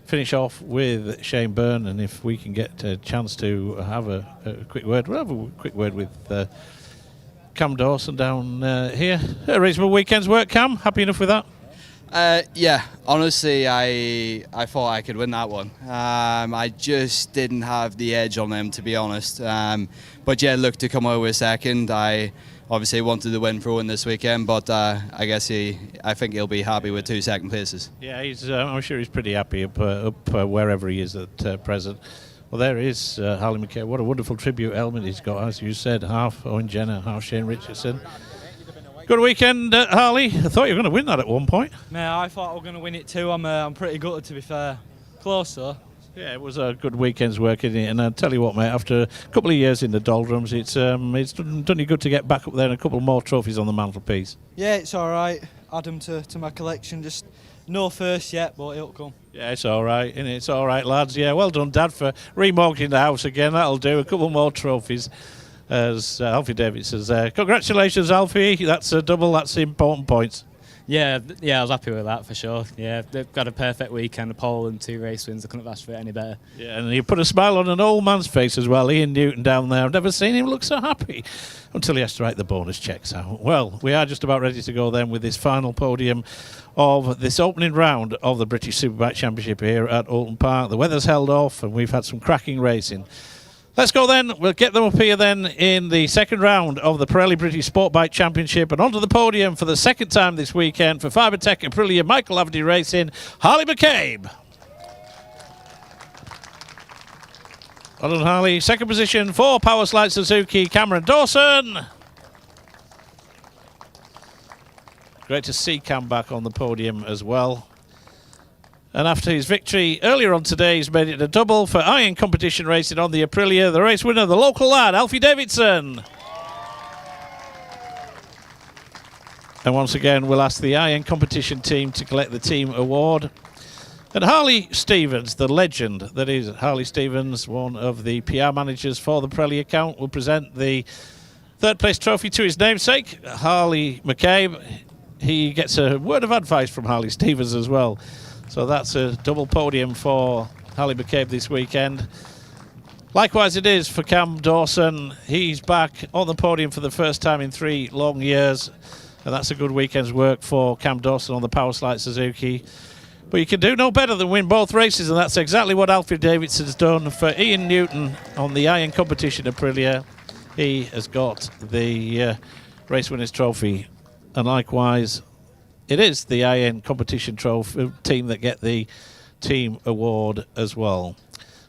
finish off with Shane Byrne, and if we can get a chance to have a quick word, we'll have a quick word with Cam Dawson down here. A reasonable weekend's work, Cam. Happy enough with that? Yeah, honestly, I thought I could win that one. I just didn't have the edge on them, to be honest. But yeah, look, to come out with second, I obviously wanted to win for one this weekend, but I guess I think he'll be happy with 2 second places. Yeah, I'm sure he's pretty happy up wherever he is at present. Well, there is Harley McCabe. What a wonderful tribute helmet he's got, as you said, half Owen Jenner, half Shane Richardson. Good weekend, Harley. I thought you were going to win that at one point. No, I thought I was going to win it too. I'm pretty gutted, to be fair. Close, though. Yeah, it was a good weekend's work, isn't it? And I'll tell you what, mate, after a couple of years in the doldrums, it's done you good to get back up there and a couple more trophies on the mantelpiece. Yeah, it's all right. Add them to my collection. Just No first yet, but it'll come. Yeah, it's all right, isn't it? It's all right, lads. Yeah, well done, Dad, for remortgaging the house again. That'll do. A couple more trophies, as Alfie Davis says there. Congratulations, Alfie. That's a double. That's important points. Yeah, I was happy with that for sure. Yeah, they've got a perfect weekend, a pole and 2 race wins. I couldn't have asked for it any better. Yeah, and you put a smile on an old man's face as well. Ian Newton down there. I've never seen him look so happy until he has to write the bonus checks out. Well, we are just about ready to go then with this final podium of this opening round of the British Superbike Championship here at Oulton Park. The weather's held off and we've had some cracking racing. Let's go then. We'll get them up here then in the second round of the Pirelli British Sport Bike Championship, and onto the podium for the second time this weekend for Fibertech Aprilia Michael Avedy Racing, Harley McCabe. Well done, Harley. Second position for Powerslide Suzuki, Cameron Dawson. Great to see Cam back on the podium as well. And after his victory earlier on today, he's made it a double for iron competition racing on the Aprilia. The race winner, the local lad, Alfie Davidson. And once again, we'll ask the iron competition team to collect the team award. And Harley Stevens, the legend that is Harley Stevens, one of the PR managers for the Pirelli account, will present the third place trophy to his namesake, Harley McCabe. He gets a word of advice from Harley Stevens as well. So that's a double podium for Harley McCabe this weekend. Likewise it is for Cam Dawson. He's back on the podium for the first time in 3 long years. And that's a good weekend's work for Cam Dawson on the Powerslide Suzuki. But you can do no better than win both races, and that's exactly what Alfie Davidson's done for Ian Newton on the iron competition Aprilia. He has got the race winners trophy. And likewise, it is the iron competition trophy team that get the team award as well.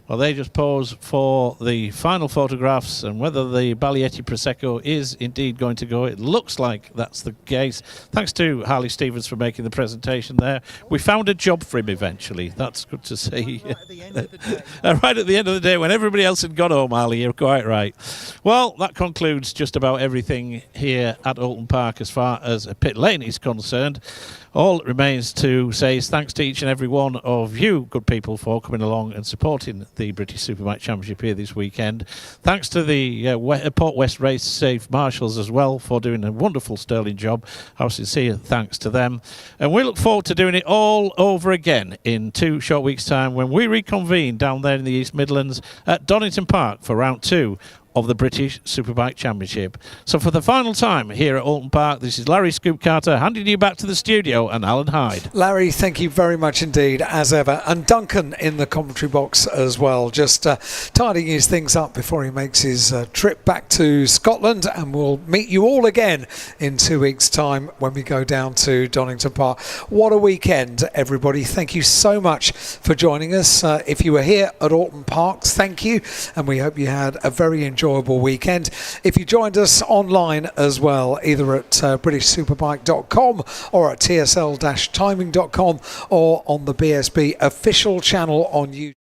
Well, they just pose for the final photographs, and whether the Baglietti Prosecco is indeed going to go, it looks like that's the case. Thanks to Harley Stevens for making the presentation there. We found a job for him eventually. That's good to see. Right at the end of the day. Right at the end of the day, when everybody else had gone home, Harley, you're quite right. Well, that concludes just about everything here at Oulton Park as far as a pit lane is concerned. All it remains to say is thanks to each and every one of you good people for coming along and supporting the British Superbike Championship here this weekend. Thanks to the Port West Race Safe Marshals as well for doing a wonderful sterling job. Our sincere thanks to them. And we look forward to doing it all over again in 2 short weeks' time when we reconvene down there in the East Midlands at Donington Park for round 2 of the British Superbike Championship. So for the final time here at Oulton Park, this is Larry Scoop Carter handing you back to the studio and Alan Hyde. Larry, thank you very much indeed, as ever. And Duncan in the commentary box as well, just tidying his things up before he makes his trip back to Scotland. And we'll meet you all again in 2 weeks' time when we go down to Donington Park. What a weekend, everybody. Thank you so much for joining us. If you were here at Oulton Park, thank you. And we hope you had a very enjoyable weekend. If you joined us online as well, either at BritishSuperbike.com or at TSL-timing.com or on the BSB official channel on YouTube.